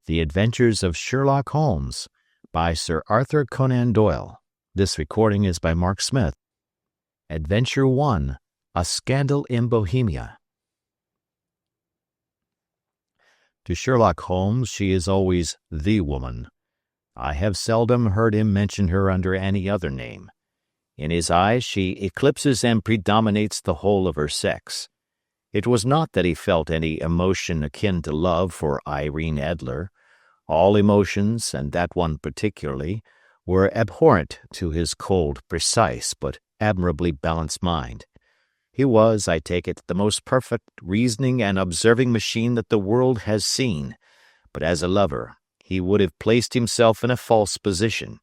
The Adventures of Sherlock Holmes by Sir Arthur Conan Doyle. This recording is by Mark Smith. Adventure 1, A Scandal in Bohemia. To Sherlock Holmes she is always the woman. I have seldom heard him mention her under any other name. In his eyes she eclipses and predominates the whole of her sex. It was not that he felt any emotion akin to love for Irene Adler. All emotions, and that one particularly, were abhorrent to his cold, precise, but admirably balanced mind. He was, I take it, the most perfect reasoning and observing machine that the world has seen, but as a lover he would have placed himself in a false position.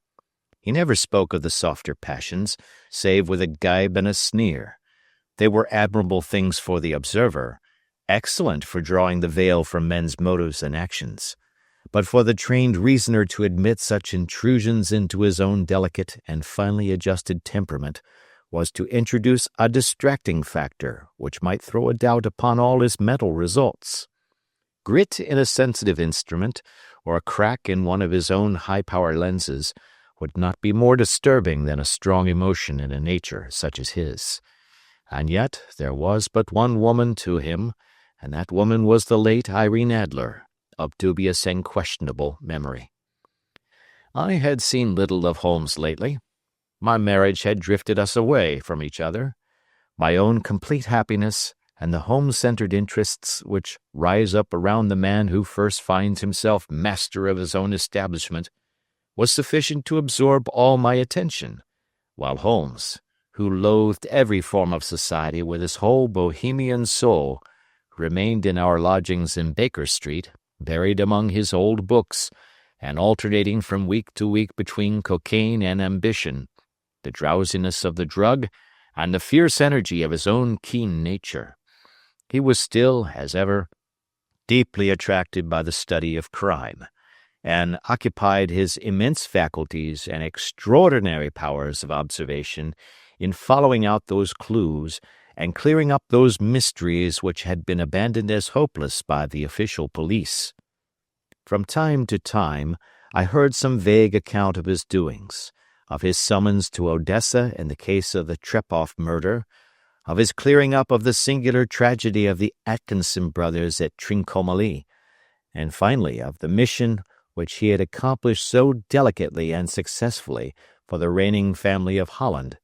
He never spoke of the softer passions, save with a gibe and a sneer. They were admirable things for the observer, excellent for drawing the veil from men's motives and actions. But for the trained reasoner to admit such intrusions into his own delicate and finely adjusted temperament was to introduce a distracting factor which might throw a doubt upon all his mental results. Grit in a sensitive instrument, or a crack in one of his own high-power lenses, would not be more disturbing than a strong emotion in a nature such as his. And yet there was but one woman to him, and that woman was the late Irene Adler, of dubious and questionable memory. I had seen little of Holmes lately. My marriage had drifted us away from each other. My own complete happiness and the home-centered interests which rise up around the man who first finds himself master of his own establishment was sufficient to absorb all my attention, while Holmes, who loathed every form of society with his whole Bohemian soul, remained in our lodgings in Baker Street, buried among his old books, and alternating from week to week between cocaine and ambition, the drowsiness of the drug, and the fierce energy of his own keen nature. He was still, as ever, deeply attracted by the study of crime, and occupied his immense faculties and extraordinary powers of observation in following out those clues and clearing up those mysteries which had been abandoned as hopeless by the official police. From time to time I heard some vague account of his doings, of his summons to Odessa in the case of the Trepoff murder, of his clearing up of the singular tragedy of the Atkinson brothers at Trincomalee, and finally of the mission which he had accomplished so delicately and successfully for the reigning family of Holland.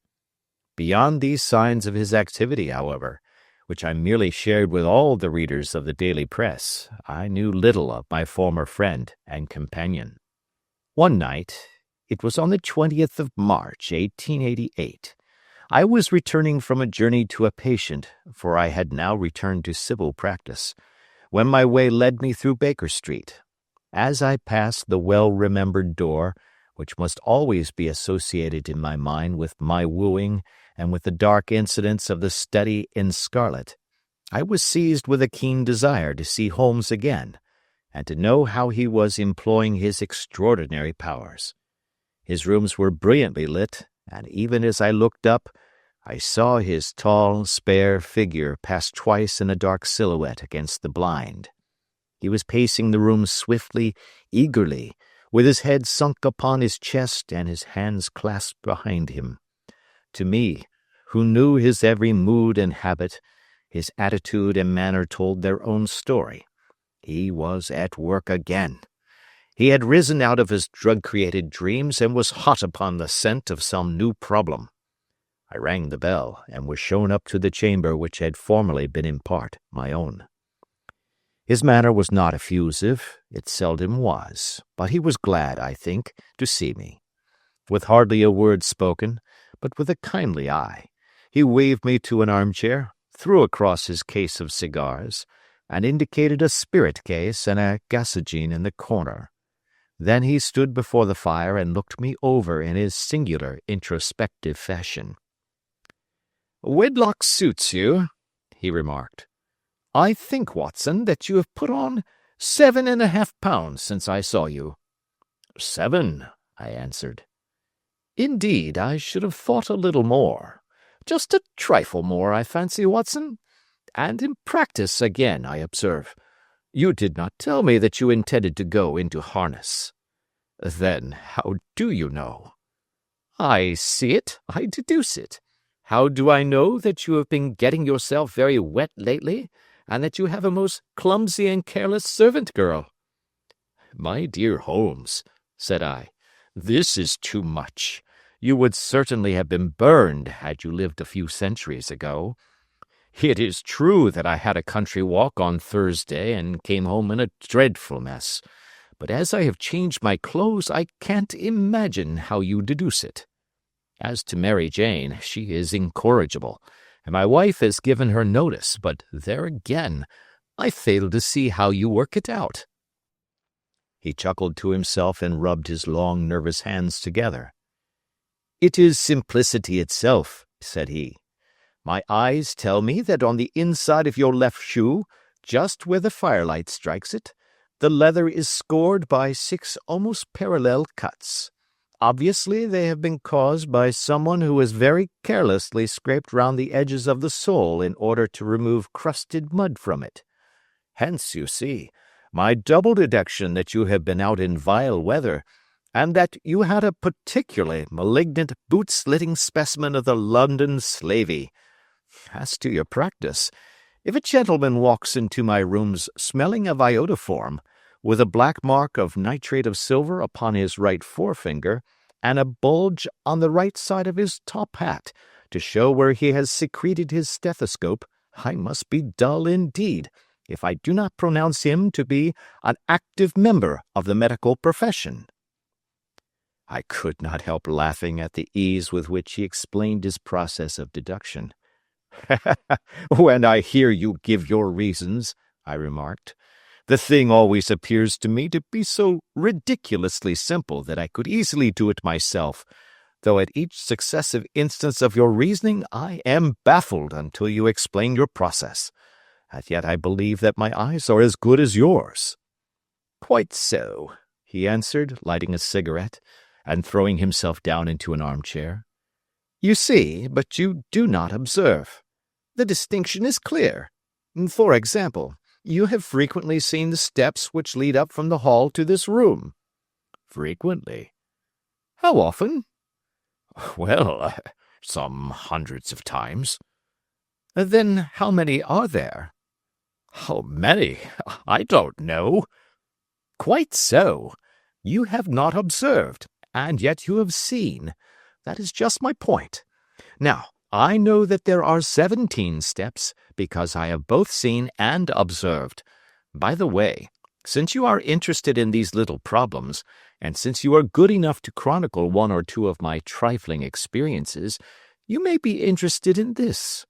Beyond these signs of his activity, however, which I merely shared with all the readers of the daily press, I knew little of my former friend and companion. One night, it was on the 20th of March, 1888, I was returning from a journey to a patient, for I had now returned to civil practice, when my way led me through Baker Street. As I passed the well-remembered door, which must always be associated in my mind with my wooing and with the dark incidents of the study in scarlet, I was seized with a keen desire to see Holmes again, and to know how he was employing his extraordinary powers. His rooms were brilliantly lit, and even as I looked up, I saw his tall, spare figure pass twice in a dark silhouette against the blind. He was pacing the room swiftly, eagerly, with his head sunk upon his chest and his hands clasped behind him. To me, who knew his every mood and habit, his attitude and manner told their own story. He was at work again. He had risen out of his drug-created dreams and was hot upon the scent of some new problem. I rang the bell and was shown up to the chamber which had formerly been in part my own. His manner was not effusive, it seldom was, but he was glad, I think, to see me. With hardly a word spoken, but with a kindly eye, he waved me to an armchair, threw across his case of cigars, and indicated a spirit case and a gasogene in the corner. Then he stood before the fire and looked me over in his singular introspective fashion. "Wedlock suits you," he remarked. "I think, Watson, that you have put on 7.5 pounds since I saw you." "7," I answered. "Indeed, I should have thought a little more. Just a trifle more, I fancy, Watson. And in practice again, I observe. You did not tell me that you intended to go into harness. Then how do you know? I see it, I deduce it. How do I know that you have been getting yourself very wet lately, and that you have a most clumsy and careless servant girl? My dear Holmes, said I, this is too much. You would certainly have been burned had you lived a few centuries ago. It is true that I had a country walk on Thursday and came home in a dreadful mess, but as I have changed my clothes, I can't imagine how you deduce it. As to Mary Jane, she is incorrigible, and my wife has given her notice, but there again, I fail to see how you work it out. He chuckled to himself and rubbed his long, nervous hands together. It is simplicity itself, said he. My eyes tell me that on the inside of your left shoe, just where the firelight strikes it, the leather is scored by 6 almost parallel cuts. Obviously, they have been caused by someone who has very carelessly scraped round the edges of the sole in order to remove crusted mud from it. Hence, you see, my double deduction that you have been out in vile weather, and that you had a particularly malignant boot-slitting specimen of the London slavey. As to your practice, if a gentleman walks into my rooms smelling of iodoform, with a black mark of nitrate of silver upon his right forefinger, and a bulge on the right side of his top hat, to show where he has secreted his stethoscope, I must be dull indeed, if I do not pronounce him to be an active member of the medical profession. I could not help laughing at the ease with which he explained his process of deduction. When I hear you give your reasons, I remarked, the thing always appears to me to be so ridiculously simple that I could easily do it myself, though at each successive instance of your reasoning I am baffled until you explain your process. And yet I believe that my eyes are as good as yours. Quite so, he answered, lighting a cigarette, and throwing himself down into an armchair. You see, but you do not observe. The distinction is clear. For example, you have frequently seen the steps which lead up from the hall to this room. Frequently. How often? Well, some hundreds of times. Then how many are there? How many? I don't know. Quite so. You have not observed, and yet you have seen. That is just my point. Now, I know that there are 17 steps, because I have both seen and observed. By the way, since you are interested in these little problems, and since you are good enough to chronicle one or two of my trifling experiences, you may be interested in this.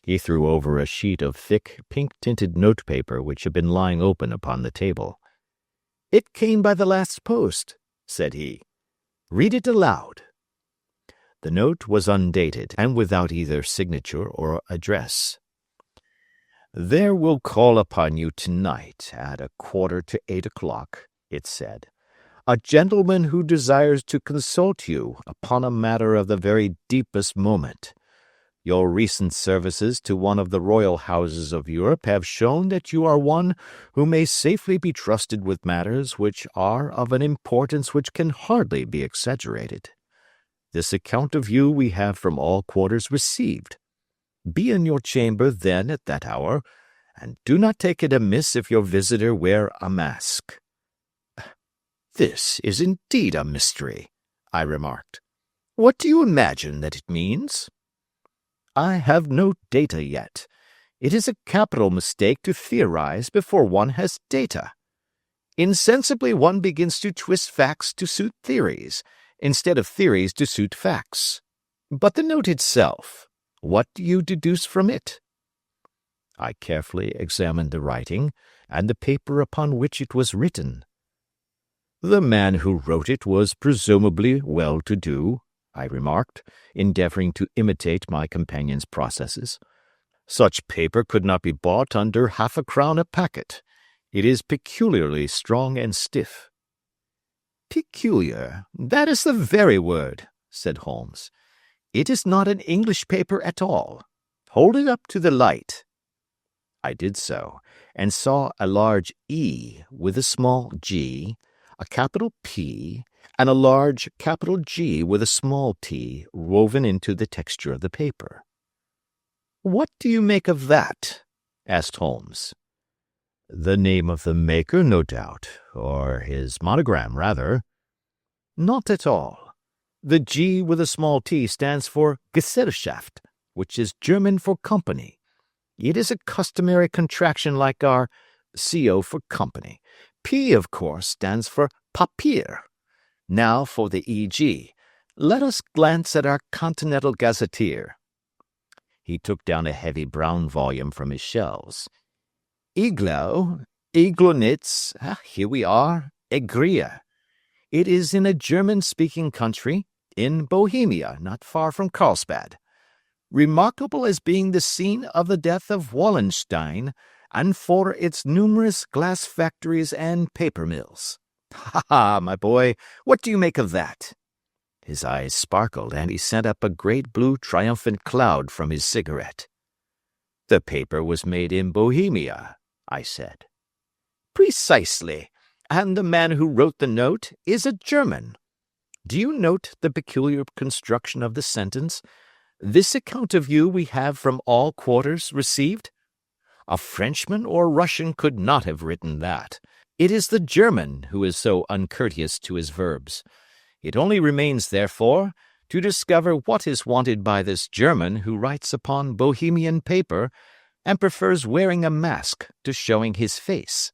He threw over a sheet of thick, pink-tinted notepaper which had been lying open upon the table. It came by the last post, said he. Read it aloud. The note was undated, and without either signature or address. There will call upon you tonight at 7:45, it said, a gentleman who desires to consult you upon a matter of the very deepest moment. Your recent services to one of the royal houses of Europe have shown that you are one who may safely be trusted with matters which are of an importance which can hardly be exaggerated. This account of you we have from all quarters received. Be in your chamber then at that hour, and do not take it amiss if your visitor wear a mask. This is indeed a mystery, I remarked. What do you imagine that it means? I have no data yet. It is a capital mistake to theorize before one has data. Insensibly one begins to twist facts to suit theories, instead of theories to suit facts. But the note itself, what do you deduce from it? I carefully examined the writing and the paper upon which it was written. The man who wrote it was presumably well-to-do, I remarked, endeavoring to imitate my companion's processes. Such paper could not be bought under 1/2 crown a packet. It is peculiarly strong and stiff. Peculiar, that is the very word, said Holmes. It is not an English paper at all. Hold it up to the light. I did so, and saw a large E with a small g, a capital P, and a large capital G with a small t woven into the texture of the paper. "What do you make of that?" asked Holmes. "The name of the maker, no doubt, or his monogram, rather." "Not at all. The G with a small t stands for Gesellschaft, which is German for company. It is a customary contraction like our CO for company. P, of course, stands for Papier. Now for the EG. Let us glance at our Continental Gazetteer." He took down a heavy brown volume from his shelves. Iglonitz, here we are, Egria. It is in a German-speaking country, in Bohemia, not far from Carlsbad. Remarkable as being the scene of the death of Wallenstein, and for its numerous glass factories and paper mills. Ha, my boy, what do you make of that?" His eyes sparkled, and he sent up a great blue triumphant cloud from his cigarette. "The paper was made in Bohemia," I said. "Precisely, and the man who wrote the note is a German. Do you note the peculiar construction of the sentence? 'This account of you we have from all quarters received'? A Frenchman or Russian could not have written that. It is the German who is so uncourteous to his verbs. It only remains, therefore, to discover what is wanted by this German who writes upon Bohemian paper and prefers wearing a mask to showing his face.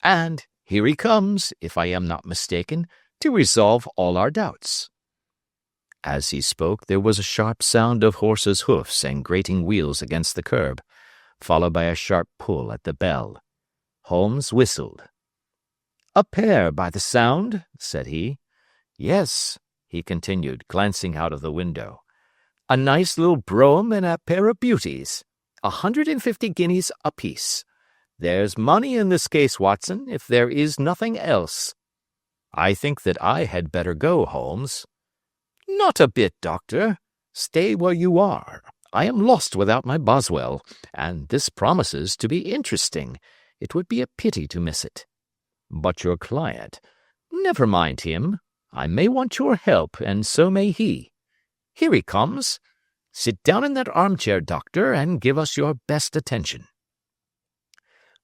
And here he comes, if I am not mistaken, to resolve all our doubts." As he spoke, there was a sharp sound of horses' hoofs and grating wheels against the curb, followed by a sharp pull at the bell. Holmes whistled. "A pair, by the sound," said he. "Yes," he continued, glancing out of the window. "A nice little brougham and a pair of beauties. 150 guineas apiece. There's money in this case, Watson, if there is nothing else." "I think that I had better go, Holmes." "Not a bit, Doctor. Stay where you are. I am lost without my Boswell, and this promises to be interesting. It would be a pity to miss it." "But your client—" "Never mind him. I may want your help, and so may he. Here he comes. Sit down in that armchair, Doctor, and give us your best attention."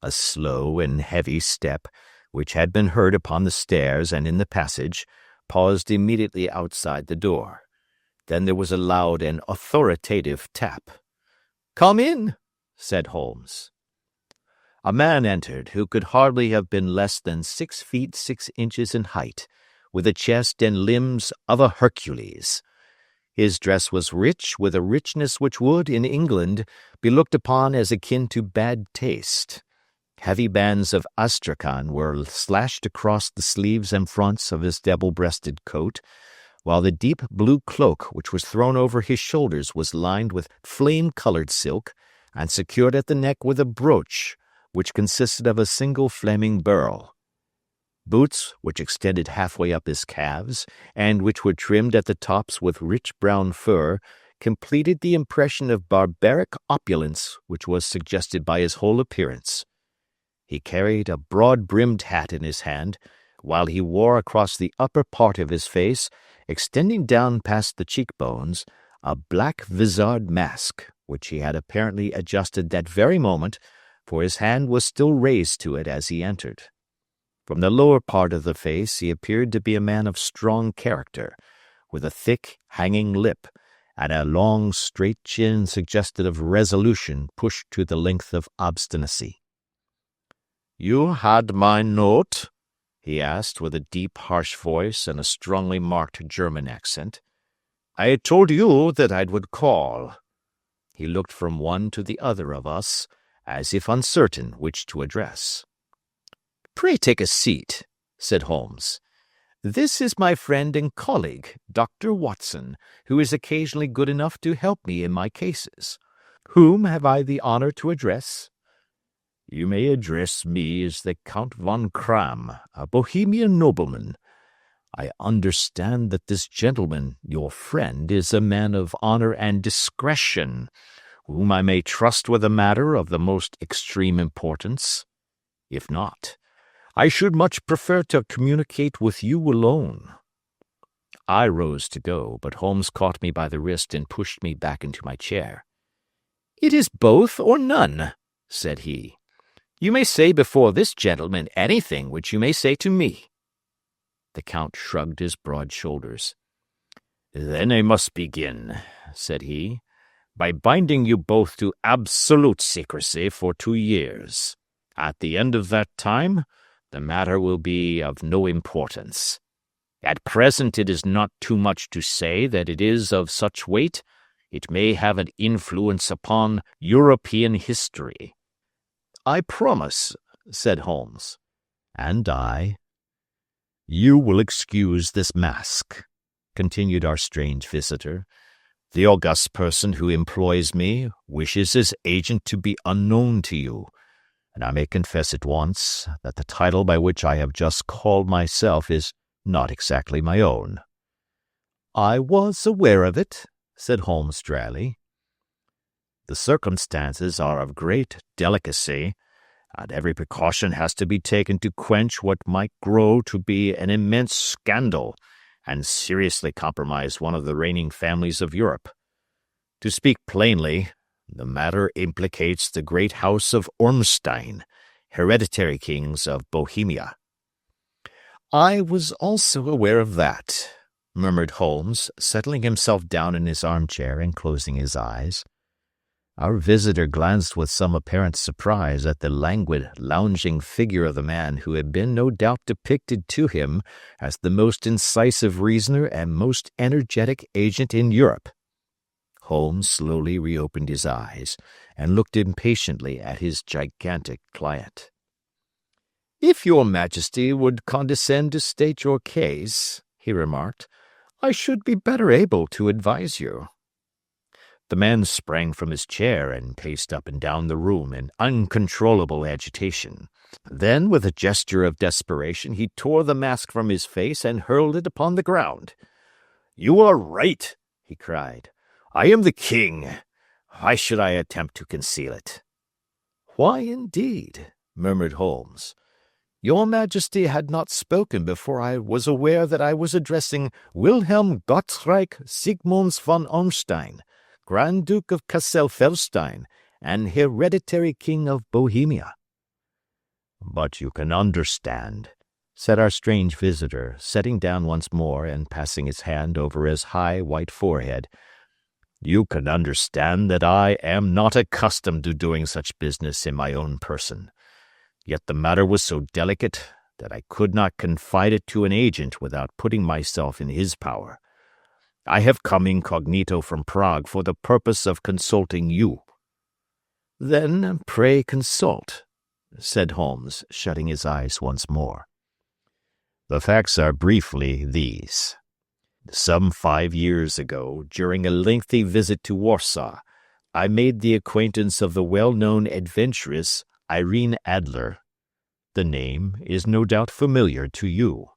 A slow and heavy step, which had been heard upon the stairs and in the passage, paused immediately outside the door. Then there was a loud and authoritative tap. "Come in," said Holmes. A man entered who could hardly have been less than 6 feet 6 inches in height, with a chest and limbs of a Hercules. His dress was rich, with a richness which would, in England, be looked upon as akin to bad taste. Heavy bands of astrakhan were slashed across the sleeves and fronts of his double-breasted coat, while the deep blue cloak which was thrown over his shoulders was lined with flame-colored silk and secured at the neck with a brooch which consisted of a single flaming beryl. Boots, which extended halfway up his calves, and which were trimmed at the tops with rich brown fur, completed the impression of barbaric opulence which was suggested by his whole appearance. He carried a broad-brimmed hat in his hand, while he wore across the upper part of his face, extending down past the cheekbones, a black vizard mask, which he had apparently adjusted that very moment, for his hand was still raised to it as he entered. From the lower part of the face he appeared to be a man of strong character, with a thick, hanging lip, and a long, straight chin suggestive of resolution pushed to the length of obstinacy. "You had my note?" he asked, with a deep, harsh voice and a strongly marked German accent. "I told you that I would call." He looked from one to the other of us, as if uncertain which to address. "Pray take a seat," said Holmes. "This is my friend and colleague, Dr. Watson, who is occasionally good enough to help me in my cases. Whom have I the honor to address?" "You may address me as the Count von Kram, a Bohemian nobleman. I understand that this gentleman, your friend, is a man of honor and discretion. whom I may trust with a matter of the most extreme importance? If not, I should much prefer to communicate with you alone." I rose to go, but Holmes caught me by the wrist and pushed me back into my chair. "It is both or none," said he. "You may say before this gentleman anything which you may say to me." The Count shrugged his broad shoulders. "Then I must begin," said he, "by binding you both to absolute secrecy for 2 years. At the end of that time, the matter will be of no importance. At present it is not too much to say that it is of such weight it may have an influence upon European history." "I promise," said Holmes. "And I." "You will excuse this mask," continued our strange visitor. "The august person who employs me wishes his agent to be unknown to you, and I may confess at once that the title by which I have just called myself is not exactly my own." "I was aware of it," said Holmes dryly. "The circumstances are of great delicacy, and every precaution has to be taken to quench what might grow to be an immense scandal and seriously compromise one of the reigning families of Europe. To speak plainly, the matter implicates the great house of Ormstein, hereditary kings of Bohemia." "I was also aware of that," murmured Holmes, settling himself down in his armchair and closing his eyes. Our visitor glanced with some apparent surprise at the languid, lounging figure of the man who had been no doubt depicted to him as the most incisive reasoner and most energetic agent in Europe. Holmes slowly reopened his eyes and looked impatiently at his gigantic client. "If your Majesty would condescend to state your case," he remarked, "I should be better able to advise you." The man sprang from his chair and paced up and down the room in uncontrollable agitation. Then, with a gesture of desperation, he tore the mask from his face and hurled it upon the ground. "You are right," he cried. "I am the king. Why should I attempt to conceal it?" "Why, indeed?" murmured Holmes. "Your Majesty had not spoken before I was aware that I was addressing Wilhelm Gottschalk Sigmunds von Ormstein, Grand Duke of Cassel-Felstein, and hereditary King of Bohemia." "But you can understand," said our strange visitor, sitting down once more and passing his hand over his high white forehead, "you can understand that I am not accustomed to doing such business in my own person. Yet the matter was so delicate that I could not confide it to an agent without putting myself in his power. I have come incognito from Prague for the purpose of consulting you." "Then pray consult," said Holmes, shutting his eyes once more. "The facts are briefly these. Some 5 years ago, during a lengthy visit to Warsaw, I made the acquaintance of the well-known adventuress Irene Adler. The name is no doubt familiar to you."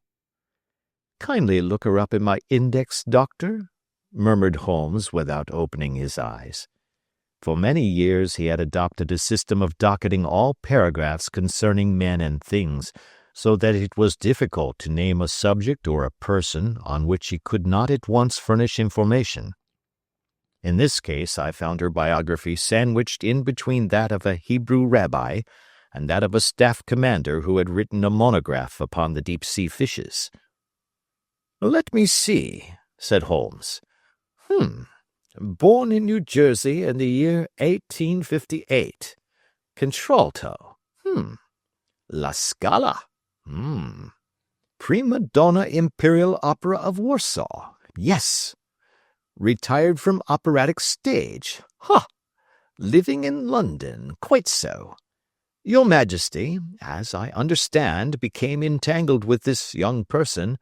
"Kindly look her up in my index, Doctor," murmured Holmes without opening his eyes. For many years he had adopted a system of docketing all paragraphs concerning men and things, so that it was difficult to name a subject or a person on which he could not at once furnish information. In this case I found her biography sandwiched in between that of a Hebrew rabbi and that of a staff commander who had written a monograph upon the deep-sea fishes. "Let me see," said Holmes. Born in New Jersey in the year 1858. Contralto. La Scala. Prima donna Imperial Opera of Warsaw. Yes. Retired from operatic stage. Living in London. Quite so. Your Majesty, as I understand, became entangled with this young person,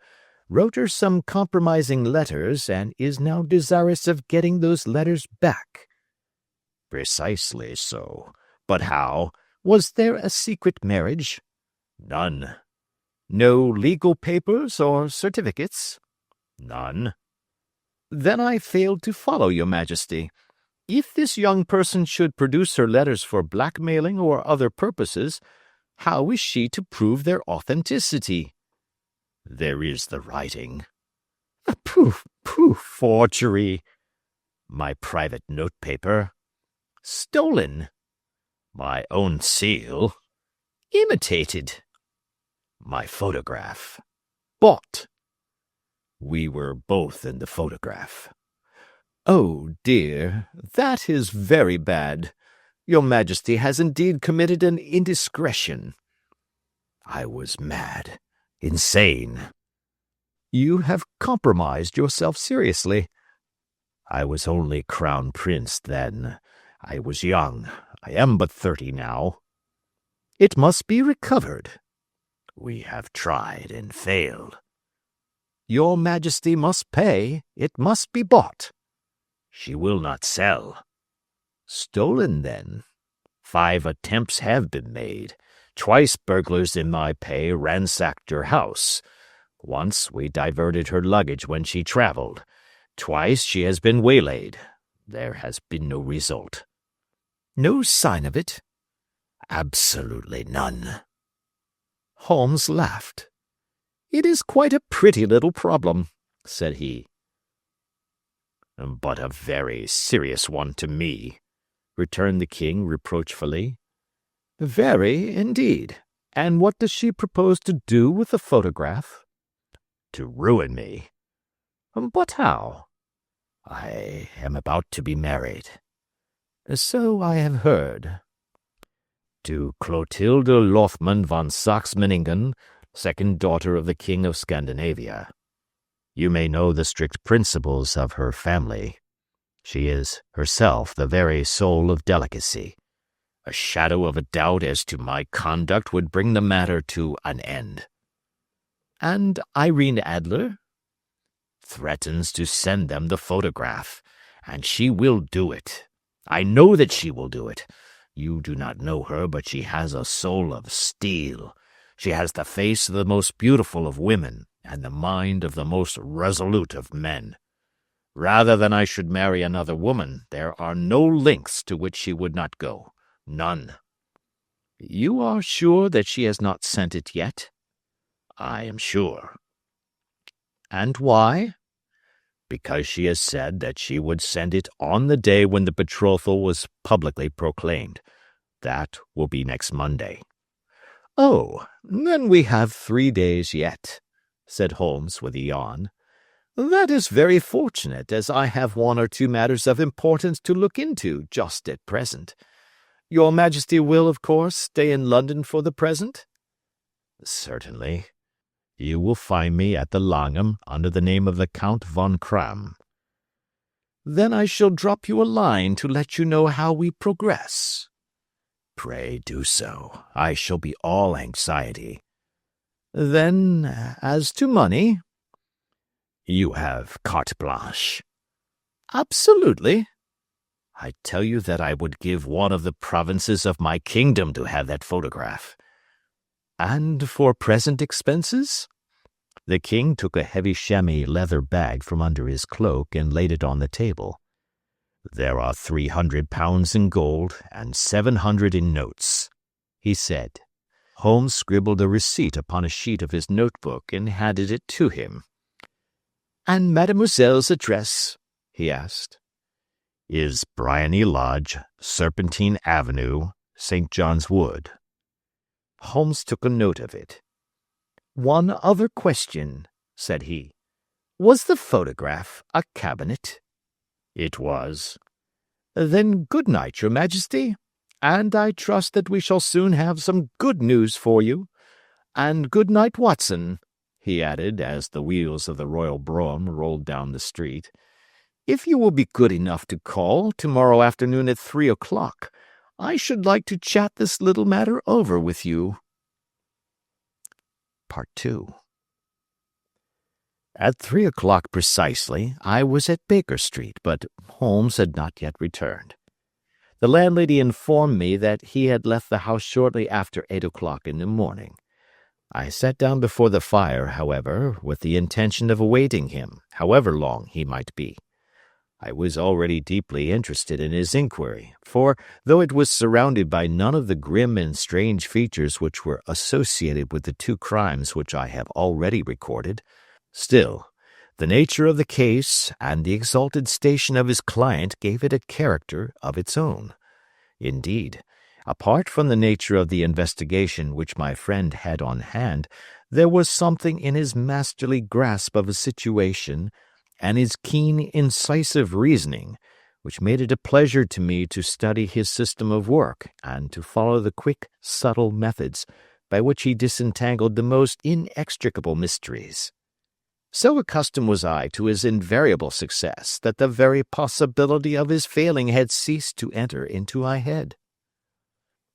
wrote her some compromising letters, and is now desirous of getting those letters back." "Precisely so. But how? Was there a secret marriage?" "None." "No legal papers or certificates?" "None." "Then I failed to follow your Majesty. If this young person should produce her letters for blackmailing or other purposes, how is she to prove their authenticity? There is the writing. Poof, poof, forgery. My private notepaper. Stolen. My own seal. Imitated. My photograph. Bought. We were both in the photograph. Oh, dear, that is very bad. Your Majesty has indeed committed an indiscretion. I was mad, insane. You have compromised yourself seriously. I was only Crown Prince then. I was young. I am but 30 now. It must be recovered. We have tried and failed. Your Majesty must pay. It must be bought. She will not sell. Stolen, then. 5 attempts have been made. Twice burglars in my pay ransacked her house. Once we diverted her luggage when she traveled. Twice she has been waylaid. There has been no result. No sign of it? Absolutely none. Holmes laughed. It is quite a pretty little problem, said he. But a very serious one to me, returned the king reproachfully. Very, indeed. And what does she propose to do with the photograph? To ruin me. But how? I am about to be married. So I have heard. To Clotilde Lothman von Saxe-Meiningen, second daughter of the King of Scandinavia. You may know the strict principles of her family. She is herself the very soul of delicacy. A shadow of a doubt as to my conduct would bring the matter to an end. And Irene Adler? Threatens to send them the photograph, and she will do it. I know that she will do it. You do not know her, but she has a soul of steel. She has the face of the most beautiful of women, and the mind of the most resolute of men. Rather than I should marry another woman, there are no lengths to which she would not go. None. You are sure that she has not sent it yet? I am sure. And why? Because she has said that she would send it on the day when the betrothal was publicly proclaimed. That will be next Monday. Oh, then we have 3 days yet, said Holmes with a yawn. That is very fortunate, as I have 1 or 2 matters of importance to look into just at present. Your Majesty will, of course, stay in London for the present? Certainly. You will find me at the Langham under the name of the Count von Kram. Then I shall drop you a line to let you know how we progress. Pray do so. I shall be all anxiety. Then, as to money? You have carte blanche. Absolutely. I tell you that I would give 1 of the provinces of my kingdom to have that photograph. And for present expenses? The king took a heavy chamois leather bag from under his cloak and laid it on the table. There are £300 in gold and 700 in notes, he said. Holmes scribbled a receipt upon a sheet of his notebook and handed it to him. And Mademoiselle's address? He asked. Is Briony Lodge, Serpentine Avenue, St. John's Wood. Holmes took a note of it. 1 other question, said he. Was the photograph a cabinet? It was. Then good night, Your Majesty, and I trust that we shall soon have some good news for you. And good night, Watson, he added, as the wheels of the royal brougham rolled down the street. If you will be good enough to call tomorrow afternoon at 3 o'clock, I should like to chat this little matter over with you. Part 2. At 3 o'clock precisely, I was at Baker Street, but Holmes had not yet returned. The landlady informed me that he had left the house shortly after 8 o'clock in the morning. I sat down before the fire, however, with the intention of awaiting him, however long he might be. I was already deeply interested in his inquiry, for, though it was surrounded by none of the grim and strange features which were associated with the two crimes which I have already recorded, still, the nature of the case and the exalted station of his client gave it a character of its own. Indeed, apart from the nature of the investigation which my friend had on hand, there was something in his masterly grasp of a situation and his keen, incisive reasoning, which made it a pleasure to me to study his system of work and to follow the quick, subtle methods by which he disentangled the most inextricable mysteries. So accustomed was I to his invariable success that the very possibility of his failing had ceased to enter into my head.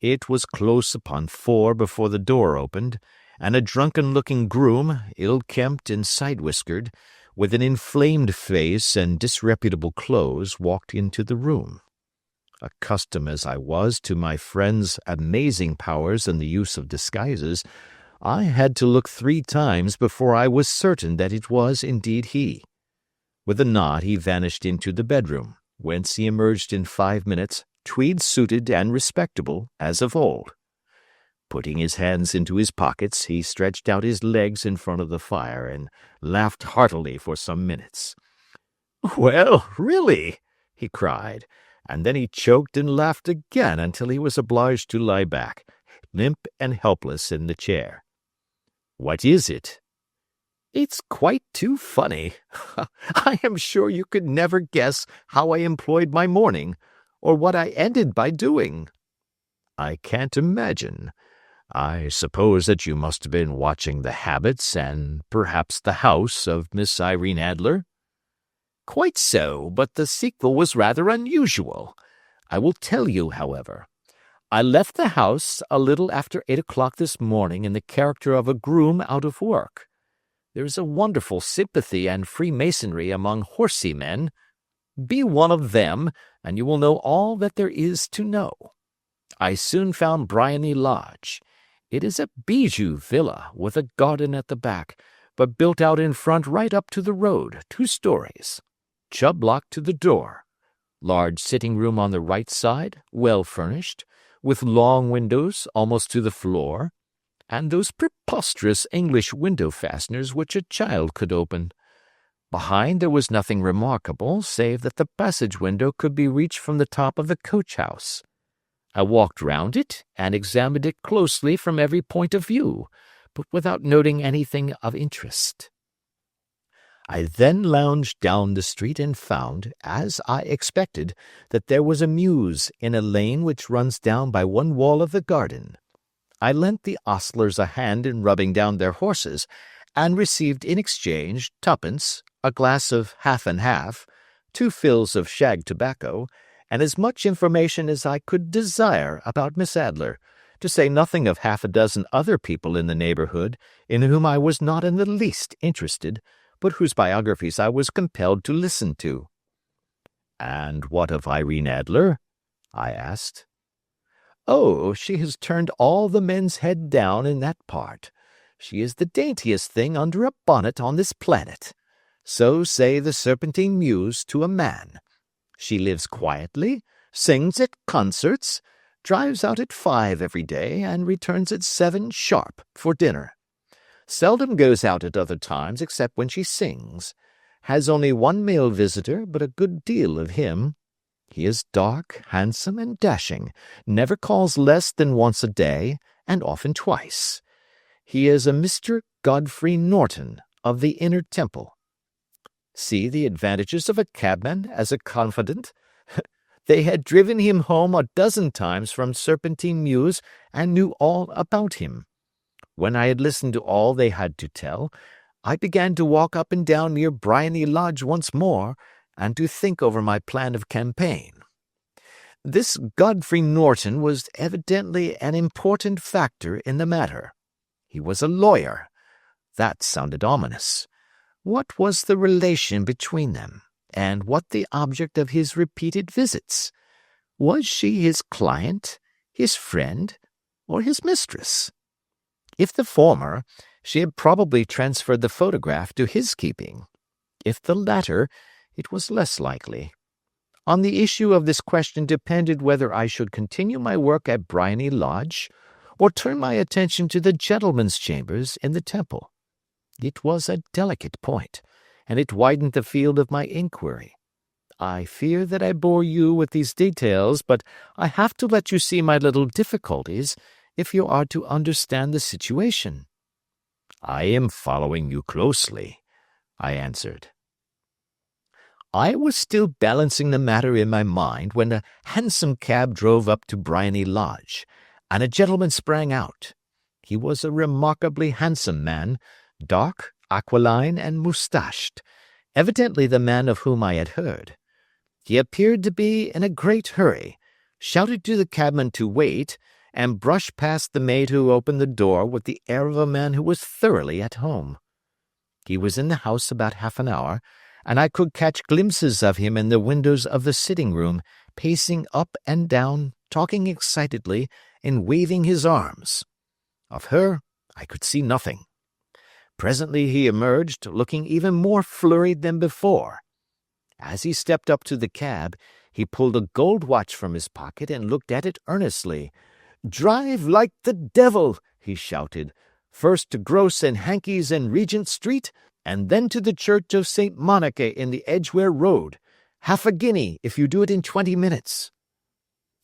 It was close upon 4 before the door opened, and a drunken-looking groom, ill-kempt and side-whiskered, with an inflamed face and disreputable clothes, walked into the room. Accustomed as I was to my friend's amazing powers in the use of disguises, I had to look 3 times before I was certain that it was indeed he. With a nod he vanished into the bedroom, whence he emerged in 5 minutes, tweed-suited and respectable as of old. Putting his hands into his pockets, he stretched out his legs in front of the fire and laughed heartily for some minutes. "Well, really," he cried, and then he choked and laughed again until he was obliged to lie back, limp and helpless, in the chair. "What is it?" "It's quite too funny. I am sure you could never guess how I employed my morning, or what I ended by doing." "I can't imagine. I suppose that you must have been watching the habits and perhaps the house of Miss Irene Adler?" "Quite so, but the sequel was rather unusual. I will tell you, however. I left the house a little after 8 o'clock this morning in the character of a groom out of work. There is a wonderful sympathy and freemasonry among horsey men. Be one of them, and you will know all that there is to know. I soon found Briony Lodge. It is a bijou villa with a garden at the back, but built out in front right up to the road, 2 stories. Chubb lock to the door. Large sitting room on the right side, well furnished, with long windows almost to the floor, and those preposterous English window fasteners which a child could open. Behind there was nothing remarkable, save that the passage window could be reached from the top of the coach-house. I walked round it and examined it closely from every point of view, but without noting anything of interest. I then lounged down the street and found, as I expected, that there was a mews in a lane which runs down by one wall of the garden. I lent the ostlers a hand in rubbing down their horses, and received in exchange 2d, a glass of half and half, 2 fills of shag tobacco, and as much information as I could desire about Miss Adler, to say nothing of 6 other people in the neighborhood in whom I was not in the least interested, but whose biographies I was compelled to listen to. "And what of Irene Adler?" I asked. "Oh, she has turned all the men's head down in that part. She is the daintiest thing under a bonnet on this planet. So say the Serpentine Mews to a man. She lives quietly, sings at concerts, drives out at 5 every day, and returns at 7 sharp for dinner. Seldom goes out at other times except when she sings. Has only 1 male visitor, but a good deal of him. He is dark, handsome, and dashing, never calls less than once a day, and often twice. He is a Mr. Godfrey Norton of the Inner Temple. See the advantages of a cabman as a confidant. They had driven him home 12 times from Serpentine Mews and knew all about him. When I had listened to all they had to tell, I began to walk up and down near Briony Lodge once more, and to think over my plan of campaign. This Godfrey Norton was evidently an important factor in the matter. He was a lawyer. That sounded ominous. What was the relation between them, and what the object of his repeated visits? Was she his client, his friend, or his mistress? If the former, she had probably transferred the photograph to his keeping. If the latter, it was less likely. On the issue of this question depended whether I should continue my work at Briony Lodge or turn my attention to the gentlemen's chambers in the Temple. It was a delicate point, and it widened the field of my inquiry. I fear that I bore you with these details, but I have to let you see my little difficulties if you are to understand the situation. I am following you closely, I answered. I was still balancing the matter in my mind when a hansom cab drove up to Briony Lodge, and a gentleman sprang out. He was a remarkably handsome man, dark, aquiline, and moustached, evidently the man of whom I had heard. He appeared to be in a great hurry, shouted to the cabman to wait, and brushed past the maid who opened the door with the air of a man who was thoroughly at home. He was in the house about half an hour, and I could catch glimpses of him in the windows of the sitting-room, pacing up and down, talking excitedly, and waving his arms. Of her I could see nothing. Presently he emerged, looking even more flurried than before. As he stepped up to the cab, he pulled a gold watch from his pocket and looked at it earnestly. "Drive like the devil," he shouted, "first to Gross and Hankey's in Regent Street, and then to the Church of St. Monica in the Edgware Road. Half a guinea if you do it in 20 minutes.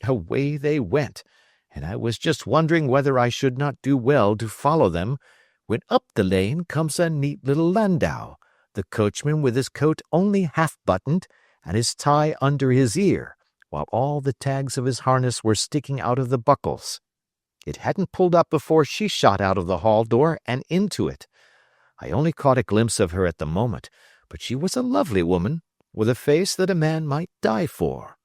Away they went, and I was just wondering whether I should not do well to follow them, when up the lane comes a neat little landau, the coachman with his coat only half buttoned and his tie under his ear, while all the tags of his harness were sticking out of the buckles. It hadn't pulled up before she shot out of the hall door and into it. I only caught a glimpse of her at the moment, but she was a lovely woman, with a face that a man might die for.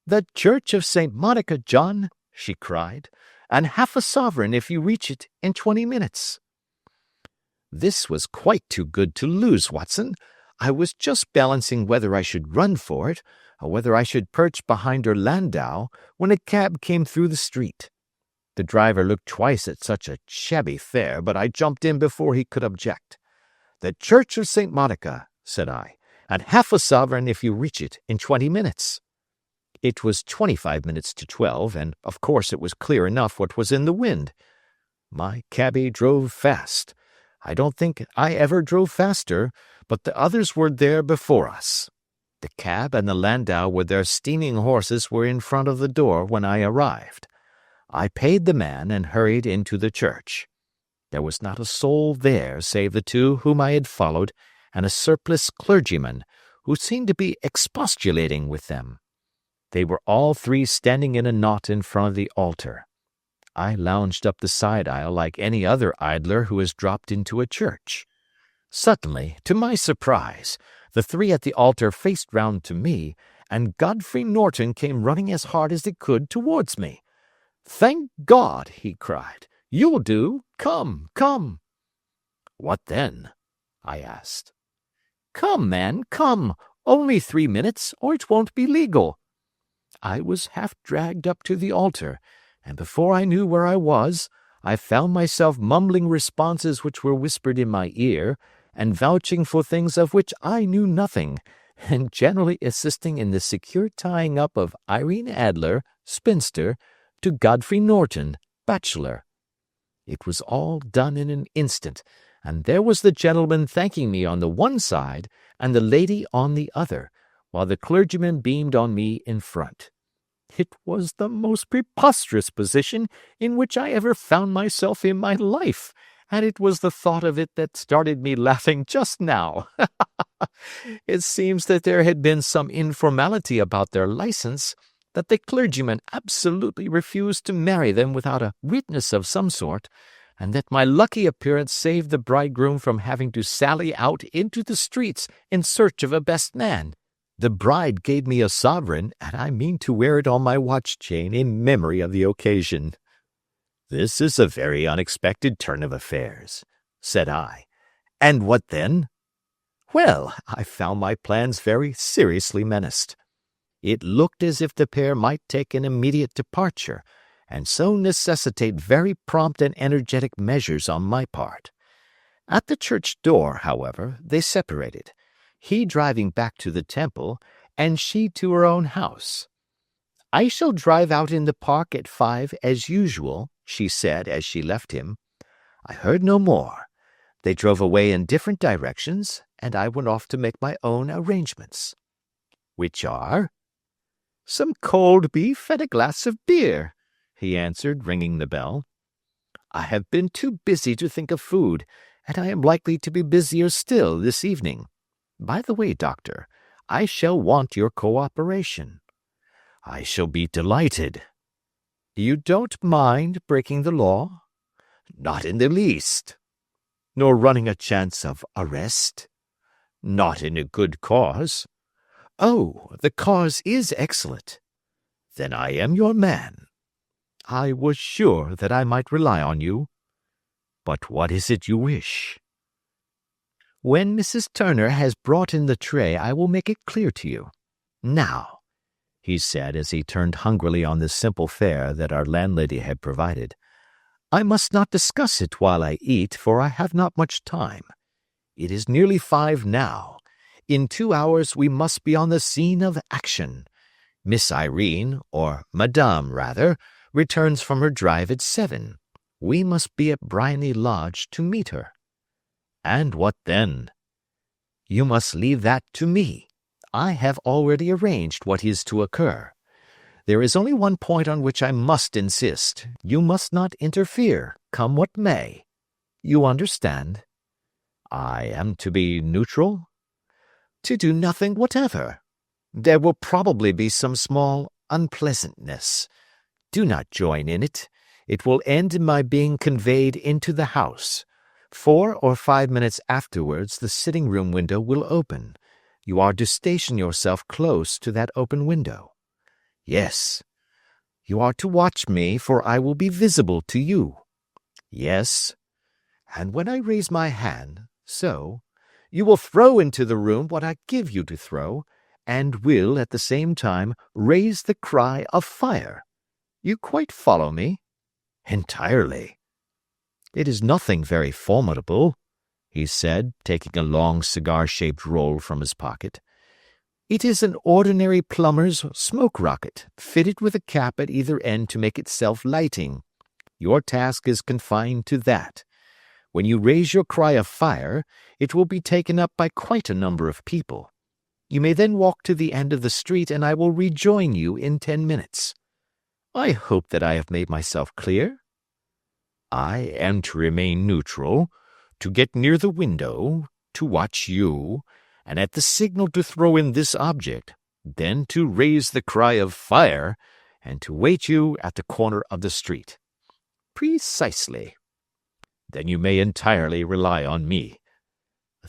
"The Church of St. Monica, John," she cried, "and half a sovereign if you reach it in 20 minutes. This was quite too good to lose, Watson. I was just balancing whether I should run for it, or whether I should perch behind her landau, when a cab came through the street. The driver looked twice at such a shabby fare, but I jumped in before he could object. "The Church of St. Monica," said I, "and half a sovereign if you reach it in 20 minutes. It was 25 minutes to 12, and of course it was clear enough what was in the wind. My cabby drove fast. I don't think I ever drove faster, but the others were there before us. The cab and the landau with their steaming horses were in front of the door when I arrived. I paid the man and hurried into the church. There was not a soul there save the two whom I had followed and a surpliced clergyman who seemed to be expostulating with them. They were all three standing in a knot in front of the altar. I lounged up the side aisle like any other idler who has dropped into a church. Suddenly, to my surprise, the three at the altar faced round to me, and Godfrey Norton came running as hard as he could towards me. "Thank God!" he cried. "You'll do. Come, come." "What then?" I asked. "Come, man, come. Only 3 minutes, or it won't be legal." I was half dragged up to the altar, and before I knew where I was, I found myself mumbling responses which were whispered in my ear, and vouching for things of which I knew nothing, and generally assisting in the secure tying up of Irene Adler, spinster, to Godfrey Norton, bachelor. It was all done in an instant, and there was the gentleman thanking me on the one side and the lady on the other, while the clergyman beamed on me in front. It was the most preposterous position in which I ever found myself in my life, and it was the thought of it that started me laughing just now. It seems that there had been some informality about their license, that the clergyman absolutely refused to marry them without a witness of some sort, and that my lucky appearance saved the bridegroom from having to sally out into the streets in search of a best man. The bride gave me a sovereign, and I mean to wear it on my watch chain in memory of the occasion. "This is a very unexpected turn of affairs," said I. "And what then?" "Well, I found my plans very seriously menaced. It looked as if the pair might take an immediate departure, and so necessitate very prompt and energetic measures on my part. At the church door, however, they separated. he driving back to the temple, and she to her own house. "I shall drive out in the park at 5 as usual," she said as she left him. I heard no more. They drove away in different directions, and I went off to make my own arrangements. "Which are?" "Some cold beef and a glass of beer," he answered, ringing the bell. "I have been too busy to think of food, and I am likely to be busier still this evening. By the way, Doctor, I shall want your cooperation." "I shall be delighted." "You don't mind breaking the law?" "Not in the least." "Nor running a chance of arrest?" "Not in a good cause." "Oh, the cause is excellent." "Then I am your man." "I was sure that I might rely on you." "But what is it you wish?" "When Mrs. Turner has brought in the tray, I will make it clear to you. Now," he said as he turned hungrily on the simple fare that our landlady had provided, "I must not discuss it while I eat, for I have not much time. It is nearly 5 now. In 2 hours we must be on the scene of action. Miss Irene, or Madame rather, returns from her drive at 7. We must be at Briony Lodge to meet her." "And what then?" "You must leave that to me. I have already arranged what is to occur. There is only one point on which I must insist. You must not interfere, come what may. You understand?" "I am to be neutral?" "To do nothing whatever. There will probably be some small unpleasantness. Do not join in it. It will end in my being conveyed into the house. 4 or 5 minutes afterwards the sitting-room window will open. You are to station yourself close to that open window." "Yes." "You are to watch me, for I will be visible to you." "Yes." "And when I raise my hand, so, you will throw into the room what I give you to throw, and will, at the same time, raise the cry of fire. You quite follow me?" "Entirely." "It is nothing very formidable," he said, taking a long cigar-shaped roll from his pocket. "It is an ordinary plumber's smoke rocket, fitted with a cap at either end to make it self-lighting. Your task is confined to that. When you raise your cry of fire, it will be taken up by quite a number of people. You may then walk to the end of the street, and I will rejoin you in 10 minutes. I hope that I have made myself clear?" "I am to remain neutral, to get near the window, to watch you, and at the signal to throw in this object, then to raise the cry of fire, and to wait you at the corner of the street." "Precisely." "Then you may entirely rely on me."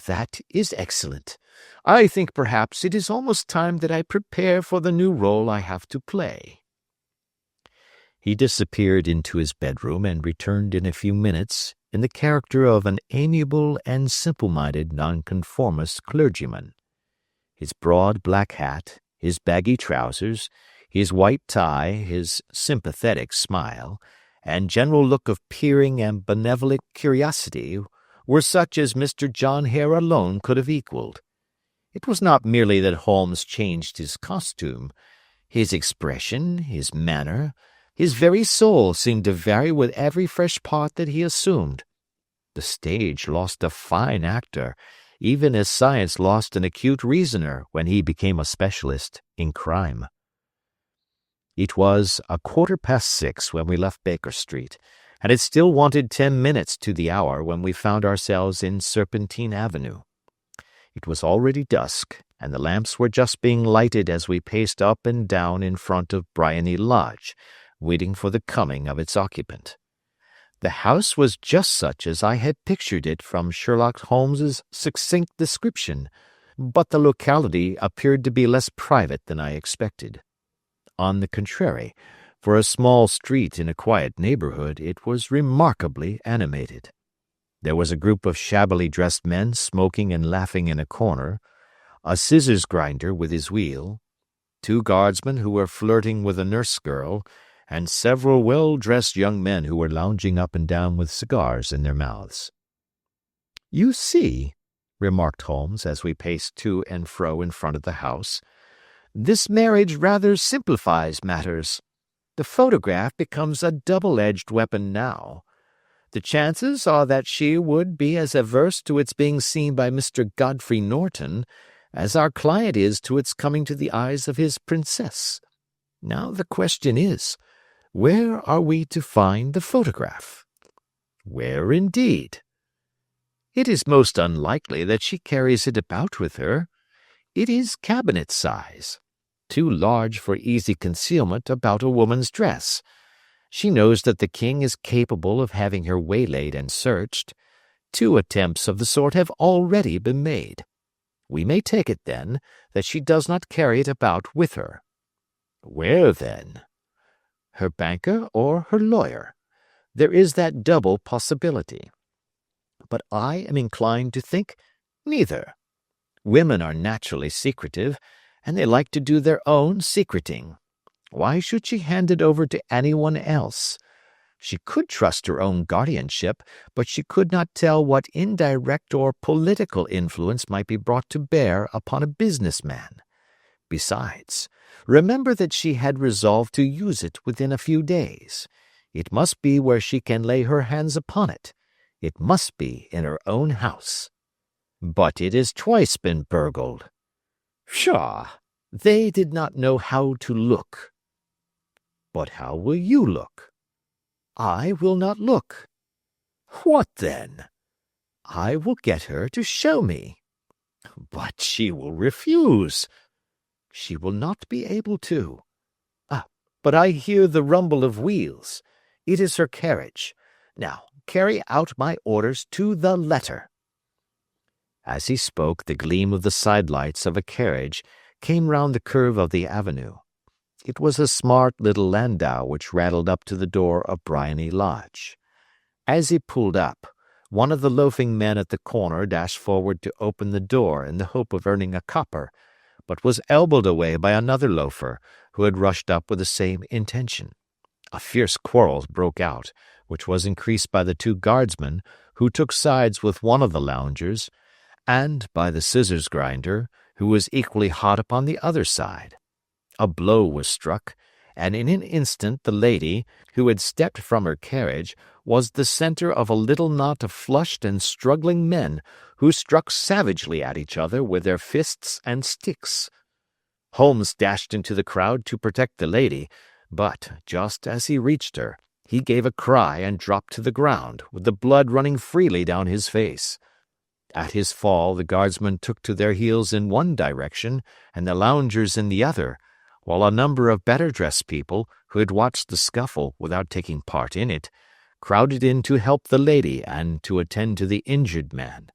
"That is excellent. I think perhaps it is almost time that I prepare for the new role I have to play." He disappeared into his bedroom and returned in a few minutes in the character of an amiable and simple-minded nonconformist clergyman. His broad black hat, his baggy trousers, his white tie, his sympathetic smile, and general look of peering and benevolent curiosity were such as Mr. John Hare alone could have equalled. It was not merely that Holmes changed his costume. His expression, his manner, his very soul seemed to vary with every fresh part that he assumed. The stage lost a fine actor, even as science lost an acute reasoner when he became a specialist in crime. It was 6:15 when we left Baker Street, and it still wanted 10 minutes to the hour when we found ourselves in Serpentine Avenue. It was already dusk, and the lamps were just being lighted as we paced up and down in front of Briony Lodge, waiting for the coming of its occupant. The house was just such as I had pictured it from Sherlock Holmes's succinct description, but the locality appeared to be less private than I expected. On the contrary, for a small street in a quiet neighborhood, it was remarkably animated. There was a group of shabbily dressed men smoking and laughing in a corner, a scissors grinder with his wheel, 2 guardsmen who were flirting with a nurse girl, and several well-dressed young men who were lounging up and down with cigars in their mouths. "You see," remarked Holmes as we paced to and fro in front of the house. "This marriage rather simplifies matters. The photograph becomes a double-edged weapon now. The chances are that she would be as averse to its being seen by Mr. Godfrey Norton as our client is to its coming to the eyes of his princess. Now the question is, where are we to find the photograph?" "Where, indeed?" "It is most unlikely that she carries it about with her. It is cabinet size, too large for easy concealment about a woman's dress. She knows that the king is capable of having her waylaid and searched. 2 attempts of the sort have already been made. We may take it, then, that she does not carry it about with her." "Where, then?" "Her banker or her lawyer. There is that double possibility. But I am inclined to think neither. Women are naturally secretive, and they like to do their own secreting. Why should she hand it over to anyone else? She could trust her own guardianship, but she could not tell what indirect or political influence might be brought to bear upon a businessman. Besides, remember that she had resolved to use it within a few days. It must be where she can lay her hands upon it. It must be in her own house." "But it has twice been burgled." "Pshaw! They did not know how to look." "But how will you look?" "I will not look." "What then?" "I will get her to show me." "But she will refuse." "She will not be able to. But I hear the rumble of wheels. It is her carriage. Now carry out my orders to the letter." As he spoke, the gleam of the sidelights of a carriage came round the curve of the avenue. It was a smart little landau which rattled up to the door of Briony Lodge. As he pulled up, one of the loafing men at the corner dashed forward to open the door in the hope of earning a copper, but was elbowed away by another loafer, who had rushed up with the same intention. A fierce quarrel broke out, which was increased by the 2 guardsmen, who took sides with one of the loungers, and by the scissors grinder, who was equally hot upon the other side. A blow was struck, and in an instant the lady, who had stepped from her carriage, was the centre of a little knot of flushed and struggling men, who struck savagely at each other with their fists and sticks. Holmes dashed into the crowd to protect the lady, but, just as he reached her, he gave a cry and dropped to the ground, with the blood running freely down his face. At his fall the guardsmen took to their heels in one direction, and the loungers in the other, while a number of better-dressed people, who had watched the scuffle without taking part in it, crowded in to help the lady and to attend to the injured man.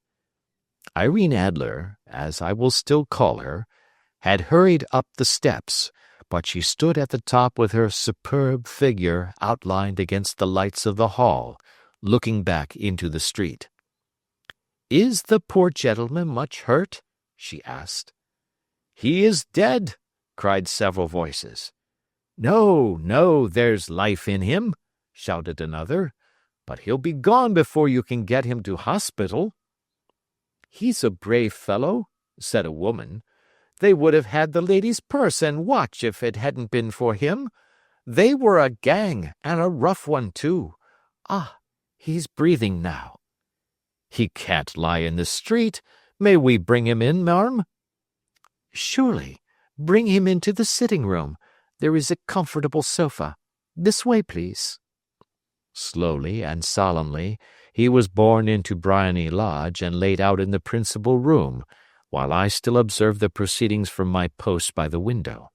Irene Adler, as I will still call her, had hurried up the steps, but she stood at the top with her superb figure outlined against the lights of the hall, looking back into the street. "Is the poor gentleman much hurt?" she asked. "He is dead," cried several voices. "No, no, there's life in him," shouted another, "but he'll be gone before you can get him to hospital." "He's a brave fellow," said a woman. "They would have had the lady's purse and watch if it hadn't been for him. They were a gang, and a rough one, too. Ah, he's breathing now." "He can't lie in the street. May we bring him in, marm?" "Surely. Bring him into the sitting-room. There is a comfortable sofa. This way, please." Slowly and solemnly he was borne into Briony Lodge and laid out in the principal room, while I still observed the proceedings from my post by the window.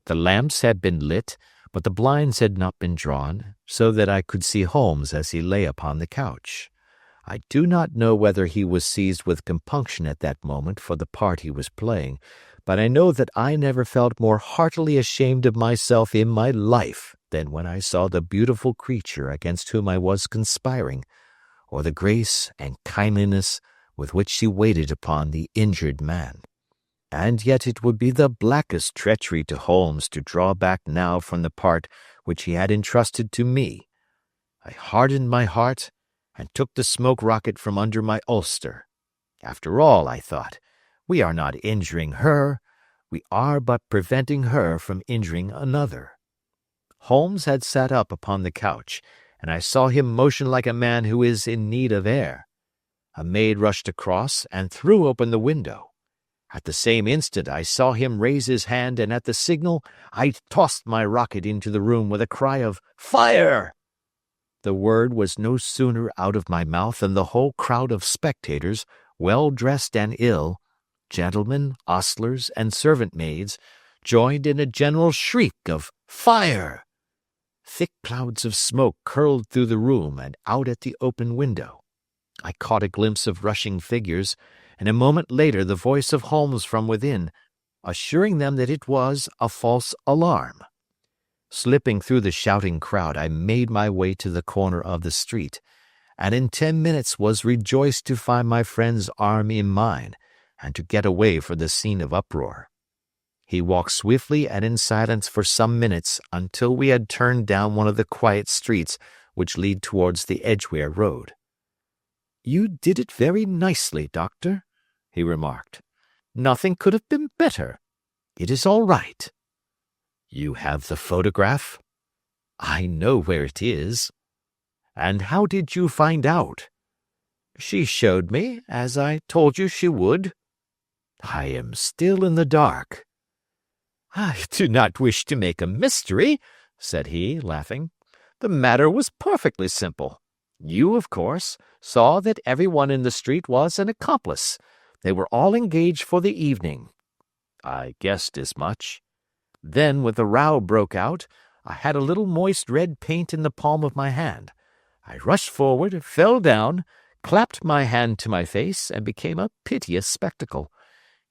The lamps had been lit, but the blinds had not been drawn, so that I could see Holmes as he lay upon the couch. I do not know whether he was seized with compunction at that moment for the part he was playing, but I know that I never felt more heartily ashamed of myself in my life than when I saw the beautiful creature against whom I was conspiring, or the grace and kindliness with which she waited upon the injured man. And yet it would be the blackest treachery to Holmes to draw back now from the part which he had entrusted to me. I hardened my heart and took the smoke rocket from under my ulster. After all, I thought, we are not injuring her. We are but preventing her from injuring another. Holmes had sat up upon the couch, and I saw him motion like a man who is in need of air. A maid rushed across and threw open the window. At the same instant I saw him raise his hand, and at the signal I tossed my rocket into the room with a cry of "Fire!" The word was no sooner out of my mouth than the whole crowd of spectators, well dressed and ill, gentlemen, ostlers, and servant-maids, joined in a general shriek of "Fire!" Thick clouds of smoke curled through the room and out at the open window. I caught a glimpse of rushing figures, and a moment later the voice of Holmes from within, assuring them that it was a false alarm. Slipping through the shouting crowd, I made my way to the corner of the street, and in 10 minutes was rejoiced to find my friend's arm in mine, and to get away from the scene of uproar. He walked swiftly and in silence for some minutes until we had turned down one of the quiet streets which lead towards the Edgware Road. "You did it very nicely, Doctor," he remarked. "Nothing could have been better. It is all right." "You have the photograph?" "I know where it is." "And how did you find out?" "She showed me, as I told you she would." "I am still in the dark." "I do not wish to make a mystery," said he, laughing. "The matter was perfectly simple. You, of course, saw that everyone in the street was an accomplice. They were all engaged for the evening." "I guessed as much." "Then, when the row broke out, I had a little moist red paint in the palm of my hand. I rushed forward, fell down, clapped my hand to my face, and became a piteous spectacle.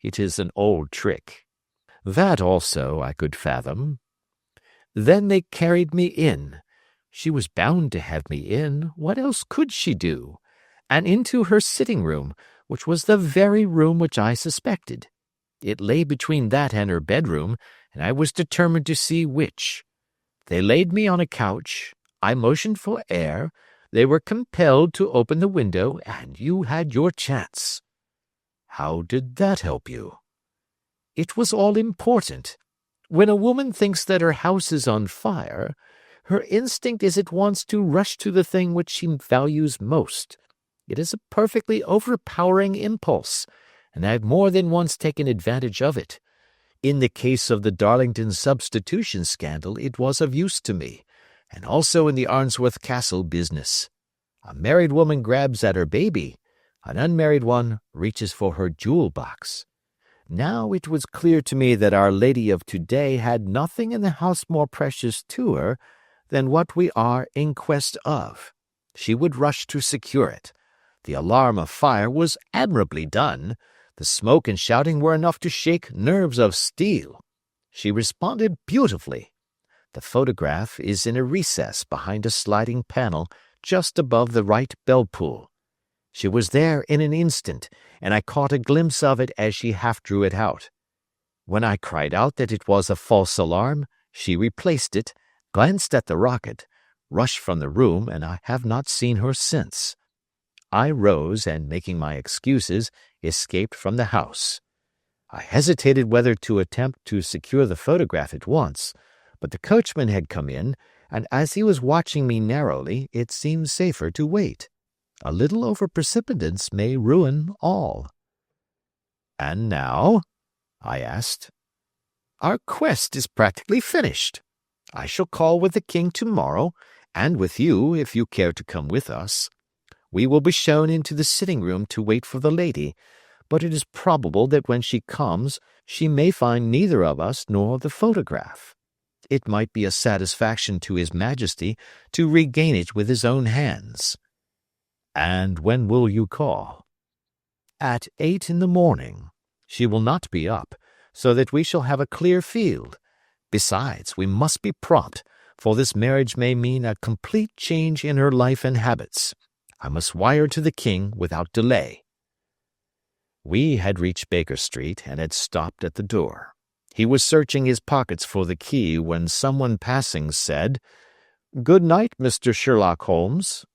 It is an old trick. That also I could fathom. Then they carried me in. She was bound to have me in. What else could she do? And into her sitting-room, which was the very room which I suspected. It lay between that and her bedroom, and I was determined to see which. They laid me on a couch. I motioned for air. They were compelled to open the window, and you had your chance." "How did that help you?" "It was all important. When a woman thinks that her house is on fire, her instinct is at once to rush to the thing which she values most. It is a perfectly overpowering impulse, and I have more than once taken advantage of it. In the case of the Darlington substitution scandal it was of use to me, and also in the Arnsworth Castle business. A married woman grabs at her baby, an unmarried one reaches for her jewel-box. Now it was clear to me that Our Lady of today had nothing in the house more precious to her than what we are in quest of. She would rush to secure it. The alarm of fire was admirably done. The smoke and shouting were enough to shake nerves of steel. She responded beautifully. The photograph is in a recess behind a sliding panel just above the right bell-pull. She was there in an instant, and I caught a glimpse of it as she half drew it out. When I cried out that it was a false alarm, she replaced it, glanced at the rocket, rushed from the room, and I have not seen her since. I rose, and making my excuses, escaped from the house. I hesitated whether to attempt to secure the photograph at once, but the coachman had come in, and as he was watching me narrowly, it seemed safer to wait. A little over-precipitance may ruin all. "And now?" I asked. "Our quest is practically finished. I shall call with the king tomorrow, and with you if you care to come with us. We will be shown into the sitting-room to wait for the lady, but it is probable that when she comes she may find neither of us nor the photograph. It might be a satisfaction to His Majesty to regain it with his own hands." "And when will you call?" "At 8 in the morning. She will not be up, so that we shall have a clear field. Besides, we must be prompt, for this marriage may mean a complete change in her life and habits. I must wire to the king without delay." We had reached Baker Street and had stopped at the door. He was searching his pockets for the key when someone passing said, "Good night, Mr. Sherlock Holmes."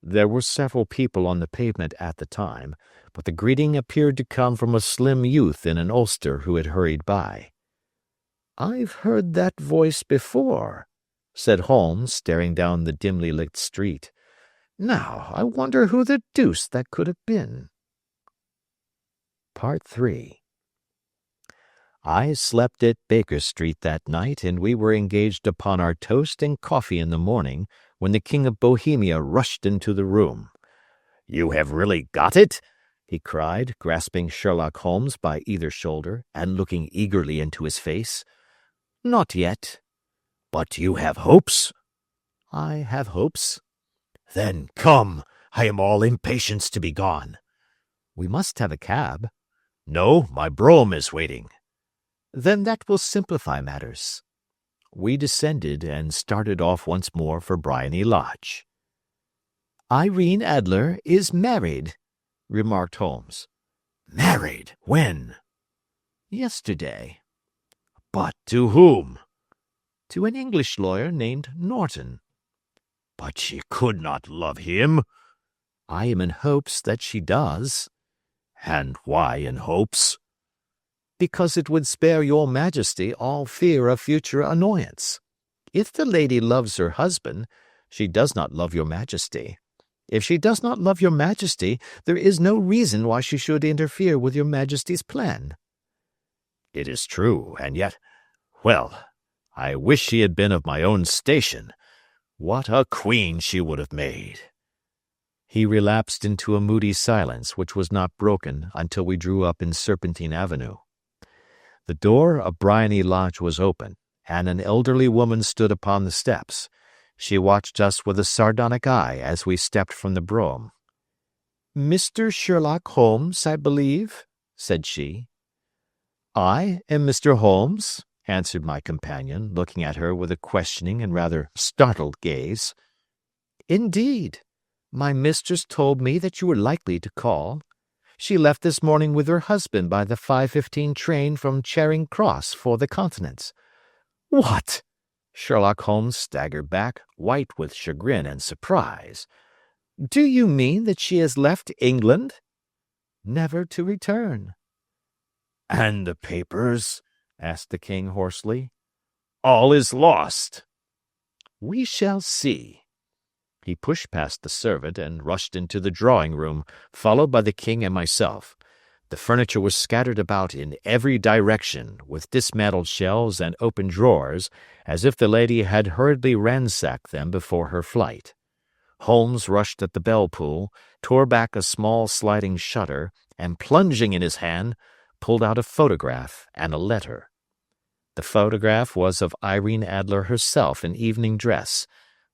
There were several people on the pavement at the time, but the greeting appeared to come from a slim youth in an ulster who had hurried by. "I've heard that voice before," said Holmes, staring down the dimly lit street. "Now, I wonder who the deuce that could have been." Part 3. I slept at Baker Street that night, and we were engaged upon our toast and coffee in the morning when the King of Bohemia rushed into the room. "You have really got it?" he cried, grasping Sherlock Holmes by either shoulder and looking eagerly into his face. "Not yet." "But you have hopes?" "I have hopes." "Then come, I am all impatience to be gone." "We must have a cab." "No, my brougham is waiting." "Then that will simplify matters." We descended and started off once more for Bryony Lodge. "Irene Adler is married," remarked Holmes. "Married? When?" "Yesterday." "But to whom?" "To an English lawyer named Norton." "But she could not love him." "I am in hopes that she does." "And why in hopes?" "Because it would spare your Majesty all fear of future annoyance. If the lady loves her husband, she does not love your Majesty. If she does not love your Majesty, there is no reason why she should interfere with your Majesty's plan." "It is true, and yet, well, I wish she had been of my own station. What a queen she would have made!" He relapsed into a moody silence which was not broken until we drew up in Serpentine Avenue. The door of Bryony Lodge was open, and an elderly woman stood upon the steps. She watched us with a sardonic eye as we stepped from the brougham. "Mr. Sherlock Holmes, I believe," said she. "I am Mr. Holmes," answered my companion, looking at her with a questioning and rather startled gaze. "Indeed. My mistress told me that you were likely to call. She left this morning with her husband by the 5:15 train from Charing Cross for the Continent." "What?" Sherlock Holmes staggered back, white with chagrin and surprise. "Do you mean that she has left England?" "Never to return." "And the papers?" asked the king hoarsely. "All is lost." "We shall see." He pushed past the servant and rushed into the drawing-room, followed by the king and myself. The furniture was scattered about in every direction, with dismantled shelves and open drawers, as if the lady had hurriedly ransacked them before her flight. Holmes rushed at the bell-pull, tore back a small sliding shutter, and plunging in his hand, pulled out a photograph and a letter. The photograph was of Irene Adler herself in evening dress.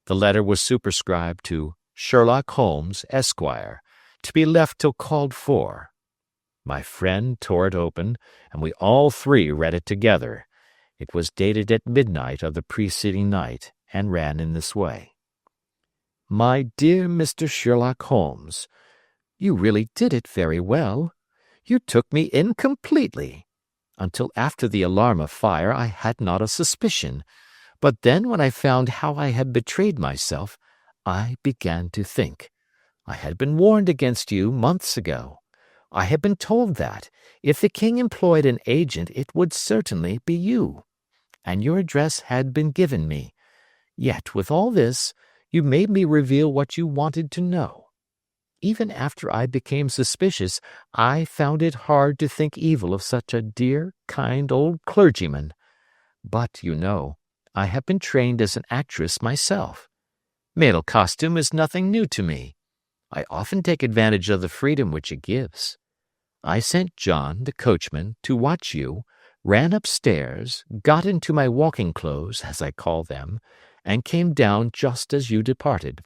The letter was superscribed to Sherlock Holmes, Esquire, to be left till called for. My friend tore it open, and we all three read it together. It was dated at midnight of the preceding night, and ran in this way. "My dear Mr. Sherlock Holmes, you really did it very well. You took me in completely. Until after the alarm of fire I had not a suspicion. But then when I found how I had betrayed myself, I began to think. I had been warned against you months ago. I had been told that, if the king employed an agent, it would certainly be you. And your address had been given me. Yet, with all this, you made me reveal what you wanted to know. Even after I became suspicious, I found it hard to think evil of such a dear, kind old clergyman. But, you know, I have been trained as an actress myself. Male costume is nothing new to me. I often take advantage of the freedom which it gives. I sent John, the coachman, to watch you, ran upstairs, got into my walking clothes, as I call them, and came down just as you departed.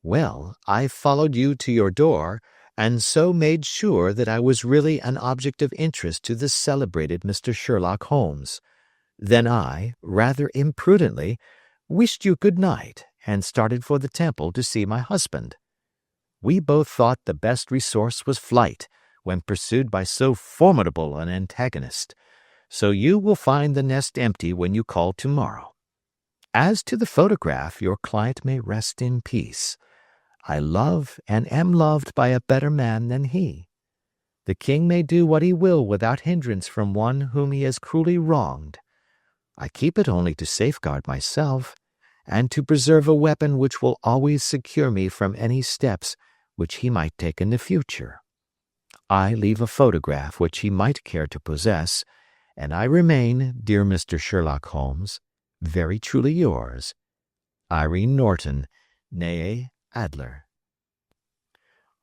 Well, I followed you to your door, and so made sure that I was really an object of interest to the celebrated Mr. Sherlock Holmes. Then I, rather imprudently, wished you good night, and started for the Temple to see my husband. We both thought the best resource was flight, when pursued by so formidable an antagonist. So you will find the nest empty when you call tomorrow. As to the photograph, your client may rest in peace. I love and am loved by a better man than he. The king may do what he will without hindrance from one whom he has cruelly wronged. I keep it only to safeguard myself, and to preserve a weapon which will always secure me from any steps which he might take in the future. I leave a photograph which he might care to possess, and I remain, dear Mr. Sherlock Holmes, very truly yours, Irene Norton, née Adler.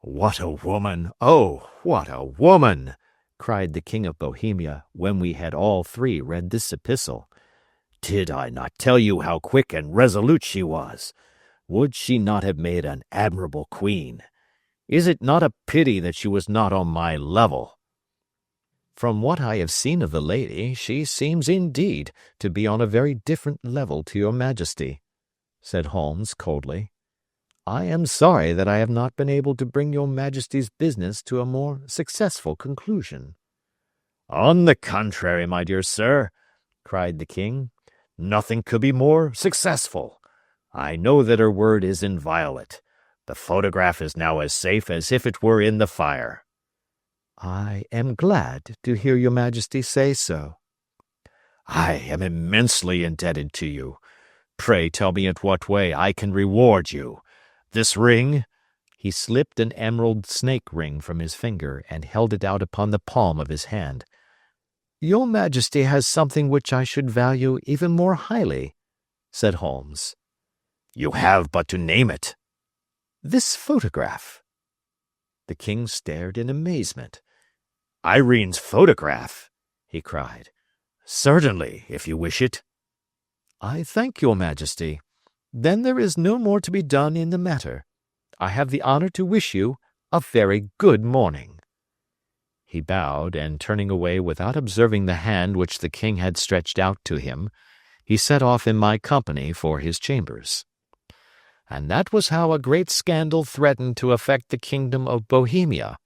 "What a woman! Oh, what a woman!" cried the King of Bohemia when we had all three read this epistle. "Did I not tell you how quick and resolute she was? Would she not have made an admirable queen? Is it not a pity that she was not on my level?" From what I have seen of the lady, she seems indeed to be on a very different level to your Majesty, said Holmes coldly. I am sorry that I have not been able to bring your Majesty's business to a more successful conclusion. "On the contrary, my dear sir," cried the king, "nothing could be more successful. I know that her word is inviolate. The photograph is now as safe as if it were in the fire." I am glad to hear your Majesty say so. "I am immensely indebted to you. Pray tell me in what way I can reward you. This ring—" He slipped an emerald snake ring from his finger and held it out upon the palm of his hand. "Your Majesty has something which I should value even more highly," said Holmes. "You have but to name it." "This photograph." The king stared in amazement. "Irene's photograph!" he cried. "Certainly, if you wish it." "I thank your Majesty. Then there is no more to be done in the matter. I have the honor to wish you a very good morning." He bowed, and turning away without observing the hand which the king had stretched out to him, he set off in my company for his chambers. And that was how a great scandal threatened to affect the kingdom of Bohemia,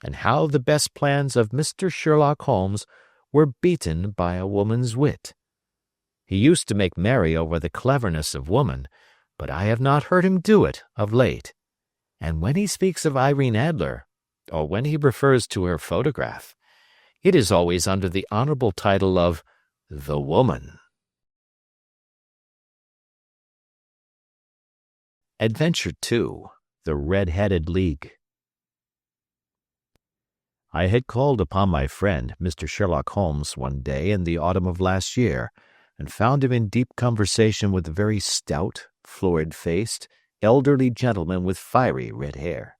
and how the best plans of Mr. Sherlock Holmes were beaten by a woman's wit. He used to make merry over the cleverness of woman, but I have not heard him do it of late. And when he speaks of Irene Adler, or when he refers to her photograph, it is always under the honorable title of the woman. Adventure 2. The Red-Headed League. I had called upon my friend, Mr. Sherlock Holmes, one day in the autumn of last year, and found him in deep conversation with a very stout, florid-faced, elderly gentleman with fiery red hair.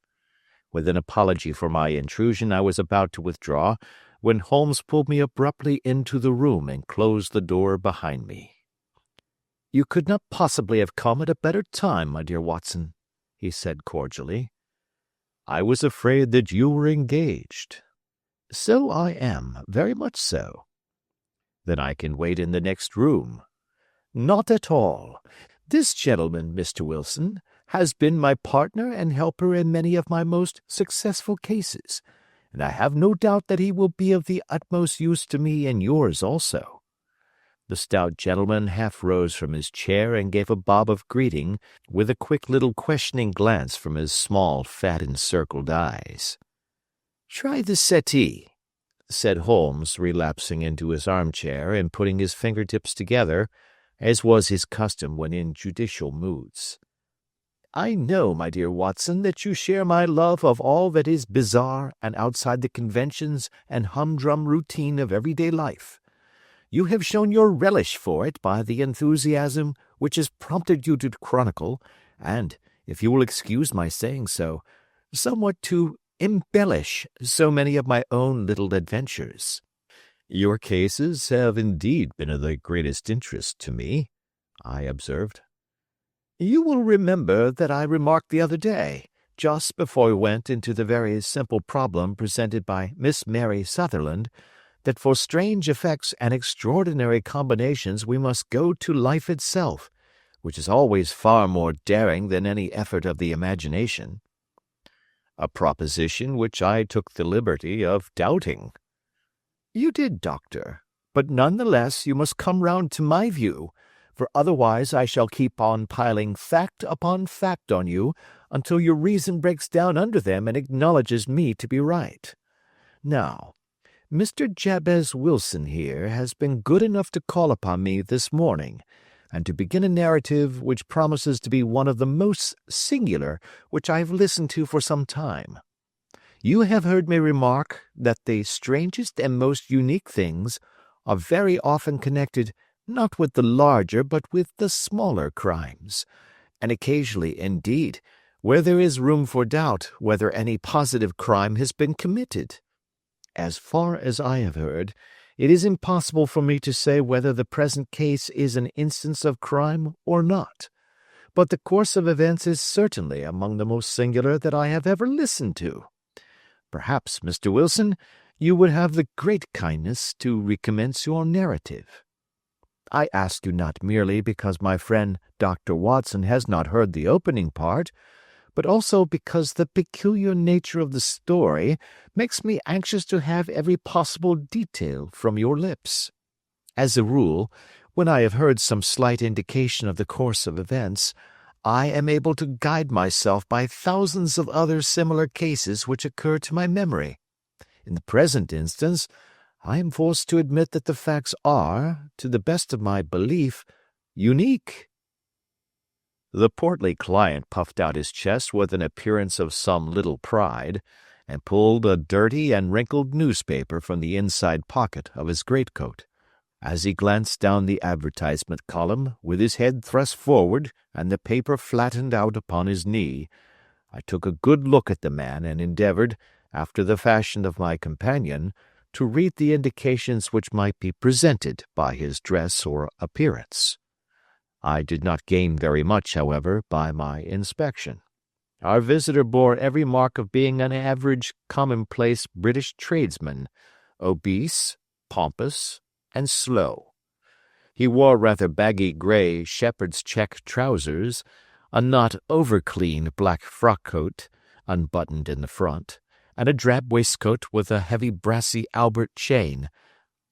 With an apology for my intrusion, I was about to withdraw, when Holmes pulled me abruptly into the room and closed the door behind me. "You could not possibly have come at a better time, my dear Watson," he said cordially. "I was afraid that you were engaged." "So I am, very much so." "Then I can wait in the next room." "Not at all. This gentleman, Mr. Wilson, has been my partner and helper in many of my most successful cases, and I have no doubt that he will be of the utmost use to me and yours also." The stout gentleman half rose from his chair and gave a bob of greeting, with a quick little questioning glance from his small, fat, encircled eyes. "Try the settee," said Holmes, relapsing into his armchair and putting his fingertips together, as was his custom when in judicial moods. "I know, my dear Watson, that you share my love of all that is bizarre and outside the conventions and humdrum routine of everyday life. You have shown your relish for it by the enthusiasm which has prompted you to chronicle, and, if you will excuse my saying so, somewhat to embellish so many of my own little adventures." "Your cases have indeed been of the greatest interest to me," I observed. "You will remember that I remarked the other day, just before we went into the very simple problem presented by Miss Mary Sutherland, that for strange effects and extraordinary combinations we must go to life itself, which is always far more daring than any effort of the imagination." "A proposition which I took the liberty of doubting." "You did, Doctor, but none the less you must come round to my view, for otherwise I shall keep on piling fact upon fact on you until your reason breaks down under them and acknowledges me to be right. Now, Mr. Jabez Wilson here has been good enough to call upon me this morning, and to begin a narrative which promises to be one of the most singular which I have listened to for some time. You have heard me remark that the strangest and most unique things are very often connected not with the larger but with the smaller crimes, and occasionally, indeed, where there is room for doubt whether any positive crime has been committed. As far as I have heard, it is impossible for me to say whether the present case is an instance of crime or not, but the course of events is certainly among the most singular that I have ever listened to. Perhaps, Mr. Wilson, you would have the great kindness to recommence your narrative. I ask you not merely because my friend Dr. Watson has not heard the opening part, but also because the peculiar nature of the story makes me anxious to have every possible detail from your lips. As a rule, when I have heard some slight indication of the course of events, I am able to guide myself by thousands of other similar cases which occur to my memory. In the present instance, I am forced to admit that the facts are, to the best of my belief, unique." The portly client puffed out his chest with an appearance of some little pride, and pulled a dirty and wrinkled newspaper from the inside pocket of his greatcoat. As he glanced down the advertisement column, with his head thrust forward and the paper flattened out upon his knee, I took a good look at the man and endeavored, after the fashion of my companion, to read the indications which might be presented by his dress or appearance. I did not gain very much, however, by my inspection. Our visitor bore every mark of being an average, commonplace British tradesman, obese, pompous, and slow. He wore rather baggy grey shepherd's check trousers, a not over-clean black frock-coat, unbuttoned in the front, and a drab waistcoat with a heavy brassy Albert chain,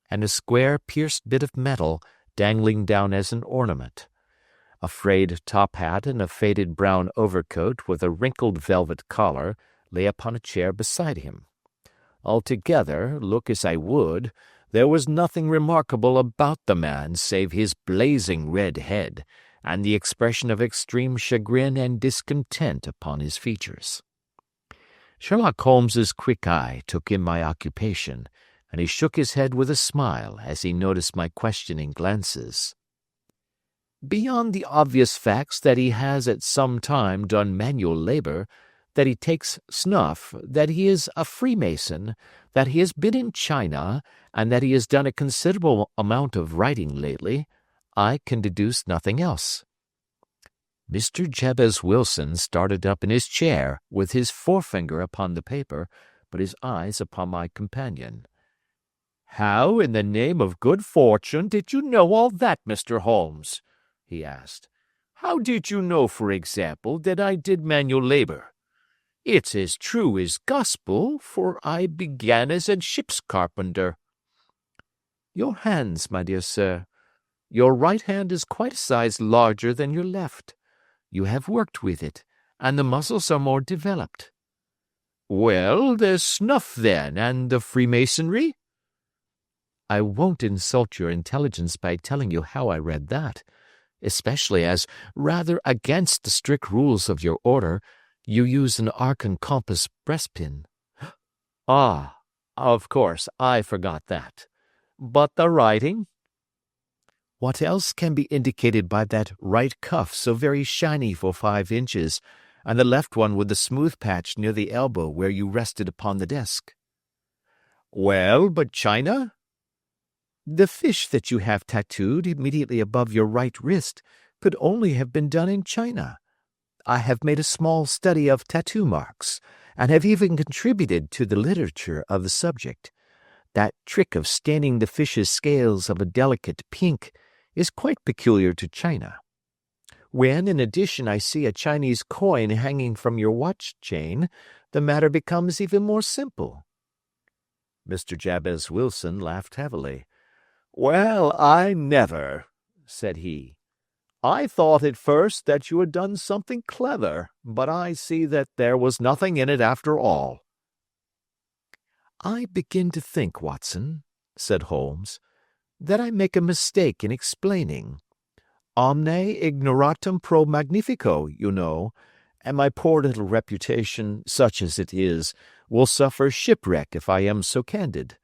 and a square pierced bit of metal dangling down as an ornament. A frayed top hat and a faded brown overcoat with a wrinkled velvet collar lay upon a chair beside him. Altogether, look as I would, there was nothing remarkable about the man save his blazing red head and the expression of extreme chagrin and discontent upon his features. Sherlock Holmes's quick eye took in my occupation, and he shook his head with a smile as he noticed my questioning glances. "Beyond the obvious facts that he has at some time done manual labor, that he takes snuff, that he is a Freemason, that he has been in China, and that he has done a considerable amount of writing lately, I can deduce nothing else." Mr. Jabez Wilson started up in his chair, with his forefinger upon the paper, but his eyes upon my companion. "How, in the name of good fortune, did you know all that, Mr. Holmes?" he asked. "How did you know, for example, that I did manual labor? It's as true as gospel, for I began as a ship's carpenter." "Your hands, my dear sir. Your right hand is quite a size larger than your left. You have worked with it, and the muscles are more developed." "Well, there's snuff, then, and the Freemasonry?" "I won't insult your intelligence by telling you how I read that, especially as, rather against the strict rules of your order, you use an arc and compass breastpin." "Ah, of course, I forgot that. But the writing?" "What else can be indicated by that right cuff so very shiny for 5 inches, and the left one with the smooth patch near the elbow where you rested upon the desk?" "Well, but China?" "The fish that you have tattooed immediately above your right wrist could only have been done in China. I have made a small study of tattoo marks, and have even contributed to the literature of the subject. That trick of staining the fish's scales of a delicate pink is quite peculiar to China. When, in addition, I see a Chinese coin hanging from your watch chain, the matter becomes even more simple." Mr. Jabez Wilson laughed heavily. "Well, I never," said he. I thought at first that you had done something clever, but I see that there was nothing in it after all." "I begin to think, Watson," said Holmes, "that I make a mistake in explaining. Omne ignoratum pro magnifico, you know, and my poor little reputation, such as it is, will suffer shipwreck if I am so candid.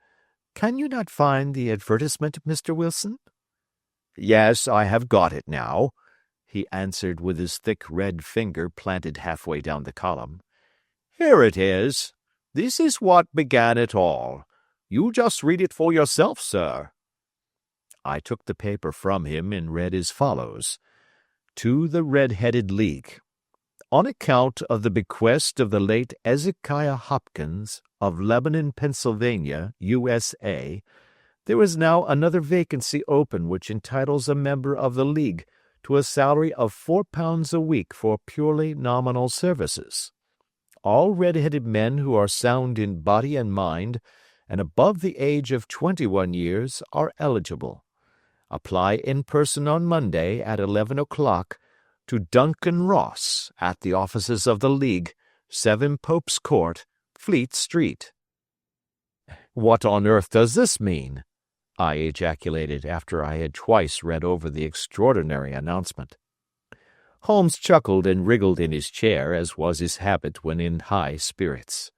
Can you not find the advertisement, Mr. Wilson?" "Yes, I have got it now," he answered with his thick red finger planted halfway down the column. "Here it is. This is what began it all. You just read it for yourself, sir." I took the paper from him and read as follows: "To the Red-Headed League. On account of the bequest of the late Ezekiah Hopkins of Lebanon, Pennsylvania, USA, there is now another vacancy open which entitles a member of the League to a salary of £4 a week for purely nominal services. All red-headed men who are sound in body and mind and above the age of 21 years are eligible. Apply in person on Monday at 11 o'clock to Duncan Ross at the offices of the League, 7 Pope's Court, Fleet Street." "What on earth does this mean?" I ejaculated after I had twice read over the extraordinary announcement. Holmes chuckled and wriggled in his chair, as was his habit when in high spirits.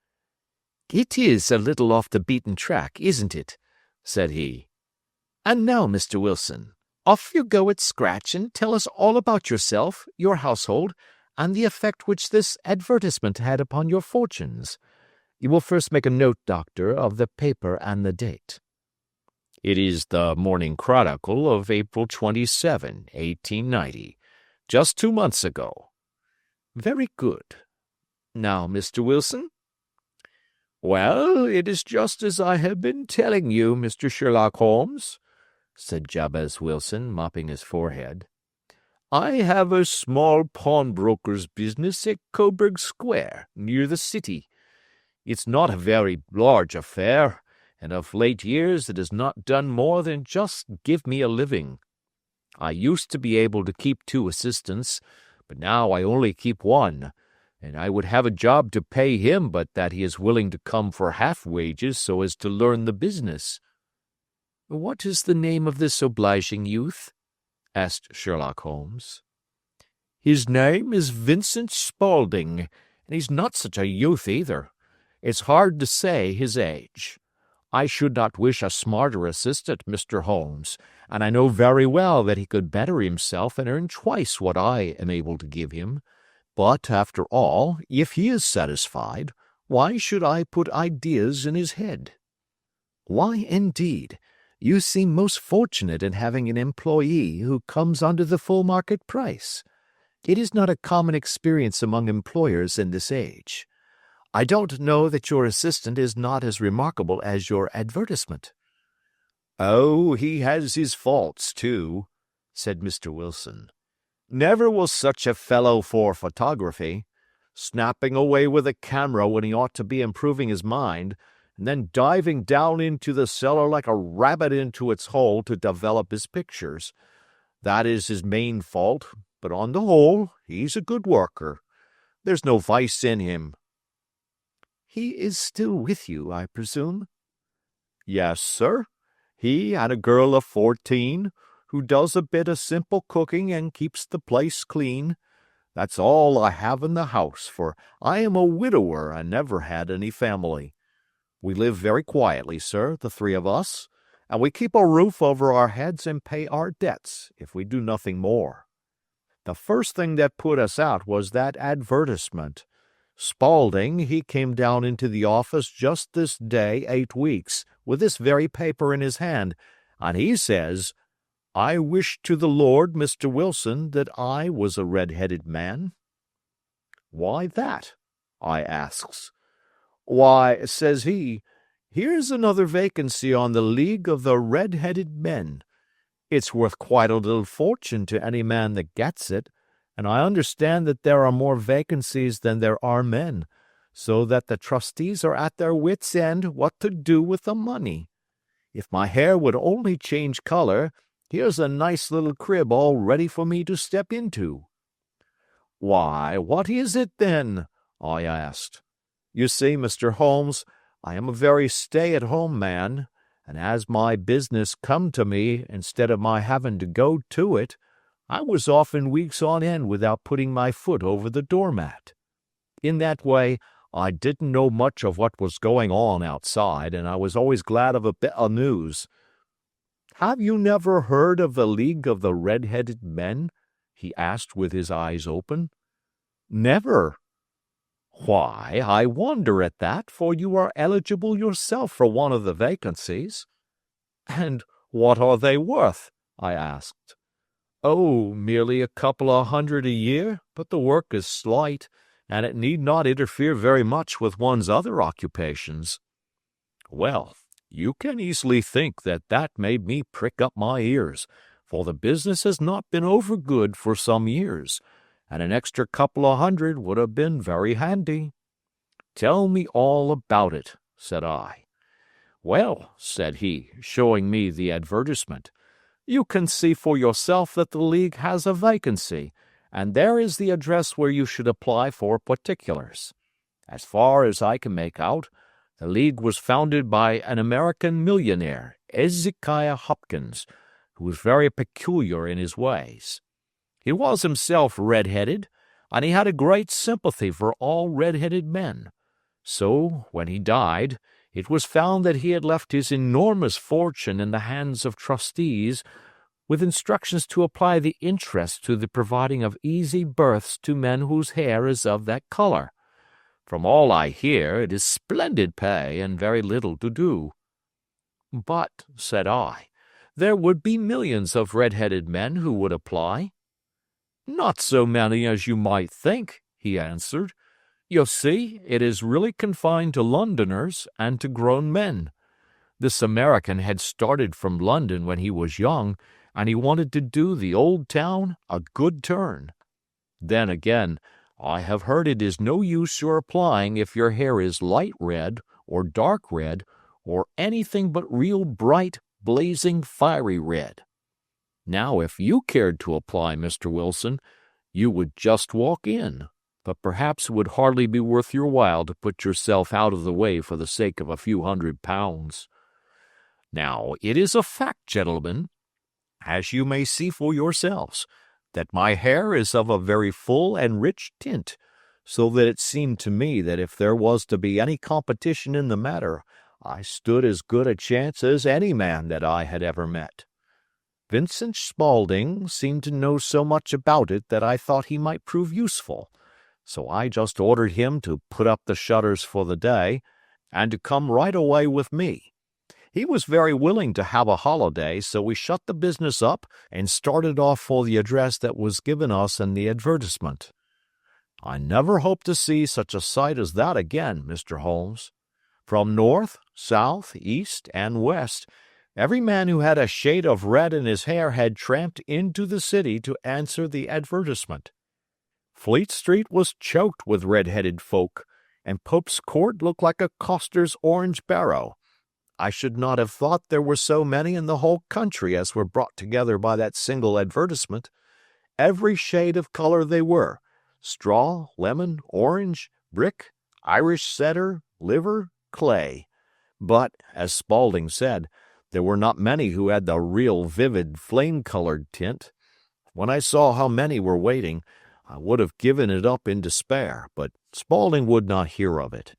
"It is a little off the beaten track, isn't it?" said he. "And now, Mr. Wilson, off you go at scratch and tell us all about yourself, your household, and the effect which this advertisement had upon your fortunes. You will first make a note, Doctor, of the paper and the date." "It is the Morning Chronicle of April 27, 1890, just 2 months ago." "Very good. Now, Mr. Wilson?" "Well, it is just as I have been telling you, Mr. Sherlock Holmes," said Jabez Wilson, mopping his forehead. "I have a small pawnbroker's business at Coburg Square, near the city. It's not a very large affair, and of late years it has not done more than just give me a living. I used to be able to keep 2 assistants, but now I only keep 1, and I would have a job to pay him but that he is willing to come for half wages so as to learn the business." "What is the name of this obliging youth?" asked Sherlock Holmes. "His name is Vincent Spaulding, and he's not such a youth either. It's hard to say his age. I should not wish a smarter assistant, Mr. Holmes, and I know very well that he could better himself and earn twice what I am able to give him. But, after all, if he is satisfied, why should I put ideas in his head?" "Why, indeed? You seem most fortunate in having an employee who comes under the full market price. It is not a common experience among employers in this age. I don't know that your assistant is not as remarkable as your advertisement." "Oh, he has his faults, too," said Mr. Wilson. "Never was such a fellow for photography, snapping away with a camera when he ought to be improving his mind, and then diving down into the cellar like a rabbit into its hole to develop his pictures. That is his main fault, but on the whole, he's a good worker. There's no vice in him." "He is still with you, I presume?" "Yes, sir. He and a girl of 14, who does a bit of simple cooking and keeps the place clean. That's all I have in the house, for I am a widower and never had any family. We live very quietly, sir, the 3 of us, and we keep a roof over our heads and pay our debts, if we do nothing more. The first thing that put us out was that advertisement. Spaulding, he came down into the office just this day 8 weeks, with this very paper in his hand, and he says, 'I wish to the Lord, Mr. Wilson, that I was a red-headed man.' 'Why that?' I asks. 'Why,' says he, 'here's another vacancy on the League of the Red-Headed Men. It's worth quite a little fortune to any man that gets it, and I understand that there are more vacancies than there are men, so that the trustees are at their wits' end what to do with the money. If my hair would only change color, Here's a nice little crib all ready for me to step into." "Why, what is it, then?" I asked. "You see, Mr. Holmes, I am a very stay-at-home man, and as my business come to me instead of my having to go to it, I was often weeks on end without putting my foot over the doormat. In that way, I didn't know much of what was going on outside, and I was always glad of a bit of news." "Have you never heard of the League of the Red-Headed Men?" he asked with his eyes open. "Never." "Why, I wonder at that, for you are eligible yourself for one of the vacancies." "And what are they worth?" I asked. "Oh, merely a couple of hundred a year, but the work is slight, and it need not interfere very much with one's other occupations." Well, you can easily think that that made me prick up my ears, for the business has not been over good for some years, and an extra couple of hundred would have been very handy. "Tell me all about it," said I. "Well," said he, showing me the advertisement, "you can see for yourself that the League has a vacancy, and there is the address where you should apply for particulars. As far as I can make out, the League was founded by an American millionaire, Ezekiah Hopkins, who was very peculiar in his ways. He was himself red-headed, and he had a great sympathy for all red-headed men. So, when he died, it was found that he had left his enormous fortune in the hands of trustees, with instructions to apply the interest to the providing of easy berths to men whose hair is of that color. From all I hear, it is splendid pay and very little to do." "But," said I, "there would be millions of red-headed men who would apply." "Not so many as you might think," he answered. "You see, it is really confined to Londoners and to grown men. This American had started from London when he was young, and he wanted to do the old town a good turn. Then again, I have heard it is no use your applying if your hair is light red or dark red or anything but real bright, blazing, fiery red. Now, if you cared to apply, Mr. Wilson, you would just walk in, but perhaps it would hardly be worth your while to put yourself out of the way for the sake of a few £100. Now, it is a fact, gentlemen, as you may see for yourselves, that my hair is of a very full and rich tint, so that it seemed to me that if there was to be any competition in the matter, I stood as good a chance as any man that I had ever met. Vincent Spaulding seemed to know so much about it that I thought he might prove useful, so I just ordered him to put up the shutters for the day, and to come right away with me. He was very willing to have a holiday, so we shut the business up and started off for the address that was given us in the advertisement. I never hope to see such a sight as that again, Mr. Holmes. From north, south, east, and west, every man who had a shade of red in his hair had tramped into the city to answer the advertisement. Fleet Street was choked with red-headed folk, and Pope's Court looked like a coster's orange barrow. I should not have thought there were so many in the whole country as were brought together by that single advertisement. Every shade of color they were: straw, lemon, orange, brick, Irish setter, liver, clay. But, as Spaulding said, there were not many who had the real vivid flame-colored tint. When I saw how many were waiting, I would have given it up in despair, but Spaulding would not hear of it.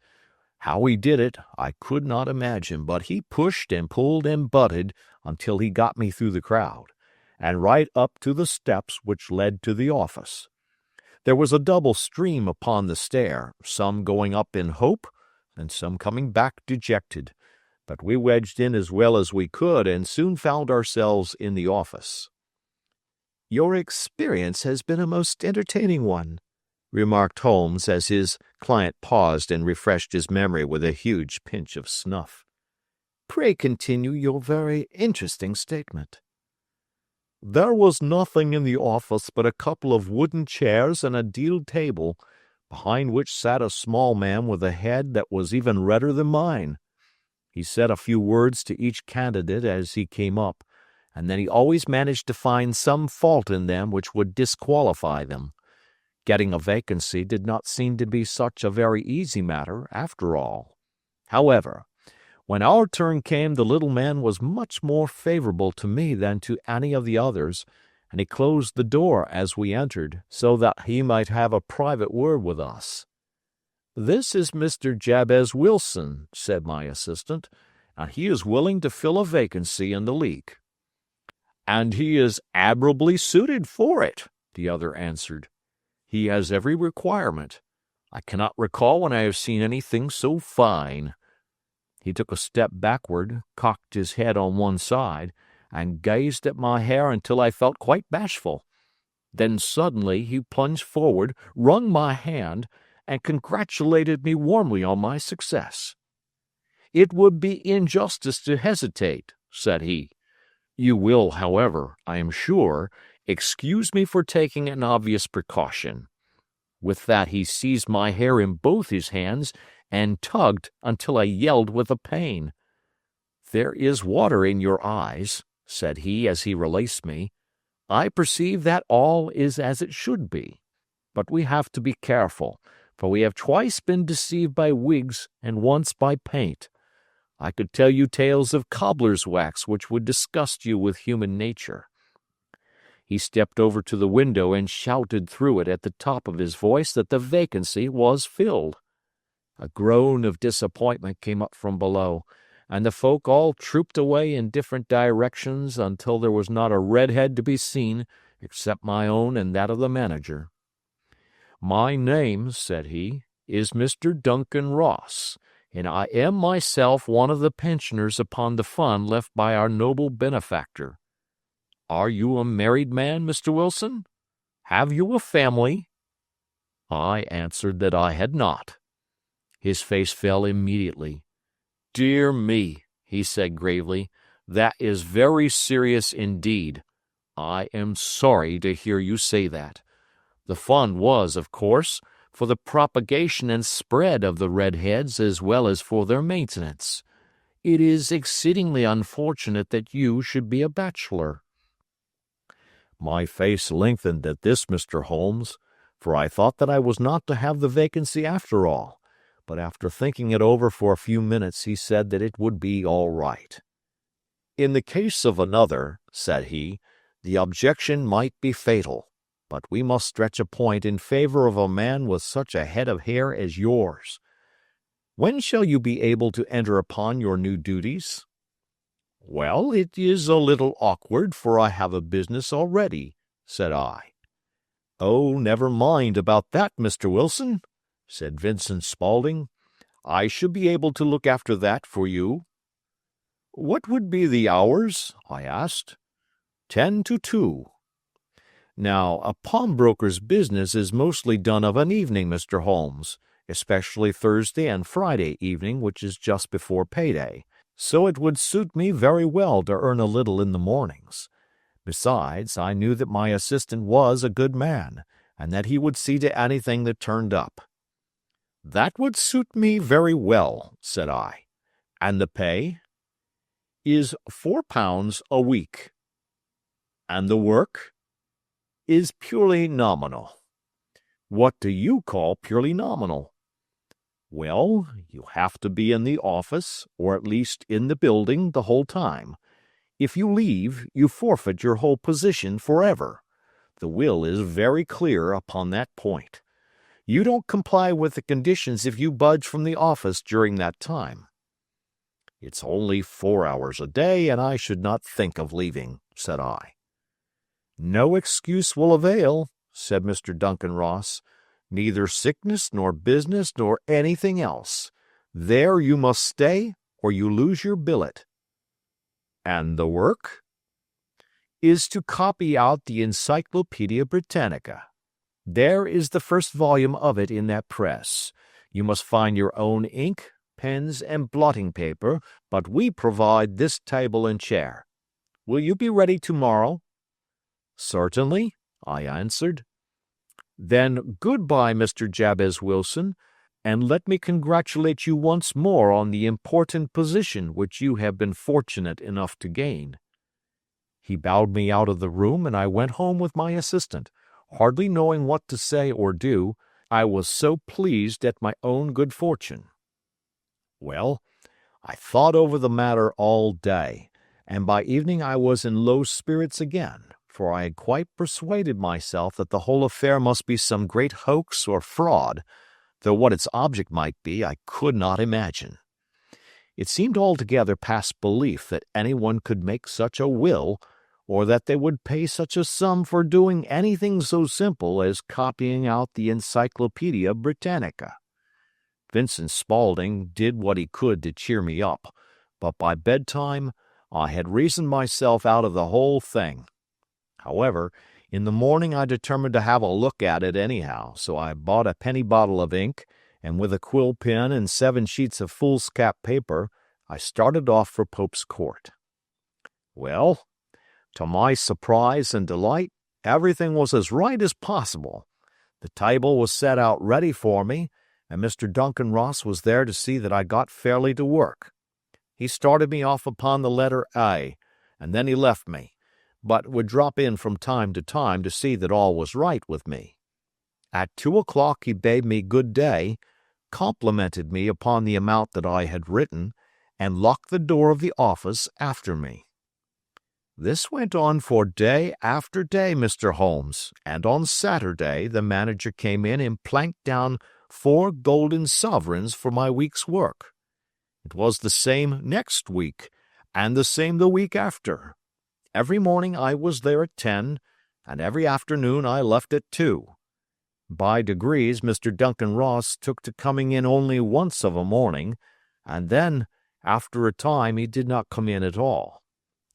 How he did it, I could not imagine, but he pushed and pulled and butted until he got me through the crowd, and right up to the steps which led to the office. There was a double stream upon the stair, some going up in hope, and some coming back dejected, but we wedged in as well as we could and soon found ourselves in the office. "Your experience has been a most entertaining one," remarked Holmes as his client paused and refreshed his memory with a huge pinch of snuff. "Pray continue your very interesting statement." "There was nothing in the office but a couple of wooden chairs and a deal table, behind which sat a small man with a head that was even redder than mine. He said a few words to each candidate as he came up, and that he always managed to find some fault in them which would disqualify them. Getting a vacancy did not seem to be such a very easy matter, after all. However, when our turn came, the little man was much more favorable to me than to any of the others, and he closed the door as we entered, so that he might have a private word with us. "This is Mr. Jabez Wilson," said my assistant, "and he is willing to fill a vacancy in the league." "And he is admirably suited for it," the other answered. "He has every requirement. I cannot recall when I have seen anything so fine." He took a step backward, cocked his head on one side, and gazed at my hair until I felt quite bashful. Then suddenly he plunged forward, wrung my hand, and congratulated me warmly on my success. "It would be injustice to hesitate," said he. "You will, however, I am sure, excuse me for taking an obvious precaution." With that he seized my hair in both his hands and tugged until I yelled with the pain. "There is water in your eyes," said he as he released me. "I perceive that all is as it should be. But we have to be careful, for we have twice been deceived by wigs and once by paint. I could tell you tales of cobbler's wax which would disgust you with human nature." He stepped over to the window and shouted through it at the top of his voice that the vacancy was filled. A groan of disappointment came up from below, and the folk all trooped away in different directions until there was not a red head to be seen except my own and that of the manager. "My name," said he, "is Mr. Duncan Ross, and I am myself one of the pensioners upon the fund left by our noble benefactor. Are you a married man, Mr. Wilson? Have you a family?" I answered that I had not. His face fell immediately. "Dear me," he said gravely, "that is very serious indeed. I am sorry to hear you say that. The fund was, of course, for the propagation and spread of the redheads as well as for their maintenance. It is exceedingly unfortunate that you should be a bachelor." My face lengthened at this, Mr. Holmes, for I thought that I was not to have the vacancy after all, but after thinking it over for a few minutes he said that it would be all right. "In the case of another," said he, "the objection might be fatal, but we must stretch a point in favor of a man with such a head of hair as yours. When shall you be able to enter upon your new duties?" "Well, it is a little awkward, for I have a business already," said I. "Oh, never mind about that, Mr. Wilson," said Vincent Spaulding. "I shall be able to look after that for you." "What would be the hours?" I asked. 10 to 2. Now, a pawnbroker's business is mostly done of an evening, Mr. Holmes, especially Thursday and Friday evening, which is just before payday. So it would suit me very well to earn a little in the mornings. Besides, I knew that my assistant was a good man, and that he would see to anything that turned up. "That would suit me very well," said I. "And the pay?" "Is £4 a week." "And the work?" "Is purely nominal." "What do you call purely nominal?" "Well, you have to be in the office, or at least in the building, the whole time. If you leave, you forfeit your whole position forever. The will is very clear upon that point. You don't comply with the conditions if you budge from the office during that time." "It's only 4 hours a day, and I should not think of leaving," said I. "No excuse will avail," said Mr. Duncan Ross. "Neither sickness nor business nor anything else. There you must stay, or you lose your billet." "And the work?" "Is to copy out the Encyclopaedia Britannica. There is the first volume of it in that press. You must find your own ink, pens, and blotting paper, but we provide this table and chair. Will you be ready tomorrow?" "Certainly," I answered. "Then good-bye, Mr. Jabez Wilson, and let me congratulate you once more on the important position which you have been fortunate enough to gain." He bowed me out of the room, and I went home with my assistant, hardly knowing what to say or do. I was so pleased at my own good fortune. Well, I thought over the matter all day, and by evening I was in low spirits again, for I had quite persuaded myself that the whole affair must be some great hoax or fraud, though what its object might be I could not imagine. It seemed altogether past belief that anyone could make such a will, or that they would pay such a sum for doing anything so simple as copying out the Encyclopaedia Britannica. Vincent Spaulding did what he could to cheer me up, but by bedtime I had reasoned myself out of the whole thing. However, in the morning I determined to have a look at it anyhow, so I bought a penny bottle of ink, and with a quill pen and 7 sheets of foolscap paper, I started off for Pope's Court. Well, to my surprise and delight, everything was as right as possible. The table was set out ready for me, and Mr. Duncan Ross was there to see that I got fairly to work. He started me off upon the letter A, and then he left me, but would drop in from time to see that all was right with me. At 2 o'clock he bade me good day, complimented me upon the amount that I had written, and locked the door of the office after me. This went on for day after day, Mr. Holmes, and on Saturday the manager came in and planked down 4 golden sovereigns for my week's work. It was the same next week, and the same the week after. Every morning I was there at 10, and every afternoon I left at 2. By degrees Mr. Duncan Ross took to coming in only once of a morning, and then, after a time, he did not come in at all.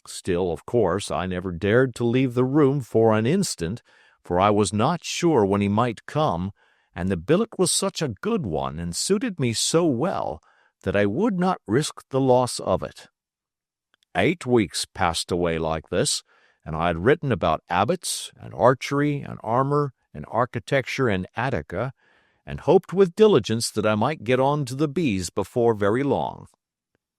Still, of course, I never dared to leave the room for an instant, for I was not sure when he might come, and the billet was such a good one and suited me so well that I would not risk the loss of it. 8 weeks passed away like this, and I had written about abbots, and archery, and armor, and architecture in Attica, and hoped with diligence that I might get on to the bees before very long.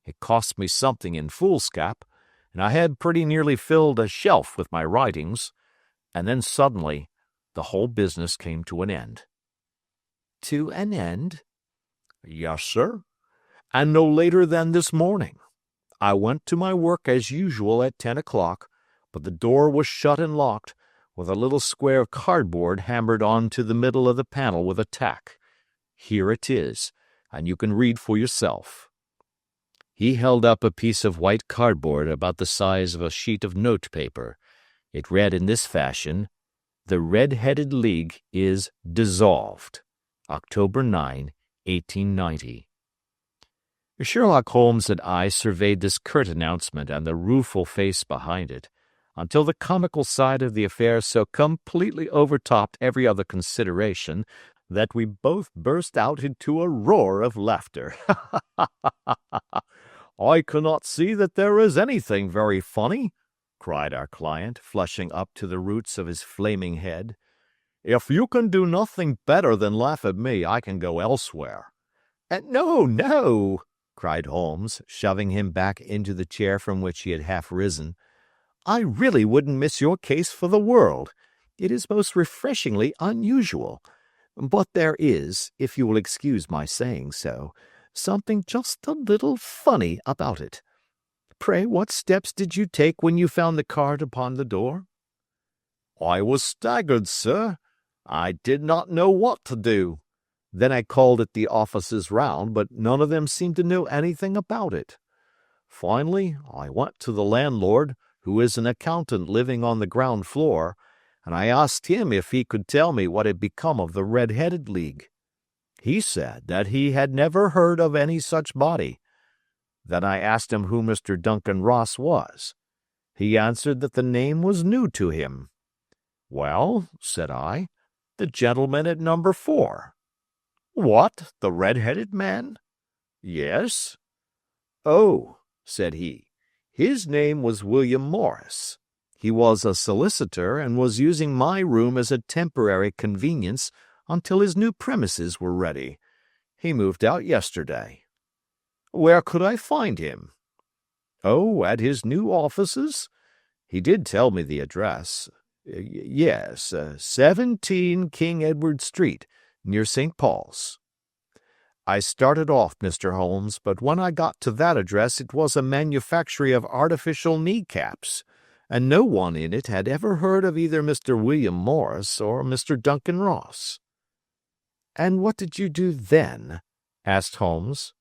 It cost me something in foolscap, and I had pretty nearly filled a shelf with my writings, and then suddenly the whole business came to an end. To an end? Yes, sir, and no later than this morning. I went to my work as usual at 10 o'clock, but the door was shut and locked, with a little square of cardboard hammered on to the middle of the panel with a tack. Here it is, and you can read for yourself. He held up a piece of white cardboard about the size of a sheet of notepaper. It read in this fashion: "The Red-Headed League is dissolved. October 9, 1890. Sherlock Holmes and I surveyed this curt announcement and the rueful face behind it, until the comical side of the affair so completely overtopped every other consideration that we both burst out into a roar of laughter. "I cannot see that there is anything very funny," cried our client, flushing up to the roots of his flaming head. "If you can do nothing better than laugh at me, I can go elsewhere." "No, no," cried Holmes, shoving him back into the chair from which he had half risen. "I really wouldn't miss your case for the world. It is most refreshingly unusual. But there is, if you will excuse my saying so, something just a little funny about it. Pray, what steps did you take when you found the card upon the door?" "I was staggered, sir. I did not know what to do. Then I called at the offices round, but none of them seemed to know anything about it. Finally, I went to the landlord, who is an accountant living on the ground floor, and I asked him if he could tell me what had become of the Red-Headed League. He said that he had never heard of any such body. Then I asked him who Mr. Duncan Ross was. He answered that the name was new to him. "Well," said I, "the gentleman at number 4. "What, the red-headed man?" "Yes." "Oh," said he, "his name was William Morris. He was a solicitor and was using my room as a temporary convenience until his new premises were ready. He moved out yesterday." "Where could I find him?" "Oh, at his new offices. He did tell me the address. Yes, 17 King Edward Street, near St. Paul's. I started off, Mr. Holmes, but when I got to that address it was a manufactory of artificial kneecaps, and no one in it had ever heard of either Mr. William Morris or Mr. Duncan Ross. "And what did you do then?" asked Holmes.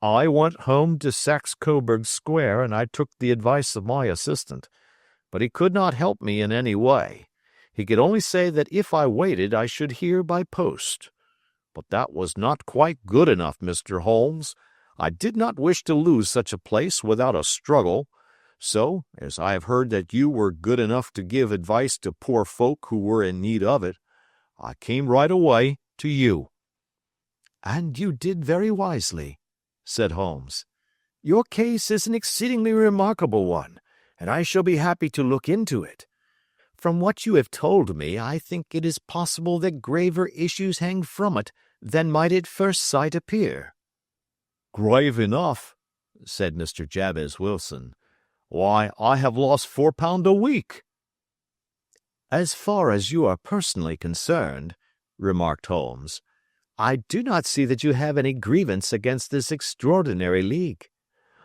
"I went home to Saxe-Coburg Square, and I took the advice of my assistant, but he could not help me in any way. He could only say that if I waited I should hear by post. But that was not quite good enough, Mr. Holmes. I did not wish to lose such a place without a struggle, so, as I have heard that you were good enough to give advice to poor folk who were in need of it, I came right away to you." "And you did very wisely," said Holmes. "Your case is an exceedingly remarkable one, and I shall be happy to look into it. From what you have told me, I think it is possible that graver issues hang from it than might at first sight appear." "Grave enough," said Mr. Jabez Wilson. "Why, I have lost £4 a week." "As far as you are personally concerned," remarked Holmes, "I do not see that you have any grievance against this extraordinary league.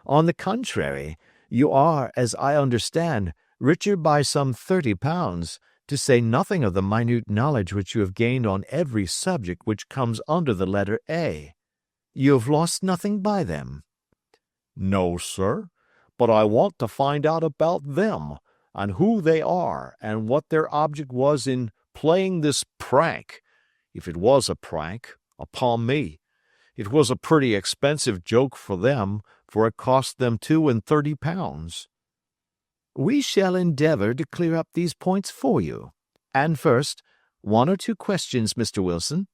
On the contrary, you are, as I understand, richer by some £30, to say nothing of the minute knowledge which you have gained on every subject which comes under the letter A. You have lost nothing by them." "No, sir, but I want to find out about them, and who they are, and what their object was in playing this prank, if it was a prank, upon me. It was a pretty expensive joke for them, for it cost them £32. "We shall endeavor to clear up these points for you. And first, one or two questions, Mr. Wilson.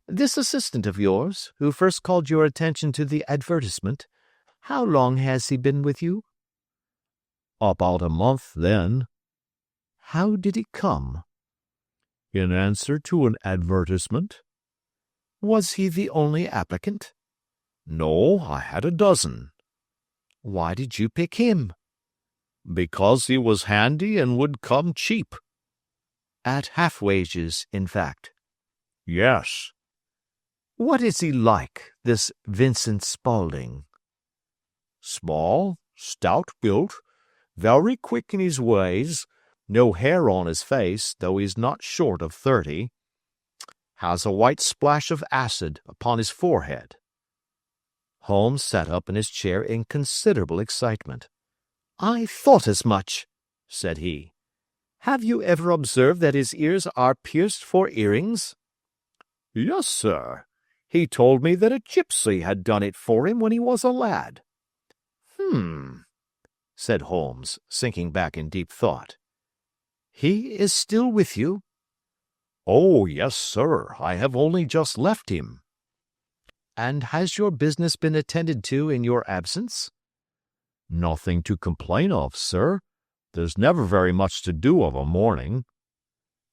This assistant of yours, who first called your attention to the advertisement, how long has he been with you?" "About a month, then." "How did he come?" "In answer to an advertisement." "Was he the only applicant?" "No, I had a dozen." "Why did you pick him?" "Because he was handy and would come cheap." "At half wages, in fact?" "Yes." "What is he like, this Vincent Spaulding?" "Small, stout built, very quick in his ways, no hair on his face, though he's not short of 30. Has a white splash of acid upon his forehead." Holmes sat up in his chair in considerable excitement. "I thought as much," said he. "Have you ever observed that his ears are pierced for earrings?" "Yes, sir. He told me that a gypsy had done it for him when he was a lad." Said Holmes, sinking back in deep thought. "He is still with you?" "Oh, yes, sir. I have only just left him." "And has your business been attended to in your absence?" "Nothing to complain of, sir. There's never very much to do of a morning."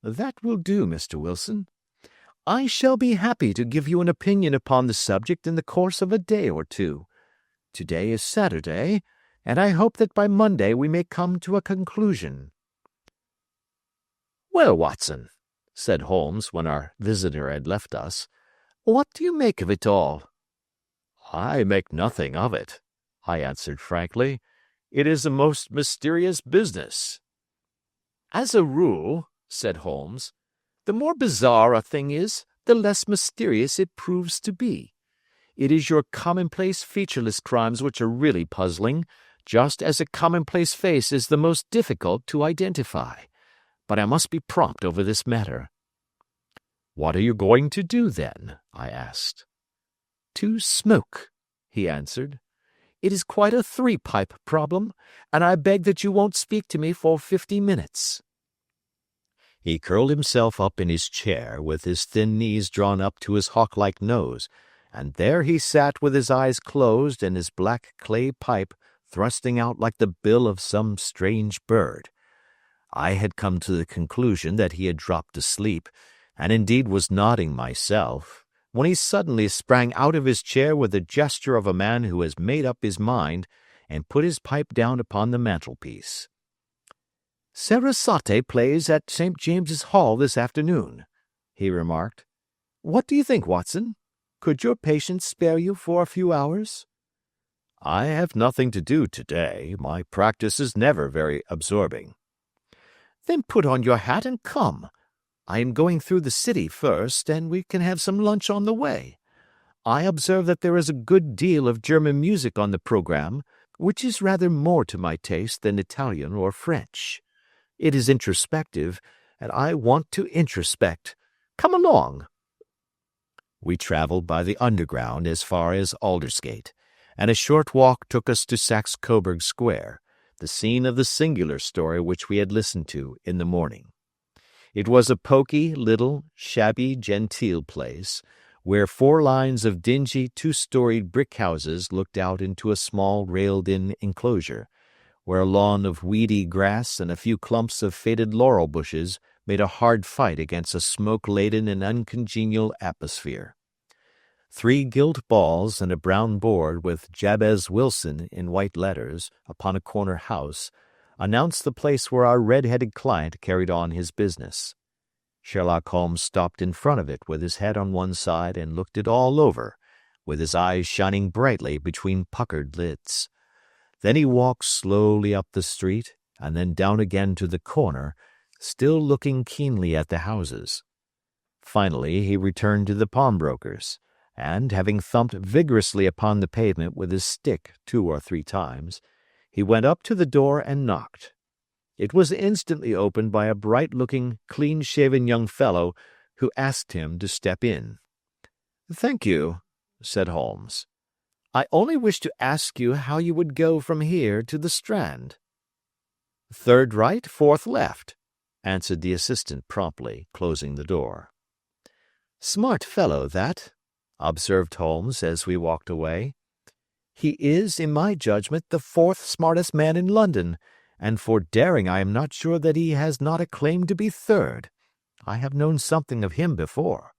"That will do, Mr. Wilson. I shall be happy to give you an opinion upon the subject in the course of a day or two. Today is Saturday, and I hope that by Monday we may come to a conclusion." "Well, Watson," said Holmes when our visitor had left us, "what do you make of it all?" "I make nothing of it," I answered frankly. "It is a most mysterious business." "As a rule," said Holmes, "the more bizarre a thing is, the less mysterious it proves to be. It is your commonplace featureless crimes which are really puzzling, just as a commonplace face is the most difficult to identify. But I must be prompt over this matter." "What are you going to do, then?" I asked. "To smoke," he answered. "It is quite a three-pipe problem, and I beg that you won't speak to me for 50 minutes." He curled himself up in his chair, with his thin knees drawn up to his hawk-like nose, and there he sat with his eyes closed and his black clay pipe thrusting out like the bill of some strange bird. I had come to the conclusion that he had dropped asleep, and indeed was nodding myself, when he suddenly sprang out of his chair with the gesture of a man who has made up his mind, and put his pipe down upon the mantelpiece. "Sarasate plays at St. James's Hall this afternoon," he remarked. "What do you think, Watson? Could your patient spare you for a few hours?" "I have nothing to do today. My practice is never very absorbing." "Then put on your hat and come. I am going through the city first, and we can have some lunch on the way. I observe that there is a good deal of German music on the program, which is rather more to my taste than Italian or French. It is introspective, and I want to introspect. Come along." We traveled by the Underground as far as Aldersgate, and a short walk took us to Saxe Coburg Square, the scene of the singular story which we had listened to in the morning. It was a poky, little, shabby, genteel place, where 4 lines of dingy, 2-storied brick houses looked out into a small railed-in enclosure, where a lawn of weedy grass and a few clumps of faded laurel bushes made a hard fight against a smoke-laden and uncongenial atmosphere. 3 gilt balls and a brown board with Jabez Wilson in white letters upon a corner house announced the place where our red-headed client carried on his business. Sherlock Holmes stopped in front of it with his head on one side and looked it all over, with his eyes shining brightly between puckered lids. Then he walked slowly up the street and then down again to the corner, still looking keenly at the houses. Finally he returned to the pawnbroker's, and, having thumped vigorously upon the pavement with his stick 2 or 3 times, he went up to the door and knocked. It was instantly opened by a bright-looking, clean-shaven young fellow who asked him to step in. "Thank you," said Holmes. "I only wish to ask you how you would go from here to the Strand." "3rd right, 4th left," answered the assistant promptly, closing the door. "Smart fellow, that," observed Holmes as we walked away. "He is, in my judgment, the 4th smartest man in London, and for daring I am not sure that he has not a claim to be 3rd. I have known something of him before."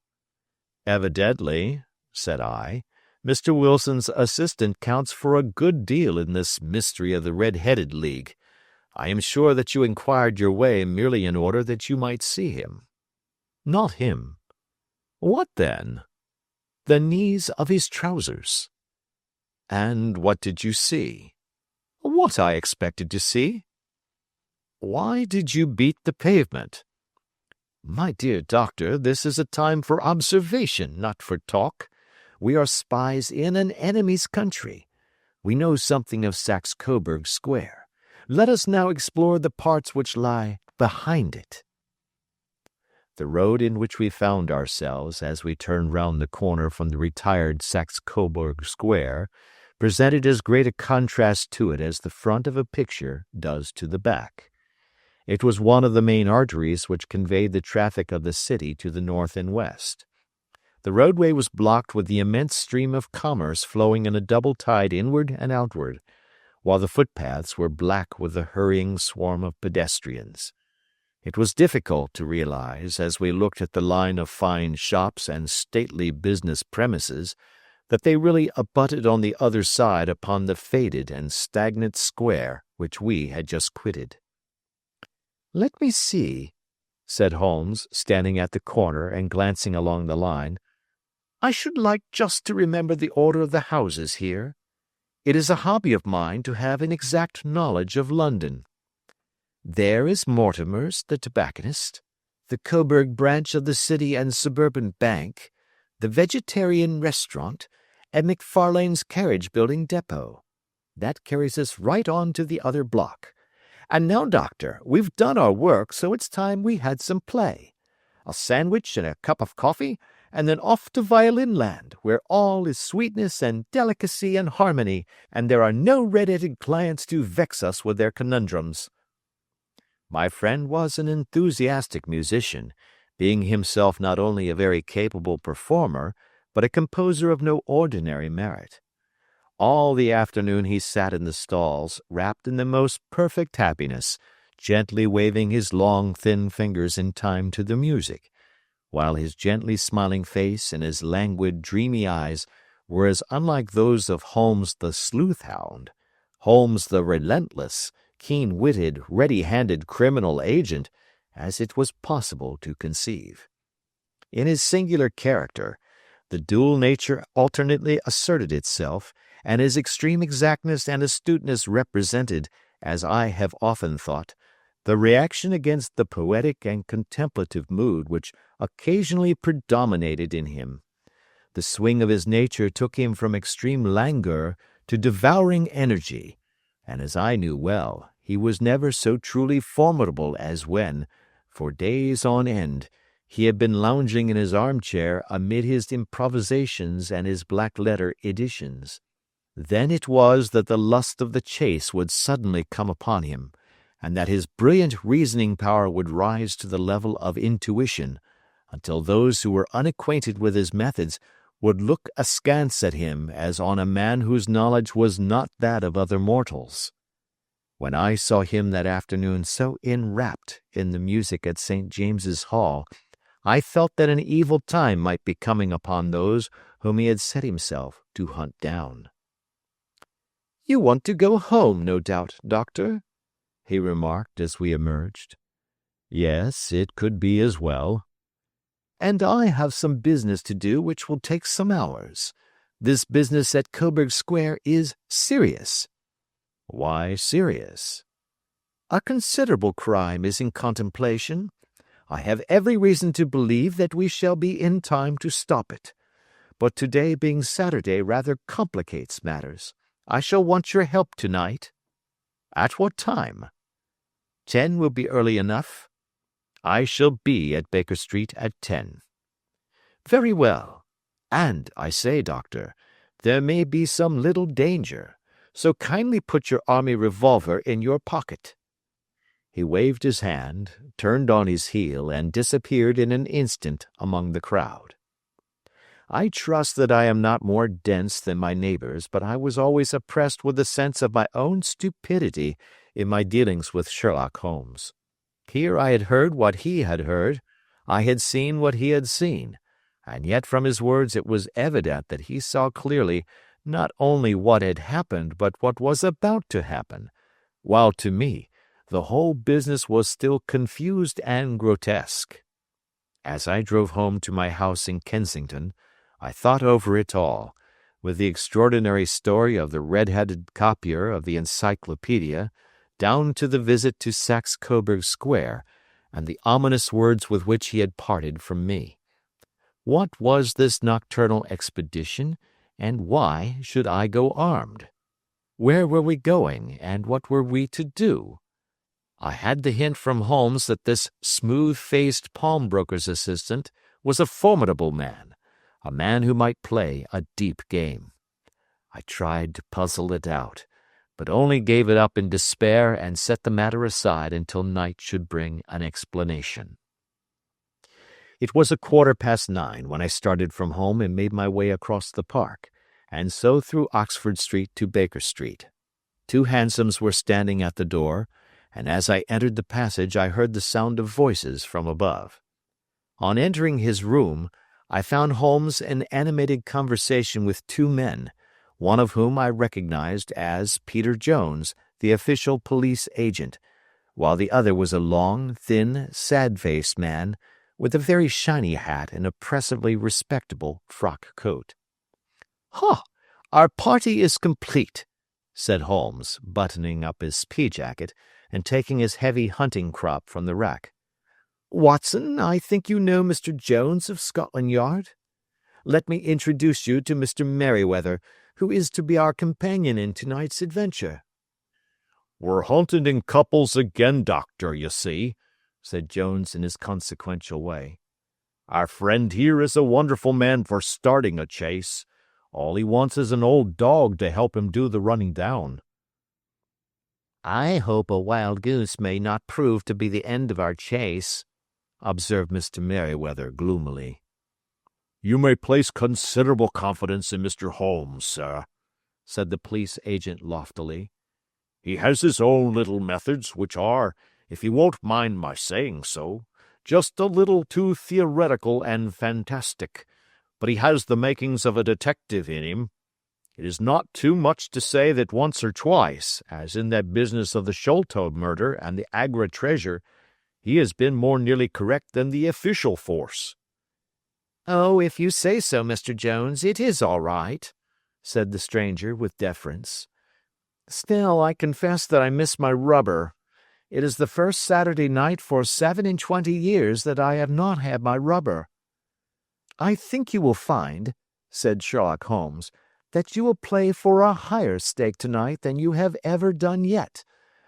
"Evidently," said I, "Mr. Wilson's assistant counts for a good deal in this mystery of the Red-Headed League. I am sure that you inquired your way merely in order that you might see him." "Not him." "What then?" "The knees of his trousers." "And what did you see?" "What I expected to see." "Why did you beat the pavement?" "My dear doctor, this is a time for observation, not for talk. We are spies in an enemy's country. We know something of Saxe Coburg Square. Let us now explore the parts which lie behind it." The road in which we found ourselves as we turned round the corner from the retired Saxe Coburg Square presented as great a contrast to it as the front of a picture does to the back. It was one of the main arteries which conveyed the traffic of the city to the north and west. The roadway was blocked with the immense stream of commerce flowing in a double tide inward and outward, while the footpaths were black with the hurrying swarm of pedestrians. It was difficult to realize, as we looked at the line of fine shops and stately business premises, that they really abutted on the other side upon the faded and stagnant square which we had just quitted. "Let me see," said Holmes, standing at the corner and glancing along the line. "I should like just to remember the order of the houses here. It is a hobby of mine to have an exact knowledge of London. There is Mortimer's, the tobacconist, the Coburg branch of the City and Suburban Bank, the Vegetarian Restaurant, and McFarlane's carriage-building depot. That carries us right on to the other block. And now, Doctor, we've done our work, so it's time we had some play. A sandwich and a cup of coffee, and then off to Violin Land, where all is sweetness and delicacy and harmony, and there are no red-headed clients to vex us with their conundrums." My friend was an enthusiastic musician, being himself not only a very capable performer, but a composer of no ordinary merit. All the afternoon he sat in the stalls, wrapped in the most perfect happiness, gently waving his long, thin fingers in time to the music, while his gently smiling face and his languid, dreamy eyes were as unlike those of Holmes the sleuth-hound, Holmes the relentless, keen-witted, ready-handed criminal agent as it was possible to conceive. In his singular character, the dual nature alternately asserted itself, and his extreme exactness and astuteness represented, as I have often thought, the reaction against the poetic and contemplative mood which occasionally predominated in him. The swing of his nature took him from extreme languor to devouring energy, and as I knew well, he was never so truly formidable as when, for days on end, he had been lounging in his armchair amid his improvisations and his black-letter editions. Then it was that the lust of the chase would suddenly come upon him, and that his brilliant reasoning power would rise to the level of intuition, until those who were unacquainted with his methods would look askance at him as on a man whose knowledge was not that of other mortals. When I saw him that afternoon so enwrapped in the music at St. James's Hall, I felt that an evil time might be coming upon those whom he had set himself to hunt down. "You want to go home, no doubt, Doctor?" he remarked as we emerged. "Yes, it could be as well." "And I have some business to do which will take some hours. This business at Coburg Square is serious." "Why serious?" "A considerable crime is in contemplation. I have every reason to believe that we shall be in time to stop it. But today being Saturday rather complicates matters. I shall want your help tonight." "At what time?" 10 will be early enough. I shall be at Baker Street at 10. "Very well. And, I say, Doctor, there may be some little danger, so kindly put your army revolver in your pocket." He waved his hand, turned on his heel, and disappeared in an instant among the crowd. I trust that I am not more dense than my neighbors, but I was always oppressed with a sense of my own stupidity in my dealings with Sherlock Holmes. Here I had heard what he had heard, I had seen what he had seen, and yet from his words it was evident that he saw clearly not only what had happened but what was about to happen, while to me the whole business was still confused and grotesque. As I drove home to my house in Kensington, I thought over it all, with the extraordinary story of the red-headed copier of the encyclopedia, down to the visit to Saxe Coburg Square, and the ominous words with which he had parted from me. What was this nocturnal expedition, and why should I go armed? Where were we going, and what were we to do? I had the hint from Holmes that this smooth-faced pawnbroker's assistant was a formidable man, a man who might play a deep game. I tried to puzzle it out, but only gave it up in despair and set the matter aside until night should bring an explanation. It was 9:15 when I started from home and made my way across the park, and so through Oxford Street to Baker Street. 2 hansoms were standing at the door, and as I entered the passage I heard the sound of voices from above. On entering his room, I found Holmes in animated conversation with 2 men, one of whom I recognized as Peter Jones, the official police agent, while the other was a long, thin, sad-faced man with a very shiny hat and oppressively respectable frock coat. "Ha! Our party is complete," said Holmes, buttoning up his pea-jacket and taking his heavy hunting crop from the rack. "Watson, I think you know Mr. Jones of Scotland Yard. Let me introduce you to Mr. Merryweather, who is to be our companion in tonight's adventure." "We're hunting in couples again, Doctor, you see," said Jones in his consequential way. "Our friend here is a wonderful man for starting a chase. All he wants is an old dog to help him do the running down." "I hope a wild goose may not prove to be the end of our chase," observed Mr. Merryweather gloomily. "You may place considerable confidence in Mr. Holmes, sir," said the police agent loftily. "He has his own little methods, which are, if you won't mind my saying so, just a little too theoretical and fantastic, but he has the makings of a detective in him. It is not too much to say that once or twice, as in that business of the Sholto murder and the Agra treasure, he has been more nearly correct than the official force." "Oh, if you say so, Mr. Jones, it is all right," said the stranger with deference. "Still, I confess that I miss my rubber. It is the first Saturday night for 27 years that I have not had my rubber." "I think you will find," said Sherlock Holmes, "that you will play for a higher stake tonight than you have ever done yet,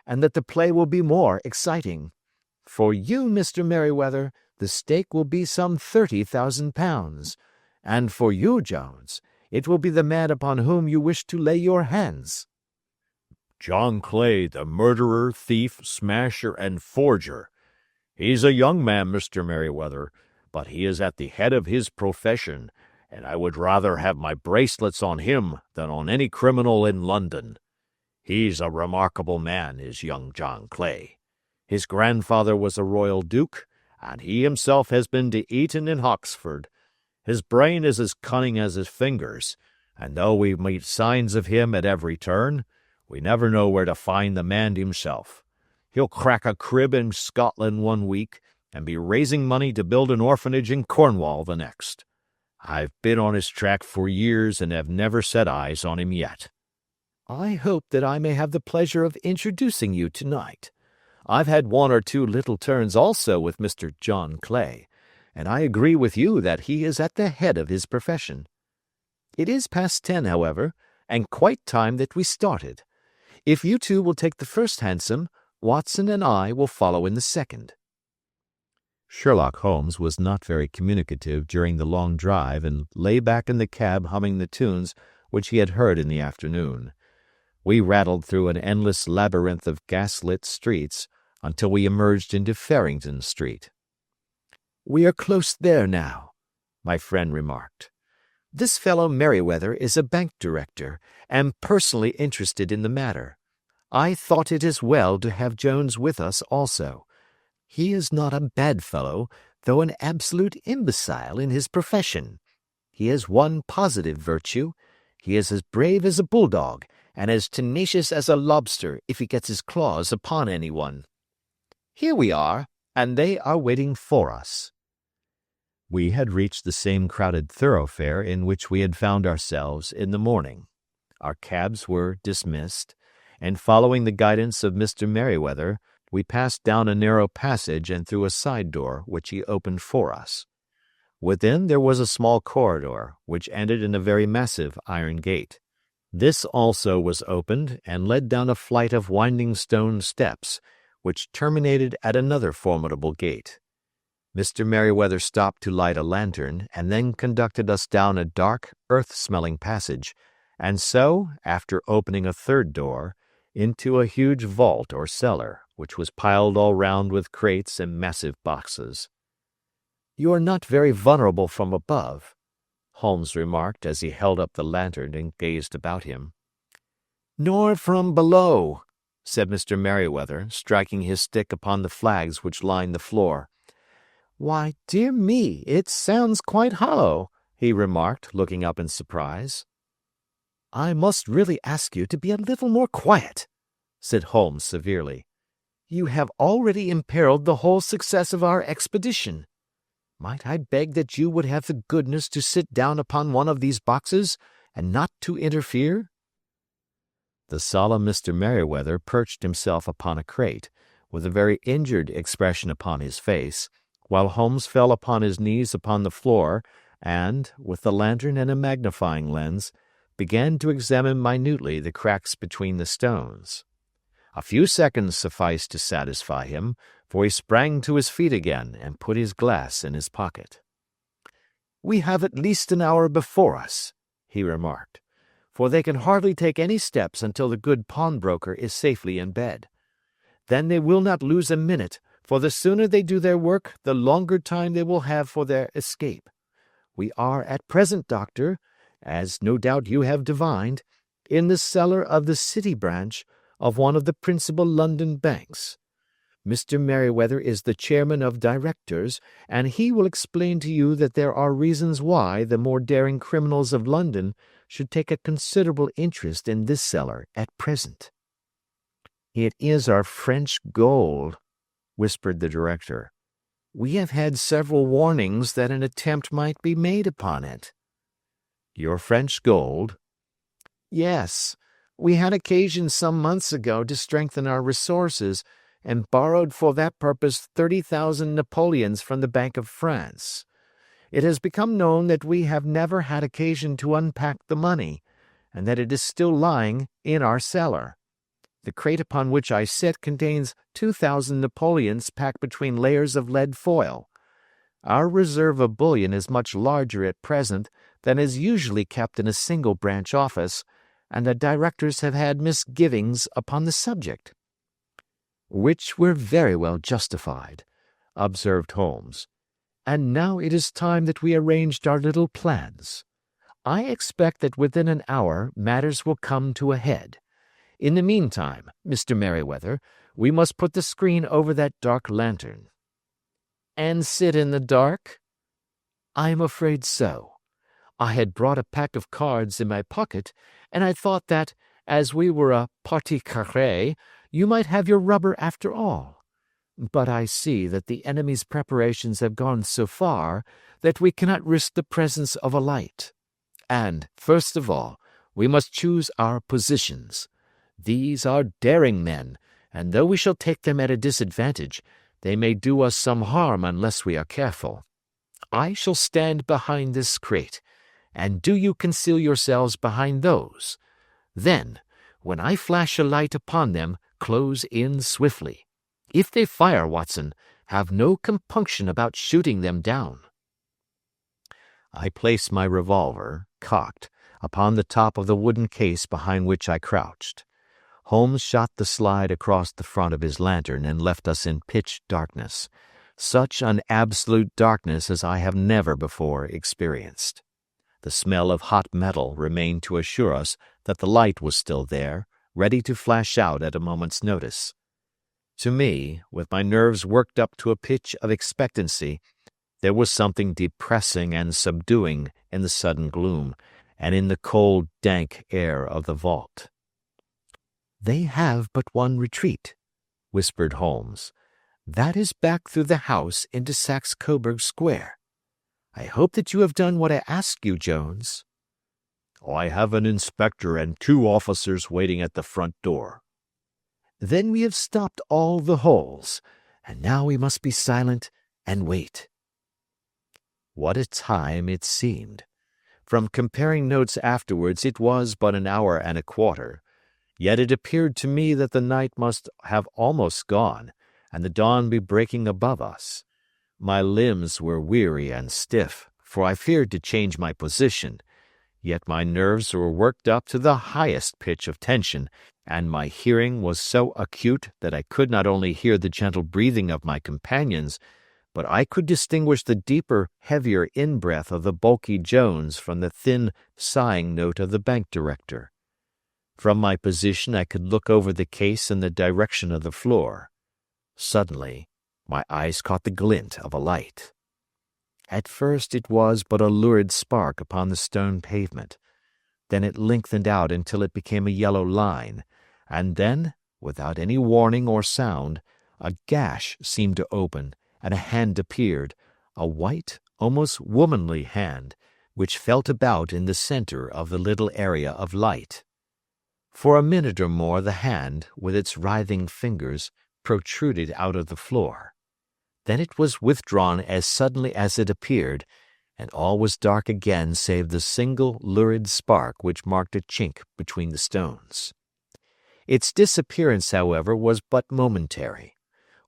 and that the play will be more exciting. For you, Mr. Merryweather, the stake will be some £30,000, and for you, Jones, it will be the man upon whom you wish to lay your hands." "John Clay, the murderer, thief, smasher, and forger. He's a young man, Mr. Merryweather, but he is at the head of his profession, and I would rather have my bracelets on him than on any criminal in London. He's a remarkable man, is young John Clay. His grandfather was a royal duke, and he himself has been to Eton and Oxford. His brain is as cunning as his fingers, and though we meet signs of him at every turn, we never know where to find the man himself. He'll crack a crib in Scotland one week, and be raising money to build an orphanage in Cornwall the next. I've been on his track for years and have never set eyes on him yet." "I hope that I may have the pleasure of introducing you tonight. I've had one or two little turns also with Mr. John Clay, and I agree with you that he is at the head of his profession. It is past 10, however, and quite time that we started. If you two will take the first hansom, Watson and I will follow in the second." Sherlock Holmes was not very communicative during the long drive and lay back in the cab humming the tunes which he had heard in the afternoon. We rattled through an endless labyrinth of gas-lit streets until we emerged into Farrington Street. "We are close there now," my friend remarked. "This fellow Merryweather is a bank director, and personally interested in the matter. I thought it as well to have Jones with us also. He is not a bad fellow, though an absolute imbecile in his profession. He has one positive virtue. He is as brave as a bulldog, and as tenacious as a lobster if he gets his claws upon anyone. Here we are, and they are waiting for us." We had reached the same crowded thoroughfare in which we had found ourselves in the morning. Our cabs were dismissed, and following the guidance of Mr. Merryweather, we passed down a narrow passage and through a side door which he opened for us. Within there was a small corridor, which ended in a very massive iron gate. This also was opened and led down a flight of winding stone steps, which terminated at another formidable gate. Mr. Merryweather stopped to light a lantern and then conducted us down a dark, earth-smelling passage, and so, after opening a third door, into a huge vault or cellar, which was piled all round with crates and massive boxes. "You are not very vulnerable from above," Holmes remarked as he held up the lantern and gazed about him. "Nor from below," said Mr. Merryweather, striking his stick upon the flags which lined the floor. "Why, dear me, it sounds quite hollow," he remarked, looking up in surprise. "I must really ask you to be a little more quiet," said Holmes severely. "You have already imperiled the whole success of our expedition. Might I beg that you would have the goodness to sit down upon one of these boxes and not to interfere?" The solemn Mr. Merryweather perched himself upon a crate, with a very injured expression upon his face, while Holmes fell upon his knees upon the floor and, with the lantern and a magnifying lens, began to examine minutely the cracks between the stones. A few seconds sufficed to satisfy him, for he sprang to his feet again and put his glass in his pocket. "We have at least an hour before us," he remarked, "for they can hardly take any steps until the good pawnbroker is safely in bed. Then they will not lose a minute, for the sooner they do their work, the longer time they will have for their escape. We are at present, Doctor, as no doubt you have divined, in the cellar of the City branch of one of the principal London banks. Mr. Merryweather is the chairman of directors, and he will explain to you that there are reasons why the more daring criminals of London should take a considerable interest in this cellar at present." "It is our French gold," whispered the director. "We have had several warnings that an attempt might be made upon it." "Your French gold?" "Yes. We had occasion some months ago to strengthen our resources, and borrowed for that purpose 30,000 Napoleons from the Bank of France. It has become known that we have never had occasion to unpack the money, and that it is still lying in our cellar. The crate upon which I sit contains 2,000 Napoleons packed between layers of lead foil. Our reserve of bullion is much larger at present than is usually kept in a single branch office, and the directors have had misgivings upon the subject." "Which were very well justified," observed Holmes. "And now it is time that we arranged our little plans. I expect that within an hour matters will come to a head. In the meantime, Mr. Merryweather, we must put the screen over that dark lantern." "And sit in the dark?" "I am afraid so. I had brought a pack of cards in my pocket, and I thought that, as we were a partie carrée, you might have your rubber after all. But I see that the enemy's preparations have gone so far that we cannot risk the presence of a light. And, first of all, we must choose our positions. These are daring men, and though we shall take them at a disadvantage, they may do us some harm unless we are careful. I shall stand behind this crate, and do you conceal yourselves behind those. Then, when I flash a light upon them, close in swiftly. If they fire, Watson, have no compunction about shooting them down." I placed my revolver, cocked, upon the top of the wooden case behind which I crouched. Holmes shot the slide across the front of his lantern and left us in pitch darkness, such an absolute darkness as I have never before experienced. The smell of hot metal remained to assure us that the light was still there, ready to flash out at a moment's notice. To me, with my nerves worked up to a pitch of expectancy, there was something depressing and subduing in the sudden gloom, and in the cold, dank air of the vault. "They have but one retreat," whispered Holmes. "That is back through the house into Saxe Coburg Square. I hope that you have done what I asked you, Jones." "I have an inspector and 2 officers waiting at the front door." "Then we have stopped all the holes, and now we must be silent and wait." What a time it seemed! From comparing notes afterwards, it was but an hour and a quarter. Yet it appeared to me that the night must have almost gone, and the dawn be breaking above us. My limbs were weary and stiff, for I feared to change my position, yet my nerves were worked up to the highest pitch of tension, and my hearing was so acute that I could not only hear the gentle breathing of my companions, but I could distinguish the deeper, heavier in-breath of the bulky Jones from the thin, sighing note of the bank director. From my position I could look over the case in the direction of the floor. Suddenly, my eyes caught the glint of a light. At first it was but a lurid spark upon the stone pavement. Then it lengthened out until it became a yellow line, and then, without any warning or sound, a gash seemed to open, and a hand appeared, a white, almost womanly hand, which felt about in the center of the little area of light. For a minute or more the hand, with its writhing fingers, protruded out of the floor. Then it was withdrawn as suddenly as it appeared, and all was dark again save the single lurid spark which marked a chink between the stones. Its disappearance, however, was but momentary.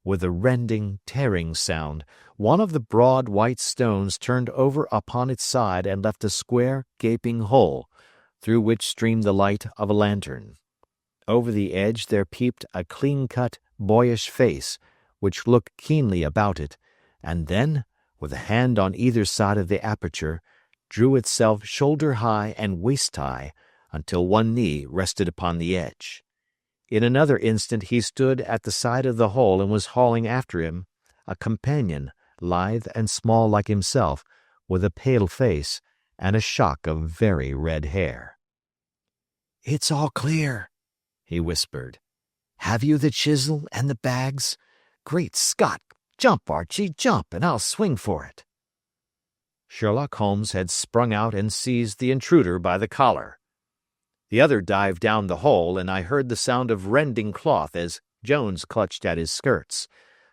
With a rending, tearing sound, one of the broad white stones turned over upon its side and left a square, gaping hole, through which streamed the light of a lantern. Over the edge there peeped a clean-cut, boyish face, which looked keenly about it, and then, with a hand on either side of the aperture, drew itself shoulder-high and waist-high until one knee rested upon the edge. In another instant he stood at the side of the hole and was hauling after him a companion, lithe and small like himself, with a pale face, and a shock of very red hair. "It's all clear," he whispered. "Have you the chisel and the bags? Great Scott! Jump, Archie, jump, and I'll swing for it." Sherlock Holmes had sprung out and seized the intruder by the collar. The other dived down the hole, and I heard the sound of rending cloth as Jones clutched at his skirts.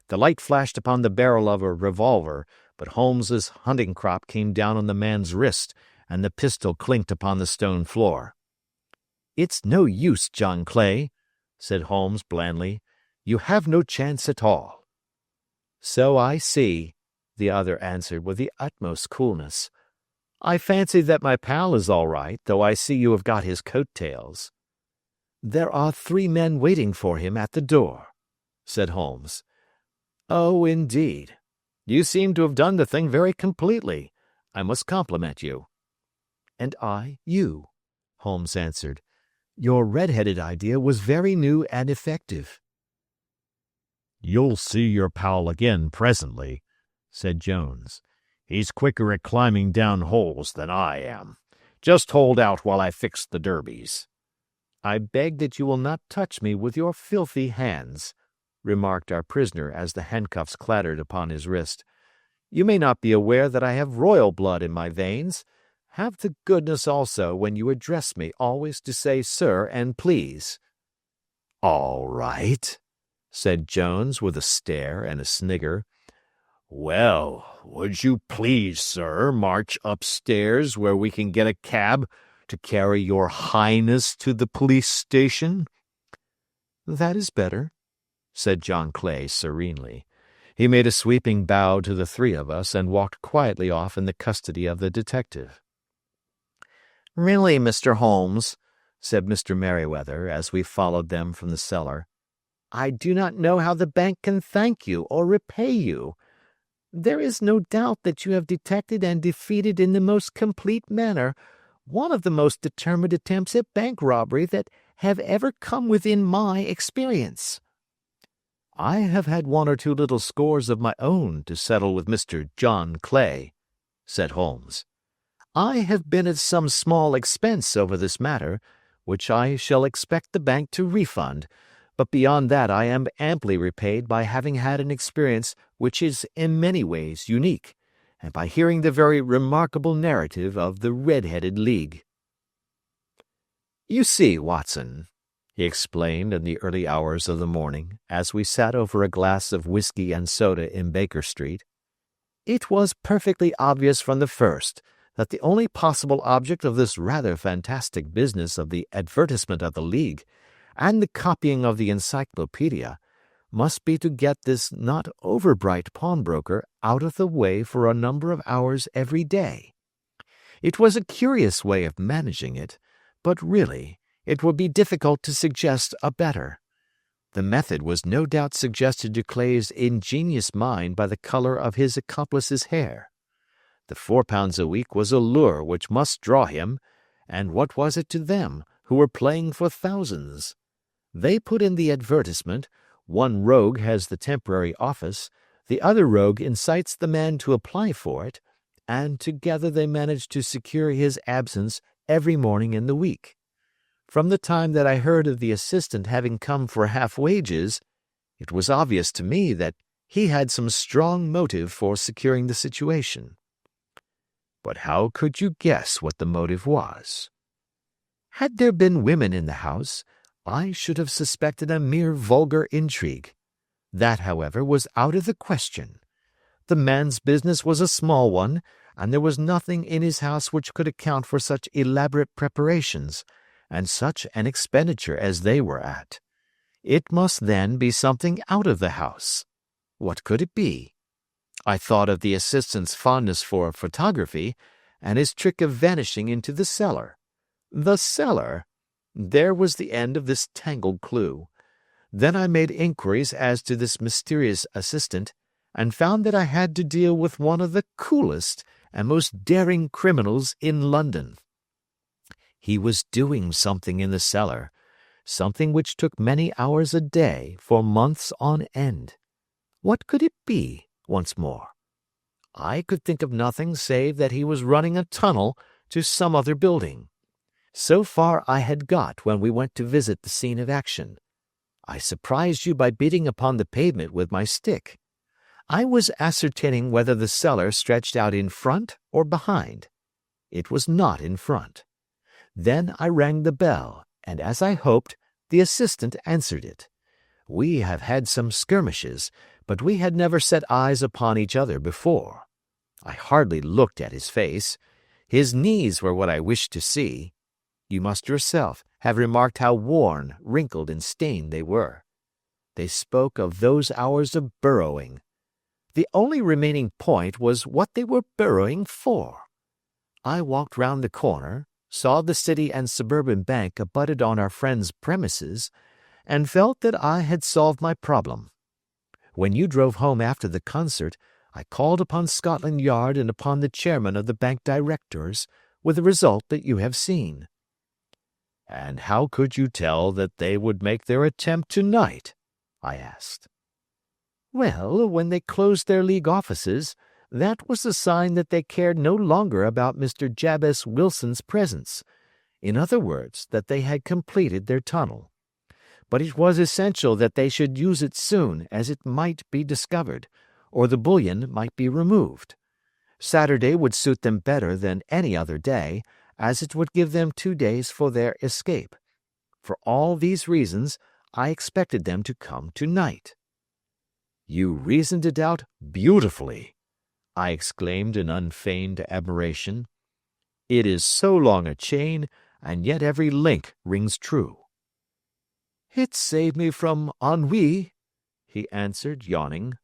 The light flashed upon the barrel of a revolver, but Holmes's hunting crop came down on the man's wrist, and the pistol clinked upon the stone floor. "It's no use, John Clay," said Holmes blandly. "You have no chance at all." "So I see," the other answered with the utmost coolness. "I fancy that my pal is all right, though I see you have got his coat-tails." "There are 3 men waiting for him at the door," said Holmes. "Oh, indeed. You seem to have done the thing very completely. I must compliment you." "And I, you," Holmes answered. "Your red-headed idea was very new and effective." "You'll see your pal again presently," said Jones. "He's quicker at climbing down holes than I am. Just hold out while I fix the derbies." "I beg that you will not touch me with your filthy hands," remarked our prisoner as the handcuffs clattered upon his wrist. "You may not be aware that I have royal blood in my veins. Have the goodness also, when you address me, always to say sir and please." "All right," said Jones with a stare and a snigger. "Well, would you please, sir, march upstairs where we can get a cab to carry your highness to the police station?" "That is better," said John Clay serenely. He made a sweeping bow to the 3 of us and walked quietly off in the custody of the detective. "Really, Mr. Holmes," said Mr. Merryweather as we followed them from the cellar, "I do not know how the bank can thank you or repay you. There is no doubt that you have detected and defeated in the most complete manner one of the most determined attempts at bank robbery that have ever come within my experience." "I have had 1 or 2 little scores of my own to settle with Mr. John Clay," said Holmes. "I have been at some small expense over this matter, which I shall expect the bank to refund, but beyond that I am amply repaid by having had an experience which is in many ways unique, and by hearing the very remarkable narrative of the Red-Headed League. You see, Watson," he explained in the early hours of the morning, as we sat over a glass of whiskey and soda in Baker Street, "it was perfectly obvious from the first that the only possible object of this rather fantastic business of the advertisement of the League and the copying of the encyclopedia must be to get this not overbright pawnbroker out of the way for a number of hours every day. It was a curious way of managing it, but really it would be difficult to suggest a better. The method was no doubt suggested to Clay's ingenious mind by the color of his accomplice's hair. The £4 a week was a lure which must draw him, and what was it to them, who were playing for thousands? They put in the advertisement, one rogue has the temporary office, the other rogue incites the man to apply for it, and together they managed to secure his absence every morning in the week. From the time that I heard of the assistant having come for half wages, it was obvious to me that he had some strong motive for securing the situation." "But how could you guess what the motive was?" "Had there been women in the house, I should have suspected a mere vulgar intrigue. That, however, was out of the question. The man's business was a small one, and there was nothing in his house which could account for such elaborate preparations, and such an expenditure as they were at. It must then be something out of the house. What could it be? I thought of the assistant's fondness for photography, and his trick of vanishing into the cellar. The cellar! There was the end of this tangled clue. Then I made inquiries as to this mysterious assistant, and found that I had to deal with one of the coolest and most daring criminals in London. He was doing something in the cellar, something which took many hours a day for months on end. What could it be, once more? I could think of nothing save that he was running a tunnel to some other building. So far I had got when we went to visit the scene of action. I surprised you by beating upon the pavement with my stick. I was ascertaining whether the cellar stretched out in front or behind. It was not in front. Then I rang the bell, and as I hoped, the assistant answered it. We have had some skirmishes, but we had never set eyes upon each other before. I hardly looked at his face. His knees were what I wished to see. You must yourself have remarked how worn, wrinkled, and stained they were. They spoke of those hours of burrowing. The only remaining point was what they were burrowing for. I walked round the corner, saw the City and Suburban Bank abutted on our friend's premises, and felt that I had solved my problem. When you drove home after the concert, I called upon Scotland Yard and upon the chairman of the bank directors, with the result that you have seen. And how could you tell that they would make their attempt tonight? I asked. Well, when they closed their league offices, that was a sign that they cared no longer about Mr. Jabez Wilson's presence. In other words, that they had completed their tunnel. But it was essential that they should use it soon, as it might be discovered, or the bullion might be removed. Saturday would suit them better than any other day, as it would give them 2 days for their escape. For all these reasons, I expected them to come tonight. You reasoned it out beautifully, I exclaimed in unfeigned admiration. It is so long a chain, and yet every link rings true. It saved me from ennui, he answered, yawning.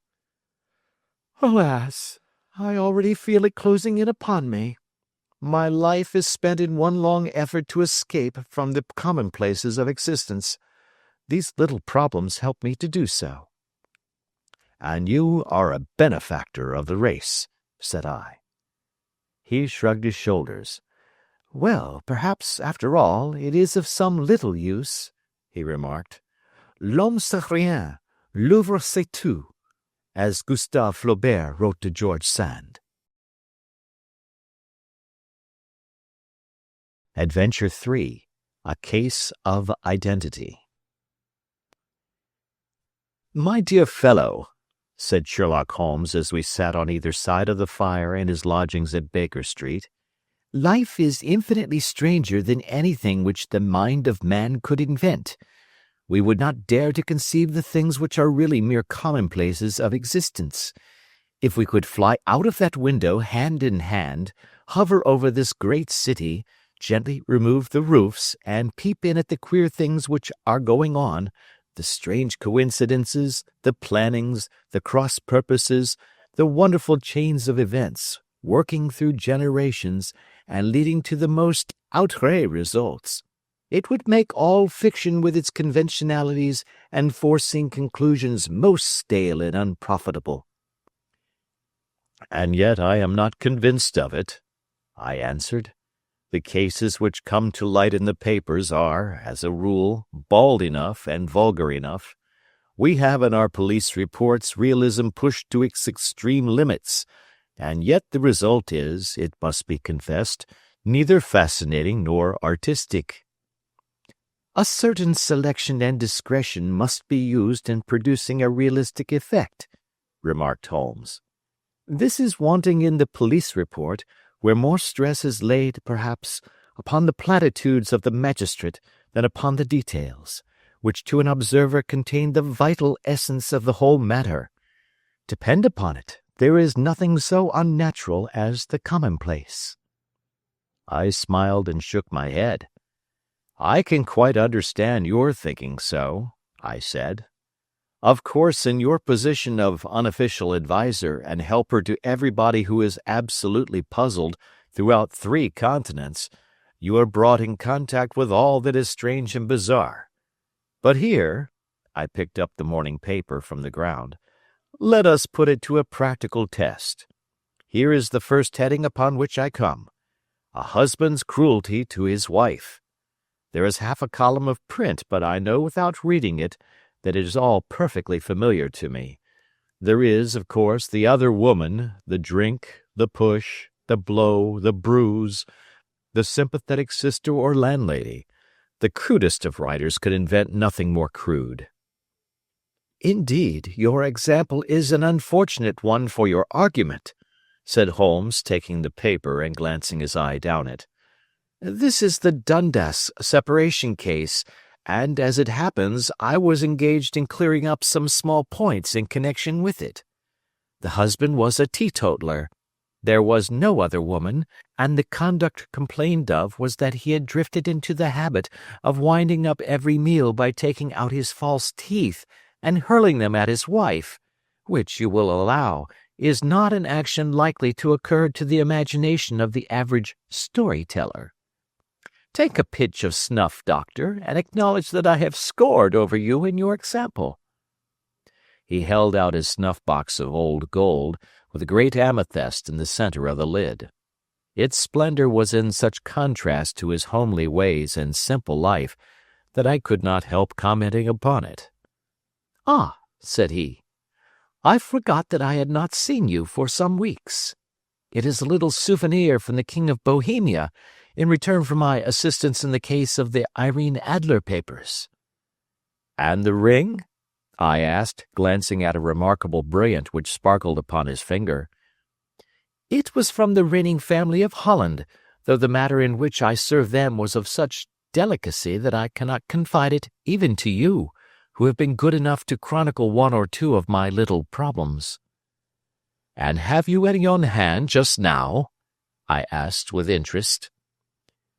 Alas, I already feel it closing in upon me. My life is spent in one long effort to escape from the commonplaces of existence. These little problems help me to do so. And you are a benefactor of the race, said I. He shrugged his shoulders. Well, perhaps, after all, it is of some little use, he remarked. L'homme c'est rien, l'œuvre c'est tout, as Gustave Flaubert wrote to George Sand. Adventure 3. A Case of Identity. "My dear fellow," said Sherlock Holmes as we sat on either side of the fire in his lodgings at Baker Street, "life is infinitely stranger than anything which the mind of man could invent. We would not dare to conceive the things which are really mere commonplaces of existence. If we could fly out of that window hand in hand, hover over this great city, gently remove the roofs, and peep in at the queer things which are going on, the strange coincidences, the plannings, the cross-purposes, the wonderful chains of events, working through generations and leading to the most outré results, it would make all fiction with its conventionalities and foreseen conclusions most stale and unprofitable." "And yet I am not convinced of it," I answered. "The cases which come to light in the papers are, as a rule, bald enough and vulgar enough. We have in our police reports realism pushed to its extreme limits, and yet the result is, it must be confessed, neither fascinating nor artistic." "A certain selection and discretion must be used in producing a realistic effect," remarked Holmes. "This is wanting in the police report, where more stress is laid, perhaps, upon the platitudes of the magistrate than upon the details, which to an observer contain the vital essence of the whole matter. Depend upon it, there is nothing so unnatural as the commonplace." I smiled and shook my head. "I can quite understand your thinking so," I said. "Of course, in your position of unofficial adviser and helper to everybody who is absolutely puzzled throughout 3 continents, you are brought in contact with all that is strange and bizarre. But here," I picked up the morning paper from the ground, "let us put it to a practical test. Here is the first heading upon which I come: A husband's cruelty to his wife. There is half a column of print, but I know without reading it that it is all perfectly familiar to me. There is, of course, the other woman, the drink, the push, the blow, the bruise, the sympathetic sister or landlady. The crudest of writers could invent nothing more crude. "Indeed, your example is an unfortunate one for your argument," said Holmes, taking the paper and glancing his eye down it. "This is the Dundas separation case, and as it happens, I was engaged in clearing up some small points in connection with it. The husband was a teetotaler. There was no other woman, and the conduct complained of was that he had drifted into the habit of winding up every meal by taking out his false teeth and hurling them at his wife, which, you will allow, is not an action likely to occur to the imagination of the average storyteller. Take a pinch of snuff, Doctor, and acknowledge that I have scored over you in your example." He held out his snuff-box of old gold, with a great amethyst in the center of the lid. Its splendor was in such contrast to his homely ways and simple life that I could not help commenting upon it. "Ah," said he, "I forgot that I had not seen you for some weeks. It is a little souvenir from the King of Bohemia in return for my assistance in the case of the Irene Adler papers." "And the ring?" I asked, glancing at a remarkable brilliant which sparkled upon his finger. "It was from the reigning family of Holland, though the matter in which I served them was of such delicacy that I cannot confide it even to you, who have been good enough to chronicle one or two of my little problems." "And have you any on hand just now?" I asked with interest.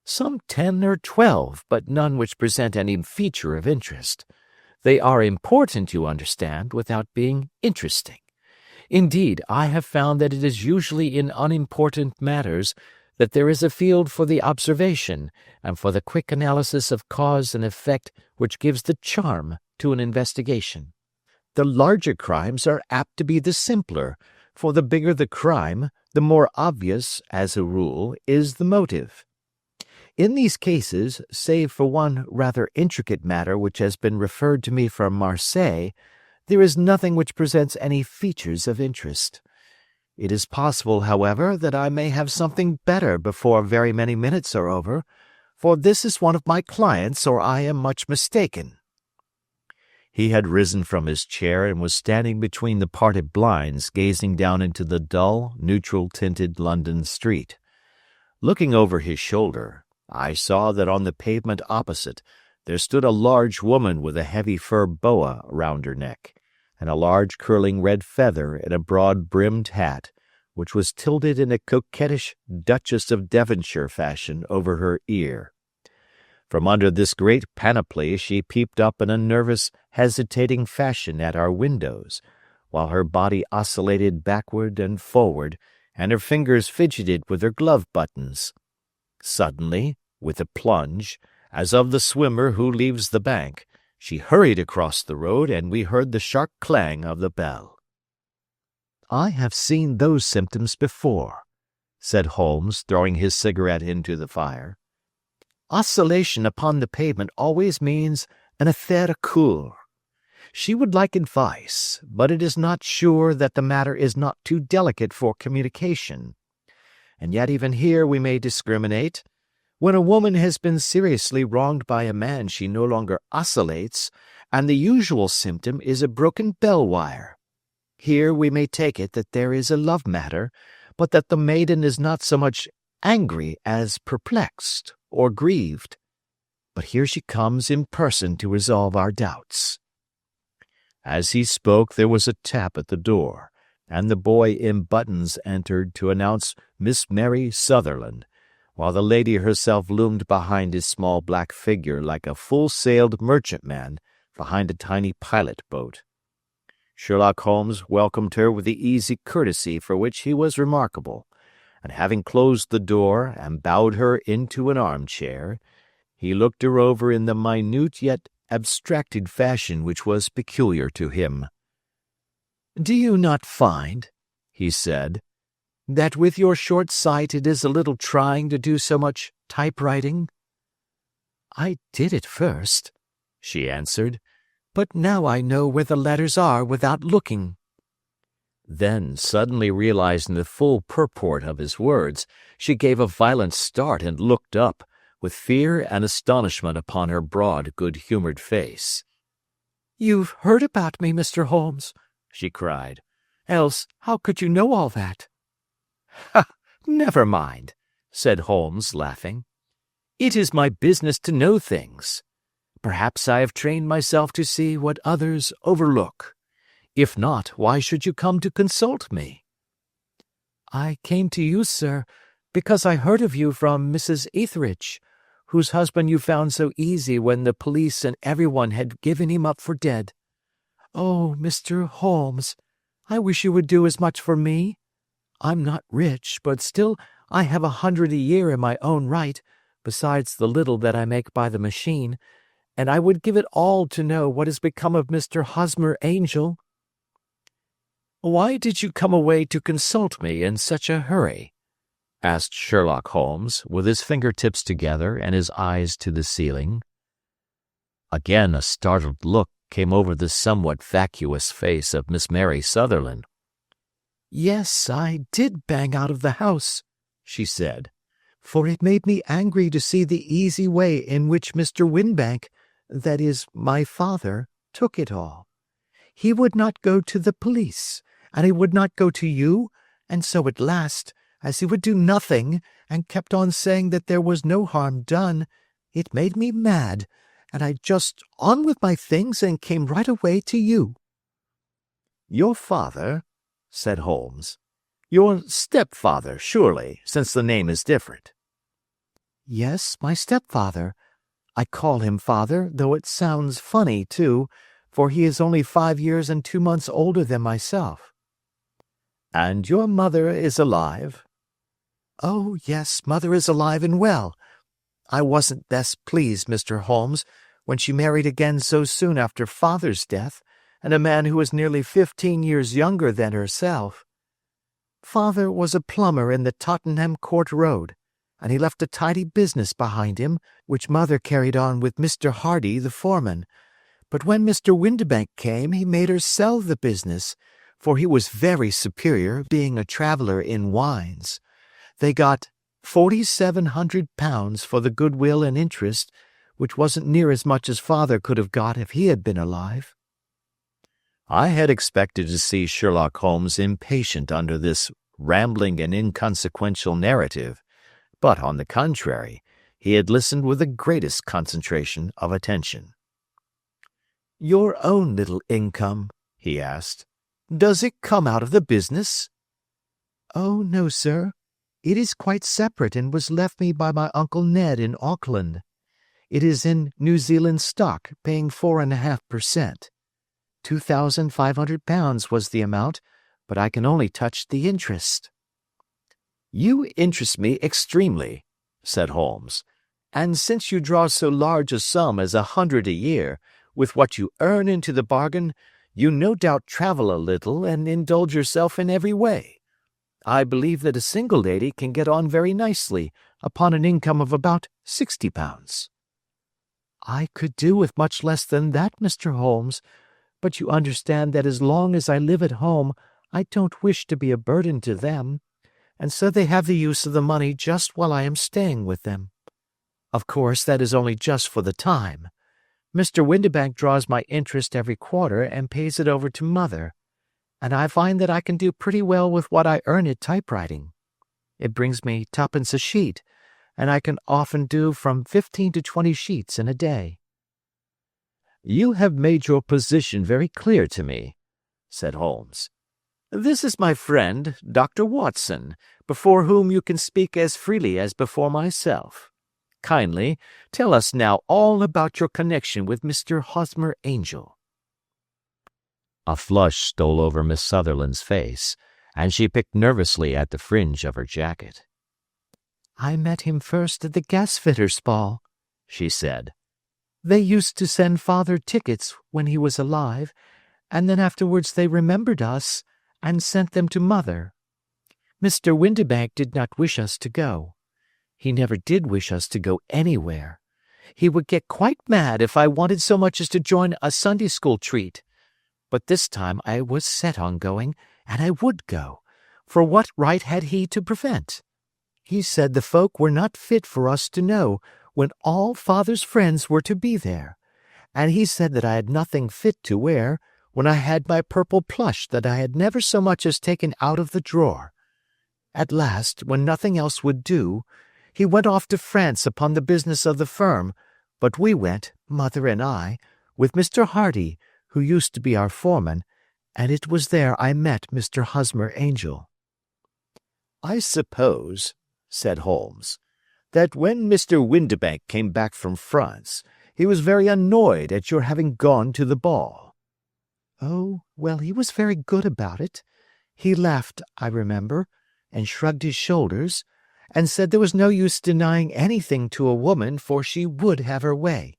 "Some 10 or 12, but none which present any feature of interest. They are important, you understand, without being interesting. Indeed, I have found that it is usually in unimportant matters that there is a field for the observation and for the quick analysis of cause and effect which gives the charm to an investigation. The larger crimes are apt to be the simpler, for the bigger the crime, the more obvious, as a rule, is the motive. In these cases, save for one rather intricate matter which has been referred to me from Marseille, there is nothing which presents any features of interest. It is possible, however, that I may have something better before very many minutes are over, for this is one of my clients, or I am much mistaken." He had risen from his chair and was standing between the parted blinds, gazing down into the dull, neutral-tinted London street. Looking over his shoulder, I saw that on the pavement opposite there stood a large woman with a heavy fur boa round her neck, and a large curling red feather in a broad-brimmed hat, which was tilted in a coquettish Duchess of Devonshire fashion over her ear. From under this great panoply she peeped up in a nervous, hesitating fashion at our windows, while her body oscillated backward and forward, and her fingers fidgeted with her glove buttons. Suddenly, with a plunge, as of the swimmer who leaves the bank, she hurried across the road, and we heard the sharp clang of the bell. "I have seen those symptoms before," said Holmes, throwing his cigarette into the fire. "Oscillation upon the pavement always means an affaire court. She would like advice, but it is not sure that the matter is not too delicate for communication. And yet even here we may discriminate. When a woman has been seriously wronged by a man she no longer oscillates, and the usual symptom is a broken bell wire. Here we may take it that there is a love matter, but that the maiden is not so much angry as perplexed or grieved. But here she comes in person to resolve our doubts." As he spoke there was a tap at the door, and the boy in buttons entered to announce Miss Mary Sutherland, while the lady herself loomed behind his small black figure like a full-sailed merchantman behind a tiny pilot-boat. Sherlock Holmes welcomed her with the easy courtesy for which he was remarkable, and having closed the door and bowed her into an armchair, he looked her over in the minute yet abstracted fashion which was peculiar to him. "Do you not find," he said, "that with your short sight it is a little trying to do so much typewriting?" "I did it first," she answered, "but now I know where the letters are without looking." Then, suddenly realizing the full purport of his words, she gave a violent start and looked up, with fear and astonishment upon her broad, good-humored face. "You've heard about me, Mr. Holmes," she cried. "Else how could you know all that?" "Ha! Never mind," said Holmes, laughing. "It is my business to know things. Perhaps I have trained myself to see what others overlook. If not, why should you come to consult me?" "I came to you, sir, because I heard of you from Mrs. Etheridge, whose husband you found so easy when the police and everyone had given him up for dead. Oh, Mr. Holmes, I wish you would do as much for me. I'm not rich, but still I have 100 a year in my own right, besides the little that I make by the machine, and I would give it all to know what has become of Mr. Hosmer Angel." "Why did you come away to consult me in such a hurry?" asked Sherlock Holmes, with his fingertips together and his eyes to the ceiling. Again a startled look came over the somewhat vacuous face of Miss Mary Sutherland. "Yes, I did bang out of the house," she said, "for it made me angry to see the easy way in which Mr. Winbank, that is, my father, took it all. He would not go to the police, and he would not go to you, and so at last, as he would do nothing, and kept on saying that there was no harm done, it made me mad, and I just on with my things and came right away to you." "Your father?" said Holmes. "Your stepfather, surely, since the name is different." "Yes, my stepfather. I call him father, though it sounds funny, too, for he is only 5 years and 2 months older than myself." "And your mother is alive?" "Oh, yes, mother is alive and well. I wasn't best pleased, Mr. Holmes, when she married again so soon after father's death, and a man who was nearly 15 years younger than herself. Father was a plumber in the Tottenham Court Road, and he left a tidy business behind him, which mother carried on with Mr. Hardy, the foreman. But when Mr. Windibank came, he made her sell the business, for he was very superior, being a traveller in wines. They got £4,700 for the goodwill and interest, which wasn't near as much as father could have got if he had been alive." I had expected to see Sherlock Holmes impatient under this rambling and inconsequential narrative, but on the contrary, he had listened with the greatest concentration of attention. "Your own little income," he asked, "does it come out of the business?" "Oh, no, sir. It is quite separate and was left me by my Uncle Ned in Auckland. It is in New Zealand stock, paying 4.5%. £2,500 was the amount, but I can only touch the interest." "You interest me extremely," said Holmes, "and since you draw so large a sum as 100 a year, with what you earn into the bargain, you no doubt travel a little and indulge yourself in every way. I believe that a single lady can get on very nicely upon an income of about £60. "I could do with much less than that, Mr. Holmes, but you understand that as long as I live at home, I don't wish to be a burden to them, and so they have the use of the money just while I am staying with them. Of course, that is only just for the time. Mr. Windibank draws my interest every quarter and pays it over to mother, and I find that I can do pretty well with what I earn at typewriting. It brings me 2d. a sheet, and I can often do from 15 to 20 sheets in a day." "You have made your position very clear to me," said Holmes. "This is my friend, Dr. Watson, before whom you can speak as freely as before myself. Kindly tell us now all about your connection with Mr. Hosmer Angel." A flush stole over Miss Sutherland's face, and she picked nervously at the fringe of her jacket. "I met him first at the gasfitter's ball," she said. "They used to send father tickets when he was alive, and then afterwards they remembered us and sent them to mother. Mr. Windibank did not wish us to go. He never did wish us to go anywhere. He would get quite mad if I wanted so much as to join a Sunday school treat. But this time I was set on going, and I would go, for what right had he to prevent? He said the folk were not fit for us to know when all father's friends were to be there, and he said that I had nothing fit to wear when I had my purple plush that I had never so much as taken out of the drawer. At last, when nothing else would do, he went off to France upon the business of the firm, but we went, mother and I, with Mr. Hardy, who used to be our foreman, and it was there I met Mr. Hosmer Angel." "I suppose," said Holmes, "that when Mr. Windibank came back from France, he was very annoyed at your having gone to the ball." "Oh, well, he was very good about it. He laughed, I remember, and shrugged his shoulders, and said there was no use denying anything to a woman, for she would have her way."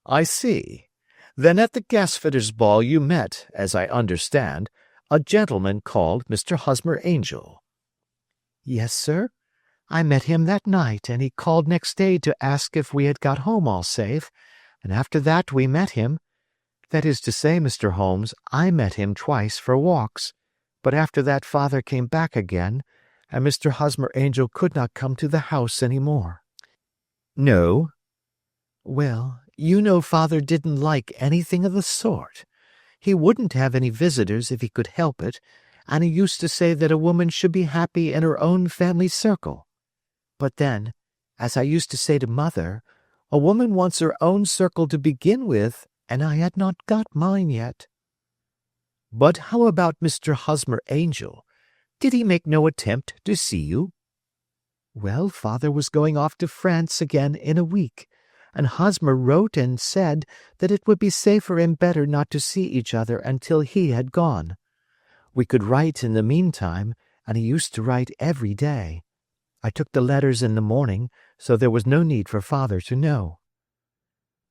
"I see. Then at the gasfitter's ball you met, as I understand, a gentleman called Mr. Hosmer Angel." "Yes, sir. I met him that night, and he called next day to ask if we had got home all safe, and after that we met him. That is to say, Mr. Holmes, I met him twice for walks, but after that father came back again, and Mr. Hosmer Angel could not come to the house any more." "No." "Well, you know father didn't like anything of the sort. He wouldn't have any visitors if he could help it, and he used to say that a woman should be happy in her own family circle. But then, as I used to say to mother, a woman wants her own circle to begin with, and I had not got mine yet." "But how about Mr. Hosmer Angel? Did he make no attempt to see you?" "Well, father was going off to France again in a week, and Hosmer wrote and said that it would be safer and better not to see each other until he had gone. We could write in the meantime, and he used to write every day. I took the letters in the morning, so there was no need for father to know."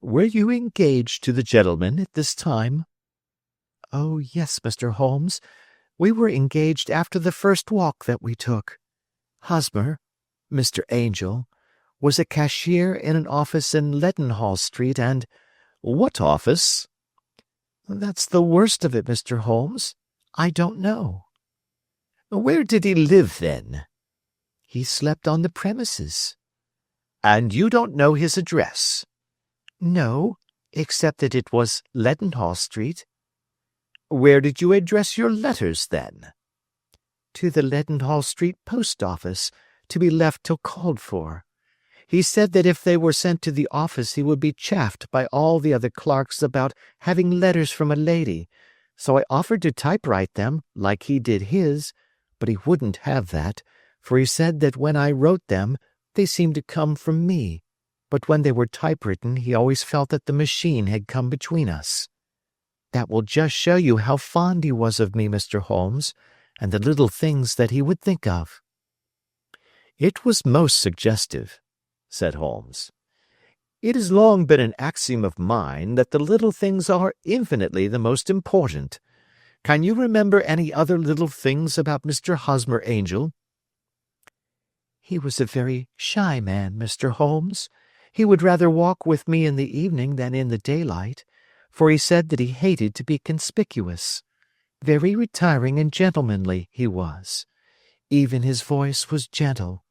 "Were you engaged to the gentleman at this time?" "Oh, yes, Mr. Holmes. We were engaged after the first walk that we took. Hosmer, Mr. Angel, was a cashier in an office in Leadenhall Street, and—" "What office?" "That's the worst of it, Mr. Holmes. I don't know." "Where did he live, then?" "He slept on the premises." "And you don't know his address?" "No, except that it was Leadenhall Street." "Where did you address your letters, then?" "To the Leadenhall Street post office, to be left till called for. He said that if they were sent to the office he would be chaffed by all the other clerks about having letters from a lady, so I offered to typewrite them, like he did his, but he wouldn't have that, for he said that when I wrote them they seemed to come from me, but when they were typewritten he always felt that the machine had come between us. That will just show you how fond he was of me, Mr. Holmes, and the little things that he would think of." "It was most suggestive," said Holmes. "It has long been an axiom of mine that the little things are infinitely the most important. Can you remember any other little things about Mr. Hosmer Angel?" "He was a very shy man, Mr. Holmes. He would rather walk with me in the evening than in the daylight, for he said that he hated to be conspicuous. Very retiring and gentlemanly he was. Even his voice was gentle.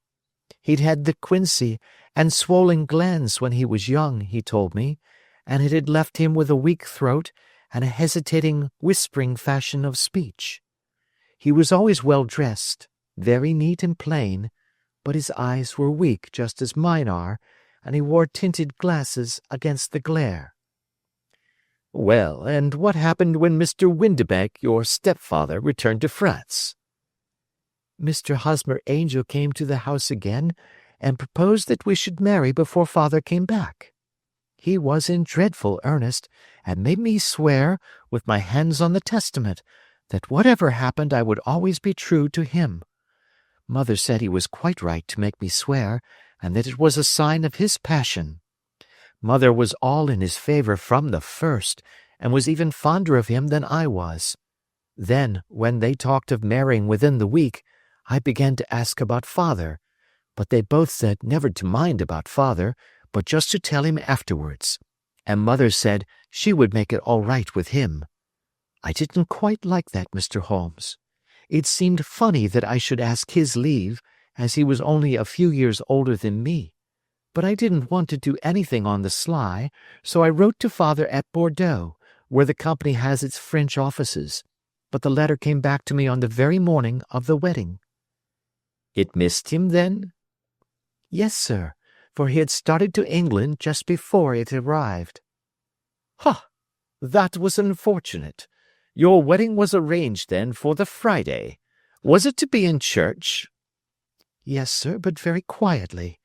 He'd had the quinsy and swollen glands when he was young, he told me, and it had left him with a weak throat and a hesitating, whispering fashion of speech. He was always well dressed, very neat and plain, but his eyes were weak just as mine are, and he wore tinted glasses against the glare." "Well, and what happened when Mr. Windibank, your stepfather, returned to France?" "Mr. Hosmer Angel came to the house again and proposed that we should marry before father came back. He was in dreadful earnest, and made me swear, with my hands on the testament, that whatever happened I would always be true to him. Mother said he was quite right to make me swear, and that it was a sign of his passion. Mother was all in his favor from the first, and was even fonder of him than I was. Then, when they talked of marrying within the week, I began to ask about father, but they both said never to mind about father, but just to tell him afterwards, and mother said she would make it all right with him. I didn't quite like that, Mr. Holmes. It seemed funny that I should ask his leave, as he was only a few years older than me. But I didn't want to do anything on the sly, so I wrote to father at Bordeaux, where the company has its French offices. But the letter came back to me on the very morning of the wedding. It missed him, then? Yes, sir, for he had started to England just before it arrived. Ha! That was unfortunate. Your wedding was arranged, then, for the Friday. Was it to be in church? Yes, sir, but very quietly.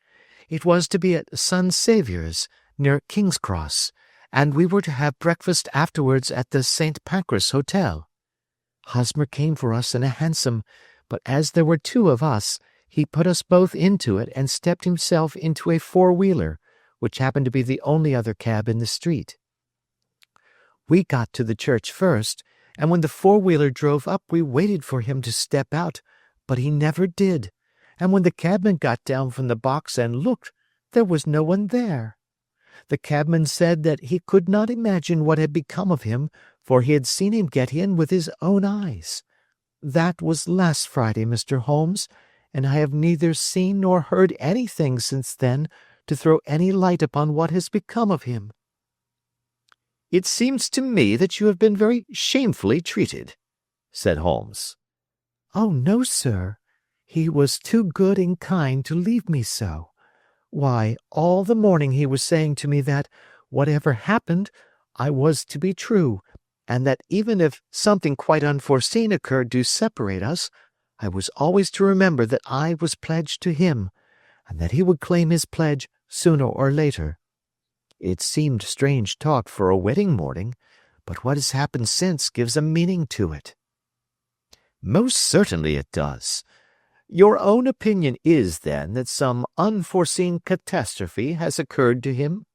It was to be at Son Saviour's, near King's Cross, and we were to have breakfast afterwards at the St. Pancras Hotel. Hosmer came for us in a hansom, but as there were two of us, he put us both into it and stepped himself into a four-wheeler, which happened to be the only other cab in the street. We got to the church first, and when the four-wheeler drove up we waited for him to step out, but he never did, and when the cabman got down from the box and looked, there was no one there. The cabman said that he could not imagine what had become of him, for he had seen him get in with his own eyes. That was last Friday, Mr. Holmes, and I have neither seen nor heard anything since then to throw any light upon what has become of him. It seems to me that you have been very shamefully treated, said Holmes. Oh, no, sir. He was too good and kind to leave me so. Why, all the morning he was saying to me that, whatever happened, I was to be true, and that even if something quite unforeseen occurred to separate us, I was always to remember that I was pledged to him, and that he would claim his pledge sooner or later. It seemed strange talk for a wedding morning, but what has happened since gives a meaning to it. Most certainly it does. Your own opinion is, then, that some unforeseen catastrophe has occurred to him?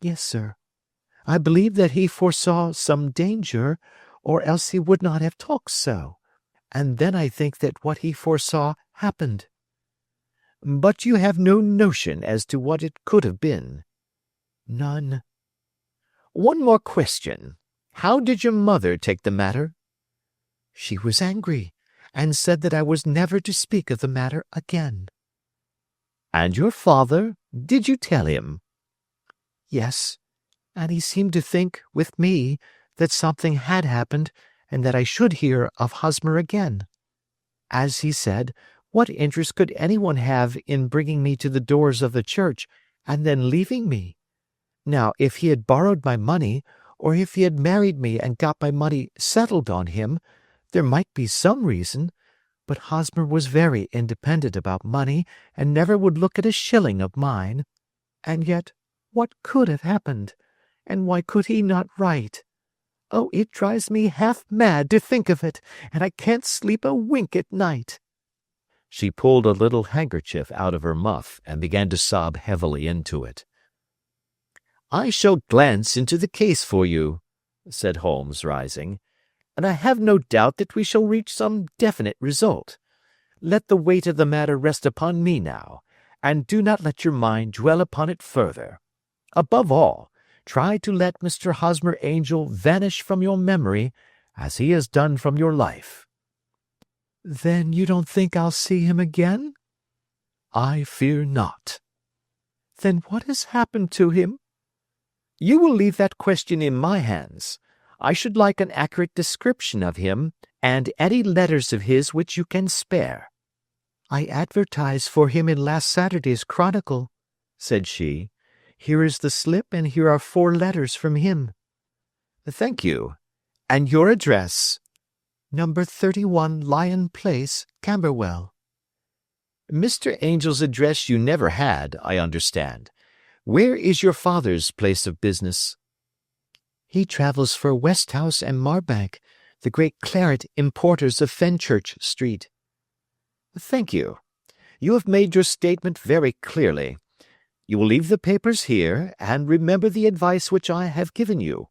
Yes, sir. I believe that he foresaw some danger, or else he would not have talked so. And then I think that what he foresaw happened. But you have no notion as to what it could have been? None. One more question. How did your mother take the matter? She was angry, and said that I was never to speak of the matter again. And your father? Did you tell him? Yes, and he seemed to think, with me, that something had happened, and that I should hear of Hosmer again. As he said, what interest could anyone have in bringing me to the doors of the church, and then leaving me? Now, if he had borrowed my money, or if he had married me and got my money settled on him, there might be some reason, but Hosmer was very independent about money and never would look at a shilling of mine. And yet, what could have happened? And why could he not write? Oh, it drives me half mad to think of it, and I can't sleep a wink at night. She pulled a little handkerchief out of her muff and began to sob heavily into it. I shall glance into the case for you, said Holmes, rising, and I have no doubt that we shall reach some definite result. Let the weight of the matter rest upon me now, and do not let your mind dwell upon it further. Above all, try to let Mr. Hosmer Angel vanish from your memory, as he has done from your life. Then you don't think I'll see him again? I fear not. Then what has happened to him? You will leave that question in my hands. I should like an accurate description of him, and any letters of his which you can spare. I advertised for him in last Saturday's Chronicle, said she. Here is the slip, and here are 4 letters from him. Thank you. And your address? Number 31 Lion Place, Camberwell. Mr. Angel's address you never had, I understand. Where is your father's place of business? He travels for Westhouse and Marbank, the great claret importers of Fenchurch Street. Thank you. You have made your statement very clearly. You will leave the papers here, and remember the advice which I have given you.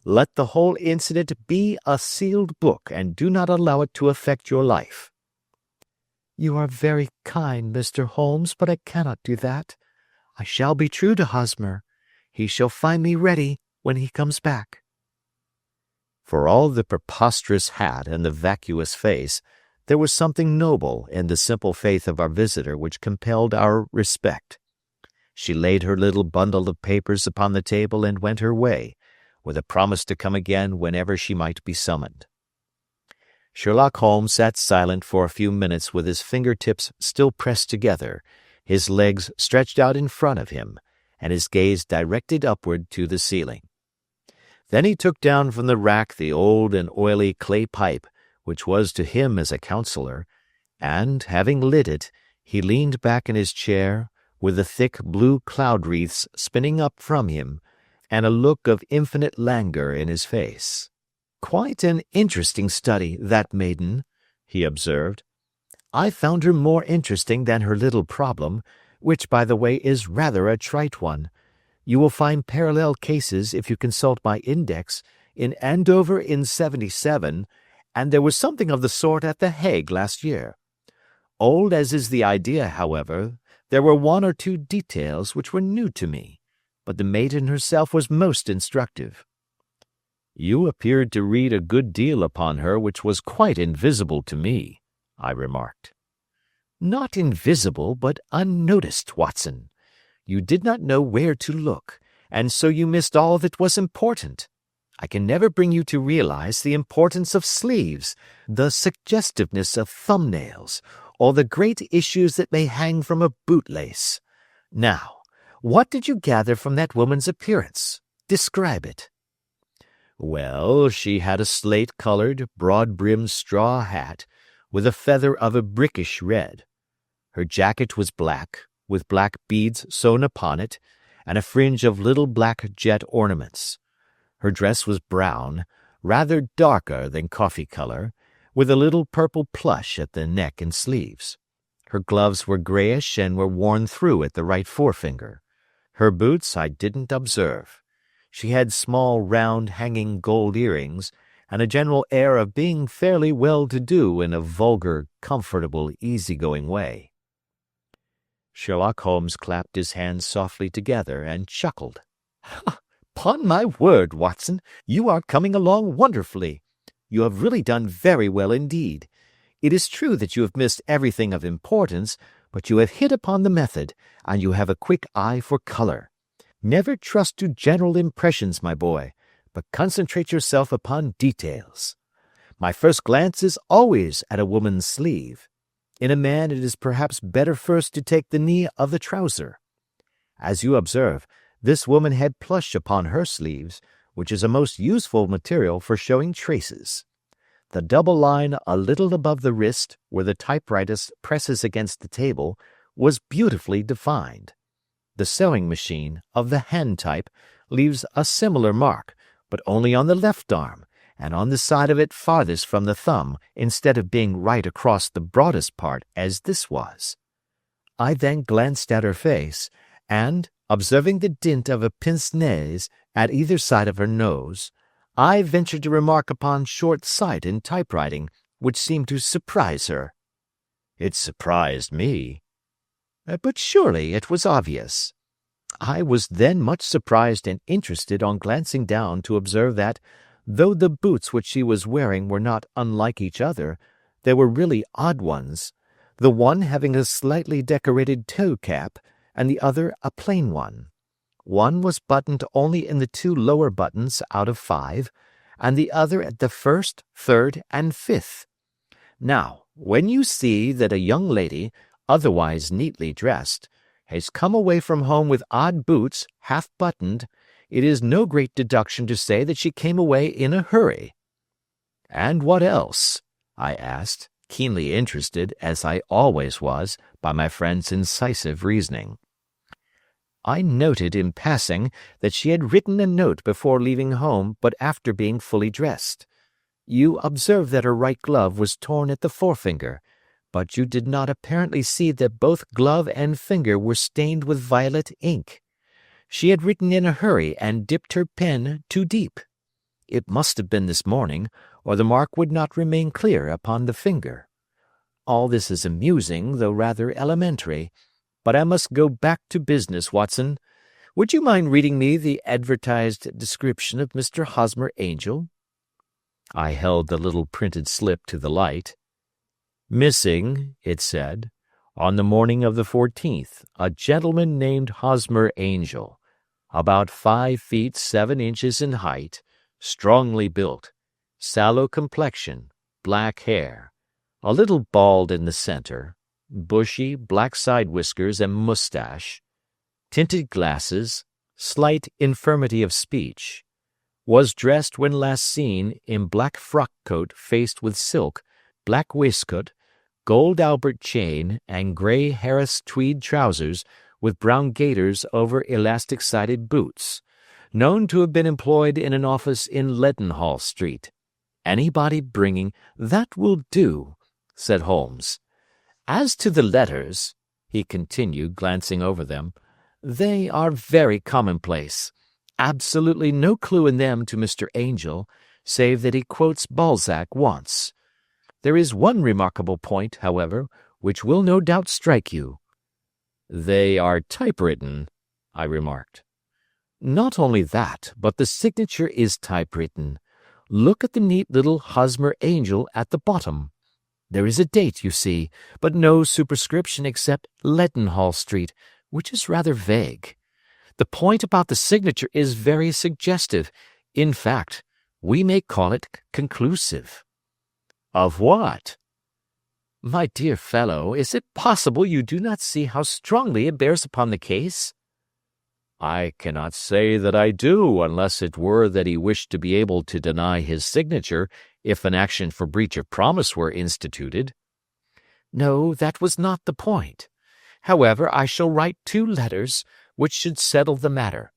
Let the whole incident be a sealed book, and do not allow it to affect your life. You are very kind, Mr. Holmes, but I cannot do that. I shall be true to Hosmer. He shall find me ready when he comes back. For all the preposterous hat and the vacuous face, there was something noble in the simple faith of our visitor which compelled our respect. She laid her little bundle of papers upon the table and went her way, with a promise to come again whenever she might be summoned. Sherlock Holmes sat silent for a few minutes with his fingertips still pressed together, his legs stretched out in front of him, and his gaze directed upward to the ceiling. Then he took down from the rack the old and oily clay pipe, which was to him as a counselor, and, having lit it, he leaned back in his chair, with the thick blue cloud wreaths spinning up from him, and a look of infinite languor in his face. "Quite an interesting study, that maiden," he observed. "I found her more interesting than her little problem, which, by the way, is rather a trite one. You will find parallel cases, if you consult my index, in Andover in '77, and there was something of the sort at The Hague last year. Old as is the idea, however, there were one or two details which were new to me, but the maiden herself was most instructive." "You appeared to read a good deal upon her which was quite invisible to me," I remarked. "Not invisible, but unnoticed, Watson. You did not know where to look, and so you missed all that was important. I can never bring you to realize the importance of sleeves, the suggestiveness of thumbnails, or the great issues that may hang from a bootlace. Now, what did you gather from that woman's appearance? Describe it." "Well, she had a slate-colored, broad-brimmed straw hat, with a feather of a brickish red. Her jacket was black, with black beads sewn upon it, and a fringe of little black jet ornaments. Her dress was brown, rather darker than coffee color, with a little purple plush at the neck and sleeves. Her gloves were grayish and were worn through at the right forefinger. Her boots I didn't observe. She had small, round, hanging gold earrings, and a general air of being fairly well-to-do in a vulgar, comfortable, easy-going way." Sherlock Holmes clapped his hands softly together and chuckled. "'Pon my word, Watson, you are coming along wonderfully. You have really done very well indeed. It is true that you have missed everything of importance, but you have hit upon the method, and you have a quick eye for color. Never trust to general impressions, my boy, but concentrate yourself upon details. My first glance is always at a woman's sleeve. In a man it is perhaps better first to take the knee of the trouser. As you observe, this woman had plush upon her sleeves, which is a most useful material for showing traces. The double line a little above the wrist, where the typewriter presses against the table, was beautifully defined. The sewing machine, of the hand type, leaves a similar mark, but only on the left arm, and on the side of it farthest from the thumb, instead of being right across the broadest part, as this was. I then glanced at her face, and, observing the dint of a pince-nez at either side of her nose, I ventured to remark upon short sight in typewriting, which seemed to surprise her." "It surprised me." "But surely it was obvious. I was then much surprised and interested on glancing down to observe that, though the boots which she was wearing were not unlike each other, they were really odd ones, the one having a slightly decorated toe cap, and the other a plain one. One was buttoned only in the 2 lower buttons out of 5, and the other at the 1st, 3rd, and 5th. Now, when you see that a young lady, otherwise neatly dressed, has come away from home with odd boots, half-buttoned, it is no great deduction to say that she came away in a hurry." "And what else?" I asked, keenly interested, as I always was, by my friend's incisive reasoning. "I noted in passing that she had written a note before leaving home, but after being fully dressed. You observed that her right glove was torn at the forefinger, but you did not apparently see that both glove and finger were stained with violet ink. She had written in a hurry and dipped her pen too deep. It must have been this morning, or the mark would not remain clear upon the finger. All this is amusing, though rather elementary, but I must go back to business, Watson. Would you mind reading me the advertised description of Mr. Hosmer Angel?" I held the little printed slip to the light. Missing, it said, on the morning of the 14th, a gentleman named Hosmer Angel, about 5 feet 7 inches in height, strongly built, sallow complexion, black hair, a little bald in the center, bushy black side whiskers and mustache, tinted glasses, slight infirmity of speech, was dressed when last seen in black frock coat faced with silk, black waistcoat, gold Albert chain, and grey Harris tweed trousers with brown gaiters over elastic-sided boots, known to have been employed in an office in Leadenhall Street. Anybody bringing— "That will do," said Holmes. "As to the letters," he continued, glancing over them, "they are very commonplace. Absolutely no clue in them to Mr. Angel, save that he quotes Balzac once. There is one remarkable point, however, which will no doubt strike you." "They are typewritten," I remarked. "Not only that, but the signature is typewritten. Look at the neat little Hosmer Angel at the bottom. There is a date, you see, but no superscription except Leadenhall Street, which is rather vague. The point about the signature is very suggestive. In fact, we may call it conclusive." "Of what?" "My dear fellow, is it possible you do not see how strongly it bears upon the case?" "I cannot say that I do, unless it were that he wished to be able to deny his signature if an action for breach of promise were instituted." "No, that was not the point. However, I shall write 2 letters, which should settle the matter.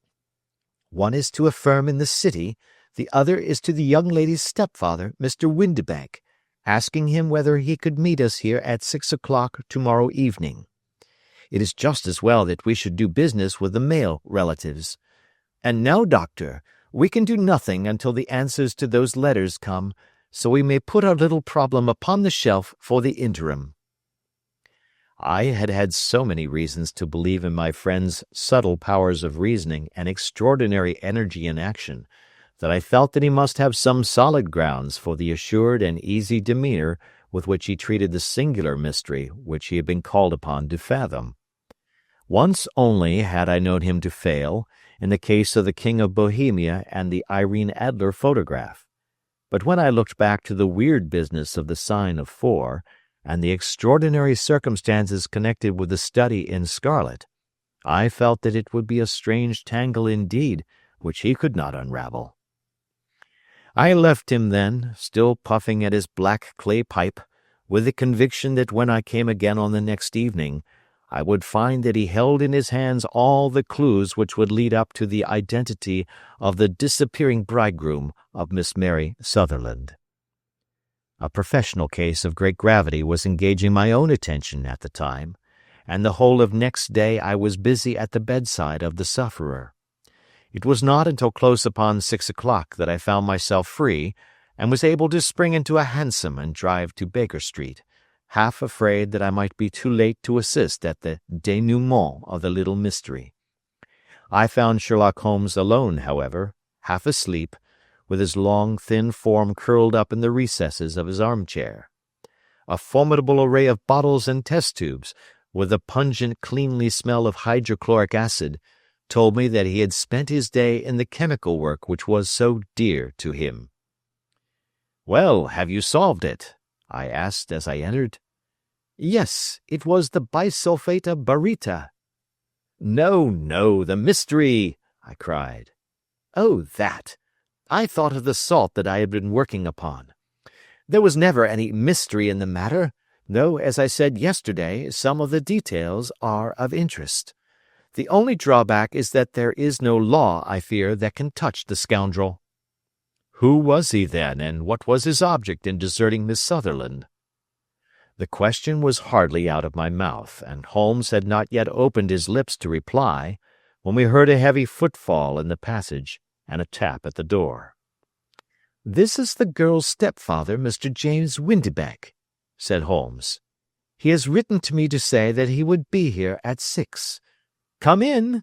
One is to a firm in the city, the other is to the young lady's stepfather, Mr. Windibank, asking him whether he could meet us here at 6 o'clock tomorrow evening. It is just as well that we should do business with the male relatives. And now, Doctor, we can do nothing until the answers to those letters come, so we may put our little problem upon the shelf for the interim." I had had so many reasons to believe in my friend's subtle powers of reasoning and extraordinary energy in action, that I felt that he must have some solid grounds for the assured and easy demeanor with which he treated the singular mystery which he had been called upon to fathom. Once only had I known him to fail, in the case of the King of Bohemia and the Irene Adler photograph. But when I looked back to the weird business of the sign of 4, and the extraordinary circumstances connected with the study in scarlet, I felt that it would be a strange tangle indeed which he could not unravel. I left him then, still puffing at his black clay pipe, with the conviction that when I came again on the next evening, I would find that he held in his hands all the clues which would lead up to the identity of the disappearing bridegroom of Miss Mary Sutherland. A professional case of great gravity was engaging my own attention at the time, and the whole of next day I was busy at the bedside of the sufferer. It was not until close upon 6 o'clock that I found myself free, and was able to spring into a hansom and drive to Baker Street, half afraid that I might be too late to assist at the dénouement of the little mystery. I found Sherlock Holmes alone, however, half asleep, with his long, thin form curled up in the recesses of his armchair. A formidable array of bottles and test tubes, with the pungent, cleanly smell of hydrochloric acid, told me that he had spent his day in the chemical work which was so dear to him. "Well, have you solved it?" I asked as I entered. "Yes, it was the bisulfate of baryta." "No, no, the mystery!" I cried. "Oh, that! I thought of the salt that I had been working upon. There was never any mystery in the matter, though, as I said yesterday, some of the details are of interest. The only drawback is that there is no law, I fear, that can touch the scoundrel." "Who was he, then, and what was his object in deserting Miss Sutherland?" The question was hardly out of my mouth, and Holmes had not yet opened his lips to reply, when we heard a heavy footfall in the passage and a tap at the door. "This is the girl's stepfather, Mr. James Windibank," said Holmes. "He has written to me to say that he would be here at 6. Come in."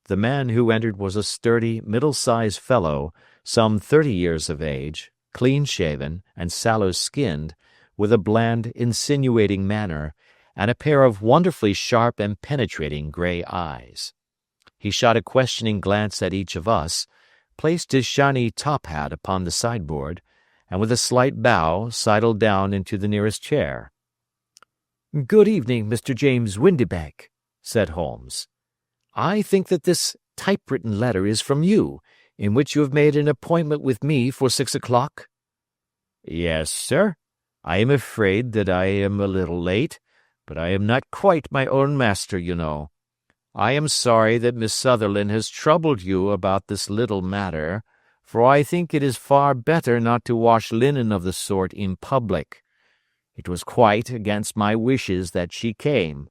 The man who entered was a sturdy, middle-sized fellow, some 30 years of age, clean-shaven and sallow-skinned, with a bland, insinuating manner, and a pair of wonderfully sharp and penetrating gray eyes. He shot a questioning glance at each of us, placed his shiny top hat upon the sideboard, and with a slight bow sidled down into the nearest chair. "Good evening, Mr. James Windibank," said Holmes. "I think that this typewritten letter is from you, in which you have made an appointment with me for 6 o'clock?" "Yes, sir. I am afraid that I am a little late, but I am not quite my own master, you know. I am sorry that Miss Sutherland has troubled you about this little matter, for I think it is far better not to wash linen of the sort in public. It was quite against my wishes that she came,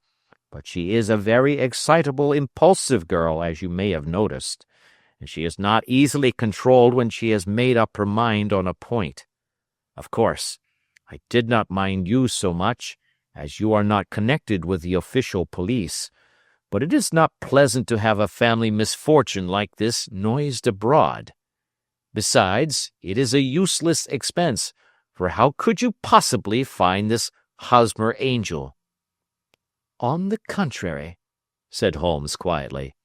but she is a very excitable, impulsive girl, as you may have noticed, and she is not easily controlled when she has made up her mind on a point. Of course, I did not mind you so much, as you are not connected with the official police, but it is not pleasant to have a family misfortune like this noised abroad. Besides, it is a useless expense, for how could you possibly find this Hosmer Angel?" "On the contrary," said Holmes quietly,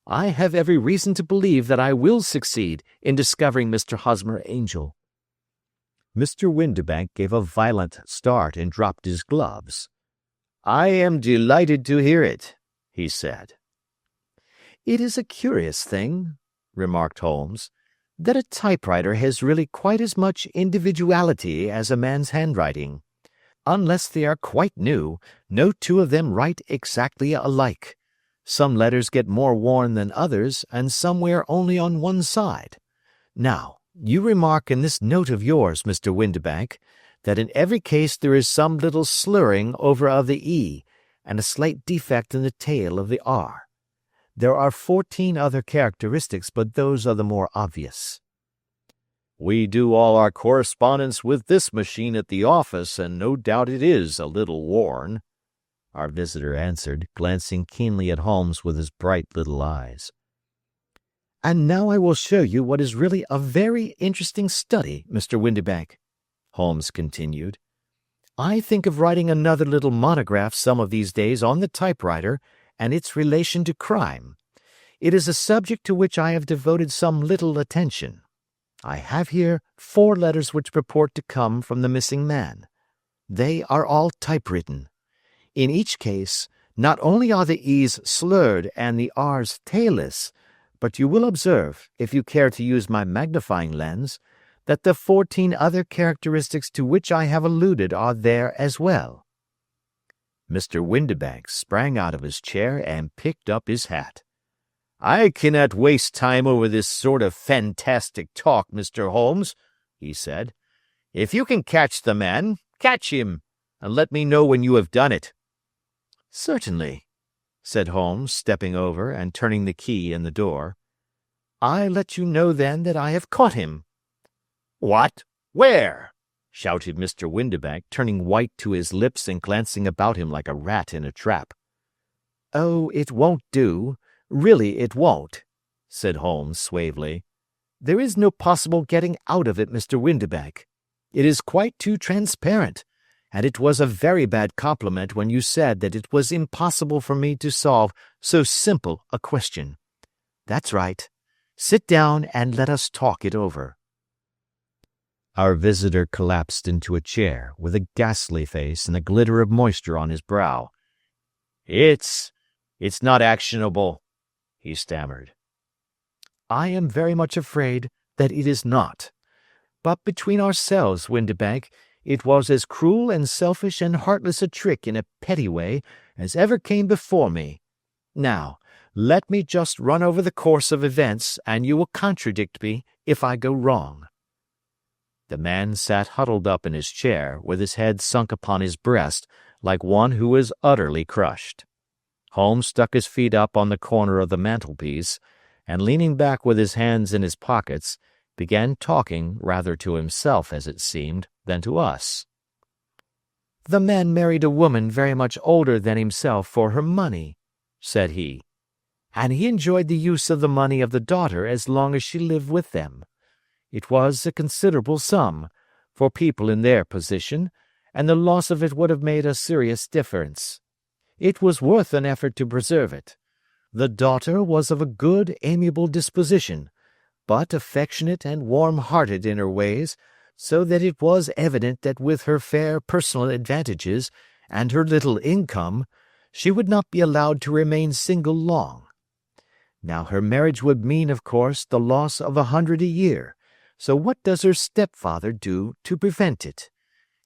"I have every reason to believe that I will succeed in discovering Mr. Hosmer Angel." Mr. Windibank gave a violent start and dropped his gloves. "I am delighted to hear it," he said. "It is a curious thing," remarked Holmes, "that a typewriter has really quite as much individuality as a man's handwriting. Unless they are quite new, no two of them write exactly alike. Some letters get more worn than others, and some wear only on one side. Now, you remark in this note of yours, Mr. Windibank, that in every case there is some little slurring over of the E, and a slight defect in the tail of the R. There are 14 other characteristics, but those are the more obvious." "We do all our correspondence with this machine at the office, and no doubt it is a little worn," our visitor answered, glancing keenly at Holmes with his bright little eyes. "And now I will show you what is really a very interesting study, Mr. Windibank," Holmes continued. "I think of writing another little monograph some of these days on the typewriter and its relation to crime. It is a subject to which I have devoted some little attention. I have here 4 letters which purport to come from the missing man. They are all typewritten. In each case, not only are the E's slurred and the R's tailless, but you will observe, if you care to use my magnifying lens, that the 14 other characteristics to which I have alluded are there as well." Mr. Windibank sprang out of his chair and picked up his hat. "I cannot waste time over this sort of fantastic talk, Mr. Holmes," he said. "If you can catch the man, catch him, and let me know when you have done it." "Certainly," said Holmes, stepping over and turning the key in the door. "I let you know then that I have caught him." "What? Where?" shouted Mr. Windibank, turning white to his lips and glancing about him like a rat in a trap. "Oh, it won't do. Really it won't," said Holmes suavely. "There is no possible getting out of it, Mr. Windibank. It is quite too transparent, and it was a very bad compliment when you said that it was impossible for me to solve so simple a question. That's right. Sit down and let us talk it over." Our visitor collapsed into a chair, with a ghastly face and a glitter of moisture on his brow. It's not actionable," he stammered. "I am very much afraid that it is not. But between ourselves, Windibank, it was as cruel and selfish and heartless a trick in a petty way as ever came before me. Now, let me just run over the course of events, and you will contradict me if I go wrong." The man sat huddled up in his chair, with his head sunk upon his breast, like one who is utterly crushed. Holmes stuck his feet up on the corner of the mantelpiece, and leaning back with his hands in his pockets, began talking rather to himself, as it seemed, than to us. "The man married a woman very much older than himself for her money," said he, "and he enjoyed the use of the money of the daughter as long as she lived with them. It was a considerable sum, for people in their position, and the loss of it would have made a serious difference. It was worth an effort to preserve it. The daughter was of a good, amiable disposition, but affectionate and warm-hearted in her ways, so that it was evident that with her fair personal advantages and her little income, she would not be allowed to remain single long. Now her marriage would mean, of course, the loss of 100 a year, so what does her stepfather do to prevent it?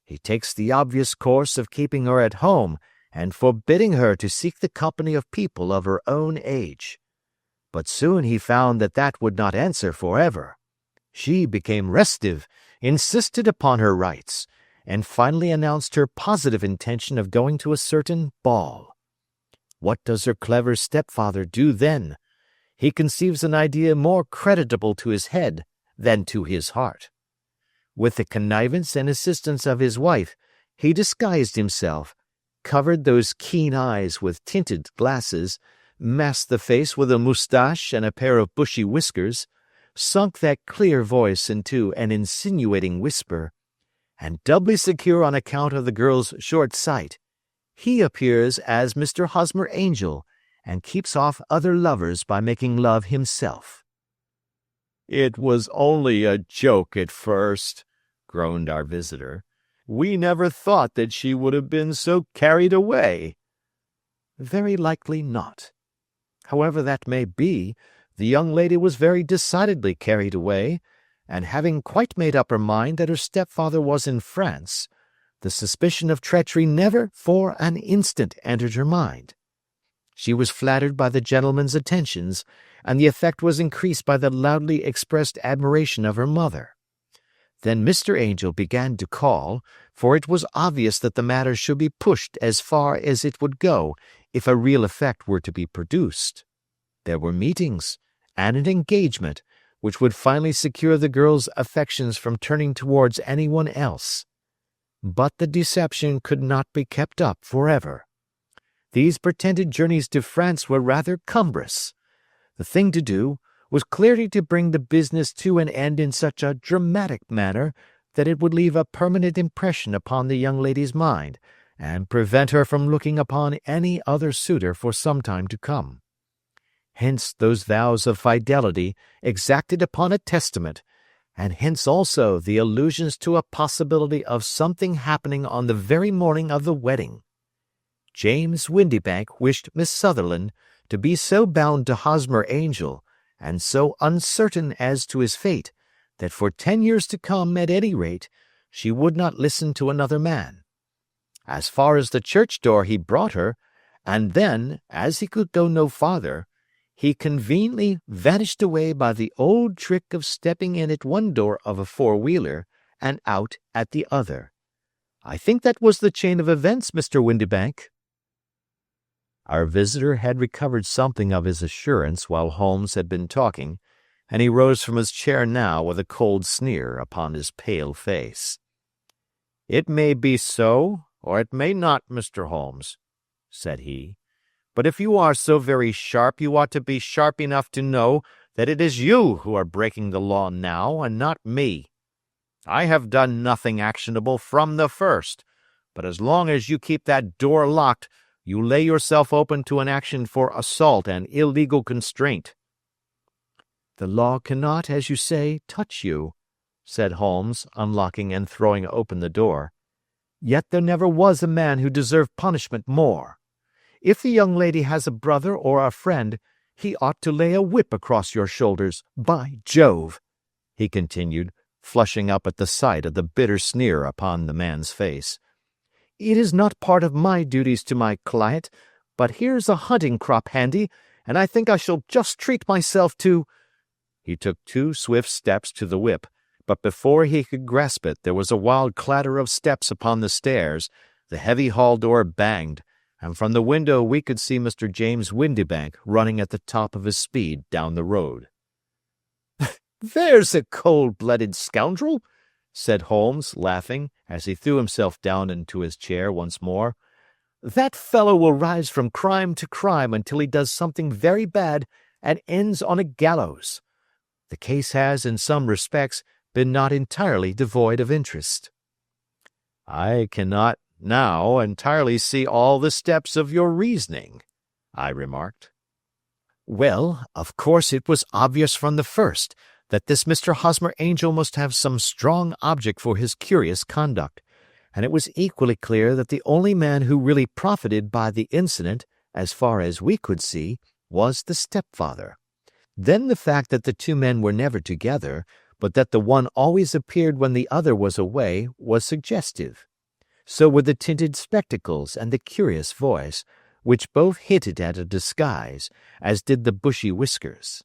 He takes the obvious course of keeping her at home and forbidding her to seek the company of people of her own age. But soon he found that that would not answer forever. She became restive, insisted upon her rights, and finally announced her positive intention of going to a certain ball. What does her clever stepfather do then? He conceives an idea more creditable to his head than to his heart. With the connivance and assistance of his wife, he disguised himself, covered those keen eyes with tinted glasses, masked the face with a moustache and a pair of bushy whiskers, sunk that clear voice into an insinuating whisper, and doubly secure on account of the girl's short sight, he appears as Mr. Hosmer Angel and keeps off other lovers by making love himself. "It was only a joke at first," groaned our visitor. "We never thought that she would have been so carried away." Very likely not. However that may be, the young lady was very decidedly carried away, and having quite made up her mind that her stepfather was in France, the suspicion of treachery never for an instant entered her mind. She was flattered by the gentleman's attentions, and the effect was increased by the loudly expressed admiration of her mother. Then Mr. Angel began to call, for it was obvious that the matter should be pushed as far as it would go if a real effect were to be produced. There were meetings, and an engagement, which would finally secure the girl's affections from turning towards anyone else. But the deception could not be kept up forever. These pretended journeys to France were rather cumbrous. The thing to do was clearly to bring the business to an end in such a dramatic manner that it would leave a permanent impression upon the young lady's mind, and prevent her from looking upon any other suitor for some time to come. Hence those vows of fidelity exacted upon a testament, and hence also the allusions to a possibility of something happening on the very morning of the wedding. James Windibank wished Miss Sutherland to be so bound to Hosmer Angel, and so uncertain as to his fate, that for 10 years to come, at any rate, she would not listen to another man. As far as the church door he brought her, and then, as he could go no farther, he conveniently vanished away by the old trick of stepping in at one door of a four-wheeler and out at the other. I think that was the chain of events, Mr. Windibank." Our visitor had recovered something of his assurance while Holmes had been talking, and he rose from his chair now with a cold sneer upon his pale face. "It may be so, or it may not, Mr. Holmes," said he. "But if you are so very sharp, you ought to be sharp enough to know that it is you who are breaking the law now, and not me. I have done nothing actionable from the first, but as long as you keep that door locked, you lay yourself open to an action for assault and illegal constraint." "The law cannot, as you say, touch you," said Holmes, unlocking and throwing open the door. "Yet there never was a man who deserved punishment more. If the young lady has a brother or a friend, he ought to lay a whip across your shoulders. By Jove!" he continued, flushing up at the sight of the bitter sneer upon the man's face. "It is not part of my duties to my client, but here's a hunting crop handy, and I think I shall just treat myself to—" He took 2 swift steps to the whip, but before he could grasp it there was a wild clatter of steps upon the stairs, the heavy hall door banged, and from the window we could see Mr. James Windibank running at the top of his speed down the road. "There's a cold-blooded scoundrel," said Holmes, laughing, as he threw himself down into his chair once more. "That fellow will rise from crime to crime until he does something very bad and ends on a gallows. The case has, in some respects, been not entirely devoid of interest. I cannot now entirely see all the steps of your reasoning, I remarked. Well, of course it was obvious from the first that this Mr. Hosmer Angel must have some strong object for his curious conduct, and it was equally clear that the only man who really profited by the incident, as far as we could see, was the stepfather. Then the fact that the two men were never together, but that the one always appeared when the other was away, was suggestive. So were the tinted spectacles and the curious voice, which both hinted at a disguise, as did the bushy whiskers.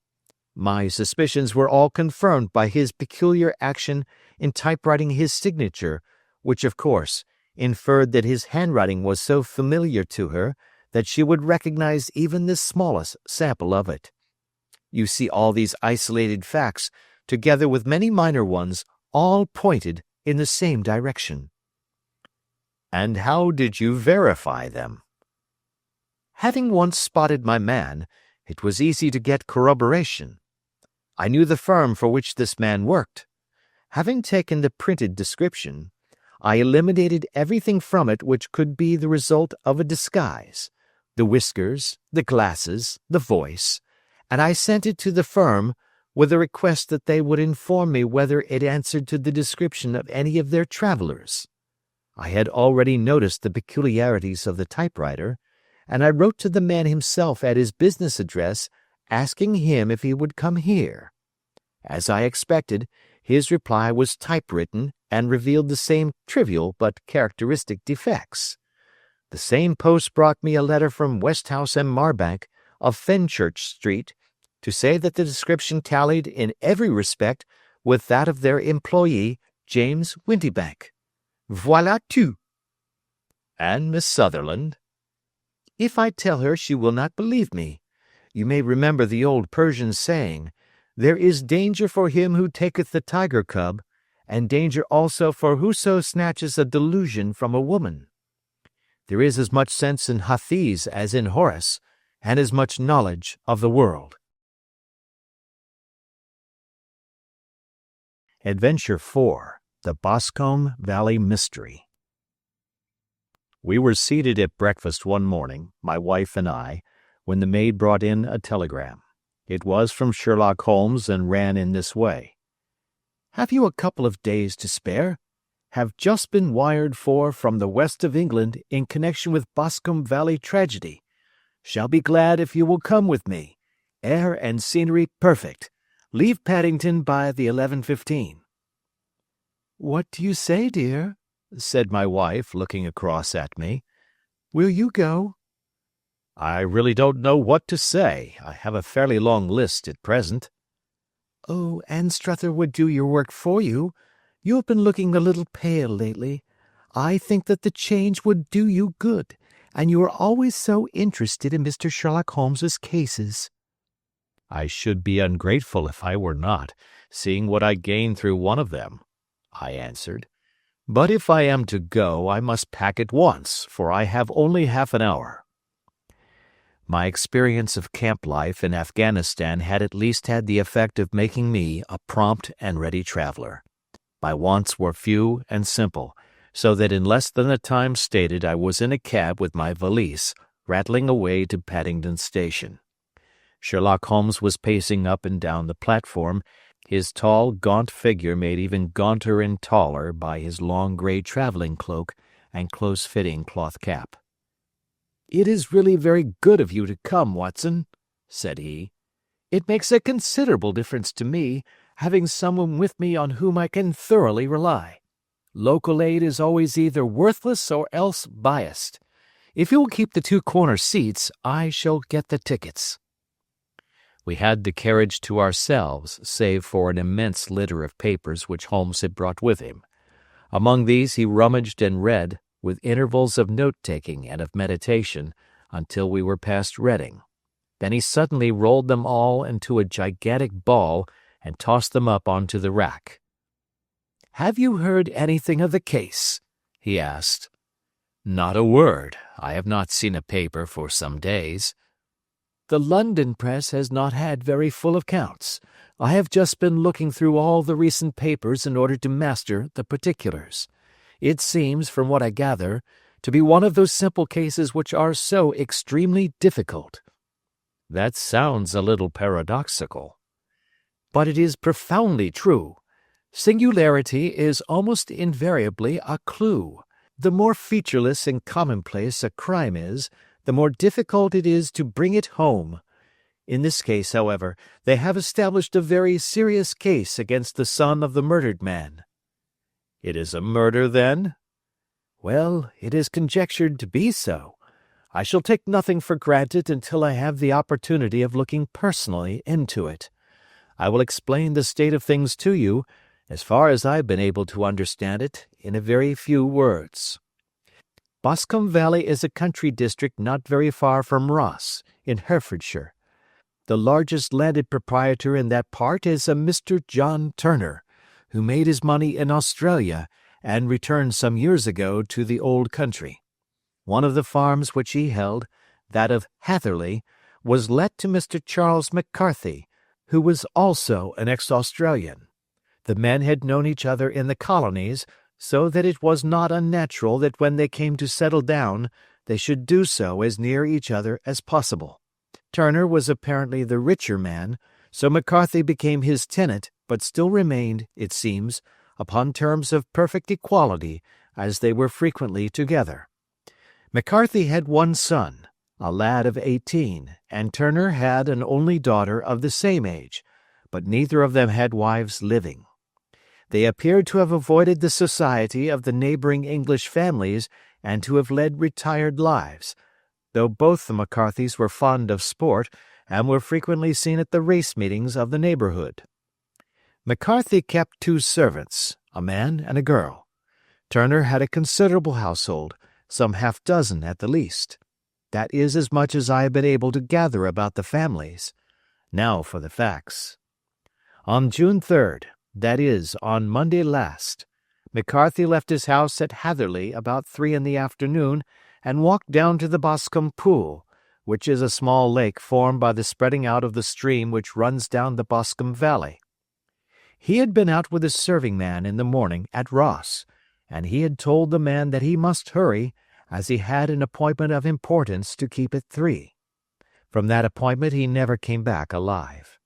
My suspicions were all confirmed by his peculiar action in typewriting his signature, which, of course, inferred that his handwriting was so familiar to her that she would recognize even the smallest sample of it. You see, all these isolated facts, together with many minor ones, all pointed in the same direction. And how did you verify them? Having once spotted my man, it was easy to get corroboration. I knew the firm for which this man worked. Having taken the printed description, I eliminated everything from it which could be the result of a disguise, the whiskers, the glasses, the voice, and I sent it to the firm with a request that they would inform me whether it answered to the description of any of their travelers. I had already noticed the peculiarities of the typewriter, and I wrote to the man himself at his business address, asking him if he would come here. As I expected, his reply was typewritten and revealed the same trivial but characteristic defects. The same post brought me a letter from Westhouse and Marbank of Fenchurch Street to say that the description tallied in every respect with that of their employee, James Windibank. Voilà tout. And Miss Sutherland? If I tell her, she will not believe me. You may remember the old Persian saying, "There is danger for him who taketh the tiger cub, and danger also for whoso snatches a delusion from a woman." There is as much sense in Hafiz as in Horace, and as much knowledge of the world. Adventure 4. The Boscombe Valley Mystery. We were seated at breakfast one morning, my wife and I, when the maid brought in a telegram. It was from Sherlock Holmes and ran in this way. "Have you a couple of days to spare? Have just been wired for from the west of England in connection with Boscombe Valley tragedy. Shall be glad if you will come with me. Air and scenery perfect. Leave Paddington by the 11:15. "What do you say, dear?" said my wife, looking across at me. "Will you go?" I really don't know what to say. I have a fairly long list at present. "Oh, Anstruther would do your work for you. You have been looking a little pale lately. I think that the change would do you good, and you are always so interested in Mr. Sherlock Holmes's cases." I should be ungrateful if I were not, seeing what I gained through one of them, I answered. But if I am to go, I must pack at once, for I have only half an hour. My experience of camp life in Afghanistan had at least had the effect of making me a prompt and ready traveler. My wants were few and simple, so that in less than the time stated I was in a cab with my valise, rattling away to Paddington Station. Sherlock Holmes was pacing up and down the platform, his tall, gaunt figure made even gaunter and taller by his long gray traveling cloak and close-fitting cloth cap. "It is really very good of you to come, Watson," said he. "It makes a considerable difference to me, having someone with me on whom I can thoroughly rely. Local aid is always either worthless or else biased. If you will keep the two corner seats, I shall get the tickets." We had the carriage to ourselves, save for an immense litter of papers which Holmes had brought with him. Among these he rummaged and read, with intervals of note-taking and of meditation, until we were past Reading. Then he suddenly rolled them all into a gigantic ball and tossed them up onto the rack. "Have you heard anything of the case?" he asked. "Not a word. I have not seen a paper for some days." The London press has not had very full accounts. I have just been looking through all the recent papers in order to master the particulars. It seems, from what I gather, to be one of those simple cases which are so extremely difficult." "That sounds a little paradoxical." "But it is profoundly true. Singularity is almost invariably a clue. The more featureless and commonplace a crime is, the more difficult it is to bring it home. In this case, however, they have established a very serious case against the son of the murdered man." "It is a murder, then?" "Well, it is conjectured to be so. I shall take nothing for granted until I have the opportunity of looking personally into it. I will explain the state of things to you, as far as I have been able to understand it, in a very few words. Boscombe Valley is a country district not very far from Ross, in Herefordshire. The largest landed proprietor in that part is a Mr. John Turner, who made his money in Australia and returned some years ago to the old country. One of the farms which he held, that of Hatherley, was let to Mr. Charles McCarthy, who was also an ex-Australian. The men had known each other in the colonies, so that it was not unnatural that when they came to settle down, they should do so as near each other as possible. Turner was apparently the richer man, so McCarthy became his tenant, but still remained, it seems, upon terms of perfect equality, as they were frequently together. McCarthy had one son, a lad of 18, and Turner had an only daughter of the same age, but neither of them had wives living. They appeared to have avoided the society of the neighboring English families and to have led retired lives, though both the McCarthys were fond of sport and were frequently seen at the race meetings of the neighborhood. McCarthy kept 2 servants, a man and a girl. Turner had a considerable household, some half-dozen at the least. That is as much as I have been able to gather about the families. Now for the facts. On June 3rd, that is, on Monday last, McCarthy left his house at Hatherley about 3 in the afternoon and walked down to the Boscombe Pool, which is a small lake formed by the spreading out of the stream which runs down the Boscombe Valley. He had been out with his serving man in the morning at Ross, and he had told the man that he must hurry, as he had an appointment of importance to keep at 3. From that appointment he never came back alive.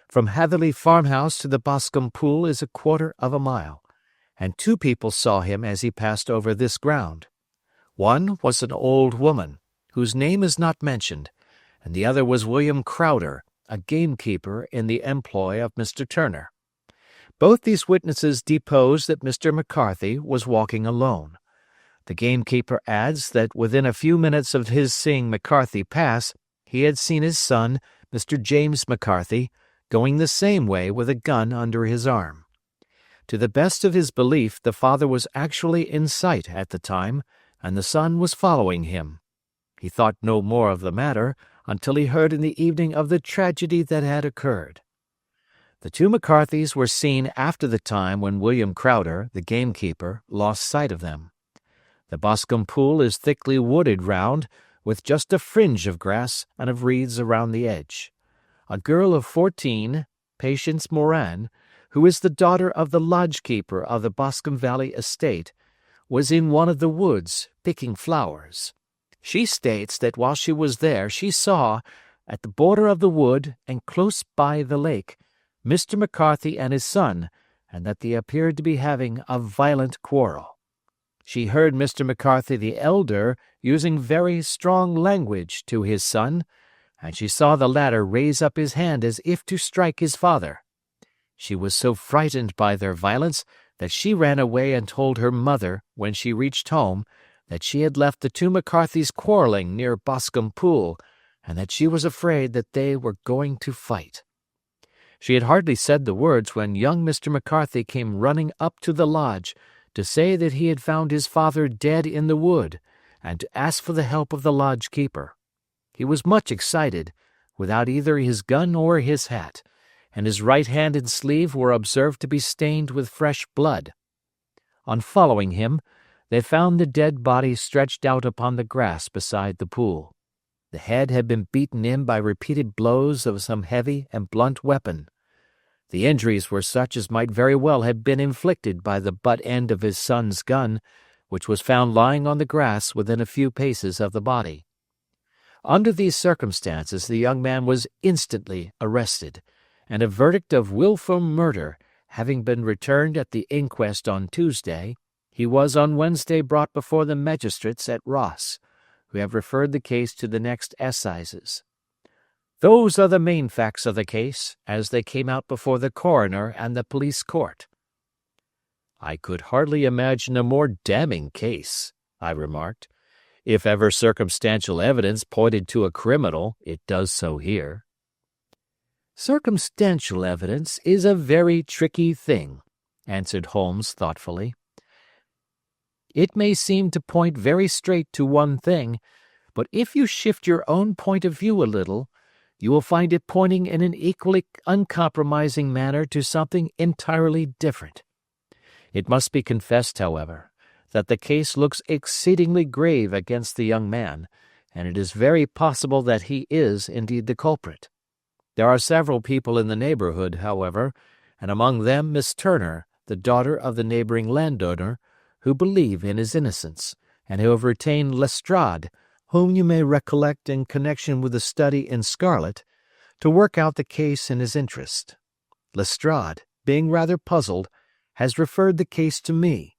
From Hatherley farmhouse to the Boscombe Pool is 1/4 of a mile, and 2 people saw him as he passed over this ground. One was an old woman, whose name is not mentioned, and the other was William Crowder, a gamekeeper in the employ of Mr. Turner. Both these witnesses depose that Mr. McCarthy was walking alone. The gamekeeper adds that within a few minutes of his seeing McCarthy pass, he had seen his son, Mr. James McCarthy, going the same way with a gun under his arm. To the best of his belief, the father was actually in sight at the time, and the son was following him. He thought no more of the matter until he heard in the evening of the tragedy that had occurred. The 2 McCarthys were seen after the time when William Crowder, the gamekeeper, lost sight of them. The Boscombe Pool is thickly wooded round, with just a fringe of grass and of reeds around the edge. A girl of 14, Patience Moran, who is the daughter of the lodge-keeper of the Boscombe Valley estate, was in one of the woods picking flowers. She states that while she was there she saw, at the border of the wood and close by the lake, Mr. McCarthy and his son, and that they appeared to be having a violent quarrel. She heard Mr. McCarthy the elder using very strong language to his son, and she saw the latter raise up his hand as if to strike his father. She was so frightened by their violence that she ran away and told her mother, when she reached home, that she had left the 2 McCarthys quarreling near Boscombe Pool, and that she was afraid that they were going to fight. She had hardly said the words when young Mr. McCarthy came running up to the lodge to say that he had found his father dead in the wood, and to ask for the help of the lodge-keeper. He was much excited, without either his gun or his hat, and his right hand and sleeve were observed to be stained with fresh blood. On following him, they found the dead body stretched out upon the grass beside the pool. The head had been beaten in by repeated blows of some heavy and blunt weapon. The injuries were such as might very well have been inflicted by the butt end of his son's gun, which was found lying on the grass within a few paces of the body. Under these circumstances the young man was instantly arrested, and a verdict of wilful murder having been returned at the inquest on Tuesday, he was on Wednesday brought before the magistrates at Ross, who have referred the case to the next assizes. Those are the main facts of the case, as they came out before the coroner and the police court. I could hardly imagine a more damning case, I remarked. If ever circumstantial evidence pointed to a criminal, it does so here. Circumstantial evidence is a very tricky thing, answered Holmes thoughtfully. It may seem to point very straight to one thing, but if you shift your own point of view a little, you will find it pointing in an equally uncompromising manner to something entirely different. It must be confessed, however, that the case looks exceedingly grave against the young man, and it is very possible that he is indeed the culprit. There are several people in the neighborhood, however, and among them Miss Turner, the daughter of the neighboring landowner, who believe in his innocence, and who have retained Lestrade, whom you may recollect in connection with the study in scarlet, to work out the case in his interest. Lestrade, being rather puzzled, has referred the case to me,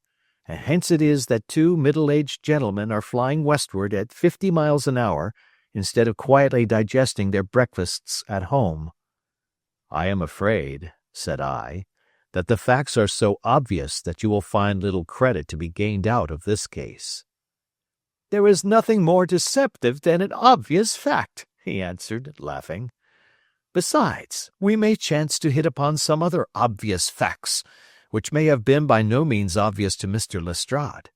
and hence it is that two middle-aged gentlemen are flying westward at 50 miles an hour instead of quietly digesting their breakfasts at home. I am afraid, said I, that the facts are so obvious that you will find little credit to be gained out of this case. There is nothing more deceptive than an obvious fact, he answered, laughing. Besides, we may chance to hit upon some other obvious facts, which may have been by no means obvious to Mr. Lestrade.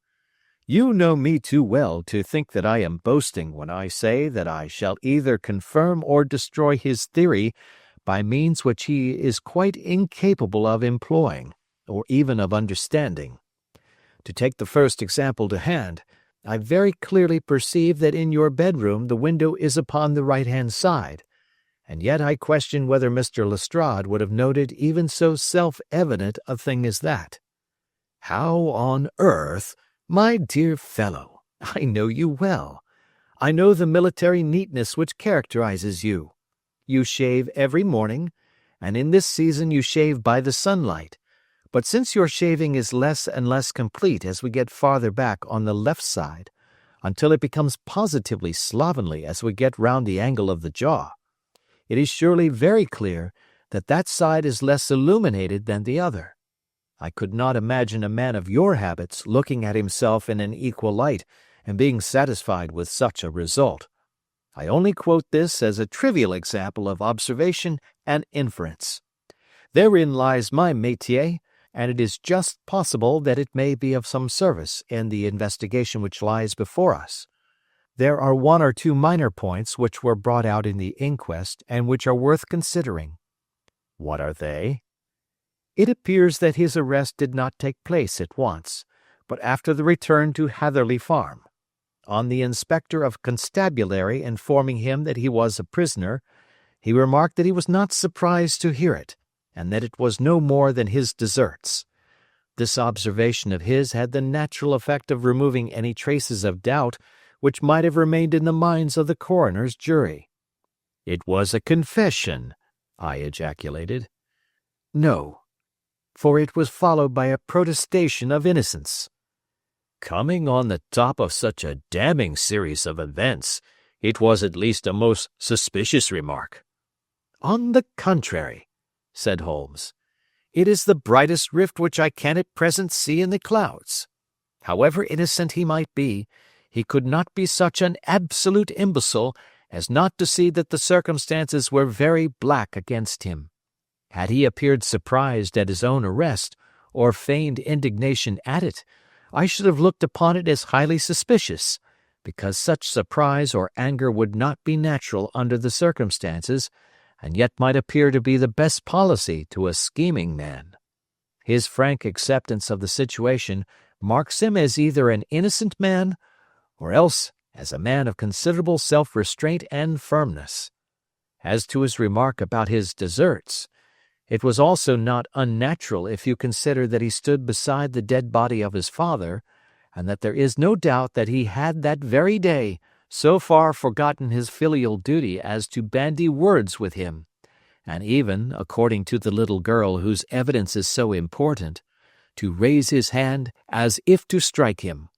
You know me too well to think that I am boasting when I say that I shall either confirm or destroy his theory by means which he is quite incapable of employing, or even of understanding. To take the first example to hand, I very clearly perceive that in your bedroom the window is upon the right-hand side, and yet I question whether Mr. Lestrade would have noted even so self-evident a thing as that. How on earth, my dear fellow, I know you well. I know the military neatness which characterizes you. You shave every morning, and in this season you shave by the sunlight. But since your shaving is less and less complete as we get farther back on the left side, until it becomes positively slovenly as we get round the angle of the jaw, it is surely very clear that that side is less illuminated than the other. I could not imagine a man of your habits looking at himself in an equal light and being satisfied with such a result. I only quote this as a trivial example of observation and inference. Therein lies my métier, and it is just possible that it may be of some service in the investigation which lies before us. There are one or two minor points which were brought out in the inquest and which are worth considering. What are they? It appears that his arrest did not take place at once, but after the return to Hatherley Farm. On the inspector of constabulary informing him that he was a prisoner, he remarked that he was not surprised to hear it, and that it was no more than his deserts. This observation of his had the natural effect of removing any traces of doubt which might have remained in the minds of the coroner's jury. "It was a confession," I ejaculated. "No, for it was followed by a protestation of innocence." "Coming on the top of such a damning series of events, it was at least a most suspicious remark." "On the contrary," said Holmes, "it is the brightest rift which I can at present see in the clouds. However innocent he might be, he could not be such an absolute imbecile as not to see that the circumstances were very black against him. Had he appeared surprised at his own arrest, or feigned indignation at it, I should have looked upon it as highly suspicious, because such surprise or anger would not be natural under the circumstances, and yet might appear to be the best policy to a scheming man. His frank acceptance of the situation marks him as either an innocent man or else as a man of considerable self-restraint and firmness. As to his remark about his deserts, it was also not unnatural if you consider that he stood beside the dead body of his father, and that there is no doubt that he had that very day so far forgotten his filial duty as to bandy words with him, and even, according to the little girl whose evidence is so important, to raise his hand as if to strike him.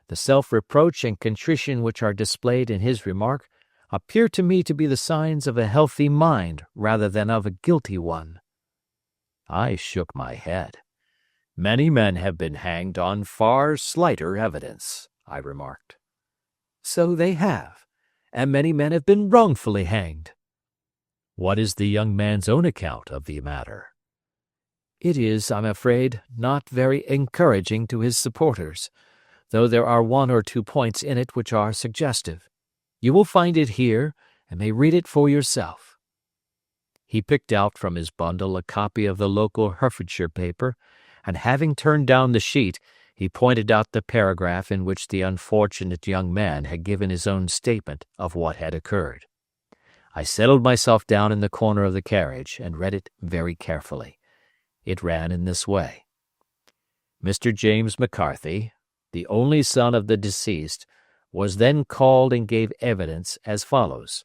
The self-reproach and contrition which are displayed in his remark appear to me to be the signs of a healthy mind rather than of a guilty one. I shook my head. Many men have been hanged on far slighter evidence, I remarked. So they have, and many men have been wrongfully hanged. What is the young man's own account of the matter? It is, I'm afraid, not very encouraging to his supporters, though there are one or two points in it which are suggestive. You will find it here, and may read it for yourself. He picked out from his bundle a copy of the local Herefordshire paper, and having turned down the sheet, he pointed out the paragraph in which the unfortunate young man had given his own statement of what had occurred. I settled myself down in the corner of the carriage and read it very carefully. It ran in this way. Mr. James McCarthy, the only son of the deceased, was then called and gave evidence as follows.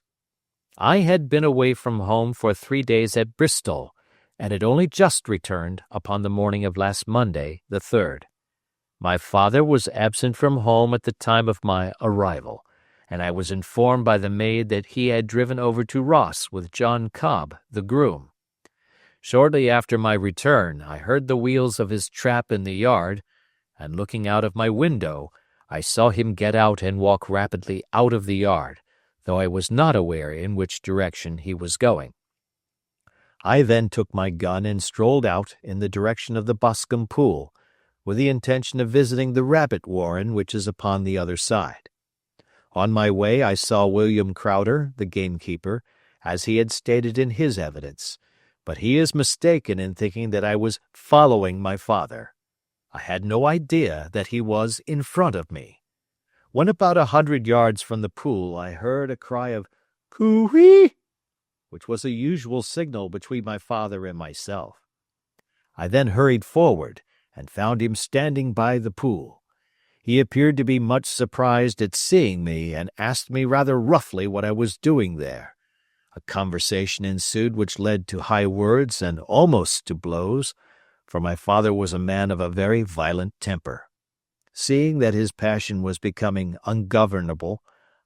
I had been away from home for 3 days at Bristol, and had only just returned upon the morning of last Monday, the 3rd. My father was absent from home at the time of my arrival, and I was informed by the maid that he had driven over to Ross with John Cobb, the groom. Shortly after my return, I heard the wheels of his trap in the yard, and looking out of my window, I saw him get out and walk rapidly out of the yard, though I was not aware in which direction he was going. I then took my gun and strolled out in the direction of the Boscombe pool, with the intention of visiting the rabbit warren which is upon the other side. On my way I saw William Crowder, the gamekeeper, as he had stated in his evidence, but he is mistaken in thinking that I was following my father. I had no idea that he was in front of me. When about 100 yards from the pool I heard a cry of "Coo-wee," which was a usual signal between my father and myself. I then hurried forward, and found him standing by the pool. He appeared to be much surprised at seeing me, and asked me rather roughly what I was doing there. A conversation ensued which led to high words and almost to blows, for my father was a man of a very violent temper. Seeing that his passion was becoming ungovernable,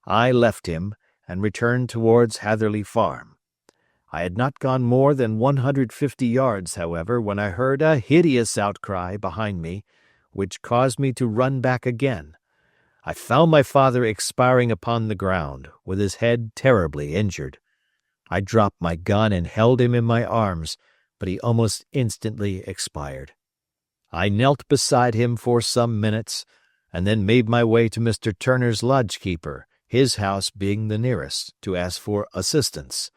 I left him and returned towards Hatherley Farm. I had not gone more than 150 yards, however, when I heard a hideous outcry behind me, which caused me to run back again. I found my father expiring upon the ground, with his head terribly injured. I dropped my gun and held him in my arms, but he almost instantly expired. I knelt beside him for some minutes, and then made my way to Mr. Turner's lodge-keeper, his house being the nearest, to ask for assistance.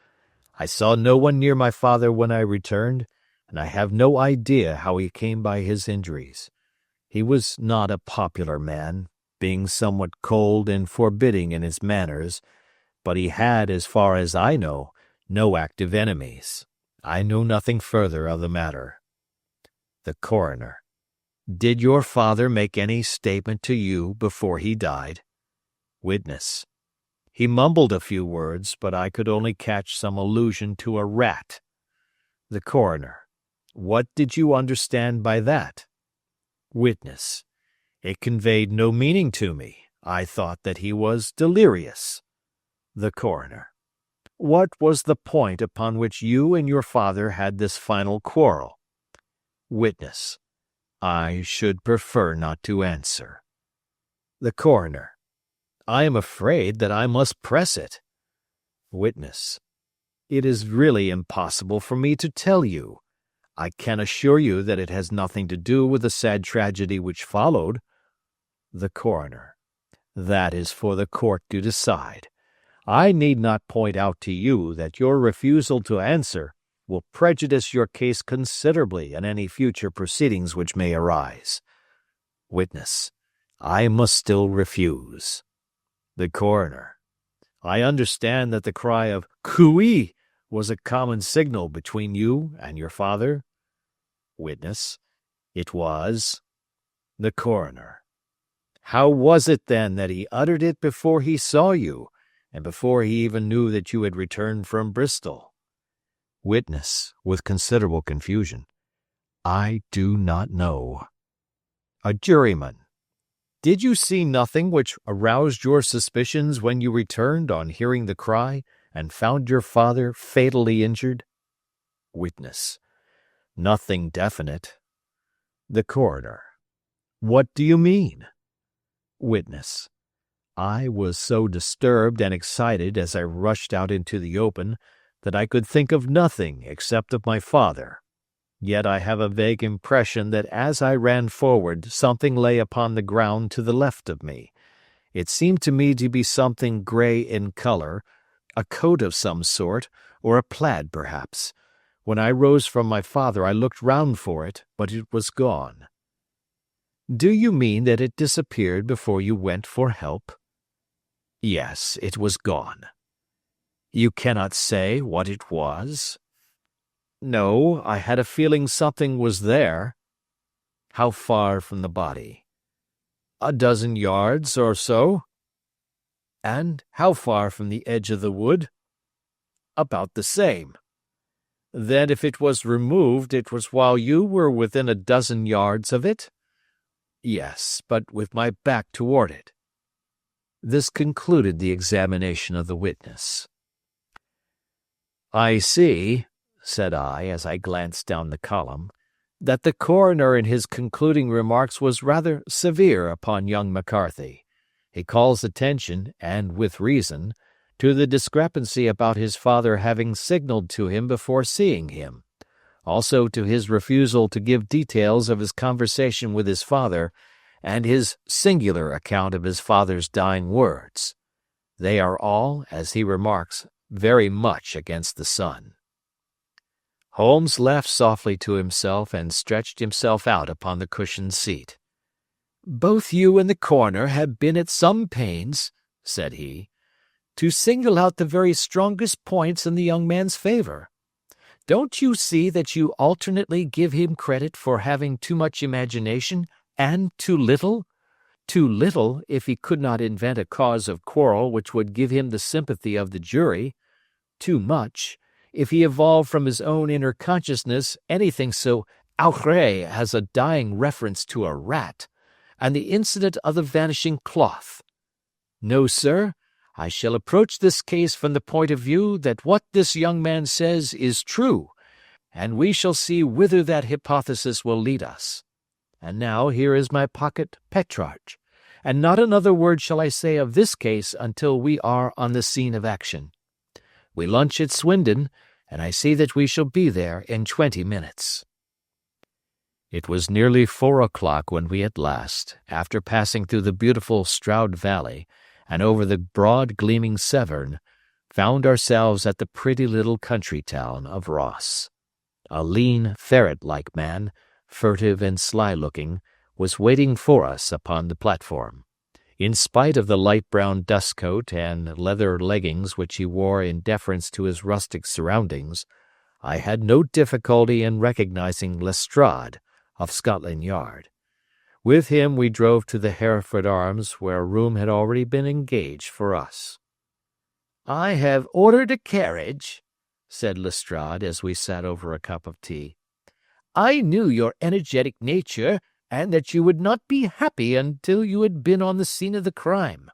I saw no one near my father when I returned, and I have no idea how he came by his injuries. He was not a popular man, being somewhat cold and forbidding in his manners, but he had, as far as I know, no active enemies. I know nothing further of the matter. The Coroner: Did your father make any statement to you before he died? Witness: He mumbled a few words, but I could only catch some allusion to a rat. The Coroner: What did you understand by that? Witness: It conveyed no meaning to me. I thought that he was delirious. The Coroner: What was the point upon which you and your father had this final quarrel? Witness: I should prefer not to answer. The Coroner: I am afraid that I must press it. Witness: It is really impossible for me to tell you. I can assure you that it has nothing to do with the sad tragedy which followed. The Coroner: That is for the court to decide. I need not point out to you that your refusal to answer will prejudice your case considerably in any future proceedings which may arise. Witness: I must still refuse. The coroner. I understand that the cry of "Cooey" was a common signal between you and your father? Witness. It was. The coroner. How was it, then, that he uttered it before he saw you, and before he even knew that you had returned from Bristol? Witness, with considerable confusion. I do not know. A juryman. Did you see nothing which aroused your suspicions when you returned on hearing the cry and found your father fatally injured? Witness. Nothing definite. The coroner. What do you mean? Witness. I was so disturbed and excited as I rushed out into the open that I could think of nothing except of my father. Yet I have a vague impression that as I ran forward something lay upon the ground to the left of me. It seemed to me to be something gray in color, a coat of some sort, or a plaid perhaps. When I rose from my father I looked round for it, but it was gone. Do you mean that it disappeared before you went for help? Yes, it was gone. You cannot say what it was? No, I had a feeling something was there. How far from the body? 12 yards or so. And how far from the edge of the wood? About the same. Then if it was removed, it was while you were within 12 yards of it? Yes, but with my back toward it. This concluded the examination of the witness. I see, said I as I glanced down the column, that the coroner in his concluding remarks was rather severe upon young McCarthy. He calls attention, and with reason, to the discrepancy about his father having signaled to him before seeing him, also to his refusal to give details of his conversation with his father, and his singular account of his father's dying words. They are all, as he remarks, very much against the son. Holmes laughed softly to himself and stretched himself out upon the cushioned seat. "Both you and the coroner have been at some pains," said he, "to single out the very strongest points in the young man's favor. Don't you see that you alternately give him credit for having too much imagination and too little? Too little if he could not invent a cause of quarrel which would give him the sympathy of the jury; too much if he evolved from his own inner consciousness anything so outré as a dying reference to a rat, and the incident of the vanishing cloth. No, sir, I shall approach this case from the point of view that what this young man says is true, and we shall see whither that hypothesis will lead us. And now here is my pocket Petrarch, and not another word shall I say of this case until we are on the scene of action. We lunch at Swindon, and I see that we shall be there in 20 minutes. It was nearly 4 o'clock when we at last, after passing through the beautiful Stroud Valley and over the broad gleaming Severn, found ourselves at the pretty little country town of Ross. A lean, ferret-like man, furtive and sly-looking, was waiting for us upon the platform. In spite of the light brown dust coat and leather leggings which he wore in deference to his rustic surroundings, I had no difficulty in recognizing Lestrade of Scotland Yard. With him we drove to the Hereford Arms, where a room had already been engaged for us. "I have ordered a carriage," said Lestrade as we sat over a cup of tea. "I knew your energetic nature, and that you would not be happy until you had been on the scene of the crime."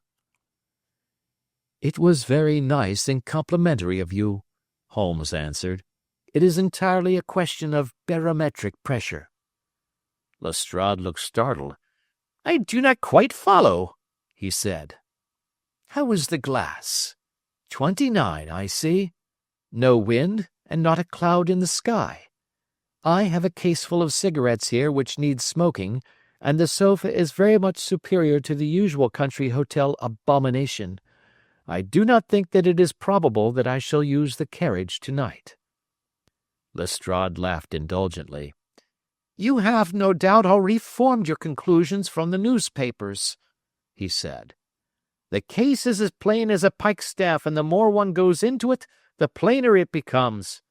"It was very nice and complimentary of you," Holmes answered. "It is entirely a question of barometric pressure." Lestrade looked startled. "I do not quite follow," he said. "How is the glass? 29, I see. No wind, and not a cloud in the sky. I have a caseful of cigarettes here which need smoking, and the sofa is very much superior to the usual country hotel abomination. I do not think that it is probable that I shall use the carriage tonight." Lestrade laughed indulgently. "You have, no doubt, already formed your conclusions from the newspapers," he said. The case is as plain as a pikestaff, and the more one goes into it, the plainer it becomes.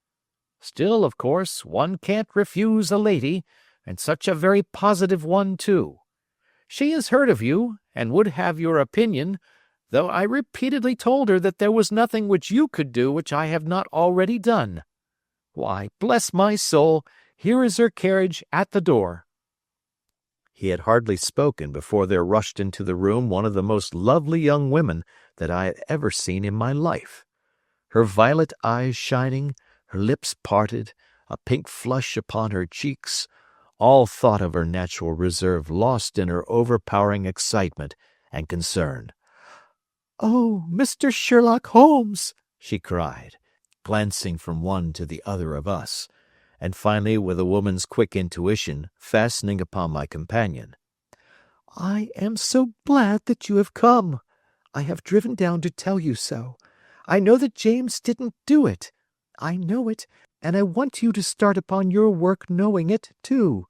Still, of course, one can't refuse a lady, and such a very positive one, too. She has heard of you, and would have your opinion, though I repeatedly told her that there was nothing which you could do which I have not already done. Why, bless my soul, here is her carriage at the door." He had hardly spoken before there rushed into the room one of the most lovely young women that I had ever seen in my life. Her violet eyes shining, her lips parted, a pink flush upon her cheeks, all thought of her natural reserve lost in her overpowering excitement and concern. "Oh, Mr. Sherlock Holmes!" she cried, glancing from one to the other of us, and finally, with a woman's quick intuition, fastening upon my companion. "I am so glad that you have come. I have driven down to tell you so. I know that James didn't do it. I know it, and I want you to start upon your work knowing it, too.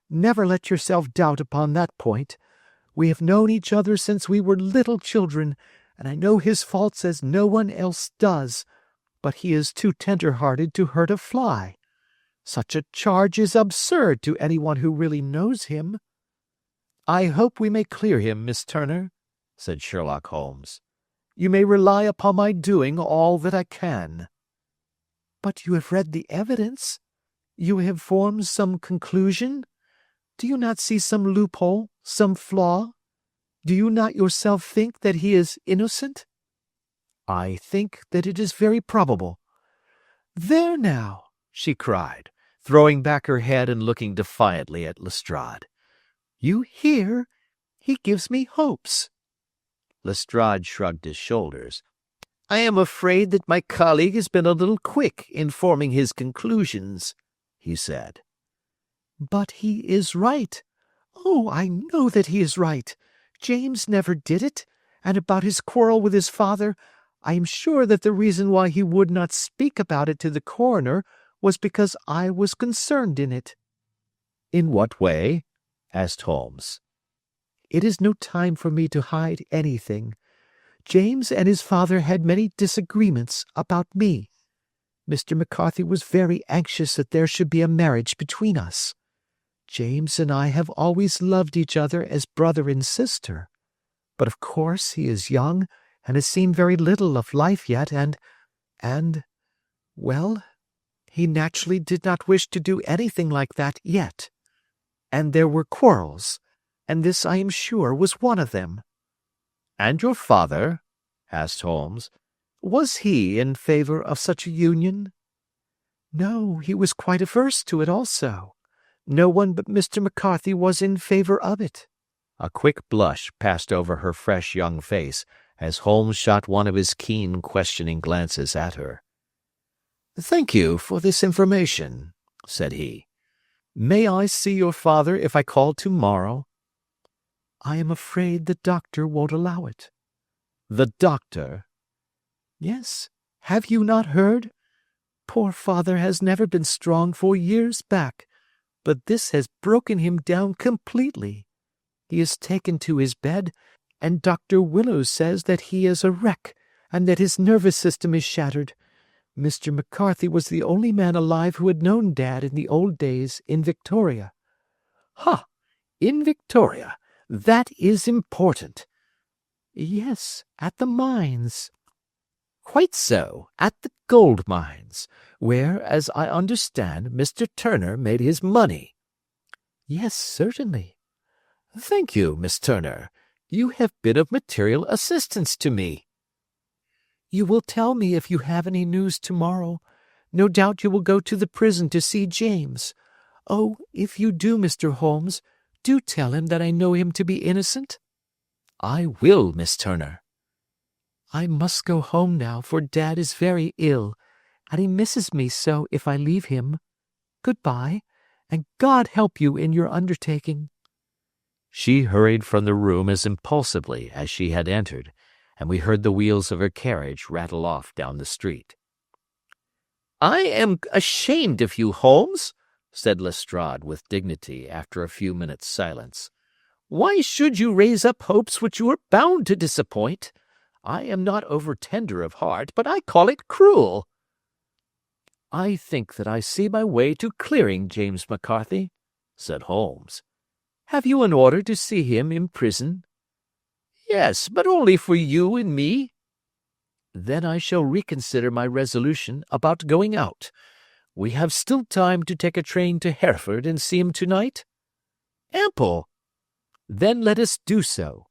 Never let yourself doubt upon that point. We have known each other since we were little children, and I know his faults as no one else does, but he is too tender-hearted to hurt a fly. Such a charge is absurd to anyone who really knows him." "I hope we may clear him, Miss Turner," said Sherlock Holmes. "You may rely upon my doing all that I can." "But you have read the evidence? You have formed some conclusion? Do you not see some loophole, some flaw? Do you not yourself think that he is innocent?" "I think that it is very probable." "There now!" she cried, throwing back her head and looking defiantly at Lestrade. "You hear? He gives me hopes." Lestrade shrugged his shoulders. "I am afraid that my colleague has been a little quick in forming his conclusions," he said. "But he is right. Oh, I know that he is right. James never did it, and about his quarrel with his father, I am sure that the reason why he would not speak about it to the coroner was because I was concerned in it." "In what way?" asked Holmes. "It is no time for me to hide anything. James and his father had many disagreements about me. Mr. McCarthy was very anxious that there should be a marriage between us. James and I have always loved each other as brother and sister. But of course he is young and has seen very little of life yet, well, he naturally did not wish to do anything like that yet. And there were quarrels, and this, I am sure, was one of them." "And your father," asked Holmes, "was he in favor of such a union?" "No, he was quite averse to it also. No one but Mr. McCarthy was in favor of it." A quick blush passed over her fresh young face as Holmes shot one of his keen, questioning glances at her. "Thank you for this information," said he. "May I see your father if I call tomorrow?" "I am afraid the doctor won't allow it." "The doctor?" "Yes. Have you not heard? Poor father has never been strong for years back, but this has broken him down completely. He is taken to his bed, and Dr. Willows says that he is a wreck and that his nervous system is shattered. Mr. McCarthy was the only man alive who had known Dad in the old days in Victoria." "Ha! In Victoria? That is important." "Yes, at the mines." "Quite so, at the gold mines, where, as I understand, Mr. Turner made his money." "Yes, certainly." "Thank you, Miss Turner. You have been of material assistance to me." "You will tell me if you have any news tomorrow. No doubt you will go to the prison to see James. Oh, if you do, Mr. Holmes, do tell him that I know him to be innocent." "I will, Miss Turner." "I must go home now, for Dad is very ill, and he misses me so if I leave him. Good-bye, and God help you in your undertaking." She hurried from the room as impulsively as she had entered, and we heard the wheels of her carriage rattle off down the street. "I am ashamed of you, Holmes," said Lestrade with dignity after a few minutes' silence. Why should you raise up hopes which you are bound to disappoint? I am not over-tender of heart, but I call it cruel. I think that I see my way to clearing James McCarthy, said Holmes. Have you an order to see him in prison? Yes, but only for you and me. Then I shall reconsider my resolution about going out. We have still time to take a train to Hereford and see him tonight? Ample. Then let us do so.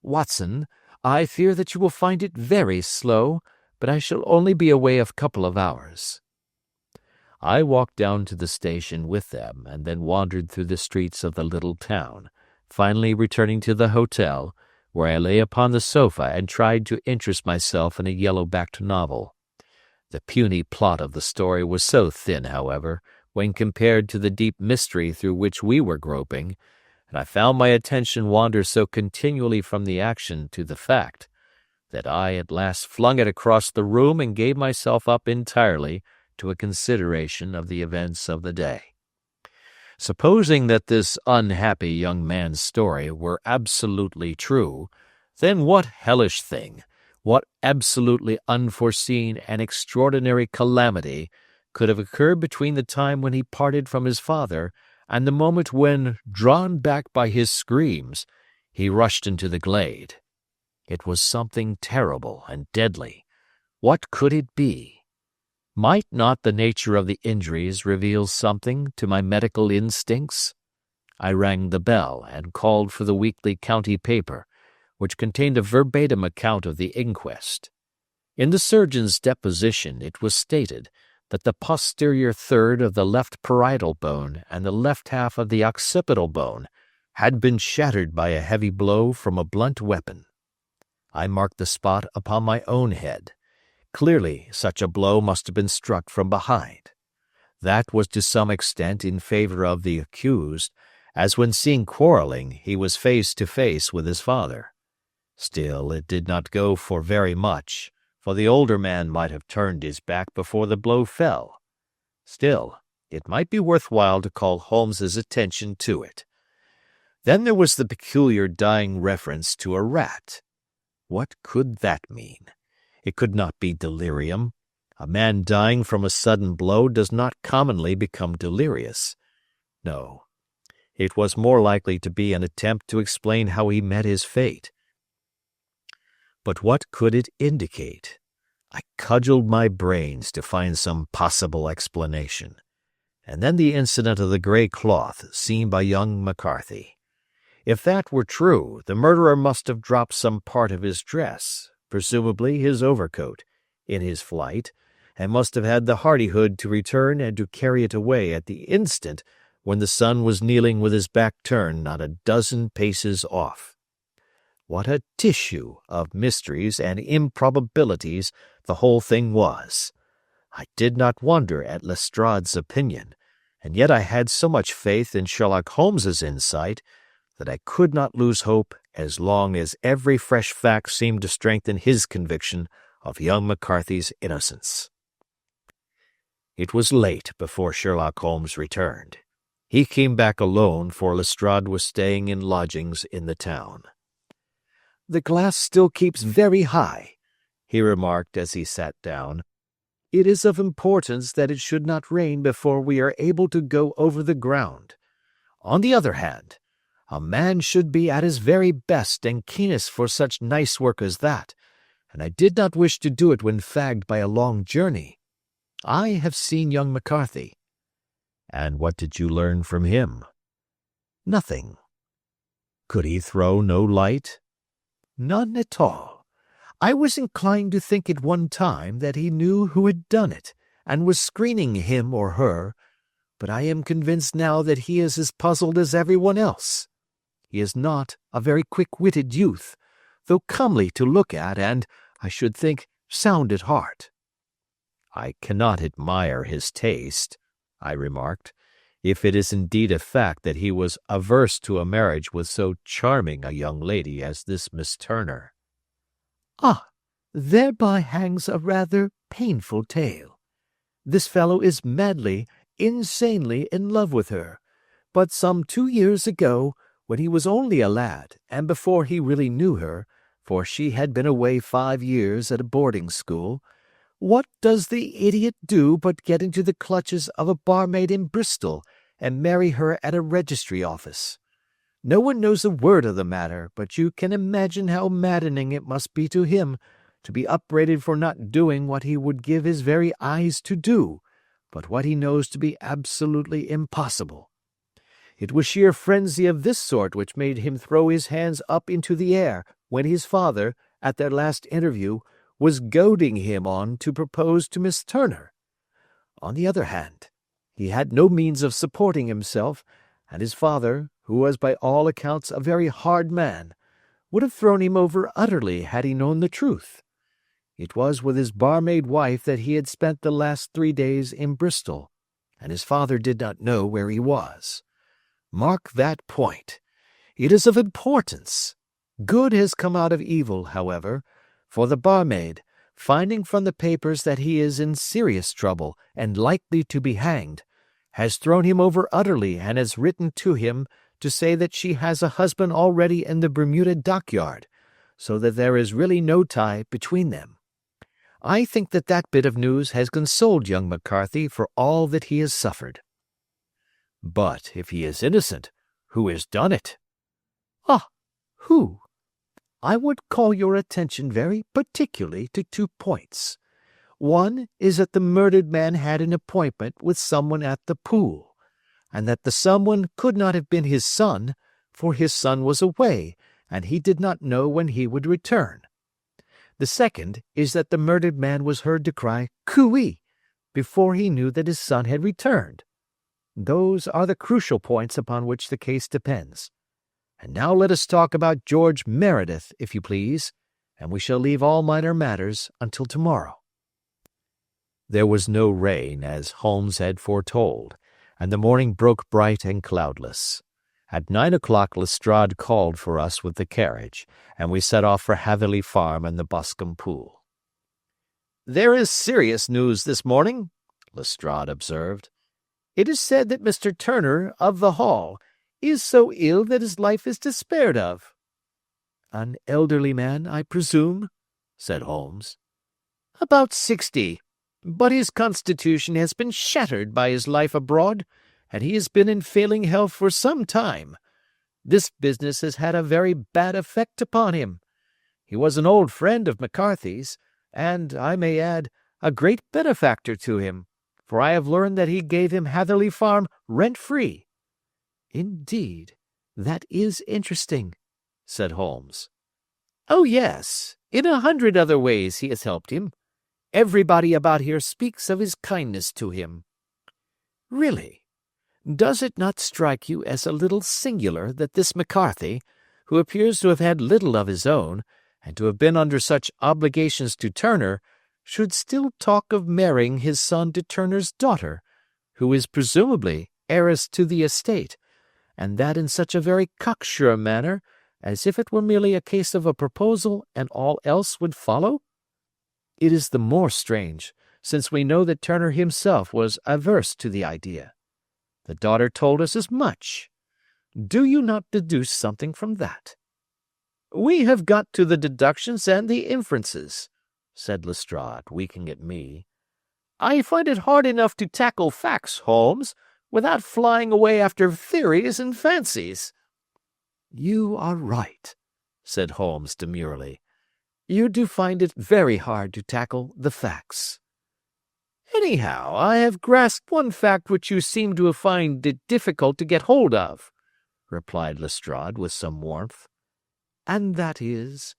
Watson, I fear that you will find it very slow, but I shall only be away a couple of hours. I walked down to the station with them and then wandered through the streets of the little town, finally returning to the hotel, where I lay upon the sofa and tried to interest myself in a yellow-backed novel. The puny plot of the story was so thin, however, when compared to the deep mystery through which we were groping, and I found my attention wander so continually from the action to the fact, that I at last flung it across the room and gave myself up entirely to a consideration of the events of the day. Supposing that this unhappy young man's story were absolutely true, then what hellish thing, what absolutely unforeseen and extraordinary calamity could have occurred between the time when he parted from his father and the moment when, drawn back by his screams, he rushed into the glade? It was something terrible and deadly. What could it be? Might not the nature of the injuries reveal something to my medical instincts? I rang the bell and called for the weekly county paper, which contained a verbatim account of the inquest. In the surgeon's deposition it was stated that the posterior third of the left parietal bone and the left half of the occipital bone had been shattered by a heavy blow from a blunt weapon. I marked the spot upon my own head. Clearly, such a blow must have been struck from behind. That was to some extent in favor of the accused, as when seen quarreling he was face to face with his father. Still, it did not go for very much, for the older man might have turned his back before the blow fell. Still, it might be worthwhile to call Holmes's attention to it. Then there was the peculiar dying reference to a rat. What could that mean? It could not be delirium. A man dying from a sudden blow does not commonly become delirious. No, it was more likely to be an attempt to explain how he met his fate. But what could it indicate? I cudgeled my brains to find some possible explanation. And then the incident of the gray cloth seen by young McCarthy. If that were true, the murderer must have dropped some part of his dress, presumably his overcoat, in his flight, and must have had the hardihood to return and to carry it away at the instant when the son was kneeling with his back turned not a dozen paces off. What a tissue of mysteries and improbabilities the whole thing was! I did not wonder at Lestrade's opinion, and yet I had so much faith in Sherlock Holmes's insight that I could not lose hope as long as every fresh fact seemed to strengthen his conviction of young McCarthy's innocence. It was late before Sherlock Holmes returned. He came back alone, for Lestrade was staying in lodgings in the town. "The glass still keeps very high," he remarked as he sat down. "It is of importance that it should not rain before we are able to go over the ground. On the other hand, a man should be at his very best and keenest for such nice work as that, and I did not wish to do it when fagged by a long journey. I have seen young McCarthy." "And what did you learn from him?" "Nothing." "Could he throw no light?" "None at all. I was inclined to think at one time that he knew who had done it, and was screening him or her, but I am convinced now that he is as puzzled as everyone else. He is not a very quick-witted youth, though comely to look at and, I should think, sound at heart." "I cannot admire his taste," I remarked, "if it is indeed a fact that he was averse to a marriage with so charming a young lady as this Miss Turner." "Ah, thereby hangs a rather painful tale. This fellow is madly, insanely in love with her, but some 2 years ago, when he was only a lad, and before he really knew her, for she had been away 5 years at a boarding school, what does the idiot do but get into the clutches of a barmaid in Bristol and marry her at a registry office? No one knows a word of the matter, but you can imagine how maddening it must be to him to be upbraided for not doing what he would give his very eyes to do, but what he knows to be absolutely impossible. It was sheer frenzy of this sort which made him throw his hands up into the air when his father, at their last interview, was goading him on to propose to Miss Turner. On the other hand, he had no means of supporting himself, and his father, who was by all accounts a very hard man, would have thrown him over utterly had he known the truth. It was with his barmaid wife that he had spent the last 3 days in Bristol, and his father did not know where he was. Mark that point. It is of importance. Good has come out of evil, however, for the barmaid, finding from the papers that he is in serious trouble and likely to be hanged, has thrown him over utterly and has written to him to say that she has a husband already in the Bermuda dockyard, so that there is really no tie between them. I think that that bit of news has consoled young McCarthy for all that he has suffered. But if he is innocent, who has done it? Ah, who? I would call your attention very particularly to 2 points. One is that the murdered man had an appointment with someone at the pool, and that the someone could not have been his son, for his son was away, and he did not know when he would return. The second is that the murdered man was heard to cry "Cooey" before he knew that his son had returned. Those are the crucial points upon which the case depends. And now let us talk about George Meredith, if you please, and we shall leave all minor matters until tomorrow. There was no rain, as Holmes had foretold, and the morning broke bright and cloudless. At 9 o'clock Lestrade called for us with the carriage, and we set off for Hatherley Farm and the Boscombe pool. "There is serious news this morning," Lestrade observed. "It is said that Mr. Turner, of the Hall, is so ill that his life is despaired of." "An elderly man, I presume?" said Holmes. "About 60, but his constitution has been shattered by his life abroad, and he has been in failing health for some time. This business has had a very bad effect upon him. He was an old friend of McCarthy's, and, I may add, a great benefactor to him, for I have learned that he gave him Hatherley Farm rent-free." "Indeed, that is interesting," said Holmes. "Oh, yes, in 100 other ways he has helped him. Everybody about here speaks of his kindness to him." "Really? Does it not strike you as a little singular that this McCarthy, who appears to have had little of his own, and to have been under such obligations to Turner, should still talk of marrying his son to Turner's daughter, who is presumably heiress to the estate, and that in such a very cocksure manner, as if it were merely a case of a proposal and all else would follow? It is the more strange, since we know that Turner himself was averse to the idea. The daughter told us as much. Do you not deduce something from that?" "We have got to the deductions and the inferences," said Lestrade, winking at me. "I find it hard enough to tackle facts, Holmes, without flying away after theories and fancies." "You are right," said Holmes demurely. "You do find it very hard to tackle the facts." "Anyhow, I have grasped one fact which you seem to find it difficult to get hold of," replied Lestrade with some warmth. "And that is?"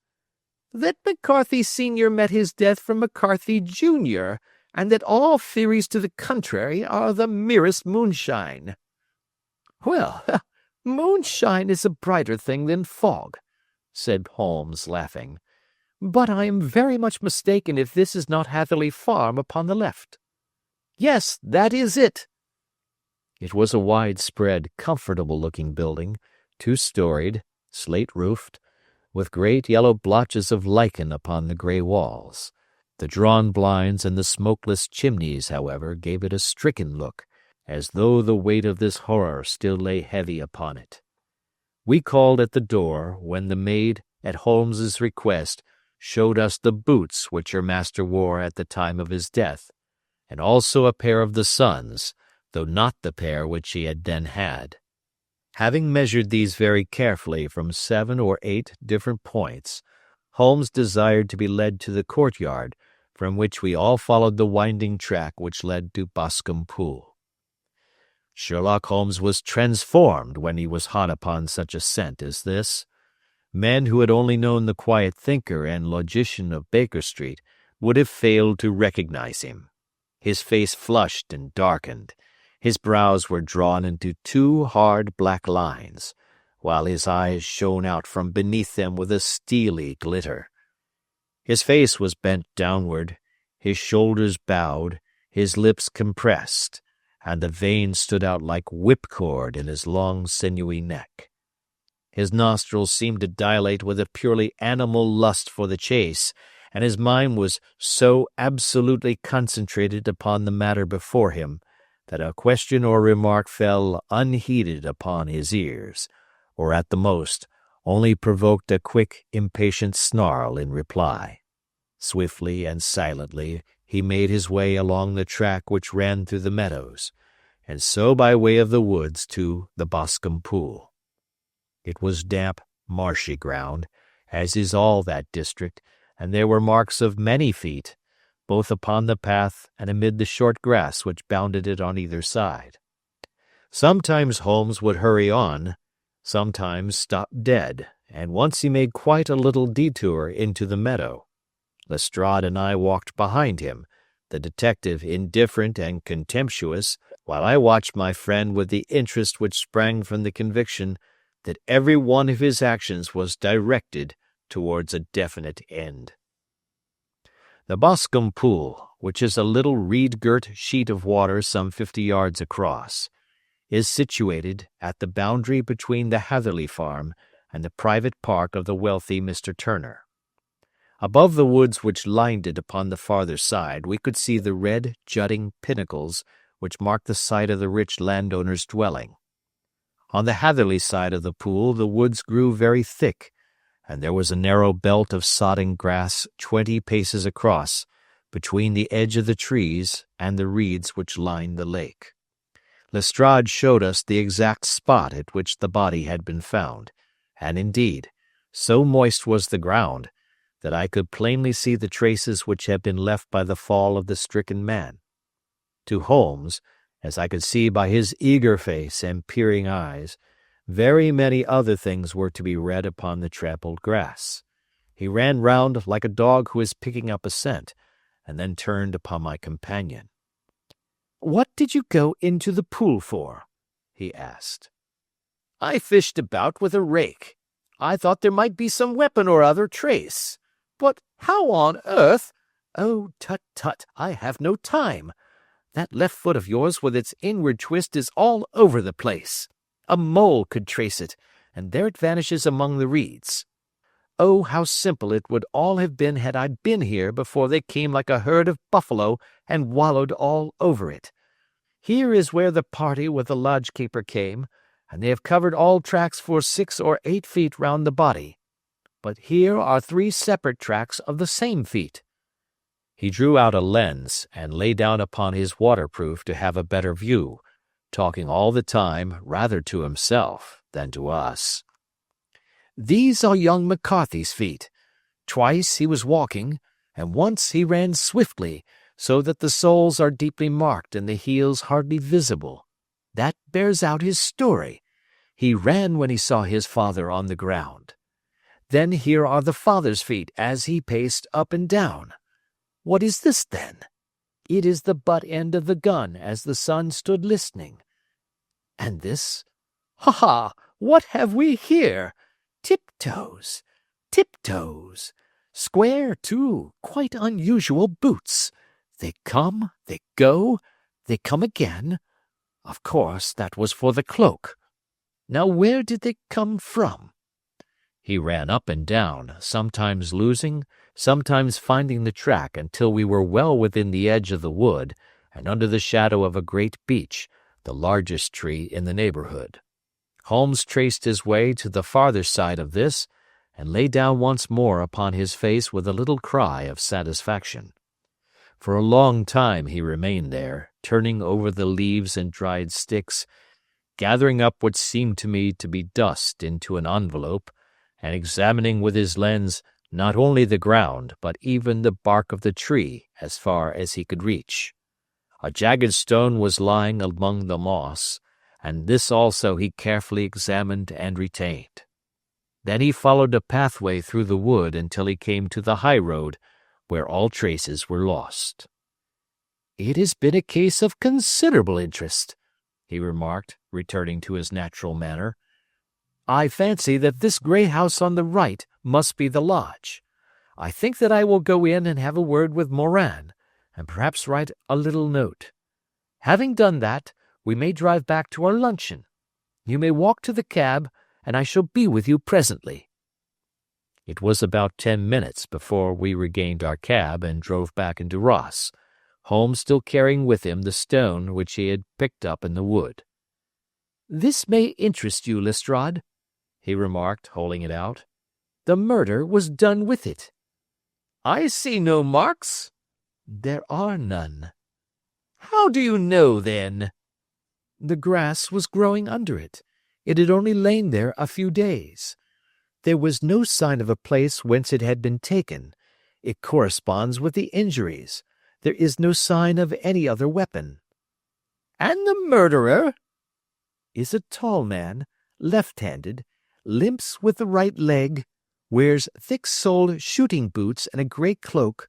"That McCarthy Sr. met his death from McCarthy Jr., and that all theories to the contrary are the merest moonshine." "Well, moonshine is a brighter thing than fog," said Holmes, laughing. "But I am very much mistaken if this is not Hatherley Farm upon the left." "Yes, that is it." It was a wide-spread, comfortable-looking building, 2-storied, slate-roofed, with great yellow blotches of lichen upon the grey walls. The drawn blinds and the smokeless chimneys, however, gave it a stricken look, as though the weight of this horror still lay heavy upon it. We called at the door when the maid, at Holmes's request, showed us the boots which her master wore at the time of his death, and also a pair of the son's, though not the pair which he had then had. Having measured these very carefully from 7 or 8 different points, Holmes desired to be led to the courtyard, from which we all followed the winding track which led to Boscombe Pool. Sherlock Holmes was transformed when he was hot upon such a scent as this. Men who had only known the quiet thinker and logician of Baker Street would have failed to recognize him. His face flushed and darkened. His brows were drawn into 2 hard black lines, while his eyes shone out from beneath them with a steely glitter. His face was bent downward, his shoulders bowed, his lips compressed, and the veins stood out like whipcord in his long sinewy neck. His nostrils seemed to dilate with a purely animal lust for the chase, and his mind was so absolutely concentrated upon the matter before him that a question or remark fell unheeded upon his ears, or at the most only provoked a quick, impatient snarl in reply. Swiftly and silently he made his way along the track which ran through the meadows, and so by way of the woods to the Boscombe Pool. It was damp, marshy ground, as is all that district, and there were marks of many feet, both upon the path and amid the short grass which bounded it on either side. Sometimes Holmes would hurry on, sometimes stop dead, and once he made quite a little detour into the meadow. Lestrade and I walked behind him, the detective indifferent and contemptuous, while I watched my friend with the interest which sprang from the conviction that every one of his actions was directed towards a definite end. The Boscombe Pool, which is a little reed-girt sheet of water some 50 yards across, is situated at the boundary between the Hatherley farm and the private park of the wealthy Mr. Turner. Above the woods which lined it upon the farther side we could see the red, jutting pinnacles which marked the site of the rich landowner's dwelling. On the Hatherley side of the pool the woods grew very thick, and there was a narrow belt of sodding grass 20 paces across, between the edge of the trees and the reeds which lined the lake. Lestrade showed us the exact spot at which the body had been found, and indeed, so moist was the ground that I could plainly see the traces which had been left by the fall of the stricken man. To Holmes, as I could see by his eager face and peering eyes, very many other things were to be read upon the trampled grass. He ran round like a dog who is picking up a scent, and then turned upon my companion. "What did you go into the pool for?" he asked. "I fished about with a rake. I thought there might be some weapon or other trace. But how on earth—" "Oh, tut, tut, I have no time. That left foot of yours with its inward twist is all over the place. A mole could trace it, and there it vanishes among the reeds. Oh, how simple it would all have been had I been here before they came like a herd of buffalo and wallowed all over it. Here is where the party with the lodge-keeper came, and they have covered all tracks for 6 or 8 feet round the body. But here are 3 separate tracks of the same feet." He drew out a lens and lay down upon his waterproof to have a better view, talking all the time rather to himself than to us. "These are young McCarthy's feet. Twice he was walking, and once he ran swiftly, so that the soles are deeply marked and the heels hardly visible. That bears out his story. He ran when he saw his father on the ground. Then here are the father's feet as he paced up and down. What is this, then? It is the butt end of the gun as the son stood listening. And this? Ha ha! What have we here? Tiptoes! Tiptoes! Square, too, quite unusual boots. They come, they go, they come again. Of course, that was for the cloak. Now where did they come from?" He ran up and down, sometimes losing, sometimes finding the track until we were well within the edge of the wood and under the shadow of a great beech, the largest tree in the neighborhood. Holmes traced his way to the farther side of this, and lay down once more upon his face with a little cry of satisfaction. For a long time he remained there, turning over the leaves and dried sticks, gathering up what seemed to me to be dust into an envelope, and examining with his lens not only the ground but even the bark of the tree as far as he could reach. A jagged stone was lying among the moss, and this also he carefully examined and retained. Then he followed a pathway through the wood until he came to the high road, where all traces were lost. "It has been a case of considerable interest," he remarked, returning to his natural manner. "I fancy that this grey house on the right must be the lodge. I think that I will go in and have a word with Moran, and perhaps write a little note. Having done that, we may drive back to our luncheon. You may walk to the cab, and I shall be with you presently." It was about 10 minutes before we regained our cab and drove back into Ross, Holmes still carrying with him the stone which he had picked up in the wood. "This may interest you, Lestrade," he remarked, holding it out. "The murder was done with it." "I see no marks." "There are none." "How do you know, then?" "The grass was growing under it. It had only lain there a few days. There was no sign of a place whence it had been taken. It corresponds with the injuries. There is no sign of any other weapon." "And the murderer?" "Is a tall man, left-handed, limps with the right leg, wears thick-soled shooting boots and a grey cloak,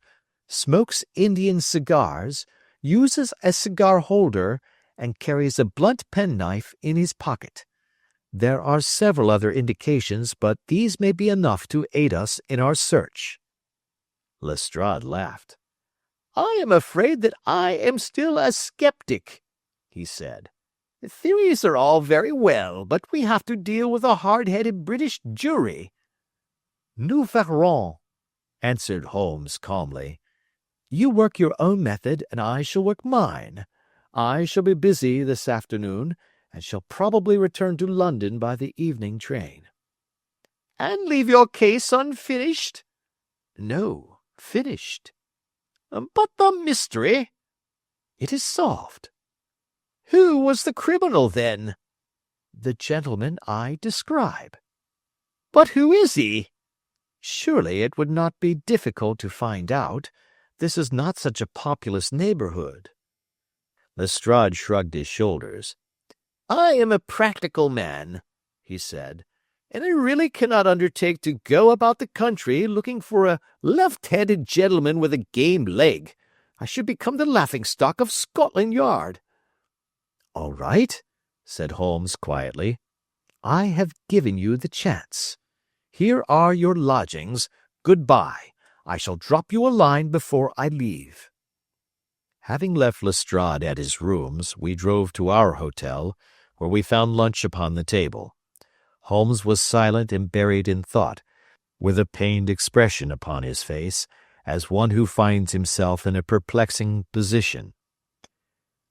smokes Indian cigars, uses a cigar holder, and carries a blunt penknife in his pocket. There are several other indications, but these may be enough to aid us in our search." Lestrade laughed. "I am afraid that I am still a skeptic," he said. "Theories are all very well, but we have to deal with a hard-headed British jury." "Nous verrons," answered Holmes calmly. "You work your own method, and I shall work mine. I shall be busy this afternoon, and shall probably return to London by the evening train." "And leave your case unfinished?" "No, finished." "But the mystery?" "It is solved." "Who was the criminal, then?" "The gentleman I describe." "But who is he?" "Surely it would not be difficult to find out. This is not such a populous neighborhood." Lestrade shrugged his shoulders. "I am a practical man," he said, "and I really cannot undertake to go about the country looking for a left-handed gentleman with a game leg. I should become the laughing-stock of Scotland Yard." "All right," said Holmes quietly. "I have given you the chance. Here are your lodgings. Good-bye. I shall drop you a line before I leave." Having left Lestrade at his rooms, we drove to our hotel, where we found lunch upon the table. Holmes was silent and buried in thought, with a pained expression upon his face, as one who finds himself in a perplexing position.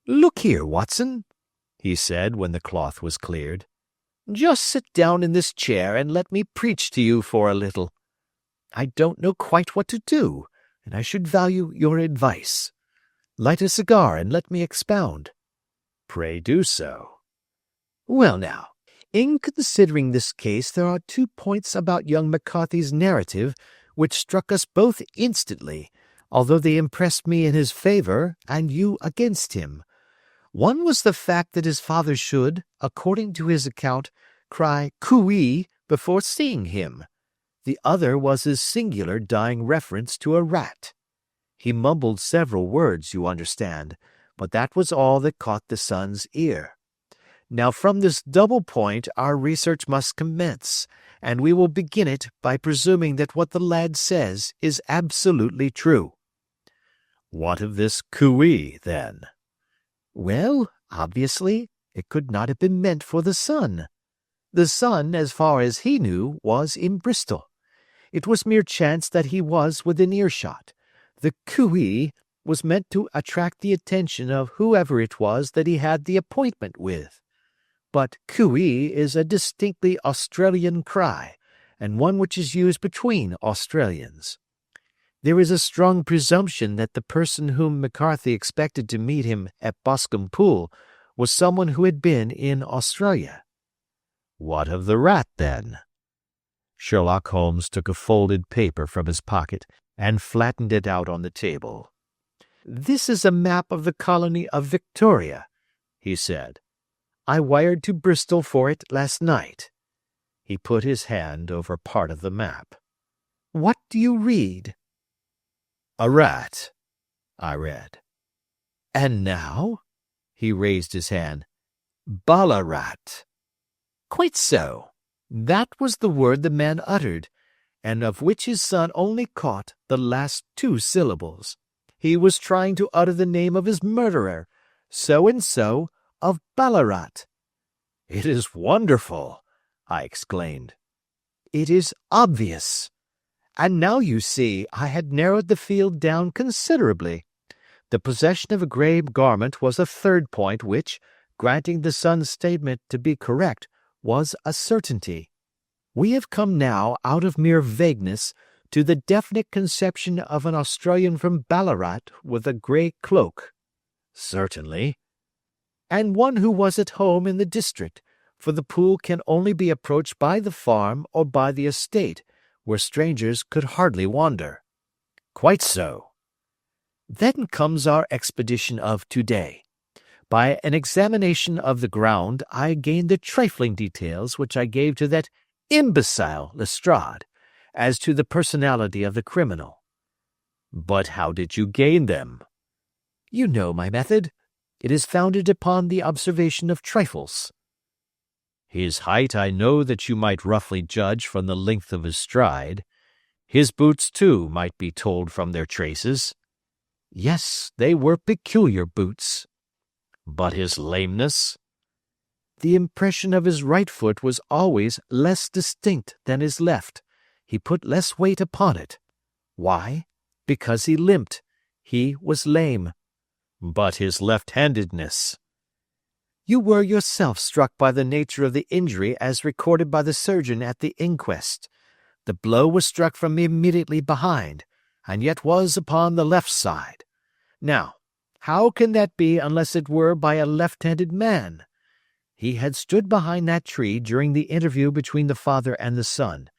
"Look here, Watson," he said when the cloth was cleared. "Just sit down in this chair and let me preach to you for a little. I don't know quite what to do, and I should value your advice. Light a cigar and let me expound." "Pray do so." "Well now, in considering this case there are 2 points about young McCarthy's narrative which struck us both instantly, although they impressed me in his favor and you against him. One was the fact that his father should, according to his account, cry cooee before seeing him. The other was his singular dying reference to a rat. He mumbled several words, you understand, but that was all that caught the son's ear. Now from this double point our research must commence, and we will begin it by presuming that what the lad says is absolutely true." "What of this cooee, then?" "Well, obviously, it could not have been meant for the son. The son, as far as he knew, was in Bristol. It was mere chance that he was within earshot. The cooee was meant to attract the attention of whoever it was that he had the appointment with. but cooee is a distinctly Australian cry, and one which is used between Australians. There is a strong presumption that the person whom McCarthy expected to meet him at Boscombe Pool was someone who had been in Australia. What of the rat, then? Sherlock Holmes took a folded paper from his pocket and flattened it out on the table. "This is a map of the colony of Victoria," he said. "I wired to Bristol for it last night." He put his hand over part of the map. "What do you read?" "A rat," I read. "And now?" He raised his hand. "Ballarat." "Quite so. That was the word the man uttered, and of which his son only caught the last 2 syllables. He was trying to utter the name of his murderer, so-and-so of Ballarat." "It is wonderful," I exclaimed. "It is obvious. And now you see I had narrowed the field down considerably. The possession of a grey garment was a third point which, granting the son's statement to be correct, was a certainty. We have come now out of mere vagueness to the definite conception of an Australian from Ballarat with a grey cloak." "Certainly." "And one who was at home in the district, for the pool can only be approached by the farm or by the estate, where strangers could hardly wander." "Quite so." "Then comes our expedition of today. By an examination of the ground, I gained the trifling details which I gave to that imbecile Lestrade, as to the personality of the criminal." "But how did you gain them?" "You know my method. It is founded upon the observation of trifles." "His height I know that you might roughly judge from the length of his stride. His boots, too, might be told from their traces." "Yes, they were peculiar boots." "But his lameness?" "The impression of his right foot was always less distinct than his left. He put less weight upon it. Why? Because he limped. He was lame." "But his left-handedness?" "You were yourself struck by the nature of the injury as recorded by the surgeon at the inquest. The blow was struck from immediately behind, and yet was upon the left side. Now, how can that be unless it were by a left-handed man? He had stood behind that tree during the interview between the father and the son.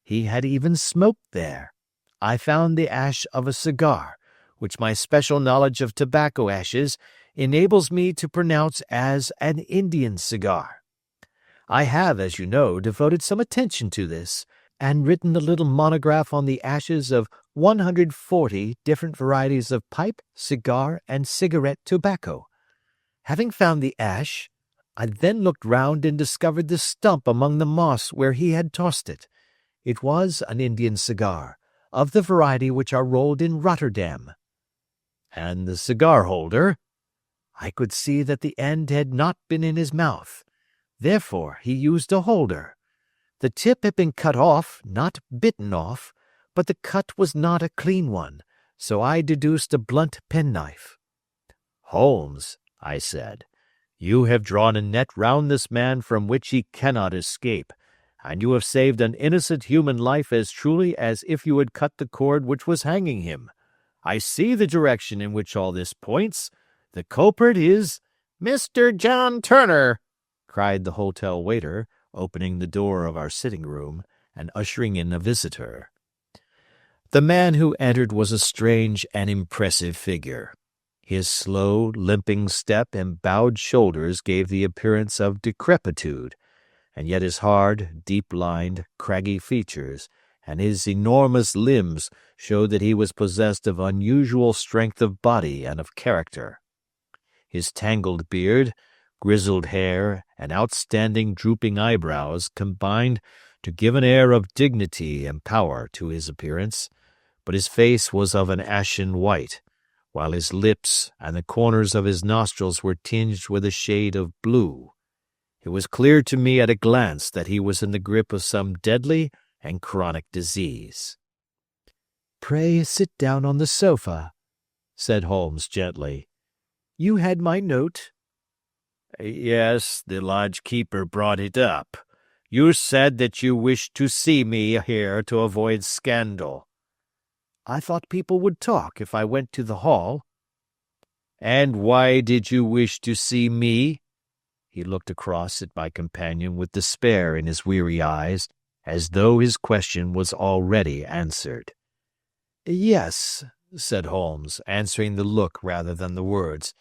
He had even smoked there. I found the ash of a cigar, which my special knowledge of tobacco ashes enables me to pronounce as an Indian cigar. I have, as you know, devoted some attention to this, and written a little monograph on the ashes of 140 different varieties of pipe, cigar, and cigarette tobacco. Having found the ash, I then looked round and discovered the stump among the moss where he had tossed it. It was an Indian cigar, of the variety which are rolled in Rotterdam." "And the cigar-holder?" "I could see that the end had not been in his mouth. Therefore he used a holder. The tip had been cut off, not bitten off, but the cut was not a clean one, so I deduced a blunt penknife." "Holmes," I said, "you have drawn a net round this man from which he cannot escape, and you have saved an innocent human life as truly as if you had cut the cord which was hanging him. I see the direction in which all this points. The culprit is—" "Mr. John Turner," cried the hotel waiter, opening the door of our sitting-room and ushering in a visitor. The man who entered was a strange and impressive figure. His slow, limping step and bowed shoulders gave the appearance of decrepitude, and yet his hard, deep-lined, craggy features and his enormous limbs showed that he was possessed of unusual strength of body and of character. His tangled beard, grizzled hair, and outstanding drooping eyebrows combined to give an air of dignity and power to his appearance, but his face was of an ashen white, while his lips and the corners of his nostrils were tinged with a shade of blue. It was clear to me at a glance that he was in the grip of some deadly and chronic disease. "Pray sit down on the sofa," said Holmes gently. "You had my note?" Yes, the lodge-keeper brought it up. You said that you wished to see me here to avoid scandal. I thought people would talk if I went to the hall. And why did you wish to see me? He looked across at my companion with despair in his weary eyes, as though his question was already answered. Yes, said Holmes, answering the look rather than the words.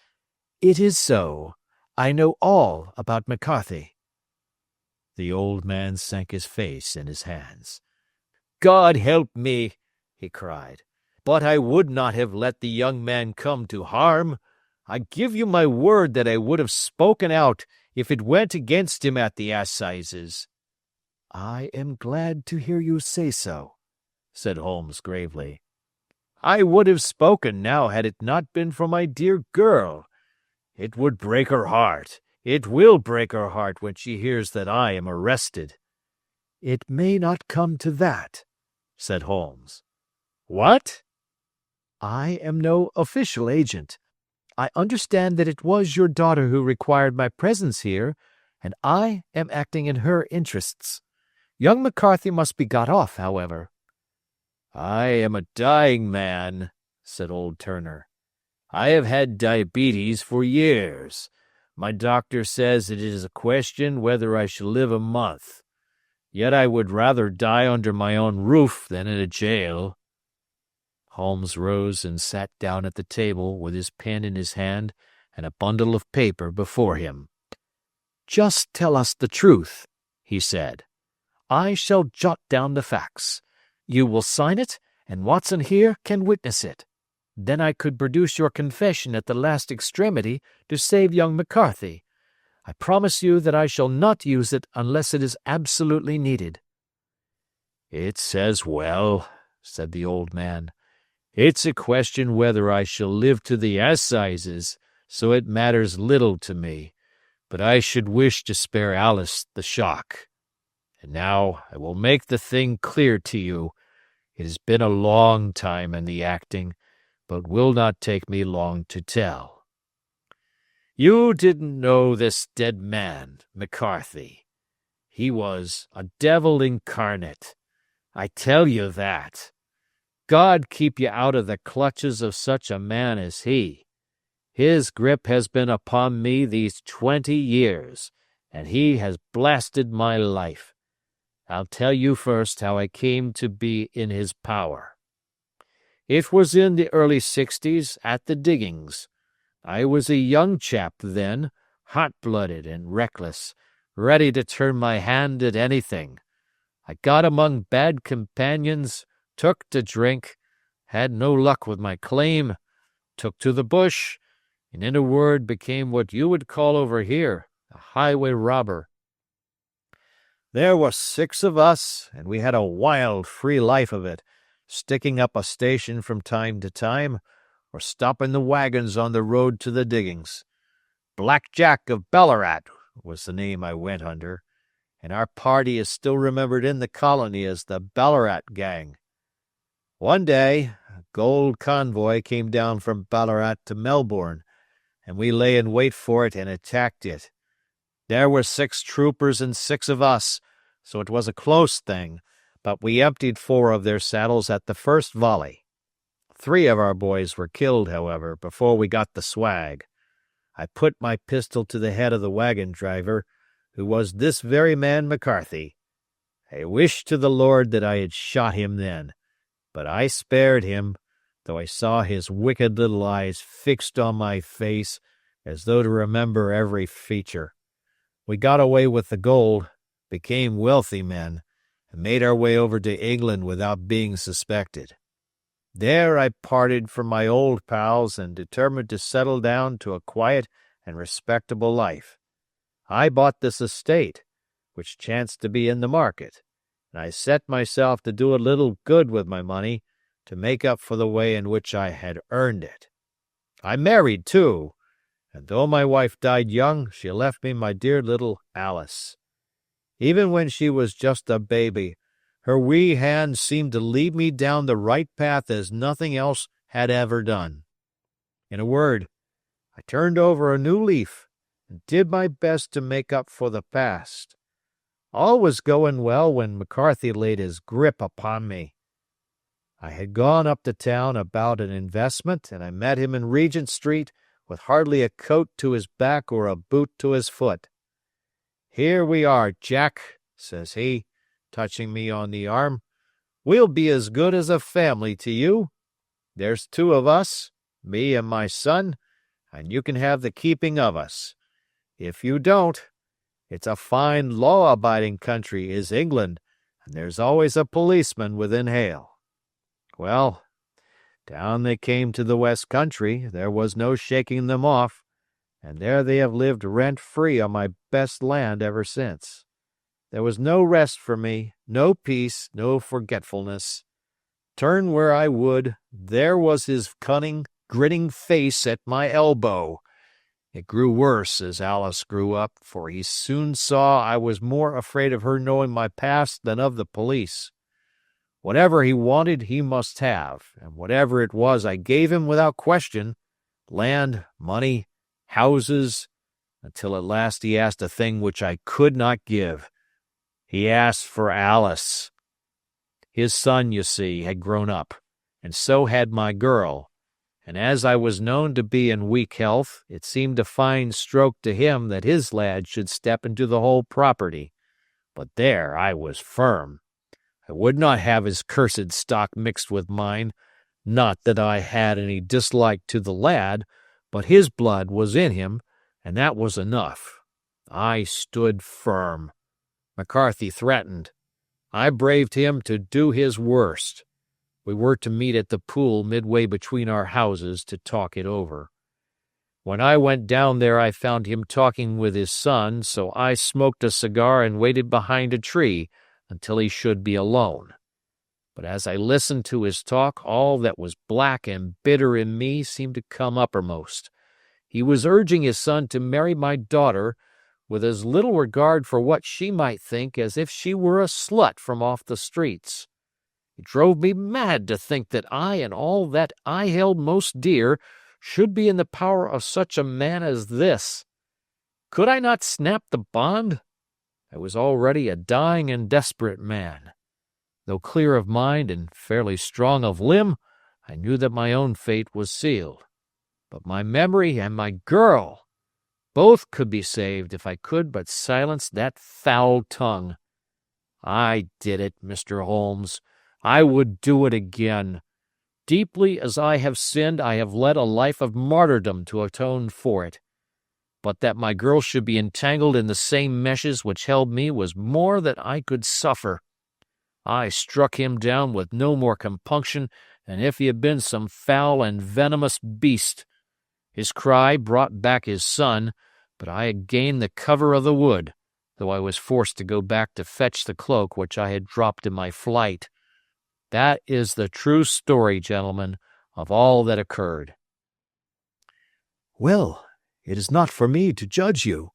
It is so. I know all about McCarthy. The old man sank his face in his hands. God help me, he cried, but I would not have let the young man come to harm. I give you my word that I would have spoken out if it went against him at the assizes. I am glad to hear you say so, said Holmes gravely. I would have spoken now had it not been for my dear girl. It would break her heart. It will break her heart when she hears that I am arrested. It may not come to that, said Holmes. What? I am no official agent. I understand that it was your daughter who required my presence here, and I am acting in her interests. Young McCarthy must be got off, however. I am a dying man, said old Turner. I have had diabetes for years. My doctor says it is a question whether I shall live a month. Yet I would rather die under my own roof than in a jail. Holmes rose and sat down at the table with his pen in his hand and a bundle of paper before him. Just tell us the truth, he said. I shall jot down the facts. You will sign it, and Watson here can witness it. Then I could produce your confession at the last extremity to save young McCarthy. I promise you that I shall not use it unless it is absolutely needed. It's as well, said the old man. It's a question whether I shall live to the assizes, so it matters little to me, but I should wish to spare Alice the shock. And now I will make the thing clear to you. It has been a long time in the acting, but will not take me long to tell. You didn't know this dead man, McCarthy. He was a devil incarnate. I tell you that. God keep you out of the clutches of such a man as he. His grip has been upon me these 20 years, and he has blasted my life. I'll tell you first how I came to be in his power. It was in the early 60s at the diggings. I was a young chap then, hot-blooded and reckless, ready to turn my hand at anything. I got among bad companions, took to drink, had no luck with my claim, took to the bush, and in a word became what you would call over here a highway robber. There were 6 of us, and we had a wild, free life of it, sticking up a station from time to time, or stopping the wagons on the road to the diggings. Black Jack of Ballarat was the name I went under, and our party is still remembered in the colony as the Ballarat Gang. One day, a gold convoy came down from Ballarat to Melbourne, and we lay in wait for it and attacked it. There were 6 troopers and 6 of us, so it was a close thing, but we emptied 4 of their saddles at the first volley. 3 of our boys were killed, however, before we got the swag. I put my pistol to the head of the wagon driver, who was this very man McCarthy. I wished to the Lord that I had shot him then, but I spared him, though I saw his wicked little eyes fixed on my face as though to remember every feature. We got away with the gold, became wealthy men, and made our way over to England without being suspected. There I parted from my old pals and determined to settle down to a quiet and respectable life. I bought this estate, which chanced to be in the market, and I set myself to do a little good with my money to make up for the way in which I had earned it. I married, too, and though my wife died young, she left me my dear little Alice. Even when she was just a baby, her wee hand seemed to lead me down the right path as nothing else had ever done. In a word, I turned over a new leaf and did my best to make up for the past. All was going well when McCarthy laid his grip upon me. I had gone up to town about an investment, and I met him in Regent Street with hardly a coat to his back or a boot to his foot. "Here we are, Jack," says he, touching me on the arm. "We'll be as good as a family to you. There's two of us, me and my son, and you can have the keeping of us. If you don't, it's a fine law-abiding country is England, and there's always a policeman within hail." Well, down they came to the West Country. There was no shaking them off, and there they have lived rent-free on my best land ever since. There was no rest for me, no peace, no forgetfulness. Turn where I would, there was his cunning, grinning face at my elbow. It grew worse as Alice grew up, for he soon saw I was more afraid of her knowing my past than of the police. Whatever he wanted he must have, and whatever it was I gave him without question, land, money, houses, until at last he asked a thing which I could not give. He asked for Alice. His son, you see, had grown up, and so had my girl, and as I was known to be in weak health, it seemed a fine stroke to him that his lad should step into the whole property. But there I was firm. I would not have his cursed stock mixed with mine, not that I had any dislike to the lad, but his blood was in him, and that was enough. I stood firm. McCarthy threatened. I braved him to do his worst. We were to meet at the pool midway between our houses to talk it over. When I went down there I found him talking with his son, so I smoked a cigar and waited behind a tree until he should be alone. But as I listened to his talk, all that was black and bitter in me seemed to come uppermost. He was urging his son to marry my daughter with as little regard for what she might think as if she were a slut from off the streets. It drove me mad to think that I and all that I held most dear should be in the power of such a man as this. Could I not snap the bond? I was already a dying and desperate man. Though clear of mind and fairly strong of limb, I knew that my own fate was sealed. But my memory and my girl, both could be saved if I could but silence that foul tongue. I did it, Mr. Holmes. I would do it again. Deeply as I have sinned, I have led a life of martyrdom to atone for it. But that my girl should be entangled in the same meshes which held me was more than I could suffer. I struck him down with no more compunction than if he had been some foul and venomous beast. His cry brought back his son, but I had gained the cover of the wood, though I was forced to go back to fetch the cloak which I had dropped in my flight. That is the true story, gentlemen, of all that occurred. "Well, it is not for me to judge you,"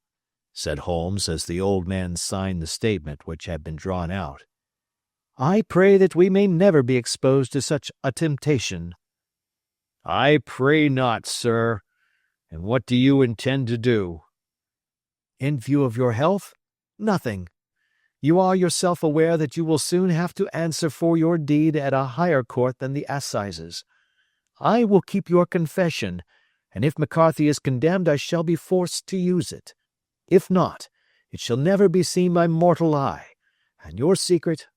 said Holmes as the old man signed the statement which had been drawn out. "I pray that we may never be exposed to such a temptation." "I pray not, sir. And what do you intend to do?" "In view of your health, nothing. You are yourself aware that you will soon have to answer for your deed at a higher court than the assizes. I will keep your confession, and if McCarthy is condemned I shall be forced to use it. If not, it shall never be seen by mortal eye, and your secret,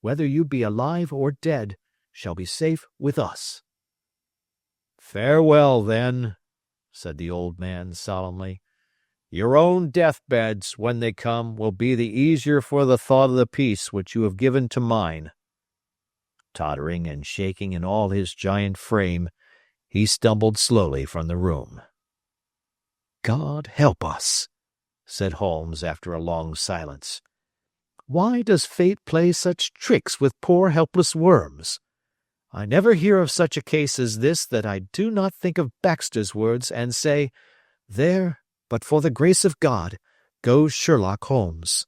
whether you be alive or dead, shall be safe with us." "Farewell, then," said the old man solemnly. "Your own deathbeds, when they come, will be the easier for the thought of the peace which you have given to mine." Tottering and shaking in all his giant frame, he stumbled slowly from the room. "God help us," said Holmes after a long silence. "Why does fate play such tricks with poor helpless worms? I never hear of such a case as this that I do not think of Baxter's words and say, 'There, but for the grace of God, goes Sherlock Holmes.'"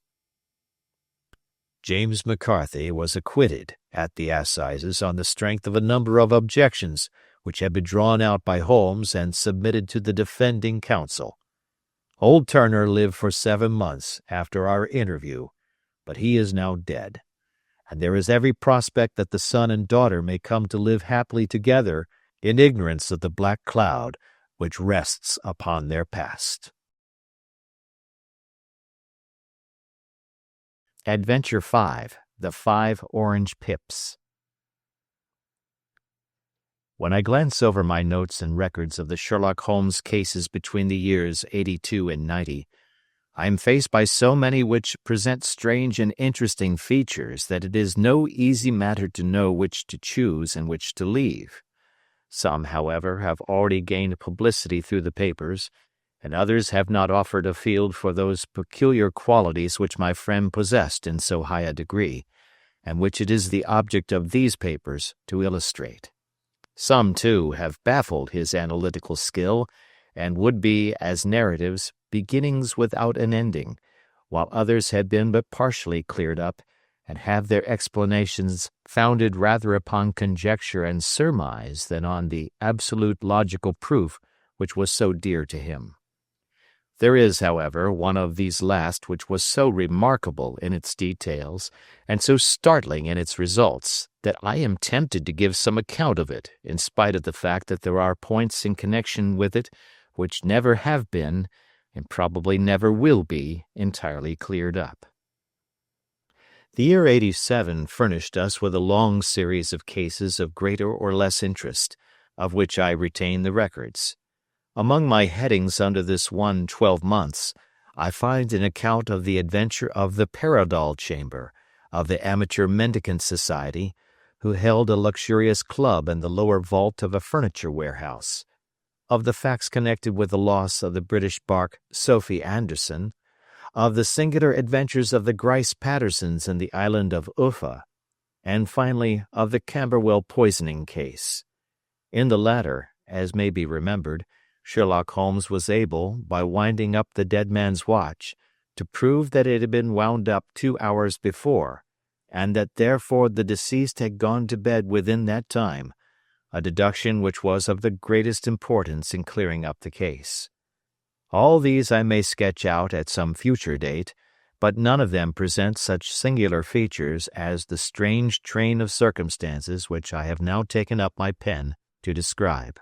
James McCarthy was acquitted at the assizes on the strength of a number of objections which had been drawn out by Holmes and submitted to the defending counsel. Old Turner lived for 7 months after our interview, but he is now dead, and there is every prospect that the son and daughter may come to live happily together in ignorance of the black cloud which rests upon their past. Adventure 5. The 5 Orange Pips. When I glance over my notes and records of the Sherlock Holmes cases between the years 82 and 90, I am faced by so many which present strange and interesting features that it is no easy matter to know which to choose and which to leave. Some, however, have already gained publicity through the papers, and others have not offered a field for those peculiar qualities which my friend possessed in so high a degree, and which it is the object of these papers to illustrate. Some, too, have baffled his analytical skill, and would be, as narratives, beginnings without an ending, while others have been but partially cleared up, and have their explanations founded rather upon conjecture and surmise than on the absolute logical proof which was so dear to him. There is, however, one of these last which was so remarkable in its details, and so startling in its results, that I am tempted to give some account of it, in spite of the fact that there are points in connection with it which never have been, and probably never will be, entirely cleared up. The year 87 furnished us with a long series of cases of greater or less interest, of which I retain the records. Among my headings under this one 12 months, I find an account of the adventure of the Paradol Chamber, of the Amateur Mendicant Society, who held a luxurious club in the lower vault of a furniture warehouse, of the facts connected with the loss of the British bark Sophie Anderson, of the singular adventures of the Grice Pattersons in the island of Uffa, and finally of the Camberwell poisoning case. In the latter, as may be remembered, Sherlock Holmes was able, by winding up the dead man's watch, to prove that it had been wound up 2 hours before, and that therefore the deceased had gone to bed within that time, a deduction which was of the greatest importance in clearing up the case. All these I may sketch out at some future date, but none of them present such singular features as the strange train of circumstances which I have now taken up my pen to describe.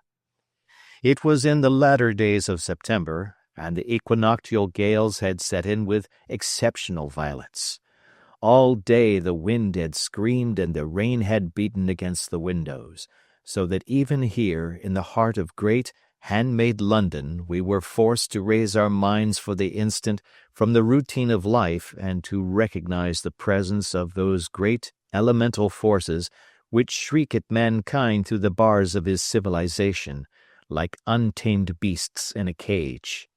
It was in the latter days of September, and the equinoctial gales had set in with exceptional violence. All day the wind had screamed and the rain had beaten against the windows, so that even here in the heart of great, handmade London we were forced to raise our minds for the instant from the routine of life and to recognize the presence of those great elemental forces which shriek at mankind through the bars of his civilization, like untamed beasts in a cage.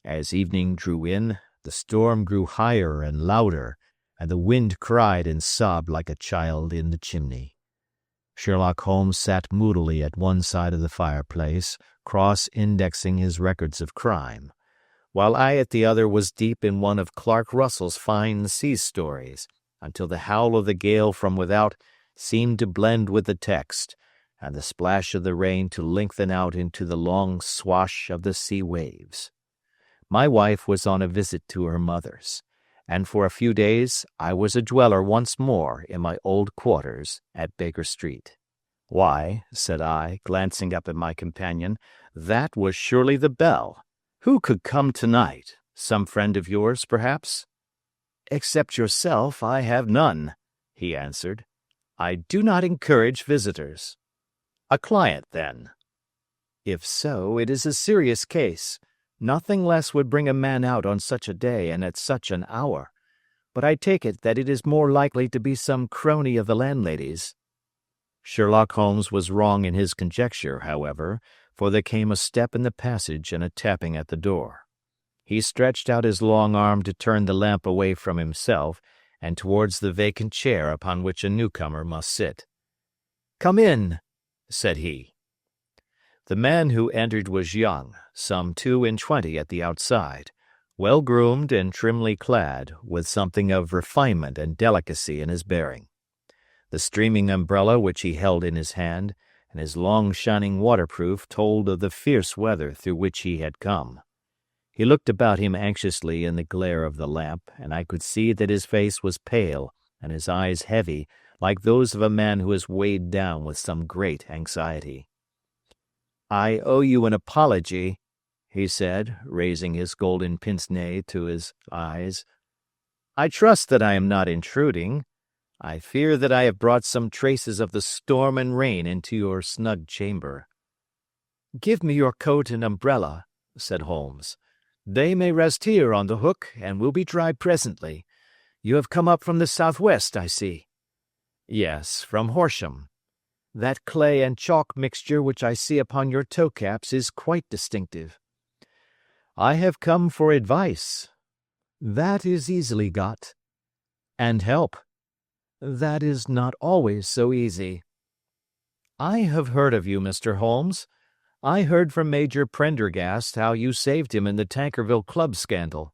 As evening drew in, the storm grew higher and louder, and the wind cried and sobbed like a child in the chimney. Sherlock Holmes sat moodily at one side of the fireplace, cross-indexing his records of crime, while I at the other was deep in one of Clark Russell's fine sea stories, until the howl of the gale from without seemed to blend with the text, and the splash of the rain to lengthen out into the long swash of the sea waves. My wife was on a visit to her mother's, and for a few days I was a dweller once more in my old quarters at Baker Street. "Why," said I, glancing up at my companion, "that was surely the bell. Who could come tonight? Some friend of yours, perhaps?" "Except yourself, I have none," he answered. "I do not encourage visitors." "A client, then?" "If so, it is a serious case. Nothing less would bring a man out on such a day and at such an hour. But I take it that it is more likely to be some crony of the landlady's." Sherlock Holmes was wrong in his conjecture, however, for there came a step in the passage and a tapping at the door. He stretched out his long arm to turn the lamp away from himself and towards the vacant chair upon which a newcomer must sit. "Come in," said he. The man who entered was young, some 22 at the outside, well-groomed and trimly clad, with something of refinement and delicacy in his bearing. The streaming umbrella which he held in his hand, and his long shining waterproof told of the fierce weather through which he had come. He looked about him anxiously in the glare of the lamp, and I could see that his face was pale and his eyes heavy, like those of a man who is weighed down with some great anxiety. "I owe you an apology," he said, raising his golden pince-nez to his eyes. "I trust that I am not intruding. I fear that I have brought some traces of the storm and rain into your snug chamber." "Give me your coat and umbrella," said Holmes. "They may rest here on the hook, and will be dry presently. You have come up from the southwest, I see." "Yes, from Horsham. That clay and chalk mixture which I see upon your toe-caps is quite distinctive." "I have come for advice." "That is easily got." "And help." "That is not always so easy." "I have heard of you, Mr. Holmes. I heard from Major Prendergast how you saved him in the Tankerville Club scandal."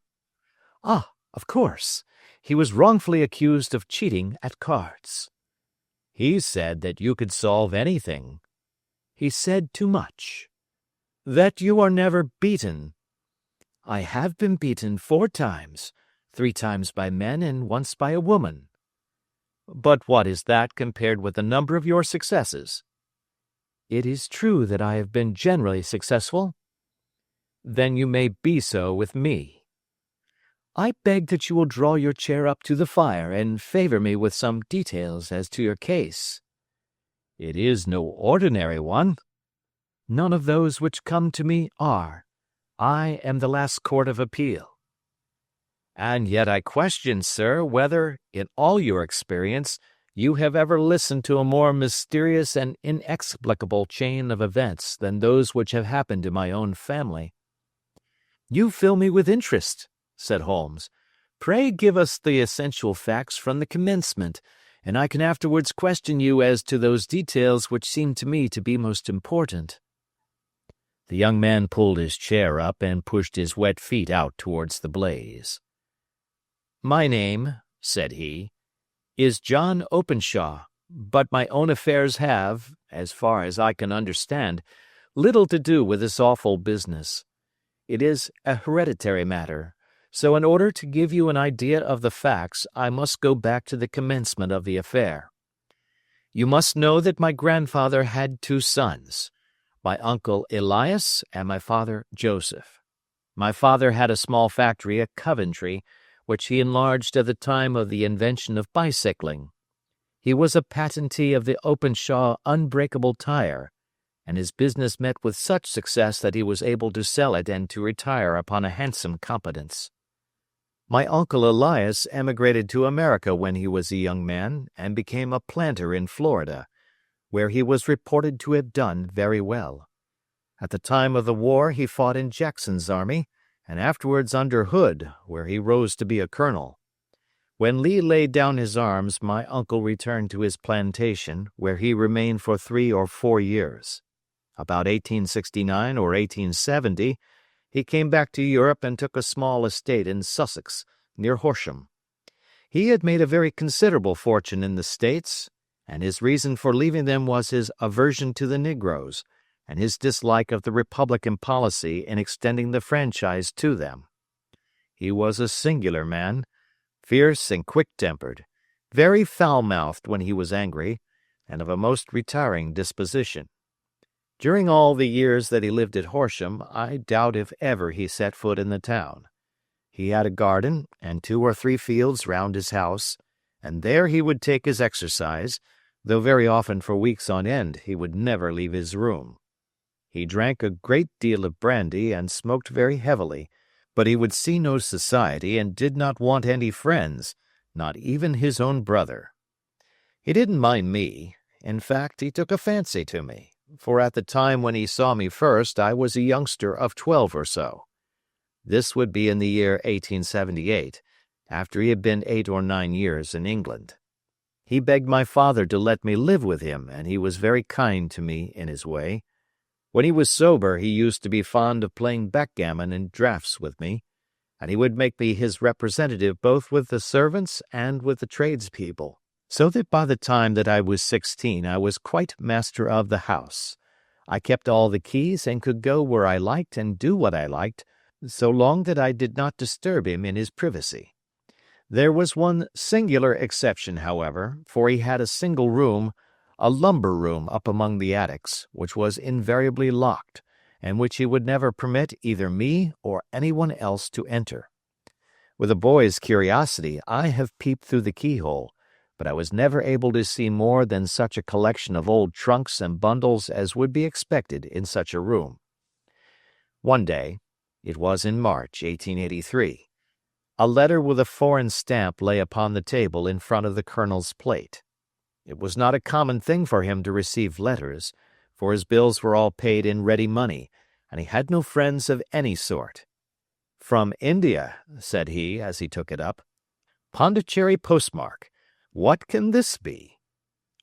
"Ah, of course. He was wrongfully accused of cheating at cards." "He said that you could solve anything." "He said too much." "That you are never beaten." "I have been beaten 4 times, 3 times by men and once by a woman." "But what is that compared with the number of your successes?" "It is true that I have been generally successful." "Then you may be so with me." "I beg that you will draw your chair up to the fire and favor me with some details as to your case." "It is no ordinary one." "None of those which come to me are. I am the last court of appeal." "And yet I question, sir, whether, in all your experience, you have ever listened to a more mysterious and inexplicable chain of events than those which have happened in my own family." "You fill me with interest," said Holmes. "Pray give us the essential facts from the commencement, and I can afterwards question you as to those details which seem to me to be most important." The young man pulled his chair up and pushed his wet feet out towards the blaze. "My name," said he, "is John Openshaw, but my own affairs have, as far as I can understand, little to do with this awful business. It is a hereditary matter, so in order to give you an idea of the facts I must go back to the commencement of the affair. You must know that my grandfather had 2 sons, my uncle Elias and my father Joseph. My father had a small factory at Coventry, which he enlarged at the time of the invention of bicycling. He was a patentee of the Openshaw unbreakable tire, and his business met with such success that he was able to sell it and to retire upon a handsome competence. My uncle Elias emigrated to America when he was a young man and became a planter in Florida, where he was reported to have done very well. At the time of the war he fought in Jackson's army, and afterwards under Hood, where he rose to be a colonel. When Lee laid down his arms, my uncle returned to his plantation, where he remained for 3 or 4 years. About 1869 or 1870, he came back to Europe and took a small estate in Sussex, near Horsham. He had made a very considerable fortune in the States, and his reason for leaving them was his aversion to the negroes, and his dislike of the Republican policy in extending the franchise to them. He was a singular man, fierce and quick-tempered, very foul-mouthed when he was angry, and of a most retiring disposition. During all the years that he lived at Horsham, I doubt if ever he set foot in the town. He had a garden and 2 or 3 fields round his house, and there he would take his exercise, though very often for weeks on end he would never leave his room. He drank a great deal of brandy and smoked very heavily, but he would see no society and did not want any friends, not even his own brother. He didn't mind me. In fact, he took a fancy to me, for at the time when he saw me first I was a youngster of 12 or so. This would be in the year 1878, after he had been 8 or 9 years in England. He begged my father to let me live with him, and he was very kind to me in his way. When he was sober he used to be fond of playing backgammon and draughts with me, and he would make me his representative both with the servants and with the tradespeople, so that by the time that I was 16 I was quite master of the house. I kept all the keys and could go where I liked and do what I liked, so long that I did not disturb him in his privacy. There was one singular exception, however, for he had a single room, a lumber room up among the attics, which was invariably locked, and which he would never permit either me or anyone else to enter. With a boy's curiosity, I have peeped through the keyhole, but I was never able to see more than such a collection of old trunks and bundles as would be expected in such a room. One day, it was in March, 1883, a letter with a foreign stamp lay upon the table in front of the Colonel's plate. It was not a common thing for him to receive letters, for his bills were all paid in ready money, and he had no friends of any sort. "From India," said he as he took it up. "Pondicherry postmark. What can this be?"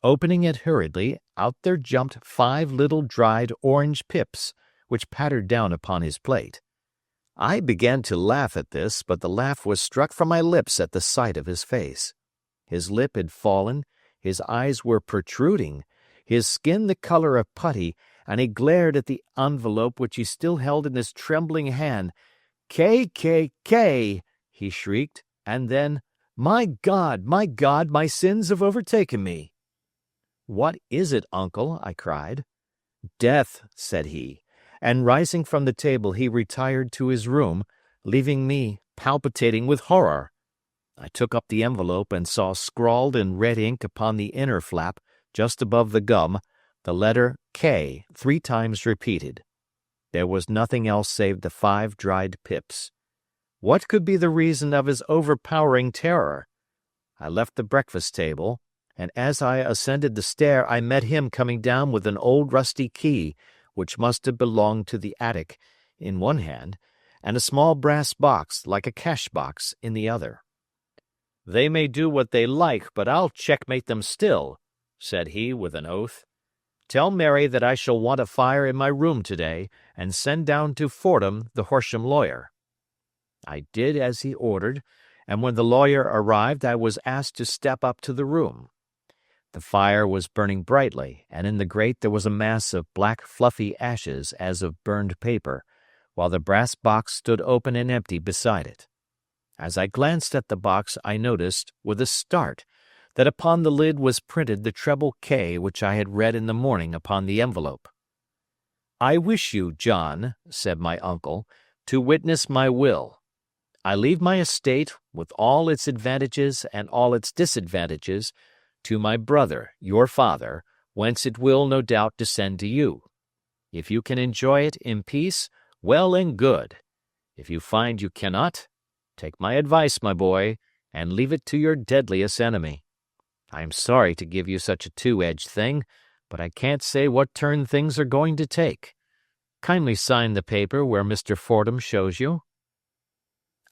Opening it hurriedly, out there jumped 5 little dried orange pips, which pattered down upon his plate. I began to laugh at this, but the laugh was struck from my lips at the sight of his face. His lip had fallen, his eyes were protruding, his skin the color of putty, and he glared at the envelope which he still held in his trembling hand. "K, K, K!" he shrieked, and then, my God, my sins have overtaken me." "What is it, uncle?" I cried. "Death," said he, and rising from the table he retired to his room, leaving me palpitating with horror. I took up the envelope and saw scrawled in red ink upon the inner flap, just above the gum, the letter K 3 times repeated. There was nothing else save the 5 dried pips. What could be the reason of his overpowering terror? I left the breakfast table, and as I ascended the stair I met him coming down with an old rusty key, which must have belonged to the attic, in one hand, and a small brass box, like a cash box, in the other. "They may do what they like, but I'll checkmate them still," said he with an oath. "Tell Mary that I shall want a fire in my room today, and send down to Fordham the Horsham lawyer." I did as he ordered, and when the lawyer arrived I was asked to step up to the room. The fire was burning brightly, and in the grate there was a mass of black fluffy ashes as of burned paper, while the brass box stood open and empty beside it. As I glanced at the box I noticed, with a start, that upon the lid was printed the treble K which I had read in the morning upon the envelope. "I wish you, John," said my uncle, "to witness my will. I leave my estate, with all its advantages and all its disadvantages, to my brother, your father, whence it will, no doubt, descend to you. If you can enjoy it in peace, well and good. If you find you cannot, take my advice, my boy, and leave it to your deadliest enemy. I am sorry to give you such a two-edged thing, but I can't say what turn things are going to take. Kindly sign the paper where Mr. Fordham shows you."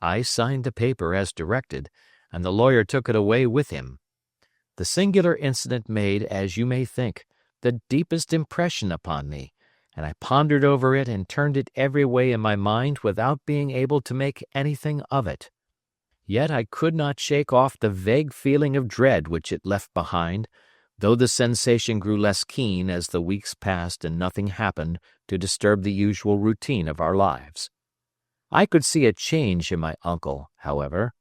I signed the paper as directed, and the lawyer took it away with him. The singular incident made, as you may think, the deepest impression upon me, and I pondered over it and turned it every way in my mind without being able to make anything of it. Yet I could not shake off the vague feeling of dread which it left behind, though the sensation grew less keen as the weeks passed and nothing happened to disturb the usual routine of our lives. I could see a change in my uncle, however.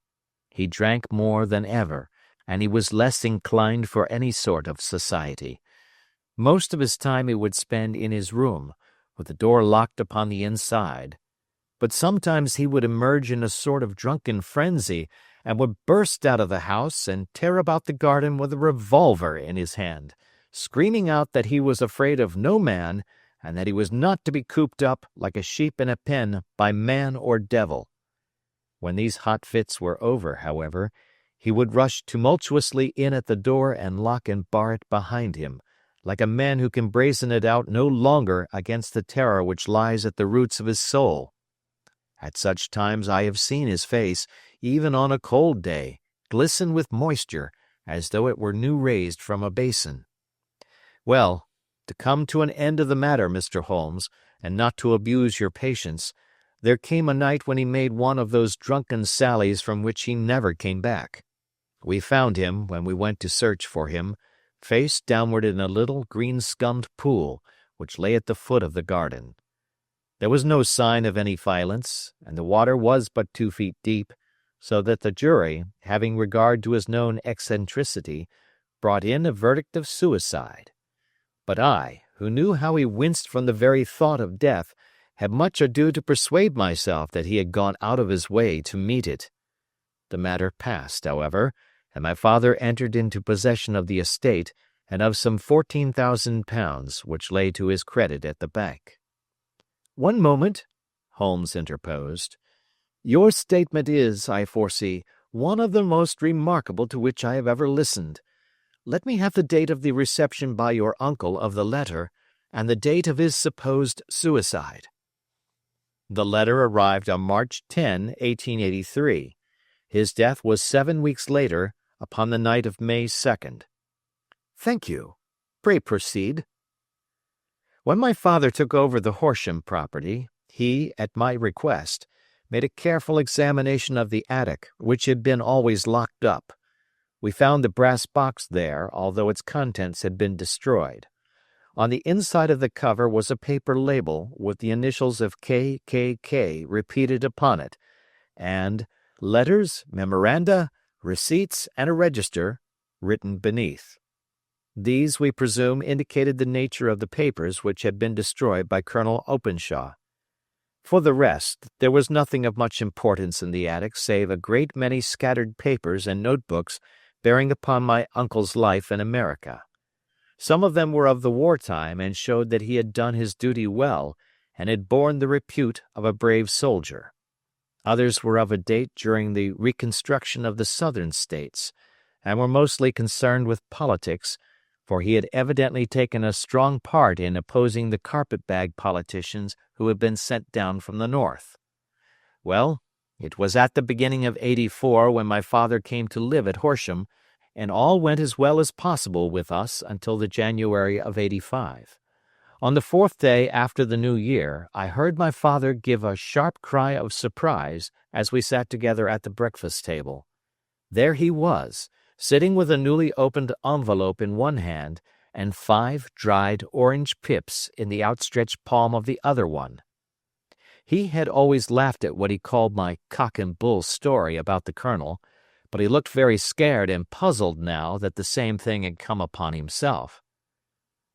He drank more than ever, and he was less inclined for any sort of society. Most of his time he would spend in his room, with the door locked upon the inside. But sometimes he would emerge in a sort of drunken frenzy, and would burst out of the house and tear about the garden with a revolver in his hand, screaming out that he was afraid of no man, and that he was not to be cooped up, like a sheep in a pen, by man or devil. When these hot fits were over, however, he would rush tumultuously in at the door and lock and bar it behind him, like a man who can brazen it out no longer against the terror which lies at the roots of his soul. At such times I have seen his face, even on a cold day, glisten with moisture, as though it were new raised from a basin. Well, to come to an end of the matter, Mr. Holmes, and not to abuse your patience, there came a night when he made one of those drunken sallies from which he never came back. We found him, when we went to search for him, face downward in a little green-scummed pool which lay at the foot of the garden. There was no sign of any violence, and the water was but 2 feet deep, so that the jury, having regard to his known eccentricity, brought in a verdict of suicide. But I, who knew how he winced from the very thought of death, had much ado to persuade myself that he had gone out of his way to meet it. The matter passed, however, and my father entered into possession of the estate and of some £14,000 which lay to his credit at the bank. "One moment," Holmes interposed. "Your statement is, I foresee, one of the most remarkable to which I have ever listened. Let me have the date of the reception by your uncle of the letter, and the date of his supposed suicide." The letter arrived on March 10, 1883. His death was 7 weeks later, upon the night of May 2nd. "Thank you. Pray proceed." When my father took over the Horsham property, he, at my request, made a careful examination of the attic, which had been always locked up. We found the brass box there, although its contents had been destroyed. On the inside of the cover was a paper label with the initials of K.K.K. repeated upon it, and letters, memoranda, receipts, and a register written beneath. These, we presume, indicated the nature of the papers which had been destroyed by Colonel Openshaw. For the rest, there was nothing of much importance in the attic save a great many scattered papers and notebooks bearing upon my uncle's life in America. Some of them were of the wartime and showed that he had done his duty well and had borne the repute of a brave soldier. Others were of a date during the reconstruction of the Southern States, and were mostly concerned with politics, for he had evidently taken a strong part in opposing the carpet-bag politicians who had been sent down from the North. Well, it was at the beginning of '84 when my father came to live at Horsham, and all went as well as possible with us until the January of '85. On the 4th day after the New Year, I heard my father give a sharp cry of surprise as we sat together at the breakfast table. There he was, sitting with a newly opened envelope in one hand and 5 dried orange pips in the outstretched palm of the other one. He had always laughed at what he called my cock and bull story about the colonel, but he looked very scared and puzzled now that the same thing had come upon himself.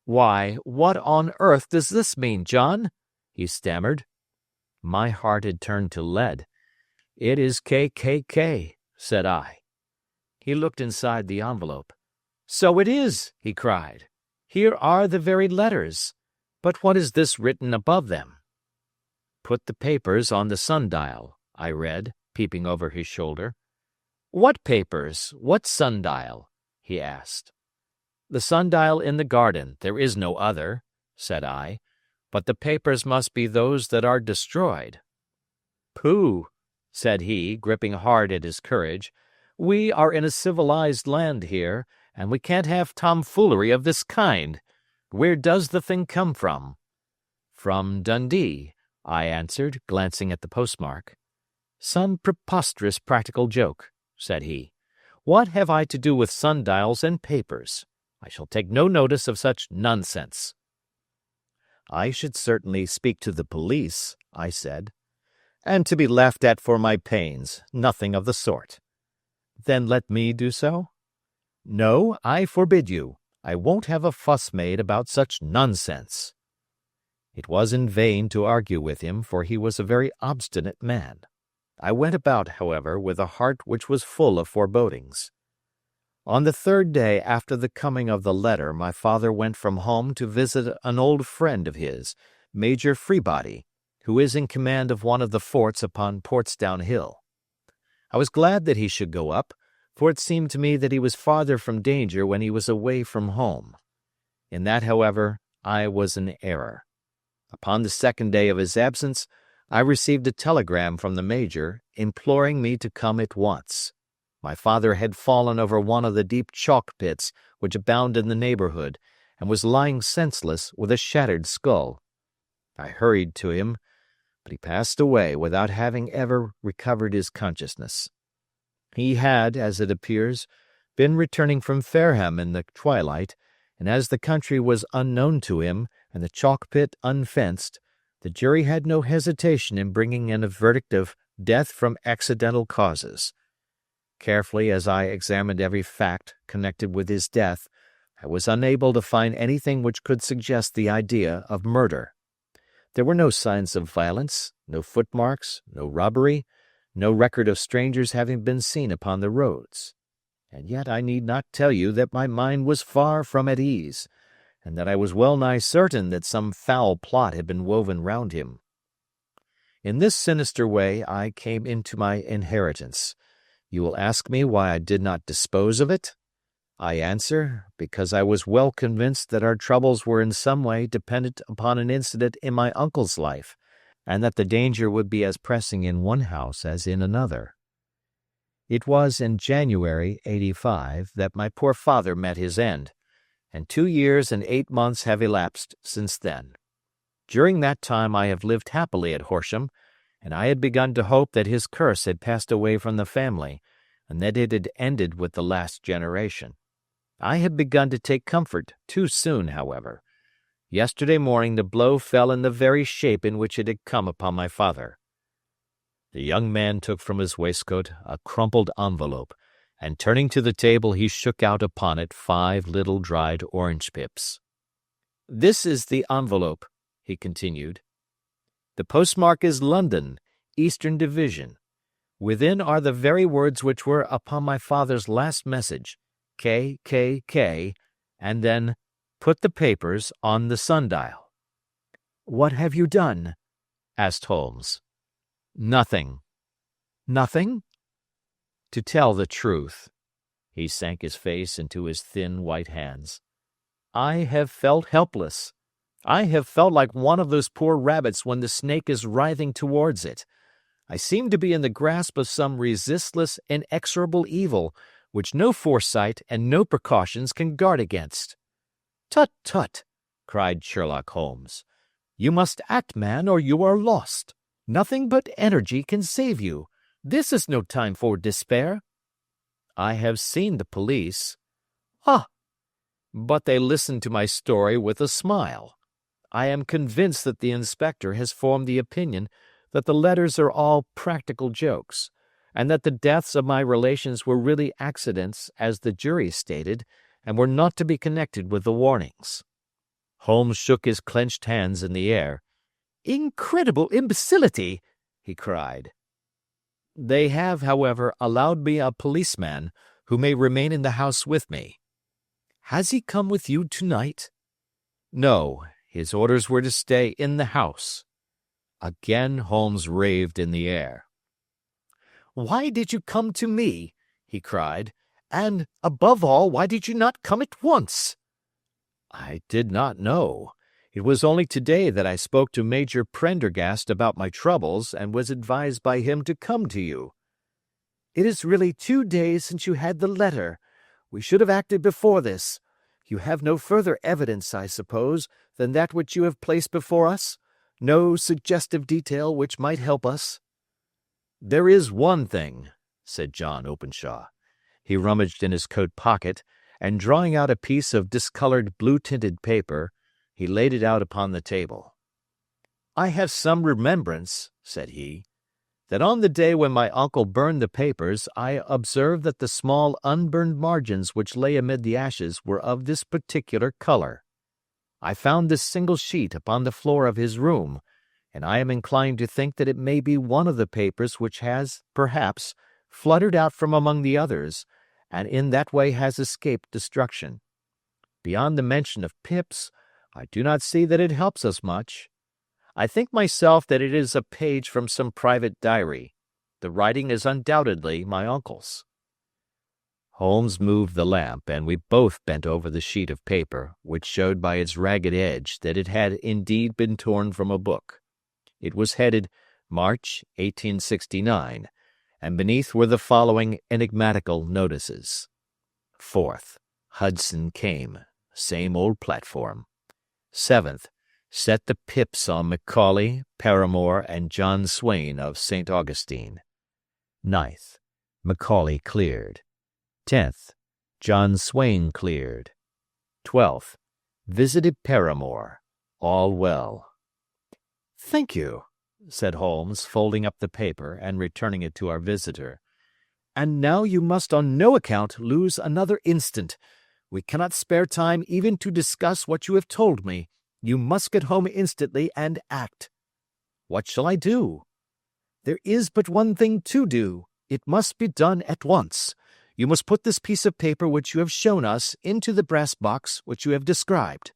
"Why, what on earth does this mean, John?" he stammered. My heart had turned to lead. "It is K.K.K.," said I. He looked inside the envelope. "So it is," he cried. "Here are the very letters. But what is this written above them?" "Put the papers on the sundial," I read, peeping over his shoulder. "What papers? What sundial?" he asked. "The sundial in the garden, there is no other," said I, "but the papers must be those that are destroyed." "Pooh," said he, gripping hard at his courage, "we are in a civilized land here, and we can't have tomfoolery of this kind. Where does the thing come from?" "From Dundee," I answered, glancing at the postmark. "Some preposterous practical joke," said he. "What have I to do with sundials and papers? I shall take no notice of such nonsense." "I should certainly speak to the police," I said. "And to be laughed at for my pains, nothing of the sort." "Then let me do so?" "No, I forbid you. I won't have a fuss made about such nonsense." It was in vain to argue with him, for he was a very obstinate man. I went about, however, with a heart which was full of forebodings. On the 3rd day after the coming of the letter, my father went from home to visit an old friend of his, Major Freebody, who is in command of one of the forts upon Portsdown Hill. I was glad that he should go up, for it seemed to me that he was farther from danger when he was away from home. In that, however, I was in error. Upon the 2nd day of his absence, I received a telegram from the Major imploring me to come at once. My father had fallen over one of the deep chalk pits which abound in the neighborhood, and was lying senseless with a shattered skull. I hurried to him, but he passed away without having ever recovered his consciousness. He had, as it appears, been returning from Fareham in the twilight, and as the country was unknown to him and the chalk pit unfenced, The jury had no hesitation in bringing in a verdict of death from accidental causes. Carefully as I examined every fact connected with his death, I was unable to find anything which could suggest the idea of murder. There were no signs of violence, no footmarks, no robbery, no record of strangers having been seen upon the roads. And yet I need not tell you that my mind was far from at ease, and that I was well nigh certain that some foul plot had been woven round him. In this sinister way I came into my inheritance. You will ask me why I did not dispose of it? I answer, because I was well convinced that our troubles were in some way dependent upon an incident in my uncle's life, and that the danger would be as pressing in one house as in another. It was in January '85 that my poor father met his end, and 2 years and 8 months have elapsed since then. During that time I have lived happily at Horsham, and I had begun to hope that his curse had passed away from the family, and that it had ended with the last generation. I had begun to take comfort too soon, however. Yesterday morning the blow fell in the very shape in which it had come upon my father. The young man took from his waistcoat a crumpled envelope, and turning to the table he shook out upon it 5 little dried orange pips. "This is the envelope," he continued. "The postmark is London, Eastern Division. Within are the very words which were upon my father's last message, K, K, K, and then, 'Put the papers on the sundial.'" "What have you done?" asked Holmes. "Nothing." "Nothing?" "To tell the truth," he sank his face into his thin white hands, "I have felt helpless. I have felt like one of those poor rabbits when the snake is writhing towards it. I seem to be in the grasp of some resistless, inexorable evil, which no foresight and no precautions can guard against." "Tut, tut!" cried Sherlock Holmes. "You must act, man, or you are lost. Nothing but energy can save you. This is no time for despair." "I have seen the police." "Ah! But they listened to my story with a smile. I am convinced that the inspector has formed the opinion that the letters are all practical jokes, and that the deaths of my relations were really accidents, as the jury stated, and were not to be connected with the warnings." Holmes shook his clenched hands in the air. "Incredible imbecility!" he cried. "They have, however, allowed me a policeman who may remain in the house with me." "Has he come with you tonight?" "No, his orders were to stay in the house." Again Holmes raved in the air. "Why did you come to me?" he cried. "And, above all, why did you not come at once?" "I did not know. It was only today that I spoke to Major Prendergast about my troubles and was advised by him to come to you." "It is really 2 days since you had the letter. We should have acted before this. You have no further evidence, I suppose, than that which you have placed before us? No suggestive detail which might help us?" "There is one thing," said John Openshaw. He rummaged in his coat pocket, and drawing out a piece of discolored blue-tinted paper, he laid it out upon the table. "I have some remembrance," said he, "that on the day when my uncle burned the papers I observed that the small unburned margins which lay amid the ashes were of this particular color. I found this single sheet upon the floor of his room, and I am inclined to think that it may be one of the papers which has, perhaps, fluttered out from among the others, and in that way has escaped destruction. Beyond the mention of pips, I do not see that it helps us much. I think myself that it is a page from some private diary. The writing is undoubtedly my uncle's." Holmes moved the lamp, and we both bent over the sheet of paper, which showed by its ragged edge that it had indeed been torn from a book. It was headed March, 1869, and beneath were the following enigmatical notices: 4th, Hudson came, same old platform. 7th, set the pips on Macaulay, Paramore, and John Swain of St. Augustine. 9th, Macaulay cleared. 10th, John Swain cleared. 12th, visited Paramore, all well. "Thank you," said Holmes, folding up the paper and returning it to our visitor. "And now you must on no account lose another instant. We cannot spare time even to discuss what you have told me. You must get home instantly and act." "What shall I do?" "There is but one thing to do. It must be done at once. You must put this piece of paper which you have shown us into the brass box which you have described.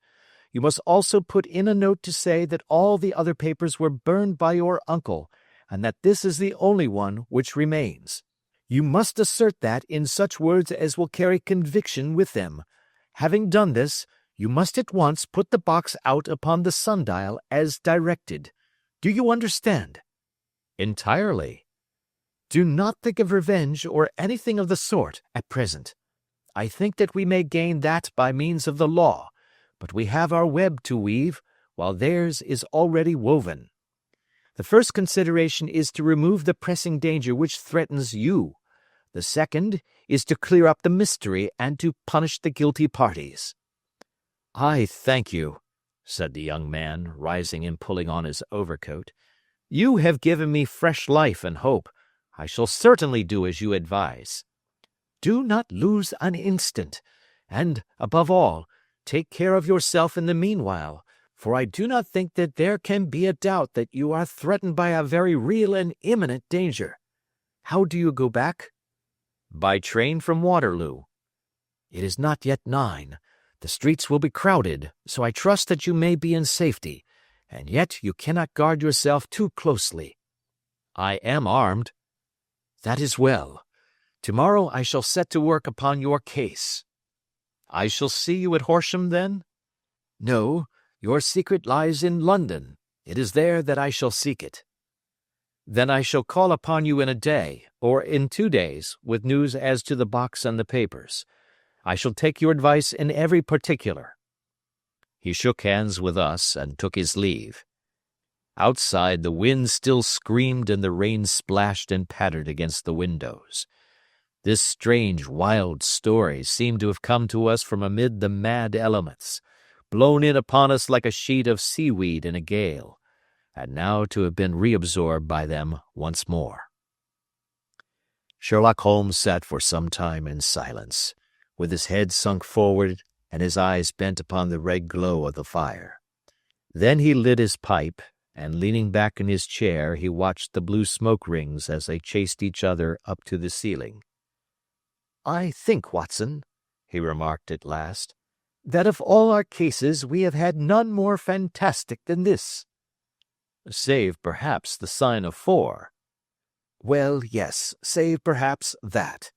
You must also put in a note to say that all the other papers were burned by your uncle, and that this is the only one which remains. You must assert that in such words as will carry conviction with them. Having done this, you must at once put the box out upon the sundial as directed. Do you understand?" "Entirely." "Do not think of revenge or anything of the sort at present. I think that we may gain that by means of the law, but we have our web to weave, while theirs is already woven. The first consideration is to remove the pressing danger which threatens you. The second is to clear up the mystery and to punish the guilty parties." "I thank you," said the young man, rising and pulling on his overcoat. "You have given me fresh life and hope. I shall certainly do as you advise." "Do not lose an instant, and, above all, take care of yourself in the meanwhile, for I do not think that there can be a doubt that you are threatened by a very real and imminent danger. How do you go back?" "By train from Waterloo." "It is not yet 9. The streets will be crowded, so I trust that you may be in safety, and yet you cannot guard yourself too closely." "I am armed." "That is well. Tomorrow I shall set to work upon your case." "I shall see you at Horsham, then?" "No, your secret lies in London. It is there that I shall seek it." "Then I shall call upon you in a day, or in 2 days, with news as to the box and the papers. I shall take your advice in every particular." He shook hands with us and took his leave. Outside the wind still screamed and the rain splashed and pattered against the windows. This strange, wild story seemed to have come to us from amid the mad elements, blown in upon us like a sheet of seaweed in a gale, and now to have been reabsorbed by them once more. Sherlock Holmes sat for some time in silence, with his head sunk forward and his eyes bent upon the red glow of the fire. Then he lit his pipe, and leaning back in his chair he watched the blue smoke rings as they chased each other up to the ceiling. "I think, Watson," he remarked at last, "that of all our cases we have had none more fantastic than this." "Save, perhaps, the sign of 4. "Well, yes, save, perhaps, that.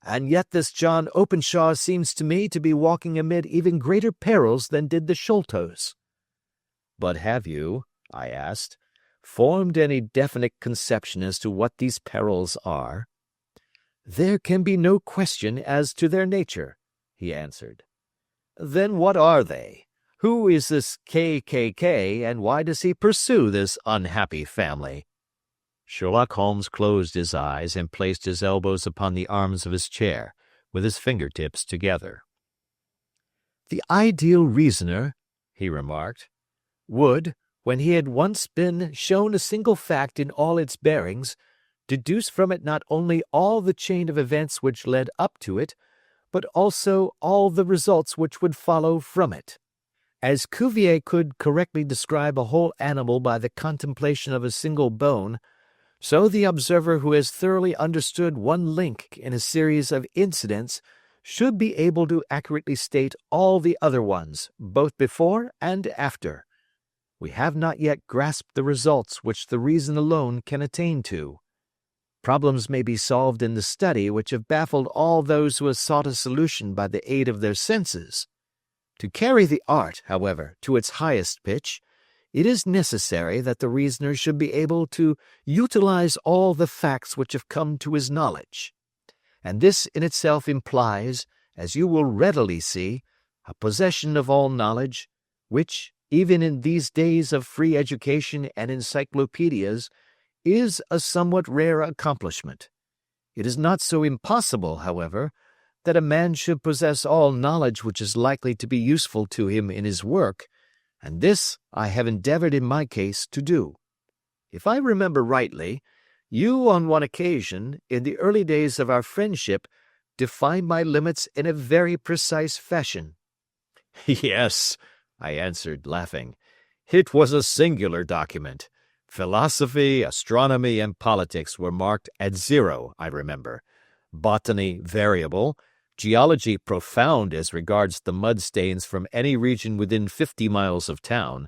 And yet this John Openshaw seems to me to be walking amid even greater perils than did the Sholtos." "But have you," I asked, "formed any definite conception as to what these perils are?" "There can be no question as to their nature," he answered. "Then what are they? Who is this KKK, and why does he pursue this unhappy family?" Sherlock Holmes closed his eyes and placed his elbows upon the arms of his chair, with his fingertips together. "The ideal reasoner," he remarked, "would, when he had once been shown a single fact in all its bearings, deduce from it not only all the chain of events which led up to it, but also all the results which would follow from it. As Cuvier could correctly describe a whole animal by the contemplation of a single bone, so the observer who has thoroughly understood one link in a series of incidents should be able to accurately state all the other ones, both before and after. We have not yet grasped the results which the reason alone can attain to. Problems may be solved in the study which have baffled all those who have sought a solution by the aid of their senses. To carry the art, however, to its highest pitch, it is necessary that the reasoner should be able to utilize all the facts which have come to his knowledge. And this in itself implies, as you will readily see, a possession of all knowledge, which, even in these days of free education and encyclopedias, is a somewhat rare accomplishment. It is not so impossible, however, that a man should possess all knowledge which is likely to be useful to him in his work, and this I have endeavored in my case to do. If I remember rightly, you on one occasion, in the early days of our friendship, defined my limits in a very precise fashion. Yes, I answered, laughing. It was a singular document. Philosophy, astronomy, and politics were marked at 0, I remember. Botany variable, geology profound as regards the mud stains from any region within 50 miles of town,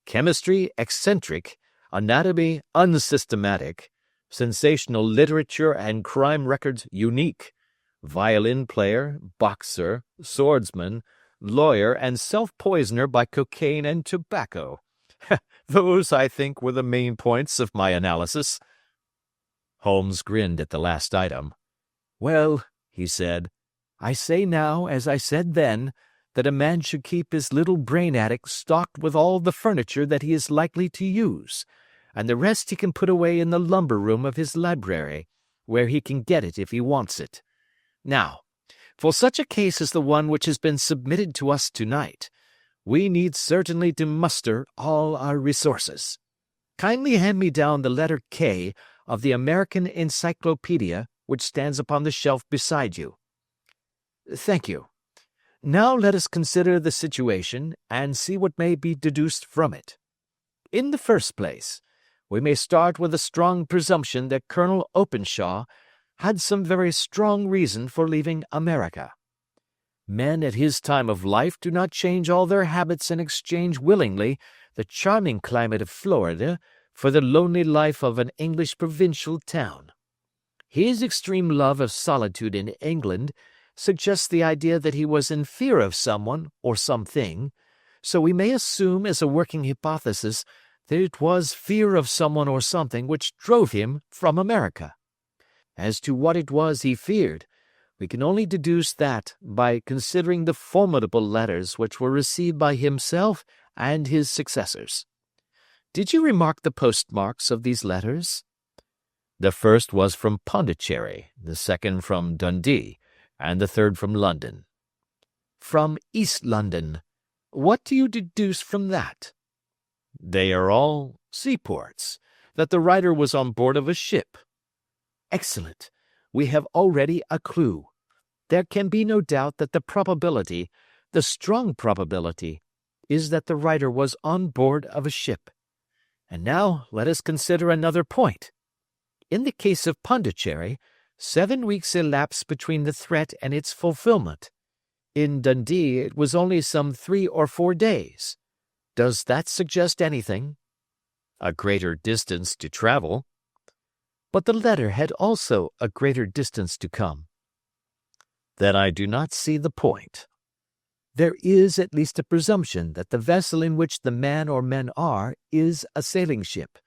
chemistry eccentric, anatomy unsystematic, sensational literature and crime records unique, violin player, boxer, swordsman, lawyer, and self-poisoner by cocaine and tobacco. Those, I think, were the main points of my analysis. Holmes grinned at the last item. Well, he said, I say now, as I said then, that a man should keep his little brain attic stocked with all the furniture that he is likely to use, and the rest he can put away in the lumber room of his library, where he can get it if he wants it. Now, for such a case as the one which has been submitted to us tonight, we need certainly to muster all our resources. Kindly hand me down the letter K of the American Encyclopedia which stands upon the shelf beside you. Thank you. Now let us consider the situation and see what may be deduced from it. In the first place, we may start with a strong presumption that Colonel Openshaw had some very strong reason for leaving America. Men at his time of life do not change all their habits and exchange willingly the charming climate of Florida for the lonely life of an English provincial town. His extreme love of solitude in England suggests the idea that he was in fear of someone or something, so we may assume as a working hypothesis that it was fear of someone or something which drove him from America. As to what it was he feared, we can only deduce that by considering the formidable letters which were received by himself and his successors. Did you remark the postmarks of these letters? The first was from Pondicherry, the second from Dundee, and the third from London. From East London. What do you deduce from that? They are all seaports, that the writer was on board of a ship. Excellent. We have already a clue. There can be no doubt that the probability, the strong probability, is that the writer was on board of a ship. And now let us consider another point. In the case of Pondicherry, 7 weeks elapsed between the threat and its fulfillment. In Dundee it was only some 3 or 4 days. Does that suggest anything? A greater distance to travel. But the letter had also a greater distance to come. Then I do not see the point. There is at least a presumption that the vessel in which the man or men are is a sailing ship.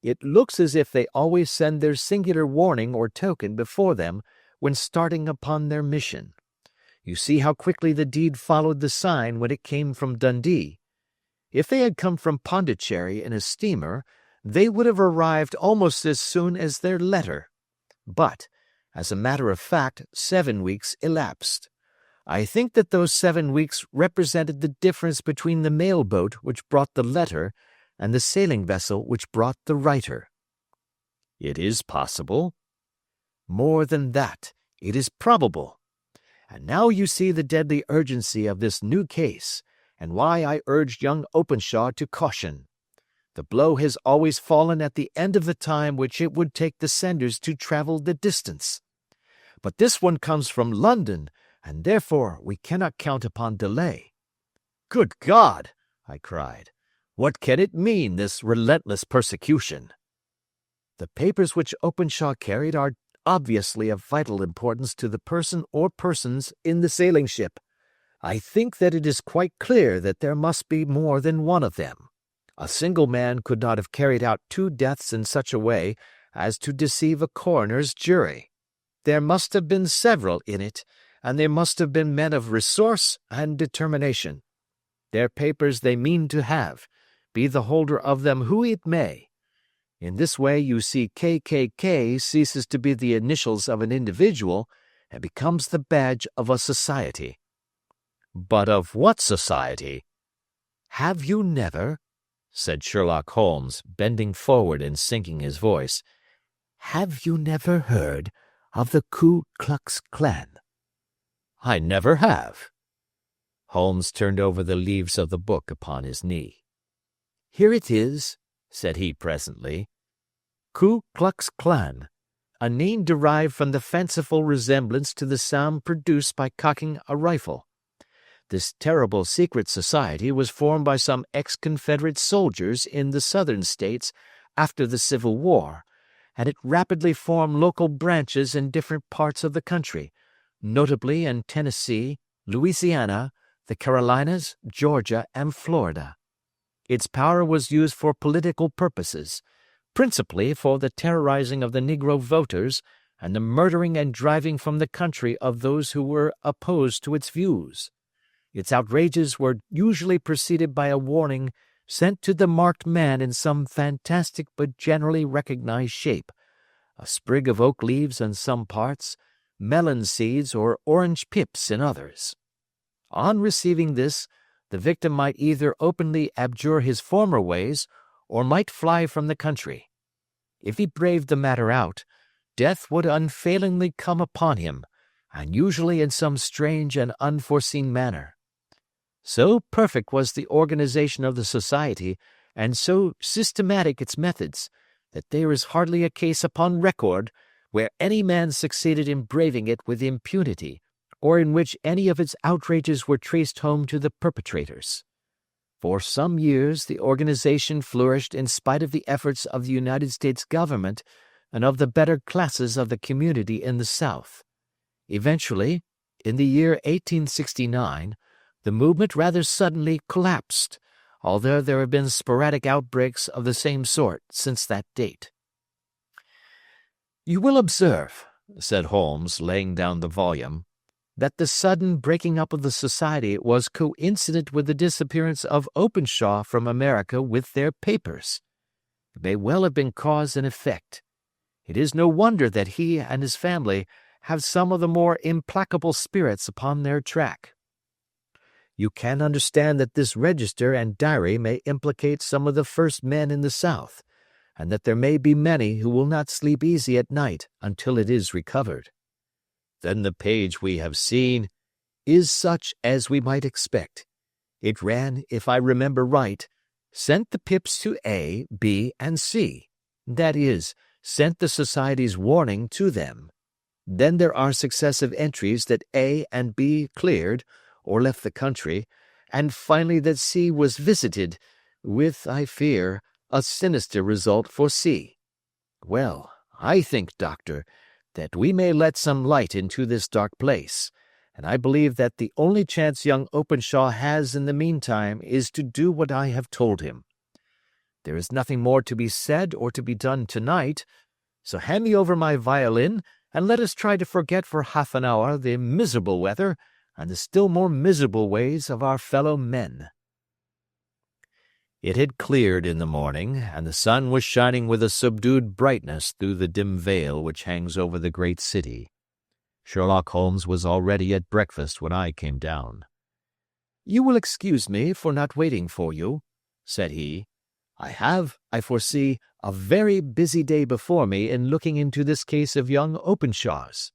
It looks as if they always send their singular warning or token before them when starting upon their mission. You see how quickly the deed followed the sign when it came from Dundee. If they had come from Pondicherry in a steamer, they would have arrived almost as soon as their letter. But, as a matter of fact, 7 weeks elapsed. I think that those 7 weeks represented the difference between the mail boat which brought the letter and the sailing vessel which brought the writer. It is possible. More than that, it is probable. And now you see the deadly urgency of this new case, and why I urged young Openshaw to caution. The blow has always fallen at the end of the time which it would take the senders to travel the distance. But this one comes from London, and therefore we cannot count upon delay. Good God! I cried. What can it mean, this relentless persecution? The papers which Openshaw carried are obviously of vital importance to the person or persons in the sailing ship. I think that it is quite clear that there must be more than one of them. A single man could not have carried out 2 deaths in such a way as to deceive a coroner's jury. There must have been several in it, and there must have been men of resource and determination. Their papers they mean to have, be the holder of them who it may. In this way you see KKK ceases to be the initials of an individual and becomes the badge of a society. But of what society? "Have you never," said Sherlock Holmes, bending forward and sinking his voice, "have you never heard of the Ku Klux Klan?" "I never have." Holmes turned over the leaves of the book upon his knee. "Here it is," said he presently. "Ku Klux Klan, a name derived from the fanciful resemblance to the sound produced by cocking a rifle. This terrible secret society was formed by some ex-Confederate soldiers in the Southern states after the Civil War, and it rapidly formed local branches in different parts of the country, notably in Tennessee, Louisiana, the Carolinas, Georgia, and Florida. Its power was used for political purposes, principally for the terrorizing of the Negro voters and the murdering and driving from the country of those who were opposed to its views. Its outrages were usually preceded by a warning sent to the marked man in some fantastic but generally recognized shape, a sprig of oak leaves in some parts, melon seeds or orange pips in others. On receiving this, the victim might either openly abjure his former ways or might fly from the country. If he braved the matter out, death would unfailingly come upon him, and usually in some strange and unforeseen manner. So perfect was the organization of the society, and so systematic its methods, that there is hardly a case upon record where any man succeeded in braving it with impunity, or in which any of its outrages were traced home to the perpetrators. For some years the organization flourished in spite of the efforts of the United States government and of the better classes of the community in the South. Eventually, in the year 1869, the movement rather suddenly collapsed, although there have been sporadic outbreaks of the same sort since that date. "You will observe," said Holmes, laying down the volume, "that the sudden breaking up of the society was coincident with the disappearance of Openshaw from America with their papers. It may well have been cause and effect. It is no wonder that he and his family have some of the more implacable spirits upon their track. You can understand that this register and diary may implicate some of the first men in the South, and that there may be many who will not sleep easy at night until it is recovered. Then the page we have seen is such as we might expect. It ran, if I remember right, sent the pips to A, B, and C. That is, sent the society's warning to them. Then there are successive entries that A and B cleared, or left the country, and finally that C was visited, with, I fear, a sinister result for C. Well, I think, Doctor, that we may let some light into this dark place, and I believe that the only chance young Openshaw has in the meantime is to do what I have told him. There is nothing more to be said or to be done tonight, so hand me over my violin, and let us try to forget for half an hour the miserable weather and the still more miserable ways of our fellow men." It had cleared in the morning, and the sun was shining with a subdued brightness through the dim veil which hangs over the great city. Sherlock Holmes was already at breakfast when I came down. "You will excuse me for not waiting for you," said he. "I have, I foresee, a very busy day before me in looking into this case of young Openshaw's."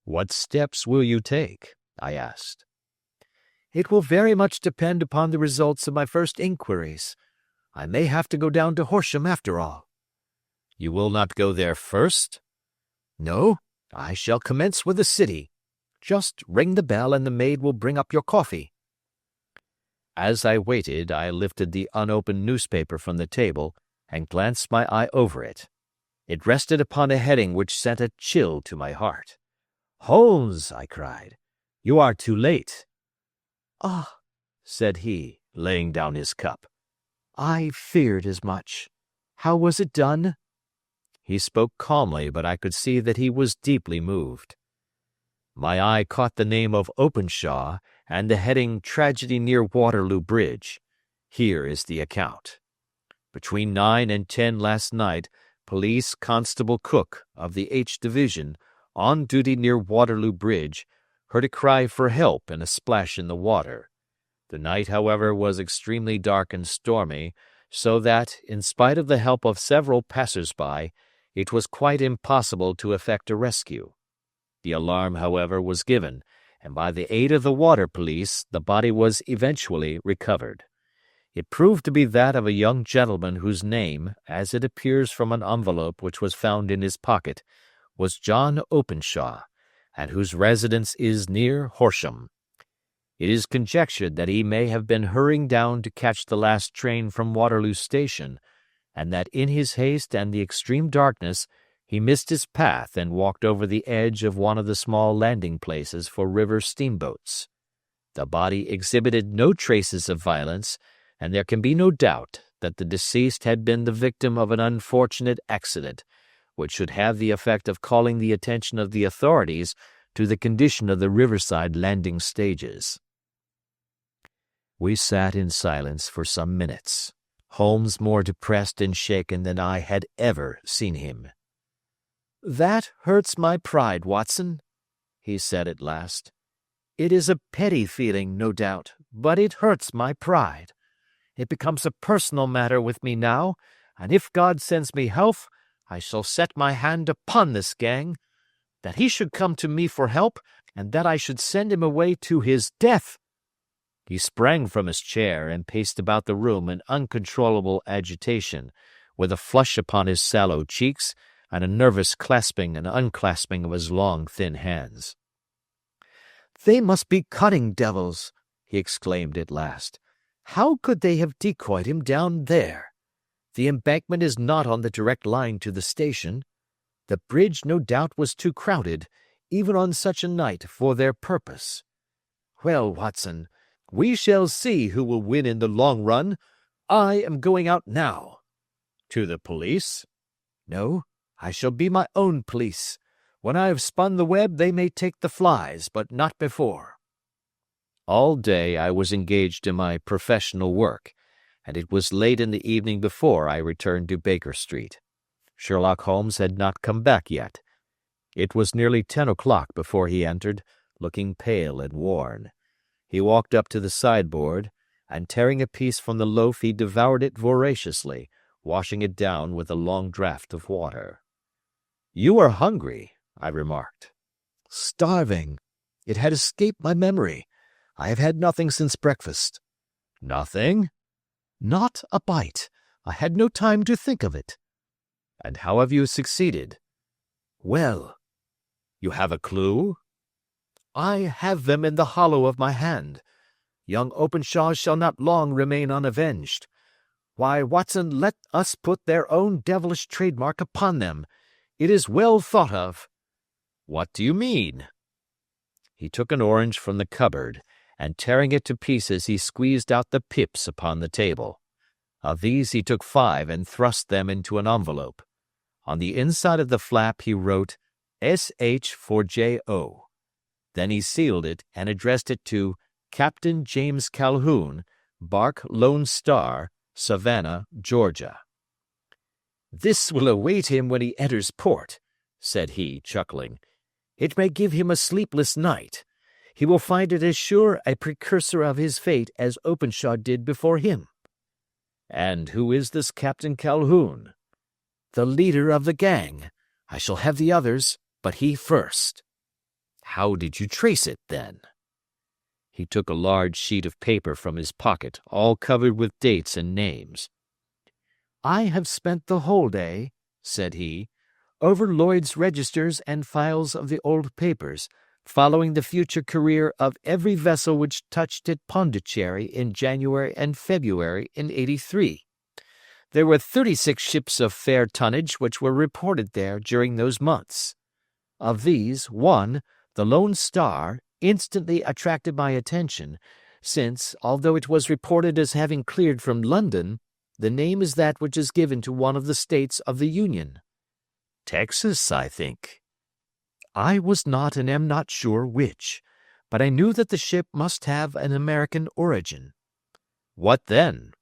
"What steps will you take?" I asked. "It will very much depend upon the results of my first inquiries. I may have to go down to Horsham after all." "You will not go there first?" "No, I shall commence with the city. Just ring the bell and the maid will bring up your coffee." As I waited, I lifted the unopened newspaper from the table and glanced my eye over it. It rested upon a heading which sent a chill to my heart. "Holmes!" I cried. "You are too late." "Ah," said he, laying down his cup. "I feared as much. How was it done?" He spoke calmly, but I could see that he was deeply moved. My eye caught the name of Openshaw and the heading "Tragedy near Waterloo Bridge." Here is the account. Between 9 and 10 last night, Police Constable Cook of the H Division, on duty near Waterloo Bridge, heard a cry for help and a splash in the water. The night, however, was extremely dark and stormy, so that, in spite of the help of several passers-by, it was quite impossible to effect a rescue. The alarm, however, was given, and by the aid of the water police the body was eventually recovered. It proved to be that of a young gentleman whose name, as it appears from an envelope which was found in his pocket, was John Openshaw, and whose residence is near Horsham. It is conjectured that he may have been hurrying down to catch the last train from Waterloo Station, and that in his haste and the extreme darkness he missed his path and walked over the edge of one of the small landing places for river steamboats. The body exhibited no traces of violence, and there can be no doubt that the deceased had been the victim of an unfortunate accident, which should have the effect of calling the attention of the authorities to the condition of the riverside landing stages. We sat in silence for some minutes, Holmes more depressed and shaken than I had ever seen him. "That hurts my pride, Watson," he said at last. "It is a petty feeling, no doubt, but it hurts my pride. It becomes a personal matter with me now, and if God sends me health, I shall set my hand upon this gang. That he should come to me for help, and that I should send him away to his death." He sprang from his chair and paced about the room in uncontrollable agitation, with a flush upon his sallow cheeks and a nervous clasping and unclasping of his long, thin hands. "They must be cunning devils," he exclaimed at last. "How could they have decoyed him down there? The embankment is not on the direct line to the station. The bridge no doubt was too crowded, even on such a night, for their purpose. Well, Watson, we shall see who will win in the long run. I am going out now." "To the police?" "No, I shall be my own police. When I have spun the web they may take the flies, but not before." All day I was engaged in my professional work, and it was late in the evening before I returned to Baker Street. Sherlock Holmes had not come back yet. It was nearly 10 o'clock before he entered, looking pale and worn. He walked up to the sideboard, and tearing a piece from the loaf he devoured it voraciously, washing it down with a long draught of water. "You are hungry," I remarked. "Starving. It had escaped my memory. I have had nothing since breakfast." "Nothing?" "Not a bite. I had no time to think of it." "And how have you succeeded?" "Well." "You have a clue?" "I have them in the hollow of my hand. Young Openshaw shall not long remain unavenged. Why, Watson, let us put their own devilish trademark upon them. It is well thought of." "What do you mean?" He took an orange from the cupboard, and tearing it to pieces he squeezed out the pips upon the table. Of these he took 5 and thrust them into an envelope. On the inside of the flap he wrote S.H. for J.O. Then he sealed it and addressed it to Captain James Calhoun, Bark Lone Star, Savannah, Georgia. "This will await him when he enters port," said he, chuckling. "It may give him a sleepless night. He will find it as sure a precursor of his fate as Openshaw did before him." "And who is this Captain Calhoun?" "The leader of the gang. I shall have the others, but he first." "How did you trace it, then?" He took a large sheet of paper from his pocket, all covered with dates and names. "I have spent the whole day," said he, "over Lloyd's registers and files of the old papers, following the future career of every vessel which touched at Pondicherry in January and February in '83. There were 36 ships of fair tonnage which were reported there during those months. Of these, one, the Lone Star, instantly attracted my attention, since, although it was reported as having cleared from London, the name is that which is given to one of the states of the Union. Texas, I think. I was not and am not sure which, but I knew that the ship must have an American origin." "What then?"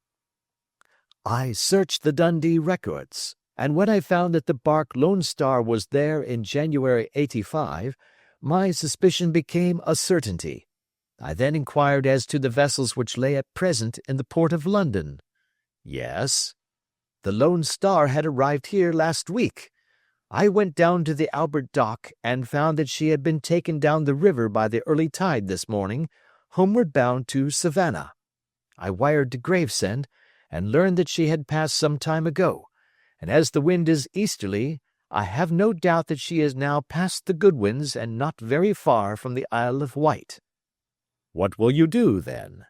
"I searched the Dundee records, and when I found that the bark Lone Star was there in January '85, my suspicion became a certainty. I then inquired as to the vessels which lay at present in the port of London. Yes. The Lone Star had arrived here last week. I went down to the Albert Dock and found that she had been taken down the river by the early tide this morning, homeward bound to Savannah. I wired to Gravesend and learned that she had passed some time ago, and as the wind is easterly, I have no doubt that she is now past the Goodwins and not very far from the Isle of Wight. What will you do, then?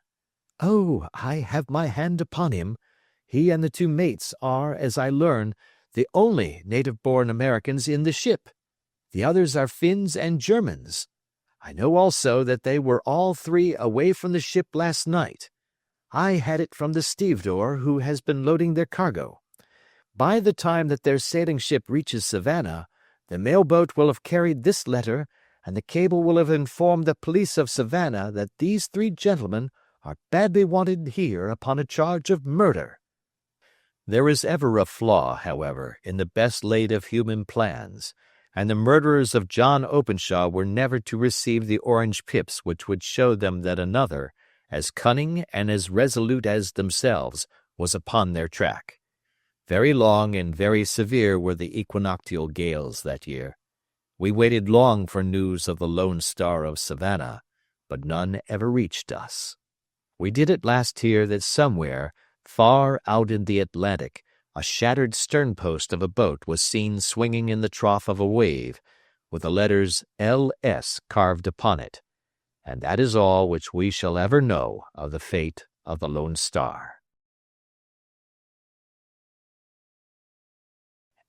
Oh, I have my hand upon him. He and the two mates are, as I learn, the only native-born Americans in the ship. The others are Finns and Germans. I know also that they were all three away from the ship last night. I had it from the stevedore who has been loading their cargo. By the time that their sailing ship reaches Savannah, the mail-boat will have carried this letter, and the cable will have informed the police of Savannah that these three gentlemen are badly wanted here upon a charge of murder. There is ever a flaw, however, in the best laid of human plans, and the murderers of John Openshaw were never to receive the orange pips which would show them that another, as cunning and as resolute as themselves, was upon their track. Very long and very severe were the equinoctial gales that year. We waited long for news of the Lone Star of Savannah, but none ever reached us. We did at last hear that somewhere, far out in the Atlantic, a shattered sternpost of a boat was seen swinging in the trough of a wave, with the letters L.S. carved upon it, and that is all which we shall ever know of the fate of the Lone Star.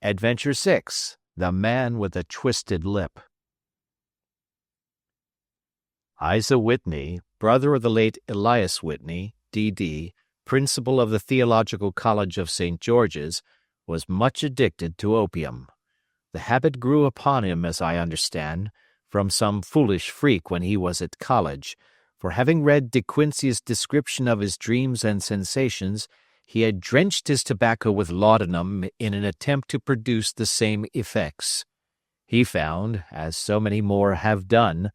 Adventure 6. The Man with a Twisted Lip. Isa Whitney, brother of the late Elias Whitney, D.D., principal of the Theological College of St. George's, was much addicted to opium. The habit grew upon him, as I understand, from some foolish freak when he was at college, for having read De Quincey's description of his dreams and sensations, he had drenched his tobacco with laudanum in an attempt to produce the same effects. He found, as so many more have done,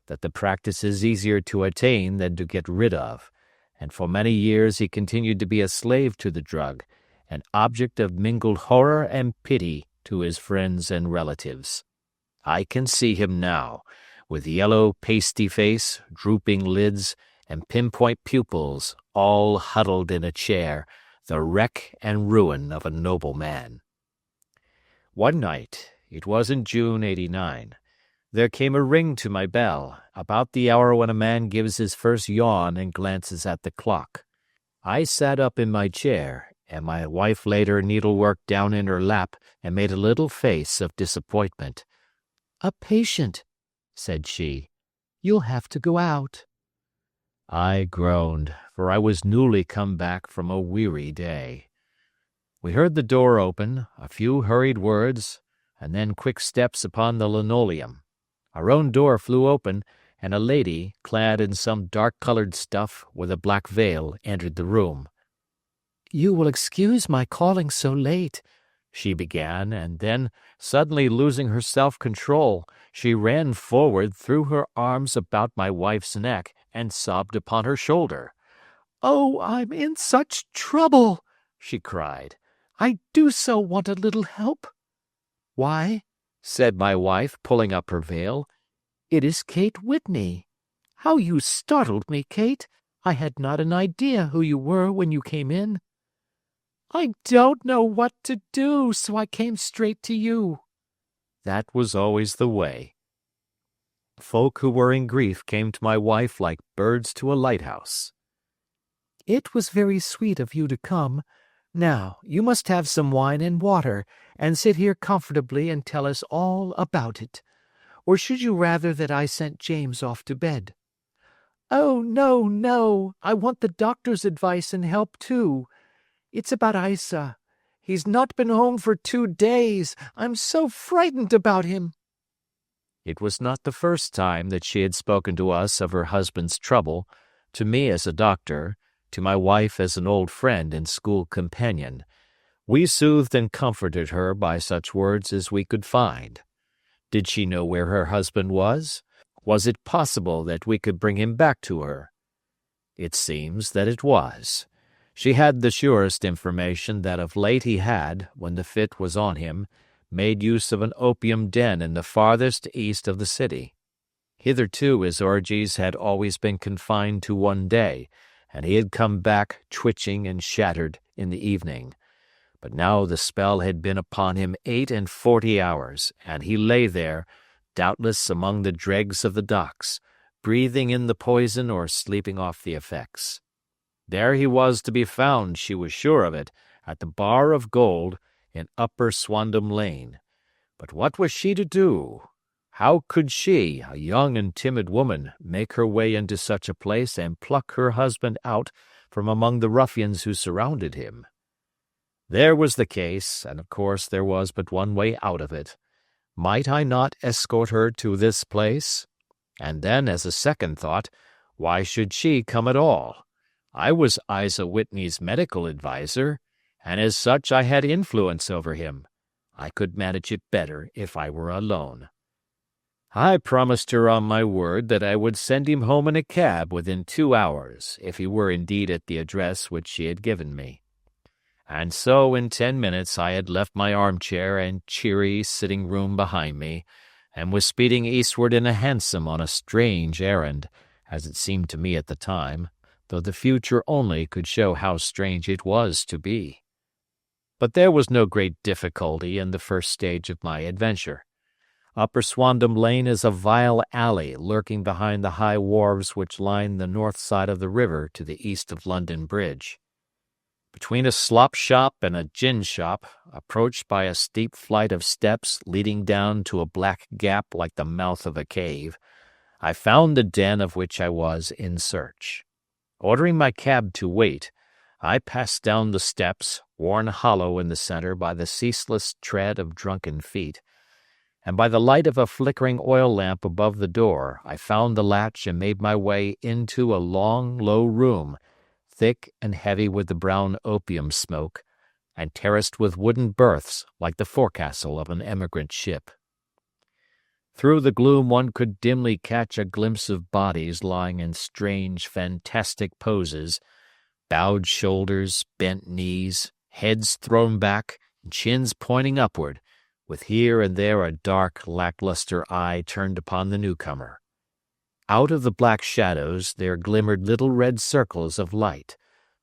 that the practice is easier to attain than to get rid of, and for many years he continued to be a slave to the drug, an object of mingled horror and pity to his friends and relatives. I can see him now, with yellow, pasty face, drooping lids, and pinpoint pupils, all huddled in a chair, the wreck and ruin of a noble man. One night, it was in June '89, there came a ring to my bell, about the hour when a man gives his first yawn and glances at the clock. I sat up in my chair, and my wife laid her needlework down in her lap and made a little face of disappointment. "A patient," said she. "You'll have to go out." I groaned, for I was newly come back from a weary day. We heard the door open, a few hurried words, and then quick steps upon the linoleum. Our own door flew open, and a lady, clad in some dark-colored stuff with a black veil, entered the room. "You will excuse my calling so late," she began, and then, suddenly losing her self-control, she ran forward, threw her arms about my wife's neck, and sobbed upon her shoulder. "Oh, I'm in such trouble!" she cried. "I do so want a little help." "Why," said my wife, pulling up her veil, "it is Kate Whitney. How you startled me, Kate! I had not an idea who you were when you came in." "I don't know what to do, so I came straight to you." That was always the way. Folk who were in grief came to my wife like birds to a lighthouse. "It was very sweet of you to come. Now, you must have some wine and water, and sit here comfortably and tell us all about it. Or should you rather that I sent James off to bed?" "Oh, no, no. I want the doctor's advice and help, too. It's about Isa. He's not been home for 2 days. I'm so frightened about him." It was not the first time that she had spoken to us of her husband's trouble, to me as a doctor, to my wife as an old friend and school companion. We soothed and comforted her by such words as we could find. Did she know where her husband was? Was it possible that we could bring him back to her? It seems that it was. She had the surest information that of late he had, when the fit was on him, made use of an opium den in the farthest east of the city. Hitherto his orgies had always been confined to one day, and he had come back twitching and shattered in the evening. But now the spell had been upon him 48 hours, and he lay there, doubtless among the dregs of the docks, breathing in the poison or sleeping off the effects. There he was to be found, she was sure of it, at the Bar of Gold in Upper Swandam Lane. But what was she to do? How could she, a young and timid woman, make her way into such a place and pluck her husband out from among the ruffians who surrounded him? There was the case, and of course there was but one way out of it. Might I not escort her to this place? And then, as a second thought, why should she come at all? I was Isa Whitney's medical adviser, and as such I had influence over him. I could manage it better if I were alone. I promised her on my word that I would send him home in a cab within 2 hours, if he were indeed at the address which she had given me. And so in 10 minutes I had left my armchair and cheery sitting-room behind me, and was speeding eastward in a hansom on a strange errand, as it seemed to me at the time, though the future only could show how strange it was to be. But there was no great difficulty in the first stage of my adventure. Upper Swandam Lane is a vile alley lurking behind the high wharves which line the north side of the river to the east of London Bridge. Between a slop shop and a gin shop, approached by a steep flight of steps leading down to a black gap like the mouth of a cave, I found the den of which I was in search. Ordering my cab to wait, I passed down the steps, worn hollow in the center by the ceaseless tread of drunken feet, and by the light of a flickering oil lamp above the door I found the latch and made my way into a long, low room, thick and heavy with the brown opium smoke, and terraced with wooden berths like the forecastle of an emigrant ship. Through the gloom one could dimly catch a glimpse of bodies lying in strange, fantastic poses, bowed shoulders, bent knees, heads thrown back, chins pointing upward, with here and there a dark, lackluster eye turned upon the newcomer. Out of the black shadows there glimmered little red circles of light,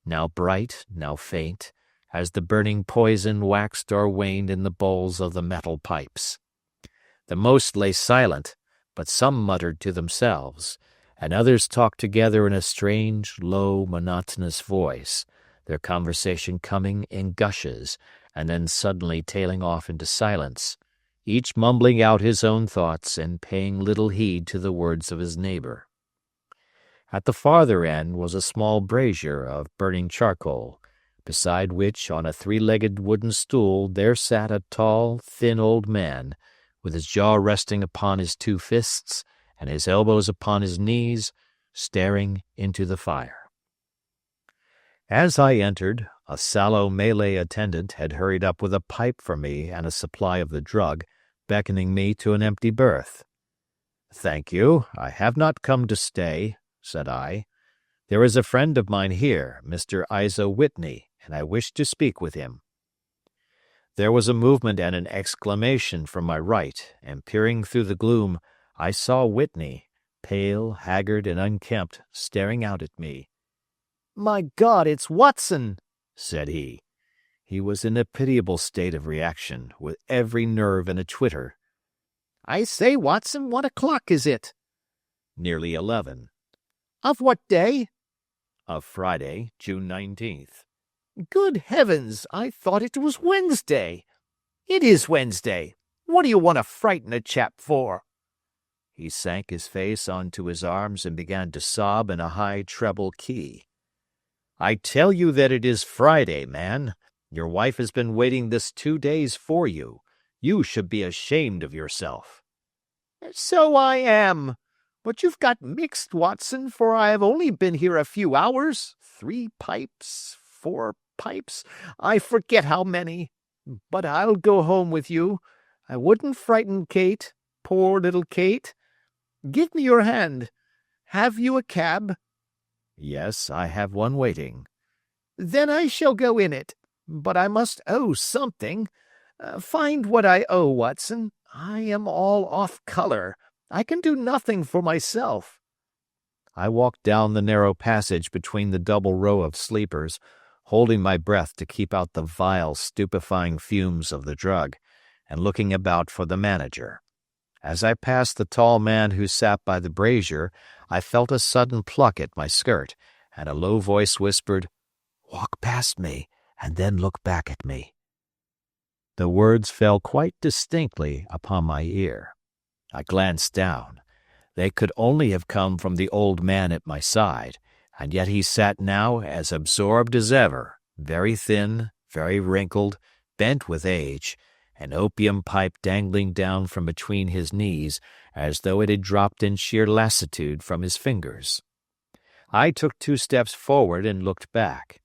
now bright, now faint, as the burning poison waxed or waned in the bowls of the metal pipes. The most lay silent, but some muttered to themselves, and others talked together in a strange, low, monotonous voice, their conversation coming in gushes, and then suddenly tailing off into silence, each mumbling out his own thoughts and paying little heed to the words of his neighbor. At the farther end was a small brazier of burning charcoal, beside which, on a three-legged wooden stool, there sat a tall, thin old man, with his jaw resting upon his two fists and his elbows upon his knees, staring into the fire. As I entered, a sallow Malay attendant had hurried up with a pipe for me and a supply of the drug, beckoning me to an empty berth. "Thank you, I have not come to stay," said I. "There is a friend of mine here, Mr. Isa Whitney, and I wish to speak with him." There was a movement and an exclamation from my right, and peering through the gloom, I saw Whitney, pale, haggard, and unkempt, staring out at me. "My God, it's Watson!" said he. He was in a pitiable state of reaction, with every nerve in a twitter. "I say, Watson, what o'clock is it?" "Nearly 11. "Of what day?" "Of Friday, June 19th. "Good heavens, I thought it was Wednesday." "It is Wednesday. What do you want to frighten a chap for?" He sank his face onto his arms and began to sob in a high treble key. "I tell you that it is Friday, man. Your wife has been waiting this 2 days for you. You should be ashamed of yourself." "So I am. But you've got mixed, Watson, for I have only been here a few hours. 3 pipes, 4 pipes, I forget how many. But I'll go home with you. I wouldn't frighten Kate, poor little Kate. Give me your hand. Have you a cab?" "Yes, I have one waiting." "Then I shall go in it. But I must owe something. Find what I owe, Watson. I am all off color. I can do nothing for myself." I walked down the narrow passage between the double row of sleepers, holding my breath to keep out the vile, stupefying fumes of the drug, and looking about for the manager. As I passed the tall man who sat by the brazier, I felt a sudden pluck at my skirt, and a low voice whispered, "Walk past me, and then look back at me." The words fell quite distinctly upon my ear. I glanced down. They could only have come from the old man at my side, and yet he sat now as absorbed as ever, very thin, very wrinkled, bent with age, an opium pipe dangling down from between his knees as though it had dropped in sheer lassitude from his fingers. I took 2 steps forward and looked back.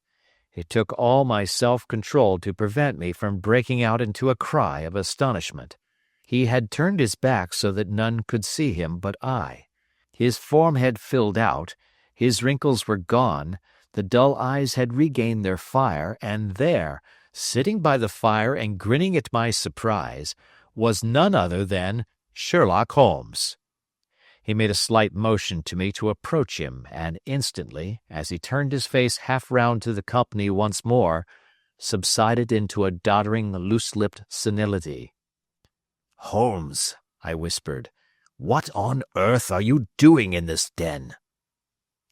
It took all my self-control to prevent me from breaking out into a cry of astonishment. He had turned his back so that none could see him but I. His form had filled out, his wrinkles were gone, the dull eyes had regained their fire, and there, sitting by the fire and grinning at my surprise, was none other than Sherlock Holmes. He made a slight motion to me to approach him, and instantly, as he turned his face half round to the company once more, subsided into a doddering, loose-lipped senility. "Holmes," I whispered, "what on earth are you doing in this den?"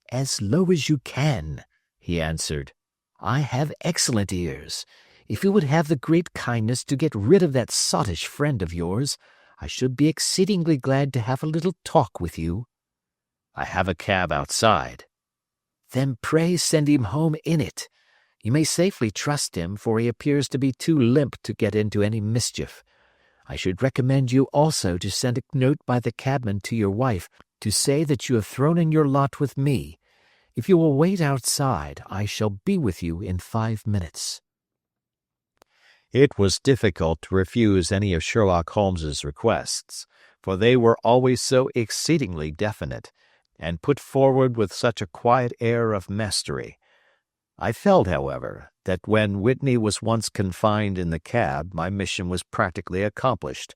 "As low as you can," he answered. "I have excellent ears. If you would have the great kindness to get rid of that sottish friend of yours, I should be exceedingly glad to have a little talk with you." "I have a cab outside." "Then pray send him home in it. You may safely trust him, for he appears to be too limp to get into any mischief. I should recommend you also to send a note by the cabman to your wife to say that you have thrown in your lot with me. If you will wait outside, I shall be with you in 5 minutes." It was difficult to refuse any of Sherlock Holmes's requests, for they were always so exceedingly definite, and put forward with such a quiet air of mastery. I felt, however, that when Whitney was once confined in the cab my mission was practically accomplished,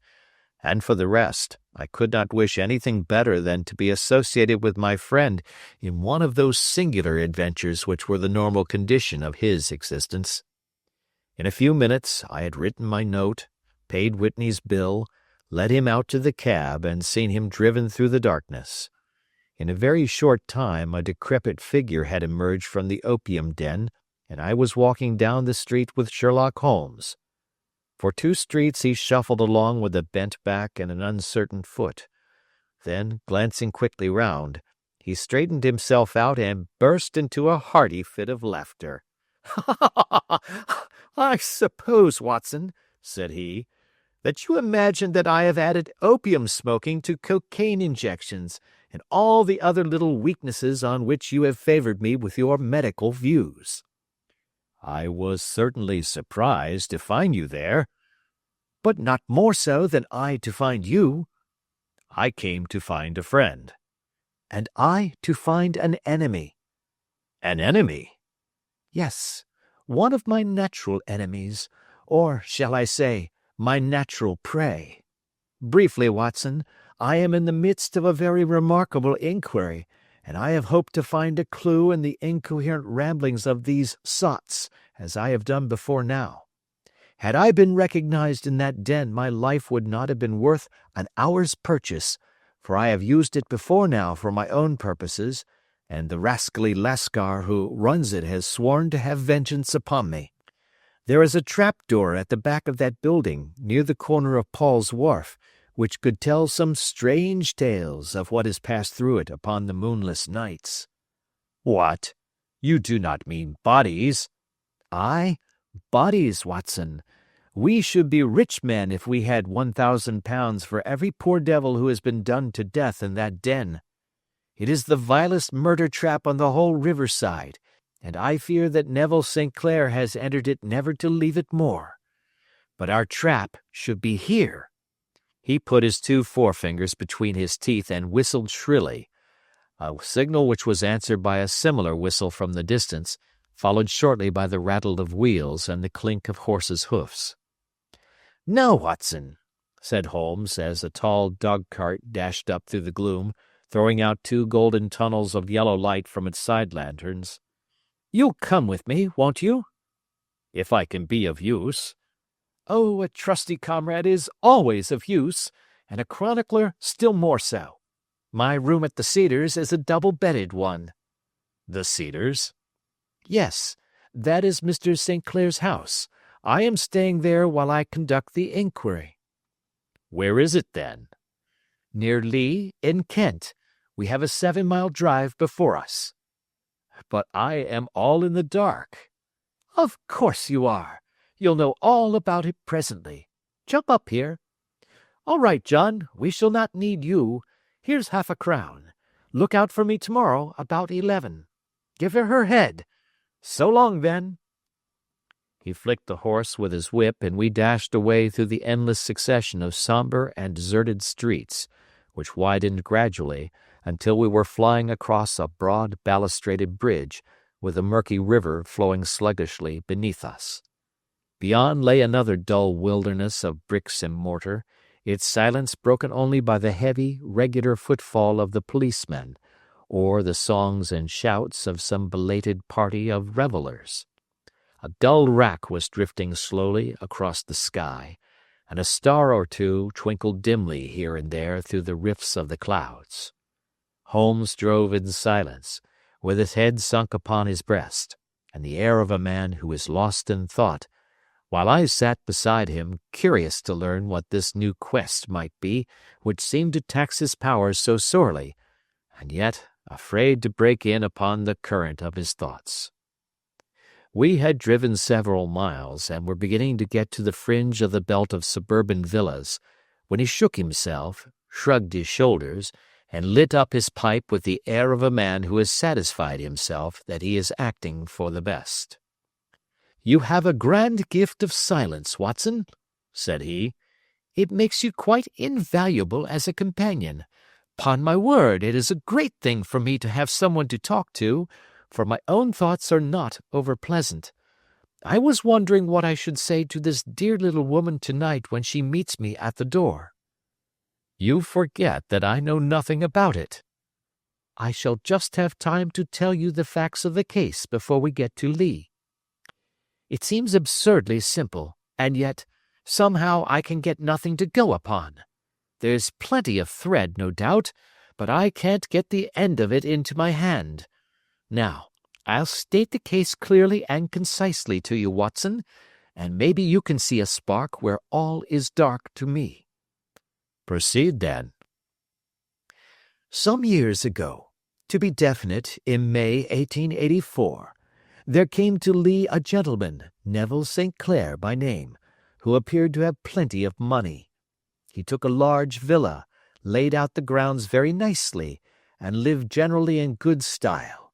and for the rest, I could not wish anything better than to be associated with my friend in one of those singular adventures which were the normal condition of his existence. In a few minutes I had written my note, paid Whitney's bill, led him out to the cab, and seen him driven through the darkness. In a very short time a decrepit figure had emerged from the opium den, and I was walking down the street with Sherlock Holmes. For 2 streets he shuffled along with a bent back and an uncertain foot. Then, glancing quickly round, he straightened himself out and burst into a hearty fit of laughter. "I suppose, Watson," said he, "that you imagine that I have added opium smoking to cocaine injections and all the other little weaknesses on which you have favored me with your medical views." "I was certainly surprised to find you there." "But not more so than I to find you." "I came to find a friend." "And I to find an enemy." "An enemy?" "Yes, one of my natural enemies, or shall I say, my natural prey. Briefly, Watson, I am in the midst of a very remarkable inquiry, and I have hoped to find a clue in the incoherent ramblings of these sots, as I have done before now. Had I been recognized in that den, my life would not have been worth an hour's purchase, for I have used it before now for my own purposes, and the rascally Lascar who runs it has sworn to have vengeance upon me. There is a trap-door at the back of that building, near the corner of Paul's Wharf, which could tell some strange tales of what has passed through it upon the moonless nights." "What? You do not mean bodies?" "Aye, bodies, Watson. We should be rich men if we had £1,000 for every poor devil who has been done to death in that den. It is the vilest murder trap on the whole riverside, and I fear that Neville St. Clair has entered it never to leave it more. But our trap should be here. He put his two forefingers between his teeth and whistled shrilly, a signal which was answered by a similar whistle from the distance, followed shortly by the rattle of wheels and the clink of horses' hoofs. "Now, Watson," said Holmes, as a tall dog-cart dashed up through the gloom, throwing out two golden tunnels of yellow light from its side lanterns, "you'll come with me, won't you?" "If I can be of use." "Oh, a trusty comrade is always of use, and a chronicler still more so. My room at the Cedars is a double-bedded one." "The Cedars?" "Yes, that is Mr. St. Clair's house. I am staying there while I conduct the inquiry." "Where is it, then?" "Near Lee, in Kent. We have a 7-mile drive before us." "But I am all in the dark." "Of course you are. You'll know all about it presently. Jump up here. All right, John, we shall not need you. Here's half-a-crown. Look out for me tomorrow about 11. Give her head. So long, then." He flicked the horse with his whip, and we dashed away through the endless succession of somber and deserted streets, which widened gradually until we were flying across a broad balustraded bridge, with a murky river flowing sluggishly beneath us. Beyond lay another dull wilderness of bricks and mortar, its silence broken only by the heavy, regular footfall of the policemen, or the songs and shouts of some belated party of revellers. A dull wrack was drifting slowly across the sky, and a star or two twinkled dimly here and there through the rifts of the clouds. Holmes drove in silence, with his head sunk upon his breast, and the air of a man who is lost in thought, while I sat beside him, curious to learn what this new quest might be which seemed to tax his powers so sorely, and yet afraid to break in upon the current of his thoughts. We had driven several miles, and were beginning to get to the fringe of the belt of suburban villas, when he shook himself, shrugged his shoulders, and lit up his pipe with the air of a man who has satisfied himself that he is acting for the best. "You have a grand gift of silence, Watson," said he. "It makes you quite invaluable as a companion. 'Pon my word, it is a great thing for me to have someone to talk to, for my own thoughts are not over-pleasant. I was wondering what I should say to this dear little woman tonight when she meets me at the door." "You forget that I know nothing about it." "I shall just have time to tell you the facts of the case before we get to Lee. It seems absurdly simple, and yet, somehow I can get nothing to go upon. There's plenty of thread, no doubt, but I can't get the end of it into my hand. Now, I'll state the case clearly and concisely to you, Watson, and maybe you can see a spark where all is dark to me." "Proceed, then." "Some years ago, to be definite, in May 1884, there came to Lee a gentleman, Neville St. Clair by name, who appeared to have plenty of money. He took a large villa, laid out the grounds very nicely, and lived generally in good style.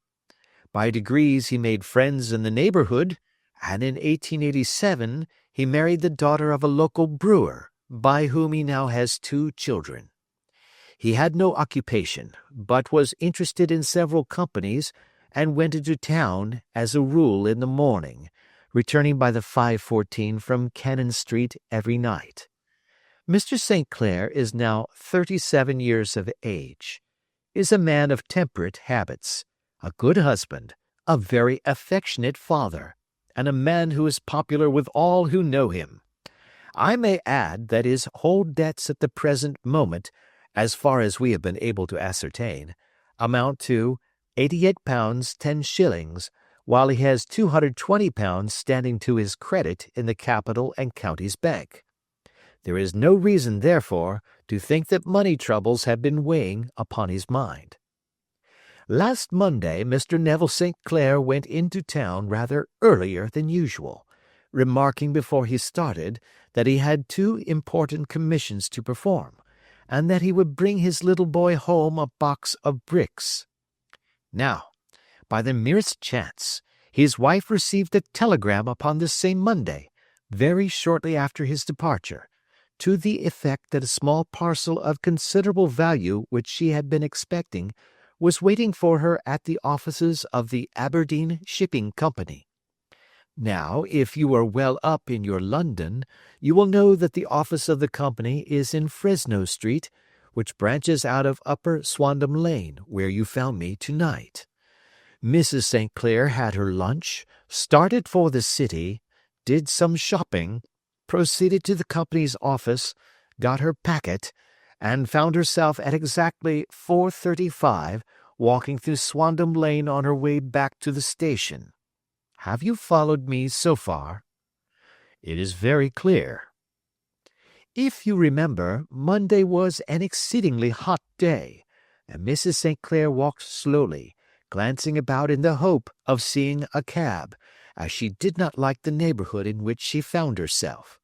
By degrees he made friends in the neighborhood, and in 1887 he married the daughter of a local brewer, by whom he now has 2 children. He had no occupation, but was interested in several companies, and went into town, as a rule, in the morning, returning by the 5:14 from Cannon Street every night. Mr. St. Clair is now 37 years of age, is a man of temperate habits, a good husband, a very affectionate father, and a man who is popular with all who know him. I may add that his whole debts at the present moment, as far as we have been able to ascertain, amount to £88 10s, while he has £220 standing to his credit in the Capital and Counties Bank. There is no reason, therefore, to think that money troubles have been weighing upon his mind. Last Monday Mr. Neville St. Clair went into town rather earlier than usual, remarking before he started that he had 2 important commissions to perform, and that he would bring his little boy home a box of bricks. Now, by the merest chance, his wife received a telegram upon this same Monday, very shortly after his departure, to the effect that a small parcel of considerable value which she had been expecting was waiting for her at the offices of the Aberdeen Shipping Company. Now, if you are well up in your London, you will know that the office of the company is in Fresno Street, which branches out of Upper Swandam Lane, where you found me tonight. Mrs. St. Clair had her lunch, started for the city, did some shopping, proceeded to the company's office, got her packet, and found herself at exactly 4:35 walking through Swandam Lane on her way back to the station. Have you followed me so far? It is very clear. If you remember, Monday was an exceedingly hot day, and Mrs. St. Clair walked slowly, glancing about in the hope of seeing a cab, as she did not like the neighborhood in which she found herself.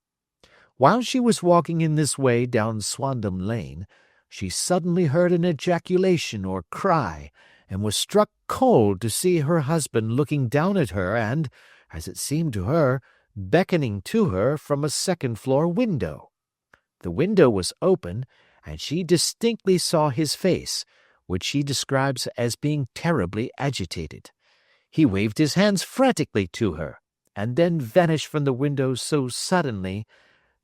While she was walking in this way down Swandam Lane, she suddenly heard an ejaculation or cry, and was struck cold to see her husband looking down at her and, as it seemed to her, beckoning to her from a second-floor window. The window was open, and she distinctly saw his face, which she describes as being terribly agitated. He waved his hands frantically to her, and then vanished from the window so suddenly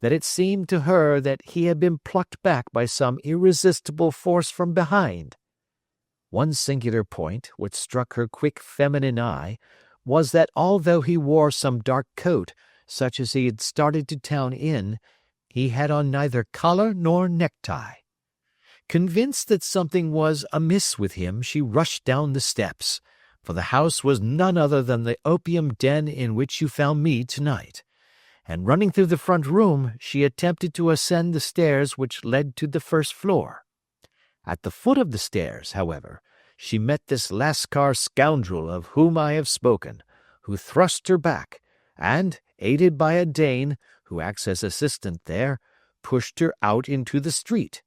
that it seemed to her that he had been plucked back by some irresistible force from behind. One singular point, which struck her quick feminine eye, was that although he wore some dark coat, such as he had started to town in, he had on neither collar nor necktie. Convinced that something was amiss with him, she rushed down the steps, for the house was none other than the opium den in which you found me tonight, and running through the front room, she attempted to ascend the stairs which led to the first floor. At the foot of the stairs, however, she met this Lascar scoundrel of whom I have spoken, who thrust her back, and, aided by a Dane, who acts as assistant there, pushed her out into the street.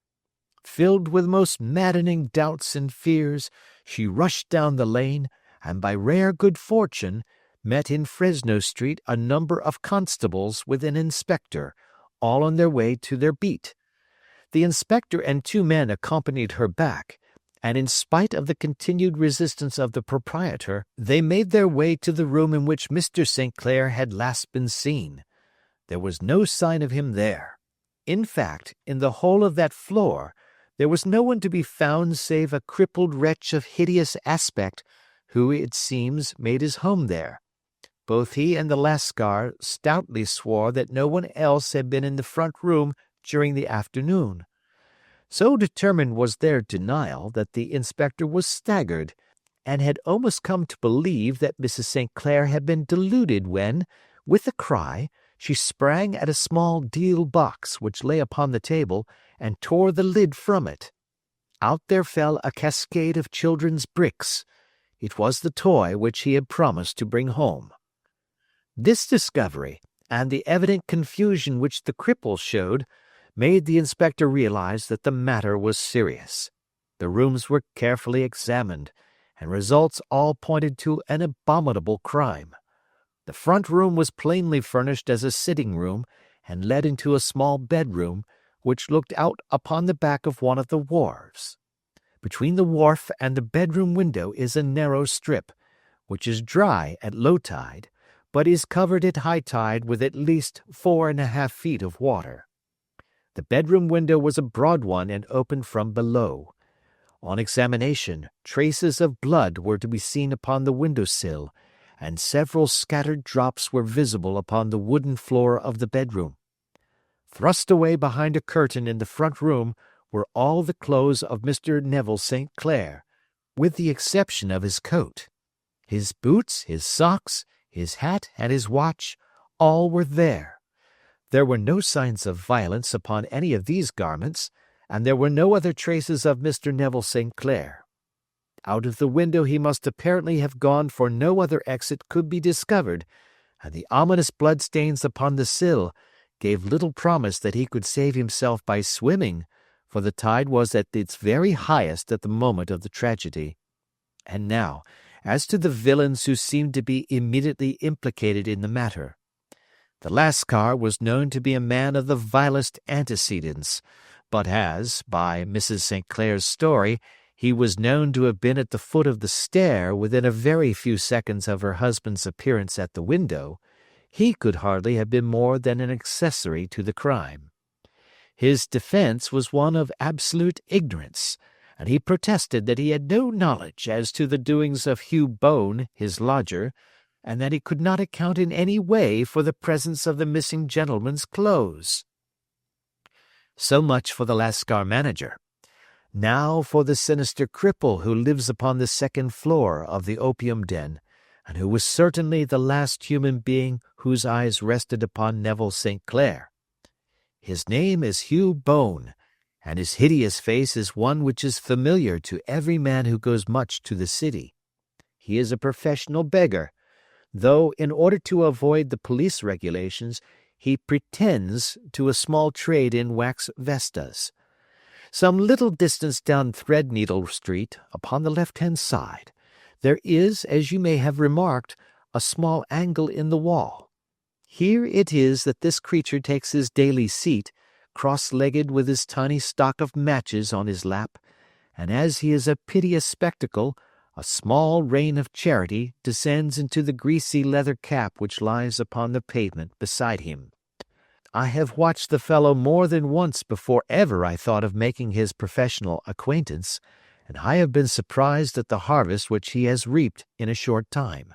Filled with most maddening doubts and fears, she rushed down the lane, and by rare good fortune met in Fresno Street a number of constables with an inspector, all on their way to their beat. The inspector and two men accompanied her back, and in spite of the continued resistance of the proprietor, they made their way to the room in which Mr. St. Clair had last been seen. There was no sign of him there. In fact, in the whole of that floor, there was no one to be found save a crippled wretch of hideous aspect, who, it seems, made his home there. Both he and the Lascar stoutly swore that no one else had been in the front room during the afternoon. So determined was their denial that the inspector was staggered, and had almost come to believe that Mrs. St. Clair had been deluded when, with a cry, she sprang at a small deal box which lay upon the table and tore the lid from it. Out there fell a cascade of children's bricks. It was the toy which he had promised to bring home. This discovery, and the evident confusion which the cripple showed, made the inspector realize that the matter was serious. The rooms were carefully examined, and results all pointed to an abominable crime. The front room was plainly furnished as a sitting room, and led into a small bedroom, which looked out upon the back of one of the wharves. Between the wharf and the bedroom window is a narrow strip, which is dry at low tide, but is covered at high tide with at least 4½ feet of water. The bedroom window was a broad one and opened from below. On examination, traces of blood were to be seen upon the window-sill, and several scattered drops were visible upon the wooden floor of the bedroom. Thrust away behind a curtain in the front room were all the clothes of Mr. Neville St. Clair, with the exception of his coat. His boots, his socks, his hat, and his watch, all were there. There were no signs of violence upon any of these garments, and there were no other traces of Mr. Neville St. Clair. Out of the window he must apparently have gone, for no other exit could be discovered, and the ominous bloodstains upon the sill gave little promise that he could save himself by swimming, for the tide was at its very highest at the moment of the tragedy. And now, as to the villains who seemed to be immediately implicated in the matter. The Lascar was known to be a man of the vilest antecedents, but as, by Mrs. St. Clair's story, he was known to have been at the foot of the stair within a very few seconds of her husband's appearance at the window, he could hardly have been more than an accessory to the crime. His defence was one of absolute ignorance, and he protested that he had no knowledge as to the doings of Hugh Bone, his lodger, and that he could not account in any way for the presence of the missing gentleman's clothes. So much for the Lascar manager. Now for the sinister cripple who lives upon the second floor of the opium den, and who was certainly the last human being whose eyes rested upon Neville St. Clair. His name is Hugh Bone, and his hideous face is one which is familiar to every man who goes much to the city. He is a professional beggar, though in order to avoid the police regulations he pretends to a small trade in wax vestas. Some little distance down Threadneedle Street, upon the left-hand side, there is, as you may have remarked, a small angle in the wall. Here it is that this creature takes his daily seat, cross-legged with his tiny stock of matches on his lap, and as he is a piteous spectacle, a small rain of charity descends into the greasy leather cap which lies upon the pavement beside him. I have watched the fellow more than once before ever I thought of making his professional acquaintance, and I have been surprised at the harvest which he has reaped in a short time.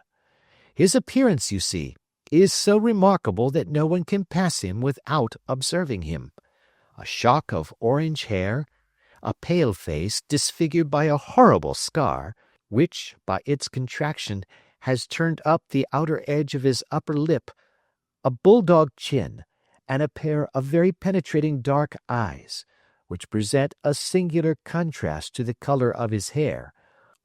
His appearance, you see, is so remarkable that no one can pass him without observing him. A shock of orange hair, a pale face disfigured by a horrible scar, which, by its contraction, has turned up the outer edge of his upper lip, a bulldog chin, and a pair of very penetrating dark eyes, which present a singular contrast to the color of his hair,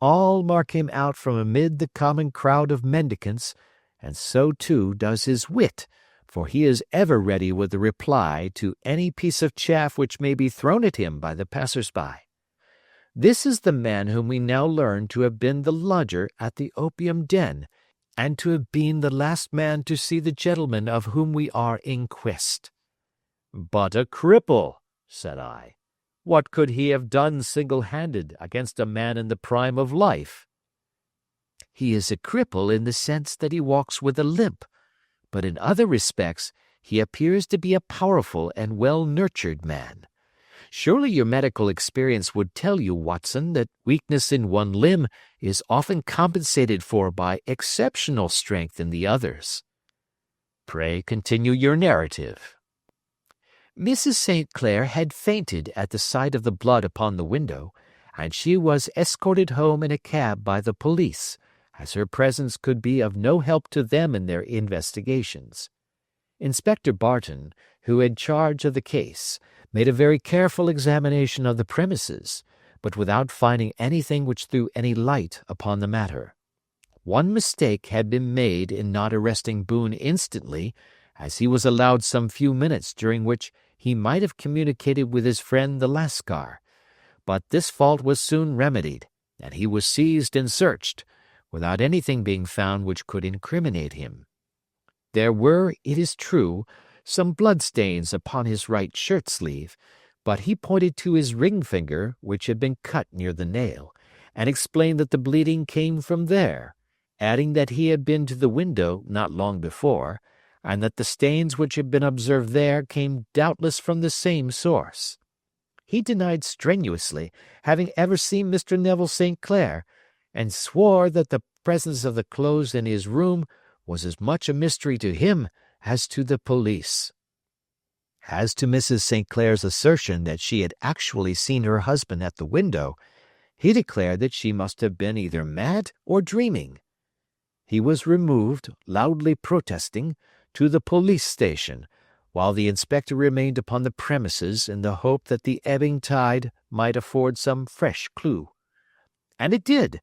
all mark him out from amid the common crowd of mendicants, and so too does his wit, for he is ever ready with a reply to any piece of chaff which may be thrown at him by the passers-by. This is the man whom we now learn to have been the lodger at the opium den, and to have been the last man to see the gentleman of whom we are in quest. "But a cripple," said I. "What could he have done single-handed against a man in the prime of life?" "He is a cripple in the sense that he walks with a limp, but in other respects he appears to be a powerful and well-nurtured man. Surely your medical experience would tell you, Watson, that weakness in one limb is often compensated for by exceptional strength in the others." "Pray continue your narrative." "Mrs. St. Clair had fainted at the sight of the blood upon the window, and she was escorted home in a cab by the police, as her presence could be of no help to them in their investigations. Inspector Barton, who had charge of the case, made a very careful examination of the premises, but without finding anything which threw any light upon the matter. One mistake had been made in not arresting Boone instantly, as he was allowed some few minutes during which he might have communicated with his friend the Lascar, but this fault was soon remedied, and he was seized and searched, without anything being found which could incriminate him. There were, it is true, some bloodstains upon his right shirt-sleeve, but he pointed to his ring finger, which had been cut near the nail, and explained that the bleeding came from there, adding that he had been to the window not long before, and that the stains which had been observed there came doubtless from the same source. He denied strenuously having ever seen Mr. Neville St. Clair, and swore that the presence of the clothes in his room was as much a mystery to him as to the police. As to Mrs. St. Clair's assertion that she had actually seen her husband at the window, he declared that she must have been either mad or dreaming. He was removed, loudly protesting, to the police station, while the inspector remained upon the premises in the hope that the ebbing tide might afford some fresh clue. And it did,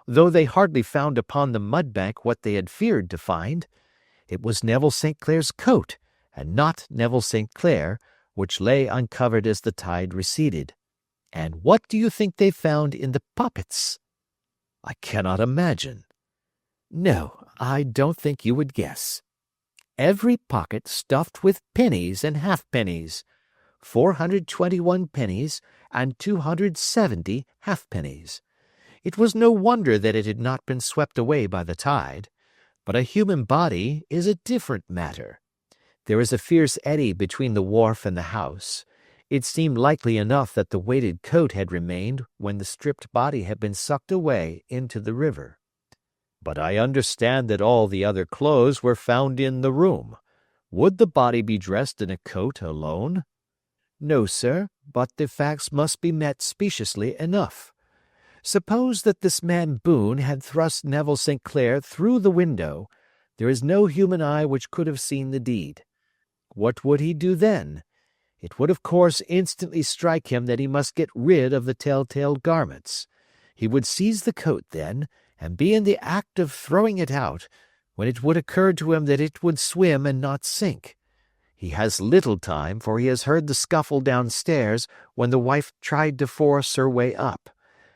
though they hardly found upon the mud-bank what they had feared to find. It was Neville St. Clair's coat, and not Neville St. Clair, which lay uncovered as the tide receded. And what do you think they found in the poppets? I cannot imagine. No, I don't think you would guess. every pocket stuffed with pennies and halfpennies, 421 pennies and 270 halfpennies. It was no wonder that it had not been swept away by the tide. But a human body is a different matter. There is a fierce eddy between the wharf and the house. It seemed likely enough that the weighted coat had remained when the stripped body had been sucked away into the river. But I understand that all the other clothes were found in the room. Would the body be dressed in a coat alone? No, sir, but the facts must be met speciously enough. Suppose that this man Boone had thrust Neville St. Clair through the window, there is no human eye which could have seen the deed. What would he do then? It would of course instantly strike him that he must get rid of the telltale garments. He would seize the coat then, and be in the act of throwing it out, when it would occur to him that it would swim and not sink. He has little time, for he has heard the scuffle downstairs when the wife tried to force her way up,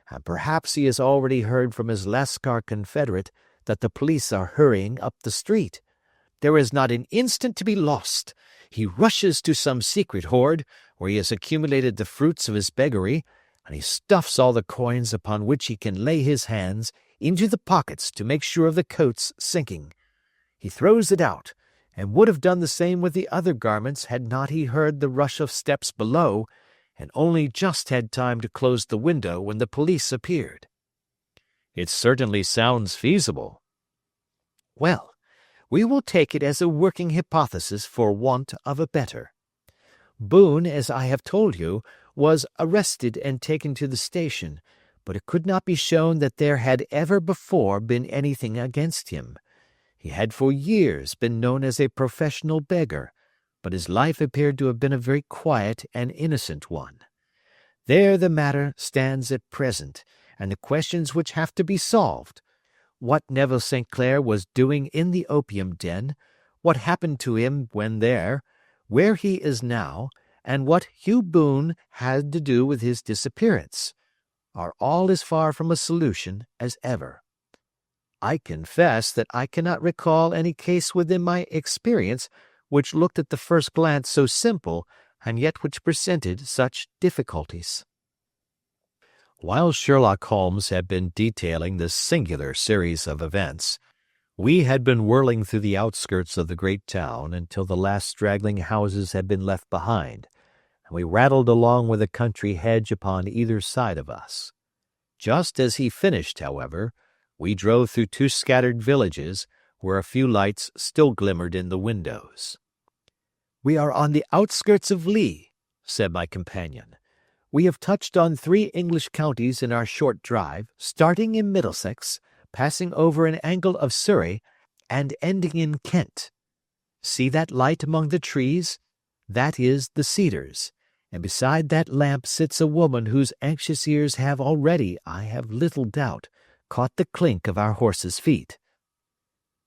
and perhaps he has already heard from his Lascar confederate that the police are hurrying up the street. There is not an instant to be lost. He rushes to some secret hoard, where he has accumulated the fruits of his beggary, and he stuffs all the coins upon which he can lay his hands into the pockets to make sure of the coat's sinking. He throws it out, and would have done the same with the other garments had not he heard the rush of steps below, and only just had time to close the window when the police appeared. It certainly sounds feasible. Well, we will take it as a working hypothesis for want of a better. Boone, as I have told you, was arrested and taken to the station, but it could not be shown that there had ever before been anything against him. He had for years been known as a professional beggar, but his life appeared to have been a very quiet and innocent one. There the matter stands at present, and the questions which have to be solved: what Neville St. Clair was doing in the opium den, what happened to him when there, where he is now, and what Hugh Boone had to do with his disappearance, are all as far from a solution as ever. I confess that I cannot recall any case within my experience which looked at the first glance so simple, and yet which presented such difficulties. While Sherlock Holmes had been detailing this singular series of events, we had been whirling through the outskirts of the great town until the last straggling houses had been left behind, and we rattled along with a country hedge upon either side of us. Just as he finished, however, we drove through two scattered villages, where a few lights still glimmered in the windows. "We are on the outskirts of Lee," said my companion. "We have touched on 3 English counties in our short drive, starting in Middlesex, passing over an angle of Surrey, and ending in Kent. See that light among the trees? That is the Cedars, and beside that lamp sits a woman whose anxious ears have already, I have little doubt, caught the clink of our horses' feet."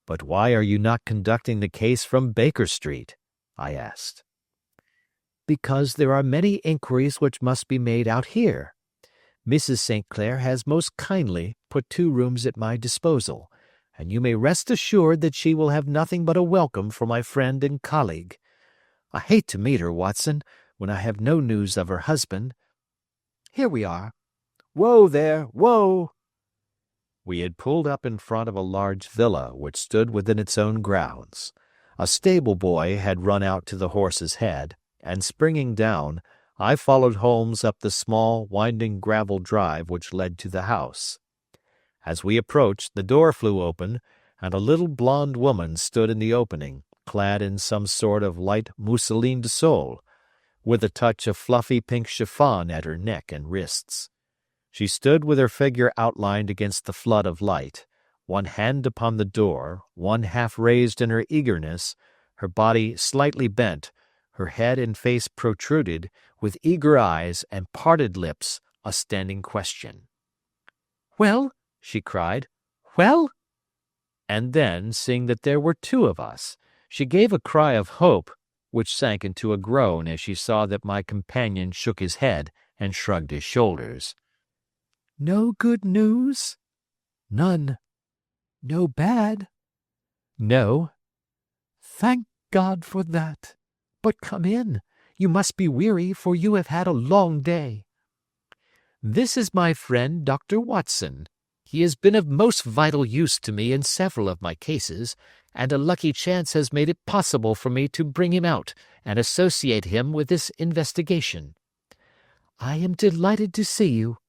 "But why are you not conducting the case from Baker Street?" I asked. "Because there are many inquiries which must be made out here. Mrs. St. Clair has most kindly put 2 rooms at my disposal, and you may rest assured that she will have nothing but a welcome for my friend and colleague. I hate to meet her, Watson, when I have no news of her husband. Here we are. Whoa there, whoa!" We had pulled up in front of a large villa which stood within its own grounds. A stable boy had run out to the horse's head, and springing down, I followed Holmes up the small, winding gravel drive which led to the house. As we approached, the door flew open, and a little blonde woman stood in the opening, clad in some sort of light mousseline de Sol, with a touch of fluffy pink chiffon at her neck and wrists. She stood with her figure outlined against the flood of light, one hand upon the door, one half raised in her eagerness, her body slightly bent, her head and face protruded, with eager eyes and parted lips, a standing question. "Well?" she cried. "Well?" And then, seeing that there were 2 of us, she gave a cry of hope, which sank into a groan as she saw that my companion shook his head and shrugged his shoulders. "No good news?" "None." "No bad?" "No." Thank God for that. But come in. You must be weary, for you have had a long day. This is my friend Dr. Watson. He has been of most vital use to me in several of my cases, and a lucky chance has made it possible for me to bring him out and associate him with this investigation. I am delighted to see you,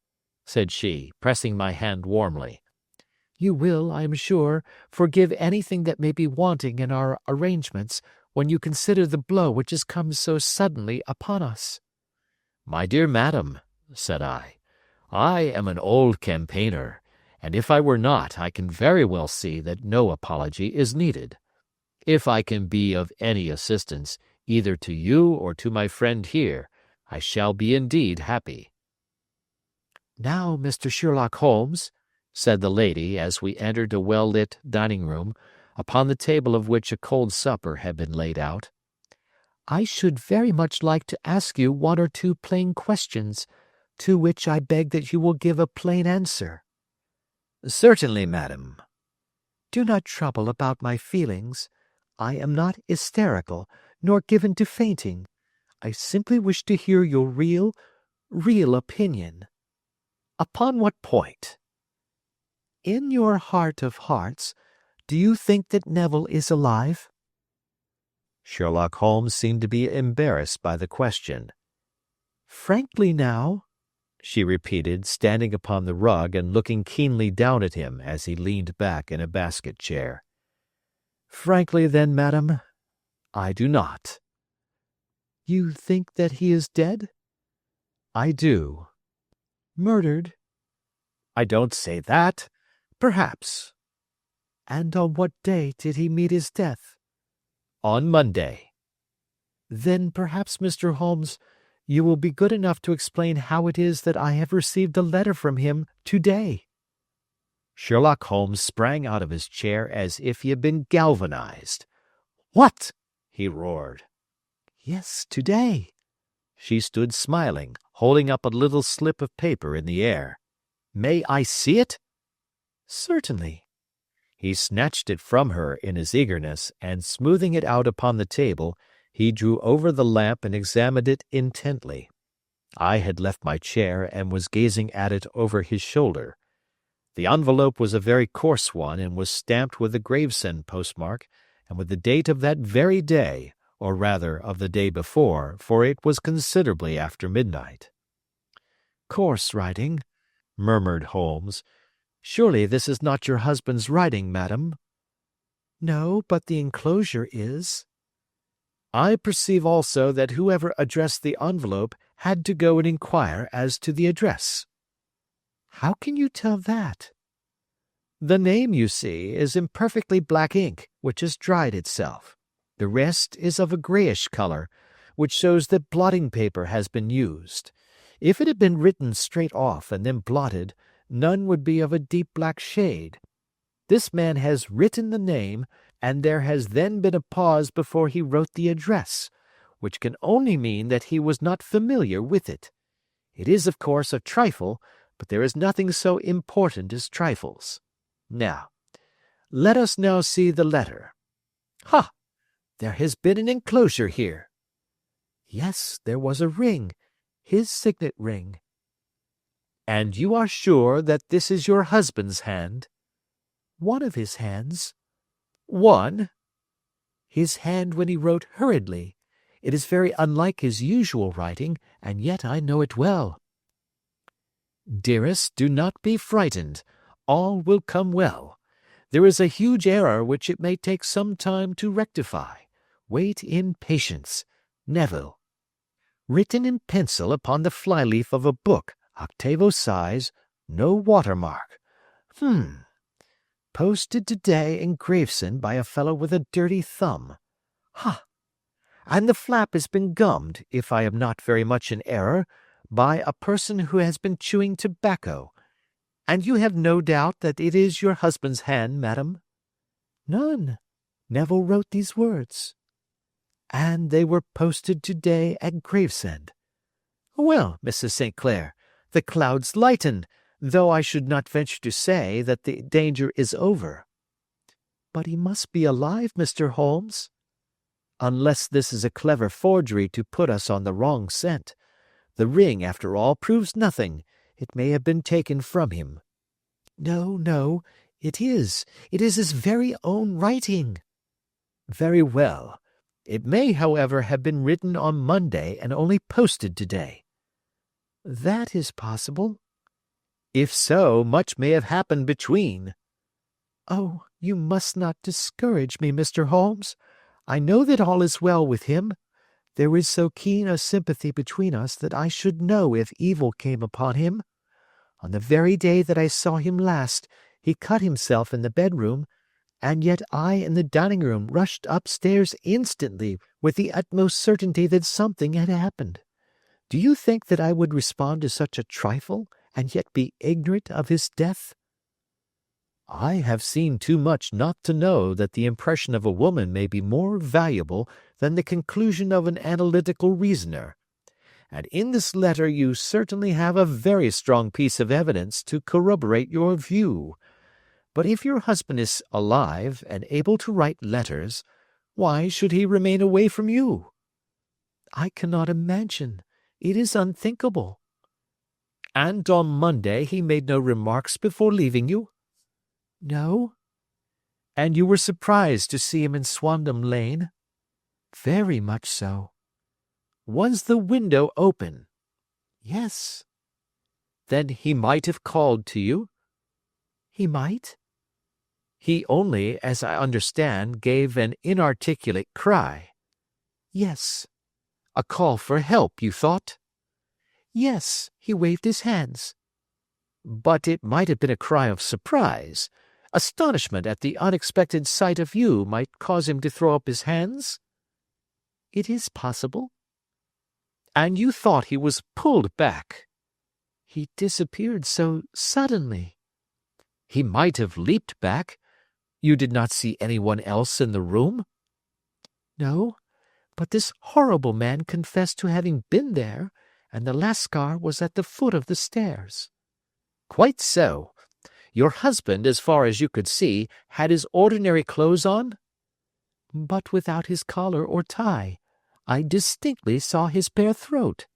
said she, pressing my hand warmly. You will, I am sure, forgive anything that may be wanting in our arrangements when you consider the blow which has come so suddenly upon us. My dear madam, said I am an old campaigner, and if I were not, I can very well see that no apology is needed. If I can be of any assistance, either to you or to my friend here, I shall be indeed happy. Now, Mr. Sherlock Holmes, said the lady as we entered a well-lit dining-room, upon the table of which a cold supper had been laid out, I should very much like to ask you one or two plain questions, to which I beg that you will give a plain answer. Certainly, madam. Do not trouble about my feelings. I am not hysterical, nor given to fainting. I simply wish to hear your real opinion. Upon what point? In your heart of hearts, do you think that Neville is alive? Sherlock Holmes seemed to be embarrassed by the question. Frankly now, she repeated, standing upon the rug and looking keenly down at him as he leaned back in a basket chair. Frankly then, madam, I do not. You think that he is dead? I do. Murdered? I don't say that. Perhaps. And on what day did he meet his death? On Monday. Then perhaps, Mr. Holmes, you will be good enough to explain how it is that I have received a letter from him today. Sherlock Holmes sprang out of his chair as if he had been galvanized. What? He roared. Yes, today. She stood smiling, holding up a little slip of paper in the air. May I see it? Certainly. He snatched it from her in his eagerness, and smoothing it out upon the table, he drew over the lamp and examined it intently. I had left my chair and was gazing at it over his shoulder. The envelope was a very coarse one and was stamped with the Gravesend postmark and with the date of that very day, or rather of the day before, for it was considerably after midnight. Coarse writing, murmured Holmes. Surely this is not your husband's writing, madam? No, but the enclosure is. I perceive also that whoever addressed the envelope had to go and inquire as to the address. How can you tell that? The name, you see, is in perfectly black ink, which has dried itself. The rest is of a grayish color, which shows that blotting paper has been used. If it had been written straight off and then blotted, none would be of a deep black shade. This man has written the name, and there has then been a pause before he wrote the address, which can only mean that he was not familiar with it. It is, of course, a trifle, but there is nothing so important as trifles. Now, let us now see the letter. Ha! There has been an enclosure here. Yes, there was a ring, his signet ring. And you are sure that this is your husband's hand? One of his hands. One? His hand when he wrote hurriedly. It is very unlike his usual writing, and yet I know it well. Dearest, do not be frightened. All will come well. There is a huge error which it may take some time to rectify. Wait in patience. Neville. Written in pencil upon the flyleaf of a book, octavo size, no watermark. Posted today in Gravesend by a fellow with a dirty thumb. Ha! And the flap has been gummed, if I am not very much in error, by a person who has been chewing tobacco. And you have no doubt that it is your husband's hand, madam? None. Neville wrote these words. And they were posted today at Gravesend. Well, Mrs. St. Clair, the clouds lighten, though I should not venture to say that the danger is over. But he must be alive, Mr. Holmes. unless this is a clever forgery to put us on the wrong scent. The ring, after all, proves nothing. It may have been taken from him." "No, no, it is. It is his very own writing." "Very well. It may, however, have been written on Monday and only posted today." "That is possible." "If so, much may have happened between." "Oh, you must not discourage me, Mr. Holmes. I know that all is well with him. There is so keen a sympathy between us that I should know if evil came upon him. On the very day that I saw him last, he cut himself in the bedroom, and yet I in the dining room rushed upstairs instantly with the utmost certainty that something had happened. Do you think that I would respond to such a trifle and yet be ignorant of his death?" "I have seen too much not to know that the impression of a woman may be more valuable than the conclusion of an analytical reasoner. And in this letter you certainly have a very strong piece of evidence to corroborate your view. But if your husband is alive and able to write letters, why should he remain away from you?" "I cannot imagine. It is unthinkable." "And on Monday he made no remarks before leaving you?" "No." "And you were surprised to see him in Swandam Lane?" "Very much so." "Was the window open?" "Yes." "Then he might have called to you?" "He might." "He only, as I understand, gave an inarticulate cry." "Yes." "A call for help, you thought?" "Yes, he waved his hands." "But it might have been a cry of surprise. Astonishment at the unexpected sight of you might cause him to throw up his hands?" "It is possible." "And you thought he was pulled back?" "He disappeared so suddenly." "He might have leaped back. You did not see anyone else in the room?" "No, but this horrible man confessed to having been there, and the Lascar was at the foot of the stairs." "Quite so. Your husband, as far as you could see, had his ordinary clothes on?" "But without his collar or tie. I distinctly saw his bare throat."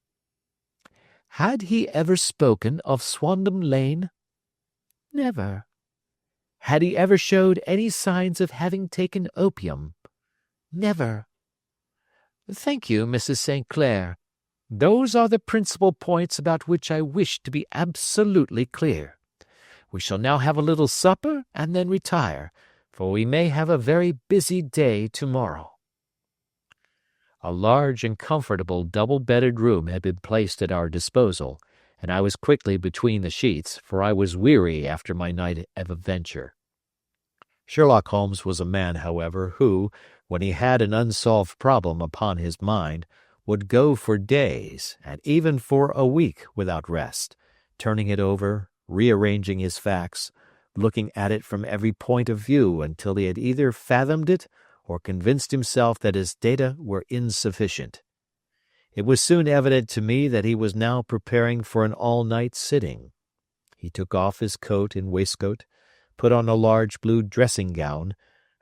"Had he ever spoken of Swandam Lane?" "Never." "Had he ever showed any signs of having taken opium?" "Never." "Thank you, Mrs. St. Clair. Those are the principal points about which I wish to be absolutely clear. We shall now have a little supper and then retire, for we may have a very busy day tomorrow." A large and comfortable double-bedded room had been placed at our disposal, and I was quickly between the sheets, for I was weary after my night of adventure. Sherlock Holmes was a man, however, who, when he had an unsolved problem upon his mind, would go for days, and even for a week, without rest, turning it over, rearranging his facts, looking at it from every point of view until he had either fathomed it or convinced himself that his data were insufficient. It was soon evident to me that he was now preparing for an all-night sitting. He took off his coat and waistcoat, put on a large blue dressing-gown,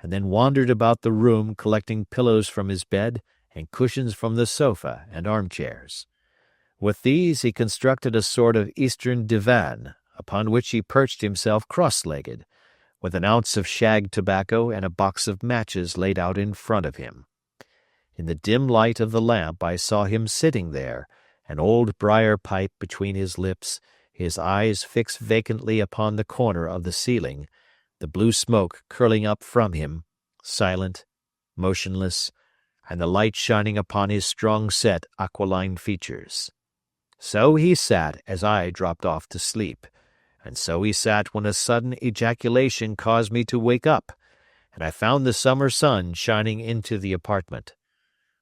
and then wandered about the room collecting pillows from his bed and cushions from the sofa and armchairs. With these he constructed a sort of Eastern divan, upon which he perched himself cross-legged, with an ounce of shag tobacco and a box of matches laid out in front of him. In the dim light of the lamp I saw him sitting there, an old briar pipe between his lips, his eyes fixed vacantly upon the corner of the ceiling, the blue smoke curling up from him, silent, motionless, and the light shining upon his strong-set aquiline features. So he sat as I dropped off to sleep, and so he sat when a sudden ejaculation caused me to wake up, and I found the summer sun shining into the apartment.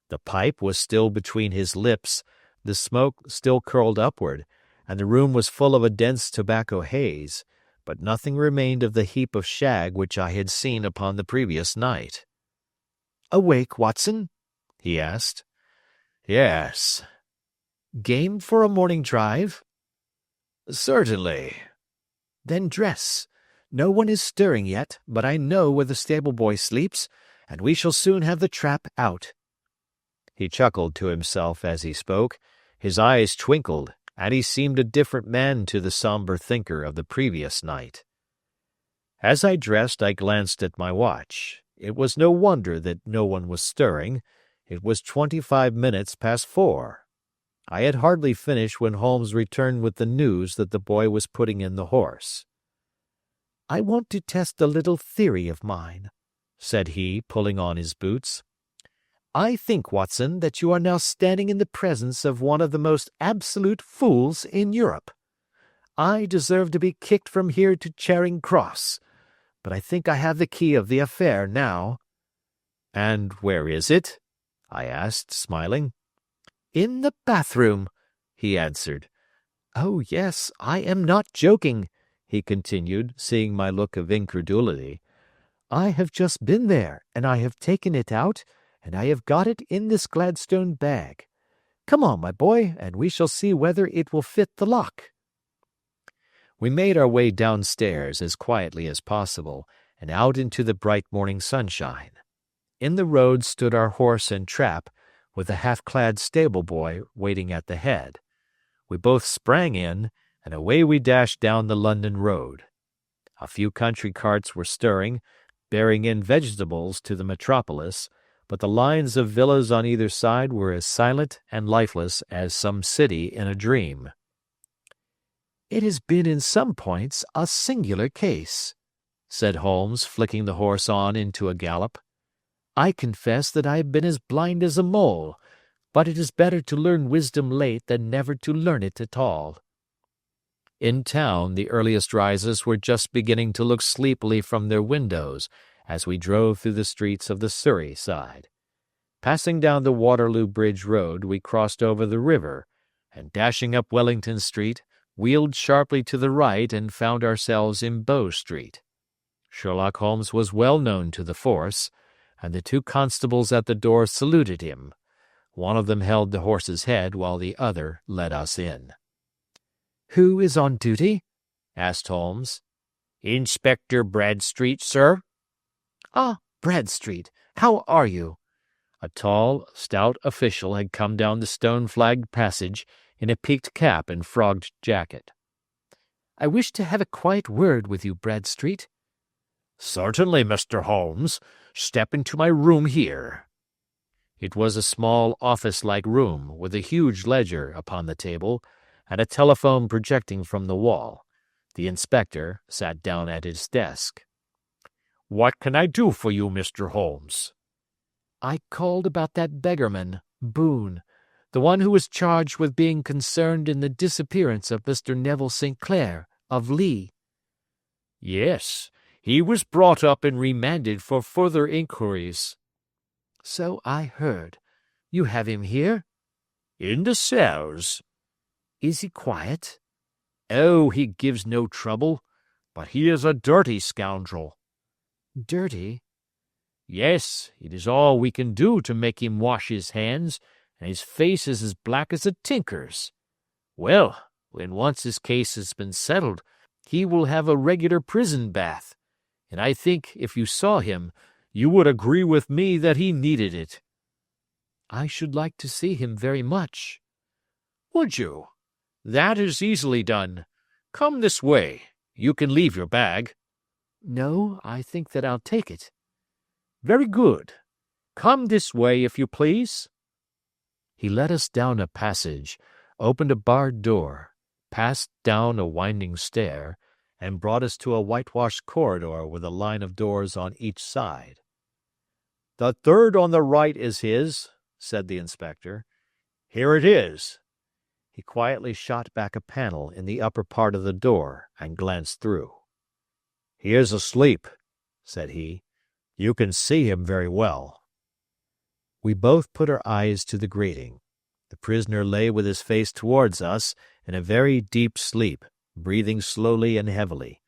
The pipe was still between his lips, the smoke still curled upward, and the room was full of a dense tobacco haze, but nothing remained of the heap of shag which I had seen upon the previous night. "Awake, Watson?" he asked. "Yes." "Game for a morning drive?" "Certainly." "Then dress. No one is stirring yet, but I know where the stable-boy sleeps, and we shall soon have the trap out. He chuckled to himself as he spoke. His eyes twinkled, and he seemed a different man to the somber thinker of the previous night. As I dressed, I glanced at my watch. It was no wonder that no one was stirring. It was 25 minutes past 4. I had hardly finished when Holmes returned with the news that the boy was putting in the horse. "I want to test a little theory of mine," said he, pulling on his boots. "I think, Watson, that you are now standing in the presence of one of the most absolute fools in Europe. I deserve to be kicked from here to Charing Cross, but I think I have the key of the affair now." "And where is it?" I asked, smiling. "In the bathroom," he answered. "Oh, yes, I am not joking," he continued, seeing my look of incredulity. "I have just been there, and I have taken it out, and I have got it in this Gladstone bag. Come on, my boy, and we shall see whether it will fit the lock." We made our way downstairs as quietly as possible, and out into the bright morning sunshine. In the road stood our horse and trap, with a half-clad stable-boy waiting at the head. We both sprang in, and away we dashed down the London road. A few country carts were stirring, bearing in vegetables to the metropolis, but the lines of villas on either side were as silent and lifeless as some city in a dream. "It has been in some points a singular case," said Holmes, flicking the horse on into a gallop. "I confess that I have been as blind as a mole, but it is better to learn wisdom late than never to learn it at all." In town, the earliest risers were just beginning to look sleepily from their windows as we drove through the streets of the Surrey side. Passing down the Waterloo Bridge Road, we crossed over the river, and dashing up Wellington Street, wheeled sharply to the right and found ourselves in Bow Street. Sherlock Holmes was well known to the force, and the two constables at the door saluted him. One of them held the horse's head while the other led us in. "Who is on duty?" asked Holmes. "Inspector Bradstreet, sir." "Ah, Bradstreet, how are you?" A tall, stout official had come down the stone-flagged passage in a peaked cap and frogged jacket. "I wish to have a quiet word with you, Bradstreet." "Certainly, Mr. Holmes. Step into my room here." It was a small office-like room with a huge ledger upon the table and a telephone projecting from the wall. The inspector sat down at his desk. "What can I do for you, Mr. Holmes?" "I called about that beggarman, Boone, the one who was charged with being concerned in the disappearance of Mr. Neville St. Clair, of Lee." "Yes, he was brought up and remanded for further inquiries." "So I heard. You have him here?" "In the cells." "Is he quiet?" "Oh, he gives no trouble, but he is a dirty scoundrel." "Dirty?" "Yes, it is all we can do to make him wash his hands, and his face is as black as a tinker's. Well, when once his case has been settled, he will have a regular prison bath, and I think if you saw him, you would agree with me that he needed it." "I should like to see him very much." "Would you? That is easily done. Come this way. You can leave your bag." "No, I think that I'll take it." "Very good. Come this way, if you please." He led us down a passage, opened a barred door, passed down a winding stair, and brought us to a whitewashed corridor with a line of doors on each side. "The third on the right is his," said the inspector. "Here it is." He quietly shot back a panel in the upper part of the door and glanced through. "He is asleep," said he. "You can see him very well." We both put our eyes to the grating. The prisoner lay with his face towards us in a very deep sleep, breathing slowly and heavily.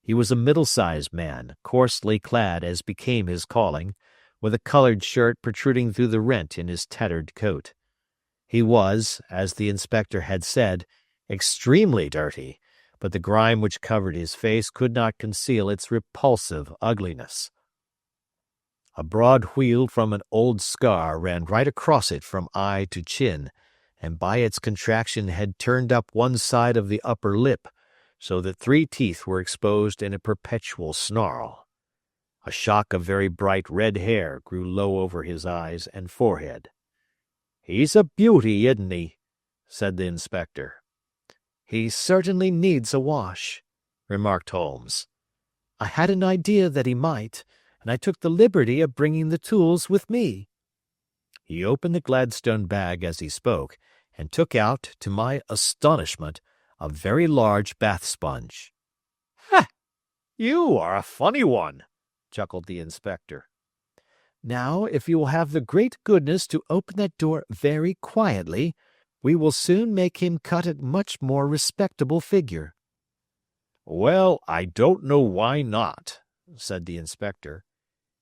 He was a middle-sized man, coarsely clad as became his calling, with a colored shirt protruding through the rent in his tattered coat. He was, as the inspector had said, extremely dirty, but the grime which covered his face could not conceal its repulsive ugliness. A broad wheal from an old scar ran right across it from eye to chin, and by its contraction had turned up one side of the upper lip, so that 3 teeth were exposed in a perpetual snarl. A shock of very bright red hair grew low over his eyes and forehead. "He's a beauty, isn't he?" said the inspector. "He certainly needs a wash," remarked Holmes. "I had an idea that he might, and I took the liberty of bringing the tools with me." He opened the Gladstone bag as he spoke, and took out, to my astonishment, a very large bath sponge. "Ha! You are a funny one," chuckled the inspector. "Now, if you will have the great goodness to open that door very quietly, we will soon make him cut a much more respectable figure." "Well, I don't know why not," said the inspector.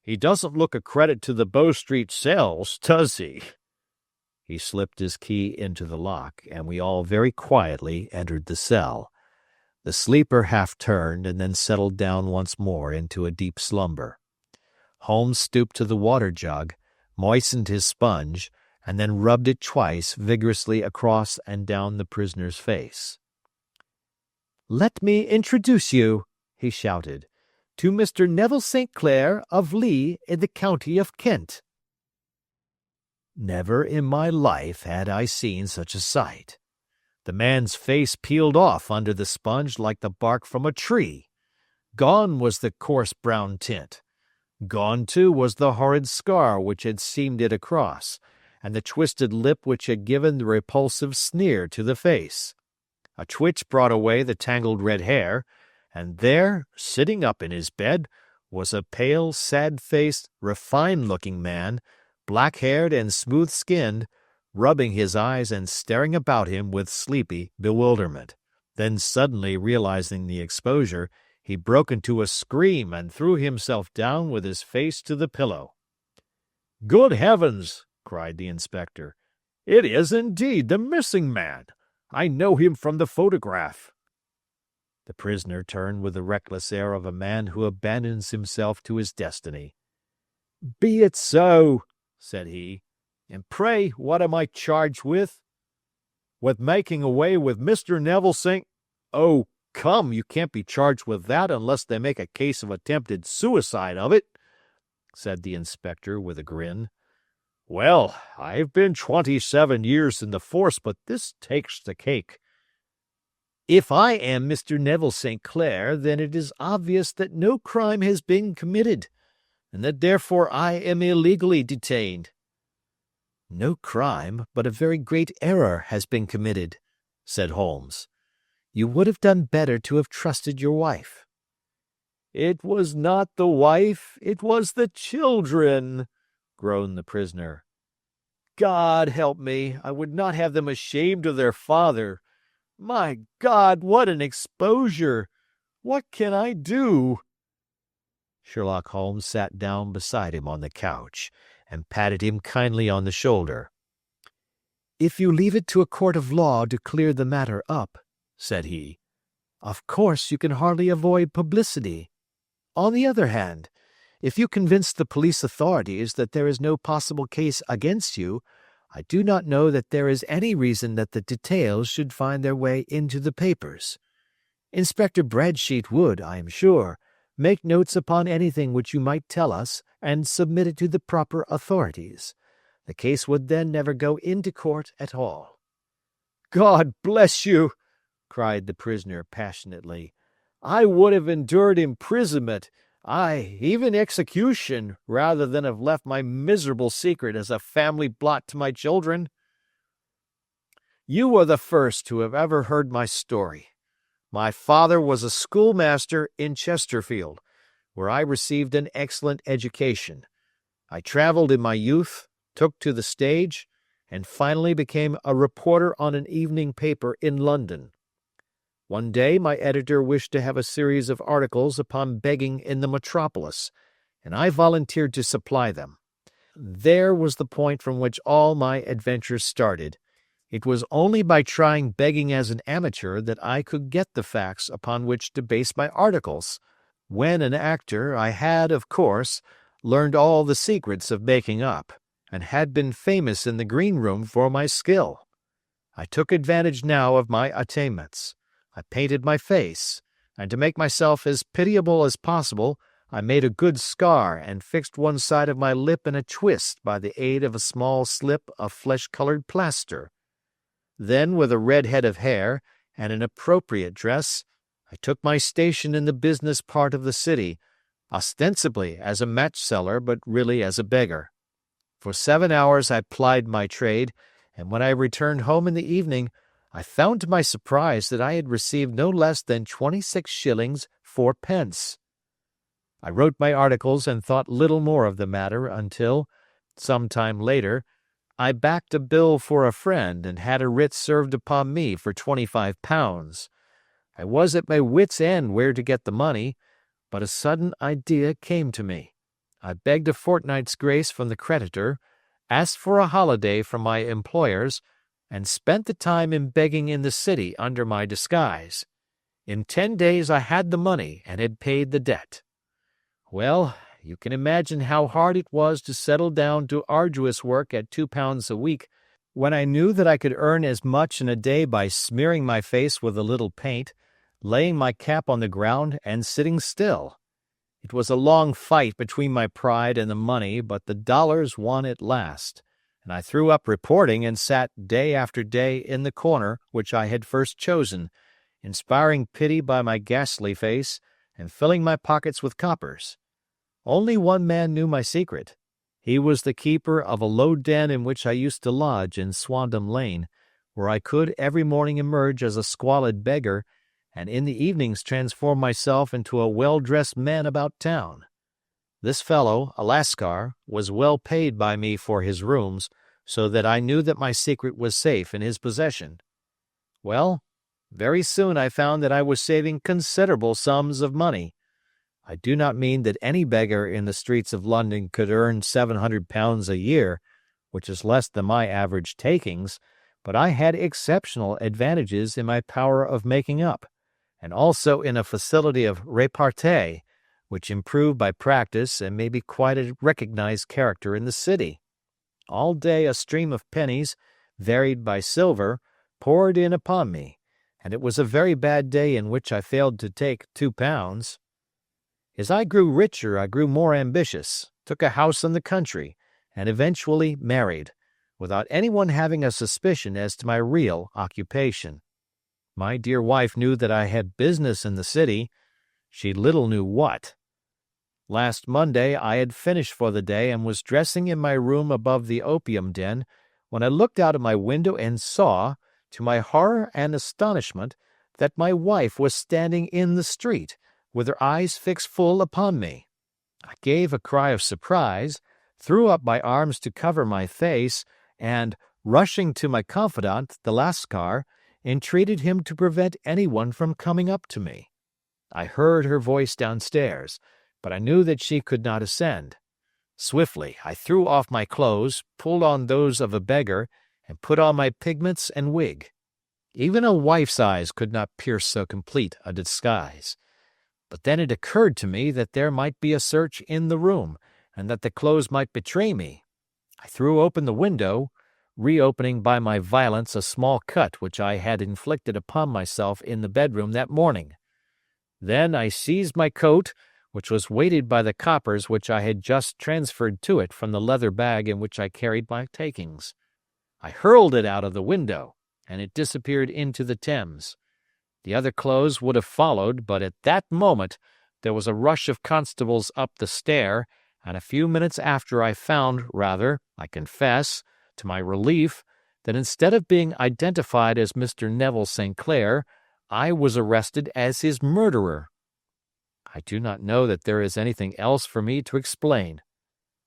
"He doesn't look a credit to the Bow Street cells, does he?" He slipped his key into the lock, and we all very quietly entered the cell. The sleeper half turned and then settled down once more into a deep slumber. Holmes stooped to the water jug, moistened his sponge, and then rubbed it twice vigorously across and down the prisoner's face. "Let me introduce you," he shouted, "to Mr. Neville St. Clair of Lee in the county of Kent." Never in my life had I seen such a sight. The man's face peeled off under the sponge like the bark from a tree. Gone was the coarse brown tint. Gone, too, was the horrid scar which had seamed it across, and the twisted lip which had given the repulsive sneer to the face. A twitch brought away the tangled red hair, and there, sitting up in his bed, was a pale, sad-faced, refined-looking man, black-haired and smooth-skinned, rubbing his eyes and staring about him with sleepy bewilderment. Then suddenly realizing the exposure, he broke into a scream and threw himself down with his face to the pillow. "Good heavens!" cried the inspector. "It is indeed the missing man. I know him from the photograph." The prisoner turned with the reckless air of a man who abandons himself to his destiny. "Be it so," said he. "And pray what am I charged with?" "With making away with Mr. Neville St. Oh, come, you can't be charged with that unless they make a case of attempted suicide of it," said the inspector with a grin. "Well, I've been 27 years in the force, but this takes the cake." "If I am Mr. Neville St. Clair, then it is obvious that no crime has been committed, and that therefore I am illegally detained." "No crime, but a very great error has been committed," said Holmes. "You would have done better to have trusted your wife." "It was not the wife, it was the children," groaned the prisoner. "God help me, I would not have them ashamed of their father. My God, what an exposure! What can I do?" Sherlock Holmes sat down beside him on the couch and patted him kindly on the shoulder. "If you leave it to a court of law to clear the matter up," said he, "of course you can hardly avoid publicity. On the other hand, if you convince the police authorities that there is no possible case against you, I do not know that there is any reason that the details should find their way into the papers. Inspector Bradsheet would, I am sure, make notes upon anything which you might tell us and submit it to the proper authorities. The case would then never go into court at all." "God bless you!" cried the prisoner passionately. "I would have endured imprisonment, aye, even execution, rather than have left my miserable secret as a family blot to my children. You are the first who have ever heard my story. My father was a schoolmaster in Chesterfield, where I received an excellent education. I traveled in my youth, took to the stage, and finally became a reporter on an evening paper in London. One day my editor wished to have a series of articles upon begging in the metropolis, and I volunteered to supply them. There was the point from which all my adventures started. It was only by trying begging as an amateur that I could get the facts upon which to base my articles. When an actor, I had, of course, learned all the secrets of making up, and had been famous in the green room for my skill. I took advantage now of my attainments. I painted my face, and to make myself as pitiable as possible, I made a good scar and fixed one side of my lip in a twist by the aid of a small slip of flesh-colored plaster. Then, with a red head of hair and an appropriate dress, I took my station in the business part of the city, ostensibly as a match-seller but really as a beggar. For 7 hours I plied my trade, and when I returned home in the evening, I found to my surprise that I had received no less than 26 shillings 4 pence. I wrote my articles and thought little more of the matter until, some time later, I backed a bill for a friend and had a writ served upon me for £25. I was at my wits' end where to get the money, but a sudden idea came to me. I begged a fortnight's grace from the creditor, asked for a holiday from my employers, and spent the time in begging in the city under my disguise. In 10 days I had the money and had paid the debt. Well, you can imagine how hard it was to settle down to arduous work at £2 a week, when I knew that I could earn as much in a day by smearing my face with a little paint, laying my cap on the ground, and sitting still. It was a long fight between my pride and the money, but the dollars won at last, and I threw up reporting and sat day after day in the corner which I had first chosen, inspiring pity by my ghastly face and filling my pockets with coppers. Only one man knew my secret. He was the keeper of a low den in which I used to lodge in Swandam Lane, where I could every morning emerge as a squalid beggar, and in the evenings transform myself into a well-dressed man about town. This fellow, a Lascar, was well paid by me for his rooms, so that I knew that my secret was safe in his possession. Well, very soon I found that I was saving considerable sums of money. I do not mean that any beggar in the streets of London could earn £700 a year, which is less than my average takings, but I had exceptional advantages in my power of making up, and also in a facility of repartee, which improved by practice and made me quite a recognized character in the city. All day a stream of pennies, varied by silver, poured in upon me, and it was a very bad day in which I failed to take £2. As I grew richer I grew more ambitious, took a house in the country, and eventually married, without anyone having a suspicion as to my real occupation. My dear wife knew that I had business in the city. She little knew what. Last Monday I had finished for the day and was dressing in my room above the opium den, when I looked out of my window and saw, to my horror and astonishment, that my wife was standing in the street, with her eyes fixed full upon me. I gave a cry of surprise, threw up my arms to cover my face, and, rushing to my confidant, the Lascar, entreated him to prevent anyone from coming up to me. I heard her voice downstairs, but I knew that she could not ascend. Swiftly I threw off my clothes, pulled on those of a beggar, and put on my pigments and wig. Even a wife's eyes could not pierce so complete a disguise. But then it occurred to me that there might be a search in the room, and that the clothes might betray me. I threw open the window, reopening by my violence a small cut which I had inflicted upon myself in the bedroom that morning. Then I seized my coat, which was weighted by the coppers which I had just transferred to it from the leather bag in which I carried my takings. I hurled it out of the window, and it disappeared into the Thames. The other clothes would have followed, but at that moment there was a rush of constables up the stair, and a few minutes after I found, rather, I confess, to my relief, that instead of being identified as Mr. Neville St. Clair, I was arrested as his murderer. I do not know that there is anything else for me to explain.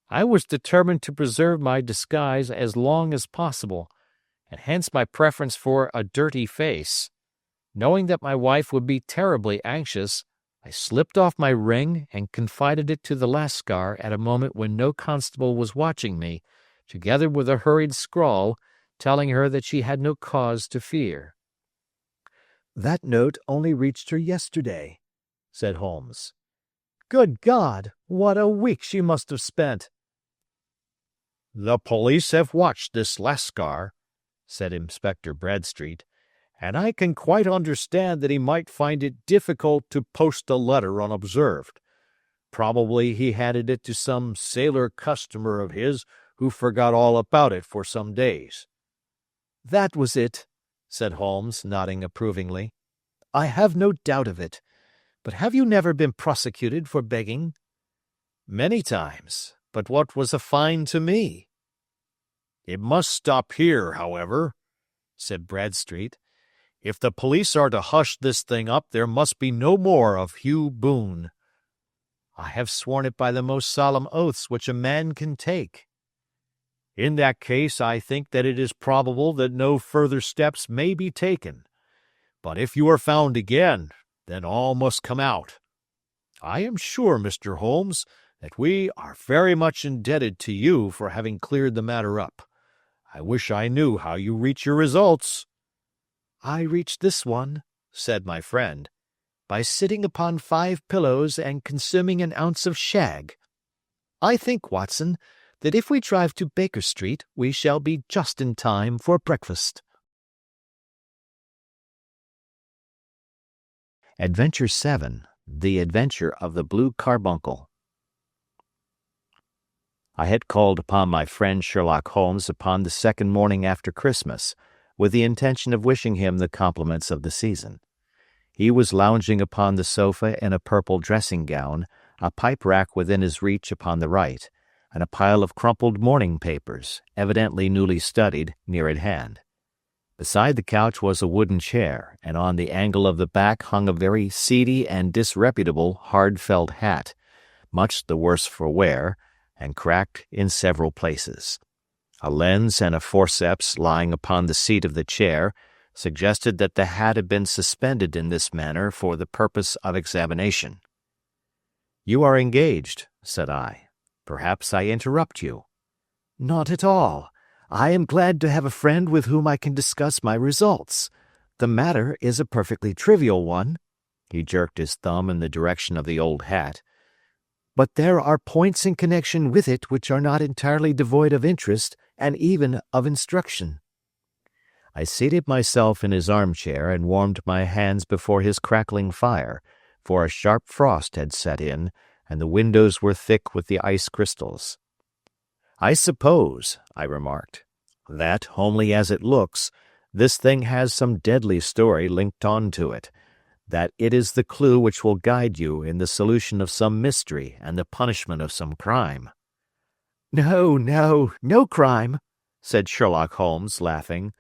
I was determined to preserve my disguise as long as possible, and hence my preference for a dirty face. Knowing that my wife would be terribly anxious, I slipped off my ring and confided it to the Lascar at a moment when no constable was watching me, together with a hurried scrawl telling her that she had no cause to fear. "That note only reached her yesterday," said Holmes. Good God, what a week she must have spent!" "The police have watched this Lascar," said Inspector Bradstreet, "and I can quite understand that he might find it difficult to post a letter unobserved. Probably he handed it to some sailor customer of his who forgot all about it for some days." "That was it," said Holmes, nodding approvingly. "I have no doubt of it. But have you never been prosecuted for begging?" "Many times, but what was a fine to me?" "It must stop here, however," said Bradstreet. "If the police are to hush this thing up, there must be no more of Hugh Boone." "I have sworn it by the most solemn oaths which a man can take." "In that case, I think that it is probable that no further steps may be taken. But if you are found again, then all must come out. I am sure, Mr. Holmes, that we are very much indebted to you for having cleared the matter up. I wish I knew how you reach your results." "I reached this one," said my friend, "by sitting upon 5 pillows and consuming an ounce of shag. I think, Watson, that if we drive to Baker Street we shall be just in time for breakfast." Adventure 7. The Adventure of the Blue Carbuncle. I had called upon my friend Sherlock Holmes upon the second morning after Christmas, with the intention of wishing him the compliments of the season. He was lounging upon the sofa in a purple dressing-gown, a pipe-rack within his reach upon the right, and a pile of crumpled morning papers, evidently newly studied, near at hand. Beside the couch was a wooden chair, and on the angle of the back hung a very seedy and disreputable hard felt hat, much the worse for wear, and cracked in several places. A lens and a forceps lying upon the seat of the chair suggested that the hat had been suspended in this manner for the purpose of examination. "You are engaged," said I. "Perhaps I interrupt you." "Not at all. I am glad to have a friend with whom I can discuss my results. The matter is a perfectly trivial one." He jerked his thumb in the direction of the old hat. "But there are points in connection with it which are not entirely devoid of interest and even of instruction." I seated myself in his armchair and warmed my hands before his crackling fire, for a sharp frost had set in, and the windows were thick with the ice crystals. "I suppose," I remarked, "that, homely as it looks, this thing has some deadly story linked on to it, that it is the clue which will guide you in the solution of some mystery and the punishment of some crime." No crime," said Sherlock Holmes, laughing.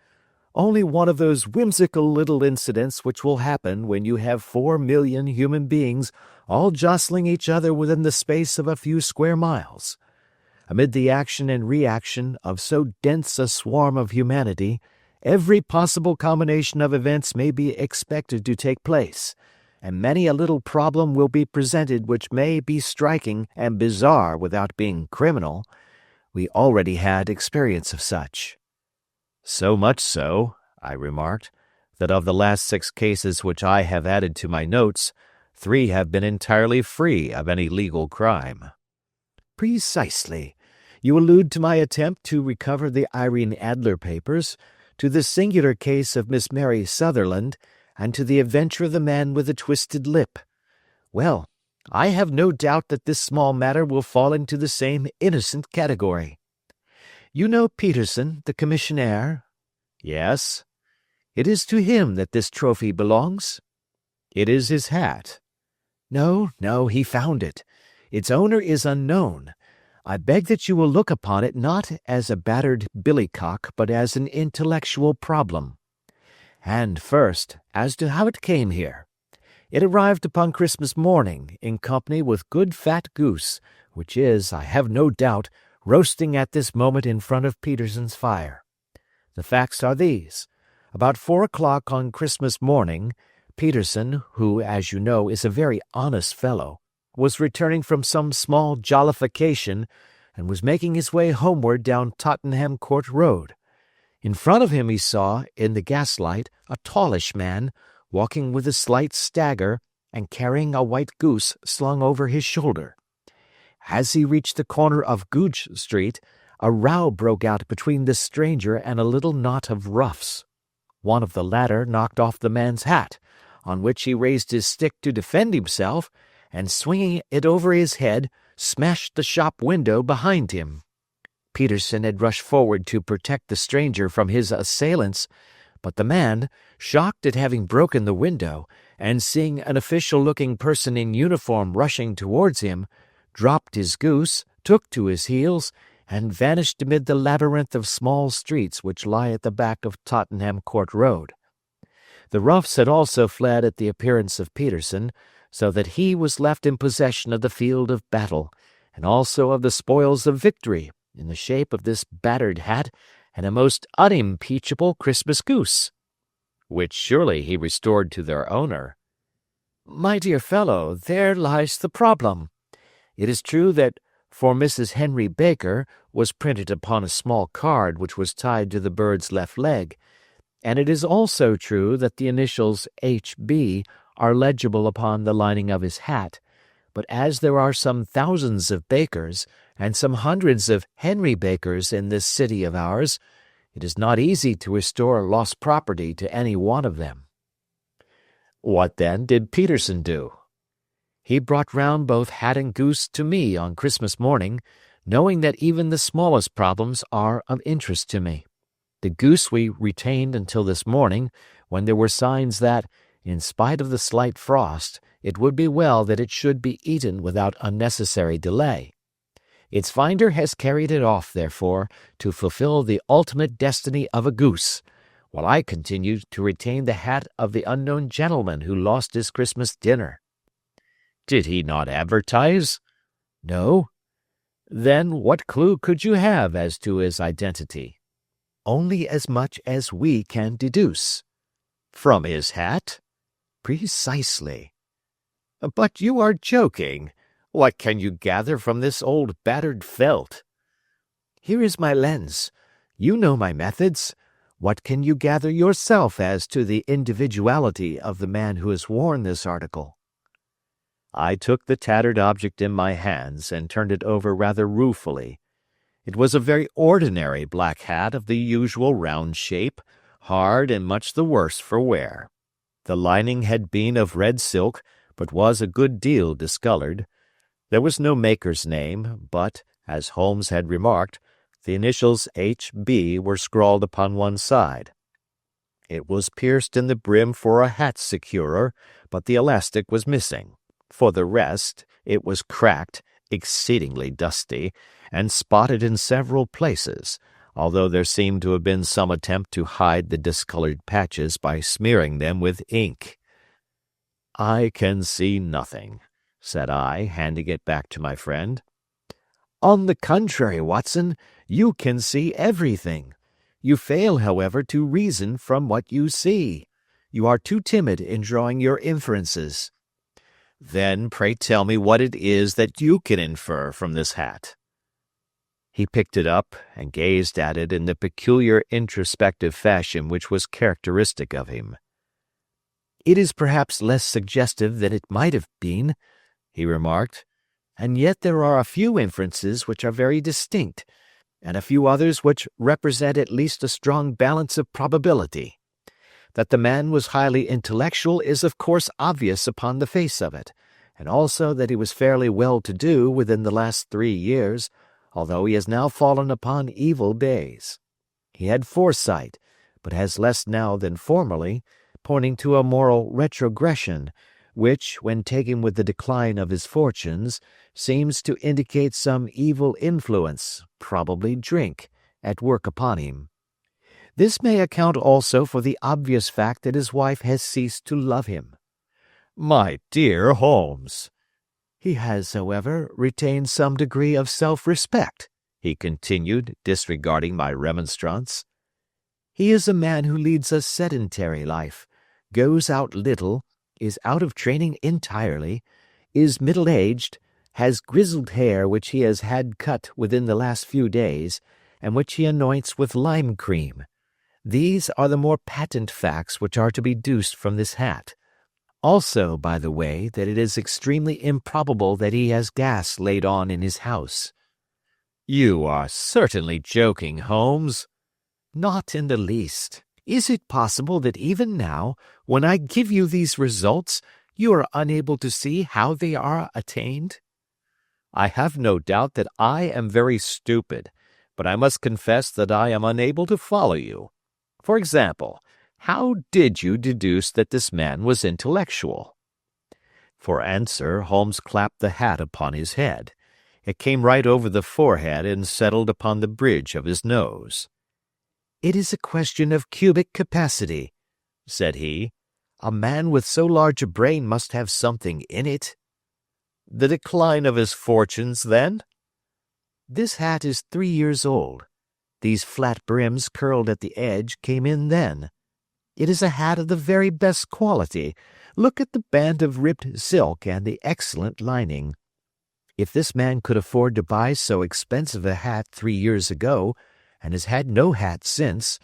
"Only one of those whimsical little incidents which will happen when you have 4,000,000 human beings all jostling each other within the space of a few square miles. Amid the action and reaction of so dense a swarm of humanity, every possible combination of events may be expected to take place, and many a little problem will be presented which may be striking and bizarre without being criminal. We already had experience of such." "So much so," I remarked, "that of the last 6 cases which I have added to my notes, 3 have been entirely free of any legal crime." "Precisely. You allude to my attempt to recover the Irene Adler papers, to the singular case of Miss Mary Sutherland, and to the adventure of the man with the twisted lip. Well, I have no doubt that this small matter will fall into the same innocent category. You know Peterson, the commissionaire?" "Yes." "It is to him that this trophy belongs?" "It is his hat." No, he found it. Its owner is unknown. I beg that you will look upon it not as a battered billycock but as an intellectual problem. And first, as to how it came here. It arrived upon Christmas morning in company with good fat goose, which is, I have no doubt, roasting at this moment in front of Peterson's fire. The facts are these. About 4 o'clock on Christmas morning, Peterson, who, as you know, is a very honest fellow, was returning from some small jollification and was making his way homeward down Tottenham Court Road. In front of him he saw, in the gaslight, a tallish man, walking with a slight stagger, and carrying a white goose slung over his shoulder. As he reached the corner of Goodge Street, a row broke out between this stranger and a little knot of roughs. One of the latter knocked off the man's hat, on which he raised his stick to defend himself, and swinging it over his head, smashed the shop window behind him. Peterson had rushed forward to protect the stranger from his assailants, but the man, shocked at having broken the window, and seeing an official-looking person in uniform rushing towards him, dropped his goose, took to his heels, and vanished amid the labyrinth of small streets which lie at the back of Tottenham Court Road. The roughs had also fled at the appearance of Peterson, so that he was left in possession of the field of battle, and also of the spoils of victory, in the shape of this battered hat and a most unimpeachable Christmas goose, which surely he restored to their owner. My dear fellow, there lies the problem. It is true that "For Mrs. Henry Baker" was printed upon a small card which was tied to the bird's left leg, and it is also true that the initials H.B. are legible upon the lining of his hat, but as there are some thousands of Bakers and some hundreds of Henry Bakers in this city of ours, it is not easy to restore lost property to any one of them. What, then, did Peterson do? He brought round both hat and goose to me on Christmas morning, knowing that even the smallest problems are of interest to me. The goose we retained until this morning, when there were signs that, in spite of the slight frost, it would be well that it should be eaten without unnecessary delay. Its finder has carried it off, therefore, to fulfill the ultimate destiny of a goose, while I continue to retain the hat of the unknown gentleman who lost his Christmas dinner. Did he not advertise? No. Then what clue could you have as to his identity? Only as much as we can deduce. From his hat? Precisely. But you are joking. What can you gather from this old battered felt? Here is my lens. You know my methods. What can you gather yourself as to the individuality of the man who has worn this article? I took the tattered object in my hands and turned it over rather ruefully. It was a very ordinary black hat of the usual round shape, hard and much the worse for wear. The lining had been of red silk, but was a good deal discolored. There was no maker's name, but, as Holmes had remarked, the initials H.B. were scrawled upon one side. It was pierced in the brim for a hat securer, but the elastic was missing. For the rest, it was cracked, exceedingly dusty, and spotted in several places, although there seemed to have been some attempt to hide the discolored patches by smearing them with ink. "I can see nothing," said I, handing it back to my friend. "On the contrary, Watson, you can see everything. You fail, however, to reason from what you see. You are too timid in drawing your inferences." "Then pray tell me what it is that you can infer from this hat." He picked it up and gazed at it in the peculiar introspective fashion which was characteristic of him. "It is perhaps less suggestive than it might have been," he remarked, "and yet there are a few inferences which are very distinct, and a few others which represent at least a strong balance of probability. That the man was highly intellectual is of course obvious upon the face of it, and also that he was fairly well-to-do within the last 3 years, although he has now fallen upon evil days. He had foresight, but has less now than formerly, pointing to a moral retrogression, which, when taken with the decline of his fortunes, seems to indicate some evil influence, probably drink, at work upon him. This may account also for the obvious fact that his wife has ceased to love him." "My dear Holmes!" "He has, however, retained some degree of self-respect," he continued, disregarding my remonstrance. "He is a man who leads a sedentary life, goes out little, is out of training entirely, is middle-aged, has grizzled hair which he has had cut within the last few days, and which he anoints with lime cream. These are the more patent facts which are to be deduced from this hat. Also, by the way, that it is extremely improbable that he has gas laid on in his house." "You are certainly joking, Holmes." "Not in the least. Is it possible that even now, when I give you these results, you are unable to see how they are attained?" "I have no doubt that I am very stupid, but I must confess that I am unable to follow you. For example, how did you deduce that this man was intellectual?" For answer, Holmes clapped the hat upon his head. It came right over the forehead and settled upon the bridge of his nose. "It is a question of cubic capacity," said he. "A man with so large a brain must have something in it." "The decline of his fortunes, then?" "This hat is 3 years old. These flat brims curled at the edge came in then. It is a hat of the very best quality. Look at the band of ribbed silk and the excellent lining. If this man could afford to buy so expensive a hat 3 years ago, and has had no hat since,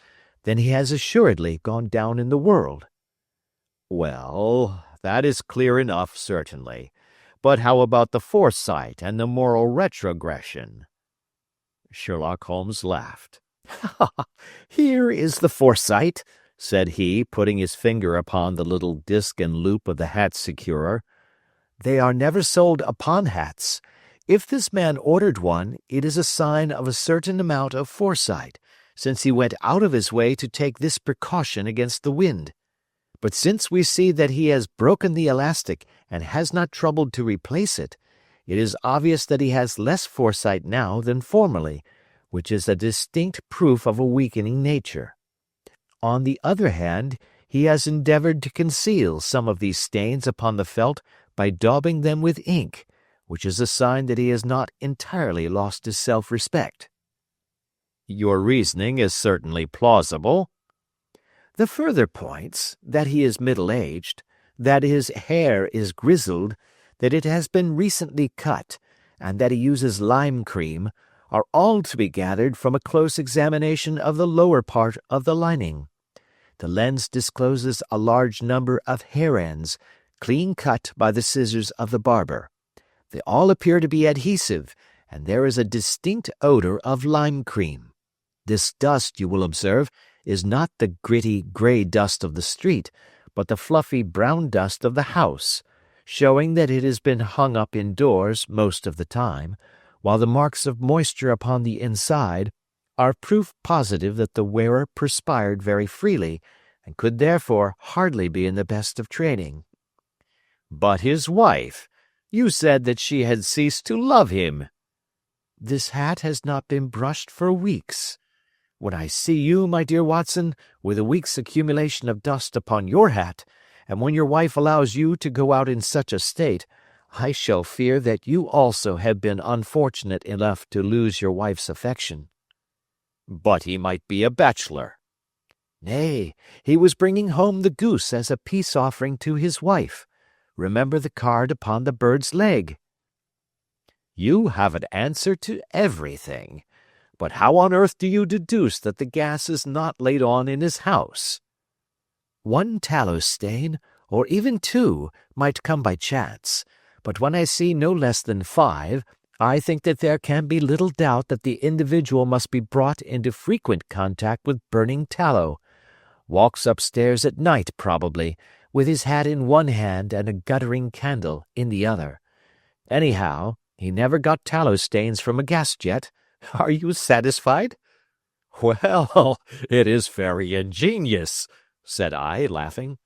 then he has assuredly gone down in the world." "Well, that is clear enough, certainly. But how about the foresight and the moral retrogression?" Sherlock Holmes laughed. "Here is the foresight," said he, putting his finger upon the little disc and loop of the hat securer. "They are never sold upon hats. If this man ordered one, it is a sign of a certain amount of foresight, since he went out of his way to take this precaution against the wind. But since we see that he has broken the elastic and has not troubled to replace it, it is obvious that he has less foresight now than formerly, which is a distinct proof of a weakening nature. On the other hand, he has endeavored to conceal some of these stains upon the felt by daubing them with ink, which is a sign that he has not entirely lost his self-respect." "Your reasoning is certainly plausible." "The further points, that he is middle-aged, that his hair is grizzled, that it has been recently cut, and that he uses lime cream, are all to be gathered from a close examination of the lower part of the lining. The lens discloses a large number of hair ends, clean cut by the scissors of the barber. They all appear to be adhesive, and there is a distinct odor of lime cream. This dust, you will observe, is not the gritty gray dust of the street, but the fluffy brown dust of the house, showing that it has been hung up indoors most of the time, while the marks of moisture upon the inside are proof positive that the wearer perspired very freely, and could therefore hardly be in the best of training." "But his wife? You said that she had ceased to love him." "This hat has not been brushed for weeks. When I see you, my dear Watson, with a week's accumulation of dust upon your hat, and when your wife allows you to go out in such a state, I shall fear that you also have been unfortunate enough to lose your wife's affection." "But he might be a bachelor." "Nay, he was bringing home the goose as a peace offering to his wife. Remember the card upon the bird's leg." "You have an answer to everything. But how on earth do you deduce that the gas is not laid on in his house?" "One tallow stain, or even 2, might come by chance, but when I see no less than 5, I think that there can be little doubt that the individual must be brought into frequent contact with burning tallow. Walks upstairs at night, probably, with his hat in one hand and a guttering candle in the other. Anyhow, he never got tallow stains from a gas jet. Are you satisfied?" "Well, it is very ingenious," said I, laughing.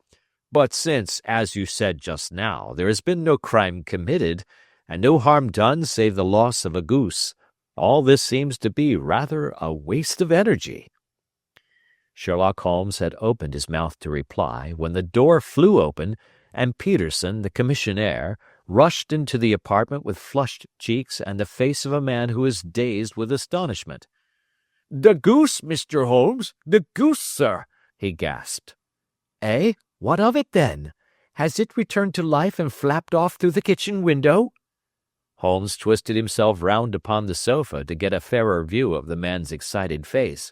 "But since, as you said just now, there has been no crime committed, and no harm done save the loss of a goose, all this seems to be rather a waste of energy." Sherlock Holmes had opened his mouth to reply when the door flew open, and Peterson, the commissionaire, rushed into the apartment with flushed cheeks and the face of a man who is dazed with astonishment. "The goose, Mr. Holmes, the goose, sir," he gasped. "Eh? What of it, then? Has it returned to life and flapped off through the kitchen window?" Holmes twisted himself round upon the sofa to get a fairer view of the man's excited face.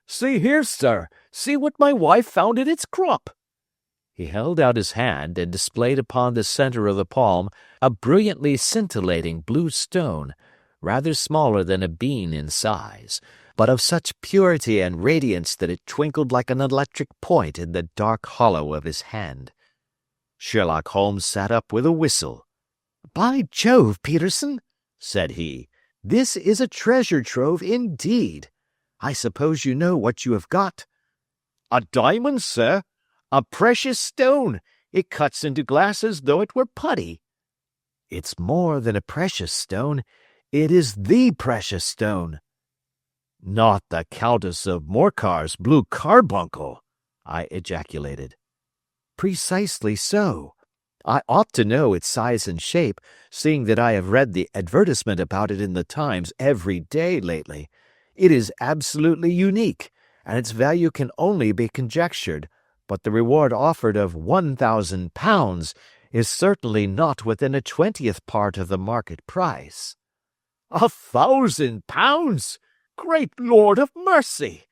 "See here, sir. See what my wife found in its crop." He held out his hand and displayed upon the center of the palm a brilliantly scintillating blue stone, rather smaller than a bean in size, but of such purity and radiance that it twinkled like an electric point in the dark hollow of his hand. Sherlock Holmes sat up with a whistle. "By Jove, Peterson," said he, "this is a treasure trove indeed. I suppose you know what you have got." "A diamond, sir. A precious stone. It cuts into glass as though it were putty." "It's more than a precious stone. It is the precious stone." "Not the Countess of Morcar's blue carbuncle!" I ejaculated. "Precisely so. I ought to know its size and shape, seeing that I have read the advertisement about it in the Times every day lately. It is absolutely unique, and its value can only be conjectured, but the reward offered of £1,000 is certainly not within a 20th part of the market price." "£1,000! Great Lord of mercy!"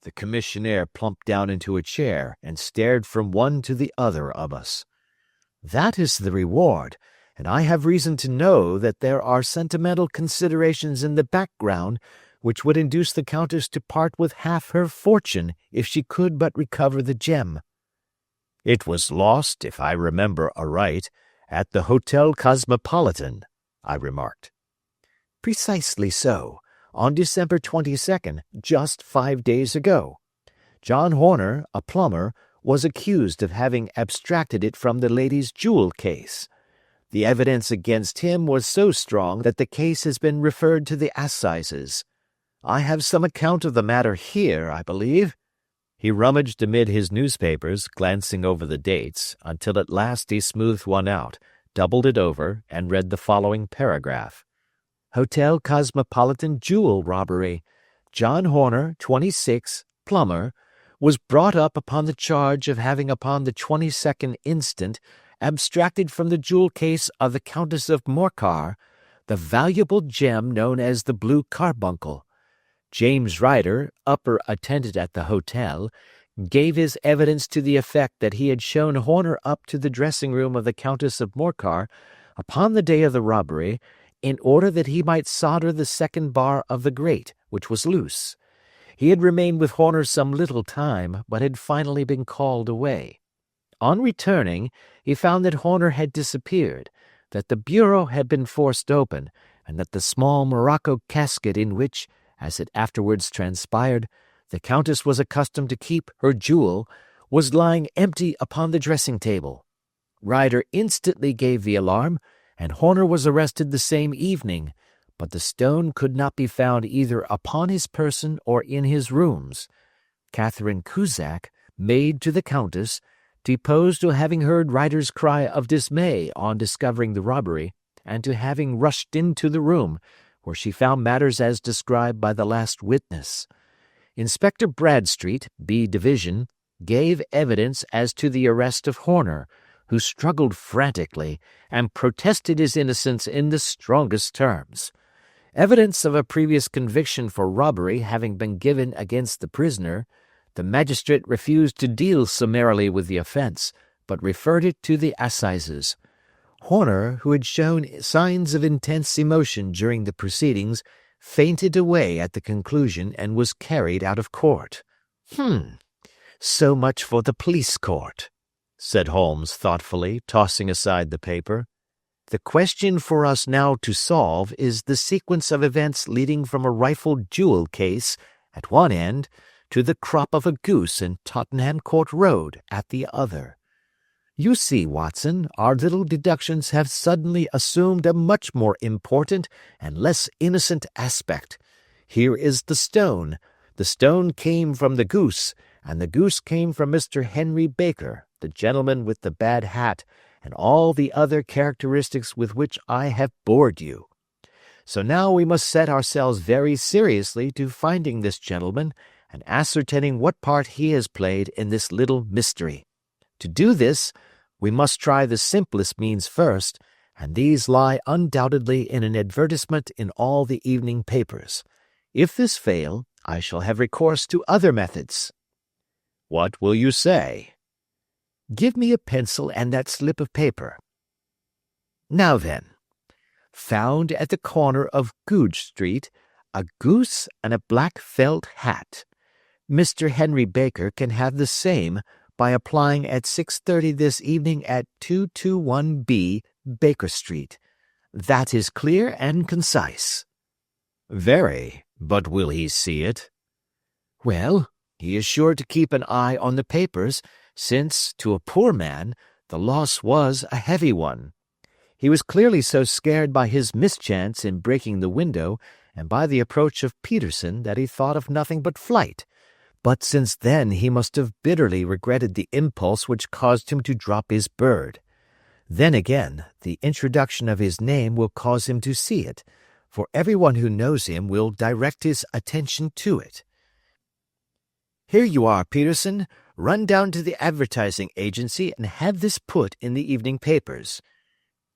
The commissionaire plumped down into a chair and stared from one to the other of us. "That is the reward, and I have reason to know that there are sentimental considerations in the background which would induce the Countess to part with half her fortune if she could but recover the gem." "It was lost, if I remember aright, at the Hotel Cosmopolitan," I remarked. "Precisely so, on December 22nd, just 5 days ago. John Horner, a plumber, was accused of having abstracted it from the lady's jewel case. The evidence against him was so strong that the case has been referred to the assizes. I have some account of the matter here, I believe." He rummaged amid his newspapers, glancing over the dates, until at last he smoothed one out, doubled it over, and read the following paragraph. "Hotel Cosmopolitan jewel robbery. John Horner, 26, plumber, was brought up upon the charge of having upon the 22nd instant abstracted from the jewel case of the Countess of Morcar the valuable gem known as the blue carbuncle. James Ryder, upper attendant at the hotel, gave his evidence to the effect that he had shown Horner up to the dressing-room of the Countess of Morcar upon the day of the robbery in order that he might solder the second bar of the grate, which was loose. He had remained with Horner some little time, but had finally been called away. On returning, he found that Horner had disappeared, that the bureau had been forced open, and that the small morocco casket in which, as it afterwards transpired, the Countess was accustomed to keep her jewel, was lying empty upon the dressing-table. Ryder instantly gave the alarm, and Horner was arrested the same evening, but the stone could not be found either upon his person or in his rooms. Catherine Cusack, maid to the Countess, deposed to having heard Ryder's cry of dismay on discovering the robbery, and to having rushed into the room, where she found matters as described by the last witness. Inspector Bradstreet, B Division, gave evidence as to the arrest of Horner, who struggled frantically and protested his innocence in the strongest terms. Evidence of a previous conviction for robbery having been given against the prisoner, the magistrate refused to deal summarily with the offence, but referred it to the assizes. Horner, who had shown signs of intense emotion during the proceedings, fainted away at the conclusion and was carried out of court. So much for the police court," said Holmes thoughtfully, tossing aside the paper. "The question for us now to solve is the sequence of events leading from a rifled jewel case at one end to the crop of a goose in Tottenham Court Road at the other. You see, Watson, our little deductions have suddenly assumed a much more important and less innocent aspect. Here is the stone. The stone came from the goose, and the goose came from Mr. Henry Baker, the gentleman with the bad hat, and all the other characteristics with which I have bored you. So now we must set ourselves very seriously to finding this gentleman and ascertaining what part he has played in this little mystery. To do this, we must try the simplest means first, and these lie undoubtedly in an advertisement in all the evening papers. If this fail, I shall have recourse to other methods." "What will you say?" Give me a pencil and that slip of paper. Now then, found at the corner of Goodge Street, a goose and a black felt hat. Mr. Henry Baker can have the same by applying at 6:30 this evening at 221B Baker Street. That is clear and concise." "Very, but will he see it?" "Well, he is sure to keep an eye on the papers, since, to a poor man, the loss was a heavy one. He was clearly so scared by his mischance in breaking the window and by the approach of Peterson that he thought of nothing but flight. But since then he must have bitterly regretted the impulse which caused him to drop his bird. Then again, the introduction of his name will cause him to see it, for everyone who knows him will direct his attention to it. Here you are, Peterson. Run down to the advertising agency and have this put in the evening papers."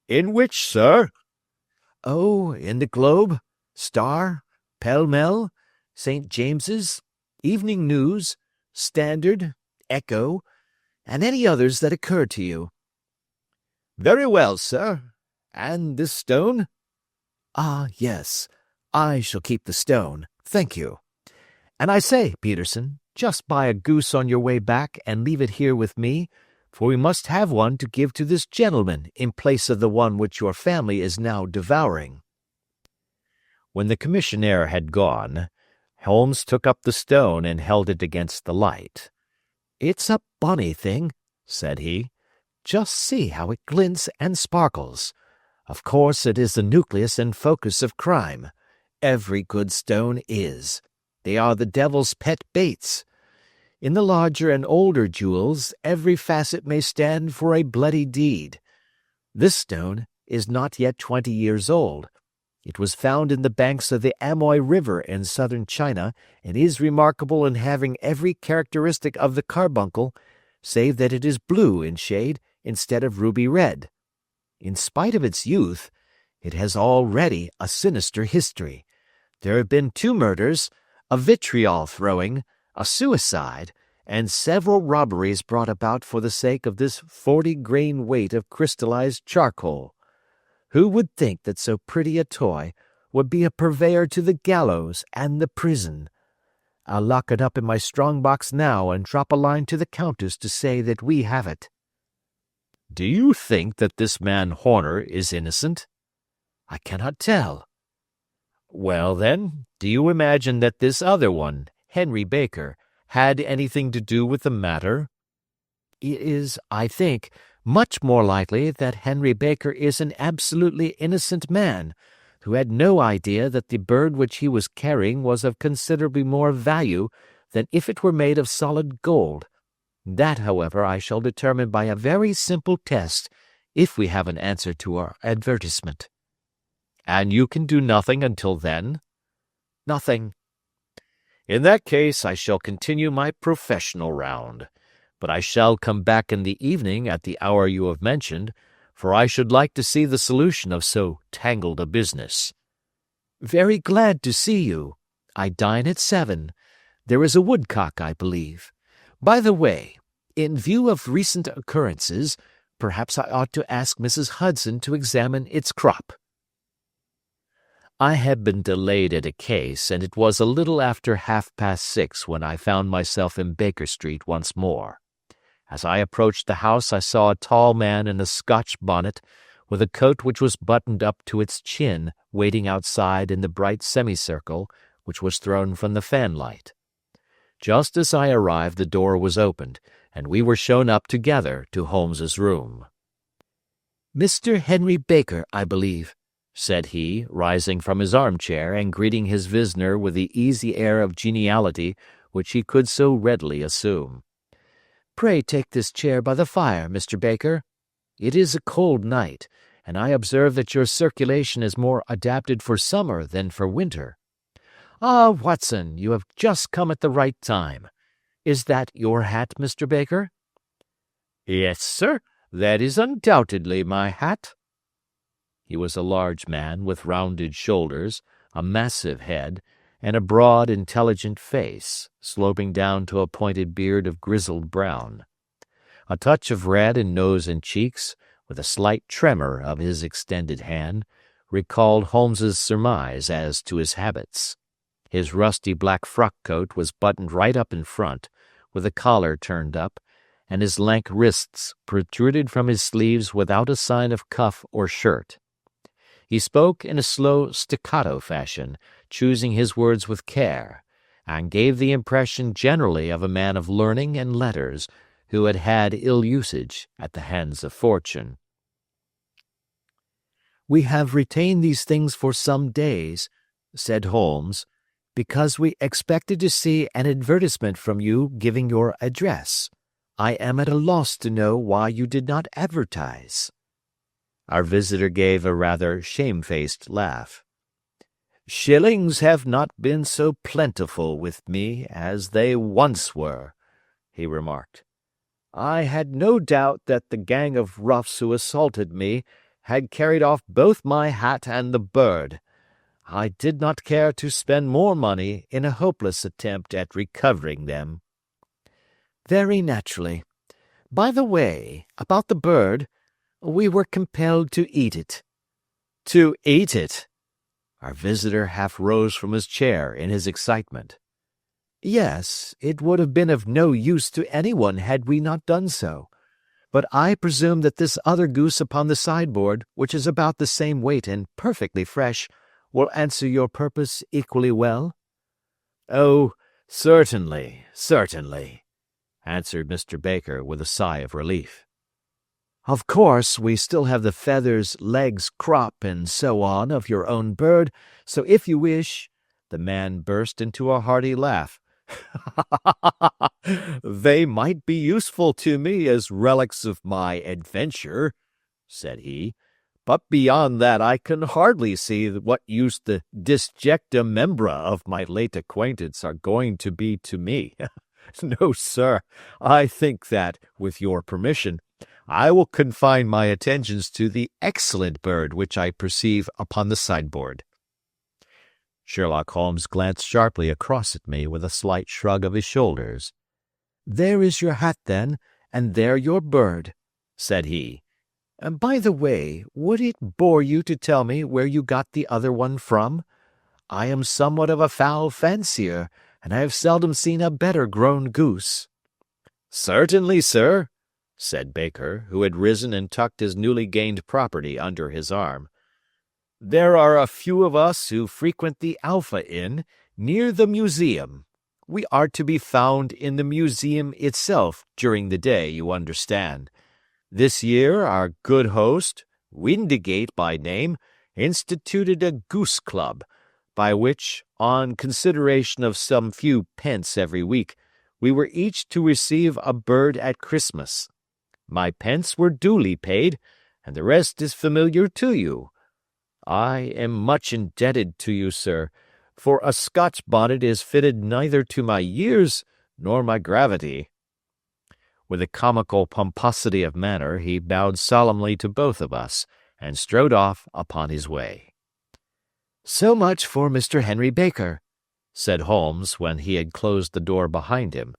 "In which, sir?" "Oh, in the Globe, Star, Pall Mall, St. James's, Evening News, Standard, Echo, and any others that occur to you." "Very well, sir. And this stone?" "Ah, yes. I shall keep the stone, thank you. And I say, Peterson, just buy a goose on your way back and leave it here with me, for we must have one to give to this gentleman in place of the one which your family is now devouring." When the commissionaire had gone, Holmes took up the stone and held it against the light. "It's a bonny thing," said he. "Just see how it glints and sparkles. Of course it is the nucleus and focus of crime. Every good stone is. They are the devil's pet baits. In the larger and older jewels, every facet may stand for a bloody deed. This stone is not yet 20 years old. It was found in the banks of the Amoy River in southern China, and is remarkable in having every characteristic of the carbuncle, save that it is blue in shade instead of ruby red. In spite of its youth, it has already a sinister history. There have been 2 murders, a vitriol throwing, a suicide, and several robberies brought about for the sake of this 40-grain weight of crystallized charcoal. Who would think that so pretty a toy would be a purveyor to the gallows and the prison? I'll lock it up in my strong box now and drop a line to the Countess to say that we have it." "Do you think that this man Horner is innocent?" "I cannot tell." "Well, then, do you imagine that this other one, Henry Baker, had anything to do with the matter?" "It is, I think, much more likely that Henry Baker is an absolutely innocent man, who had no idea that the bird which he was carrying was of considerably more value than if it were made of solid gold. That, however, I shall determine by a very simple test, if we have an answer to our advertisement." "And you can do nothing until then?" "Nothing." "In that case I shall continue my professional round. But I shall come back in the evening at the hour you have mentioned, for I should like to see the solution of so tangled a business." "Very glad to see you. I dine at 7. There is a woodcock, I believe. By the way, in view of recent occurrences, perhaps I ought to ask Mrs. Hudson to examine its crop." I had been delayed at a case, and it was a little after 6:30 when I found myself in Baker Street once more. As I approached the house I saw a tall man in a Scotch bonnet, with a coat which was buttoned up to its chin, waiting outside in the bright semicircle which was thrown from the fanlight. Just as I arrived the door was opened, and we were shown up together to Holmes's room. "Mr. Henry Baker, I believe," said he, rising from his armchair and greeting his visitor with the easy air of geniality which he could so readily assume. "Pray take this chair by the fire, Mr. Baker. It is a cold night, and I observe that your circulation is more adapted for summer than for winter. Ah, Watson, you have just come at the right time. Is that your hat, Mr. Baker?" "Yes, sir, that is undoubtedly my hat." He was a large man with rounded shoulders, a massive head, and a broad, intelligent face, sloping down to a pointed beard of grizzled brown. A touch of red in nose and cheeks, with a slight tremor of his extended hand, recalled Holmes's surmise as to his habits. His rusty black frock coat was buttoned right up in front, with the collar turned up, and his lank wrists protruded from his sleeves without a sign of cuff or shirt. He spoke in a slow staccato fashion, choosing his words with care, and gave the impression generally of a man of learning and letters who had had ill usage at the hands of fortune. "We have retained these things for some days," said Holmes, "because we expected to see an advertisement from you giving your address. I am at a loss to know why you did not advertise." Our visitor gave a rather shamefaced laugh. "Shillings have not been so plentiful with me as they once were," he remarked. "I had no doubt that the gang of roughs who assaulted me had carried off both my hat and the bird. I did not care to spend more money in a hopeless attempt at recovering them." "Very naturally. By the way, about the bird, we were compelled to eat it." "To eat it?" Our visitor half rose from his chair in his excitement. "Yes, it would have been of no use to anyone had we not done so. But I presume that this other goose upon the sideboard, which is about the same weight and perfectly fresh, will answer your purpose equally well?" "Oh, certainly, certainly," answered Mr. Baker with a sigh of relief. "Of course, we still have the feathers, legs, crop, and so on of your own bird, so if you wish—" The man burst into a hearty laugh. "They might be useful to me as relics of my adventure," said he, "but beyond that I can hardly see what use the disjecta membra of my late acquaintance are going to be to me. No, sir, I think that, with your permission, I will confine my attentions to the excellent bird which I perceive upon the sideboard." Sherlock Holmes glanced sharply across at me with a slight shrug of his shoulders. "There is your hat, then, and there your bird," said he. "By the way, would it bore you to tell me where you got the other one from? I am somewhat of a fowl fancier, and I have seldom seen a better grown goose." "Certainly, sir," said Baker, who had risen and tucked his newly gained property under his arm. "There are a few of us who frequent the Alpha Inn, near the museum. We are to be found in the museum itself during the day, you understand. This year our good host, Windigate by name, instituted a goose club, by which, on consideration of some few pence every week, we were each to receive a bird at Christmas. My pence were duly paid, and the rest is familiar to you. I am much indebted to you, sir, for a Scotch bonnet is fitted neither to my years nor my gravity." With a comical pomposity of manner he bowed solemnly to both of us, and strode off upon his way. "So much for Mr. Henry Baker," said Holmes when he had closed the door behind him.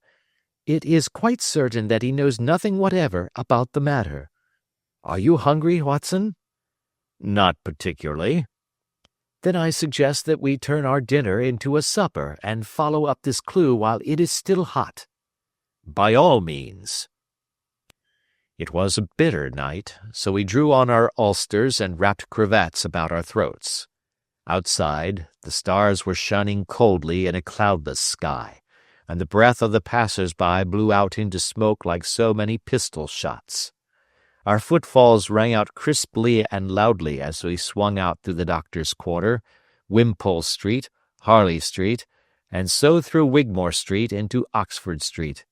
"It is quite certain that he knows nothing whatever about the matter. Are you hungry, Watson?" "Not particularly." "Then I suggest that we turn our dinner into a supper and follow up this clue while it is still hot." "By all means." It was a bitter night, so we drew on our ulsters and wrapped cravats about our throats. Outside, the stars were shining coldly in a cloudless sky, and the breath of the passers-by blew out into smoke like so many pistol shots. Our footfalls rang out crisply and loudly as we swung out through the Doctor's Quarter, Wimpole Street, Harley Street, and so through Wigmore Street into Oxford Street.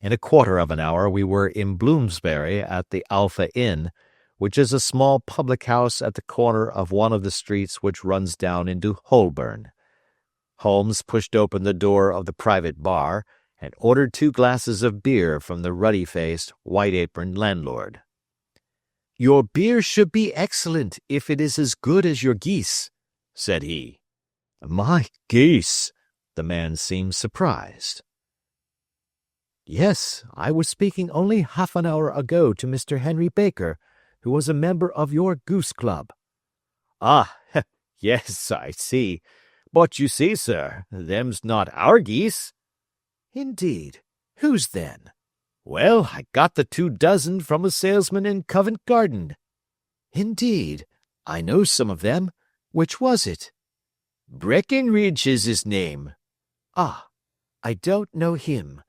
In a quarter of an hour we were in Bloomsbury at the Alpha Inn, which is a small public-house at the corner of one of the streets which runs down into Holborn. Holmes pushed open the door of the private bar, and ordered 2 glasses of beer from the ruddy-faced, white-aproned landlord. "Your beer should be excellent if it is as good as your geese," said he. "My geese!" The man seemed surprised. Yes, I was speaking only half an hour ago to Mr. Henry Baker, who was a member of your goose club. Ah, yes, I see. But you see, sir, them's not our geese. Indeed. Whose then? Well, I got the 24 from a salesman in Covent Garden. Indeed. I know some of them. Which was it? Breckenridge is his name. Ah, I don't know him.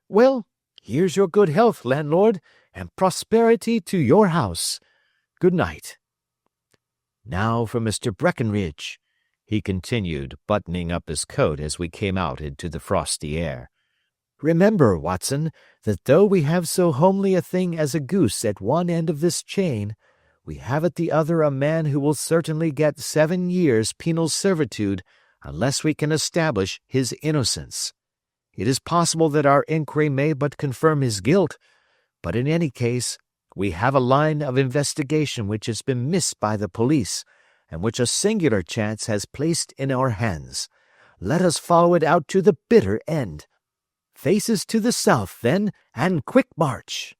Well, here's your good health, landlord, and prosperity to your house. Good night. Now for Mr. Breckenridge, he continued, buttoning up his coat as we came out into the frosty air. Remember, Watson, that though we have so homely a thing as a goose at one end of this chain, we have at the other a man who will certainly get 7 years penal servitude unless we can establish his innocence. It is possible that our inquiry may but confirm his guilt, but in any case, we have a line of investigation which has been missed by the police, and which a singular chance has placed in our hands. Let us follow it out to the bitter end. Faces to the south, then, and quick march.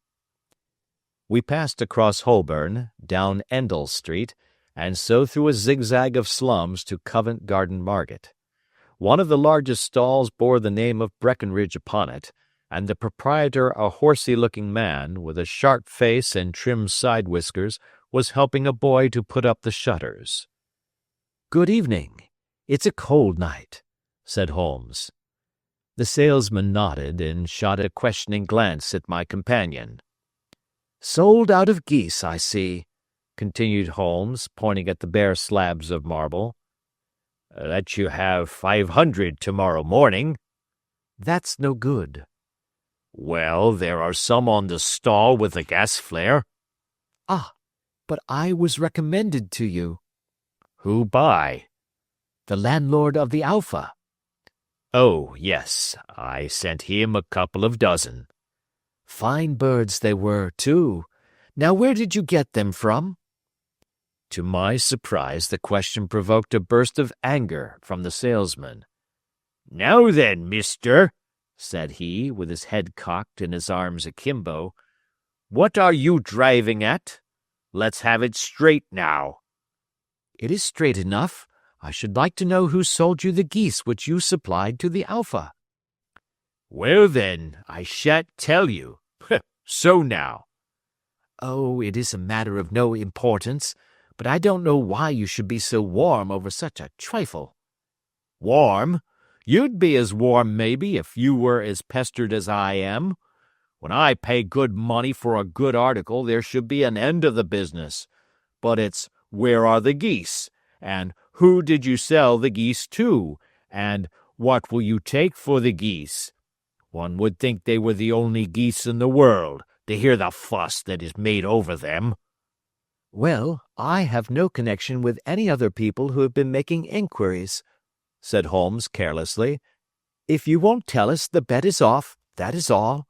We passed across Holborn, down Endell Street, and so through a zigzag of slums to Covent Garden Market. One of the largest stalls bore the name of Breckenridge upon it, and the proprietor, a horsey-looking man, with a sharp face and trim side-whiskers, was helping a boy to put up the shutters. "Good evening. It's a cold night," said Holmes. The salesman nodded and shot a questioning glance at my companion. "Sold out of geese, I see," continued Holmes, pointing at the bare slabs of marble. "Let you have 500 tomorrow morning." "That's no good." "Well, there are some on the stall with a gas flare." "Ah, but I was recommended to you." "Who by?" "The landlord of the Alpha." "Oh, yes, I sent him a couple of dozen." "Fine birds they were, too. Now where did you get them from?" To my surprise, the question provoked a burst of anger from the salesman. "Now then, mister," said he, with his head cocked and his arms akimbo, "what are you driving at? Let's have it straight now." "It is straight enough. I should like to know who sold you the geese which you supplied to the Alpha." "Well, then, I shan't tell you. So now." "Oh, it is a matter of no importance, but I don't know why you should be so warm over such a trifle." "Warm? You'd be as warm, maybe, if you were as pestered as I am. When I pay good money for a good article, there should be an end of the business. But it's, where are the geese? And who did you sell the geese to? And what will you take for the geese? One would think they were the only geese in the world, to hear the fuss that is made over them." "Well, I have no connection with any other people who have been making inquiries," said Holmes carelessly. "If you won't tell us, the bet is off, that is all.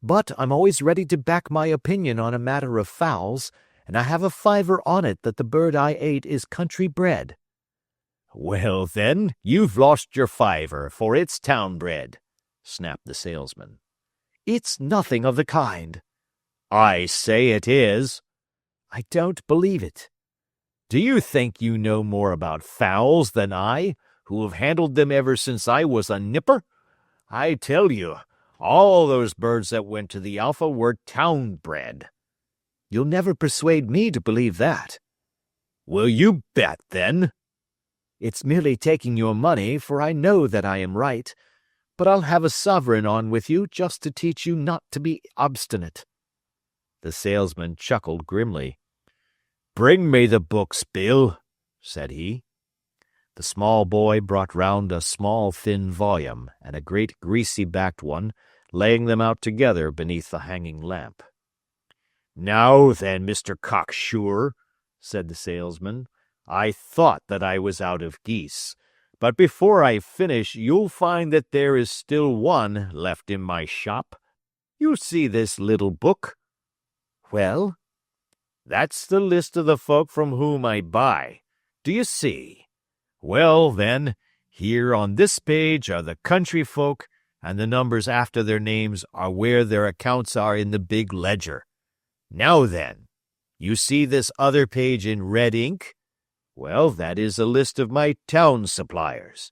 But I'm always ready to back my opinion on a matter of fowls, and I have a fiver on it that the bird I ate is country bred." "Well, then, you've lost your fiver, for it's town bred," snapped the salesman. "It's nothing of the kind." "I say it is." "I don't believe it." "Do you think you know more about fowls than I, who have handled them ever since I was a nipper? I tell you, all those birds that went to the Alpha were town bred." "You'll never persuade me to believe that." "Will you bet, then?" "It's merely taking your money, for I know that I am right. But I'll have a sovereign on with you just to teach you not to be obstinate." The salesman chuckled grimly. "Bring me the books, Bill," said he. The small boy brought round a small thin volume and a great greasy-backed one, laying them out together beneath the hanging lamp. "Now then, Mr. Cocksure," said the salesman, "I thought that I was out of geese, but before I finish you'll find that there is still one left in my shop. You see this little book?" "Well?" "That's the list of the folk from whom I buy. Do you see? Well, then, here on this page are the country folk, and the numbers after their names are where their accounts are in the big ledger. Now then, you see this other page in red ink? Well, that is a list of my town suppliers.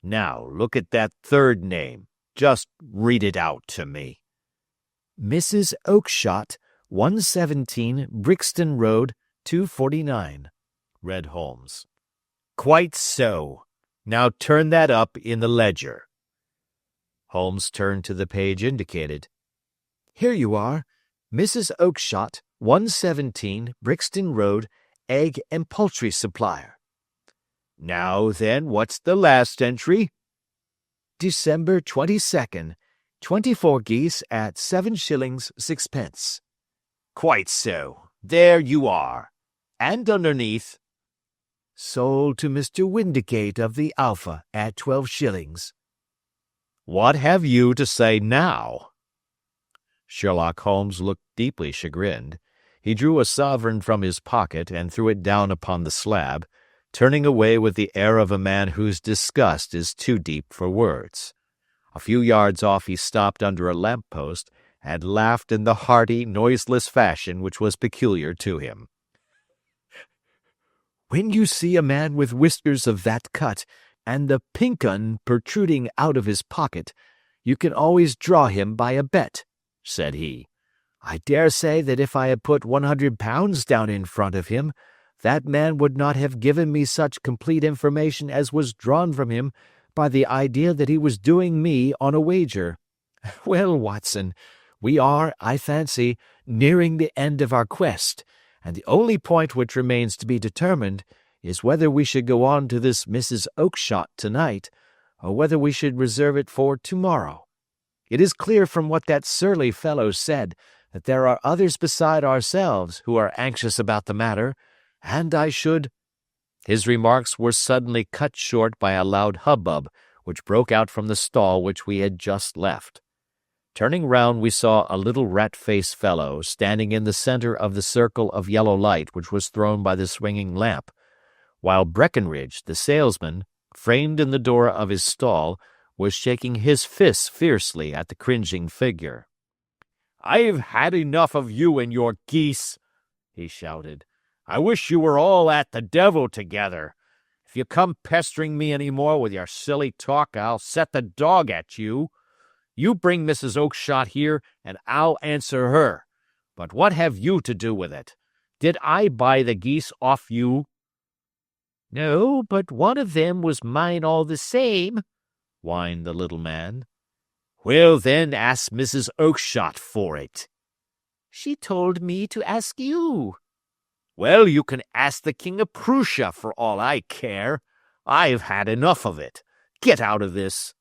Now, look at that third name. Just read it out to me." "Mrs. Oakshott, 117 Brixton Road, 249, read Holmes. "Quite so. Now turn that up in the ledger." Holmes turned to the page indicated. "Here you are. Mrs. Oakshott, 117 Brixton Road, egg and poultry supplier." "Now then, what's the last entry?" "December 22nd, 24 geese at 7 shillings 6 pence. "Quite so. There you are. And underneath?" "Sold to Mr. Windigate of the Alpha at 12 shillings. "What have you to say now?" Sherlock Holmes looked deeply chagrined. He drew a sovereign from his pocket and threw it down upon the slab, turning away with the air of a man whose disgust is too deep for words. A few yards off he stopped under a lamp-post and laughed in the hearty, noiseless fashion which was peculiar to him. "When you see a man with whiskers of that cut and the pink 'un protruding out of his pocket, you can always draw him by a bet," said he. "I dare say that if I had put £100 down in front of him, that man would not have given me such complete information as was drawn from him by the idea that he was doing me on a wager. Well, Watson, we are, I fancy, nearing the end of our quest, and the only point which remains to be determined is whether we should go on to this Mrs. Oakshott tonight, or whether we should reserve it for tomorrow. It is clear from what that surly fellow said that there are others beside ourselves who are anxious about the matter, and I should—" His remarks were suddenly cut short by a loud hubbub which broke out from the stall which we had just left. Turning round, we saw a little rat-faced fellow standing in the center of the circle of yellow light which was thrown by the swinging lamp, while Breckenridge, the salesman, framed in the door of his stall, was shaking his fists fiercely at the cringing figure. "I've had enough of you and your geese," he shouted. "I wish you were all at the devil together. If you come pestering me any more with your silly talk, I'll set the dog at you. You bring Mrs. Oakshott here, and I'll answer her. But what have you to do with it? Did I buy the geese off you?" "No, but one of them was mine all the same," whined the little man. "Well, then, ask Mrs. Oakshott for it." "She told me to ask you." "Well, you can ask the King of Prussia for all I care. I've had enough of it. Get out of this."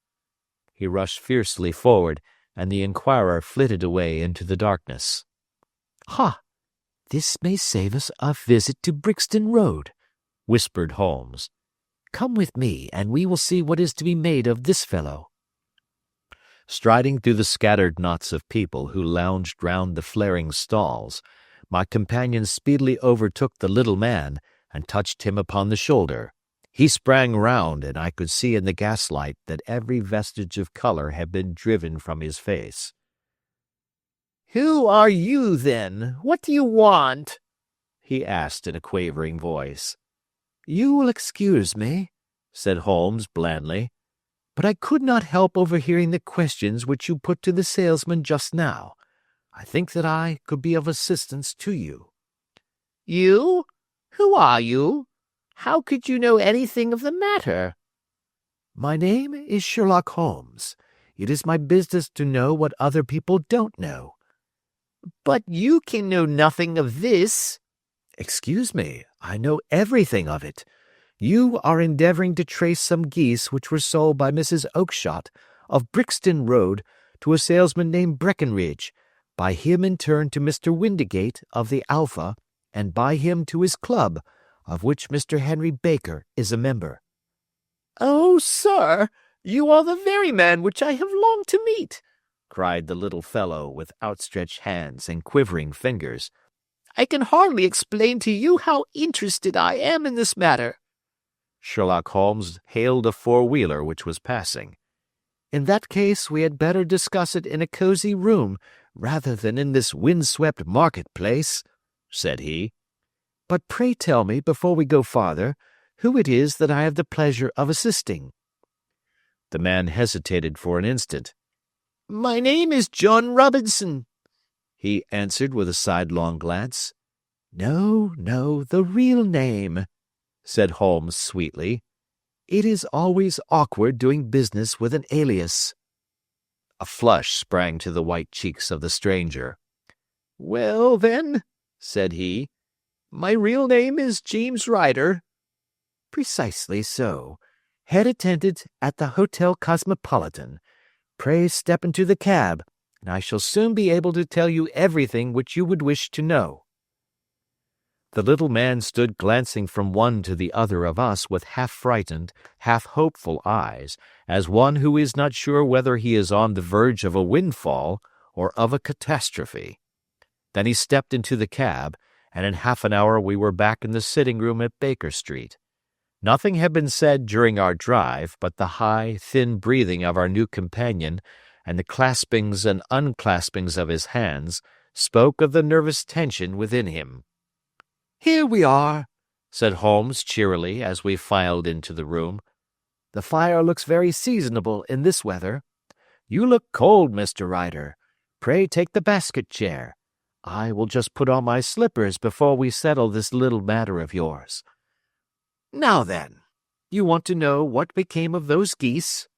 He rushed fiercely forward, and the inquirer flitted away into the darkness. "Ha! This may save us a visit to Brixton Road," whispered Holmes. "Come with me, and we will see what is to be made of this fellow." Striding through the scattered knots of people who lounged round the flaring stalls, my companion speedily overtook the little man and touched him upon the shoulder. He sprang round, and I could see in the gaslight that every vestige of color had been driven from his face. "Who are you, then? What do you want?" he asked in a quavering voice. "You will excuse me," said Holmes blandly, "but I could not help overhearing the questions which you put to the salesman just now. I think that I could be of assistance to you." "You? Who are you? How could you know anything of the matter?" "My name is Sherlock Holmes. It is my business to know what other people don't know." "But you can know nothing of this." "Excuse me, I know everything of it. You are endeavoring to trace some geese which were sold by Mrs. Oakshott of Brixton Road to a salesman named Breckenridge, by him in turn to Mr. Windigate of the Alpha, and by him to his club, of which Mr. Henry Baker is a member." "Oh, sir, you are the very man which I have longed to meet," cried the little fellow with outstretched hands and quivering fingers. "I can hardly explain to you how interested I am in this matter." Sherlock Holmes hailed a four-wheeler which was passing. In that case, we had better discuss it in a cozy room rather than in this wind-swept market-place," said he. "But pray tell me, before we go farther, who it is that I have the pleasure of assisting." The man hesitated for an instant. "My name is John Robinson," he answered with a sidelong glance. "No, no, the real name," said Holmes sweetly. "It is always awkward doing business with an alias." A flush sprang to the white cheeks of the stranger. "Well, then," said he, "my real name is James Ryder." "Precisely so. Head attendant at the Hotel Cosmopolitan. Pray step into the cab, and I shall soon be able to tell you everything which you would wish to know." The little man stood glancing from one to the other of us with half-frightened, half-hopeful eyes, as one who is not sure whether he is on the verge of a windfall or of a catastrophe. Then he stepped into the cab, and in half an hour we were back in the sitting-room at Baker Street. Nothing had been said during our drive, but the high, thin breathing of our new companion and the claspings and unclaspings of his hands spoke of the nervous tension within him. "Here we are," said Holmes cheerily as we filed into the room. "The fire looks very seasonable in this weather. You look cold, Mr. Ryder. Pray take the basket chair. I will just put on my slippers before we settle this little matter of yours. Now then, you want to know what became of those geese?"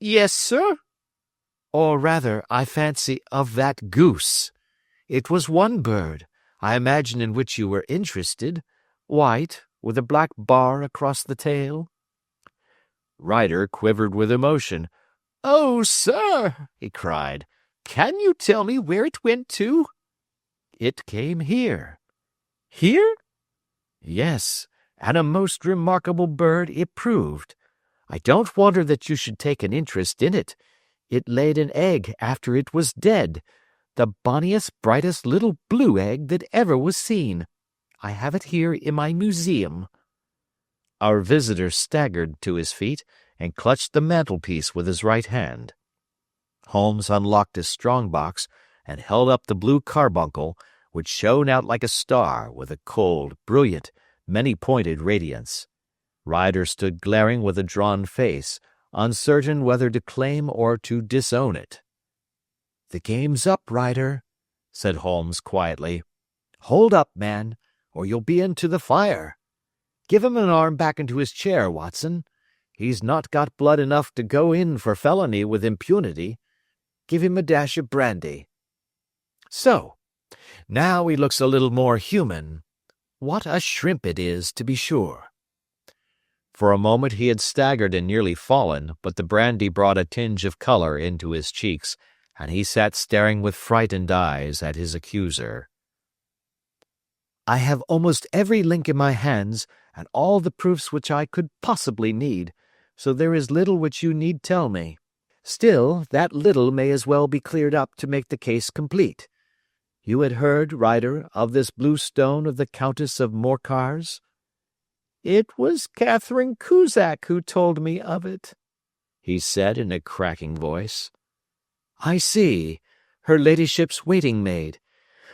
"Yes, sir." "Or rather, I fancy, of that goose. It was one bird, I imagine, in which you were interested, white, with a black bar across the tail." Ryder quivered with emotion. "Oh, sir," he cried, "can you tell me where it went to?" "It came here." "Here?" "Yes, and a most remarkable bird it proved. I don't wonder that you should take an interest in it. It laid an egg after it was dead, the bonniest, brightest little blue egg that ever was seen. I have it here in my museum." Our visitor staggered to his feet and clutched the mantelpiece with his right hand. Holmes unlocked his strong-box and held up the blue carbuncle, which shone out like a star with a cold, brilliant, many-pointed radiance. Ryder stood glaring with a drawn face, uncertain whether to claim or to disown it. "The game's up, Ryder," said Holmes quietly. "Hold up, man, or you'll be into the fire. Give him an arm back into his chair, Watson. He's not got blood enough to go in for felony with impunity. Give him a dash of brandy. So, now he looks a little more human. What a shrimp it is, to be sure." For a moment he had staggered and nearly fallen, but the brandy brought a tinge of color into his cheeks, and he sat staring with frightened eyes at his accuser. "I have almost every link in my hands, and all the proofs which I could possibly need, so there is little which you need tell me. Still, that little may as well be cleared up to make the case complete. You had heard, Ryder, of this blue stone of the Countess of Morcar's?" "It was Catherine Cusack who told me of it," he said in a cracking voice. "I see. Her ladyship's waiting-maid.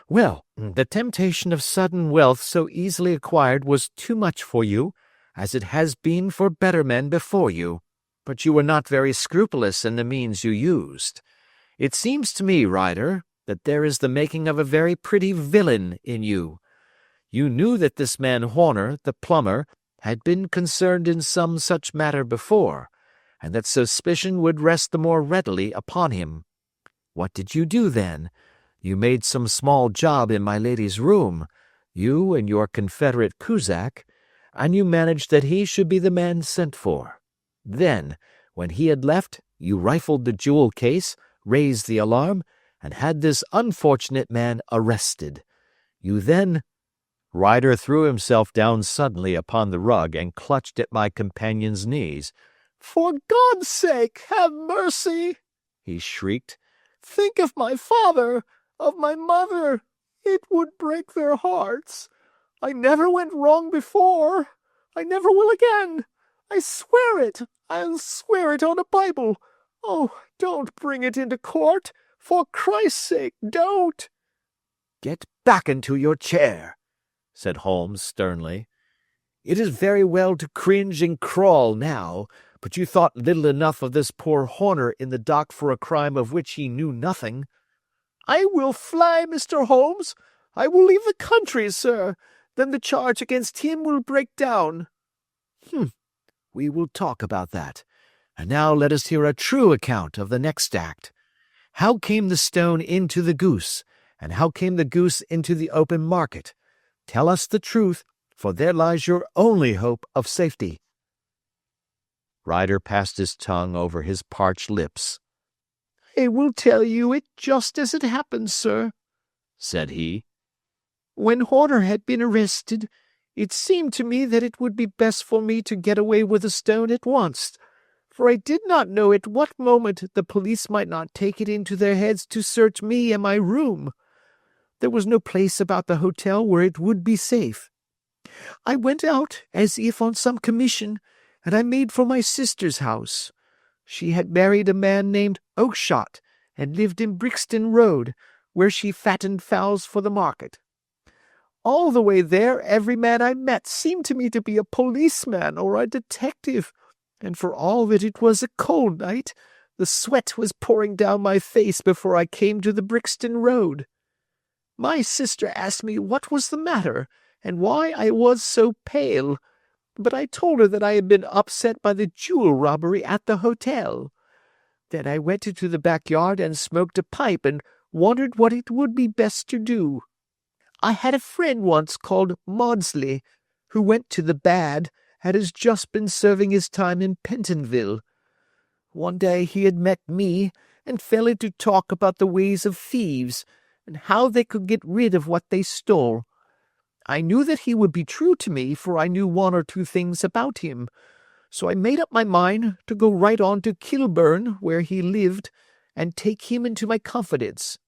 Well, the temptation of sudden wealth so easily acquired was too much for you, as it has been for better men before you, but you were not very scrupulous in the means you used. It seems to me, Ryder, that there is the making of a very pretty villain in you. You knew that this man Horner, the plumber, had been concerned in some such matter before, and that suspicion would rest the more readily upon him. What did you do then? You made some small job in my lady's room, you and your confederate Cusack, and you managed that he should be the man sent for. Then, when he had left, you rifled the jewel case, raised the alarm, and had this unfortunate man arrested. You then—" Ryder threw himself down suddenly upon the rug and clutched at my companion's knees. "For God's sake, have mercy!" he shrieked. "Think of my father, of my mother. It would break their hearts. I never went wrong before. I never will again. I swear it. I'll swear it on a Bible. "Oh, don't bring it into court! For Christ's sake, don't!" "Get back into your chair," said Holmes sternly. "It is very well to cringe and crawl now, but you thought little enough of this poor Horner in the dock for a crime of which he knew nothing." "I will fly, Mr. Holmes. I will leave the country, sir. Then the charge against him will break down." "We will talk about that. And now let us hear a true account of the next act. How came the stone into the goose, and how came the goose into the open market? Tell us the truth, for there lies your only hope of safety." Ryder passed his tongue over his parched lips. "I will tell you it just as it happened, sir," said he. "When Horner had been arrested, it seemed to me that it would be best for me to get away with the stone at once, for I did not know at what moment the police might not take it into their heads to search me and my room. There was no place about the hotel where it would be safe. I went out as if on some commission, and I made for my sister's house. She had married a man named Oakshott and lived in Brixton Road, where she fattened fowls for the market. All the way there every man I met seemed to me to be a policeman or a detective, and for all that it was a cold night, the sweat was pouring down my face before I came to the Brixton Road. My sister asked me what was the matter, and why I was so pale, but I told her that I had been upset by the jewel robbery at the hotel. Then I went into the backyard and smoked a pipe and wondered what it would be best to do. I had a friend once called Maudsley, who went to the bad and has just been serving his time in Pentonville. One day he had met me and fell into talk about the ways of thieves and how they could get rid of what they stole. I knew that he would be true to me, for I knew one or two things about him, so I made up my mind to go right on to Kilburn, where he lived, and take him into my confidence.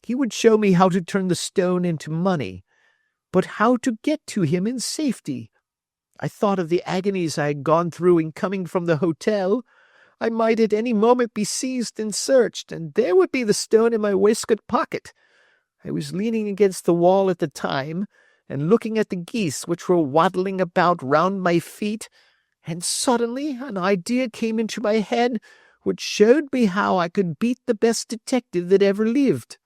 He would show me how to turn the stone into money, but how to get to him in safety. I thought of the agonies I had gone through in coming from the hotel. I might at any moment be seized and searched, and there would be the stone in my waistcoat pocket. I was leaning against the wall at the time, and looking at the geese which were waddling about round my feet, and suddenly an idea came into my head which showed me how I could beat the best detective that ever lived.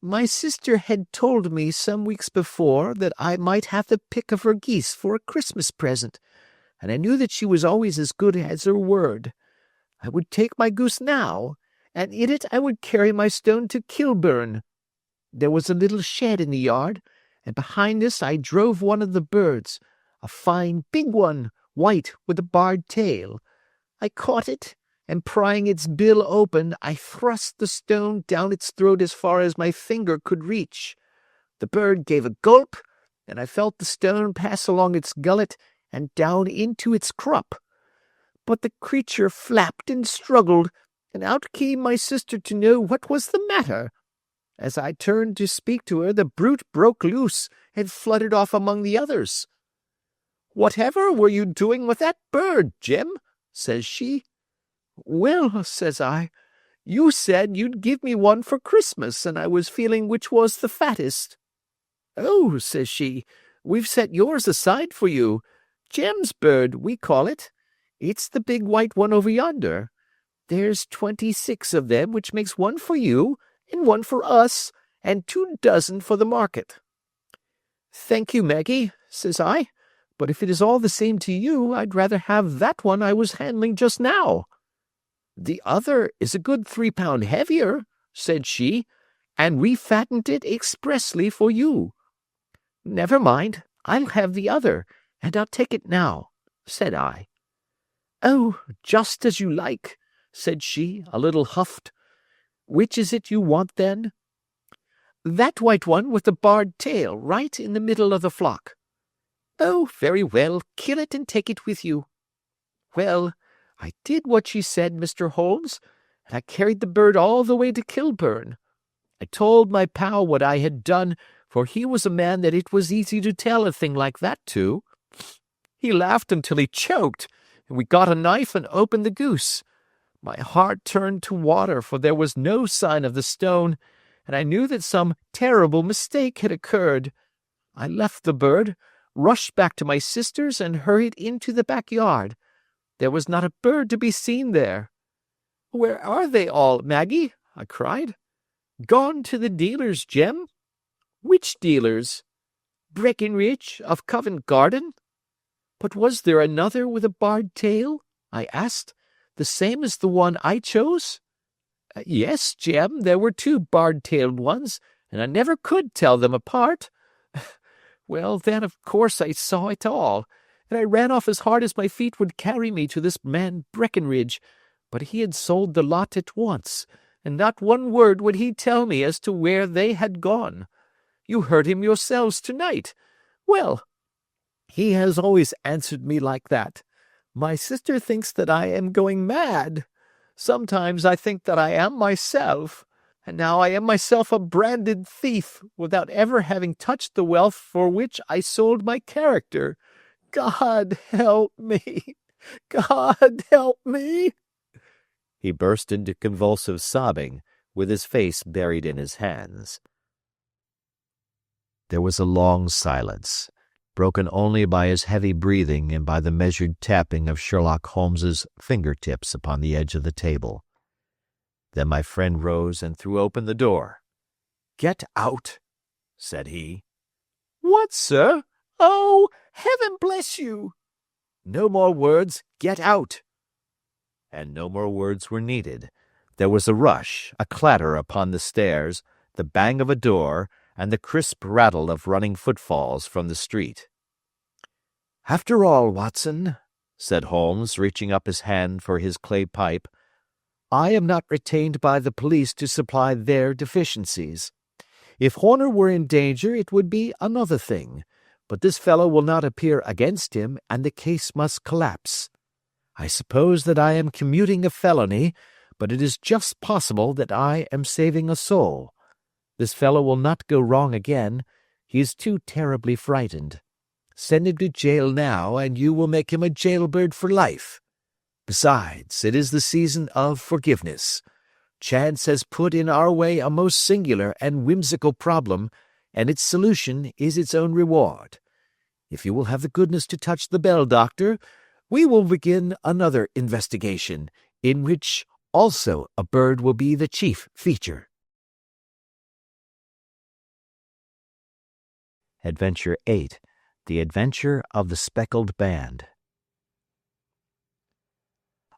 My sister had told me some weeks before that I might have the pick of her geese for a Christmas present, and I knew that she was always as good as her word. I would take my goose now, and in it I would carry my stone to Kilburn. There was a little shed in the yard, and behind this I drove one of the birds, a fine big one, white with a barred tail. I caught it, and prying its bill open, I thrust the stone down its throat as far as my finger could reach. The bird gave a gulp, and I felt the stone pass along its gullet and down into its crop. But the creature flapped and struggled, and out came my sister to know what was the matter. As I turned to speak to her, the brute broke loose and fluttered off among the others. "Whatever were you doing with that bird, Jim?" says she. "Well," says I, "you said you'd give me one for Christmas, and I was feeling which was the fattest." "Oh," says she, "we've set yours aside for you. Jem's bird, we call it. It's the big white one over yonder. There's 26 of them, which makes one for you, and one for us, and 24 for the market." "Thank you, Maggie," says I, "but if it is all the same to you, I'd rather have that one I was handling just now." "The other is a good 3 pound heavier," said she, "and we fattened it expressly for you." "Never mind, I'll have the other, and I'll take it now," said I. "Oh, just as you like," said she, a little huffed. "Which is it you want, then?" "That white one with the barred tail, right in the middle of the flock." "Oh, very well, kill it and take it with you." Well, I did what she said, Mr. Holmes, and I carried the bird all the way to Kilburn. I told my pal what I had done, for he was a man that it was easy to tell a thing like that to. He laughed until he choked, and we got a knife and opened the goose. My heart turned to water, for there was no sign of the stone, and I knew that some terrible mistake had occurred. I left the bird, rushed back to my sister's, and hurried into the backyard. There was not a bird to be seen there. "Where are they all, Maggie?" I cried. "Gone to the dealers, Jem." "Which dealers?" "Breckenridge, of Covent Garden." "But was there another with a barred tail?" I asked. "The same as the one I chose?" "Yes, Jem, there were two barred-tailed ones, and I never could tell them apart." Well, then, of course, I saw it all, and I ran off as hard as my feet would carry me to this man Breckenridge, but he had sold the lot at once, and not one word would he tell me as to where they had gone. You heard him yourselves tonight. Well, he has always answered me like that. My sister thinks that I am going mad. Sometimes I think that I am myself, and now I am myself a branded thief, without ever having touched the wealth for which I sold my character. God help me! God help me!" He burst into convulsive sobbing, with his face buried in his hands. There was a long silence, broken only by his heavy breathing and by the measured tapping of Sherlock Holmes's finger-tips upon the edge of the table. Then my friend rose and threw open the door. "Get out," said he. "What, sir? Oh, heaven bless you!" "No more words. Get out." And no more words were needed. There was a rush, a clatter upon the stairs, the bang of a door, and the crisp rattle of running footfalls from the street. "After all, Watson," said Holmes, reaching up his hand for his clay pipe, "I am not retained by the police to supply their deficiencies. If Horner were in danger, it would be another thing, but this fellow will not appear against him, and the case must collapse. I suppose that I am commuting a felony, but it is just possible that I am saving a soul. This fellow will not go wrong again. He is too terribly frightened. Send him to jail now, and you will make him a jailbird for life. Besides, it is the season of forgiveness. Chance has put in our way a most singular and whimsical problem, and its solution is its own reward. If you will have the goodness to touch the bell, Doctor, we will begin another investigation, in which also a bird will be the chief feature." Adventure 8. The Adventure of the Speckled Band.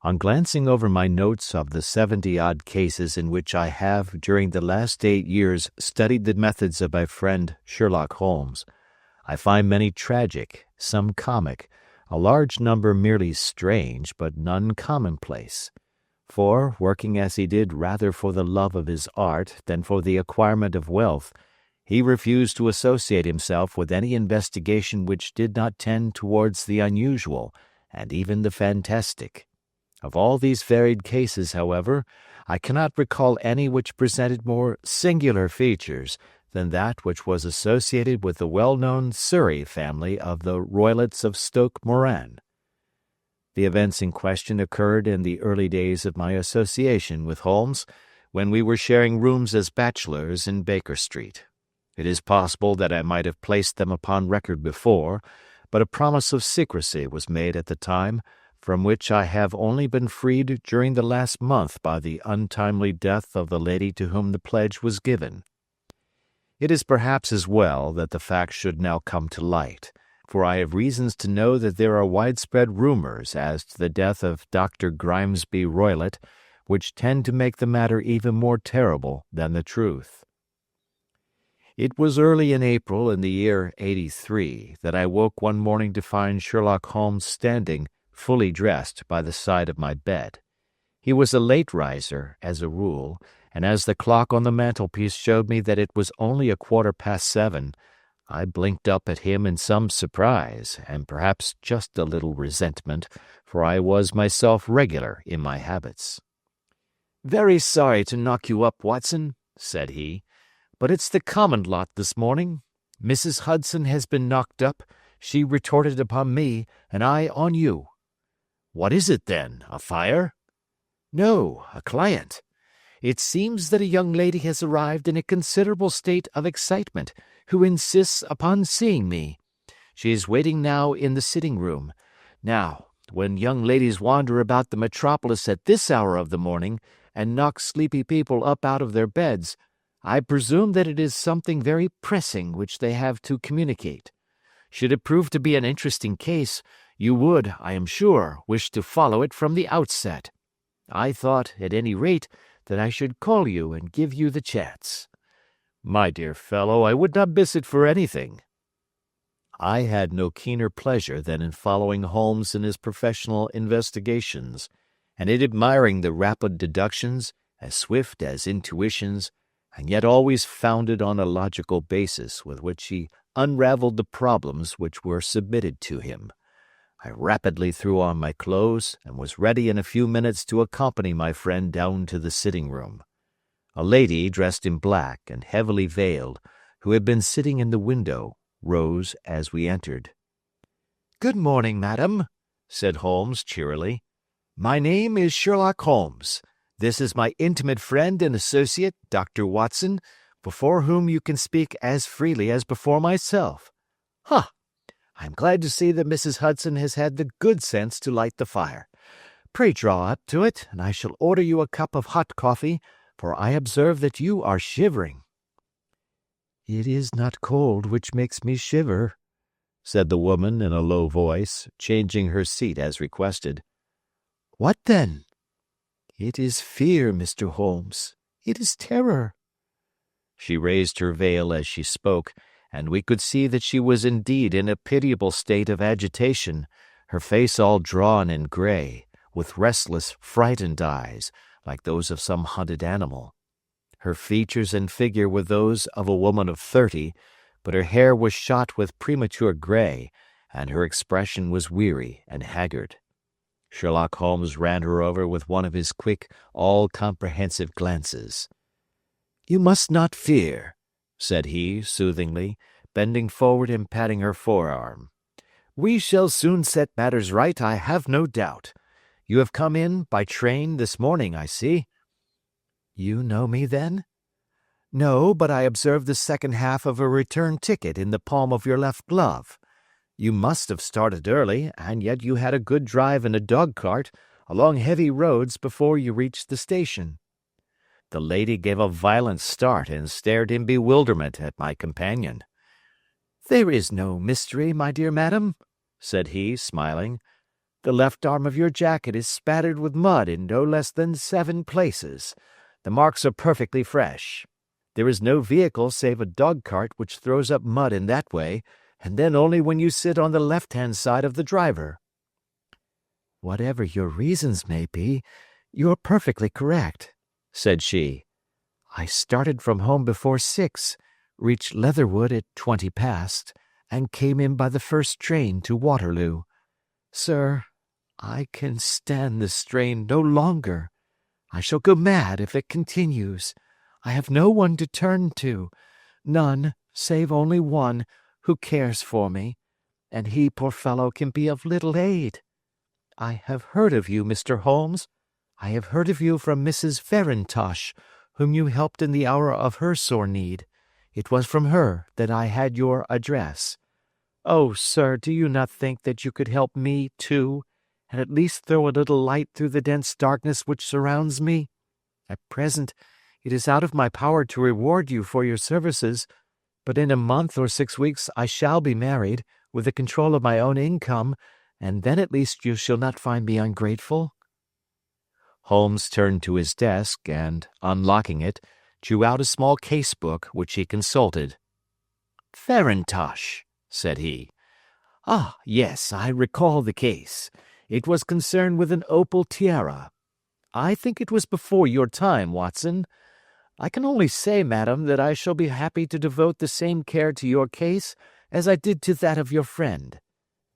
On glancing over my notes of the 70-odd cases in which I have, during the last 8 years, studied the methods of my friend Sherlock Holmes, I find many tragic, some comic, a large number merely strange, but none commonplace. For, working as he did rather for the love of his art than for the acquirement of wealth, he refused to associate himself with any investigation which did not tend towards the unusual and even the fantastic. Of all these varied cases, however, I cannot recall any which presented more singular features than that which was associated with the well-known Surrey family of the Roylotts of Stoke Moran. The events in question occurred in the early days of my association with Holmes, when we were sharing rooms as bachelors in Baker Street. It is possible that I might have placed them upon record before, but a promise of secrecy was made at the time, from which I have only been freed during the last month by the untimely death of the lady to whom the pledge was given. It is perhaps as well that the fact should now come to light, for I have reasons to know that there are widespread rumors as to the death of Dr. Grimesby Roylott, which tend to make the matter even more terrible than the truth. It was early in April in the year '83 that I woke one morning to find Sherlock Holmes standing, fully dressed, by the side of my bed. He was a late riser, as a rule, and as the clock on the mantelpiece showed me that it was only 7:15, I blinked up at him in some surprise, and perhaps just a little resentment, for I was myself regular in my habits. "Very sorry to knock you up, Watson," said he, "but it's the common lot this morning. Mrs. Hudson has been knocked up, she retorted upon me, and I on you." "What is it, then? A fire?" No, a client. It seems that a young lady has arrived in a considerable state of excitement, who insists upon seeing me. She is waiting now in the sitting-room. Now, when young ladies wander about the metropolis at this hour of the morning, and knock sleepy people up out of their beds, I presume that it is something very pressing which they have to communicate. Should it prove to be an interesting case, you would, I am sure, wish to follow it from the outset. I thought, at any rate, that I should call you and give you the chance. My dear fellow, I would not miss it for anything. I had no keener pleasure than in following Holmes in his professional investigations, and in admiring the rapid deductions, as swift as intuitions, and yet always founded on a logical basis with which he unraveled the problems which were submitted to him. I rapidly threw on my clothes and was ready in a few minutes to accompany my friend down to the sitting-room. A lady dressed in black and heavily veiled, who had been sitting in the window, rose as we entered. "Good morning, madam," said Holmes cheerily. "My name is Sherlock Holmes. This is my intimate friend and associate, Dr. Watson, before whom you can speak as freely as before myself. Ha! I am glad to see that Mrs. Hudson has had the good sense to light the fire. Pray draw up to it, and I shall order you a cup of hot coffee, for I observe that you are shivering." "It is not cold which makes me shiver," said the woman in a low voice, changing her seat as requested. "What then?" "It is fear, Mr. Holmes. It is terror." She raised her veil as she spoke, and we could see that she was indeed in a pitiable state of agitation, her face all drawn and grey, with restless, frightened eyes, like those of some hunted animal. Her features and figure were those of a woman of 30, but her hair was shot with premature grey, and her expression was weary and haggard. Sherlock Holmes ran her over with one of his quick, all-comprehensive glances. "You must not fear," said he, soothingly, bending forward and patting her forearm. "We shall soon set matters right, I have no doubt. You have come in by train this morning, I see." "You know me, then?" "No, but I observed the second half of a return ticket in the palm of your left glove. You must have started early, and yet you had a good drive in a dog-cart along heavy roads before you reached the station." The lady gave a violent start and stared in bewilderment at my companion. "There is no mystery, my dear madam," said he, smiling. "The left arm of your jacket is spattered with mud in no less than 7 places. The marks are perfectly fresh. There is no vehicle save a dog-cart which throws up mud in that way, and then only when you sit on the left-hand side of the driver." "Whatever your reasons may be, you are perfectly correct," said she. "I started from home before 6, reached Leatherwood at 20 past, and came in by the first train to Waterloo. Sir, I can stand the strain no longer. I shall go mad if it continues. I have no one to turn to, none, save only one, who cares for me, and he, poor fellow, can be of little aid. I have heard of you, Mr. Holmes. I have heard of you from Mrs. Farintosh, whom you helped in the hour of her sore need. It was from her that I had your address. Oh, sir, do you not think that you could help me, too, and at least throw a little light through the dense darkness which surrounds me? At present, it is out of my power to reward you for your services, but in a month or 6 weeks I shall be married, with the control of my own income, and then at least you shall not find me ungrateful." Holmes turned to his desk and, unlocking it, drew out a small case-book which he consulted. "Farintosh," said he. "Ah, yes, I recall the case. It was concerned with an opal tiara. I think it was before your time, Watson. I can only say, madam, that I shall be happy to devote the same care to your case as I did to that of your friend.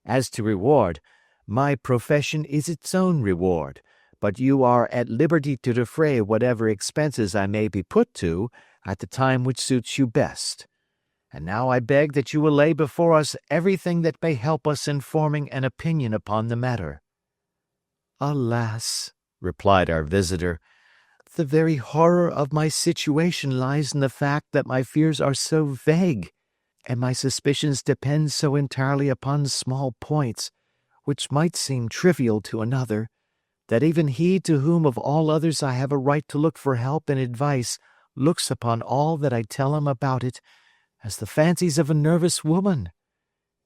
As to reward, my profession is its own reward, but you are at liberty to defray whatever expenses I may be put to at the time which suits you best. And now I beg that you will lay before us everything that may help us in forming an opinion upon the matter." "Alas," replied our visitor. "The very horror of my situation lies in the fact that my fears are so vague, and my suspicions depend so entirely upon small points, which might seem trivial to another, that even he to whom of all others I have a right to look for help and advice looks upon all that I tell him about it as the fancies of a nervous woman.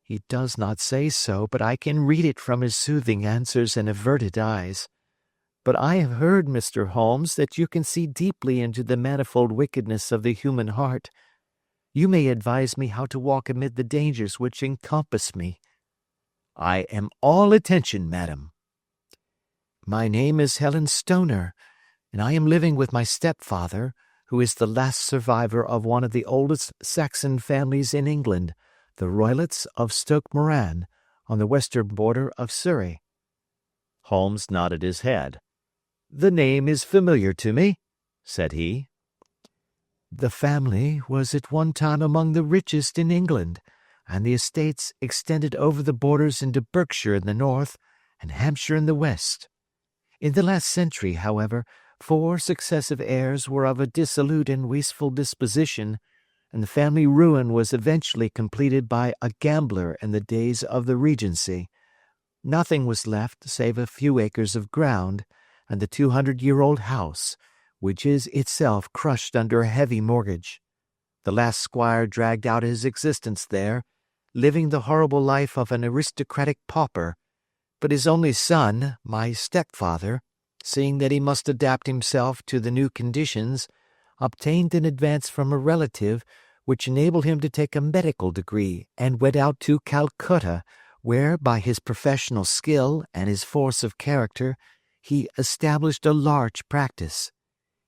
He does not say so, but I can read it from his soothing answers and averted eyes. But I have heard, Mr. Holmes, that you can see deeply into the manifold wickedness of the human heart. You may advise me how to walk amid the dangers which encompass me." "I am all attention, madam." "My name is Helen Stoner, and I am living with my stepfather, who is the last survivor of one of the oldest Saxon families in England, the Roylotts of Stoke Moran, on the western border of Surrey." Holmes nodded his head. "The name is familiar to me," said he. "The family was at one time among the richest in England, and the estates extended over the borders into Berkshire in the north and Hampshire in the west. In the last century, however, 4 successive heirs were of a dissolute and wasteful disposition, and the family ruin was eventually completed by a gambler in the days of the Regency. Nothing was left save a few acres of ground and the 200-year-old house, which is itself crushed under a heavy mortgage. The last squire dragged out his existence there, living the horrible life of an aristocratic pauper, but his only son, my stepfather, seeing that he must adapt himself to the new conditions, obtained an advance from a relative which enabled him to take a medical degree and went out to Calcutta, where, by his professional skill and his force of character, he established a large practice.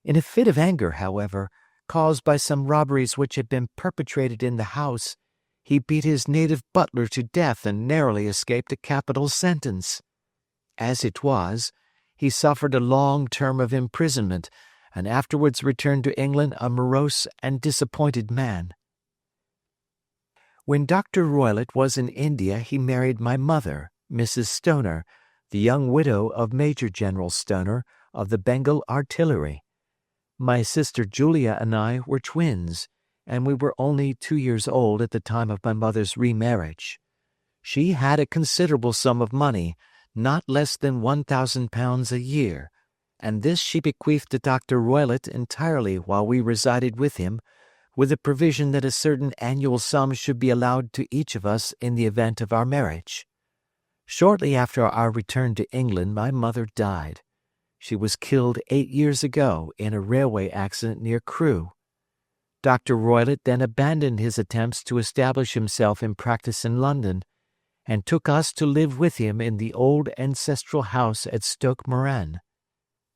In a fit of anger, however, caused by some robberies which had been perpetrated in the house, he beat his native butler to death and narrowly escaped a capital sentence. As it was, he suffered a long term of imprisonment, and afterwards returned to England a morose and disappointed man. When Dr. Roylott was in India, he married my mother, Mrs. Stoner, the young widow of Major General Stoner of the Bengal Artillery. My sister Julia and I were twins, and we were only 2 years old at the time of my mother's remarriage. She had a considerable sum of money, not less than £1,000 a year, and this she bequeathed to Dr. Roylott entirely while we resided with him, with the provision that a certain annual sum should be allowed to each of us in the event of our marriage. Shortly after our return to England, my mother died. She was killed 8 years ago in a railway accident near Crewe. Dr. Roylott then abandoned his attempts to establish himself in practice in London, and took us to live with him in the old ancestral house at Stoke Moran.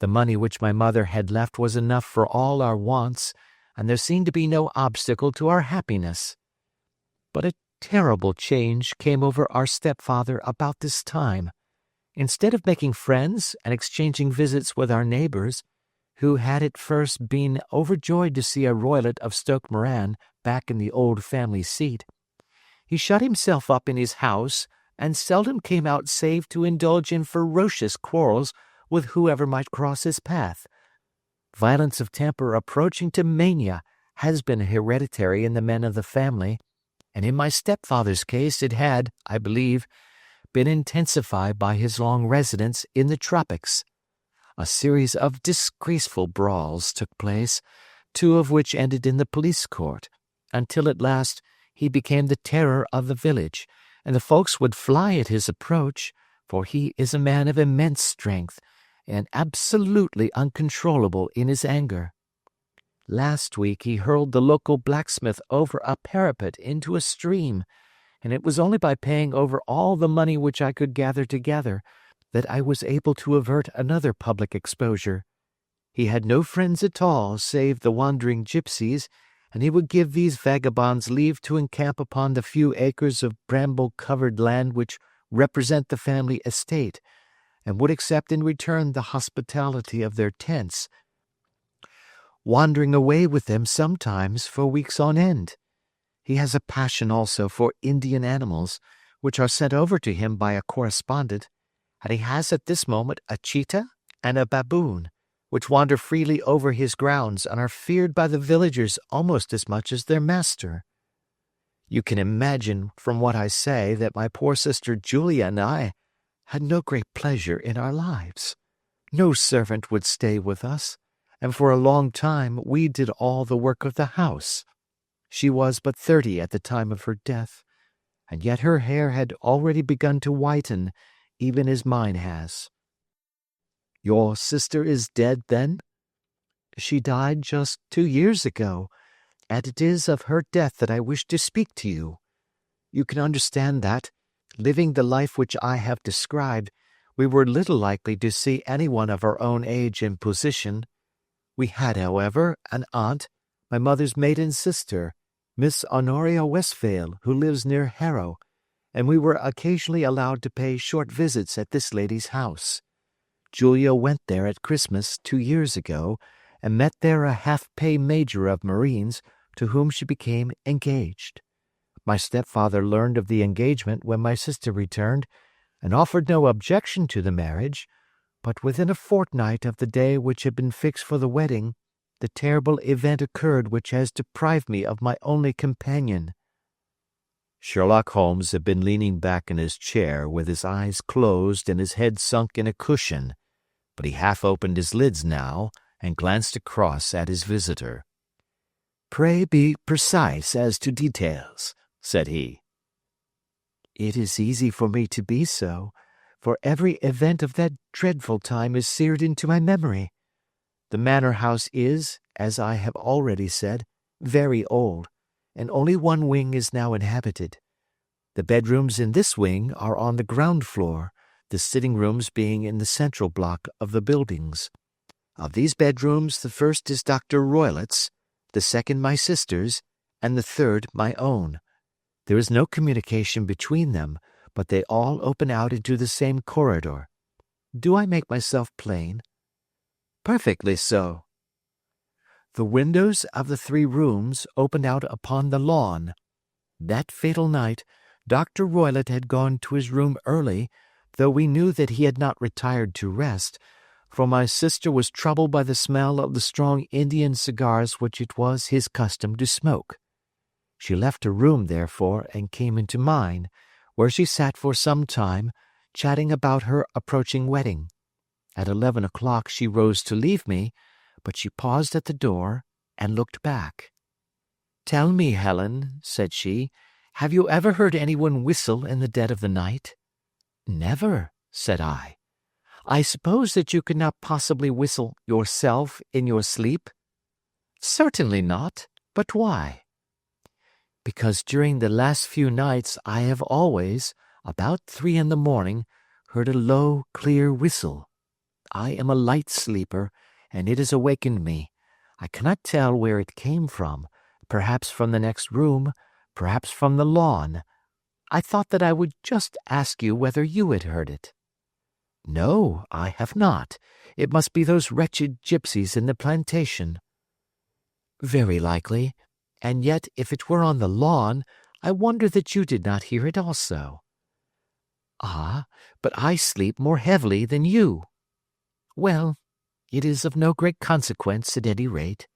The money which my mother had left was enough for all our wants, and there seemed to be no obstacle to our happiness. But a terrible change came over our stepfather about this time. Instead of making friends and exchanging visits with our neighbors, who had at first been overjoyed to see a Roylott of Stoke Moran back in the old family seat, he shut himself up in his house and seldom came out save to indulge in ferocious quarrels with whoever might cross his path. Violence of temper approaching to mania has been hereditary in the men of the family, and in my stepfather's case it had, I believe, been intensified by his long residence in the tropics. A series of disgraceful brawls took place, 2 of which ended in the police court, until at last he became the terror of the village, and the folks would fly at his approach, for he is a man of immense strength and absolutely uncontrollable in his anger. Last week he hurled the local blacksmith over a parapet into a stream, and it was only by paying over all the money which I could gather together that I was able to avert another public exposure. He had no friends at all save the wandering gypsies, and he would give these vagabonds leave to encamp upon the few acres of bramble-covered land which represent the family estate, and would accept in return the hospitality of their tents, wandering away with them sometimes for weeks on end. He has a passion also for Indian animals, which are sent over to him by a correspondent, and he has at this moment a cheetah, and a baboon, which wander freely over his grounds and are feared by the villagers almost as much as their master. You can imagine from what I say that my poor sister Julia and I had no great pleasure in our lives. No servant would stay with us, and for a long time we did all the work of the house. She was but 30 at the time of her death, and yet her hair had already begun to whiten, even as mine has. Your sister is dead, then? She died just 2 years ago, and it is of her death that I wish to speak to you. You can understand that, living the life which I have described, we were little likely to see anyone of our own age and position. We had, however, an aunt, my mother's maiden sister, Miss Honoria Westphail, who lives near Harrow, and we were occasionally allowed to pay short visits at this lady's house. Julia went there at Christmas 2 years ago, and met there a half-pay major of Marines, to whom she became engaged. My stepfather learned of the engagement when my sister returned, and offered no objection to the marriage, but within a fortnight of the day which had been fixed for the wedding, the terrible event occurred which has deprived me of my only companion." Sherlock Holmes had been leaning back in his chair with his eyes closed and his head sunk in a cushion, but he half opened his lids now and glanced across at his visitor. "Pray be precise as to details," said he. "It is easy for me to be so, for every event of that dreadful time is seared into my memory. The manor house is, as I have already said, very old, and only one wing is now inhabited. The bedrooms in this wing are on the ground floor, the sitting rooms being in the central block of the buildings. Of these bedrooms, the first is Dr. Roylott's, the second my sister's, and the third my own. There is no communication between them, but they all open out into the same corridor. Do I make myself plain?" "Perfectly so." The windows of the 3 rooms opened out upon the lawn. That fatal night, Dr. Roylott had gone to his room early, though we knew that he had not retired to rest, for my sister was troubled by the smell of the strong Indian cigars which it was his custom to smoke. She left her room, therefore, and came into mine, where she sat for some time, chatting about her approaching wedding. At 11 o'clock she rose to leave me, but she paused at the door and looked back. "Tell me, Helen," said she, "have you ever heard anyone whistle in the dead of the night?" "Never," said I. "I suppose that you could not possibly whistle yourself in your sleep?" "Certainly not. But why?" "Because during the last few nights I have always, about 3 in the morning, heard a low, clear whistle. I am a light sleeper, and it has awakened me. I cannot tell where it came from, perhaps from the next room, perhaps from the lawn. I thought that I would just ask you whether you had heard it." "No, I have not. It must be those wretched gypsies in the plantation." "Very likely. And yet, if it were on the lawn, I wonder that you did not hear it also." "Ah, but I sleep more heavily than you." "Well, it is of no great consequence at any rate."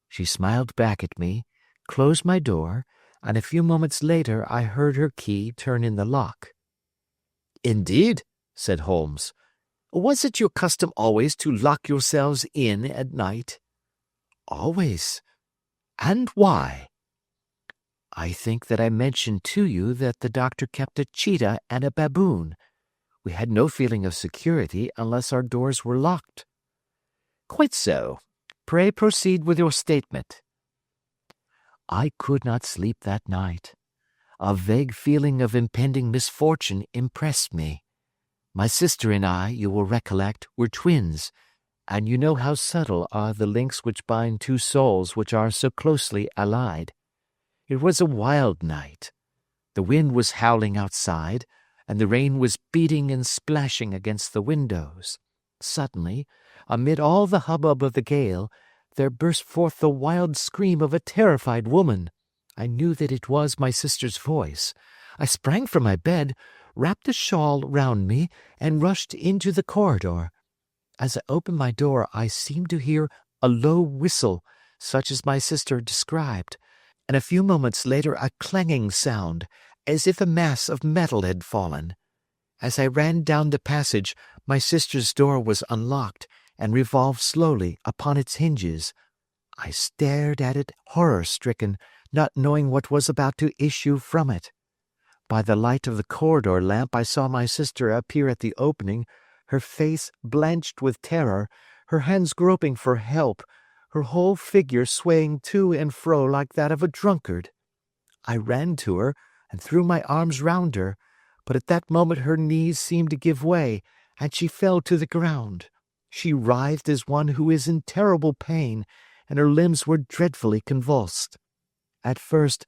She smiled back at me, closed my door, and a few moments later I heard her key turn in the lock. "Indeed," said Holmes. "Was it your custom always to lock yourselves in at night?" "Always." "And why?" "I think that I mentioned to you that the doctor kept a cheetah and a baboon. We had no feeling of security unless our doors were locked." "Quite so. Pray proceed with your statement." "I could not sleep that night. A vague feeling of impending misfortune impressed me. My sister and I, you will recollect, were twins, and you know how subtle are the links which bind 2 souls which are so closely allied. It was a wild night. The wind was howling outside, and the rain was beating and splashing against the windows. Suddenly, amid all the hubbub of the gale, there burst forth the wild scream of a terrified woman. I knew that it was my sister's voice. I sprang from my bed, wrapped a shawl round me, and rushed into the corridor. As I opened my door, I seemed to hear a low whistle, such as my sister described, and a few moments later a clanging sound, as if a mass of metal had fallen. As I ran down the passage, my sister's door was unlocked and revolved slowly upon its hinges. I stared at it horror-stricken, not knowing what was about to issue from it. By the light of the corridor lamp I saw my sister appear at the opening, her face blanched with terror, her hands groping for help, her whole figure swaying to and fro like that of a drunkard. I ran to her and threw my arms round her, but at that moment her knees seemed to give way, and she fell to the ground. She writhed as one who is in terrible pain, and her limbs were dreadfully convulsed. At first,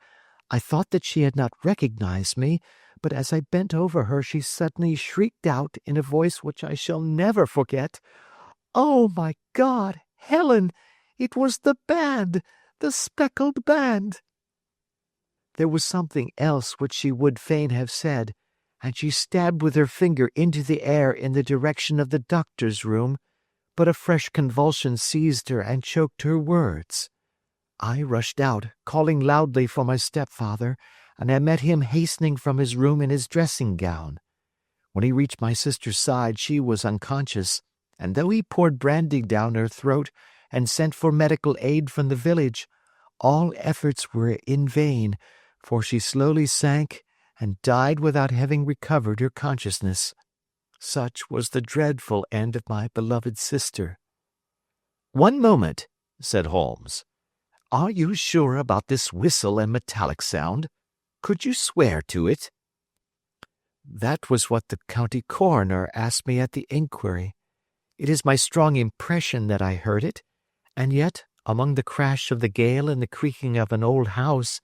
I thought that she had not recognized me, but as I bent over her, she suddenly shrieked out in a voice which I shall never forget, "Oh, my God, Helen! It was the band, the speckled band!" There was something else which she would fain have said, and she stabbed with her finger into the air in the direction of the doctor's room, but a fresh convulsion seized her and choked her words. I rushed out, calling loudly for my stepfather, and I met him hastening from his room in his dressing-gown. When he reached my sister's side, she was unconscious, and though he poured brandy down her throat and sent for medical aid from the village, all efforts were in vain, for she slowly sank and died without having recovered her consciousness. Such was the dreadful end of my beloved sister. "One moment," said Holmes. "Are you sure about this whistle and metallic sound? Could you swear to it?" "That was what the county coroner asked me at the inquiry. It is my strong impression that I heard it, and yet, among the crash of the gale and the creaking of an old house,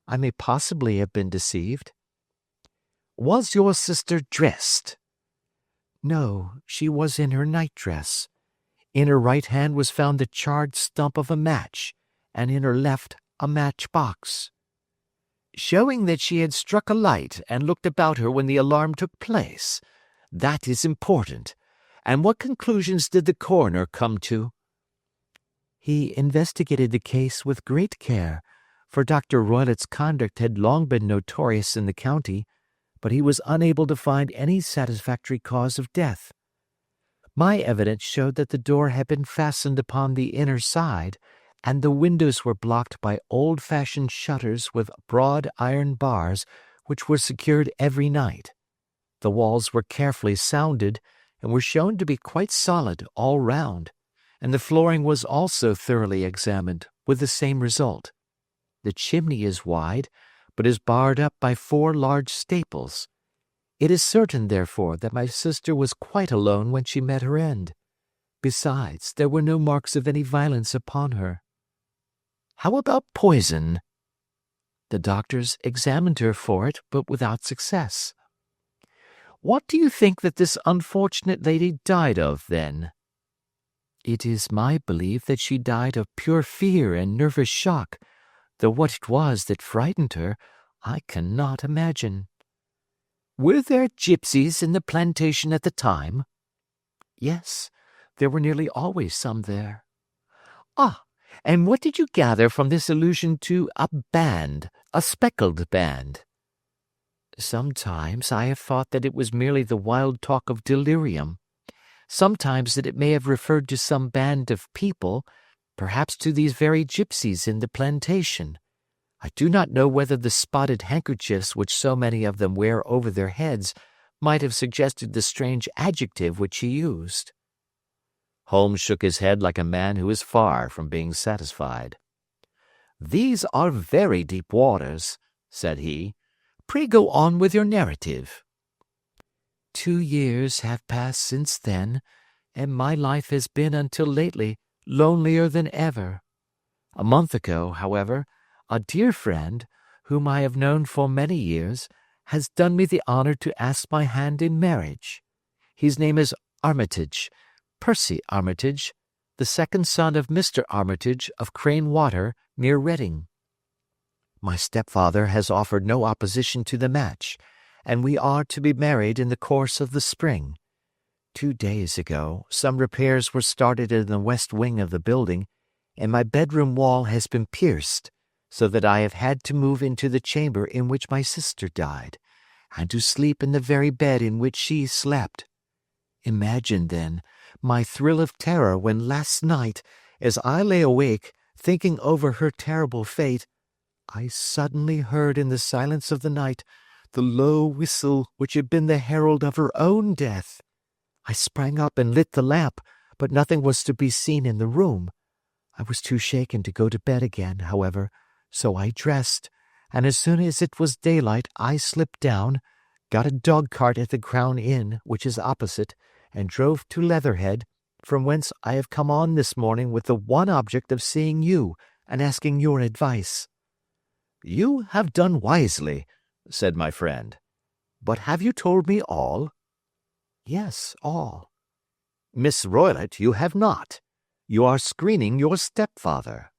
I may possibly have been deceived." "Was your sister dressed?" "No, she was in her nightdress. In her right hand was found the charred stump of a match, and in her left a matchbox." "Showing that she had struck a light and looked about her when the alarm took place. That is important. And what conclusions did the coroner come to?" "He investigated the case with great care, for Dr. Roylett's conduct had long been notorious in the county, but he was unable to find any satisfactory cause of death. My evidence showed that the door had been fastened upon the inner side, and the windows were blocked by old-fashioned shutters with broad iron bars which were secured every night. The walls were carefully sounded and were shown to be quite solid all round, and the flooring was also thoroughly examined, with the same result. The chimney is wide, but is barred up by 4 large staples. It is certain, therefore, that my sister was quite alone when she met her end. Besides, there were no marks of any violence upon her." "How about poison?" "The doctors examined her for it, but without success." "What do you think that this unfortunate lady died of, then?" "It is my belief that she died of pure fear and nervous shock, though what it was that frightened her, I cannot imagine." "Were there gypsies in the plantation at the time?" "Yes, there were nearly always some there." "Ah, and what did you gather from this allusion to a band, a speckled band?" "Sometimes I have thought that it was merely the wild talk of delirium. Sometimes that it may have referred to some band of people, perhaps to these very gypsies in the plantation. I do not know whether the spotted handkerchiefs which so many of them wear over their heads might have suggested the strange adjective which he used." Holmes shook his head like a man who is far from being satisfied. "These are very deep waters," said he. "Pray go on with your narrative." 2 years have passed since then, and my life has been until lately lonelier than ever. A month ago, however, a dear friend, whom I have known for many years, has done me the honor to ask my hand in marriage. His name is Armitage, Percy Armitage, the second son of Mr. Armitage of Crane Water, near Reading. My stepfather has offered no opposition to the match, and we are to be married in the course of the spring. 2 days ago, some repairs were started in the west wing of the building, and my bedroom wall has been pierced, so that I have had to move into the chamber in which my sister died, and to sleep in the very bed in which she slept. Imagine, then, my thrill of terror when last night, as I lay awake, thinking over her terrible fate, I suddenly heard in the silence of the night the low whistle which had been the herald of her own death. I sprang up and lit the lamp, but nothing was to be seen in the room. I was too shaken to go to bed again, however, so I dressed, and as soon as it was daylight I slipped down, got a dog-cart at the Crown Inn, which is opposite, and drove to Leatherhead, from whence I have come on this morning with the one object of seeing you and asking your advice." "You have done wisely," said my friend. "But have you told me all?" "Yes, all." "Miss Roylott, you have not. You are screening your stepfather."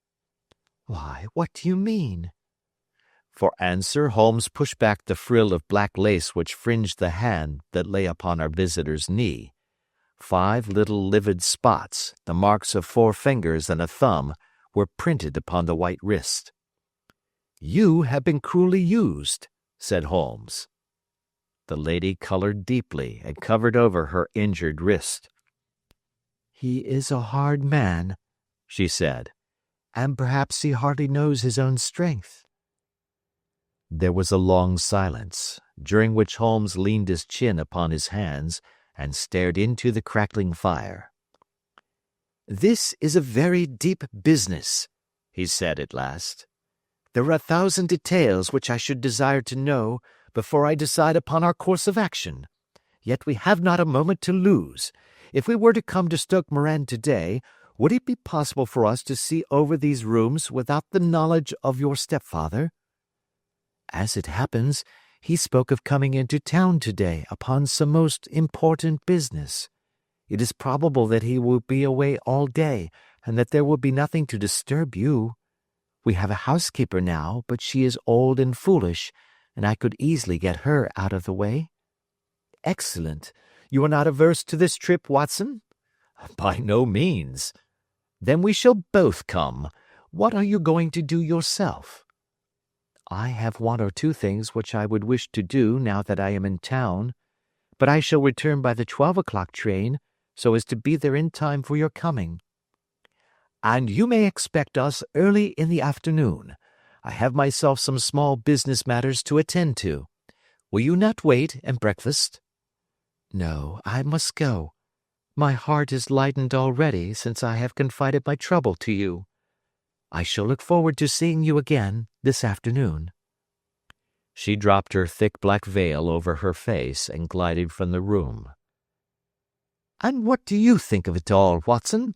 "Why, what do you mean?" For answer, Holmes pushed back the frill of black lace which fringed the hand that lay upon our visitor's knee. 5 little livid spots, the marks of 4 fingers and a thumb, were printed upon the white wrist. "You have been cruelly used," said Holmes. The lady colored deeply and covered over her injured wrist. "He is a hard man," she said, "and perhaps he hardly knows his own strength." There was a long silence, during which Holmes leaned his chin upon his hands and stared into the crackling fire. "This is a very deep business," he said at last. "There are 1,000 details which I should desire to know before I decide upon our course of action. Yet we have not a moment to lose. If we were to come to Stoke Moran today, would it be possible for us to see over these rooms without the knowledge of your stepfather? As it happens, he spoke of coming into town today upon some most important business. It is probable that he will be away all day, and that there will be nothing to disturb you. We have a housekeeper now, but she is old and foolish, and I could easily get her out of the way." "Excellent. You are not averse to this trip, Watson?" "By no means." "Then we shall both come. What are you going to do yourself?" "I have 1 or 2 things which I would wish to do now that I am in town, but I shall return by the 12 o'clock train, so as to be there in time for your coming." "And you may expect us early in the afternoon. I have myself some small business matters to attend to. Will you not wait and breakfast?" "No, I must go. My heart is lightened already since I have confided my trouble to you. I shall look forward to seeing you again this afternoon." She dropped her thick black veil over her face and glided from the room. "And what do you think of it all, Watson?"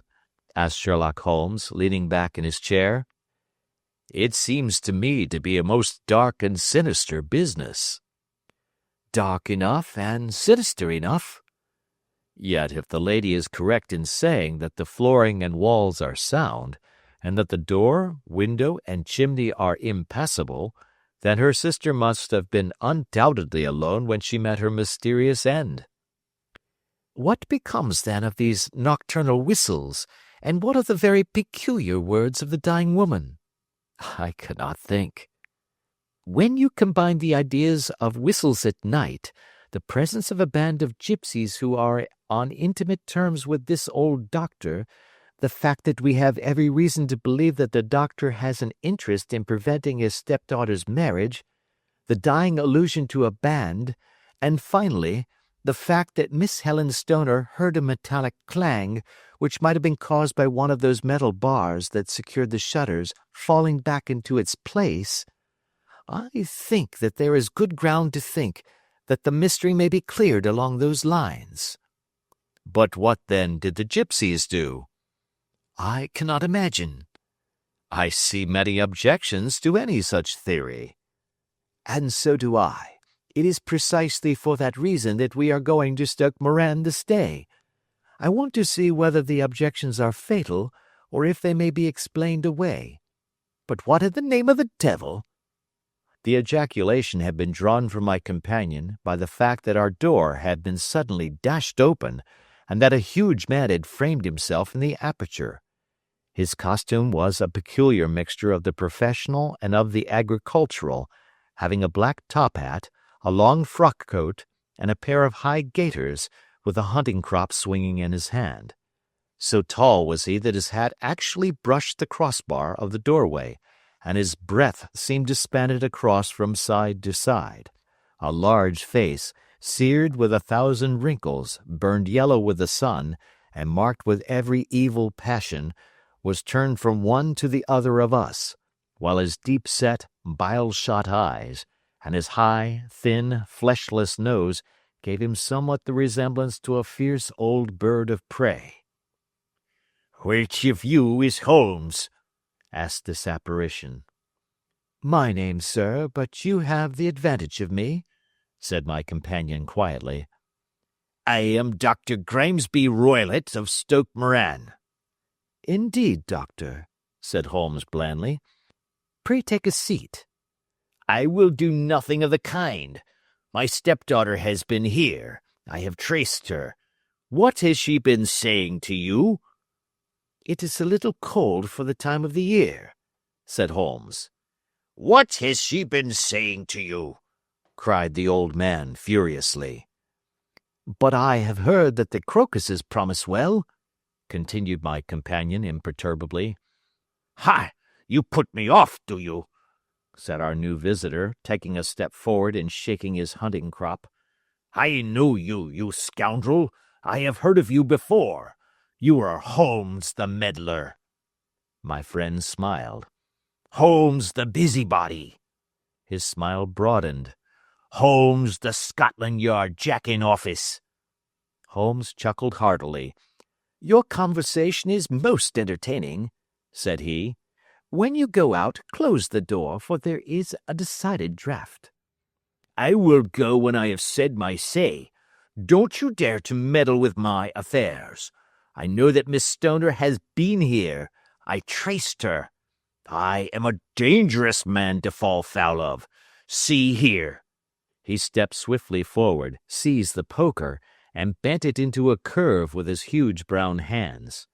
asked Sherlock Holmes, leaning back in his chair. "It seems to me to be a most dark and sinister business." "Dark enough and sinister enough." "Yet if the lady is correct in saying that the flooring and walls are sound, and that the door, window, and chimney are impassable, then her sister must have been undoubtedly alone when she met her mysterious end." "What becomes, then, of these nocturnal whistles, and what of the very peculiar words of the dying woman?" "I cannot think." "When you combine the ideas of whistles at night, the presence of a band of gypsies who are on intimate terms with this old doctor, the fact that we have every reason to believe that the doctor has an interest in preventing his stepdaughter's marriage, the dying allusion to a band, and finally, the fact that Miss Helen Stoner heard a metallic clang, which might have been caused by one of those metal bars that secured the shutters falling back into its place, I think that there is good ground to think that the mystery may be cleared along those lines." "But what, then, did the gypsies do?" "I cannot imagine." "I see many objections to any such theory." "And so do I. It is precisely for that reason that we are going to Stoke Moran this day. I want to see whether the objections are fatal, or if they may be explained away. But what in the name of the devil—" The ejaculation had been drawn from my companion by the fact that our door had been suddenly dashed open, and that a huge man had framed himself in the aperture. His costume was a peculiar mixture of the professional and of the agricultural, having a black top hat, a long frock coat, and a pair of high gaiters, with a hunting crop swinging in his hand. So tall was he that his hat actually brushed the crossbar of the doorway, and his breadth seemed to span it across from side to side. A large face, seared with 1,000 wrinkles, burned yellow with the sun, and marked with every evil passion, was turned from one to the other of us, while his deep-set, bile-shot eyes, and his high, thin, fleshless nose gave him somewhat the resemblance to a fierce old bird of prey. "Which of you is Holmes?" asked this apparition. "My name, sir, but you have the advantage of me," said my companion quietly. "I am Dr. Grimesby Roylott of Stoke Moran." "Indeed, doctor," said Holmes blandly. "Pray take a seat." "I will do nothing of the kind. My stepdaughter has been here. I have traced her. What has she been saying to you?" "It is a little cold for the time of the year," said Holmes. "What has she been saying to you?" cried the old man furiously. "But I have heard that the crocuses promise well," continued my companion imperturbably. "Ha! You put me off, do you?" said our new visitor, taking a step forward and shaking his hunting crop. "I know you, you scoundrel. I have heard of you before. You are Holmes the meddler." My friend smiled. "Holmes the busybody." His smile broadened. "Holmes the Scotland Yard Jack-in-Office." Holmes chuckled heartily. "Your conversation is most entertaining," said he. "When you go out, close the door, for there is a decided draught." "I will go when I have said my say. Don't you dare to meddle with my affairs. I know that Miss Stoner has been here. I traced her. I am a dangerous man to fall foul of. See here." He stepped swiftly forward, seized the poker, and bent it into a curve with his huge brown hands.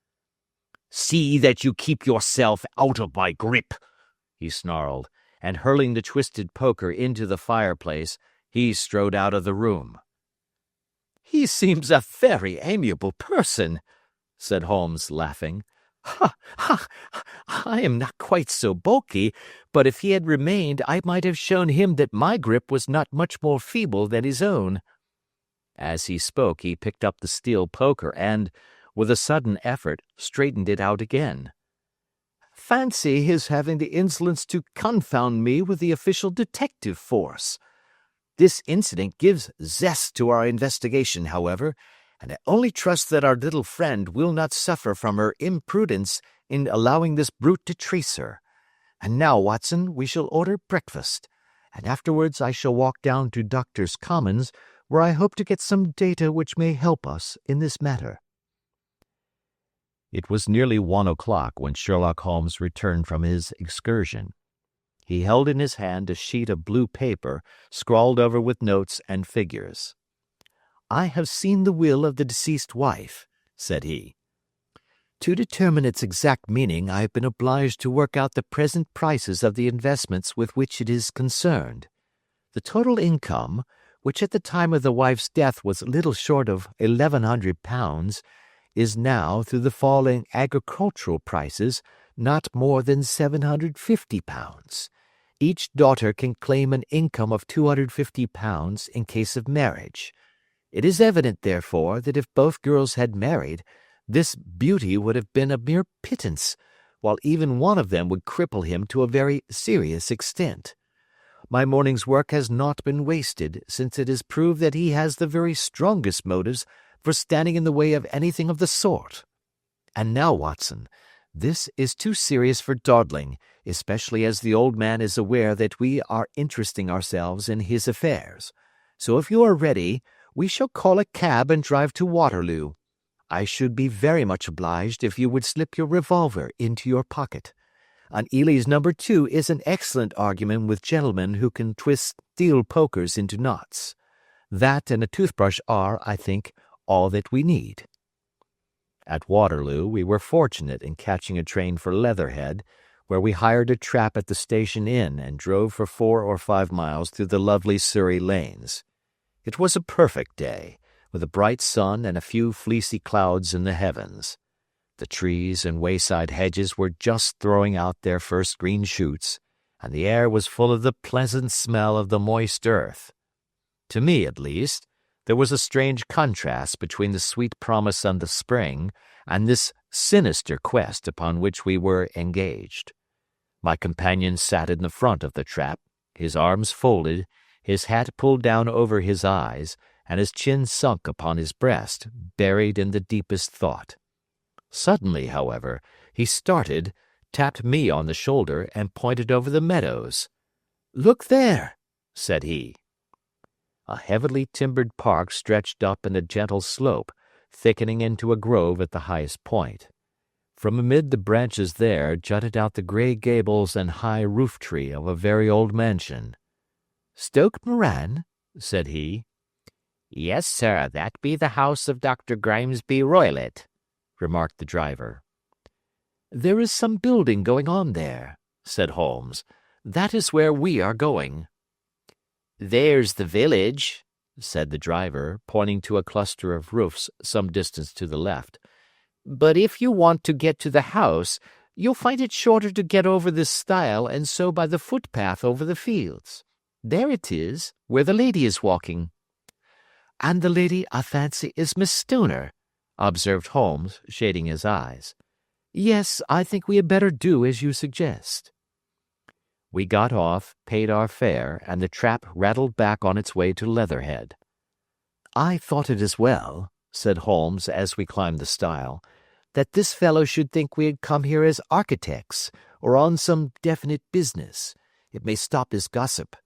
"See that you keep yourself out of my grip," he snarled, and hurling the twisted poker into the fireplace, he strode out of the room. "He seems a very amiable person," said Holmes, laughing. "Ha, ha! I am not quite so bulky, but if he had remained I might have shown him that my grip was not much more feeble than his own." As he spoke he picked up the steel poker and, with a sudden effort, straightened it out again. "Fancy his having the insolence to confound me with the official detective force. This incident gives zest to our investigation, however, and I only trust that our little friend will not suffer from her imprudence in allowing this brute to trace her. And now, Watson, we shall order breakfast, and afterwards I shall walk down to Doctors' Commons, where I hope to get some data which may help us in this matter." It was nearly 1 o'clock when Sherlock Holmes returned from his excursion. He held in his hand a sheet of blue paper scrawled over with notes and figures. "I have seen the will of the deceased wife," said he. "To determine its exact meaning I have been obliged to work out the present prices of the investments with which it is concerned. The total income, which at the time of the wife's death was little short of £1,100, is now, through the fall in agricultural prices, not more than £750. Each daughter can claim an income of £250 in case of marriage. It is evident, therefore, that if both girls had married, this beauty would have been a mere pittance, while even one of them would cripple him to a very serious extent. My morning's work has not been wasted, since it has proved that he has the very strongest motives for standing in the way of anything of the sort. And now, Watson, this is too serious for dawdling, especially as the old man is aware that we are interesting ourselves in his affairs. So if you are ready, we shall call a cab and drive to Waterloo. I should be very much obliged if you would slip your revolver into your pocket. An Ely's No. 2 is an excellent argument with gentlemen who can twist steel pokers into knots. That and a toothbrush are, I think, all that we need." At Waterloo we were fortunate in catching a train for Leatherhead, where we hired a trap at the station inn and drove for 4 or 5 miles through the lovely Surrey lanes. It was a perfect day, with a bright sun and a few fleecy clouds in the heavens. The trees and wayside hedges were just throwing out their first green shoots, and the air was full of the pleasant smell of the moist earth. To me, at least, there was a strange contrast between the sweet promise of the spring and this sinister quest upon which we were engaged. My companion sat in the front of the trap, his arms folded, his hat pulled down over his eyes, and his chin sunk upon his breast, buried in the deepest thought. Suddenly, however, he started, tapped me on the shoulder, and pointed over the meadows. "Look there," said he. A heavily timbered park stretched up in a gentle slope, thickening into a grove at the highest point. From amid the branches there jutted out the grey gables and high roof-tree of a very old mansion. "Stoke Moran?" said he. "Yes, sir, that be the house of Dr. Grimesby Roylott," remarked the driver. "There is some building going on there," said Holmes. "That is where we are going." "There's the village," said the driver, pointing to a cluster of roofs some distance to the left. "But if you want to get to the house, you'll find it shorter to get over this stile and so by the footpath over the fields. There it is, where the lady is walking." "And the lady, I fancy, is Miss Stoner," observed Holmes, shading his eyes. "Yes, I think we had better do as you suggest." We got off, paid our fare, and the trap rattled back on its way to Leatherhead. "I thought it as well," said Holmes as we climbed the stile, "that this fellow should think we had come here as architects, or on some definite business. It may stop his gossip.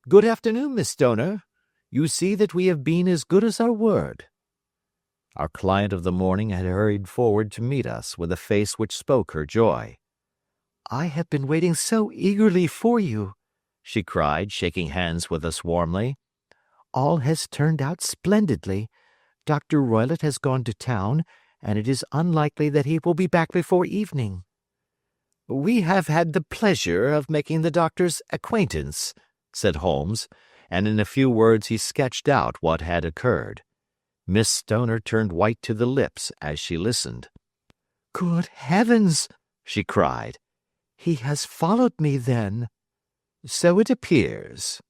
Good afternoon, Miss Stoner. You see that we have been as good as our word." Our client of the morning had hurried forward to meet us with a face which spoke her joy. "I have been waiting so eagerly for you," she cried, shaking hands with us warmly. "All has turned out splendidly. Dr. Roylott has gone to town, and it is unlikely that he will be back before evening." "We have had the pleasure of making the doctor's acquaintance," said Holmes, and in a few words he sketched out what had occurred. Miss Stoner turned white to the lips as she listened. "Good heavens!" she cried. "He has followed me, then?" "So it appears."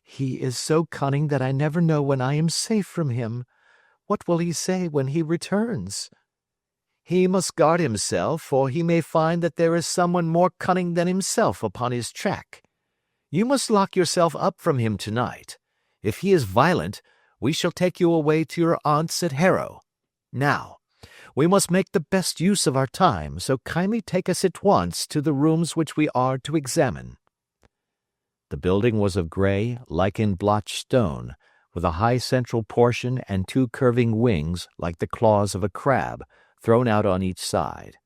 "He is so cunning that I never know when I am safe from him. What will he say when he returns?" "He must guard himself, for he may find that there is someone more cunning than himself upon his track. You must lock yourself up from him tonight. If he is violent, we shall take you away to your aunt's at Harrow. Now, we must make the best use of our time, so kindly take us at once to the rooms which we are to examine." The building was of grey, lichen-blotched stone, with a high central portion and 2 curving wings like the claws of a crab, thrown out on each side.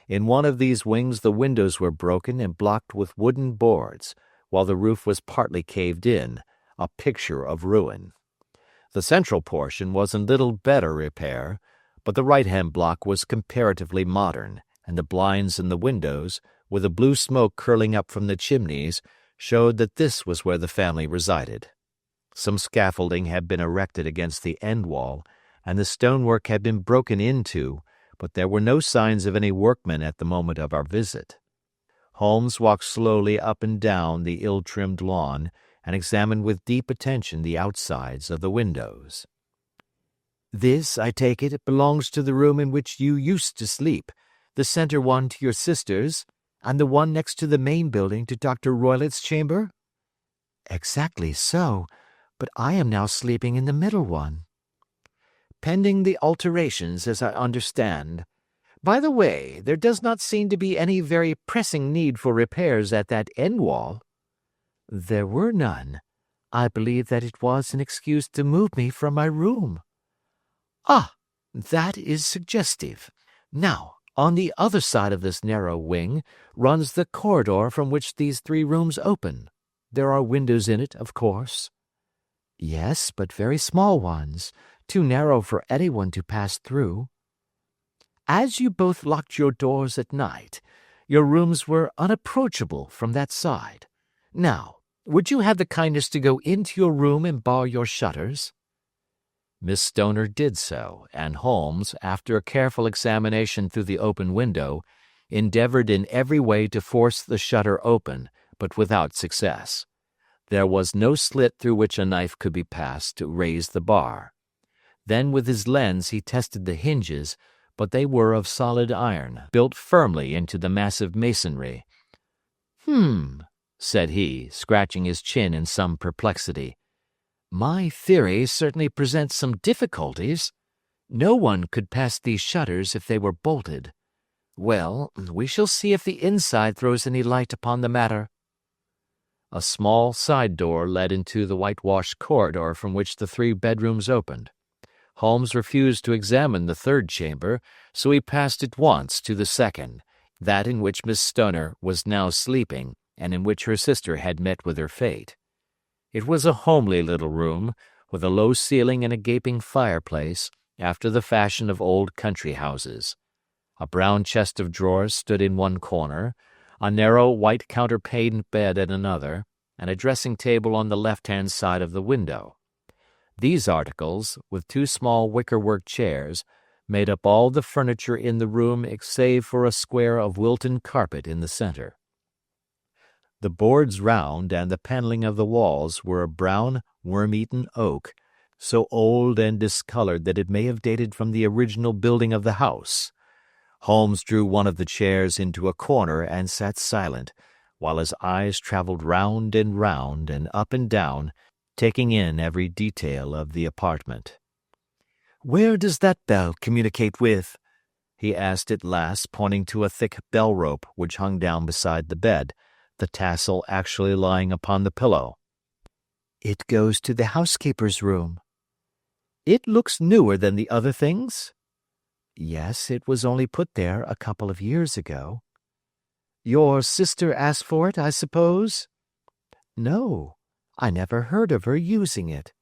In one of these wings the windows were broken and blocked with wooden boards, while the roof was partly caved in, a picture of ruin. The central portion was in little better repair, but the right-hand block was comparatively modern, and the blinds in the windows, with the blue smoke curling up from the chimneys, showed that this was where the family resided. Some scaffolding had been erected against the end wall, and the stonework had been broken into, but there were no signs of any workmen at the moment of our visit. Holmes walked slowly up and down the ill-trimmed lawn, and examined with deep attention the outsides of the windows. "This, I take it, belongs to the room in which you used to sleep, the centre one to your sister's, and the one next to the main building to Dr. Roylott's chamber?" "Exactly so, but I am now sleeping in the middle one." "Pending the alterations, as I understand. By the way, there does not seem to be any very pressing need for repairs at that end wall." "There were none. I believe that it was an excuse to move me from my room." "Ah, that is suggestive. Now, on the other side of this narrow wing runs the corridor from which these 3 rooms open. There are windows in it, of course." "Yes, but very small ones, too narrow for anyone to pass through." As you both locked your doors at night, your rooms were unapproachable from that side. Now, would you have the kindness to go into your room and bar your shutters?" Miss Stoner did so, and Holmes, after a careful examination through the open window, endeavored in every way to force the shutter open, but without success. There was no slit through which a knife could be passed to raise the bar. Then with his lens he tested the hinges, but they were of solid iron, built firmly into the massive masonry. Said he, scratching his chin in some perplexity. "My theory certainly presents some difficulties. No one could pass these shutters if they were bolted. Well, we shall see if the inside throws any light upon the matter." A small side door led into the whitewashed corridor from which the 3 bedrooms opened. Holmes refused to examine the 3rd chamber, so he passed at once to the 2nd, that in which Miss Stoner was now sleeping, and in which her sister had met with her fate. It was a homely little room, with a low ceiling and a gaping fireplace, after the fashion of old country houses. A brown chest of drawers stood in one corner, a narrow white counterpaned bed at another, and a dressing-table on the left-hand side of the window. These articles, with 2 small wicker-work chairs, made up all the furniture in the room save for a square of Wilton carpet in the center. The boards round and the paneling of the walls were of brown, worm-eaten oak, so old and discolored that it may have dated from the original building of the house. Holmes drew one of the chairs into a corner and sat silent, while his eyes traveled round and up and down, taking in every detail of the apartment. "Where does that bell communicate with?" he asked at last, pointing to a thick bell-rope which hung down beside the bed, the tassel actually lying upon the pillow. "It goes to the housekeeper's room." "It looks newer than the other things?" "Yes, it was only put there a couple of years ago." "Your sister asked for it, I suppose?" "No, I never heard of her using it.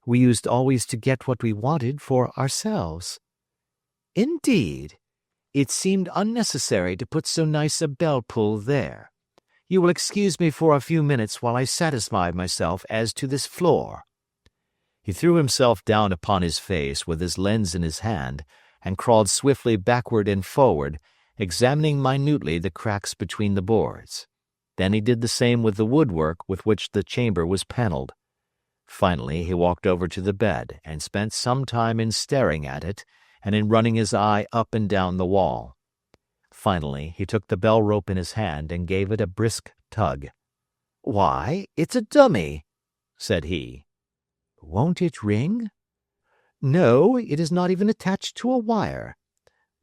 We used always to get what we wanted for ourselves." "Indeed? It seemed unnecessary to put so nice a bell-pull there. You will excuse me for a few minutes while I satisfy myself as to this floor." He threw himself down upon his face with his lens in his hand, and crawled swiftly backward and forward, examining minutely the cracks between the boards. Then he did the same with the woodwork with which the chamber was paneled. Finally he walked over to the bed, and spent some time in staring at it, and in running his eye up and down the wall. Finally he took the bell-rope in his hand and gave it a brisk tug. "Why, it's a dummy," said he. "Won't it ring?" "No, it is not even attached to a wire.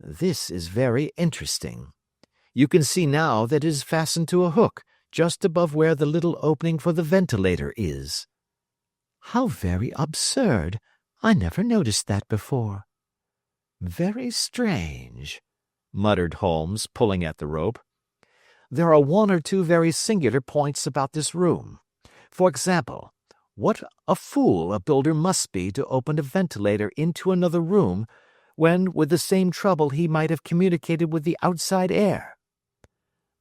This is very interesting. You can see now that it is fastened to a hook, just above where the little opening for the ventilator is." "How very absurd! I never noticed that before." "Very strange," muttered Holmes, pulling at the rope. "There are 1 or 2 very singular points about this room. For example, what a fool a builder must be to open a ventilator into another room, when with the same trouble he might have communicated with the outside air."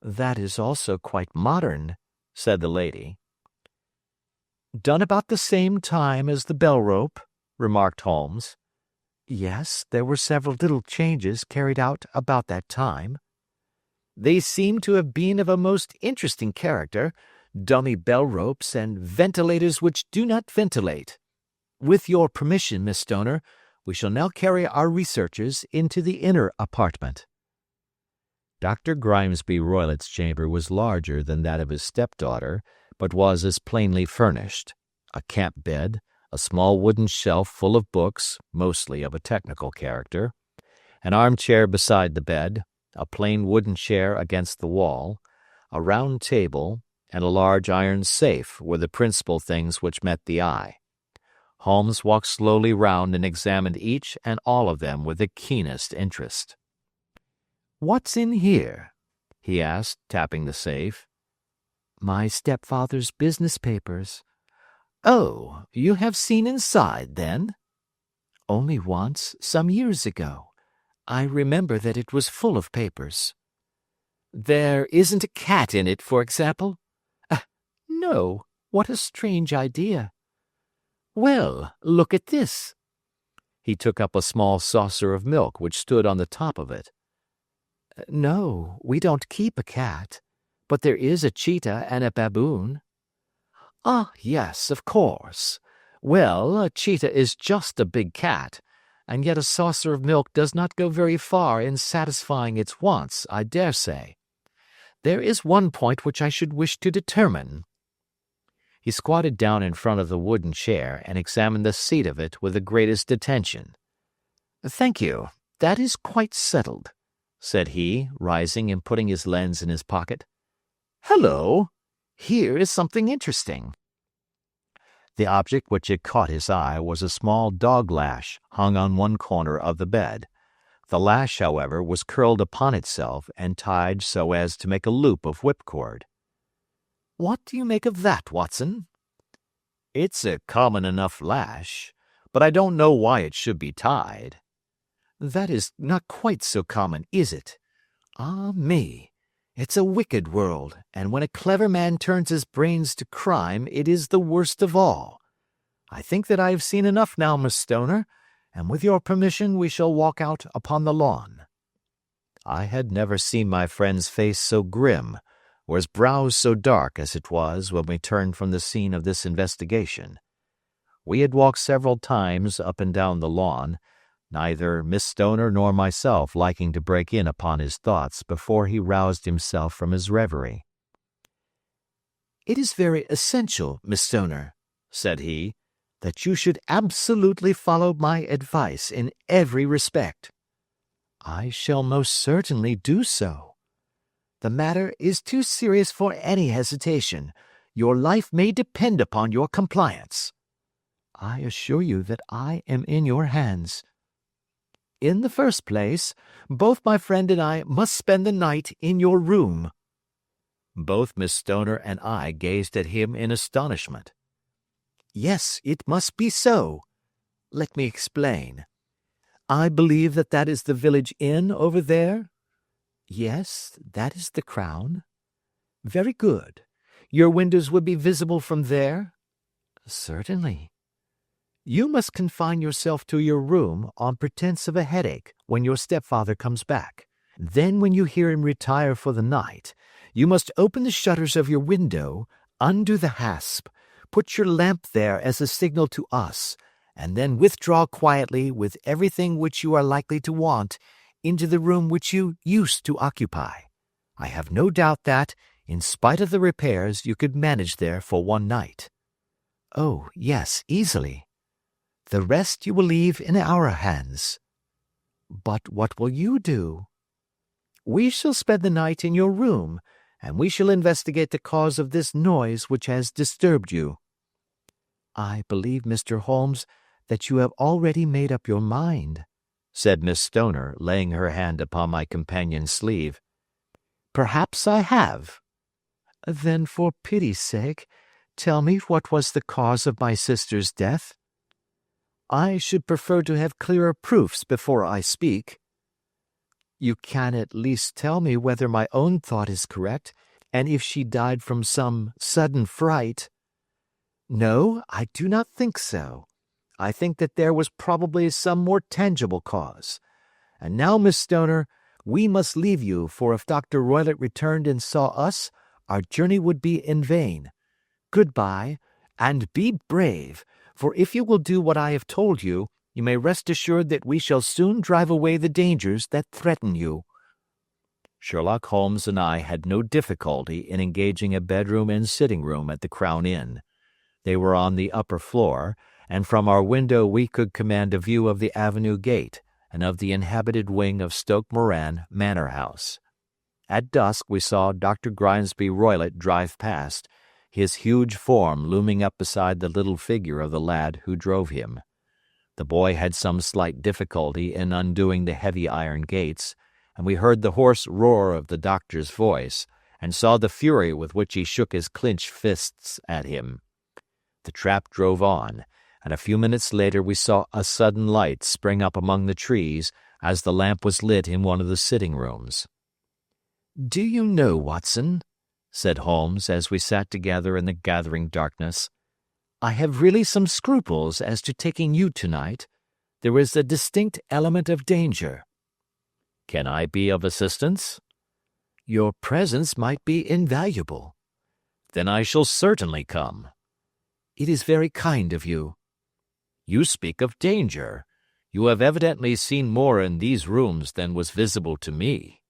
"That is also quite modern," said the lady. "Done about the same time as the bell-rope," remarked Holmes. "Yes, there were several little changes carried out about that time." "They seem to have been of a most interesting character, dummy bell-ropes and ventilators which do not ventilate. With your permission, Miss Stoner, we shall now carry our researches into the inner apartment." Dr. Grimesby Roylott's chamber was larger than that of his stepdaughter, but was as plainly furnished. A camp bed, a small wooden shelf full of books, mostly of a technical character, an armchair beside the bed, a plain wooden chair against the wall, a round table, and a large iron safe were the principal things which met the eye. Holmes walked slowly round and examined each and all of them with the keenest interest. "What's in here?" he asked, tapping the safe. "My stepfather's business papers." "Oh, you have seen inside, then?" "Only once, some years ago. I remember that it was full of papers. There isn't a cat in it, for example? No. What a strange idea. Well, look at this. He took up a small saucer of milk which stood on the top of it. No, we don't keep a cat, but there is a cheetah and a baboon. Ah, yes, of course. Well, a cheetah is just a big cat, and yet a saucer of milk does not go very far in satisfying its wants, I dare say. There is one point which I should wish to determine. He squatted down in front of the wooden chair and examined the seat of it with the greatest attention. Thank you, that is quite settled, said he, rising and putting his lens in his pocket. Hello! Here is something interesting. The object which had caught his eye was a small dog lash hung on one corner of the bed. The lash, however, was curled upon itself and tied so as to make a loop of whipcord. What do you make of that, Watson? It's a common enough lash, but I don't know why it should be tied. That is not quite so common, is it? Ah, me! It's a wicked world, and when a clever man turns his brains to crime, it is the worst of all. I think that I have seen enough now, Miss Stoner, and with your permission we shall walk out upon the lawn. I had never seen my friend's face so grim, or his brows so dark as it was when we turned from the scene of this investigation. We had walked several times up and down the lawn, neither Miss Stoner nor myself liking to break in upon his thoughts before he roused himself from his reverie. It is very essential, Miss Stoner, said he, that you should absolutely follow my advice in every respect. I shall most certainly do so. The matter is too serious for any hesitation. Your life may depend upon your compliance. I assure you that I am in your hands. In the first place, both my friend and I must spend the night in your room. Both Miss Stoner and I gazed at him in astonishment. Yes, it must be so. Let me explain. I believe that is the village inn over there? Yes, that is the Crown. Very good. Your windows would be visible from there? Certainly. You must confine yourself to your room on pretence of a headache when your stepfather comes back. Then when you hear him retire for the night, you must open the shutters of your window, undo the hasp, put your lamp there as a signal to us, and then withdraw quietly with everything which you are likely to want into the room which you used to occupy. I have no doubt that, in spite of the repairs, you could manage there for one night. Oh, yes, easily. The rest you will leave in our hands. But what will you do? We shall spend the night in your room, and we shall investigate the cause of this noise which has disturbed you. I believe, Mr. Holmes, that you have already made up your mind, said Miss Stoner, laying her hand upon my companion's sleeve. Perhaps I have. Then for pity's sake, tell me what was the cause of my sister's death. I should prefer to have clearer proofs before I speak. You can at least tell me whether my own thought is correct, and if she died from some sudden fright. No, I do not think so. I think that there was probably some more tangible cause. And now, Miss Stoner, we must leave you, for if Dr. Roylott returned and saw us, our journey would be in vain. Goodbye, and be brave, for if you will do what I have told you, you may rest assured that we shall soon drive away the dangers that threaten you. Sherlock Holmes and I had no difficulty in engaging a bedroom and sitting-room at the Crown Inn. They were on the upper floor, and from our window we could command a view of the avenue gate and of the inhabited wing of Stoke Moran Manor House. At dusk we saw Dr. Grimesby Roylott drive past, his huge form looming up beside the little figure of the lad who drove him. The boy had some slight difficulty in undoing the heavy iron gates, and we heard the hoarse roar of the doctor's voice, and saw the fury with which he shook his clenched fists at him. The trap drove on, and a few minutes later we saw a sudden light spring up among the trees, as the lamp was lit in one of the sitting rooms. "Do you know, Watson," said Holmes as we sat together in the gathering darkness, "I have really some scruples as to taking you tonight. There is a distinct element of danger." "Can I be of assistance?" "Your presence might be invaluable." "Then I shall certainly come." "It is very kind of you." "You speak of danger. You have evidently seen more in these rooms than was visible to me."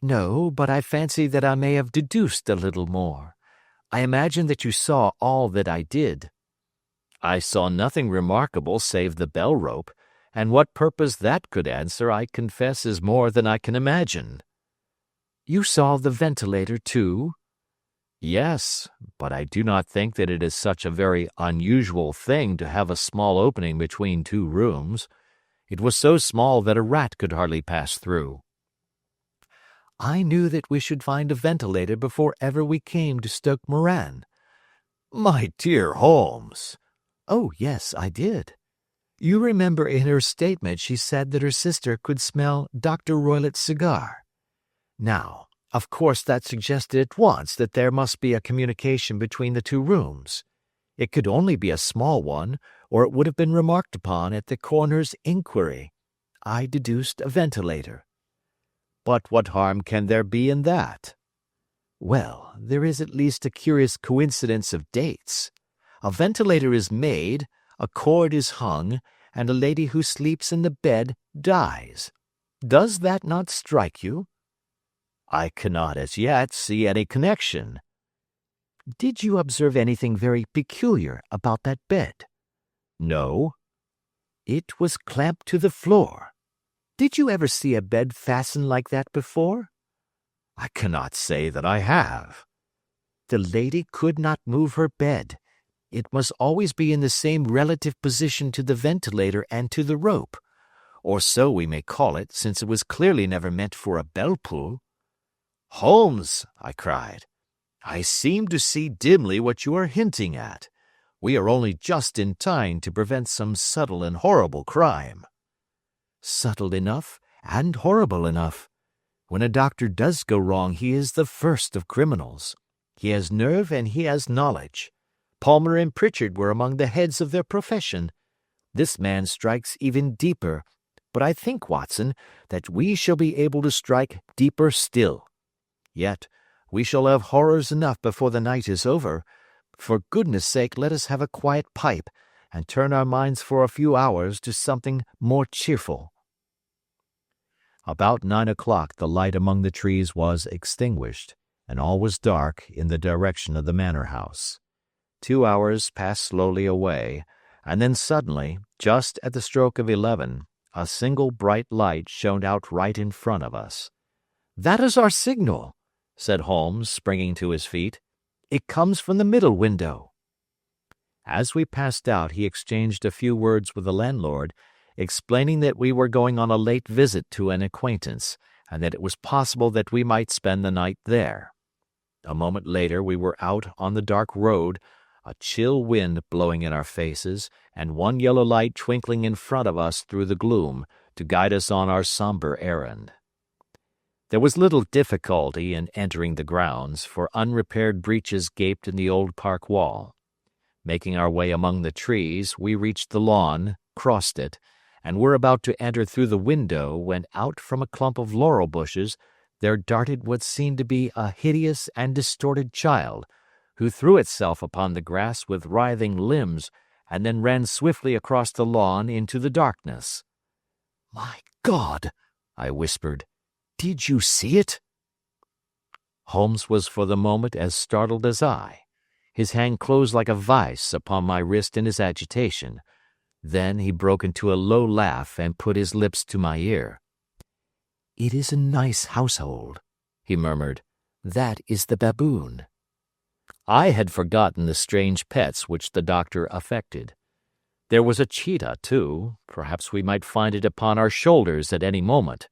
"No, but I fancy that I may have deduced a little more. I imagine that you saw all that I did." "I saw nothing remarkable save the bell rope, and what purpose that could answer I confess is more than I can imagine." "You saw the ventilator, too?" "Yes, but I do not think that it is such a very unusual thing to have a small opening between two rooms. It was so small that a rat could hardly pass through." "I knew that we should find a ventilator before ever we came to Stoke Moran." My dear Holmes! "Oh, yes, I did. You remember in her statement she said that her sister could smell Dr. Roylott's cigar. Now, of course that suggested at once that there must be a communication between the two rooms. It could only be a small one, or it would have been remarked upon at the coroner's inquiry. I deduced a ventilator." "But what harm can there be in that?" "Well, there is at least a curious coincidence of dates. A ventilator is made, a cord is hung, and a lady who sleeps in the bed dies. Does that not strike you?" "I cannot as yet see any connection." "Did you observe anything very peculiar about that bed?" "No." "It was clamped to the floor. Did you ever see a bed fastened like that before?" "I cannot say that I have." "The lady could not move her bed. It must always be in the same relative position to the ventilator and to the rope, or so we may call it, since it was clearly never meant for a bell pull." "Holmes," I cried, "I seem to see dimly what you are hinting at. We are only just in time to prevent some subtle and horrible crime." "Subtle enough and horrible enough. When a doctor does go wrong he is the first of criminals. He has nerve and he has knowledge. Palmer and Pritchard were among the heads of their profession. This man strikes even deeper, but I think, Watson, that we shall be able to strike deeper still. Yet we shall have horrors enough before the night is over. For goodness' sake let us have a quiet pipe, and turn our minds for a few hours to something more cheerful." About 9 o'clock the light among the trees was extinguished, and all was dark in the direction of the manor house. 2 hours passed slowly away, and then suddenly, just at the stroke of 11, a single bright light shone out right in front of us. "That is our signal," said Holmes, springing to his feet. "It comes from the middle window." As we passed out he exchanged a few words with the landlord, explaining that we were going on a late visit to an acquaintance, and that it was possible that we might spend the night there. A moment later we were out on the dark road, a chill wind blowing in our faces, and one yellow light twinkling in front of us through the gloom to guide us on our sombre errand. There was little difficulty in entering the grounds, for unrepaired breaches gaped in the old park wall. Making our way among the trees, we reached the lawn, crossed it, and were about to enter through the window when out from a clump of laurel bushes there darted what seemed to be a hideous and distorted child, who threw itself upon the grass with writhing limbs and then ran swiftly across the lawn into the darkness. "My God!" I whispered. "Did you see it?" Holmes was for the moment as startled as I. His hand closed like a vice upon my wrist in his agitation. Then he broke into a low laugh and put his lips to my ear. "It is a nice household," he murmured. "That is the baboon." I had forgotten the strange pets which the doctor affected. There was a cheetah, too. Perhaps we might find it upon our shoulders at any moment.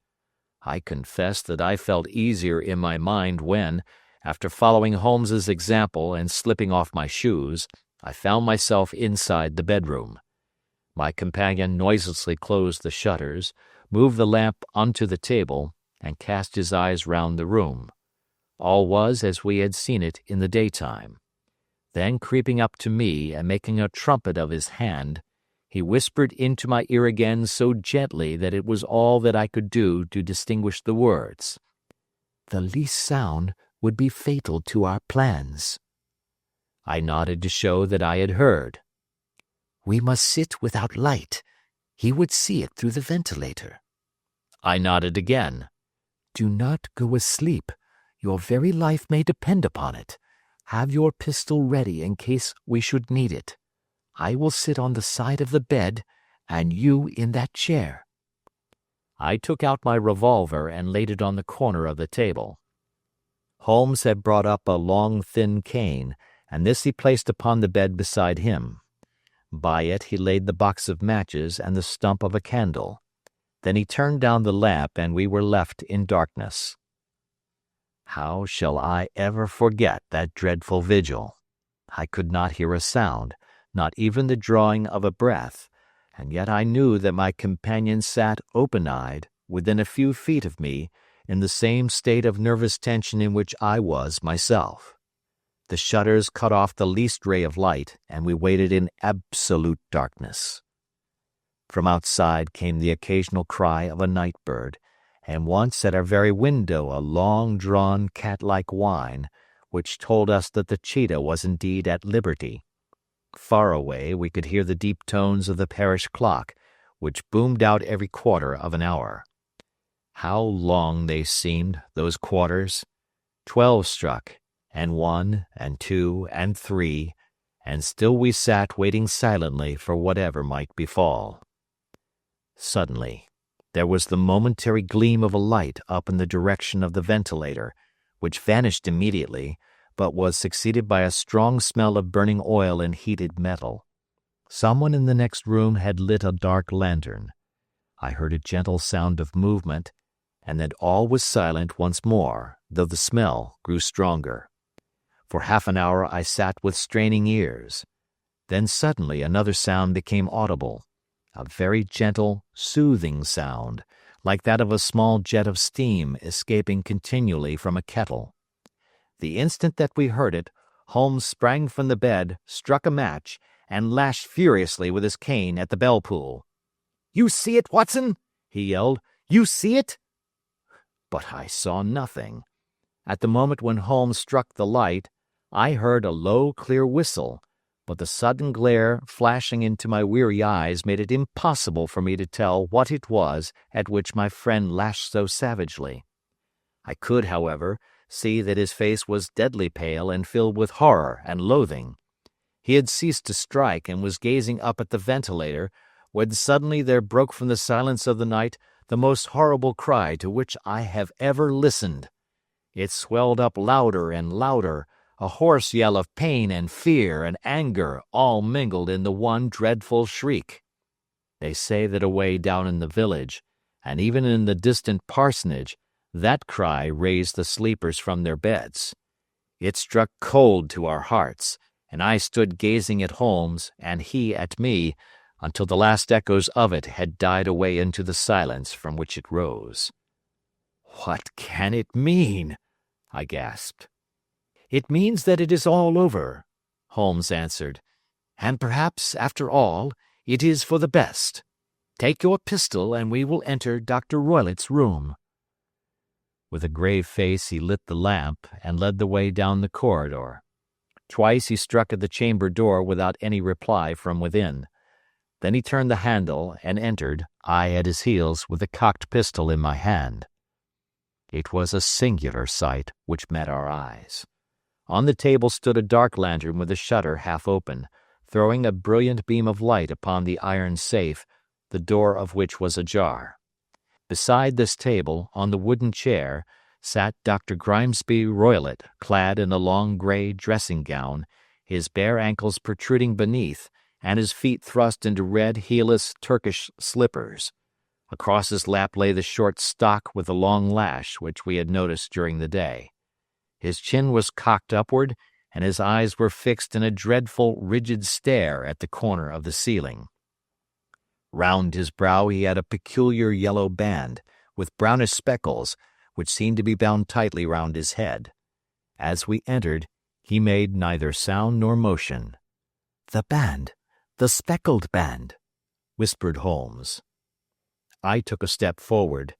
I confess that I felt easier in my mind when, after following Holmes's example and slipping off my shoes, I found myself inside the bedroom. My companion noiselessly closed the shutters, moved the lamp onto the table, and cast his eyes round the room. All was as we had seen it in the daytime. Then creeping up to me and making a trumpet of his hand, he whispered into my ear again so gently that it was all that I could do to distinguish the words. "The least sound would be fatal to our plans." I nodded to show that I had heard. "We must sit without light. He would see it through the ventilator." I nodded again. "Do not go asleep. Your very life may depend upon it. Have your pistol ready in case we should need it. I will sit on the side of the bed, and you in that chair." I took out my revolver and laid it on the corner of the table. Holmes had brought up a long thin cane, and this he placed upon the bed beside him. By it he laid the box of matches and the stump of a candle. Then he turned down the lamp and we were left in darkness. How shall I ever forget that dreadful vigil? I could not hear a sound, not even the drawing of a breath, and yet I knew that my companion sat open-eyed, within a few feet of me, in the same state of nervous tension in which I was myself. The shutters cut off the least ray of light, and we waited in absolute darkness. From outside came the occasional cry of a night bird, and once at our very window a long-drawn cat-like whine, which told us that the cheetah was indeed at liberty. Far away we could hear the deep tones of the parish clock, which boomed out every quarter of an hour. How long they seemed, those quarters! 12 struck, and 1, and 2, and 3, and still we sat waiting silently for whatever might befall. Suddenly, there was the momentary gleam of a light up in the direction of the ventilator, which vanished immediately, but was succeeded by a strong smell of burning oil and heated metal. Someone in the next room had lit a dark lantern. I heard a gentle sound of movement, and then all was silent once more, though the smell grew stronger. For half an hour I sat with straining ears. Then suddenly another sound became audible, a very gentle, soothing sound, like that of a small jet of steam escaping continually from a kettle. The instant that we heard it, Holmes sprang from the bed, struck a match, and lashed furiously with his cane at the bell-pull. "You see it, Watson?" he yelled. "You see it?" But I saw nothing. At the moment when Holmes struck the light, I heard a low, clear whistle, but the sudden glare flashing into my weary eyes made it impossible for me to tell what it was at which my friend lashed so savagely. I could, however, see that his face was deadly pale and filled with horror and loathing. He had ceased to strike and was gazing up at the ventilator, when suddenly there broke from the silence of the night the most horrible cry to which I have ever listened. It swelled up louder and louder, a hoarse yell of pain and fear and anger all mingled in the one dreadful shriek. They say that away down in the village, and even in the distant parsonage, that cry raised the sleepers from their beds. It struck cold to our hearts, and I stood gazing at Holmes and he at me until the last echoes of it had died away into the silence from which it rose. "What can it mean?" I gasped. "It means that it is all over," Holmes answered, "and perhaps, after all, it is for the best. Take your pistol and we will enter Dr. Roylott's room." With a grave face he lit the lamp and led the way down the corridor. Twice he struck at the chamber door without any reply from within. Then he turned the handle and entered, I at his heels with the cocked pistol in my hand. It was a singular sight which met our eyes. On the table stood a dark lantern with a shutter half open, throwing a brilliant beam of light upon the iron safe, the door of which was ajar. Beside this table, on the wooden chair, sat Dr. Grimesby Roylott, clad in a long grey dressing-gown, his bare ankles protruding beneath, and his feet thrust into red heelless Turkish slippers. Across his lap lay the short stock with the long lash which we had noticed during the day. His chin was cocked upward, and his eyes were fixed in a dreadful, rigid stare at the corner of the ceiling. Round his brow he had a peculiar yellow band, with brownish speckles, which seemed to be bound tightly round his head. As we entered, he made neither sound nor motion. "The band, the speckled band," whispered Holmes. I took a step forward.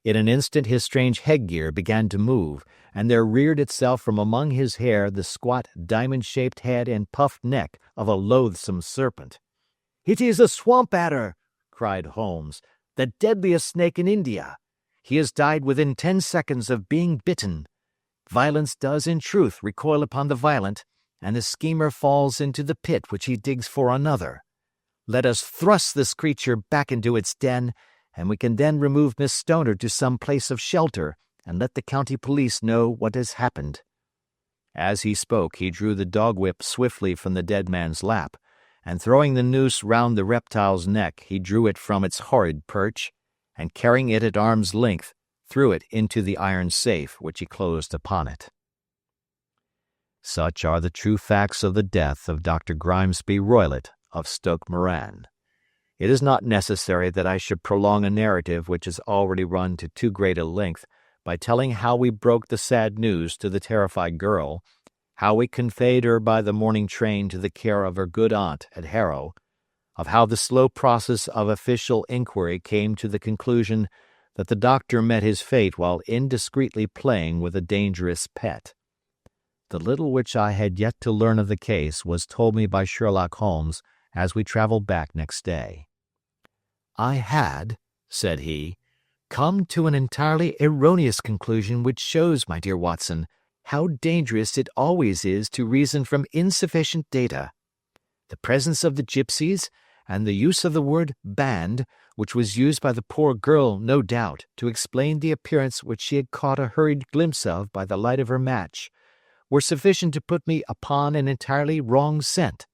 In an instant his strange headgear began to move, and there reared itself from among his hair the squat, diamond-shaped head and puffed neck of a loathsome serpent. "It is a swamp adder!" cried Holmes, "the deadliest snake in India. He has died within 10 seconds of being bitten. Violence does in truth recoil upon the violent, and the schemer falls into the pit which he digs for another. Let us thrust this creature back into its den, and we can then remove Miss Stoner to some place of shelter and let the county police know what has happened." As he spoke, he drew the dog whip swiftly from the dead man's lap, and throwing the noose round the reptile's neck, he drew it from its horrid perch, and carrying it at arm's length, threw it into the iron safe which he closed upon it. Such are the true facts of the death of Dr. Grimesby Roylott of Stoke Moran. It is not necessary that I should prolong a narrative which has already run to too great a length by telling how we broke the sad news to the terrified girl, how we conveyed her by the morning train to the care of her good aunt at Harrow, of how the slow process of official inquiry came to the conclusion that the doctor met his fate while indiscreetly playing with a dangerous pet. The little which I had yet to learn of the case was told me by Sherlock Holmes as we travelled back next day. "I had," said he, "come to an entirely erroneous conclusion which shows, my dear Watson, how dangerous it always is to reason from insufficient data. The presence of the gypsies, and the use of the word band, which was used by the poor girl, no doubt, to explain the appearance which she had caught a hurried glimpse of by the light of her match, were sufficient to put me upon an entirely wrong scent.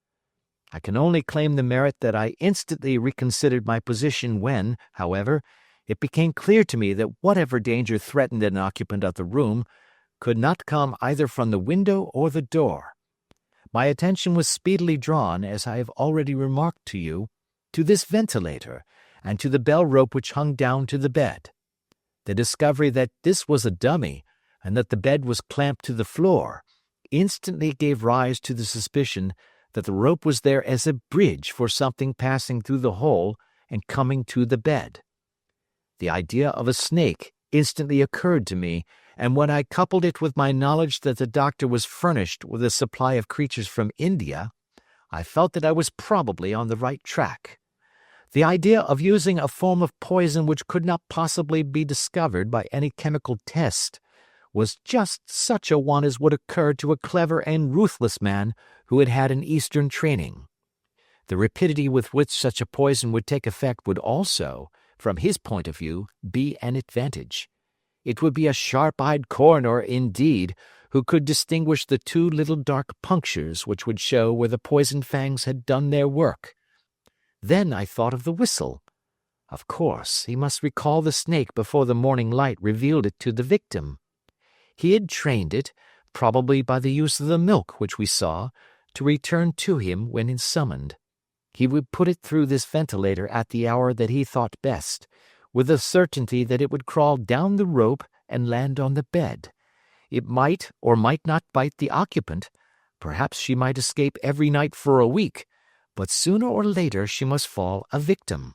I can only claim the merit that I instantly reconsidered my position when, however, it became clear to me that whatever danger threatened an occupant of the room could not come either from the window or the door. My attention was speedily drawn, as I have already remarked to you, to this ventilator and to the bell rope which hung down to the bed. The discovery that this was a dummy, and that the bed was clamped to the floor, instantly gave rise to the suspicion that the rope was there as a bridge for something passing through the hole and coming to the bed. The idea of a snake instantly occurred to me, and when I coupled it with my knowledge that the doctor was furnished with a supply of creatures from India, I felt that I was probably on the right track. The idea of using a form of poison which could not possibly be discovered by any chemical test was just such a one as would occur to a clever and ruthless man who had had an Eastern training. The rapidity with which such a poison would take effect would also, from his point of view, be an advantage. It would be a sharp-eyed coroner, indeed, who could distinguish the two little dark punctures which would show where the poisoned fangs had done their work. Then I thought of the whistle. Of course, he must recall the snake before the morning light revealed it to the victim. He had trained it, probably by the use of the milk which we saw, to return to him when summoned. He would put it through this ventilator at the hour that he thought best, with the certainty that it would crawl down the rope and land on the bed. It might or might not bite the occupant. Perhaps she might escape every night for a week, but sooner or later she must fall a victim.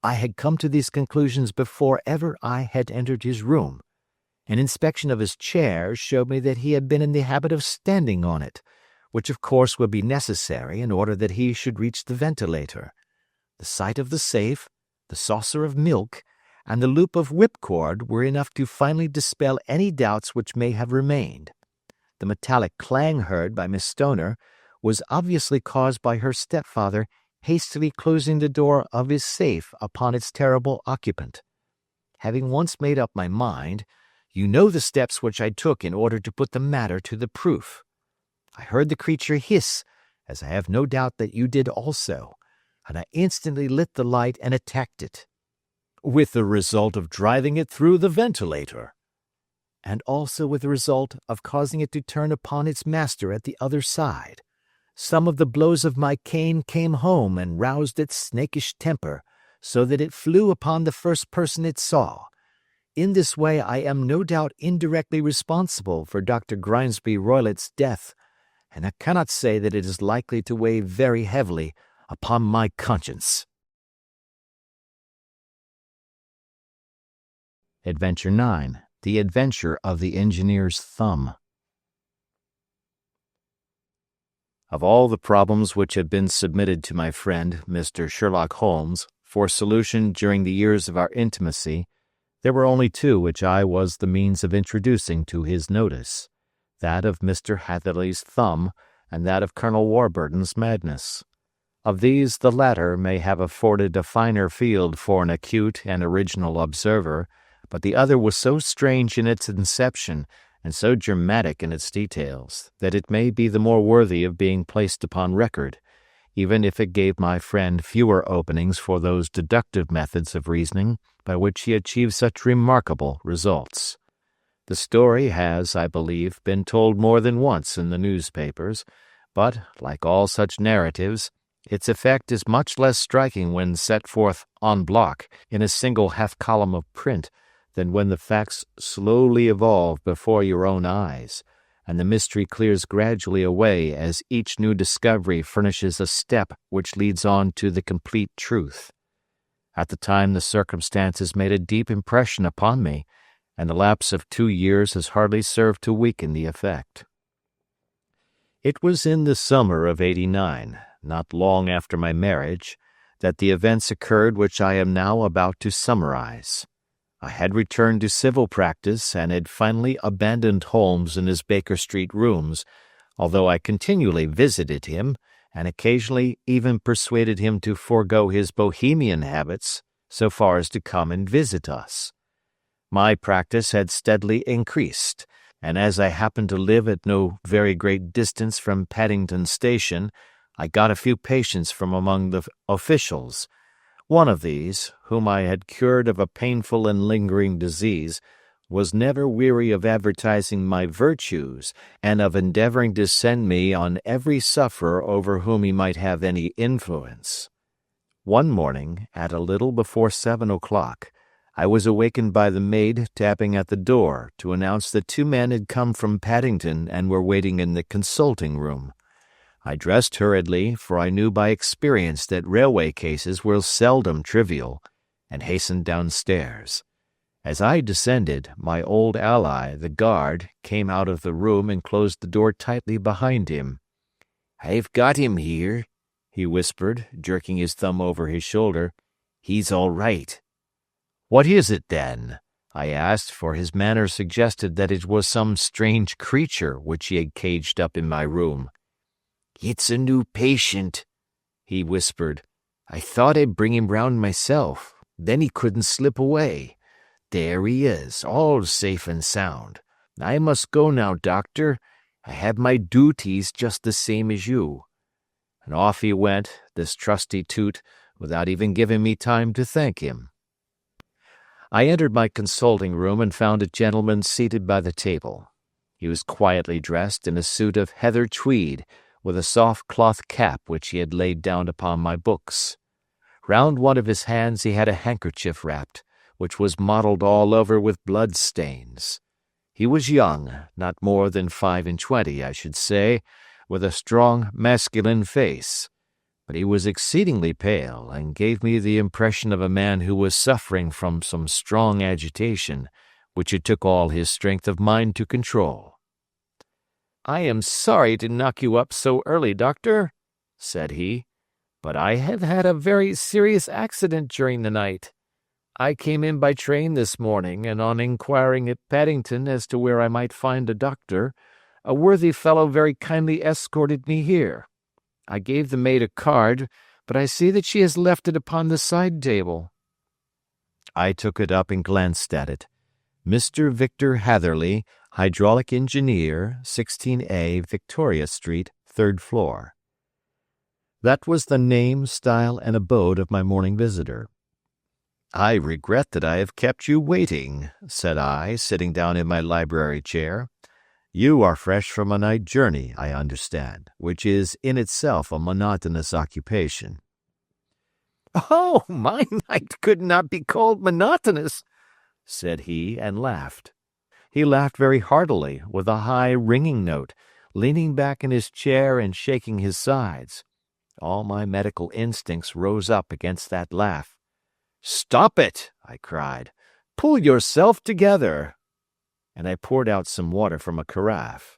I had come to these conclusions before ever I had entered his room. An inspection of his chair showed me that he had been in the habit of standing on it, which of course would be necessary in order that he should reach the ventilator. The sight of the safe, the saucer of milk, and the loop of whipcord were enough to finally dispel any doubts which may have remained. The metallic clang heard by Miss Stoner was obviously caused by her stepfather hastily closing the door of his safe upon its terrible occupant. Having once made up my mind, you know the steps which I took in order to put the matter to the proof. I heard the creature hiss, as I have no doubt that you did also, and I instantly lit the light and attacked it. With the result of driving it through the ventilator. And also with the result of causing it to turn upon its master at the other side. Some of the blows of my cane came home and roused its snakish temper, so that it flew upon the first person it saw. In this way I am no doubt indirectly responsible for Dr. Grimesby Roylott's death, and I cannot say that it is likely to weigh very heavily upon my conscience. Adventure 9. The Adventure of the Engineer's Thumb. Of all the problems which had been submitted to my friend, Mr. Sherlock Holmes, for solution during the years of our intimacy, there were only two which I was the means of introducing to his notice, that of Mr. Hatherley's thumb and that of Colonel Warburton's madness. Of these the latter may have afforded a finer field for an acute and original observer, but the other was so strange in its inception and so dramatic in its details, that it may be the more worthy of being placed upon record, even if it gave my friend fewer openings for those deductive methods of reasoning by which he achieved such remarkable results. The story has, I believe, been told more than once in the newspapers, but, like all such narratives, its effect is much less striking when set forth en bloc in a single half-column of print than when the facts slowly evolve before your own eyes, and the mystery clears gradually away as each new discovery furnishes a step which leads on to the complete truth. At the time the circumstances made a deep impression upon me, and the lapse of 2 years has hardly served to weaken the effect. It was in the summer of '89, not long after my marriage, that the events occurred which I am now about to summarize. I had returned to civil practice and had finally abandoned Holmes in his Baker Street rooms, although I continually visited him and occasionally even persuaded him to forego his Bohemian habits so far as to come and visit us. My practice had steadily increased, and as I happened to live at no very great distance from Paddington Station, I got a few patients from among the officials. One of these, whom I had cured of a painful and lingering disease, was never weary of advertising my virtues and of endeavoring to send me on every sufferer over whom he might have any influence. One morning, at a little before 7 o'clock, I was awakened by the maid tapping at the door to announce that 2 men had come from Paddington and were waiting in the consulting room. I dressed hurriedly, for I knew by experience that railway cases were seldom trivial, and hastened downstairs. As I descended, my old ally, the guard, came out of the room and closed the door tightly behind him. "I've got him here," he whispered, jerking his thumb over his shoulder. "He's all right." "What is it, then?" I asked, for his manner suggested that it was some strange creature which he had caged up in my room. "It's a new patient," he whispered. "I thought I'd bring him round myself. Then he couldn't slip away. There he is, all safe and sound. I must go now, doctor. I have my duties just the same as you." And off he went, this trusty toot, without even giving me time to thank him. I entered my consulting room and found a gentleman seated by the table. He was quietly dressed in a suit of heather tweed, with a soft cloth cap which he had laid down upon my books. Round one of his hands he had a handkerchief wrapped, which was mottled all over with blood stains. He was young, not more than 25, I should say, with a strong masculine face, but he was exceedingly pale and gave me the impression of a man who was suffering from some strong agitation, which it took all his strength of mind to control. "I am sorry to knock you up so early, doctor," said he, "but I have had a very serious accident during the night. I came in by train this morning, and on inquiring at Paddington as to where I might find a doctor, a worthy fellow very kindly escorted me here. I gave the maid a card, but I see that she has left it upon the side table." I took it up and glanced at it. Mr. Victor Hatherley, Hydraulic Engineer, 16A, Victoria Street, 3rd floor. That was the name, style, and abode of my morning visitor. "I regret that I have kept you waiting," said I, sitting down in my library chair. You are fresh from a night journey, I understand, which is in itself a monotonous occupation. "Oh, my night could not be called monotonous," said he, and laughed. He laughed very heartily, with a high, ringing note, leaning back in his chair and shaking his sides. All my medical instincts rose up against that laugh. "Stop it!" I cried. "Pull yourself together!" And I poured out some water from a carafe.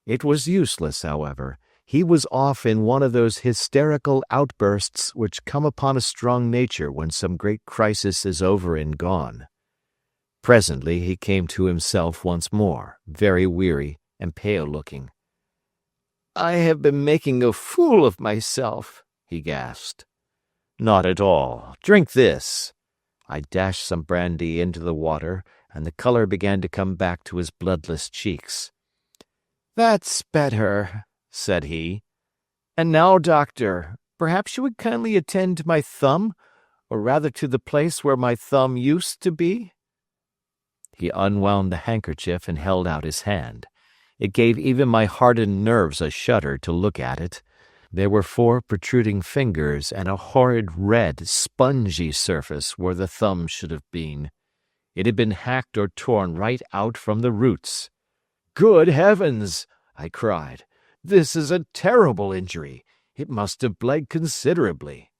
It was useless, however. He was off in one of those hysterical outbursts which come upon a strong nature when some great crisis is over and gone. Presently he came to himself once more, very weary and pale-looking. "I have been making a fool of myself," he gasped. "Not at all. Drink this." I dashed some brandy into the water, and the color began to come back to his bloodless cheeks. "That's better," said he. "And now, doctor, perhaps you would kindly attend to my thumb, or rather to the place where my thumb used to be?" He unwound the handkerchief and held out his hand. It gave even my hardened nerves a shudder to look at it. There were 4 protruding fingers and a horrid red, spongy surface where the thumb should have been. It had been hacked or torn right out from the roots. "Good heavens!" I cried. "This is a terrible injury. It must have bled considerably."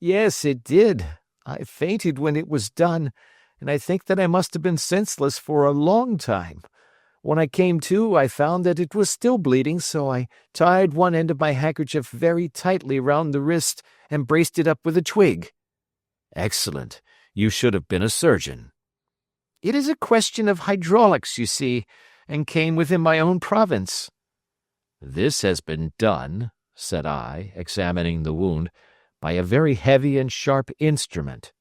"Yes, it did. I fainted when it was done, and I think that I must have been senseless for a long time. When I came to, I found that it was still bleeding, so I tied one end of my handkerchief very tightly round the wrist and braced it up with a twig." "Excellent. You should have been a surgeon." "It is a question of hydraulics, you see, and came within my own province." "This has been done," said I, examining the wound, "by a very heavy and sharp instrument."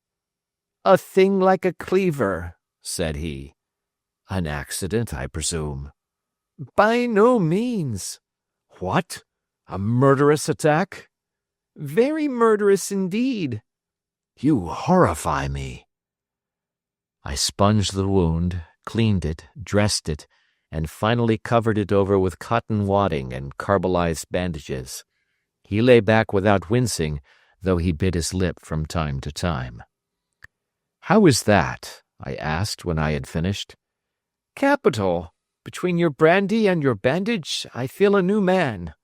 "A thing like a cleaver," said he. "An accident, I presume?" "By no means." "What? A murderous attack?" "Very murderous indeed." "You horrify me." I sponged the wound, cleaned it, dressed it, and finally covered it over with cotton wadding and carbolized bandages. He lay back without wincing, though he bit his lip from time to time. "How is that?" I asked when I had finished. "Capital. Between your brandy and your bandage, I feel a new man.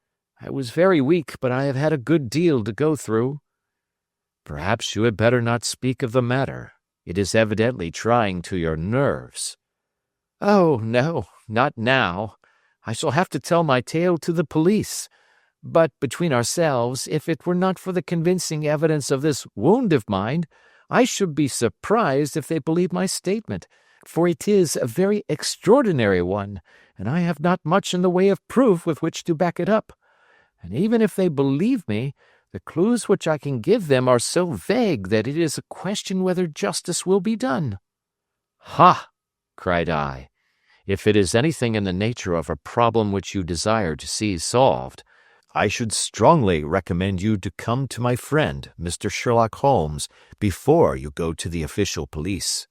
I was very weak, but I have had a good deal to go through." "Perhaps you had better not speak of the matter. It is evidently trying to your nerves." "Oh, no, not now. I shall have to tell my tale to the police. But between ourselves, if it were not for the convincing evidence of this wound of mine, I should be surprised if they believed my statement, for it is a very extraordinary one, and I have not much in the way of proof with which to back it up. And even if they believe me, the clues which I can give them are so vague that it is a question whether justice will be done." "Ha!" cried I. "If it is anything in the nature of a problem which you desire to see solved, I should strongly recommend you to come to my friend, Mr. Sherlock Holmes, before you go to the official police."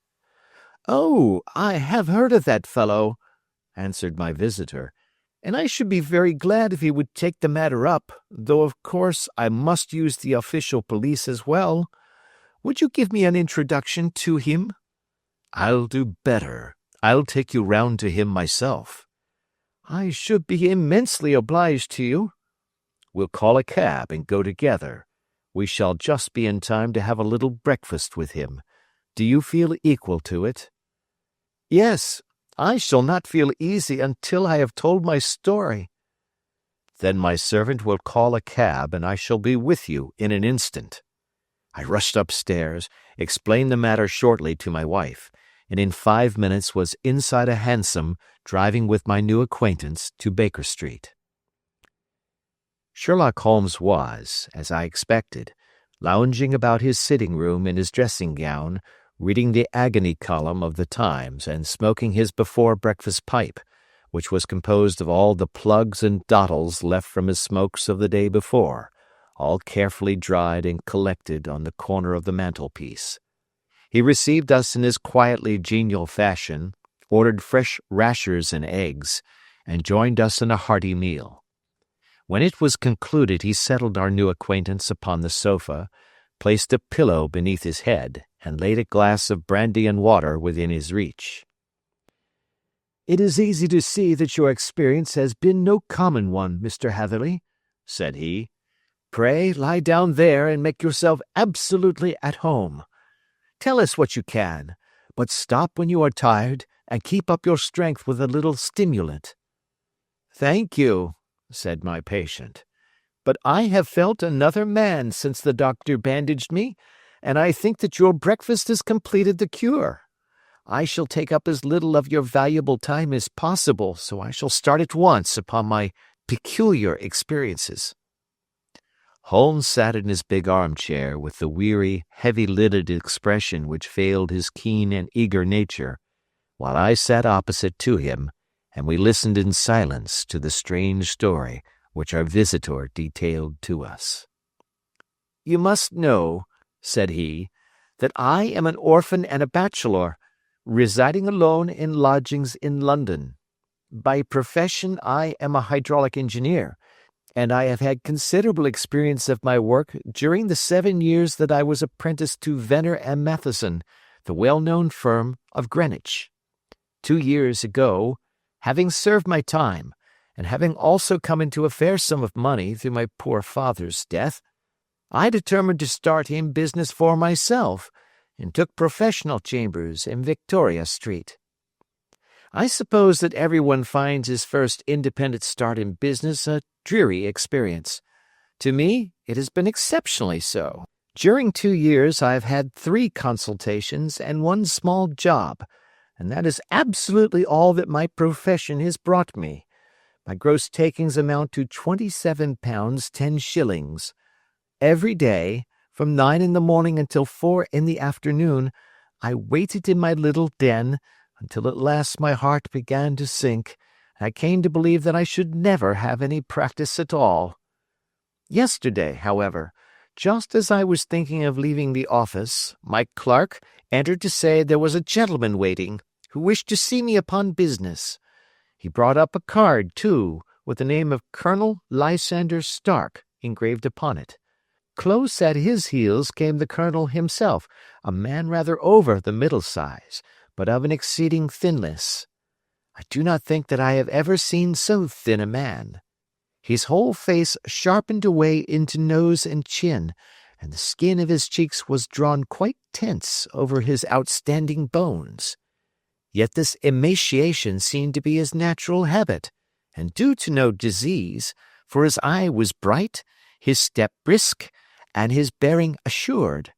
"Oh, I have heard of that fellow," answered my visitor, "and I should be very glad if he would take the matter up, though of course I must use the official police as well. Would you give me an introduction to him?" "I'll do better. I'll take you round to him myself." "I should be immensely obliged to you." "We'll call a cab and go together. We shall just be in time to have a little breakfast with him. Do you feel equal to it?" "Yes, I shall not feel easy until I have told my story." "Then my servant will call a cab and I shall be with you in an instant." I rushed upstairs, explained the matter shortly to my wife, and in 5 minutes was inside a hansom driving with my new acquaintance to Baker Street. Sherlock Holmes was, as I expected, lounging about his sitting-room in his dressing-gown, reading the agony column of the Times and smoking his before-breakfast pipe, which was composed of all the plugs and dottles left from his smokes of the day before, all carefully dried and collected on the corner of the mantelpiece. He received us in his quietly genial fashion, ordered fresh rashers and eggs, and joined us in a hearty meal. When it was concluded, he settled our new acquaintance upon the sofa, placed a pillow beneath his head, and laid a glass of brandy and water within his reach. "It is easy to see that your experience has been no common one, Mr. Hatherley," said he. "Pray lie down there and make yourself absolutely at home. Tell us what you can, but stop when you are tired and keep up your strength with a little stimulant." "Thank you," said my patient, "but I have felt another man since the doctor bandaged me, and I think that your breakfast has completed the cure. I shall take up as little of your valuable time as possible, so I shall start at once upon my peculiar experiences." Holmes sat in his big armchair with the weary, heavy-lidded expression which veiled his keen and eager nature, while I sat opposite to him, and we listened in silence to the strange story which our visitor detailed to us. "You must know," said he, "that I am an orphan and a bachelor, residing alone in lodgings in London. By profession I am a hydraulic engineer, and I have had considerable experience of my work during the 7 years that I was apprenticed to Venner and Matheson, the well-known firm of Greenwich. 2 years ago, having served my time, and having also come into a fair sum of money through my poor father's death, I determined to start in business for myself, and took professional chambers in Victoria Street. I suppose that everyone finds his first independent start in business a dreary experience. To me, it has been exceptionally so. During 2 years I have had 3 consultations and 1 small job, and that is absolutely all that my profession has brought me. My gross takings amount to £27 10 shillings. Every day, from 9 in the morning until 4 in the afternoon, I waited in my little den until at last my heart began to sink, and I came to believe that I should never have any practice at all. Yesterday, however, just as I was thinking of leaving the office, my clerk entered to say there was a gentleman waiting who wished to see me upon business. He brought up a card, too, with the name of Colonel Lysander Stark engraved upon it. Close at his heels came the colonel himself, a man rather over the middle size, but of an exceeding thinness. I do not think that I have ever seen so thin a man. His whole face sharpened away into nose and chin, and the skin of his cheeks was drawn quite tense over his outstanding bones. Yet this emaciation seemed to be his natural habit, and due to no disease, for his eye was bright, his step brisk, and his bearing assured.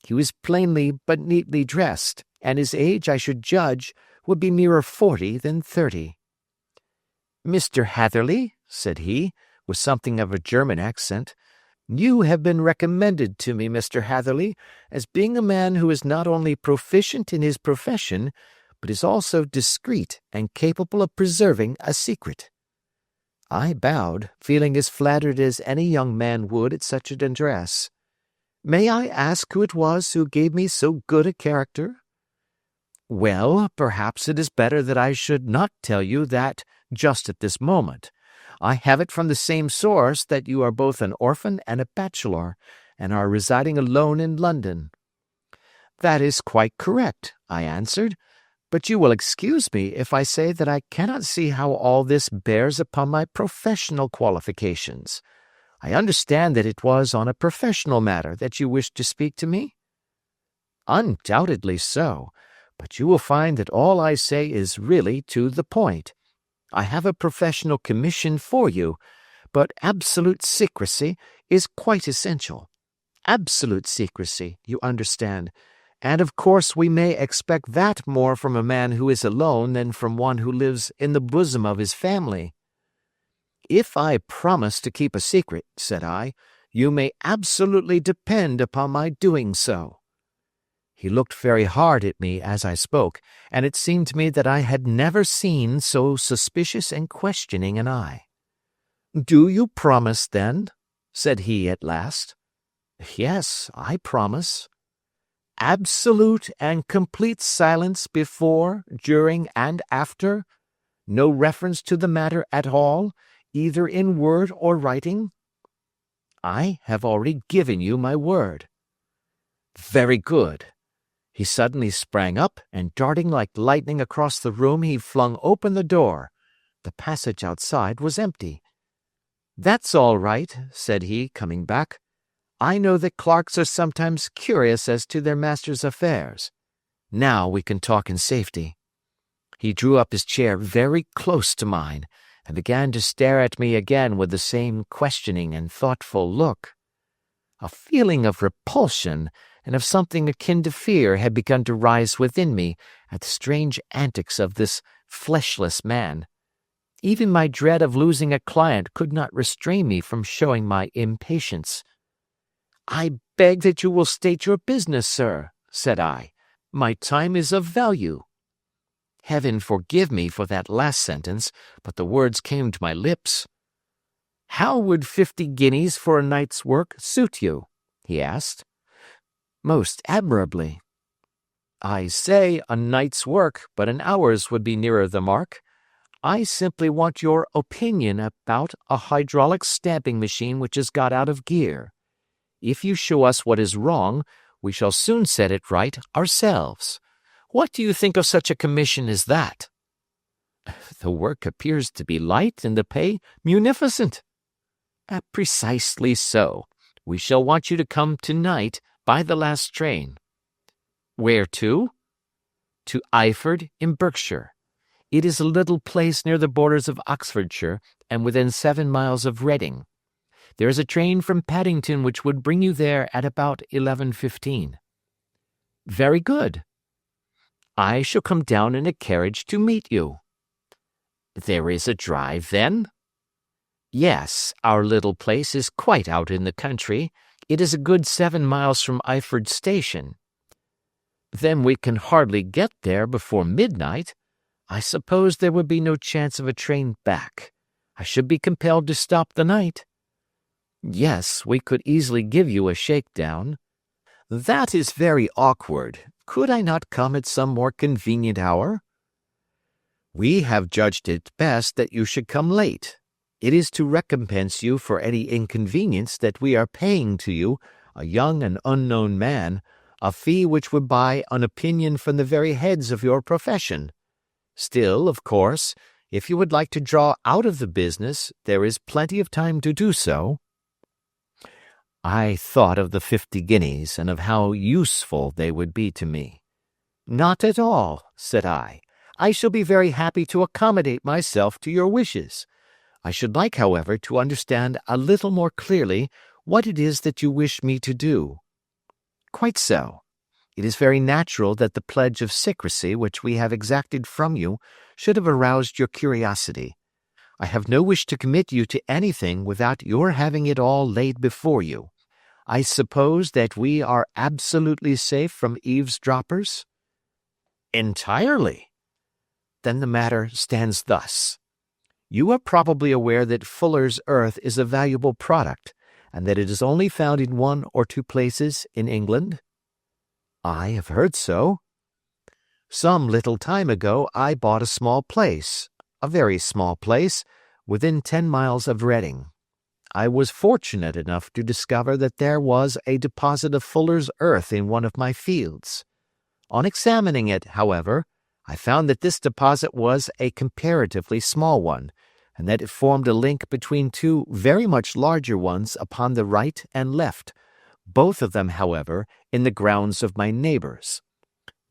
He was plainly but neatly dressed, and his age, I should judge, would be nearer 40 than 30. "Mr. Hatherley," said he, with something of a German accent, "you have been recommended to me, Mr. Hatherley, as being a man who is not only proficient in his profession, but is also discreet and capable of preserving a secret." I bowed, feeling as flattered as any young man would at such an address. "May I ask who it was who gave me so good a character?" "Well, perhaps it is better that I should not tell you that just at this moment. I have it from the same source that you are both an orphan and a bachelor, and are residing alone in London." "That is quite correct," I answered, "but you will excuse me if I say that I cannot see how all this bears upon my professional qualifications. I understand that it was on a professional matter that you wished to speak to me?" "Undoubtedly so, but you will find that all I say is really to the point. I have a professional commission for you, but absolute secrecy is quite essential. Absolute secrecy, you understand, and of course we may expect that more from a man who is alone than from one who lives in the bosom of his family." "If I promise to keep a secret," said I, "you may absolutely depend upon my doing so." He looked very hard at me as I spoke, and it seemed to me that I had never seen so suspicious and questioning an eye. "Do you promise, then?" said he at last. "Yes, I promise." Absolute and complete silence before, during, and after? No reference to the matter at all, either in word or writing? I have already given you my word. Very good. He suddenly sprang up, and darting like lightning across the room, he flung open the door. The passage outside was empty. That's all right, said he, coming back. I know that clerks are sometimes curious as to their master's affairs. Now we can talk in safety. He drew up his chair very close to mine, and began to stare at me again with the same questioning and thoughtful look. A feeling of repulsion and of something akin to fear had begun to rise within me at the strange antics of this fleshless man. Even my dread of losing a client could not restrain me from showing my impatience. "I beg that you will state your business, sir," said I. "My time is of value." Heaven forgive me for that last sentence, but the words came to my lips. "How would 50 guineas for a night's work suit you?" he asked. "Most admirably." "I say a night's work, but an hour's would be nearer the mark. I simply want your opinion about a hydraulic stamping machine which has got out of gear. If you show us what is wrong, we shall soon set it right ourselves. What do you think of such a commission as that?" "The work appears to be light and the pay munificent." "Precisely so. We shall want you to come tonight by the last train." "Where to?" "To Iford in Berkshire. It is a little place near the borders of Oxfordshire and within 7 miles of Reading. There is a train from Paddington which would bring you there at about 11:15. "Very good. I shall come down in a carriage to meet you." "There is a drive, then?" "Yes, our little place is quite out in the country. It is a good 7 miles from Iford station." "Then we can hardly get there before midnight. I suppose there would be no chance of a train back. I should be compelled to stop the night." "Yes, we could easily give you a shakedown." "That is very awkward. Could I not come at some more convenient hour?" "We have judged it best that you should come late. It is to recompense you for any inconvenience that we are paying to you, a young and unknown man, a fee which would buy an opinion from the very heads of your profession. Still, of course, if you would like to draw out of the business, there is plenty of time to do so." I thought of the 50 guineas and of how useful they would be to me. "Not at all," said I. "I shall be very happy to accommodate myself to your wishes. I should like, however, to understand a little more clearly what it is that you wish me to do." "Quite so. It is very natural that the pledge of secrecy which we have exacted from you should have aroused your curiosity. I have no wish to commit you to anything without your having it all laid before you. I suppose that we are absolutely safe from eavesdroppers?" "Entirely." "Then the matter stands thus. You are probably aware that Fuller's earth is a valuable product, and that it is only found in 1 or 2 places in England?" "I have heard so." "Some little time ago I bought a small place, a very small place, within 10 miles of Reading. I was fortunate enough to discover that there was a deposit of Fuller's earth in one of my fields. On examining it, however, I found that this deposit was a comparatively small one, and that it formed a link between 2 very much larger ones upon the right and left, both of them, however, in the grounds of my neighbors.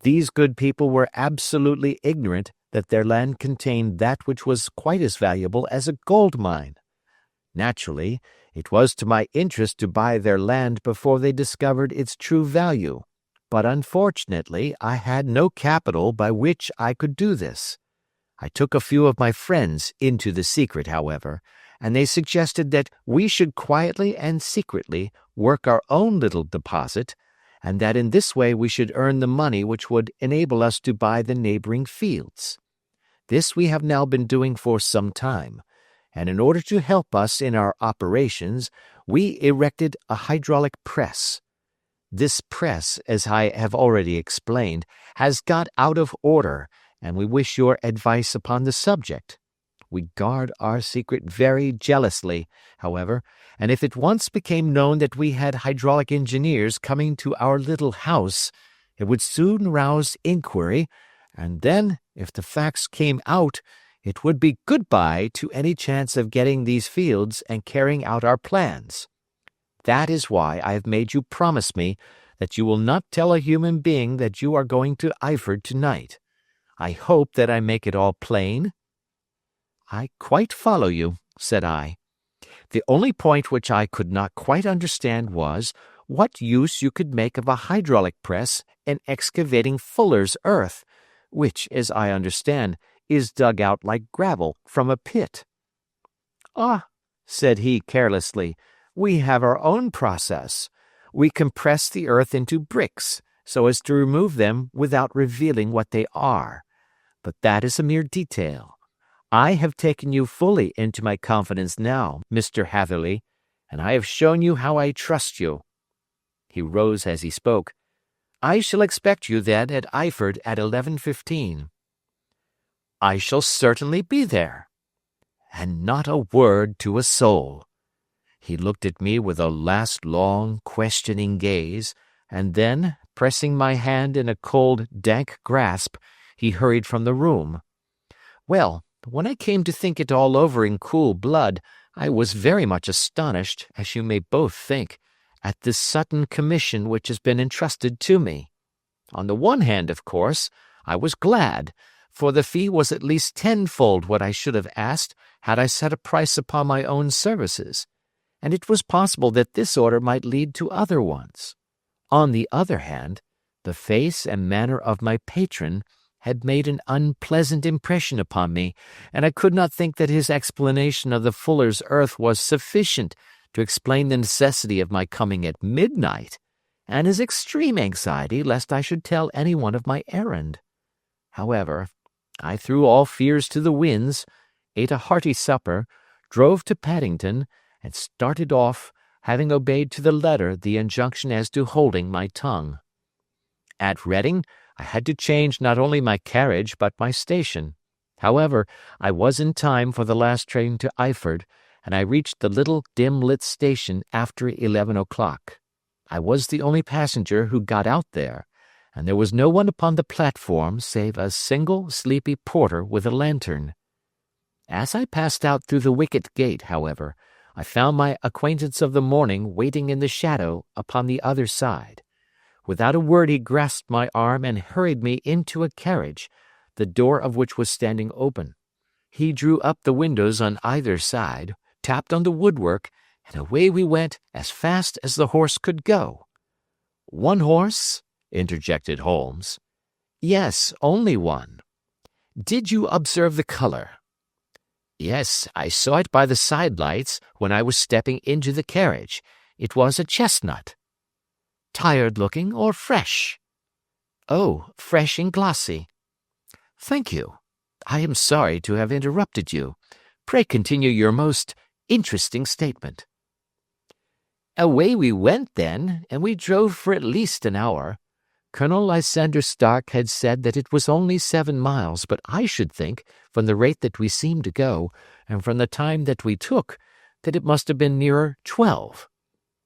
These good people were absolutely ignorant that their land contained that which was quite as valuable as a gold mine. Naturally, it was to my interest to buy their land before they discovered its true value, but unfortunately I had no capital by which I could do this. I took a few of my friends into the secret, however, and they suggested that we should quietly and secretly work our own little deposit, and that in this way we should earn the money which would enable us to buy the neighboring fields. This we have now been doing for some time, and in order to help us in our operations, we erected a hydraulic press. This press, as I have already explained, has got out of order, and we wish your advice upon the subject. We guard our secret very jealously, however, and if it once became known that we had hydraulic engineers coming to our little house, it would soon rouse inquiry, and then, if the facts came out, it would be goodbye to any chance of getting these fields and carrying out our plans. That is why I have made you promise me that you will not tell a human being that you are going to Eyford tonight. I hope that I make it all plain." "I quite follow you," said I. "The only point which I could not quite understand was what use you could make of a hydraulic press in excavating fuller's earth, which, as I understand, is dug out like gravel from a pit." "Ah," said he carelessly, "we have our own process. We compress the earth into bricks, so as to remove them without revealing what they are. But that is a mere detail. I have taken you fully into my confidence now, Mr. Hatherley, and I have shown you how I trust you." He rose as he spoke. "I shall expect you, then, at Eyford at 11:15. "I shall certainly be there." And not a word to a soul. He looked at me with a last long, questioning gaze, and then, pressing my hand in a cold, dank grasp, he hurried from the room. Well, when I came to think it all over in cool blood, I was very much astonished, as you may both think, at this sudden commission which has been entrusted to me. On the one hand, of course, I was glad, for the fee was at least tenfold what I should have asked had I set a price upon my own services, and it was possible that this order might lead to other ones. On the other hand, the face and manner of my patron had made an unpleasant impression upon me, and I could not think that his explanation of the fuller's earth was sufficient to explain the necessity of my coming at midnight, and his extreme anxiety lest I should tell anyone of my errand. However, I threw all fears to the winds, ate a hearty supper, drove to Paddington, and started off, having obeyed to the letter the injunction as to holding my tongue. At Reading, I had to change not only my carriage but my station. However, I was in time for the last train to Eyford, and I reached the little dim-lit station after 11 o'clock. I was the only passenger who got out there, and there was no one upon the platform save a single sleepy porter with a lantern. As I passed out through the wicket gate, however, I found my acquaintance of the morning waiting in the shadow upon the other side. Without a word he grasped my arm and hurried me into a carriage, the door of which was standing open. He drew up the windows on either side, tapped on the woodwork, and away we went as fast as the horse could go. "One horse?" interjected Holmes. "Yes, only one." "Did you observe the color?" "Yes, I saw it by the side lights when I was stepping into the carriage. It was a chestnut." "Tired-looking or fresh?" "Oh, fresh and glossy." "Thank you. I am sorry to have interrupted you. Pray continue your most interesting statement." "Away we went then, and we drove for at least an hour. Colonel Lysander Stark had said that it was only 7 miles, but I should think, from the rate that we seemed to go, and from the time that we took, that it must have been nearer 12.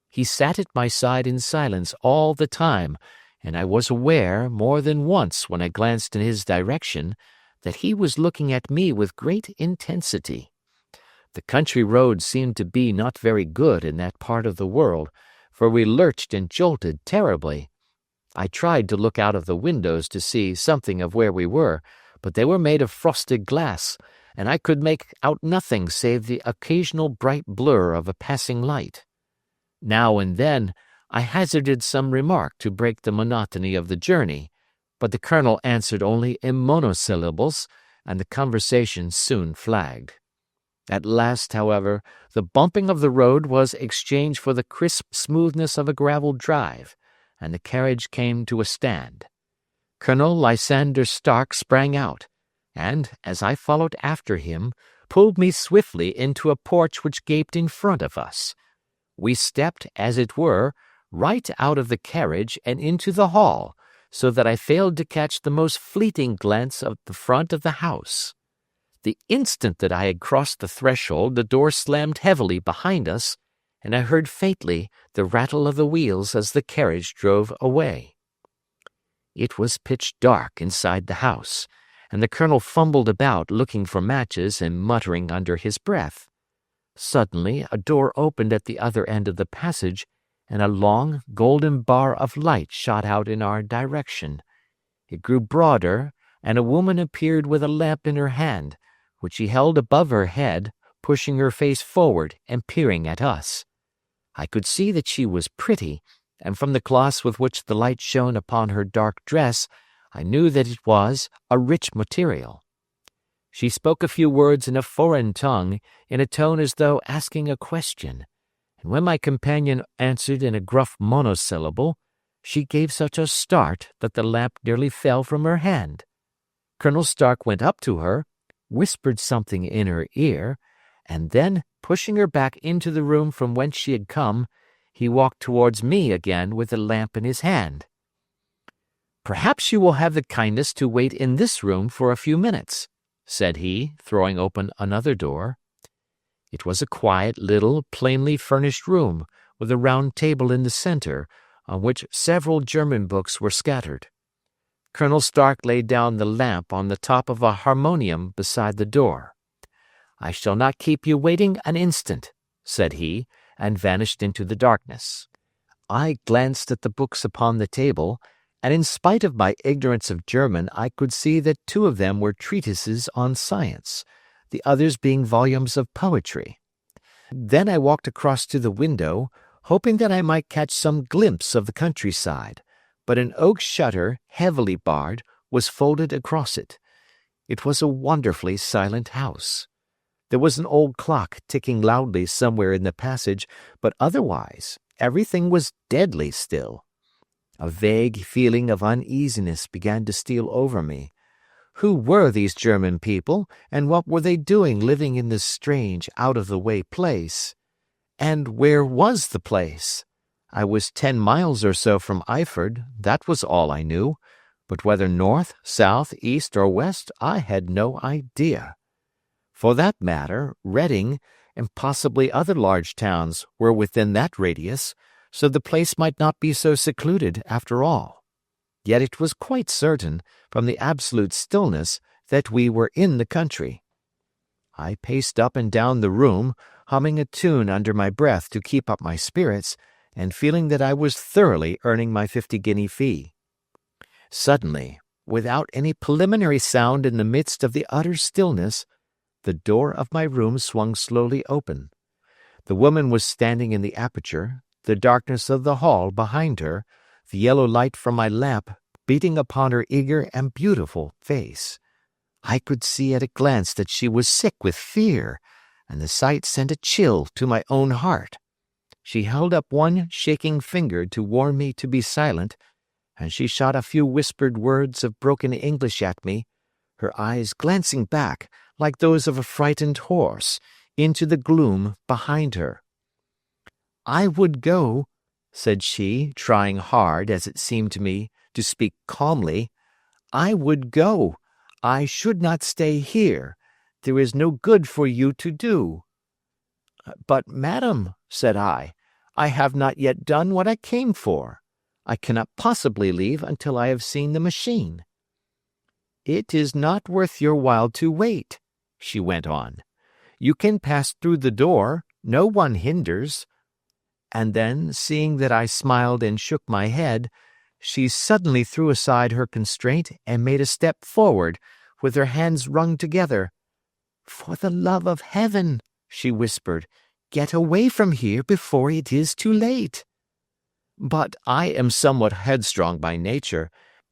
He sat at my side in silence all the time, and I was aware, more than once when I glanced in his direction, that he was looking at me with great intensity. The country road seemed to be not very good in that part of the world, for we lurched and jolted terribly. I tried to look out of the windows to see something of where we were, but they were made of frosted glass, and I could make out nothing save the occasional bright blur of a passing light. Now and then I hazarded some remark to break the monotony of the journey, but the colonel answered only in monosyllables, and the conversation soon flagged. At last, however, the bumping of the road was exchanged for the crisp smoothness of a gravel drive, and the carriage came to a stand. Colonel Lysander Stark sprang out, and, as I followed after him, pulled me swiftly into a porch which gaped in front of us. We stepped, as it were, right out of the carriage and into the hall, so that I failed to catch the most fleeting glance of the front of the house. The instant that I had crossed the threshold, the door slammed heavily behind us, and I heard faintly the rattle of the wheels as the carriage drove away. It was pitch dark inside the house, and the colonel fumbled about looking for matches and muttering under his breath. Suddenly a door opened at the other end of the passage, and a long, golden bar of light shot out in our direction. It grew broader, and a woman appeared with a lamp in her hand, which she held above her head, pushing her face forward and peering at us. I could see that she was pretty, and from the gloss with which the light shone upon her dark dress, I knew that it was a rich material. She spoke a few words in a foreign tongue, in a tone as though asking a question, and when my companion answered in a gruff monosyllable, she gave such a start that the lamp nearly fell from her hand. Colonel Stark went up to her, whispered something in her ear, and then, pushing her back into the room from whence she had come, he walked towards me again with the lamp in his hand. "Perhaps you will have the kindness to wait in this room for a few minutes," said he, throwing open another door. It was a quiet, little, plainly furnished room, with a round table in the center, on which several German books were scattered. Colonel Stark laid down the lamp on the top of a harmonium beside the door. "I shall not keep you waiting an instant," said he, and vanished into the darkness. I glanced at the books upon the table, and in spite of my ignorance of German I could see that 2 of them were treatises on science, the others being volumes of poetry. Then I walked across to the window, hoping that I might catch some glimpse of the countryside, but an oak shutter, heavily barred, was folded across it. It was a wonderfully silent house. There was an old clock ticking loudly somewhere in the passage, but otherwise everything was deadly still. A vague feeling of uneasiness began to steal over me. Who were these German people, and what were they doing living in this strange, out-of-the-way place? And where was the place? I was 10 miles or so from Eyford, that was all I knew, but whether north, south, east, or west, I had no idea. For that matter, Reading, and possibly other large towns, were within that radius, so the place might not be so secluded after all. Yet it was quite certain, from the absolute stillness, that we were in the country. I paced up and down the room, humming a tune under my breath to keep up my spirits, and feeling that I was thoroughly earning my 50-guinea fee. Suddenly, without any preliminary sound in the midst of the utter stillness, the door of my room swung slowly open. The woman was standing in the aperture, the darkness of the hall behind her, the yellow light from my lamp beating upon her eager and beautiful face. I could see at a glance that she was sick with fear, and the sight sent a chill to my own heart. She held up one shaking finger to warn me to be silent, and she shot a few whispered words of broken English at me, her eyes glancing back, like those of a frightened horse, into the gloom behind her. "I would go," said she, trying hard, as it seemed to me, to speak calmly. "I would go. I should not stay here. There is no good for you to do." "But, madam," said I have not yet done what I came for. I cannot possibly leave until I have seen the machine." "It is not worth your while to wait," she went on. "You can pass through the door. No one hinders." And then, seeing that I smiled and shook my head, she suddenly threw aside her constraint and made a step forward, with her hands wrung together. "For the love of heaven," she whispered, "get away from here before it is too late." But I am somewhat headstrong by nature,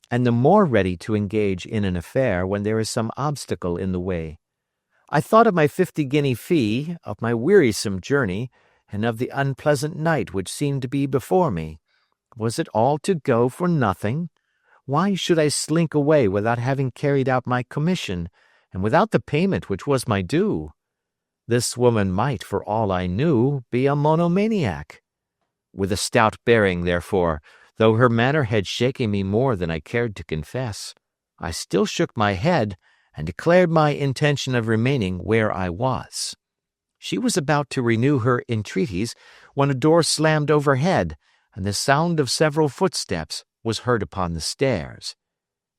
and the more ready to engage in an affair when there is some obstacle in the way. I thought of my 50-guinea fee, of my wearisome journey, and of the unpleasant night which seemed to be before me. Was it all to go for nothing? Why should I slink away without having carried out my commission, and without the payment which was my due? This woman might, for all I knew, be a monomaniac. With a stout bearing, therefore, though her manner had shaken me more than I cared to confess, I still shook my head and declared my intention of remaining where I was. She was about to renew her entreaties when a door slammed overhead, and the sound of several footsteps was heard upon the stairs.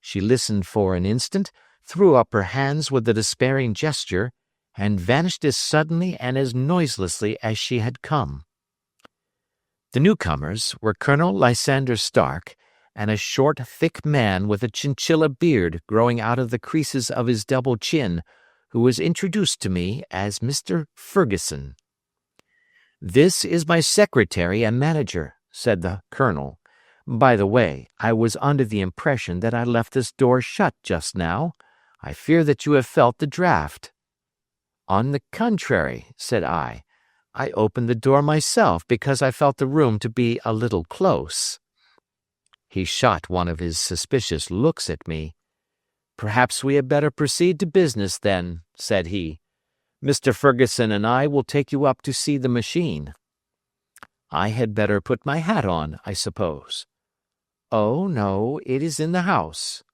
She listened for an instant, threw up her hands with a despairing gesture, and vanished as suddenly and as noiselessly as she had come. The newcomers were Colonel Lysander Stark and a short, thick man with a chinchilla beard growing out of the creases of his double chin, who was introduced to me as Mr. Ferguson. "This is my secretary and manager," said the colonel. "By the way, I was under the impression that I left this door shut just now. I fear that you have felt the draught." "On the contrary," said I opened the door myself because I felt the room to be a little close." He shot one of his suspicious looks at me. "Perhaps we had better proceed to business, then," said he. "Mr. Ferguson and I will take you up to see the machine." "I had better put my hat on, I suppose." "Oh, no, it is in the house."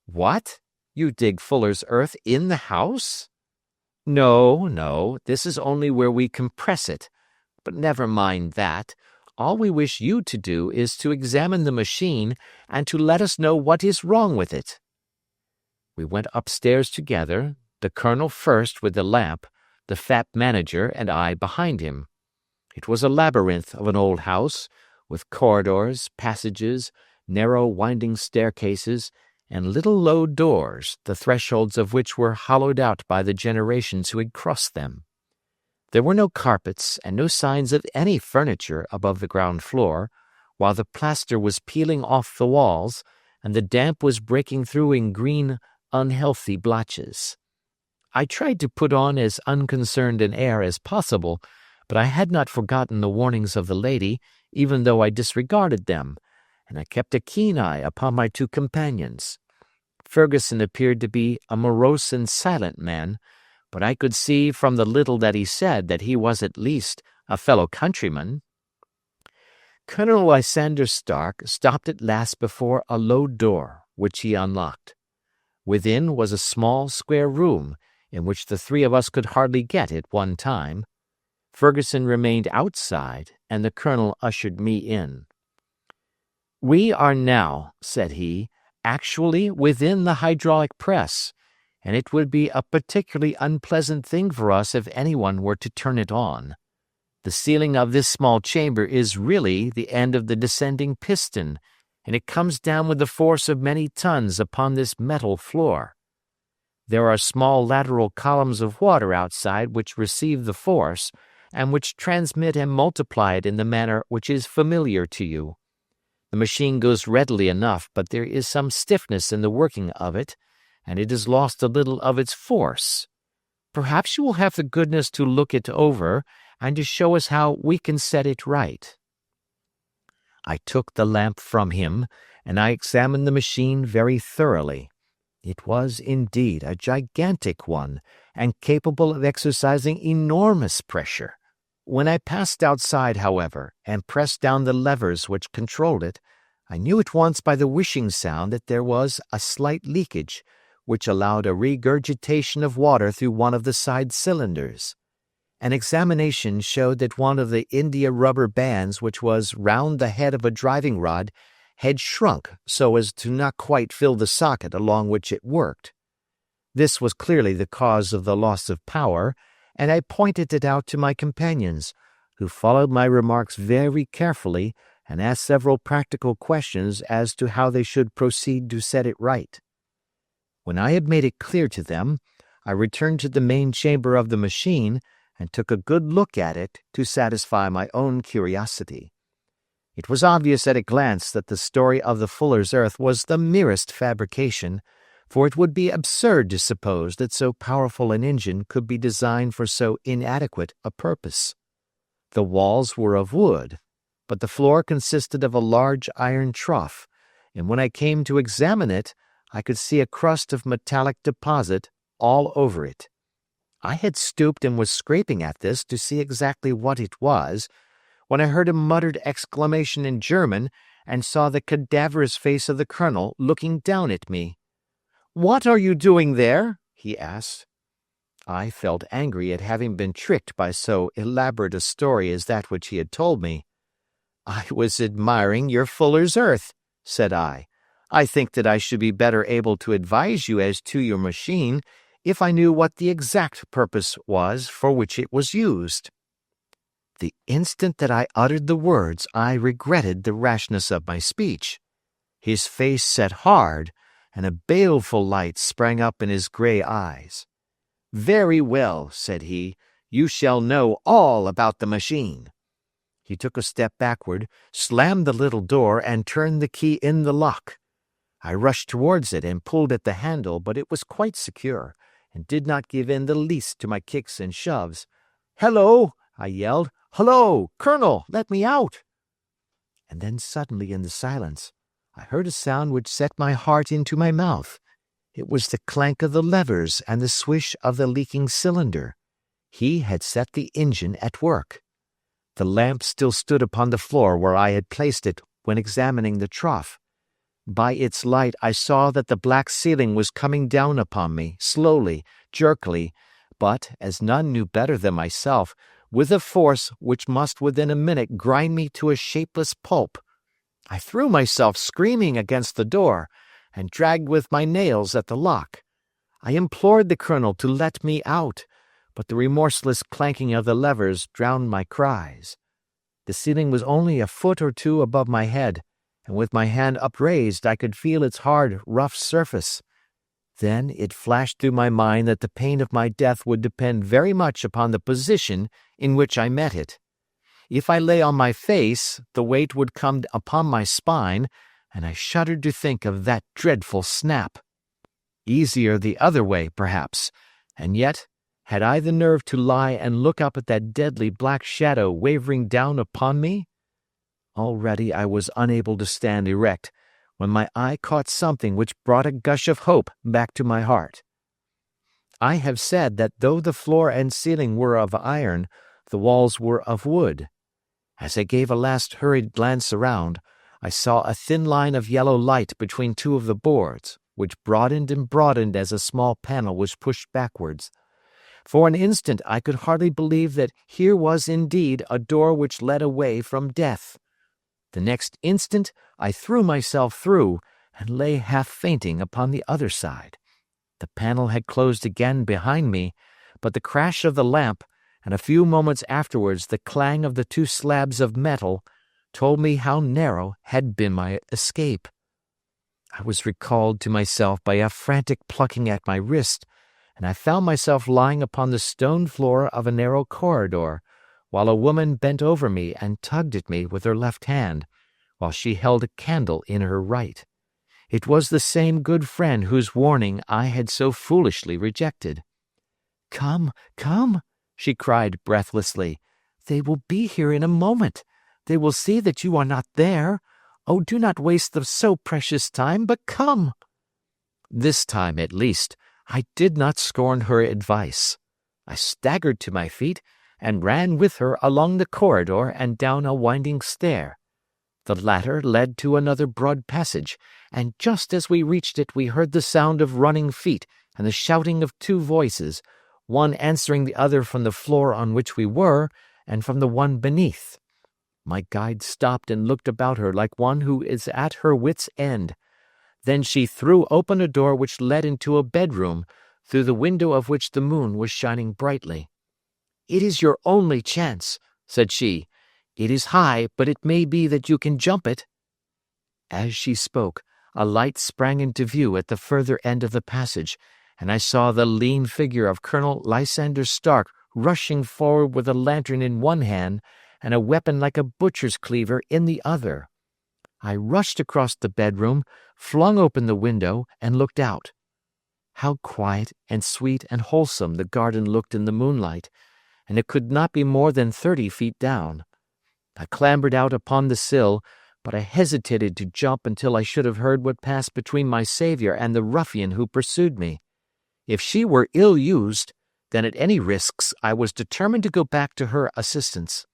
"What? You dig fuller's earth in the house?" No, this is only where we compress it. But never mind that. All we wish you to do is to examine the machine and to let us know what is wrong with it." We went upstairs together, the colonel first with the lamp, the fat manager and I behind him. It was a labyrinth of an old house, with corridors, passages, narrow winding staircases, and little low doors, the thresholds of which were hollowed out by the generations who had crossed them. There were no carpets and no signs of any furniture above the ground floor, while the plaster was peeling off the walls, and the damp was breaking through in green, unhealthy blotches. I tried to put on as unconcerned an air as possible, but I had not forgotten the warnings of the lady, even though I disregarded them, and I kept a keen eye upon my two companions. Ferguson appeared to be a morose and silent man, but I could see from the little that he said that he was at least a fellow countryman. Colonel Lysander Stark stopped at last before a low door, which he unlocked. Within was a small square room, in which the three of us could hardly get at one time. Ferguson remained outside, and the colonel ushered me in. "We are now," said he, "actually within the hydraulic press, and it would be a particularly unpleasant thing for us if anyone were to turn it on. The ceiling of this small chamber is really the end of the descending piston, and it comes down with the force of many tons upon this metal floor. There are small lateral columns of water outside which receive the force, and which transmit and multiply it in the manner which is familiar to you. The machine goes readily enough, but there is some stiffness in the working of it, and it has lost a little of its force. Perhaps you will have the goodness to look it over, and to show us how we can set it right." I took the lamp from him, and I examined the machine very thoroughly. It was indeed a gigantic one, and capable of exercising enormous pressure. When I passed outside, however, and pressed down the levers which controlled it, I knew at once by the whishing sound that there was a slight leakage, which allowed a regurgitation of water through one of the side cylinders. An examination showed that one of the india-rubber bands which was round the head of a driving rod had shrunk so as to not quite fill the socket along which it worked. This was clearly the cause of the loss of power, and I pointed it out to my companions, who followed my remarks very carefully and asked several practical questions as to how they should proceed to set it right. When I had made it clear to them, I returned to the main chamber of the machine and took a good look at it to satisfy my own curiosity. It was obvious at a glance that the story of the fuller's earth was the merest fabrication, for it would be absurd to suppose that so powerful an engine could be designed for so inadequate a purpose. The walls were of wood, but the floor consisted of a large iron trough, and when I came to examine it, I could see a crust of metallic deposit all over it. I had stooped and was scraping at this to see exactly what it was, when I heard a muttered exclamation in German and saw the cadaverous face of the colonel looking down at me. "What are you doing there?" he asked. I felt angry at having been tricked by so elaborate a story as that which he had told me. "I was admiring your fuller's earth," said I. "I think that I should be better able to advise you as to your machine if I knew what the exact purpose was for which it was used." The instant that I uttered the words, I regretted the rashness of my speech. His face set hard, and a baleful light sprang up in his gray eyes. "Very well," said he, "you shall know all about the machine." He took a step backward, slammed the little door, and turned the key in the lock. I rushed towards it and pulled at the handle, but it was quite secure, and did not give in the least to my kicks and shoves. "Hello!" I yelled. "Hullo, Colonel, let me out!" And then suddenly in the silence, I heard a sound which set my heart into my mouth. It was the clank of the levers and the swish of the leaking cylinder. He had set the engine at work. The lamp still stood upon the floor where I had placed it when examining the trough. By its light I saw that the black ceiling was coming down upon me, slowly, jerkily, but, as none knew better than myself, with a force which must within a minute grind me to a shapeless pulp. I threw myself screaming against the door, and dragged with my nails at the lock. I implored the colonel to let me out, but the remorseless clanking of the levers drowned my cries. The ceiling was only a foot or two above my head, and with my hand upraised I could feel its hard, rough surface. Then it flashed through my mind that the pain of my death would depend very much upon the position in which I met it. If I lay on my face, the weight would come upon my spine, and I shuddered to think of that dreadful snap. Easier the other way, perhaps, and yet, had I the nerve to lie and look up at that deadly black shadow wavering down upon me? Already I was unable to stand erect, when my eye caught something which brought a gush of hope back to my heart. I have said that though the floor and ceiling were of iron, the walls were of wood. As I gave a last hurried glance around, I saw a thin line of yellow light between two of the boards, which broadened and broadened as a small panel was pushed backwards. For an instant I could hardly believe that here was indeed a door which led away from death. The next instant I threw myself through, and lay half fainting upon the other side. The panel had closed again behind me, but the crash of the lamp, and a few moments afterwards the clang of the two slabs of metal, told me how narrow had been my escape. I was recalled to myself by a frantic plucking at my wrist, and I found myself lying upon the stone floor of a narrow corridor, while a woman bent over me and tugged at me with her left hand, while she held a candle in her right. It was the same good friend whose warning I had so foolishly rejected. "Come, come," she cried breathlessly. "They will be here in a moment. They will see that you are not there. Oh, do not waste the so precious time, but come." This time, at least, I did not scorn her advice. I staggered to my feet and ran with her along the corridor and down a winding stair. The latter led to another broad passage, and just as we reached it we heard the sound of running feet and the shouting of two voices, one answering the other from the floor on which we were and from the one beneath. My guide stopped and looked about her like one who is at her wit's end. Then she threw open a door which led into a bedroom, through the window of which the moon was shining brightly. "It is your only chance," said she. "It is high, but it may be that you can jump it." As she spoke, a light sprang into view at the further end of the passage, and I saw the lean figure of Colonel Lysander Stark rushing forward with a lantern in one hand and a weapon like a butcher's cleaver in the other. I rushed across the bedroom, flung open the window, and looked out. How quiet and sweet and wholesome the garden looked in the moonlight, and it could not be more than 30 feet down. I clambered out upon the sill, but I hesitated to jump until I should have heard what passed between my saviour and the ruffian who pursued me. If she were ill-used, then at any risks I was determined to go back to her assistance.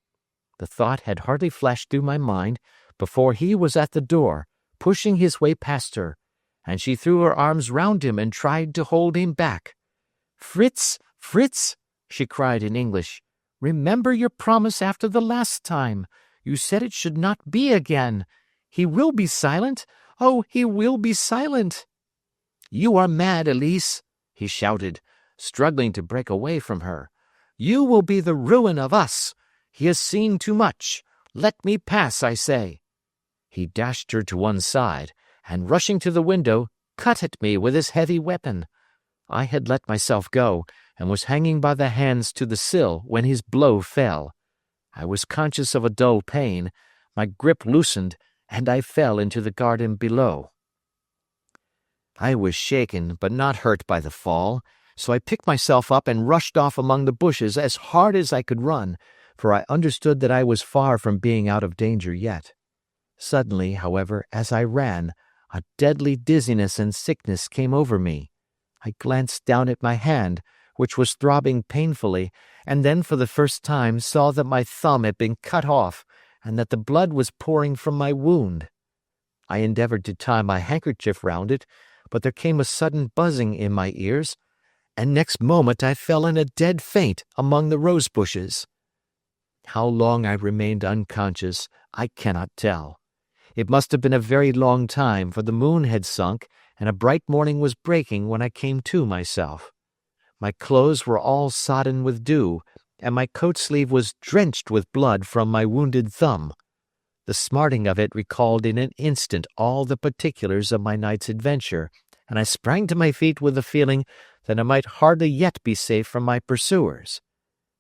The thought had hardly flashed through my mind before he was at the door, pushing his way past her, and she threw her arms round him and tried to hold him back. "Fritz, Fritz," she cried in English, "remember your promise after the last time. You said it should not be again. He will be silent. Oh, he will be silent." "You are mad, Elise," he shouted, struggling to break away from her. "You will be the ruin of us. He has seen too much. Let me pass, I say." He dashed her to one side, and rushing to the window, cut at me with his heavy weapon. I had let myself go, and was hanging by the hands to the sill when his blow fell. I was conscious of a dull pain, my grip loosened, and I fell into the garden below. I was shaken but not hurt by the fall, so I picked myself up and rushed off among the bushes as hard as I could run, for I understood that I was far from being out of danger yet. Suddenly, however, as I ran, a deadly dizziness and sickness came over me. I glanced down at my hand, which was throbbing painfully, and then for the first time saw that my thumb had been cut off and that the blood was pouring from my wound. I endeavored to tie my handkerchief round it, but there came a sudden buzzing in my ears, and next moment I fell in a dead faint among the rose bushes. How long I remained unconscious, I cannot tell. It must have been a very long time, for the moon had sunk, and a bright morning was breaking when I came to myself. My clothes were all sodden with dew, and my coat sleeve was drenched with blood from my wounded thumb. The smarting of it recalled in an instant all the particulars of my night's adventure, and I sprang to my feet with the feeling that I might hardly yet be safe from my pursuers.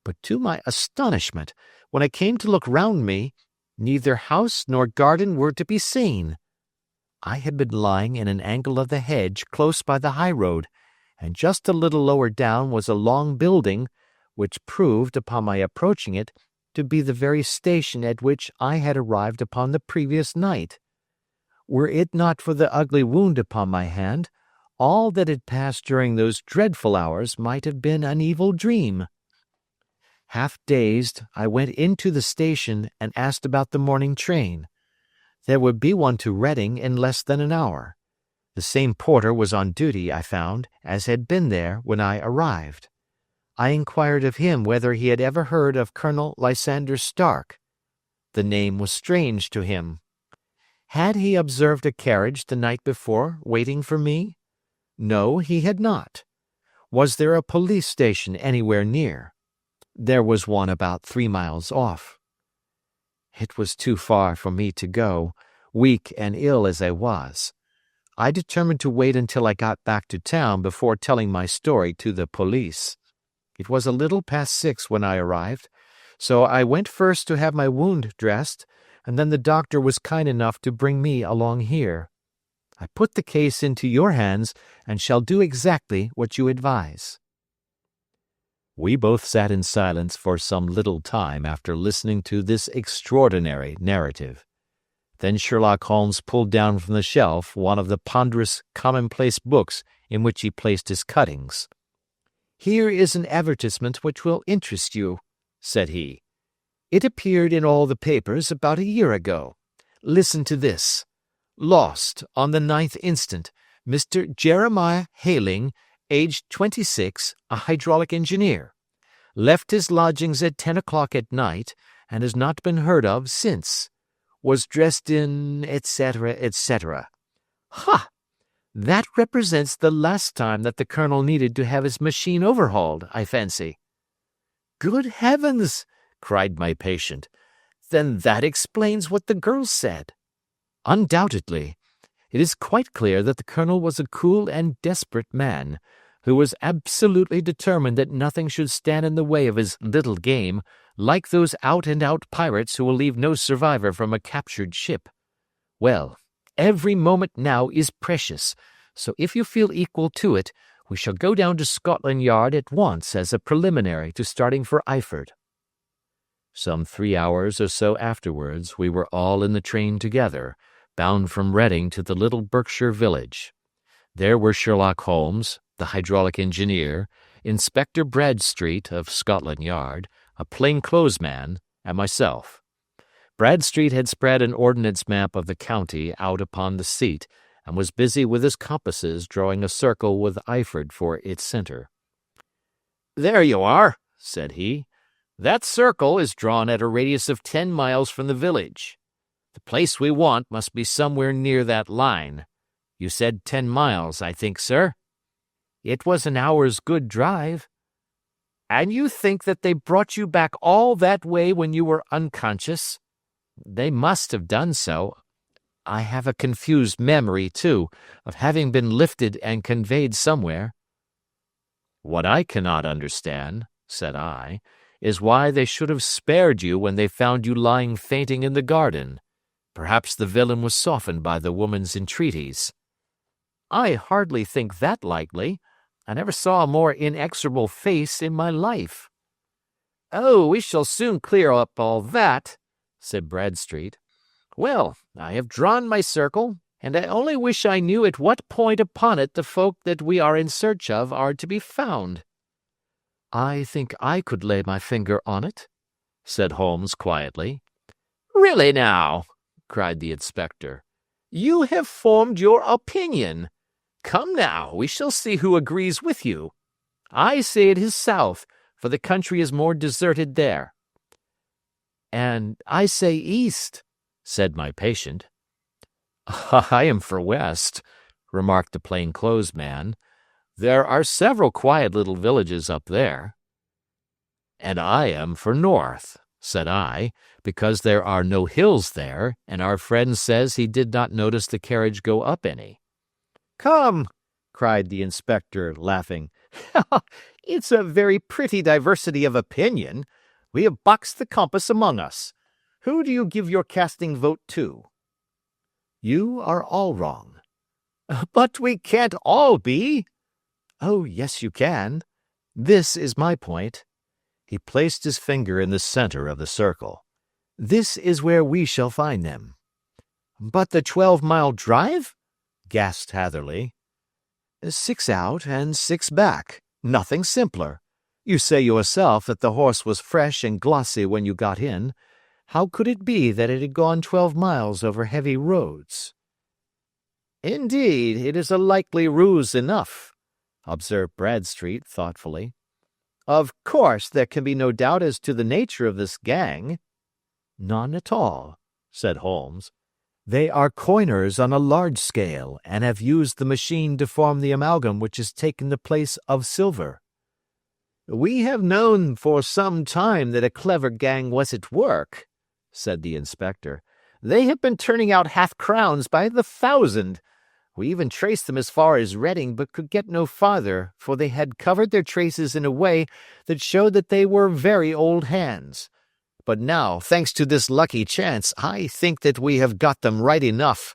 But to my astonishment, when I came to look round me, neither house nor garden were to be seen. I had been lying in an angle of the hedge close by the highroad, and just a little lower down was a long building, which proved, upon my approaching it, to be the very station at which I had arrived upon the previous night. Were it not for the ugly wound upon my hand, all that had passed during those dreadful hours might have been an evil dream. Half dazed, I went into the station and asked about the morning train. There would be one to Reading in less than an hour. The same porter was on duty, I found, as had been there when I arrived. I inquired of him whether he had ever heard of Colonel Lysander Stark. The name was strange to him. Had he observed a carriage the night before waiting for me? No, he had not. Was there a police station anywhere near? There was one about 3 miles off. It was too far for me to go, weak and ill as I was. I determined to wait until I got back to town before telling my story to the police. It was a little past 6 when I arrived, so I went first to have my wound dressed, and then the doctor was kind enough to bring me along here. I put the case into your hands and shall do exactly what you advise." We both sat in silence for some little time after listening to this extraordinary narrative. Then Sherlock Holmes pulled down from the shelf one of the ponderous commonplace books in which he placed his cuttings. "Here is an advertisement which will interest you," said he. "It appeared in all the papers about a year ago. Listen to this. 'Lost on the 9th instant, Mr. Jeremiah Hayling, aged 26, a hydraulic engineer. Left his lodgings at 10 o'clock at night and has not been heard of since. Was dressed in, etc., etc.' Ha! That represents the last time that the Colonel needed to have his machine overhauled, I fancy." "Good heavens!" cried my patient. "Then that explains what the girl said." "Undoubtedly. It is quite clear that the Colonel was a cool and desperate man, who was absolutely determined that nothing should stand in the way of his little game, like those out-and-out pirates who will leave no survivor from a captured ship. Well, every moment now is precious, so if you feel equal to it, we shall go down to Scotland Yard at once as a preliminary to starting for Eyford." Some 3 hours or so afterwards we were all in the train together, bound from Reading to the little Berkshire village. There were Sherlock Holmes, the hydraulic engineer, Inspector Bradstreet of Scotland Yard, a plain-clothes man, and myself. Bradstreet had spread an ordnance map of the county out upon the seat and was busy with his compasses drawing a circle with Iford for its center. "There you are," said he. "That circle is drawn at a radius of 10 miles from the village. The place we want must be somewhere near that line. You said 10 miles, I think, sir?" "It was an hour's good drive." "And you think that they brought you back all that way when you were unconscious?" "They must have done so. I have a confused memory, too, of having been lifted and conveyed somewhere." "What I cannot understand," said I, "is why they should have spared you when they found you lying fainting in the garden. Perhaps the villain was softened by the woman's entreaties." "I hardly think that likely. I never saw a more inexorable face in my life." "Oh, we shall soon clear up all that," said Bradstreet. "Well, I have drawn my circle, and I only wish I knew at what point upon it the folk that we are in search of are to be found." "I think I could lay my finger on it," said Holmes quietly. "Really now," cried the inspector, "you have formed your opinion. Come now, we shall see who agrees with you. I say it is south, for the country is more deserted there." "And I say east," said my patient. "I am for west," remarked the plain-clothes man. "There are several quiet little villages up there." "And I am for north," said I, "because there are no hills there, and our friend says he did not notice the carriage go up any." "Come," cried the inspector, laughing. "It's a very pretty diversity of opinion. We have boxed the compass among us. Who do you give your casting vote to?" "You are all wrong." "But we can't all be." "Oh, yes, you can. This is my point." He placed his finger in the center of the circle. "This is where we shall find them." "But the 12-mile drive?" gasped Hatherley. 6 out and 6 back. Nothing simpler. You say yourself that the horse was fresh and glossy when you got in. How could it be that it had gone 12 miles over heavy roads?" "Indeed, it is a likely ruse enough," observed Bradstreet thoughtfully. "Of course there can be no doubt as to the nature of this gang." "None at all," said Holmes. "They are coiners on a large scale and have used the machine to form the amalgam which has taken the place of silver." "We have known for some time that a clever gang was at work," said the inspector. "They have been turning out half-crowns by the thousand. We even traced them as far as Reading, but could get no farther, for they had covered their traces in a way that showed that they were very old hands. But now, thanks to this lucky chance, I think that we have got them right enough."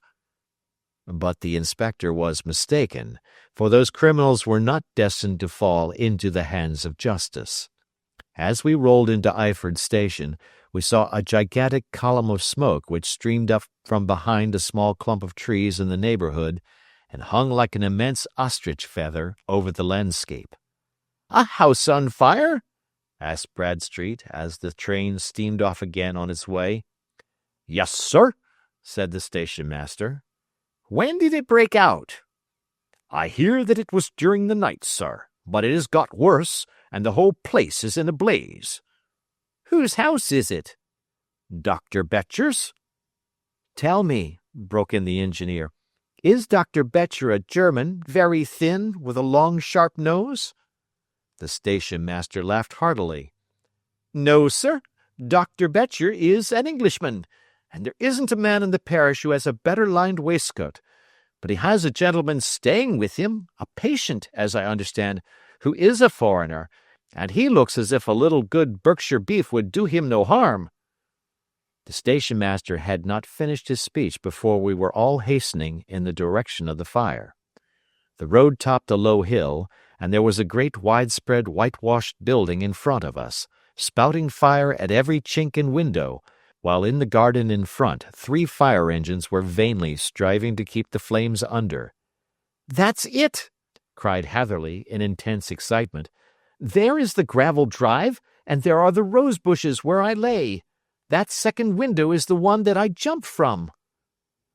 But the inspector was mistaken, for those criminals were not destined to fall into the hands of justice. As we rolled into Iford station, we saw a gigantic column of smoke which streamed up from behind a small clump of trees in the neighborhood and hung like an immense ostrich feather over the landscape. "A house on fire?" asked Bradstreet as the train steamed off again on its way. "Yes, sir," said the station master. "When did it break out?" "I hear that it was during the night, sir, but it has got worse, and the whole place is in a blaze." "Whose house is it?" "Dr. Betcher's." "Tell me," broke in the engineer, "is Dr. Betcher a German, very thin, with a long, sharp nose?" The station master laughed heartily. "No, sir. Dr. Betcher is an Englishman, and there isn't a man in the parish who has a better lined waistcoat. But he has a gentleman staying with him, a patient, as I understand, who is a foreigner, and he looks as if a little good Berkshire beef would do him no harm." The station master had not finished his speech before we were all hastening in the direction of the fire. The road topped a low hill, and there was a great widespread whitewashed building in front of us, spouting fire at every chink and window, while in the garden in front 3 fire engines were vainly striving to keep the flames under. "That's it!" cried Hatherley in intense excitement. "There is the gravel drive, and there are the rose bushes where I lay. That second window is the one that I jumped from."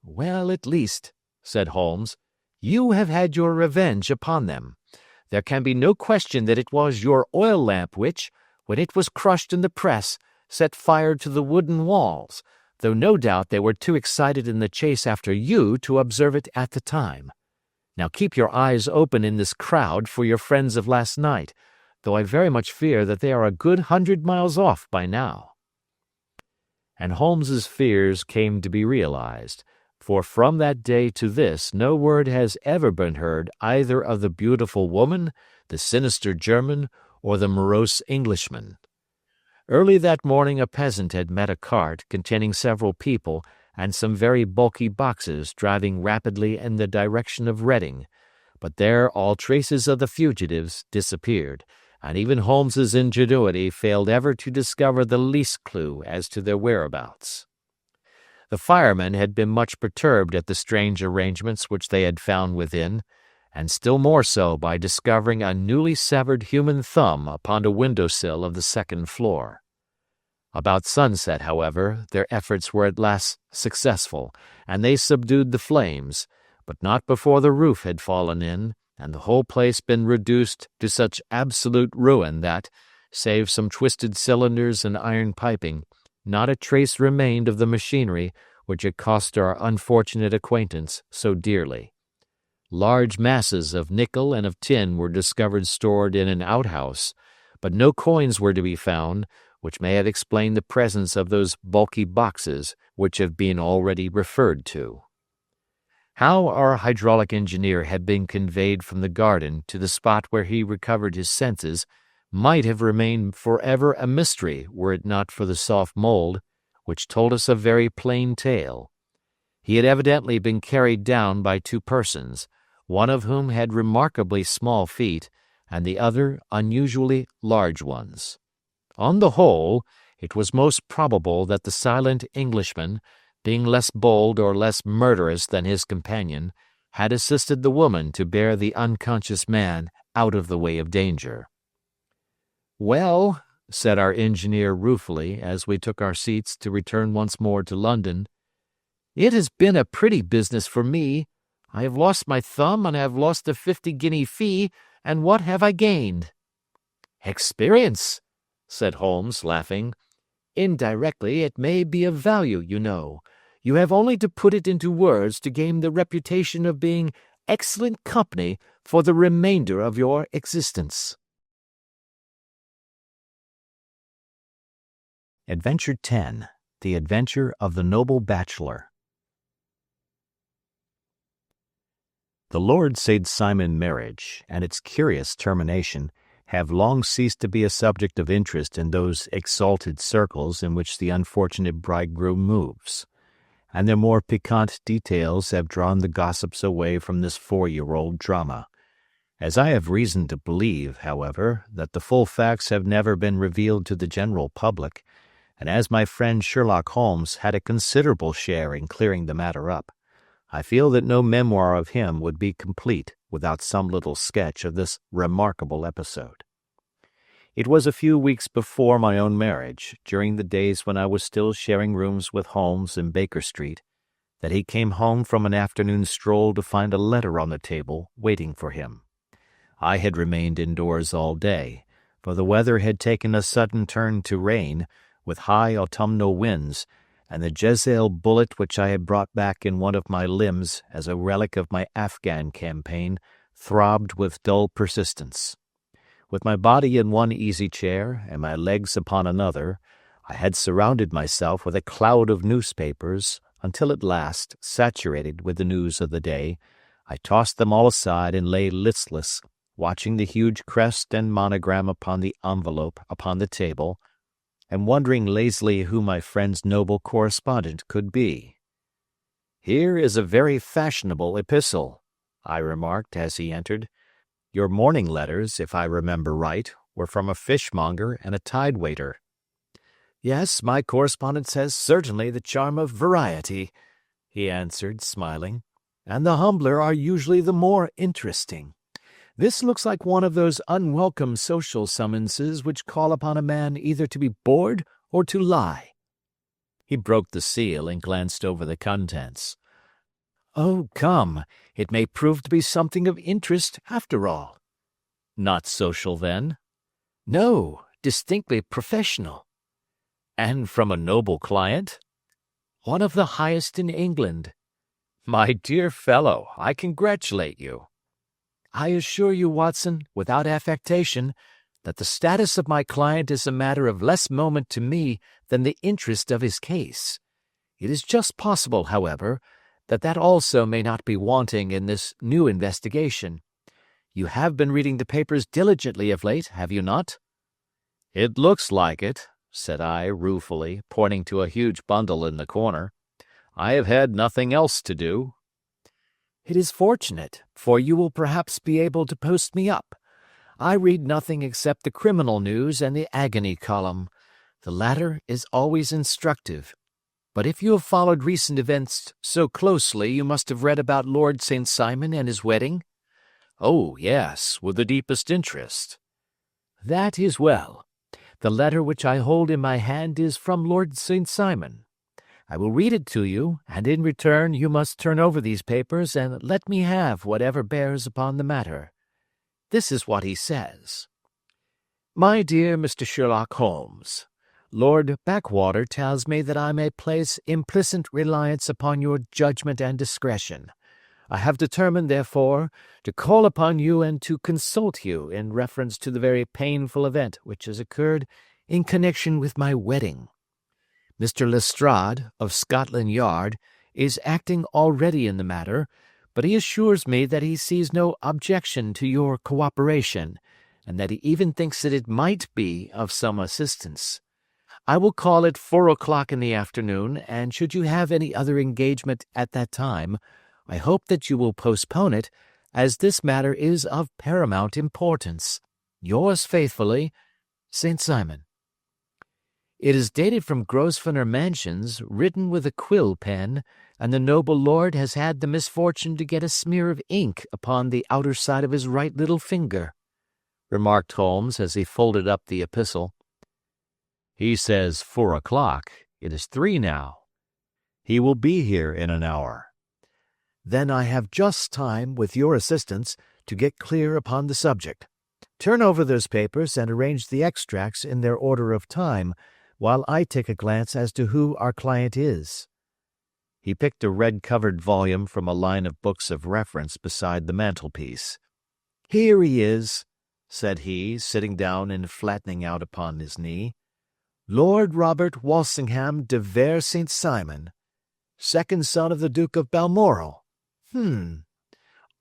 "Well, at least," said Holmes, "you have had your revenge upon them. There can be no question that it was your oil lamp which, when it was crushed in the press, set fire to the wooden walls, though no doubt they were too excited in the chase after you to observe it at the time. Now keep your eyes open in this crowd for your friends of last night, though I very much fear that they are a good 100 miles off by now." And Holmes's fears came to be realized, for from that day to this no word has ever been heard either of the beautiful woman, the sinister German, or the morose Englishman. Early that morning a peasant had met a cart containing several people and some very bulky boxes driving rapidly in the direction of Reading, but there all traces of the fugitives disappeared, and even Holmes's ingenuity failed ever to discover the least clue as to their whereabouts. The firemen had been much perturbed at the strange arrangements which they had found within, and still more so by discovering a newly severed human thumb upon a window-sill of the second floor. About sunset, however, their efforts were at last successful, and they subdued the flames, but not before the roof had fallen in, and the whole place been reduced to such absolute ruin that, save some twisted cylinders and iron piping, not a trace remained of the machinery which had cost our unfortunate acquaintance so dearly. Large masses of nickel and of tin were discovered stored in an outhouse, but no coins were to be found, which may have explained the presence of those bulky boxes which have been already referred to. How our hydraulic engineer had been conveyed from the garden to the spot where he recovered his senses might have remained forever a mystery were it not for the soft mold, which told us a very plain tale. He had evidently been carried down by two persons, one of whom had remarkably small feet, and the other unusually large ones. On the whole, it was most probable that the silent Englishman, being less bold or less murderous than his companion, had assisted the woman to bear the unconscious man out of the way of danger. "Well," said our engineer ruefully as we took our seats to return once more to London, "it has been a pretty business for me. I have lost my thumb and I have lost a 50-guinea fee, and what have I gained?" "Experience," said Holmes, laughing. "Indirectly it may be of value, you know. You have only to put it into words to gain the reputation of being excellent company for the remainder of your existence." Adventure 10. The Adventure of the Noble Bachelor. The Lord St. Simon marriage, and its curious termination, have long ceased to be a subject of interest in those exalted circles in which the unfortunate bridegroom moves, and their more piquant details have drawn the gossips away from this 4-year-old drama. As I have reason to believe, however, that the full facts have never been revealed to the general public, and as my friend Sherlock Holmes had a considerable share in clearing the matter up, I feel that no memoir of him would be complete without some little sketch of this remarkable episode. It was a few weeks before my own marriage, during the days when I was still sharing rooms with Holmes in Baker Street, that he came home from an afternoon stroll to find a letter on the table waiting for him. I had remained indoors all day, for the weather had taken a sudden turn to rain, with high autumnal winds, and the Jezebel bullet which I had brought back in one of my limbs as a relic of my Afghan campaign throbbed with dull persistence. With my body in one easy chair and my legs upon another, I had surrounded myself with a cloud of newspapers until at last, saturated with the news of the day, I tossed them all aside and lay listless, watching the huge crest and monogram upon the envelope upon the table, and wondering lazily who my friend's noble correspondent could be. "Here is a very fashionable epistle," I remarked as he entered. "Your morning letters, if I remember right, were from a fishmonger and a tide-waiter." "Yes, my correspondence has certainly the charm of variety," he answered, smiling, "and the humbler are usually the more interesting. This looks like one of those unwelcome social summonses which call upon a man either to be bored or to lie." He broke the seal and glanced over the contents. "Oh, come, it may prove to be something of interest after all." "Not social, then?" "No, distinctly professional." "And from a noble client?" "One of the highest in England." "My dear fellow, I congratulate you." "I assure you, Watson, without affectation, that the status of my client is a matter of less moment to me than the interest of his case. It is just possible, however, that also may not be wanting in this new investigation. You have been reading the papers diligently of late, have you not?" "It looks like it," said I ruefully, pointing to a huge bundle in the corner. "I have had nothing else to do." "It is fortunate, for you will perhaps be able to post me up. I read nothing except the criminal news and the agony column. The latter is always instructive. But if you have followed recent events so closely, you must have read about Lord St. Simon and his wedding?" "Oh, yes, with the deepest interest." "That is well. The letter which I hold in my hand is from Lord St. Simon. I will read it to you, and in return you must turn over these papers and let me have whatever bears upon the matter. This is what he says. My dear Mr. Sherlock Holmes, Lord Backwater tells me that I may place implicit reliance upon your judgment and discretion. I have determined, therefore, to call upon you and to consult you in reference to the very painful event which has occurred in connection with my wedding. Mr. Lestrade, of Scotland Yard, is acting already in the matter, but he assures me that he sees no objection to your cooperation, and that he even thinks that it might be of some assistance. I will call at 4 o'clock in the afternoon, and should you have any other engagement at that time, I hope that you will postpone it, as this matter is of paramount importance. Yours faithfully, St. Simon. It is dated from Grosvenor Mansions, written with a quill pen, and the noble lord has had the misfortune to get a smear of ink upon the outer side of his right little finger," remarked Holmes as he folded up the epistle. "He says 4 o'clock. It is 3 now. He will be here in an hour." "Then I have just time, with your assistance, to get clear upon the subject. Turn over those papers and arrange the extracts in their order of time, while I take a glance as to who our client is." He picked a red-covered volume from a line of books of reference beside the mantelpiece. "Here he is," said he, sitting down and flattening out upon his knee. "Lord Robert Walsingham de Vere St. Simon, second son of the Duke of Balmoral.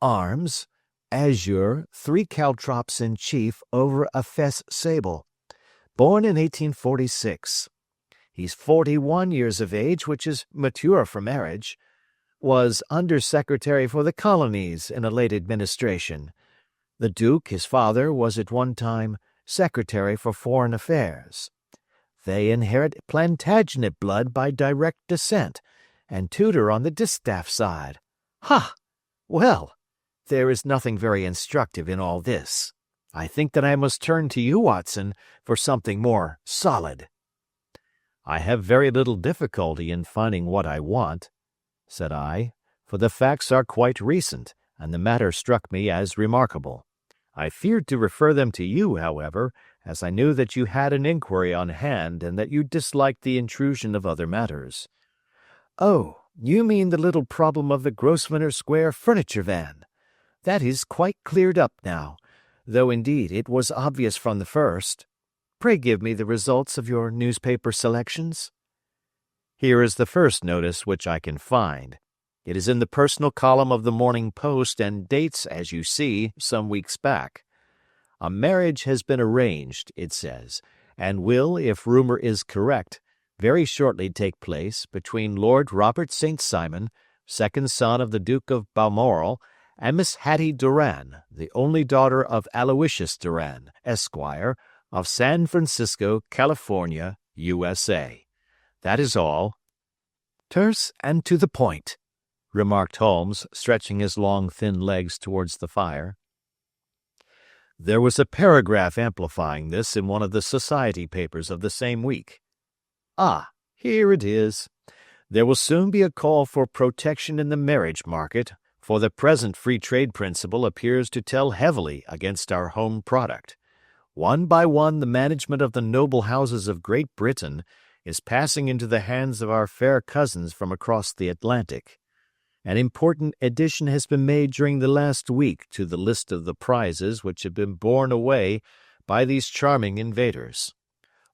Arms, azure, 3 caltrops in chief over a fess sable. Born in 1846. He's 41 years of age, which is mature for marriage. Was Under-Secretary for the Colonies in a late administration. The Duke, his father, was at one time Secretary for Foreign Affairs. They inherit Plantagenet blood by direct descent, and Tudor on the distaff side. Ha! Well, there is nothing very instructive in all this. I think that I must turn to you, Watson, for something more solid." "I have very little difficulty in finding what I want," said I, "for the facts are quite recent, and the matter struck me as remarkable. I feared to refer them to you, however, as I knew that you had an inquiry on hand and that you disliked the intrusion of other matters." "Oh, you mean the little problem of the Grosvenor Square furniture van. That is quite cleared up now, though indeed it was obvious from the first. Pray give me the results of your newspaper selections." "Here is the first notice which I can find. It is in the personal column of the Morning Post and dates, as you see, some weeks back. A marriage has been arranged, it says, and will, if rumor is correct, very shortly take place between Lord Robert St. Simon, second son of the Duke of Balmoral, and Miss Hattie Doran, the only daughter of Aloysius Doran, Esquire, of San Francisco, California, USA. That is all." "Terse and to the point," remarked Holmes, stretching his long thin legs towards the fire. "There was a paragraph amplifying this in one of the society papers of the same week." "Ah, Here it is. There will soon be a call for protection in the marriage market, for the present free trade principle appears to tell heavily against our home product. One by one the management of the noble houses of Great Britain is passing into the hands of our fair cousins from across the Atlantic. An important addition has been made during the last week to the list of the prizes which have been borne away by these charming invaders.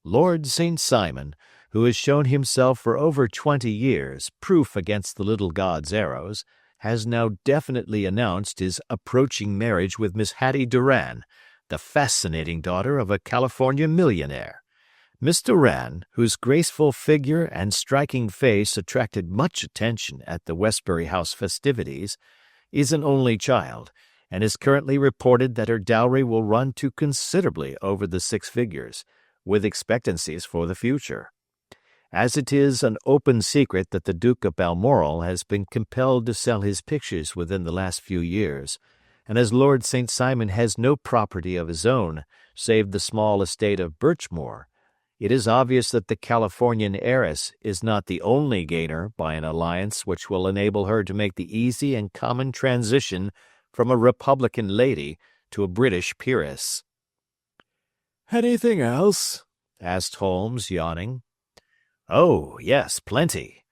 Lord St. Simon, who has shown himself for over 20 years proof against the little god's arrows, has now definitely announced his approaching marriage with Miss Hattie Doran, the fascinating daughter of a California millionaire. Miss Doran, whose graceful figure and striking face attracted much attention at the Westbury House festivities, is an only child, and is currently reported that her dowry will run to considerably over the 6 figures, with expectancies for the future. As it is an open secret that the Duke of Balmoral has been compelled to sell his pictures within the last few years, and as Lord St. Simon has no property of his own save the small estate of Birchmoor, it is obvious that the Californian heiress is not the only gainer by an alliance which will enable her to make the easy and common transition from a Republican lady to a British peeress. "Anything else?" asked Holmes, yawning. "Oh, yes, plenty.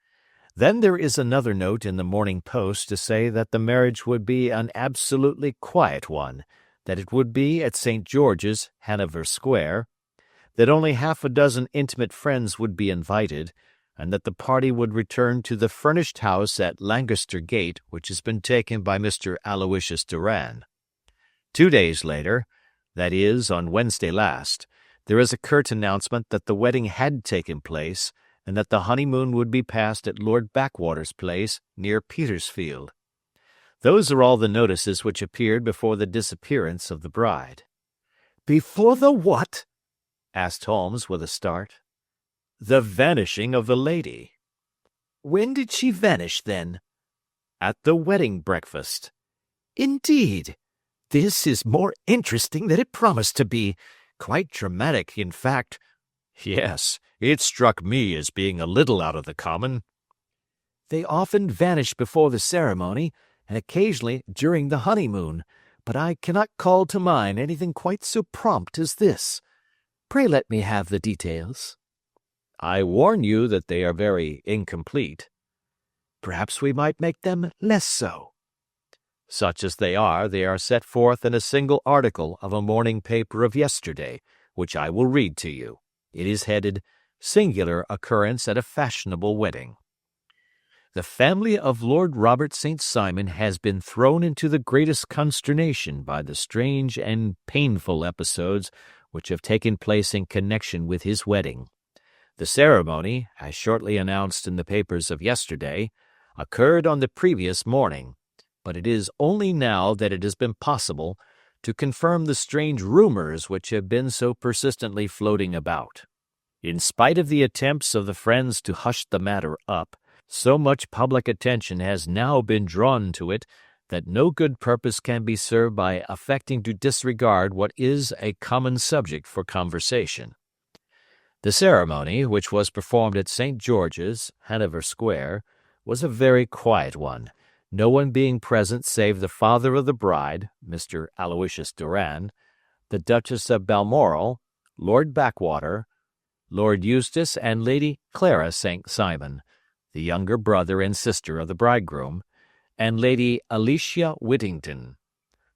Then there is another note in the Morning Post to say that the marriage would be an absolutely quiet one, that it would be at St. George's, Hanover Square, that only half a dozen intimate friends would be invited, and that the party would return to the furnished house at Lancaster Gate which has been taken by Mr. Aloysius Doran. 2 days later, that is, on Wednesday last, there is a curt announcement that the wedding had taken place, and that the honeymoon would be passed at Lord Backwater's place near Petersfield. Those are all the notices which appeared before the disappearance of the bride." "Before the what?" asked Holmes with a start. "The vanishing of the lady." "When did she vanish, then?" "At the wedding breakfast." "Indeed. This is more interesting than it promised to be. Quite dramatic, in fact." "Yes, it struck me as being a little out of the common." "They often vanish before the ceremony, and occasionally during the honeymoon, but I cannot call to mind anything quite so prompt as this. Pray let me have the details." "I warn you that they are very incomplete." "Perhaps we might make them less so." "Such as they are set forth in a single article of a morning paper of yesterday, which I will read to you. It is headed, 'Singular Occurrence at a Fashionable Wedding.' The family of Lord Robert St. Simon has been thrown into the greatest consternation by the strange and painful episodes which have taken place in connection with his wedding. The ceremony, as shortly announced in the papers of yesterday, occurred on the previous morning, but it is only now that it has been possible to confirm the strange rumors which have been so persistently floating about. In spite of the attempts of the friends to hush the matter up, so much public attention has now been drawn to it that no good purpose can be served by affecting to disregard what is a common subject for conversation. The ceremony, which was performed at St. George's, Hanover Square, was a very quiet one, no one being present save the father of the bride, Mr. Aloysius Doran, the Duchess of Balmoral, Lord Backwater, Lord Eustace and Lady Clara St. Simon, the younger brother and sister of the bridegroom, and Lady Alicia Whittington.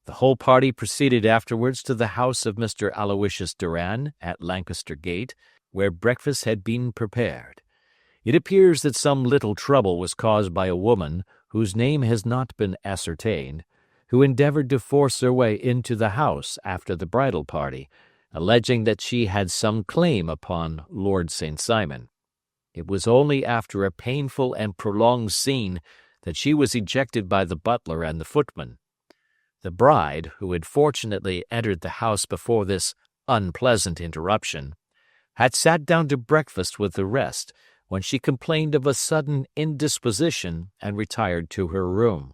The whole party proceeded afterwards to the house of Mr. Aloysius Doran at Lancaster Gate, where breakfast had been prepared. It appears that some little trouble was caused by a woman, whose name has not been ascertained, who endeavored to force her way into the house after the bridal party, alleging that she had some claim upon Lord St. Simon. It was only after a painful and prolonged scene that she was ejected by the butler and the footman. The bride, who had fortunately entered the house before this unpleasant interruption, had sat down to breakfast with the rest, when she complained of a sudden indisposition and retired to her room.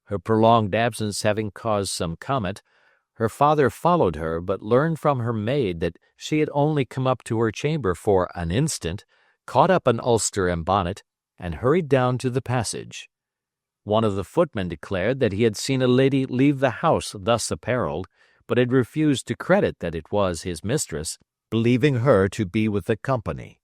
Her prolonged absence having caused some comment, her father followed her, but learned from her maid that she had only come up to her chamber for an instant, caught up an ulster and bonnet, and hurried down to the passage. One of the footmen declared that he had seen a lady leave the house thus apparelled, but had refused to credit that it was his mistress, believing her to be with the company.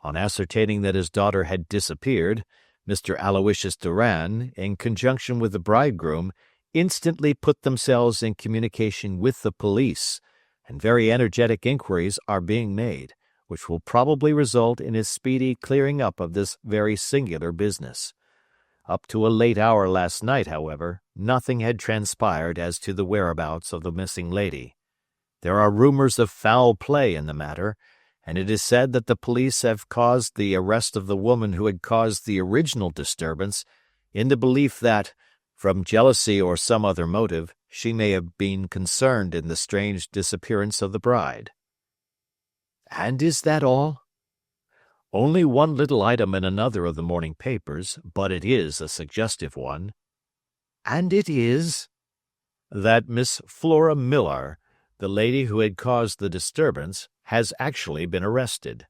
On ascertaining that his daughter had disappeared, Mr. Aloysius Doran, in conjunction with the bridegroom, instantly put themselves in communication with the police, and very energetic inquiries are being made, which will probably result in a speedy clearing up of this very singular business. Up to a late hour last night, however, nothing had transpired as to the whereabouts of the missing lady. There are rumors of foul play in the matter, and it is said that the police have caused the arrest of the woman who had caused the original disturbance, in the belief that, from jealousy or some other motive, she may have been concerned in the strange disappearance of the bride. And is that all? Only one little item in another of the morning papers, but it is a suggestive one. And it is that Miss Flora Millar, the lady who had caused the disturbance, has actually been arrested.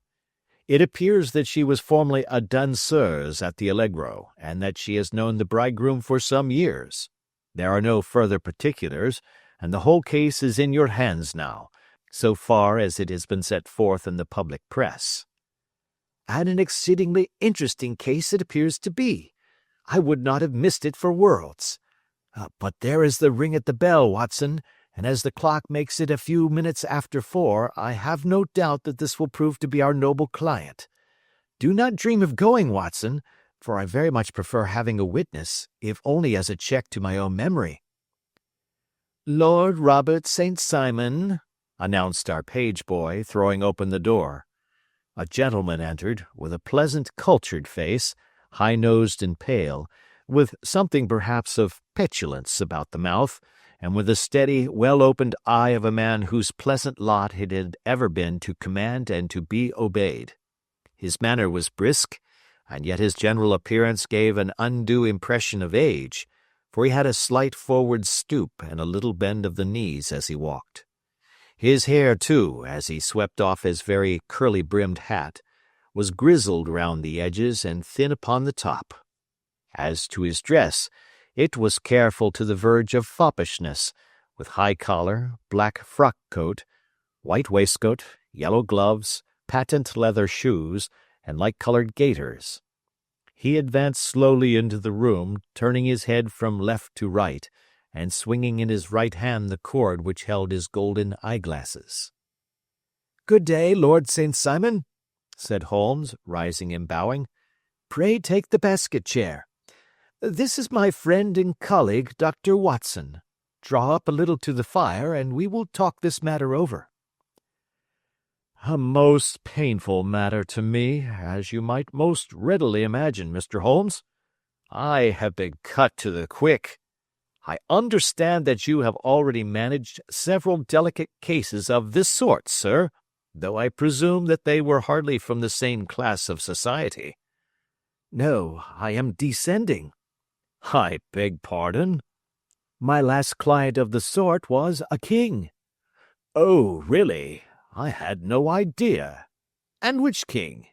It appears that she was formerly a danseuse at the Allegro, and that she has known the bridegroom for some years. There are no further particulars, and the whole case is in your hands now, so far as it has been set forth in the public press. And an exceedingly interesting case it appears to be. I would not have missed it for worlds. But there is the ring at the bell, Watson, and as the clock makes it a few minutes after 4, I have no doubt that this will prove to be our noble client. Do not dream of going, Watson, for I very much prefer having a witness, if only as a check to my own memory. Lord Robert St. Simon, announced our page boy, throwing open the door. A gentleman entered, with a pleasant, cultured face, high-nosed and pale, with something perhaps of petulance about the mouth, and with the steady, well-opened eye of a man whose pleasant lot it had ever been to command and to be obeyed. His manner was brisk, and yet his general appearance gave an undue impression of age, for he had a slight forward stoop and a little bend of the knees as he walked. His hair, too, as he swept off his very curly-brimmed hat, was grizzled round the edges and thin upon the top. As to his dress, it was careful to the verge of foppishness, with high collar, black frock-coat, white waistcoat, yellow gloves, patent leather shoes, and light-colored gaiters. He advanced slowly into the room, turning his head from left to right, and swinging in his right hand the cord which held his golden eyeglasses. "Good day, Lord St. Simon," said Holmes, rising and bowing. "Pray take the basket chair. This is my friend and colleague, Dr. Watson. Draw up a little to the fire, and we will talk this matter over." "A most painful matter to me, as you might most readily imagine, Mr. Holmes. I have been cut to the quick. I understand that you have already managed several delicate cases of this sort, sir, though I presume that they were hardly from the same class of society." "No, I am descending." "I beg pardon?" "My last client of the sort was a king." "Oh, really? I had no idea. And which king?"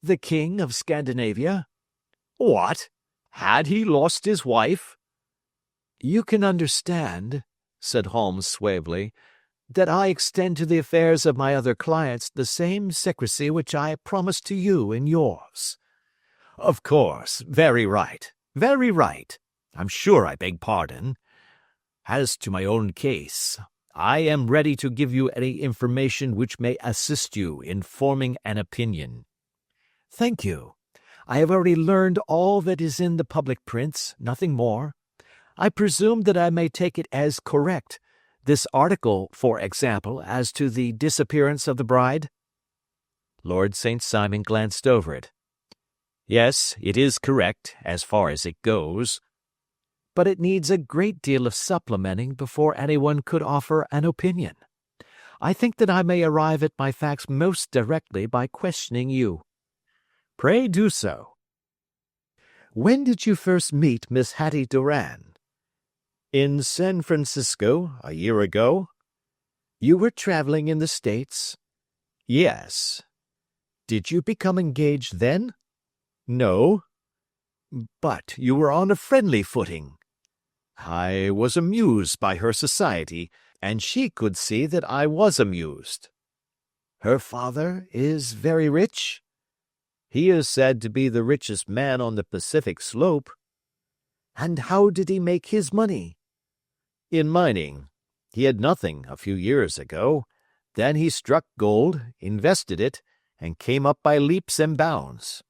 "The king of Scandinavia." "What? Had he lost his wife?" "You can understand," said Holmes suavely, "that I extend to the affairs of my other clients the same secrecy which I promised to you in yours." "Of course. Very right. Very right. I'm sure I beg pardon. As to my own case, I am ready to give you any information which may assist you in forming an opinion." "Thank you. I have already learned all that is in the public prints, nothing more. I presume that I may take it as correct, this article, for example, as to the disappearance of the bride?" Lord St. Simon glanced over it. "Yes, it is correct, as far as it goes." "But it needs a great deal of supplementing before anyone could offer an opinion. I think that I may arrive at my facts most directly by questioning you." "Pray do so." "When did you first meet Miss Hattie Doran?" "In San Francisco, a year ago." "You were traveling in the States?" "Yes." Did you become engaged then? No. But you were on a friendly footing. I was amused by her society, and she could see that I was amused. Her father is very rich? He is said to be the richest man on the Pacific slope. And how did he make his money? In mining. He had nothing a few years ago. Then he struck gold, invested it, and came up by leaps and bounds.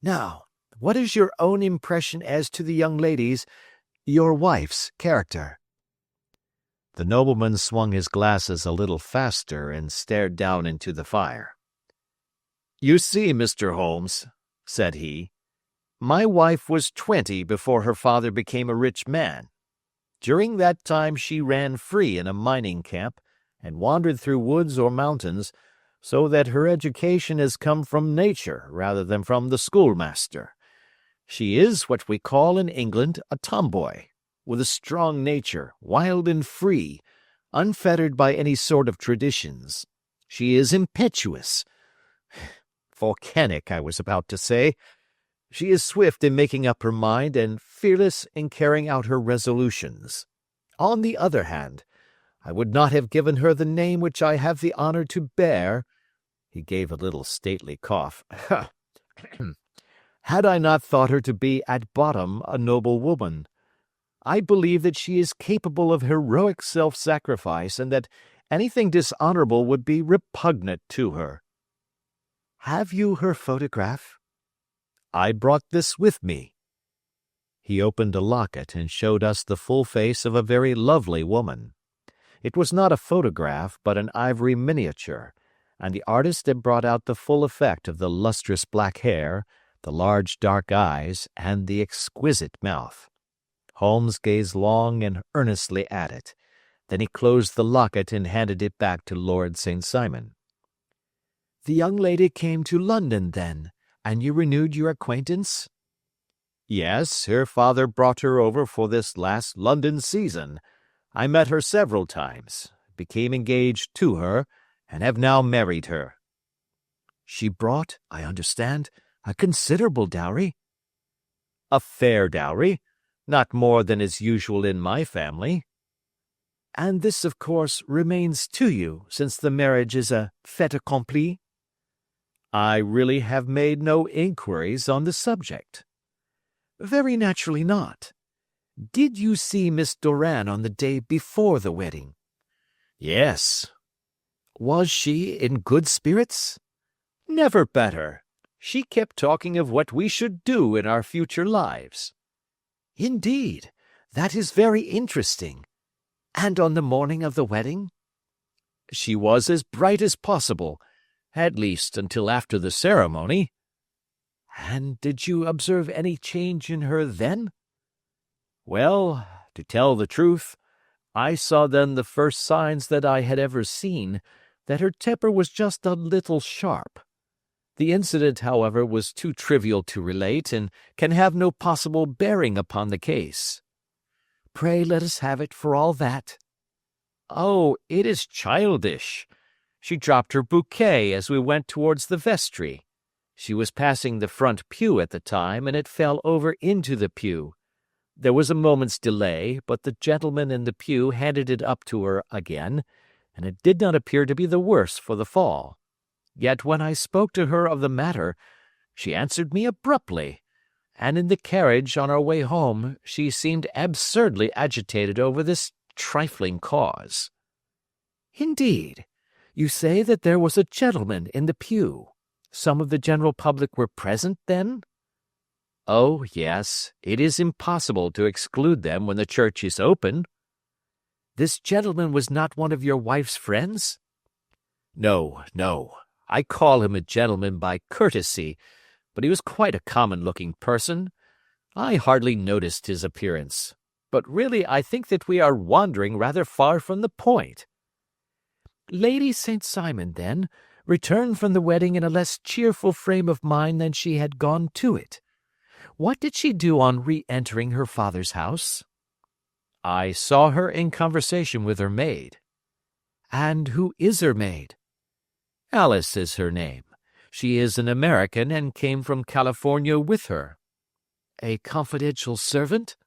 Now, what is your own impression as to the young lady's, your wife's, character? The nobleman swung his glasses a little faster and stared down into the fire. You see, Mr. Holmes, said he, my wife was 20 before her father became a rich man. During that time she ran free in a mining camp and wandered through woods or mountains, so that her education has come from nature rather than from the schoolmaster. She is what we call in England a tomboy, with a strong nature, wild and free, unfettered by any sort of traditions. She is impetuous. Volcanic, I was about to say. She is swift in making up her mind and fearless in carrying out her resolutions. On the other hand, I would not have given her the name which I have the honor to bear. He gave a little stately cough. Had I not thought her to be at bottom a noble woman. I believe that she is capable of heroic self-sacrifice and that anything dishonorable would be repugnant to her. Have you her photograph? I brought this with me. He opened a locket and showed us the full face of a very lovely woman. It was not a photograph, but an ivory miniature, and the artist had brought out the full effect of the lustrous black hair, the large dark eyes, and the exquisite mouth. Holmes gazed long and earnestly at it. Then he closed the locket and handed it back to Lord St. Simon. The young lady came to London, then, and you renewed your acquaintance? Yes, her father brought her over for this last London season. I met her several times, became engaged to her, and have now married her. She brought, I understand, a considerable dowry? A fair dowry, not more than is usual in my family. And this, of course, remains to you, since the marriage is a fait accompli? I really have made no inquiries on the subject. Very naturally not. Did you see Miss Doran on the day before the wedding? Yes. Was she in good spirits? Never better. She kept talking of what we should do in our future lives. Indeed, that is very interesting. And on the morning of the wedding? She was as bright as possible, at least until after the ceremony. And did you observe any change in her then? Well, to tell the truth, I saw then the first signs that I had ever seen, that her temper was just a little sharp. The incident, however, was too trivial to relate, and can have no possible bearing upon the case. Pray let us have it for all that. Oh, it is childish. She dropped her bouquet as we went towards the vestry. She was passing the front pew at the time, and it fell over into the pew. There was a moment's delay, but the gentleman in the pew handed it up to her again, and it did not appear to be the worse for the fall. Yet when I spoke to her of the matter, she answered me abruptly, and in the carriage on our way home she seemed absurdly agitated over this trifling cause. Indeed, you say that there was a gentleman in the pew. Some of the general public were present, then? Oh, yes, it is impossible to exclude them when the church is open. This gentleman was not one of your wife's friends? No, no. I call him a gentleman by courtesy, but he was quite a common-looking person. I hardly noticed his appearance. But really I think that we are wandering rather far from the point. Lady St. Simon, then, returned from the wedding in a less cheerful frame of mind than she had gone to it. What did she do on re-entering her father's house? I saw her in conversation with her maid. And who is her maid? Alice is her name. She is an American and came from California with her." "A confidential servant?"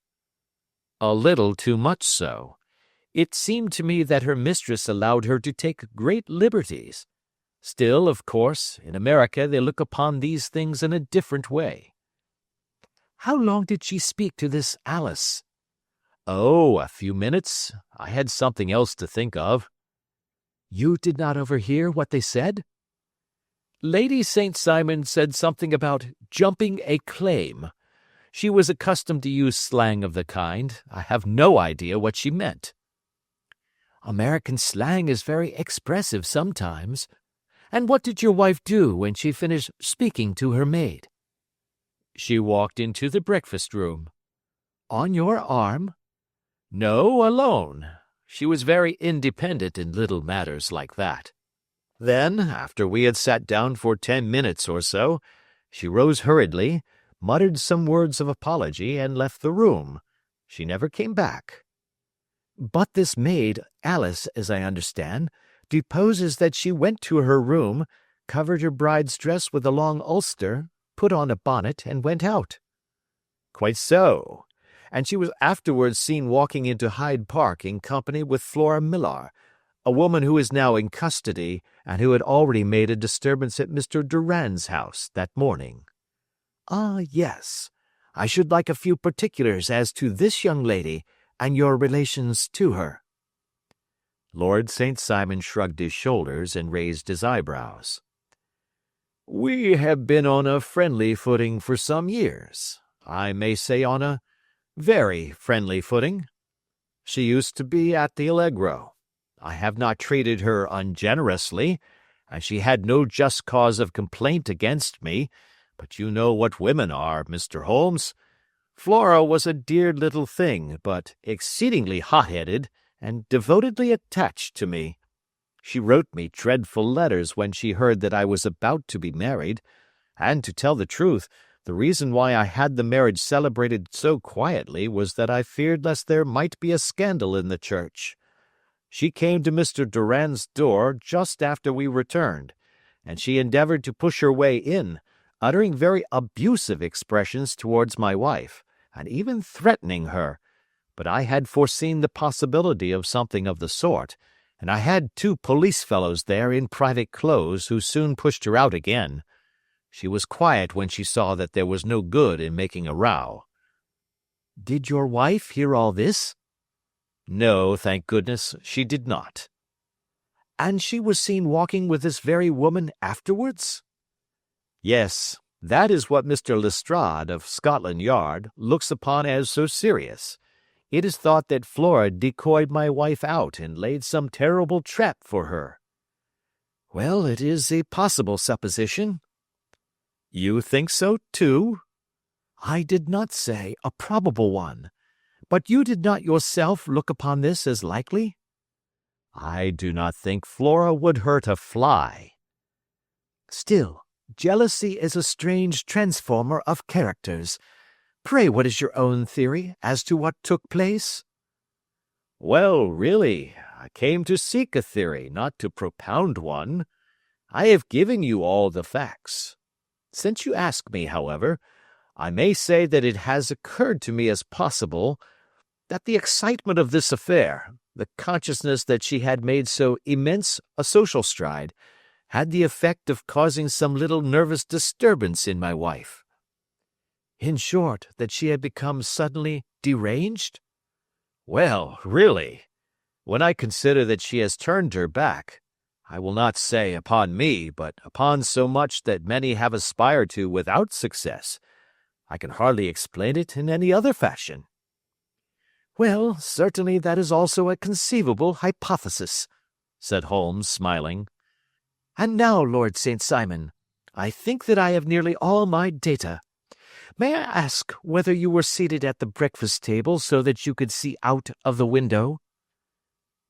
"A little too much so. It seemed to me that her mistress allowed her to take great liberties. Still, of course, in America they look upon these things in a different way." "How long did she speak to this Alice?" "Oh, a few minutes. I had something else to think of." "You did not overhear what they said?" "Lady St. Simon said something about jumping a claim. She was accustomed to use slang of the kind. I have no idea what she meant." "American slang is very expressive sometimes. And what did your wife do when she finished speaking to her maid?" "She walked into the breakfast room." "On your arm?" "No, alone. She was very independent in little matters like that. Then, after we had sat down for 10 minutes or so, she rose hurriedly, muttered some words of apology, and left the room. She never came back." "But this maid, Alice, as I understand, deposes that she went to her room, covered her bride's dress with a long ulster, put on a bonnet, and went out." "Quite so. And she was afterwards seen walking into Hyde Park in company with Flora Millar, a woman who is now in custody and who had already made a disturbance at Mr. Durand's house that morning." "Ah, yes. I should like a few particulars as to this young lady and your relations to her." Lord St. Simon shrugged his shoulders and raised his eyebrows. "We have been on a friendly footing for some years. I may say on a very friendly footing. She used to be at the Allegro. I have not treated her ungenerously, and she had no just cause of complaint against me, but you know what women are, Mr. Holmes. Flora was a dear little thing, but exceedingly hot-headed and devotedly attached to me. She wrote me dreadful letters when she heard that I was about to be married, and to tell the truth, the reason why I had the marriage celebrated so quietly was that I feared lest there might be a scandal in the church. She came to Mr. Durand's door just after we returned, and she endeavored to push her way in, uttering very abusive expressions towards my wife, and even threatening her. But I had foreseen the possibility of something of the sort, and I had 2 police fellows there in private clothes who soon pushed her out again. She was quiet when she saw that there was no good in making a row." "Did your wife hear all this?" "No, thank goodness, she did not." "And she was seen walking with this very woman afterwards?" "Yes, that is what Mr. Lestrade of Scotland Yard looks upon as so serious. It is thought that Flora decoyed my wife out and laid some terrible trap for her." "Well, it is a possible supposition." "You think so, too?" "I did not say a probable one. But you did not yourself look upon this as likely?" "I do not think Flora would hurt a fly." "Still, jealousy is a strange transformer of characters. Pray, what is your own theory as to what took place?" "Well, really, I came to seek a theory, not to propound one. I have given you all the facts. Since you ask me, however, I may say that it has occurred to me as possible that the excitement of this affair, the consciousness that she had made so immense a social stride, had the effect of causing some little nervous disturbance in my wife." "In short, that she had become suddenly deranged?" "Well, really, when I consider that she has turned her back, I will not say upon me, but upon so much that many have aspired to without success, I can hardly explain it in any other fashion." "Well, certainly that is also a conceivable hypothesis," said Holmes, smiling. "And now, Lord St. Simon, I think that I have nearly all my data. May I ask whether you were seated at the breakfast table so that you could see out of the window?"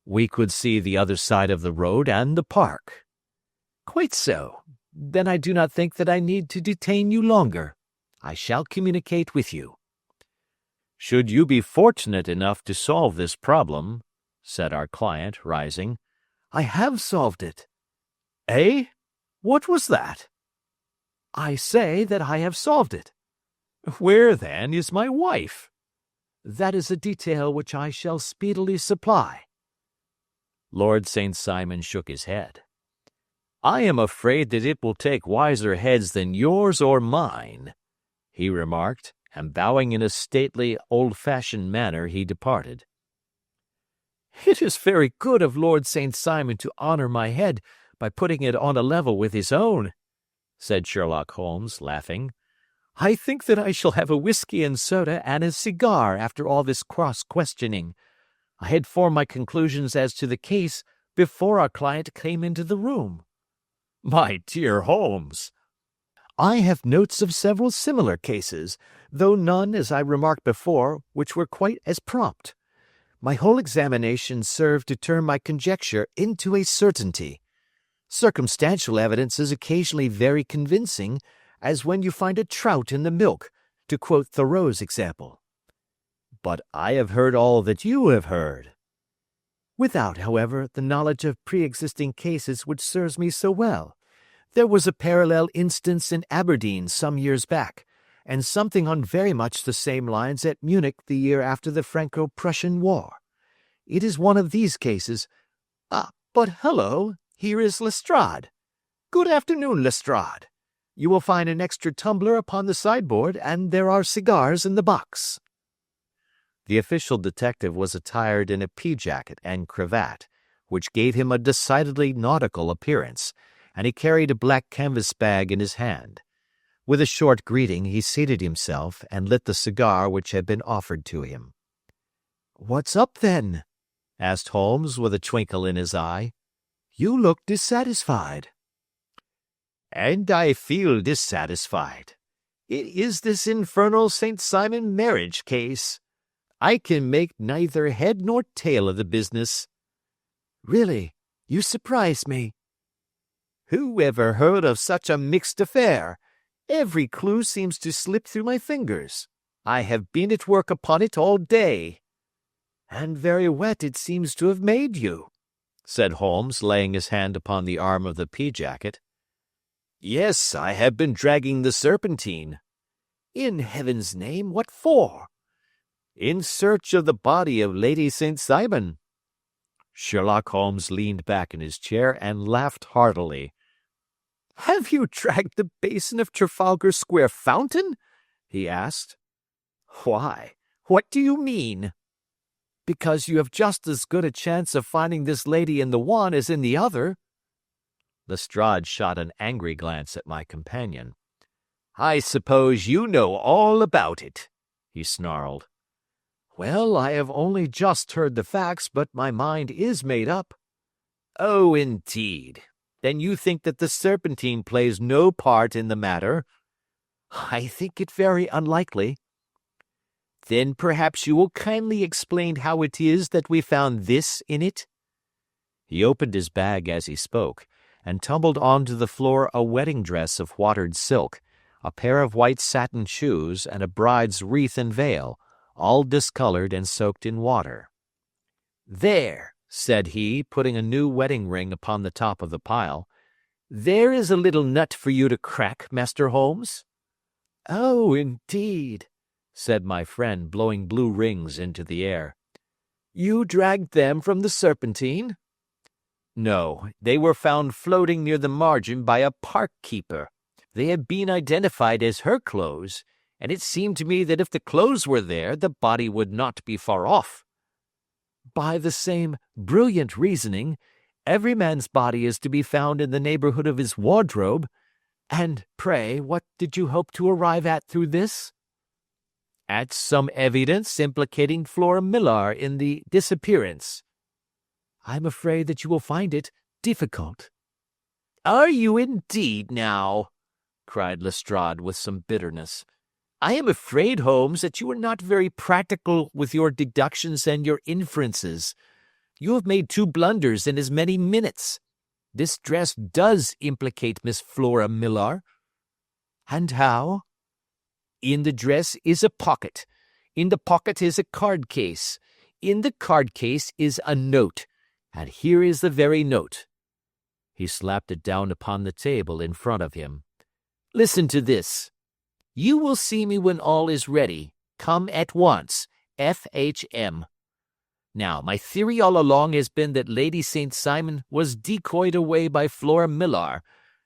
"We could see the other side of the road and the park." "Quite so. Then I do not think that I need to detain you longer. I shall communicate with you." "Should you be fortunate enough to solve this problem," said our client, rising. "I have solved it." "Eh? What was that?" I say that I have solved it. Where, then, is my wife? That is a detail which I shall speedily supply. Lord St. Simon shook his head. I am afraid that it will take wiser heads than yours or mine, he remarked, and bowing in a stately, old-fashioned manner, he departed. It is very good of Lord St. Simon to honor my head by putting it on a level with his own, said Sherlock Holmes, laughing. I think that I shall have a whiskey and soda and a cigar after all this cross-questioning. I had formed my conclusions as to the case before our client came into the room. My dear Holmes! I have notes of several similar cases, though none, as I remarked before, which were quite as prompt. My whole examination served to turn my conjecture into a certainty. Circumstantial evidence is occasionally very convincing, as when you find a trout in the milk, to quote Thoreau's example. But I have heard all that you have heard. Without, however, the knowledge of pre-existing cases which serves me so well. There was a parallel instance in Aberdeen some years back, and something on very much the same lines at Munich the year after the Franco-Prussian War. It is one of these cases. But hello, here is Lestrade. Good afternoon, Lestrade. You will find an extra tumbler upon the sideboard, and there are cigars in the box. The official detective was attired in a pea-jacket and cravat, which gave him a decidedly nautical appearance, and he carried a black canvas bag in his hand. With a short greeting, he seated himself and lit the cigar which had been offered to him. "What's up, then?" asked Holmes with a twinkle in his eye. "You look dissatisfied." "And I feel dissatisfied. It is this infernal St. Simon marriage case. I can make neither head nor tail of the business." "Really, you surprise me." "Who ever heard of such a mixed affair? Every clue seems to slip through my fingers. I have been at work upon it all day." "And very wet it seems to have made you," said Holmes, laying his hand upon the arm of the pea-jacket. "Yes, I have been dragging the Serpentine." "In heaven's name, what for?" "In search of the body of Lady St. Simon." Sherlock Holmes leaned back in his chair and laughed heartily. "Have you dragged the basin of Trafalgar Square fountain?" he asked. "Why? What do you mean?" "Because you have just as good a chance of finding this lady in the one as in the other." Lestrade shot an angry glance at my companion. "I suppose you know all about it," he snarled. "Well, I have only just heard the facts, but my mind is made up." "Oh, indeed. Then you think that the Serpentine plays no part in the matter?" "I think it very unlikely." "Then perhaps you will kindly explain how it is that we found this in it?" He opened his bag as he spoke, and tumbled onto the floor a wedding dress of watered silk, a pair of white satin shoes, and a bride's wreath and veil, all discolored and soaked in water. "There," said he, putting a new wedding ring upon the top of the pile. "There is a little nut for you to crack, Master Holmes." "Oh, indeed," said my friend, blowing blue rings into the air. "You dragged them from the Serpentine?" "No, they were found floating near the margin by a park keeper. They had been identified as her clothes, and it seemed to me that if the clothes were there, the body would not be far off." "By the same brilliant reasoning, every man's body is to be found in the neighborhood of his wardrobe. And pray, what did you hope to arrive at through this?" "At some evidence implicating Flora Millar in the disappearance." "I'm afraid that you will find it difficult." "Are you indeed, now?" cried Lestrade with some bitterness. "I am afraid, Holmes, that you are not very practical with your deductions and your inferences. You have made 2 blunders in as many minutes. This dress does implicate Miss Flora Millar." "And how?" "In the dress is a pocket. In the pocket is a card case. In the card case is a note. And here is the very note." He slapped it down upon the table in front of him. Listen to this. You will see me when all is ready. Come at once. F.H.M. Now, my theory all along has been that Lady St. Simon was decoyed away by Flora Millar,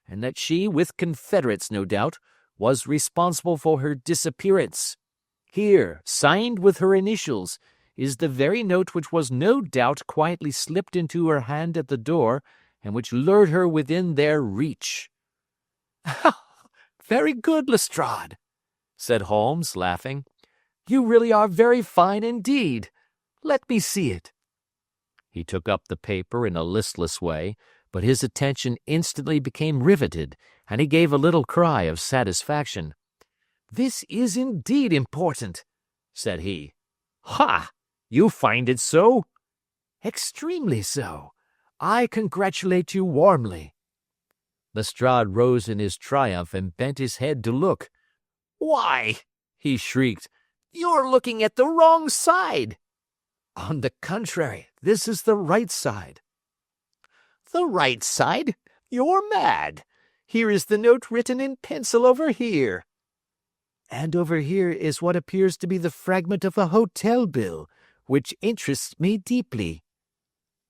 and that she, with confederates no doubt, was responsible for her disappearance. Here, signed with her initials, is the very note which was no doubt quietly slipped into her hand at the door, and which lured her within their reach. "Very good, Lestrade," said Holmes, laughing. "You really are very fine indeed. Let me see it." He took up the paper in a listless way, but his attention instantly became riveted, and he gave a little cry of satisfaction. "This is indeed important," said he. "Ha! You find it so?" "Extremely so. I congratulate you warmly." Lestrade rose in his triumph and bent his head to look. "Why," he shrieked, "you're looking at the wrong side." "On the contrary, this is the right side." "The right side? You're mad. Here is the note written in pencil over here." "And over here is what appears to be the fragment of a hotel bill, which interests me deeply."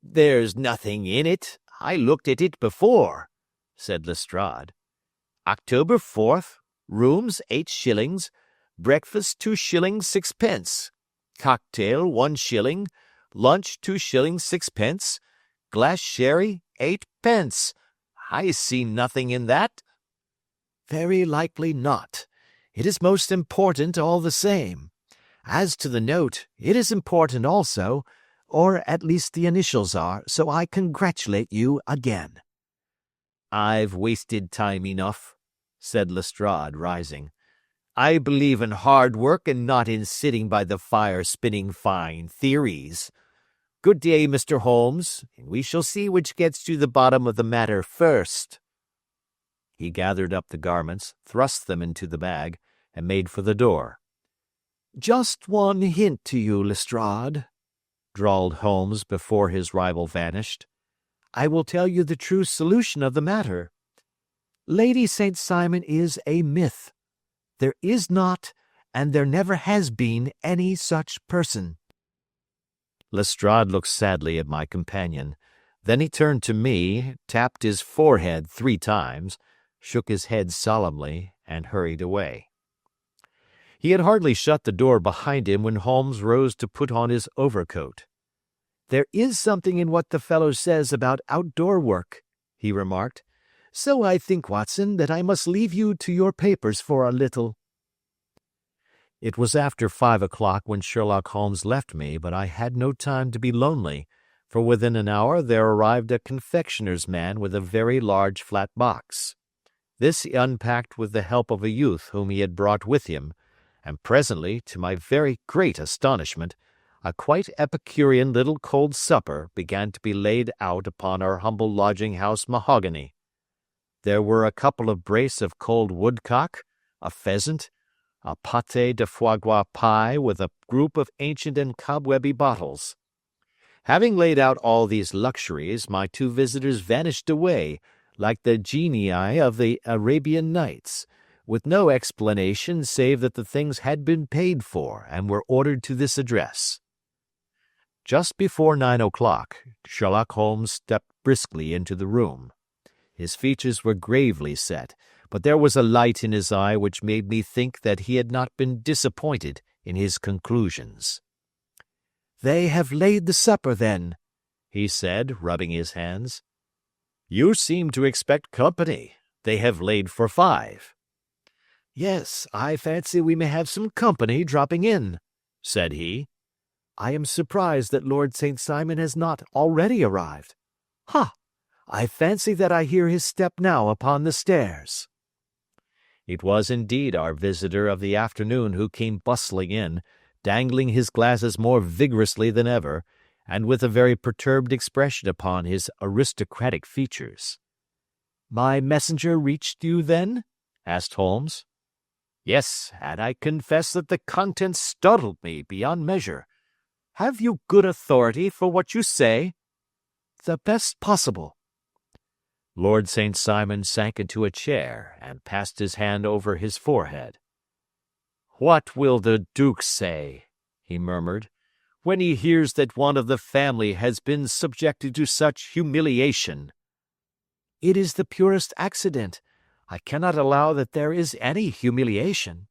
"There's nothing in it. I looked at it before," said Lestrade. "October 4th, rooms 8 shillings, breakfast 2 shillings 6 pence, cocktail 1 shilling, lunch 2 shillings 6 pence, glass sherry 8 pence. I see nothing in that." "Very likely not. It is most important all the same. As to the note, it is important also, or at least the initials are, so I congratulate you again." "I've wasted time enough," said Lestrade, rising. "I believe in hard work and not in sitting by the fire spinning fine theories. Good day, Mr. Holmes, and we shall see which gets to the bottom of the matter first." He gathered up the garments, thrust them into the bag, and made for the door. "Just one hint to you, Lestrade," drawled Holmes before his rival vanished. "I will tell you the true solution of the matter. Lady St. Simon is a myth. There is not, and there never has been, any such person." Lestrade looked sadly at my companion. Then he turned to me, tapped his forehead 3 times, shook his head solemnly, and hurried away. He had hardly shut the door behind him when Holmes rose to put on his overcoat. "There is something in what the fellow says about outdoor work," he remarked. "So I think, Watson, that I must leave you to your papers for a little." It was after 5 o'clock when Sherlock Holmes left me, but I had no time to be lonely, for within an hour there arrived a confectioner's man with a very large flat box. This he unpacked with the help of a youth whom he had brought with him, and presently, to my very great astonishment, a quite epicurean little cold supper began to be laid out upon our humble lodging-house mahogany. There were a couple of brace of cold woodcock, a pheasant, a pâté de foie gras pie with a group of ancient and cobwebby bottles. Having laid out all these luxuries, my 2 visitors vanished away, like the genii of the Arabian Nights, with no explanation save that the things had been paid for and were ordered to this address. Just before 9 o'clock, Sherlock Holmes stepped briskly into the room. His features were gravely set, but there was a light in his eye which made me think that he had not been disappointed in his conclusions. "They have laid the supper, then," he said, rubbing his hands. "You seem to expect company. They have laid for 5. "Yes, I fancy we may have some company dropping in," said he. "I am surprised that Lord St. Simon has not already arrived. Ha! I fancy that I hear his step now upon the stairs." It was indeed our visitor of the afternoon who came bustling in, dangling his glasses more vigorously than ever, and with a very perturbed expression upon his aristocratic features. "My messenger reached you, then?" asked Holmes. "Yes, and I confess that the contents startled me beyond measure. Have you good authority for what you say?" "The best possible." Lord St. Simon sank into a chair and passed his hand over his forehead. "What will the Duke say," he murmured, "when he hears that one of the family has been subjected to such humiliation?" "It is the purest accident. I cannot allow that there is any humiliation."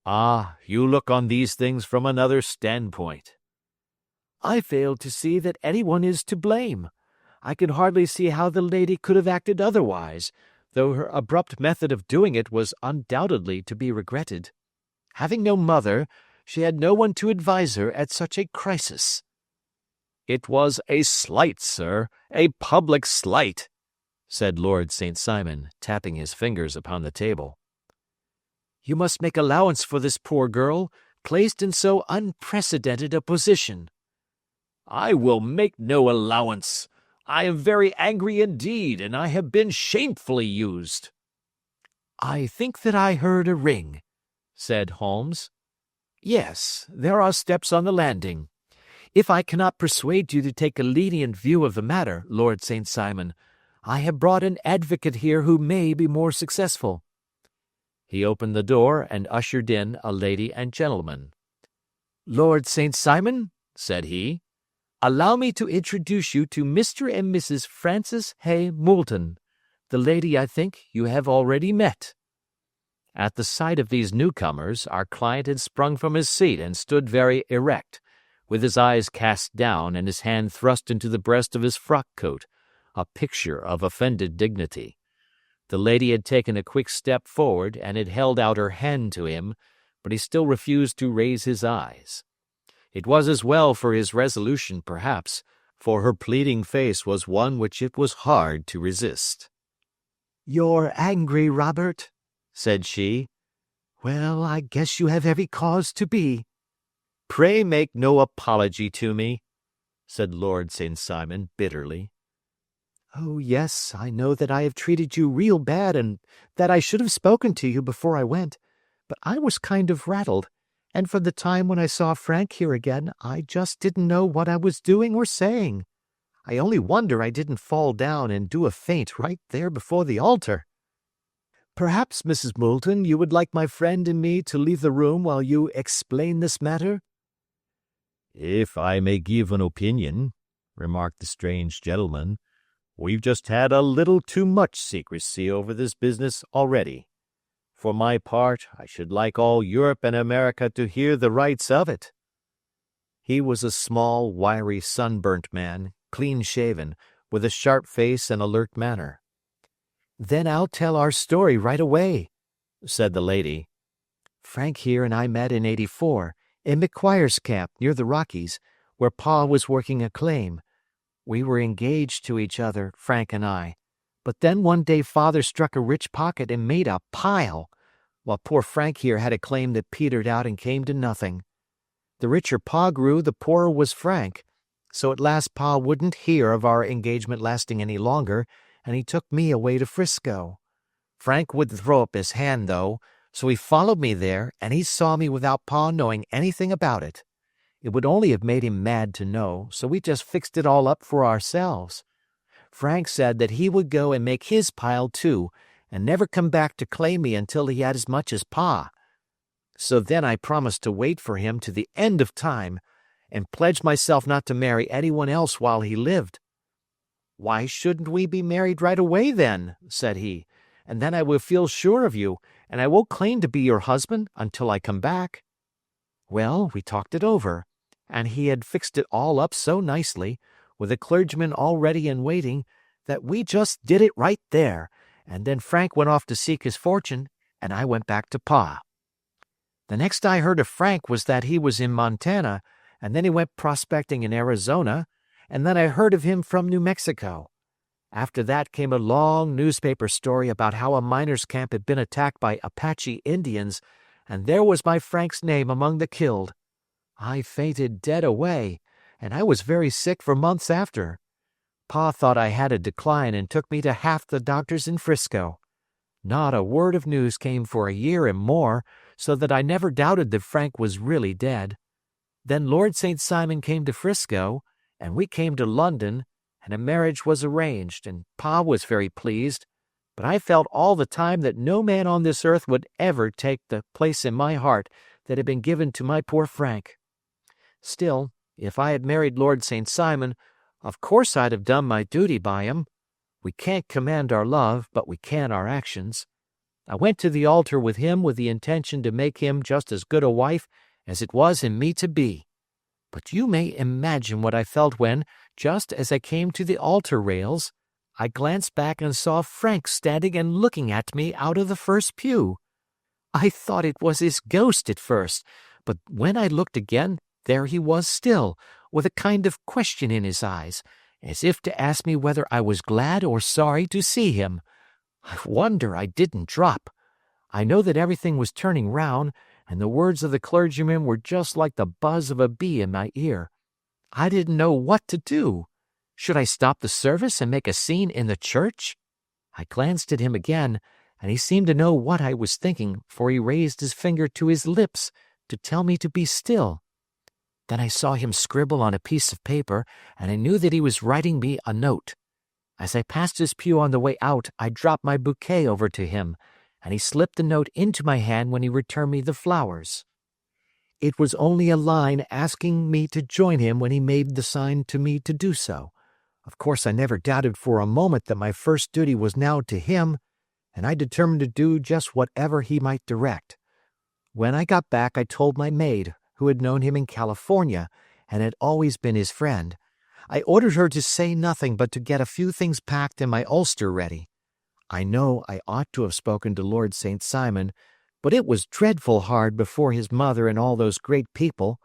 "Ah, you look on these things from another standpoint." "I fail to see that anyone is to blame. I can hardly see how the lady could have acted otherwise, though her abrupt method of doing it was undoubtedly to be regretted. Having no mother, she had no one to advise her at such a crisis." "It was a slight, sir, a public slight," said Lord St. Simon, tapping his fingers upon the table. "You must make allowance for this poor girl, placed in so unprecedented a position." "I will make no allowance. I am very angry indeed, and I have been shamefully used." "I think that I heard a ring," said Holmes. "Yes, there are steps on the landing. If I cannot persuade you to take a lenient view of the matter, Lord St. Simon, I have brought an advocate here who may be more successful." He opened the door and ushered in a lady and gentleman. "Lord St. Simon," said he, "allow me to introduce you to Mr. and Mrs. Francis Hay Moulton. The lady, I think, you have already met." At the sight of these newcomers, our client had sprung from his seat and stood very erect, with his eyes cast down and his hand thrust into the breast of his frock-coat, a picture of offended dignity. The lady had taken a quick step forward and had held out her hand to him, but he still refused to raise his eyes. It was as well for his resolution, perhaps, for her pleading face was one which it was hard to resist. "You're angry, Robert," said she. "Well, I guess you have every cause to be." "Pray make no apology to me," said Lord St. Simon bitterly. "Oh, yes, I know that I have treated you real bad and that I should have spoken to you before I went, but I was kind of rattled, and from the time when I saw Frank here again, I just didn't know what I was doing or saying. I only wonder I didn't fall down and do a faint right there before the altar. Perhaps, Mrs. Moulton, you would like my friend and me to leave the room while you explain this matter?" "If I may give an opinion," remarked the strange gentleman, "we've just had a little too much secrecy over this business already. For my part, I should like all Europe and America to hear the rights of it." He was a small, wiry, sunburnt man, clean-shaven, with a sharp face and alert manner. "Then I'll tell our story right away," said the lady. "Frank here and I met in '84, in McQuire's camp near the Rockies, where Pa was working a claim. We were engaged to each other, Frank and I, but then one day Father struck a rich pocket and made a pile, while poor Frank here had a claim that petered out and came to nothing. The richer Pa grew, the poorer was Frank, so at last Pa wouldn't hear of our engagement lasting any longer, and he took me away to Frisco. Frank wouldn't throw up his hand, though, so he followed me there, and he saw me without Pa knowing anything about it. It would only have made him mad to know, so we just fixed it all up for ourselves. Frank said that he would go and make his pile too, and never come back to claim me until he had as much as Pa. So then I promised to wait for him to the end of time, and pledged myself not to marry anyone else while he lived. 'Why shouldn't we be married right away then?' said he, 'and then I will feel sure of you, and I won't claim to be your husband until I come back.' Well, we talked it over, and he had fixed it all up so nicely, with a clergyman all ready and waiting, that we just did it right there, and then Frank went off to seek his fortune, and I went back to Pa. The next I heard of Frank was that he was in Montana, and then he went prospecting in Arizona, and then I heard of him from New Mexico. After that came a long newspaper story about how a miners' camp had been attacked by Apache Indians, and there was my Frank's name among the killed. I fainted dead away, and I was very sick for months after. Pa thought I had a decline and took me to half the doctors in Frisco. Not a word of news came for a year and more, so that I never doubted that Frank was really dead. Then Lord St. Simon came to Frisco, and we came to London, and a marriage was arranged, and Pa was very pleased, but I felt all the time that no man on this earth would ever take the place in my heart that had been given to my poor Frank. Still, if I had married Lord St. Simon, of course I'd have done my duty by him. We can't command our love, but we can our actions. I went to the altar with him with the intention to make him just as good a wife as it was in me to be. But you may imagine what I felt when, just as I came to the altar rails, I glanced back and saw Frank standing and looking at me out of the first pew. I thought it was his ghost at first, but when I looked again, there he was still, with a kind of question in his eyes, as if to ask me whether I was glad or sorry to see him. I wonder I didn't drop. I know that everything was turning round, and the words of the clergyman were just like the buzz of a bee in my ear. I didn't know what to do. Should I stop the service and make a scene in the church? I glanced at him again, and he seemed to know what I was thinking, for he raised his finger to his lips to tell me to be still. Then I saw him scribble on a piece of paper, and I knew that he was writing me a note. As I passed his pew on the way out, I dropped my bouquet over to him, and he slipped the note into my hand when he returned me the flowers. It was only a line asking me to join him when he made the sign to me to do so. Of course, I never doubted for a moment that my first duty was now to him, and I determined to do just whatever he might direct. When I got back, I told my maid, who had known him in California and had always been his friend. I ordered her to say nothing but to get a few things packed and my ulster ready. I know I ought to have spoken to Lord St. Simon, but it was dreadful hard before his mother and all those great people.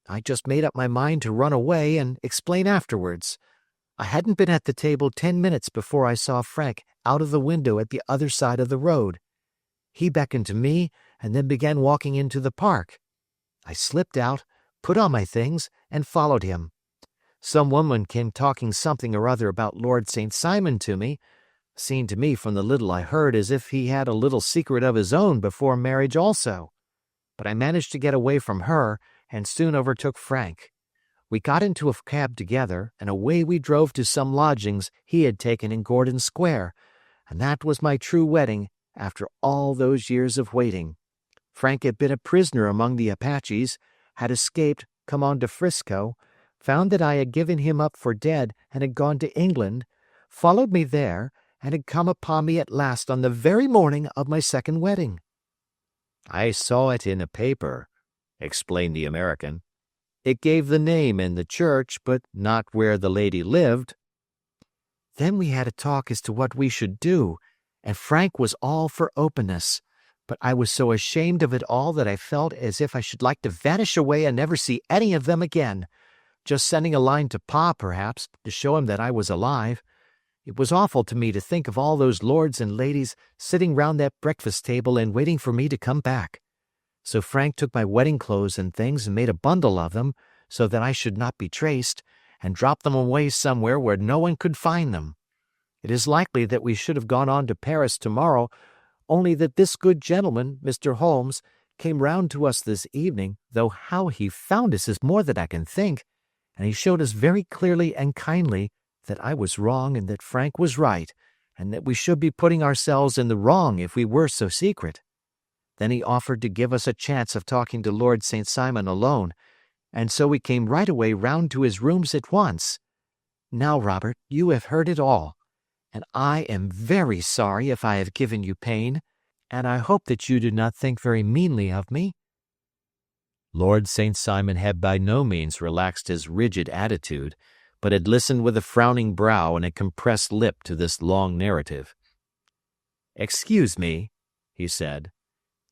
I just made up my mind to run away and explain afterwards. I hadn't been at the table 10 minutes before I saw Frank out of the window at the other side of the road. He beckoned to me and then began walking into the park. I slipped out, put on my things, and followed him. Some woman came talking something or other about Lord St. Simon to me. Seemed to me from the little I heard as if he had a little secret of his own before marriage also. But I managed to get away from her and soon overtook Frank. We got into a cab together, and away we drove to some lodgings he had taken in Gordon Square, and that was my true wedding after all those years of waiting. Frank had been a prisoner among the Apaches, had escaped, come on to Frisco, found that I had given him up for dead and had gone to England, followed me there, and had come upon me at last on the very morning of my second wedding. I saw it in a paper, explained the American. It gave the name in the church, but not where the lady lived. Then we had a talk as to what we should do, and Frank was all for openness, but I was so ashamed of it all that I felt as if I should like to vanish away and never see any of them again, just sending a line to Pa, perhaps, to show him that I was alive. It was awful to me to think of all those lords and ladies sitting round that breakfast table and waiting for me to come back. So Frank took my wedding clothes and things and made a bundle of them, so that I should not be traced, and dropped them away somewhere where no one could find them. It is likely that we should have gone on to Paris tomorrow, only that this good gentleman, Mr. Holmes, came round to us this evening, though how he found us is more than I can think, and he showed us very clearly and kindly that I was wrong and that Frank was right, and that we should be putting ourselves in the wrong if we were so secret. Then he offered to give us a chance of talking to Lord St. Simon alone, and so we came right away round to his rooms at once. Now, Robert, you have heard it all, and I am very sorry if I have given you pain, and I hope that you do not think very meanly of me. Lord St. Simon had by no means relaxed his rigid attitude, but had listened with a frowning brow and a compressed lip to this long narrative. "Excuse me," he said,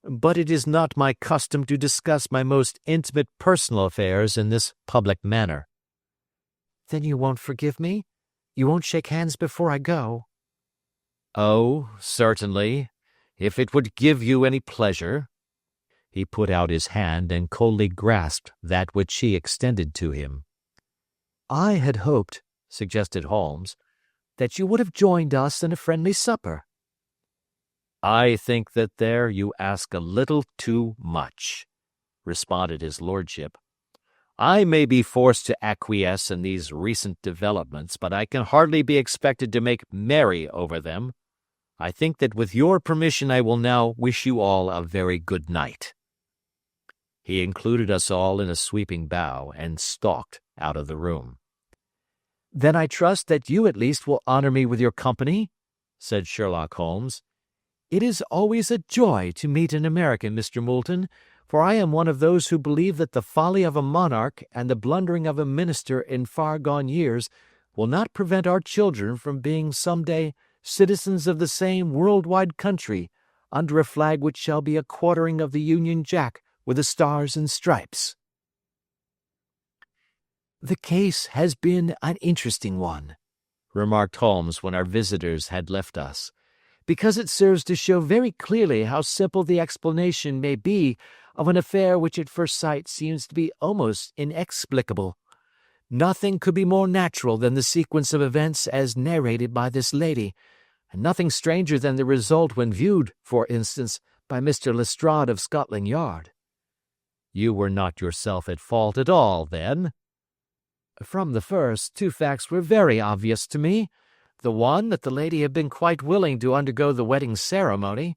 "but it is not my custom to discuss my most intimate personal affairs in this public manner." "Then you won't forgive me? You won't shake hands before I go?" "Oh, certainly, if it would give you any pleasure." He put out his hand and coldly grasped that which she extended to him. "I had hoped," suggested Holmes, "that you would have joined us in a friendly supper." "I think that there you ask a little too much," responded his lordship. I may be forced to acquiesce in these recent developments, but I can hardly be expected to make merry over them. I think that with your permission I will now wish you all a very good night." He included us all in a sweeping bow and stalked out of the room. "Then I trust that you at least will honor me with your company," said Sherlock Holmes. "It is always a joy to meet an American, Mr. Moulton, for I am one of those who believe that the folly of a monarch and the blundering of a minister in far-gone years will not prevent our children from being some day citizens of the same world-wide country under a flag which shall be a quartering of the Union Jack with the stars and stripes." "The case has been an interesting one," remarked Holmes when our visitors had left us, "because it serves to show very clearly how simple the explanation may be of an affair which at first sight seems to be almost inexplicable. Nothing could be more natural than the sequence of events as narrated by this lady, and nothing stranger than the result when viewed, for instance, by Mr. Lestrade of Scotland Yard." "You were not yourself at fault at all, then?" "From the first, two facts were very obvious to me. The one, that the lady had been quite willing to undergo the wedding ceremony.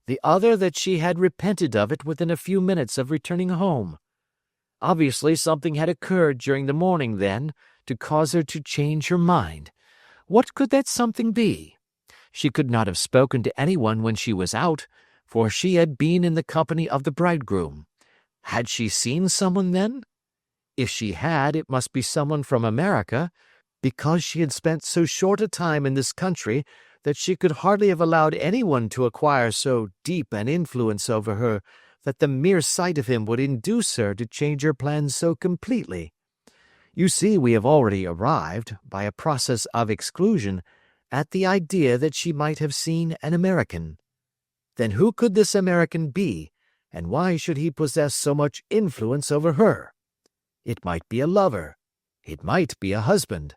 The other, that she had repented of it within a few minutes of returning home. Obviously something had occurred during the morning, then, to cause her to change her mind. What could that something be? She could not have spoken to anyone when she was out, for she had been in the company of the bridegroom. Had she seen someone then? If she had, it must be someone from America, because she had spent so short a time in this country that she could hardly have allowed anyone to acquire so deep an influence over her that the mere sight of him would induce her to change her plans so completely. You see, we have already arrived, by a process of exclusion, at the idea that she might have seen an American. Then who could this American be, and why should he possess so much influence over her? It might be a lover. It might be a husband.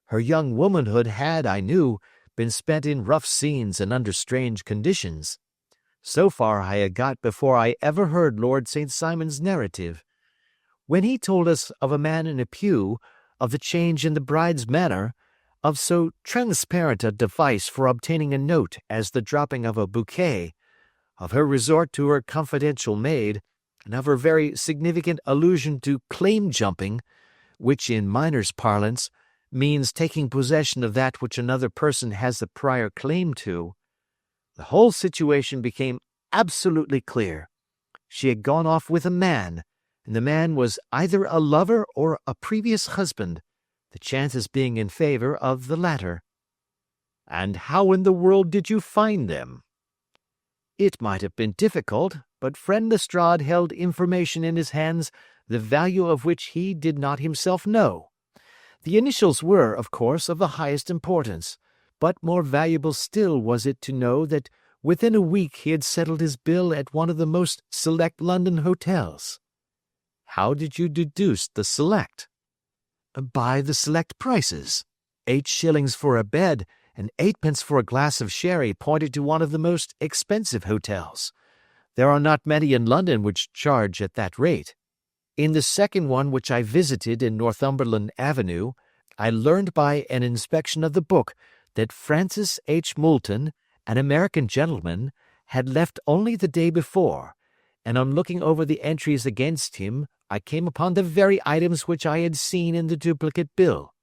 Her young womanhood had, I knew, been spent in rough scenes and under strange conditions. So far I had got before I ever heard Lord St. Simon's narrative. When he told us of a man in a pew, of the change in the bride's manner, of so transparent a device for obtaining a note as the dropping of a bouquet, of her resort to her confidential maid, and of her very significant allusion to claim-jumping, which in miners' parlance means taking possession of that which another person has a prior claim to, the whole situation became absolutely clear. She had gone off with a man, and the man was either a lover or a previous husband, the chances being in favor of the latter. "And how in the world did you find them?" It might have been difficult, but friend Lestrade held information in his hands the value of which he did not himself know. The initials were, of course, of the highest importance, but more valuable still was it to know that within a week he had settled his bill at one of the most select London hotels. "How did you deduce the select?" "By the select prices. 8 shillings for a bed and 8 pence for a glass of sherry pointed to one of the most expensive hotels. There are not many in London which charge at that rate. In the second one, which I visited in Northumberland Avenue, I learned by an inspection of the book that Francis H. Moulton, an American gentleman, had left only the day before, and on looking over the entries against him, I came upon the very items which I had seen in the duplicate bill.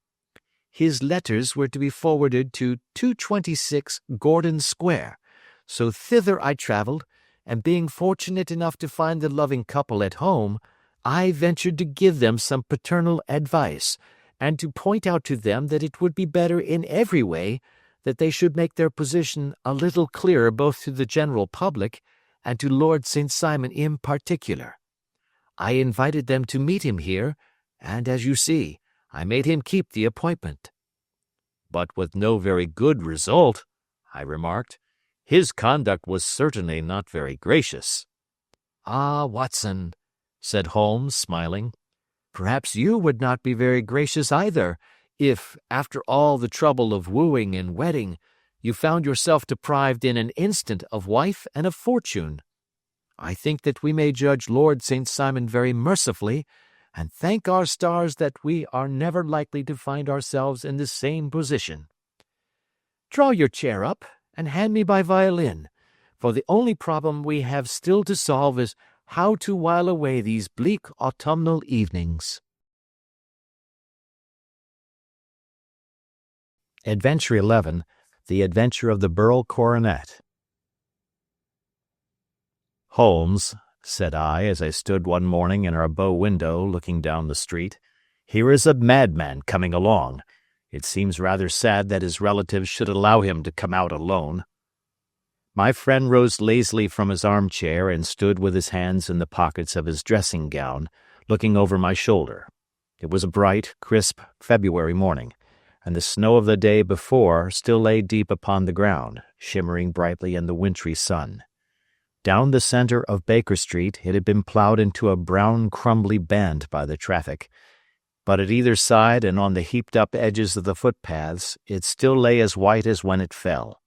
His letters were to be forwarded to 226 Gordon Square, so thither I travelled, and being fortunate enough to find the loving couple at home, I ventured to give them some paternal advice, and to point out to them that it would be better in every way that they should make their position a little clearer both to the general public and to Lord St. Simon in particular. I invited them to meet him here, and, as you see, I made him keep the appointment." "But with no very good result," I remarked. "His conduct was certainly not very gracious." "Ah, Watson," said Holmes, smiling, "perhaps you would not be very gracious either, if, after all the trouble of wooing and wedding, you found yourself deprived in an instant of wife and of fortune. I think that we may judge Lord St. Simon very mercifully and thank our stars that we are never likely to find ourselves in the same position. Draw your chair up and hand me my violin, for the only problem we have still to solve is how to while away these bleak autumnal evenings. Adventure 11. The Adventure of the Beryl Coronet. "Holmes," said I, as I stood one morning in our bow window looking down the street, "here is a madman coming along. It seems rather sad that his relatives should allow him to come out alone." My friend rose lazily from his armchair and stood with his hands in the pockets of his dressing gown, looking over my shoulder. It was a bright, crisp February morning, and the snow of the day before still lay deep upon the ground, shimmering brightly in the wintry sun. Down the center of Baker Street it had been plowed into a brown, crumbly band by the traffic, but at either side and on the heaped-up edges of the footpaths it still lay as white as when it fell.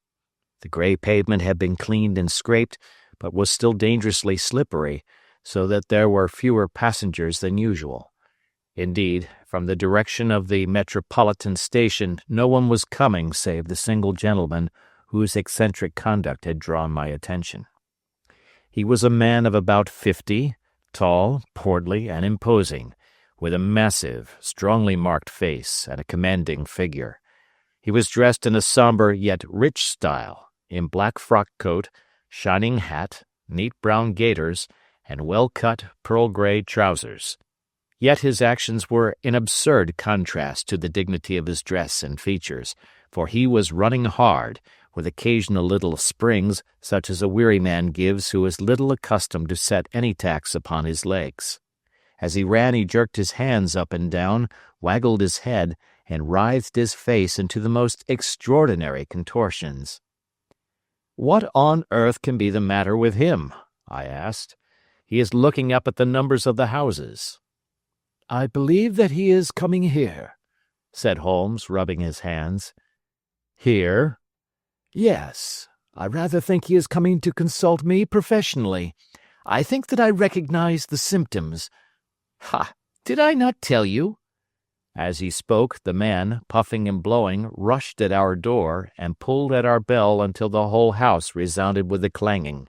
The gray pavement had been cleaned and scraped, but was still dangerously slippery, so that there were fewer passengers than usual. Indeed, from the direction of the Metropolitan Station no one was coming save the single gentleman whose eccentric conduct had drawn my attention. He was a man of about 50, tall, portly, and imposing, with a massive, strongly marked face and a commanding figure. He was dressed in a somber yet rich style, in black frock coat, shining hat, neat brown gaiters, and well-cut pearl-gray trousers. Yet his actions were in absurd contrast to the dignity of his dress and features, for he was running hard, with occasional little springs such as a weary man gives who is little accustomed to set any tax upon his legs. As he ran he jerked his hands up and down, waggled his head, and writhed his face into the most extraordinary contortions. "What on earth can be the matter with him?" I asked. "He is looking up at the numbers of the houses." "I believe that he is coming here," said Holmes, rubbing his hands. "Here?" "Yes. I rather think he is coming to consult me professionally. I think that I recognize the symptoms. Ha! Did I not tell you?" As he spoke, the man, puffing and blowing, rushed at our door and pulled at our bell until the whole house resounded with the clanging.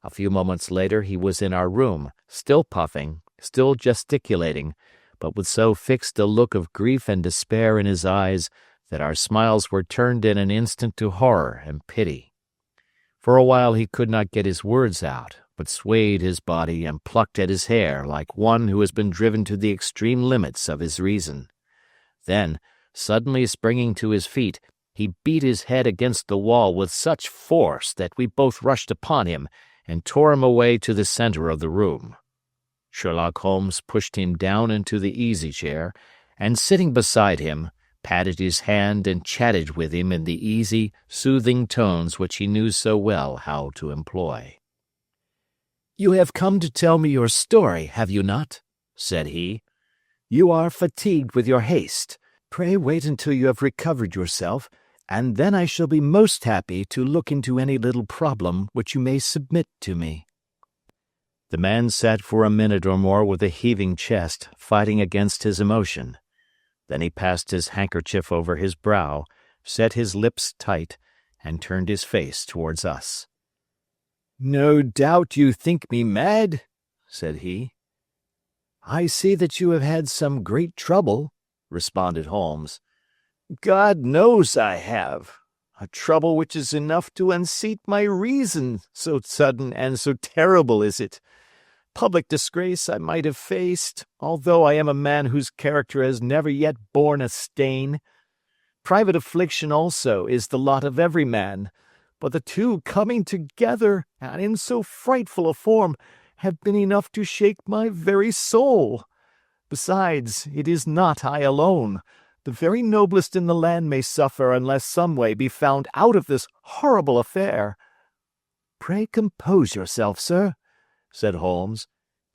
A few moments later he was in our room, still puffing, still gesticulating, but with so fixed a look of grief and despair in his eyes that our smiles were turned in an instant to horror and pity. For a while he could not get his words out, but swayed his body and plucked at his hair like one who has been driven to the extreme limits of his reason. Then, suddenly springing to his feet, he beat his head against the wall with such force that we both rushed upon him and tore him away to the center of the room. Sherlock Holmes pushed him down into the easy-chair, and sitting beside him, patted his hand and chatted with him in the easy, soothing tones which he knew so well how to employ. "You have come to tell me your story, have you not?" said he. "You are fatigued with your haste. Pray wait until you have recovered yourself, and then I shall be most happy to look into any little problem which you may submit to me." The man sat for a minute or more with a heaving chest, fighting against his emotion. Then he passed his handkerchief over his brow, set his lips tight, and turned his face towards us. "No doubt you think me mad," said he. "I see that you have had some great trouble," responded Holmes. "God knows I have. A trouble which is enough to unseat my reason, so sudden and so terrible is it. Public disgrace I might have faced, although I am a man whose character has never yet borne a stain. Private affliction also is the lot of every man, but the two coming together, and in so frightful a form, have been enough to shake my very soul. Besides, it is not I alone. The very noblest in the land may suffer unless some way be found out of this horrible affair." "Pray compose yourself, sir," said Holmes,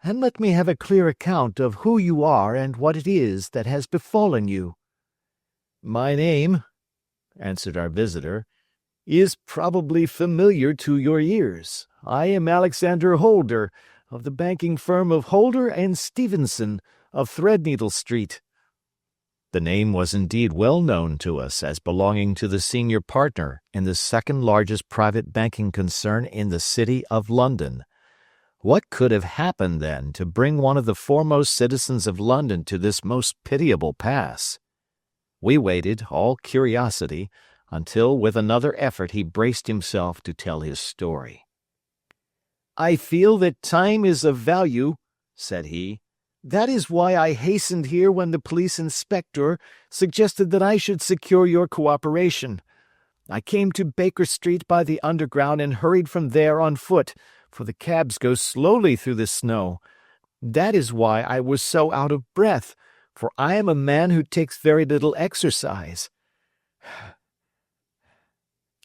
"and let me have a clear account of who you are and what it is that has befallen you." "My name," answered our visitor, "is probably familiar to your ears. I am Alexander Holder, of the banking firm of Holder and Stevenson of Threadneedle Street." The name was indeed well known to us as belonging to the senior partner in the second largest private banking concern in the city of London. What could have happened, then, to bring one of the foremost citizens of London to this most pitiable pass? We waited, all curiosity, until with another effort he braced himself to tell his story. "I feel that time is of value," said he. "That is why I hastened here when the police inspector suggested that I should secure your cooperation. I came to Baker Street by the Underground and hurried from there on foot, for the cabs go slowly through the snow. That is why I was so out of breath, for I am a man who takes very little exercise.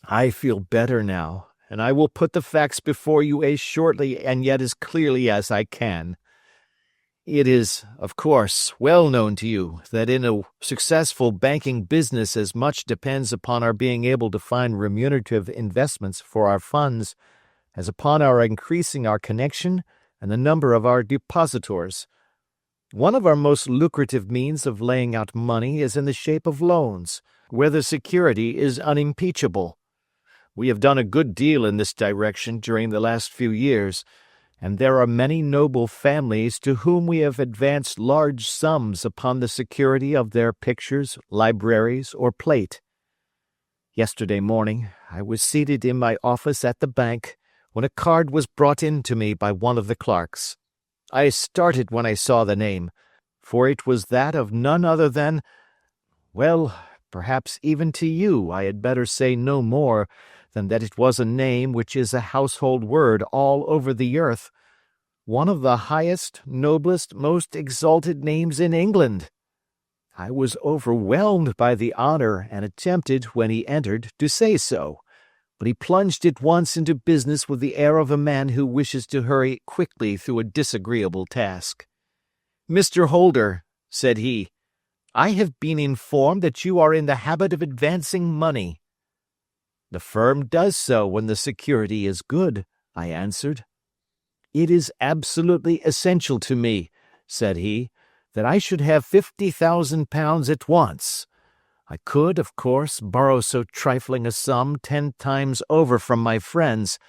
I feel better now, and I will put the facts before you as shortly and yet as clearly as I can. It is, of course, well known to you that in a successful banking business as much depends upon our being able to find remunerative investments for our funds as upon our increasing our connection and the number of our depositors. One of our most lucrative means of laying out money is in the shape of loans, where the security is unimpeachable. We have done a good deal in this direction during the last few years, and there are many noble families to whom we have advanced large sums upon the security of their pictures, libraries, or plate. Yesterday morning I was seated in my office at the bank when a card was brought in to me by one of the clerks. I started when I saw the name, for it was that of none other than— well, perhaps even to you I had better say no more than that it was a name which is a household word all over the earth, one of the highest, noblest, most exalted names in England. I was overwhelmed by the honor and attempted, when he entered, to say so, but he plunged at once into business with the air of a man who wishes to hurry quickly through a disagreeable task. "Mr. Holder," said he, "I have been informed that you are in the habit of advancing money." "The firm does so when the security is good," I answered. "It is absolutely essential to me," said he, "that I should have £50,000 at once. I could, of course, borrow so trifling a sum 10 times over from my friends,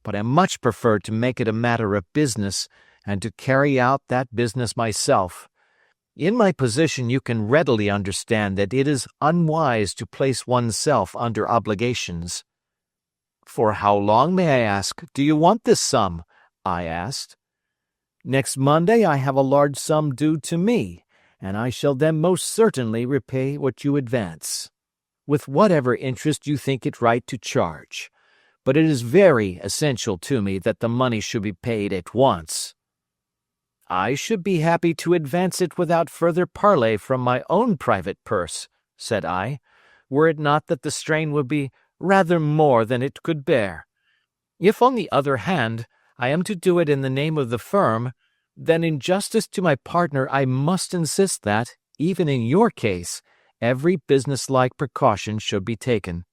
but I much prefer to make it a matter of business and to carry out that business myself. In my position you can readily understand that it is unwise to place oneself under obligations." "For how long, may I ask, do you want this sum?" I asked. "Next Monday I have a large sum due to me, and I shall then most certainly repay what you advance, with whatever interest you think it right to charge. But it is very essential to me that the money should be paid at once." "I should be happy to advance it without further parley from my own private purse," said I, "were it not that the strain would be rather more than it could bear. If, on the other hand, I am to do it in the name of the firm, then in justice to my partner I must insist that, even in your case, every businesslike precaution should be taken."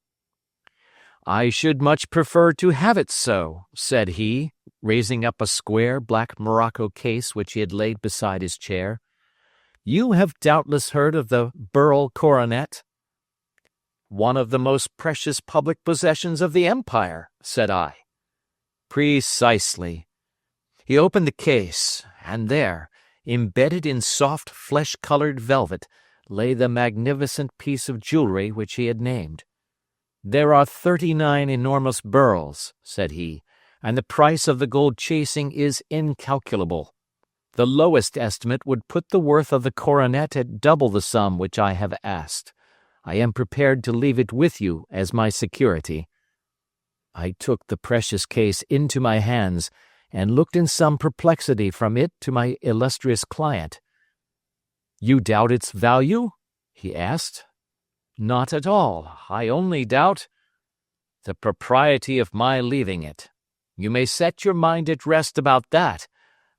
"I should much prefer to have it so," said he, raising up a square black morocco case which he had laid beside his chair. "You have doubtless heard of the Beryl Coronet?" "One of the most precious public possessions of the empire," said I. "Precisely." He opened the case, and there, embedded in soft flesh-colored velvet, lay the magnificent piece of jewelry which he had named. "There are 39 enormous beryls," said he, "and the price of the gold chasing is incalculable. The lowest estimate would put the worth of the coronet at double the sum which I have asked. I am prepared to leave it with you as my security." I took the precious case into my hands and looked in some perplexity from it to my illustrious client. "You doubt its value?" he asked. "Not at all. I only doubt—" "The propriety of my leaving it. You may set your mind at rest about that.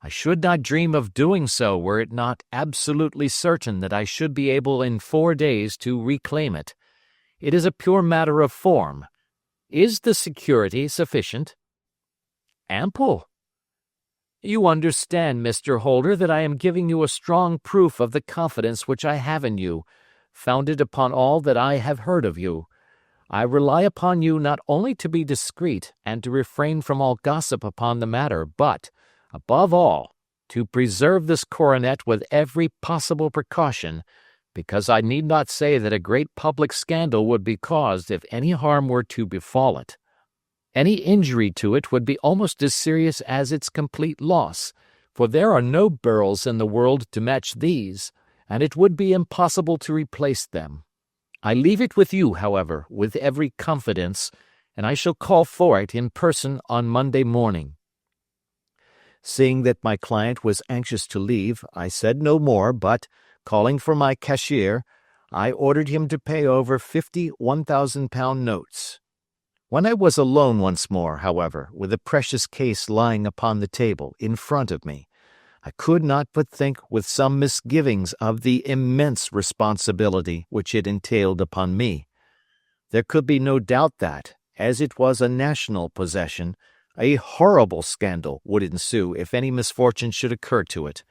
I should not dream of doing so were it not absolutely certain that I should be able in 4 days to reclaim it. It is a pure matter of form. Is the security sufficient?" "Ample." You understand, Mr. Holder, that I am giving you a strong proof of the confidence which I have in you, founded upon all that I have heard of you. I rely upon you not only to be discreet and to refrain from all gossip upon the matter, but, above all, to preserve this coronet with every possible precaution, because I need not say that a great public scandal would be caused if any harm were to befall it. Any injury to it would be almost as serious as its complete loss, for there are no Beryls in the world to match these, and it would be impossible to replace them. I leave it with you, however, with every confidence, and I shall call for it in person on Monday morning." Seeing that my client was anxious to leave, I said no more, but, calling for my cashier, I ordered him to pay over 50 £1,000 notes. When I was alone once more, however, with the precious case lying upon the table in front of me, I could not but think with some misgivings of the immense responsibility which it entailed upon me. There could be no doubt that, as it was a national possession, a horrible scandal would ensue if any misfortune should occur to it.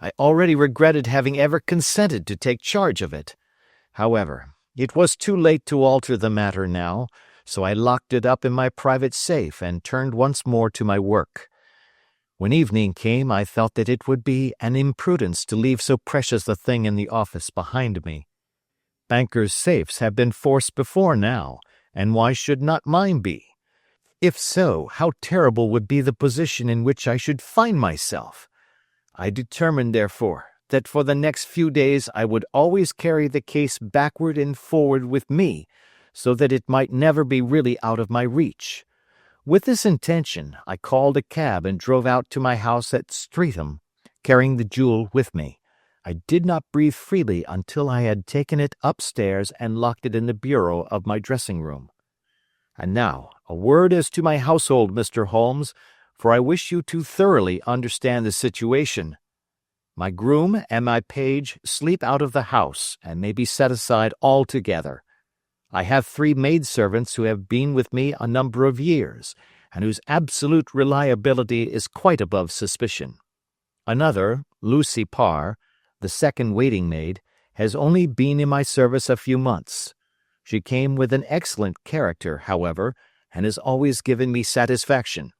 I already regretted having ever consented to take charge of it. However, it was too late to alter the matter now, so I locked it up in my private safe and turned once more to my work. When evening came, I felt that it would be an imprudence to leave so precious a thing in the office behind me. Bankers' safes have been forced before now, and why should not mine be? If so, how terrible would be the position in which I should find myself! I determined, therefore, that for the next few days I would always carry the case backward and forward with me, so that it might never be really out of my reach. With this intention, I called a cab and drove out to my house at Streatham, carrying the jewel with me. I did not breathe freely until I had taken it upstairs and locked it in the bureau of my dressing-room. And now, a word as to my household, Mr. Holmes, for I wish you to thoroughly understand the situation. My groom and my page sleep out of the house and may be set aside altogether. I have 3 maidservants who have been with me a number of years, and whose absolute reliability is quite above suspicion. Another, Lucy Parr, the second waiting-maid, has only been in my service a few months. She came with an excellent character, however, and has always given me satisfaction.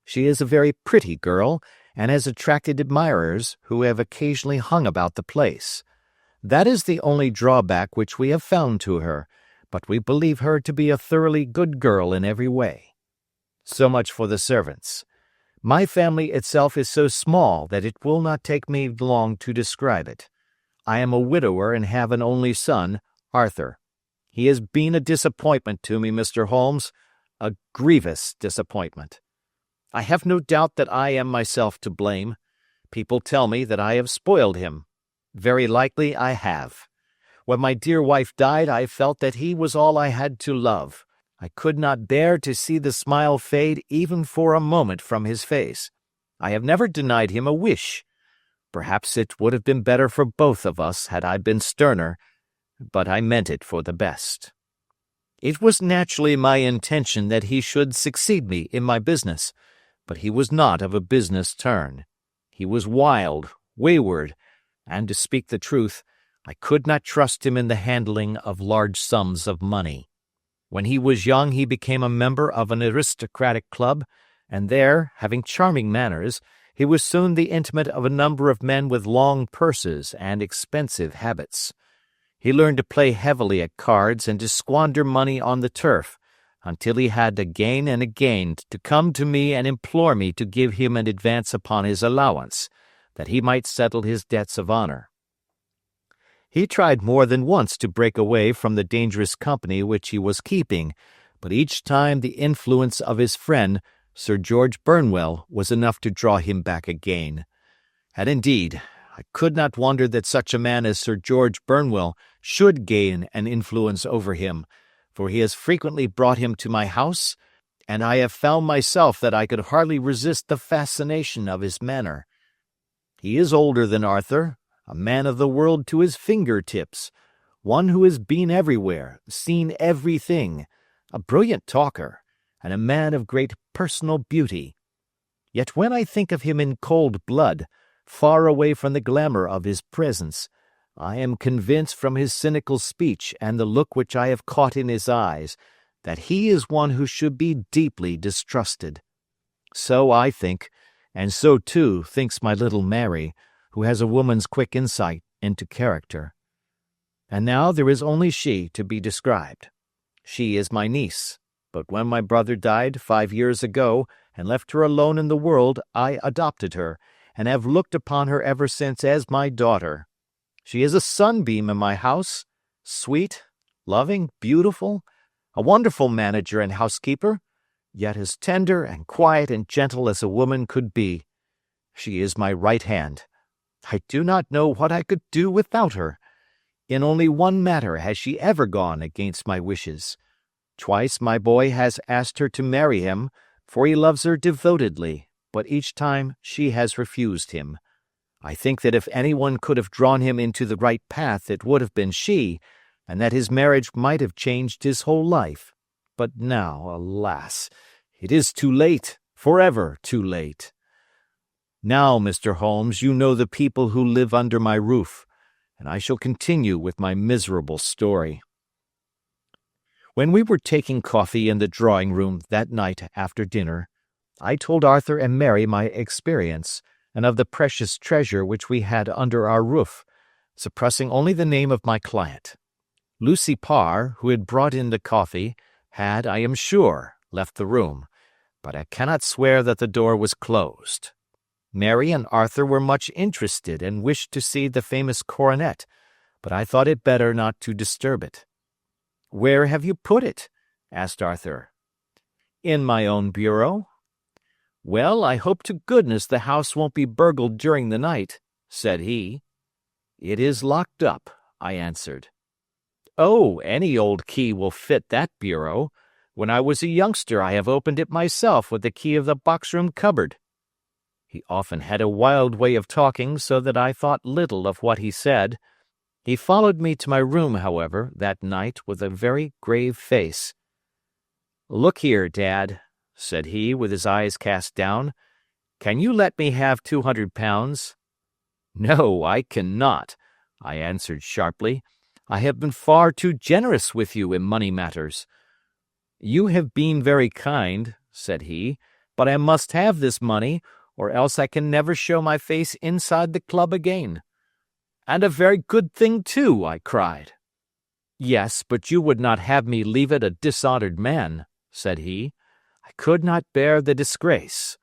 She is a very pretty girl, and has attracted admirers who have occasionally hung about the place. That is the only drawback which we have found to her, but we believe her to be a thoroughly good girl in every way. So much for the servants. My family itself is so small that it will not take me long to describe it. I am a widower and have an only son, Arthur. He has been a disappointment to me, Mr. Holmes, a grievous disappointment. I have no doubt that I am myself to blame. People tell me that I have spoiled him. Very likely I have. When my dear wife died, I felt that he was all I had to love. I could not bear to see the smile fade even for a moment from his face. I have never denied him a wish. Perhaps it would have been better for both of us had I been sterner, but I meant it for the best. It was naturally my intention that he should succeed me in my business, but he was not of a business turn. He was wild, wayward, and, to speak the truth, I could not trust him in the handling of large sums of money. When he was young he became a member of an aristocratic club, and there, having charming manners, he was soon the intimate of a number of men with long purses and expensive habits. He learned to play heavily at cards and to squander money on the turf, until he had again and again to come to me and implore me to give him an advance upon his allowance, that he might settle his debts of honor. He tried more than once to break away from the dangerous company which he was keeping, but each time the influence of his friend, Sir George Burnwell, was enough to draw him back again. And indeed, I could not wonder that such a man as Sir George Burnwell should gain an influence over him, for he has frequently brought him to my house, and I have found myself that I could hardly resist the fascination of his manner. He is older than Arthur, a man of the world to his finger-tips, one who has been everywhere, seen everything, a brilliant talker, and a man of great personal beauty. Yet when I think of him in cold blood, far away from the glamour of his presence, I am convinced from his cynical speech and the look which I have caught in his eyes that he is one who should be deeply distrusted. So I think, and so too thinks my little Mary, who has a woman's quick insight into character. And now there is only she to be described. She is my niece, but when my brother died 5 years ago and left her alone in the world, I adopted her, and have looked upon her ever since as my daughter. She is a sunbeam in my house, sweet, loving, beautiful, a wonderful manager and housekeeper, yet as tender and quiet and gentle as a woman could be. She is my right hand. I do not know what I could do without her. In only one matter has she ever gone against my wishes. Twice my boy has asked her to marry him, for he loves her devotedly, but each time she has refused him. I think that if anyone could have drawn him into the right path, it would have been she, and that his marriage might have changed his whole life. But now, alas, it is too late, forever too late. Now, Mr. Holmes, you know the people who live under my roof, and I shall continue with my miserable story. When we were taking coffee in the drawing-room that night after dinner, I told Arthur and Mary my experience and of the precious treasure which we had under our roof, suppressing only the name of my client. Lucy Parr, who had brought in the coffee, had, I am sure, left the room, but I cannot swear that the door was closed. Mary and Arthur were much interested and wished to see the famous coronet, but I thought it better not to disturb it. "Where have you put it?" asked Arthur. "In my own bureau." "Well, I hope to goodness the house won't be burgled during the night," said he. "It is locked up," I answered. "Oh, any old key will fit that bureau. When I was a youngster I have opened it myself with the key of the box-room cupboard." He often had a wild way of talking, so that I thought little of what he said. He followed me to my room, however, that night with a very grave face. "Look here, Dad," said he, with his eyes cast down. "Can you let me have £200? "No, I cannot," I answered sharply. "I have been far too generous with you in money matters." "You have been very kind," said he, "but I must have this money, or else I can never show my face inside the club again." "And a very good thing, too," I cried. "Yes, but you would not have me leave it a dishonored man," said he. "I could not bear the disgrace.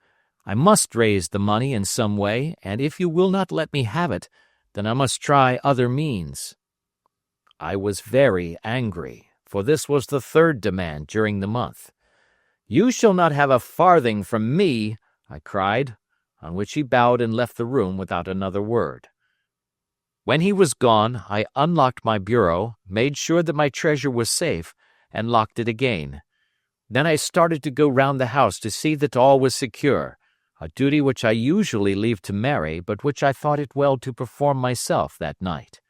I must raise the money in some way, and if you will not let me have it, then I must try other means." I was very angry, for this was the third demand during the month. "You shall not have a farthing from me," I cried, on which he bowed and left the room without another word. When he was gone, I unlocked my bureau, made sure that my treasure was safe, and locked it again. Then I started to go round the house to see that all was secure, a duty which I usually leave to Mary, but which I thought it well to perform myself that night.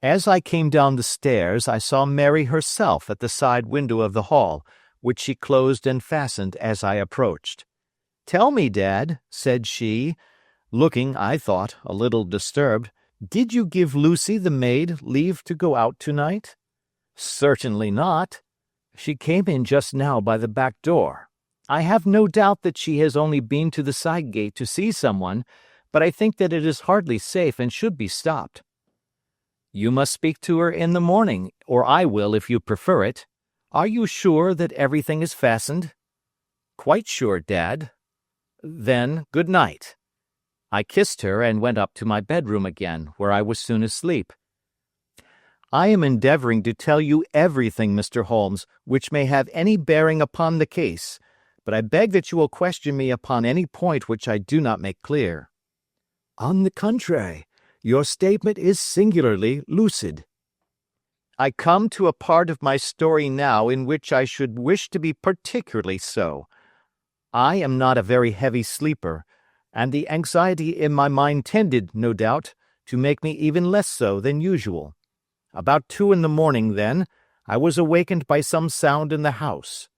As I came down the stairs, I saw Mary herself at the side window of the hall, which she closed and fastened as I approached. "Tell me, Dad," said she, looking, I thought, a little disturbed, "did you give Lucy the maid leave to go out tonight?" "Certainly not. She came in just now by the back door. I have no doubt that she has only been to the side gate to see someone, but I think that it is hardly safe and should be stopped." "You must speak to her in the morning, or I will if you prefer it. Are you sure that everything is fastened?" "Quite sure, Dad." "Then, good night." I kissed her and went up to my bedroom again, where I was soon asleep. I am endeavoring to tell you everything, Mr. Holmes, which may have any bearing upon the case, but I beg that you will question me upon any point which I do not make clear. "On the contrary, your statement is singularly lucid." "I come to a part of my story now in which I should wish to be particularly so. I am not a very heavy sleeper, and the anxiety in my mind tended, no doubt, to make me even less so than usual. About 2 in the morning, then, I was awakened by some sound in the house.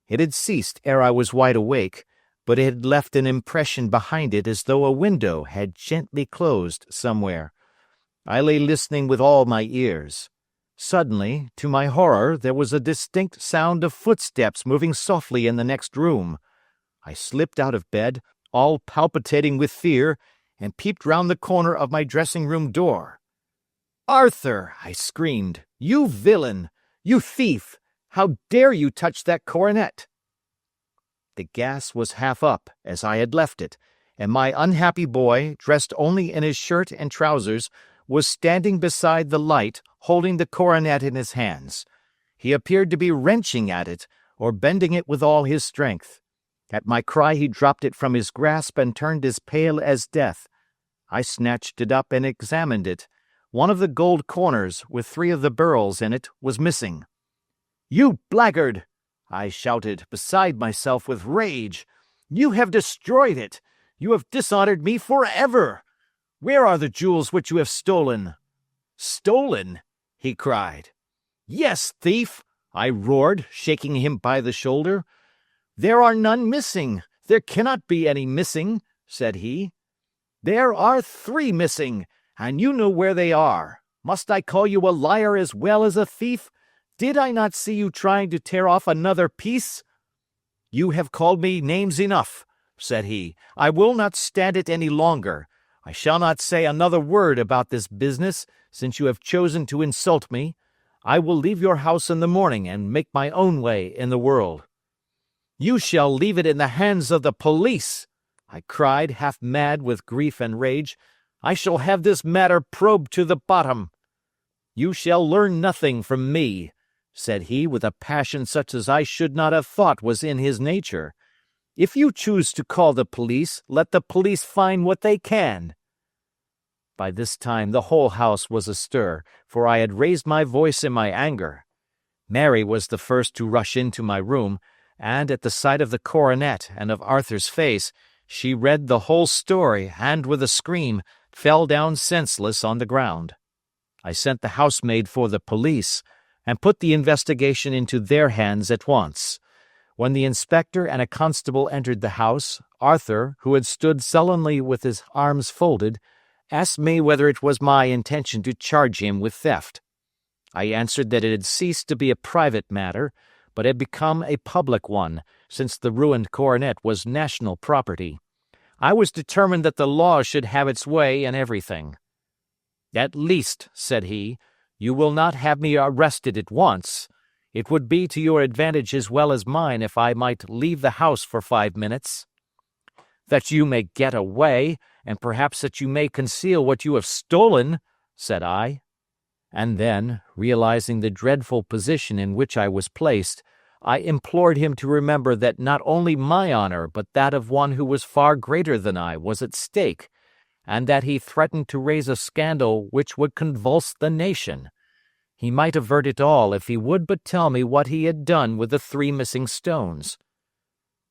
It had ceased ere I was wide awake, but it had left an impression behind it as though a window had gently closed somewhere. I lay listening with all my ears. Suddenly, to my horror, there was a distinct sound of footsteps moving softly in the next room. I slipped out of bed, all palpitating with fear, and peeped round the corner of my dressing-room door. "Arthur!" I screamed. "You villain! You thief! How dare you touch that coronet?" The gas was half up, as I had left it, and my unhappy boy, dressed only in his shirt and trousers, was standing beside the light, holding the coronet in his hands. He appeared to be wrenching at it, or bending it with all his strength. At my cry he dropped it from his grasp and turned as pale as death. I snatched it up and examined it. One of the gold corners, with 3 of the Beryls in it, was missing. "You blackguard!" I shouted, beside myself with rage. "You have destroyed it! You have dishonored me forever! Where are the jewels which you have stolen?" "Stolen?" he cried. "Yes, thief!" I roared, shaking him by the shoulder. "There are none missing. There cannot be any missing," said he. "There are 3 missing, and you know where they are. Must I call you a liar as well as a thief? Did I not see you trying to tear off another piece?" "You have called me names enough," said he. "I will not stand it any longer. I shall not say another word about this business, since you have chosen to insult me. I will leave your house in the morning and make my own way in the world." "You shall leave it in the hands of the police," I cried, half mad with grief and rage. "I shall have this matter probed to the bottom." "You shall learn nothing from me," said he, with a passion such as I should not have thought was in his nature. "If you choose to call the police, let the police find what they can." By this time the whole house was astir, for I had raised my voice in my anger. Mary was the first to rush into my room, and at the sight of the coronet and of Arthur's face, she read the whole story and, with a scream, fell down senseless on the ground. I sent the housemaid for the police, and put the investigation into their hands at once. When the inspector and a constable entered the house, Arthur, who had stood sullenly with his arms folded, asked me whether it was my intention to charge him with theft. I answered that it had ceased to be a private matter, but had become a public one, since the ruined coronet was national property. I was determined that the law should have its way in everything. "At least," said he, "you will not have me arrested at once. It would be to your advantage as well as mine if I might leave the house for 5 minutes." "That you may get away, and perhaps that you may conceal what you have stolen," said I. And then, realizing the dreadful position in which I was placed, I implored him to remember that not only my honor but that of one who was far greater than I was at stake, and that he threatened to raise a scandal which would convulse the nation. He might avert it all if he would but tell me what he had done with the 3 missing stones.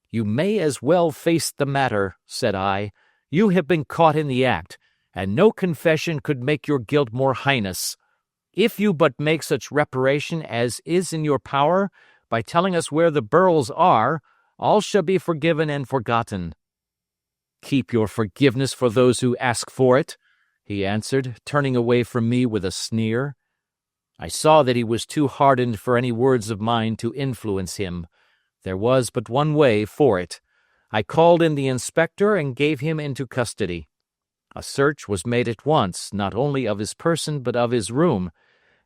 "You may as well face the matter," said I. "You have been caught in the act, and no confession could make your guilt more heinous. If you but make such reparation as is in your power, by telling us where the Beryls are, all shall be forgiven and forgotten." "Keep your forgiveness for those who ask for it," he answered, turning away from me with a sneer. I saw that he was too hardened for any words of mine to influence him. There was but one way for it. I called in the inspector and gave him into custody. A search was made at once, not only of his person but of his room,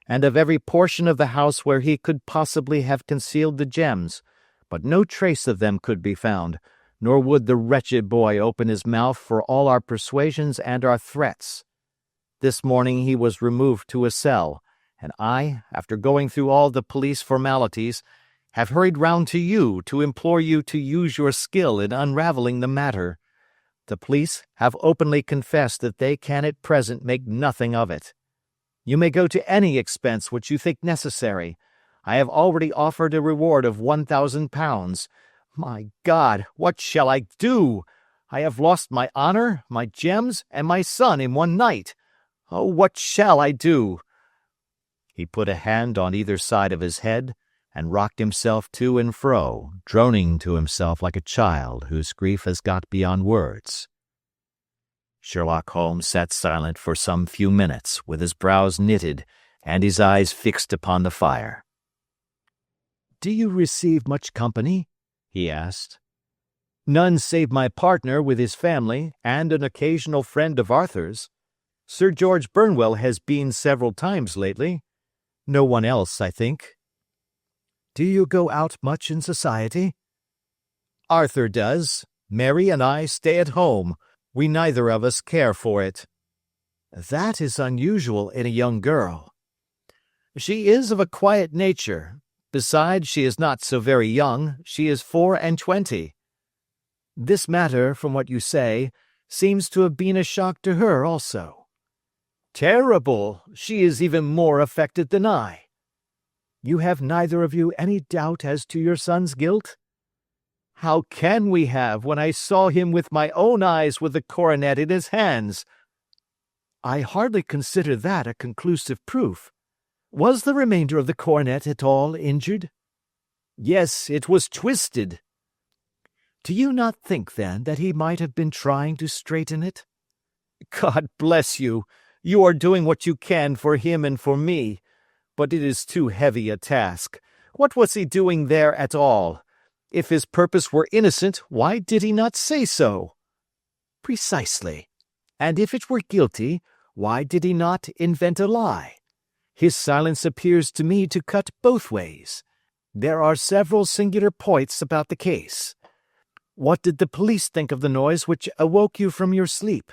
and of every portion of the house where he could possibly have concealed the gems, but no trace of them could be found, nor would the wretched boy open his mouth for all our persuasions and our threats. This morning he was removed to a cell, and I, after going through all the police formalities, have hurried round to you to implore you to use your skill in unraveling the matter. The police have openly confessed that they can at present make nothing of it. You may go to any expense which you think necessary. I have already offered a reward of £1,000. My God, what shall I do? I have lost my honor, my gems, and my son in one night. Oh, what shall I do?" He put a hand on either side of his head, and rocked himself to and fro, droning to himself like a child whose grief has got beyond words. Sherlock Holmes sat silent for some few minutes, with his brows knitted and his eyes fixed upon the fire. "Do you receive much company?" he asked. "None save my partner with his family and an occasional friend of Arthur's. Sir George Burnwell has been several times lately. No one else, I think." "Do you go out much in society?" "Arthur does. Mary and I stay at home. We neither of us care for it." "That is unusual in a young girl." "She is of a quiet nature. Besides, she is not so very young. She is 24. This matter, from what you say, seems to have been a shock to her also." "Terrible! She is even more affected than I." "You have neither of you any doubt as to your son's guilt?" "How can we have, when I saw him with my own eyes with the coronet in his hands?" "I hardly consider that a conclusive proof. Was the remainder of the coronet at all injured?" "Yes, it was twisted." "Do you not think, then, that he might have been trying to straighten it?" "God bless you! You are doing what you can for him and for me. But it is too heavy a task. What was he doing there at all? If his purpose were innocent, why did he not say so?" "Precisely. And if it were guilty, why did he not invent a lie? His silence appears to me to cut both ways. There are several singular points about the case. What did the police think of the noise which awoke you from your sleep?"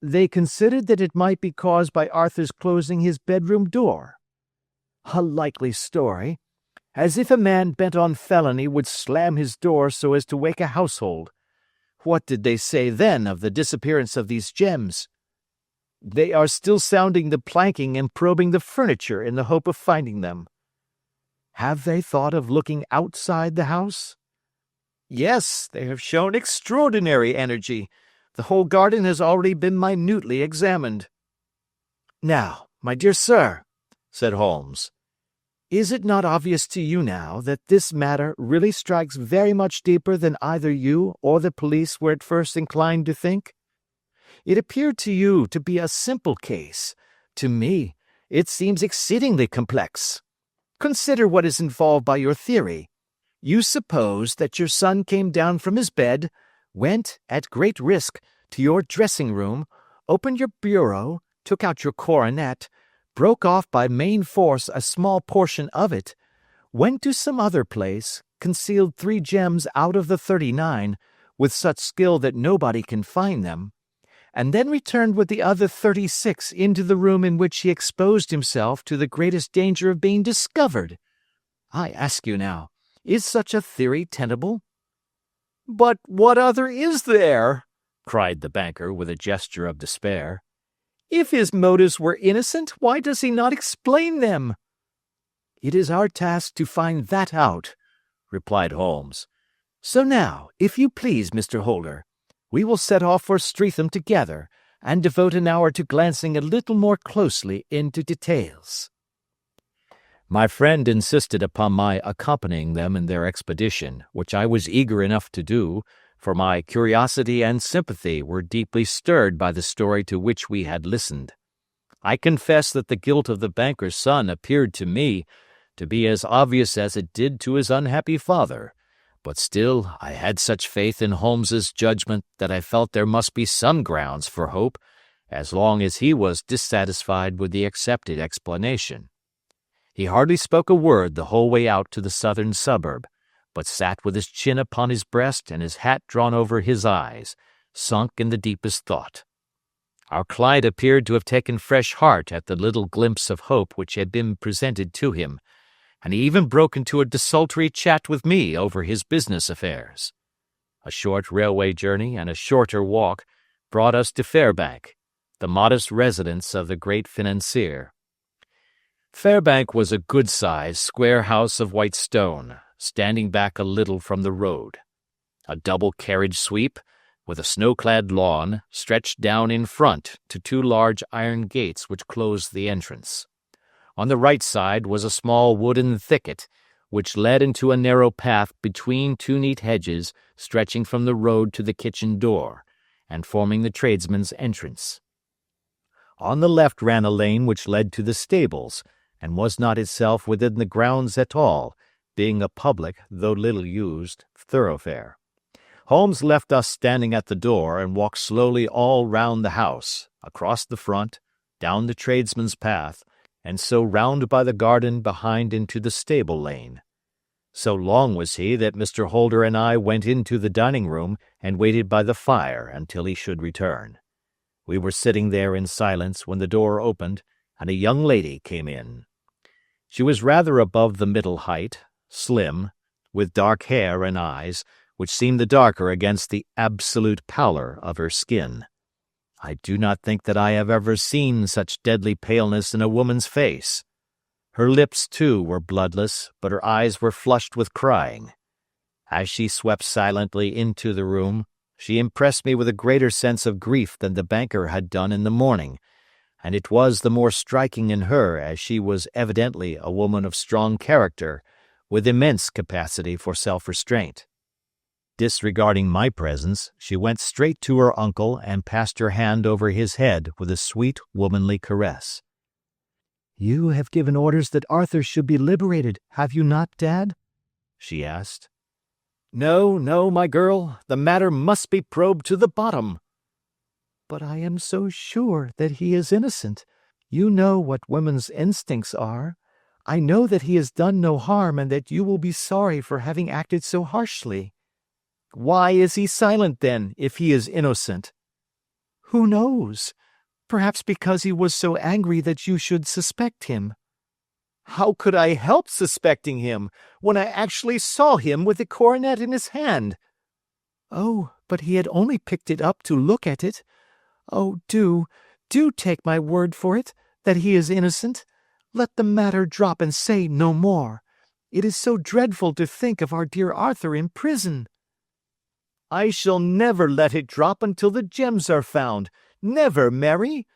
"They considered that it might be caused by Arthur's closing his bedroom door." "A likely story. As if a man bent on felony would slam his door so as to wake a household. What did they say then of the disappearance of these gems?" "They are still sounding the planking and probing the furniture in the hope of finding them." "Have they thought of looking outside the house?" "Yes, they have shown extraordinary energy. The whole garden has already been minutely examined." "Now, my dear sir," said Holmes, "is it not obvious to you now that this matter really strikes very much deeper than either you or the police were at first inclined to think? It appeared to you to be a simple case. To me, it seems exceedingly complex. Consider what is involved by your theory. You suppose that your son came down from his bed, went, at great risk, to your dressing room, opened your bureau, took out your coronet, broke off by main force a small portion of it, went to some other place, concealed 3 gems out of the 39, with such skill that nobody can find them, and then returned with the other 36 into the room in which he exposed himself to the greatest danger of being discovered. I ask you now, is such a theory tenable?" "But what other is there?" cried the banker with a gesture of despair. "If his motives were innocent, why does he not explain them?" "It is our task to find that out," replied Holmes. "So now, if you please, Mr. Holder, we will set off for Streatham together, and devote an hour to glancing a little more closely into details." My friend insisted upon my accompanying them in their expedition, which I was eager enough to do, for my curiosity and sympathy were deeply stirred by the story to which we had listened. I confess that the guilt of the banker's son appeared to me to be as obvious as it did to his unhappy father, but still I had such faith in Holmes's judgment that I felt there must be some grounds for hope as long as he was dissatisfied with the accepted explanation. He hardly spoke a word the whole way out to the southern suburb, but sat with his chin upon his breast and his hat drawn over his eyes, sunk in the deepest thought. Our client appeared to have taken fresh heart at the little glimpse of hope which had been presented to him, and he even broke into a desultory chat with me over his business affairs. A short railway journey and a shorter walk brought us to Fairbank, the modest residence of the great financier. Fairbank was a good-sized, square house of white stone, standing back a little from the road. A double carriage sweep, with a snow-clad lawn, stretched down in front to 2 large iron gates which closed the entrance. On the right side was a small wooden thicket, which led into a narrow path between two neat hedges stretching from the road to the kitchen door, and forming the tradesmen's entrance. On the left ran a lane which led to the stables, and was not itself within the grounds at all, being a public, though little used, thoroughfare. Holmes left us standing at the door and walked slowly all round the house, across the front, down the tradesmen's path, and so round by the garden behind into the stable lane. So long was he that Mr. Holder and I went into the dining-room and waited by the fire until he should return. We were sitting there in silence when the door opened, and a young lady came in. She was rather above the middle height, slim, with dark hair and eyes, which seemed the darker against the absolute pallor of her skin. I do not think that I have ever seen such deadly paleness in a woman's face. Her lips, too, were bloodless, but her eyes were flushed with crying. As she swept silently into the room, she impressed me with a greater sense of grief than the banker had done in the morning, and it was the more striking in her as she was evidently a woman of strong character, with immense capacity for self-restraint. Disregarding my presence, she went straight to her uncle and passed her hand over his head with a sweet, womanly caress. "You have given orders that Arthur should be liberated, have you not, Dad?" she asked. "No, no, my girl, the matter must be probed to the bottom." "But I am so sure that he is innocent. You know what women's instincts are. I know that he has done no harm and that you will be sorry for having acted so harshly." "Why is he silent, then, if he is innocent?" "Who knows? Perhaps because he was so angry that you should suspect him." "How could I help suspecting him, when I actually saw him with the coronet in his hand?" "Oh, but he had only picked it up to look at it. Oh, do take my word for it, that he is innocent. Let the matter drop and say no more. It is so dreadful to think of our dear Arthur in prison." "I shall never let it drop until the gems are found. Never, Mary.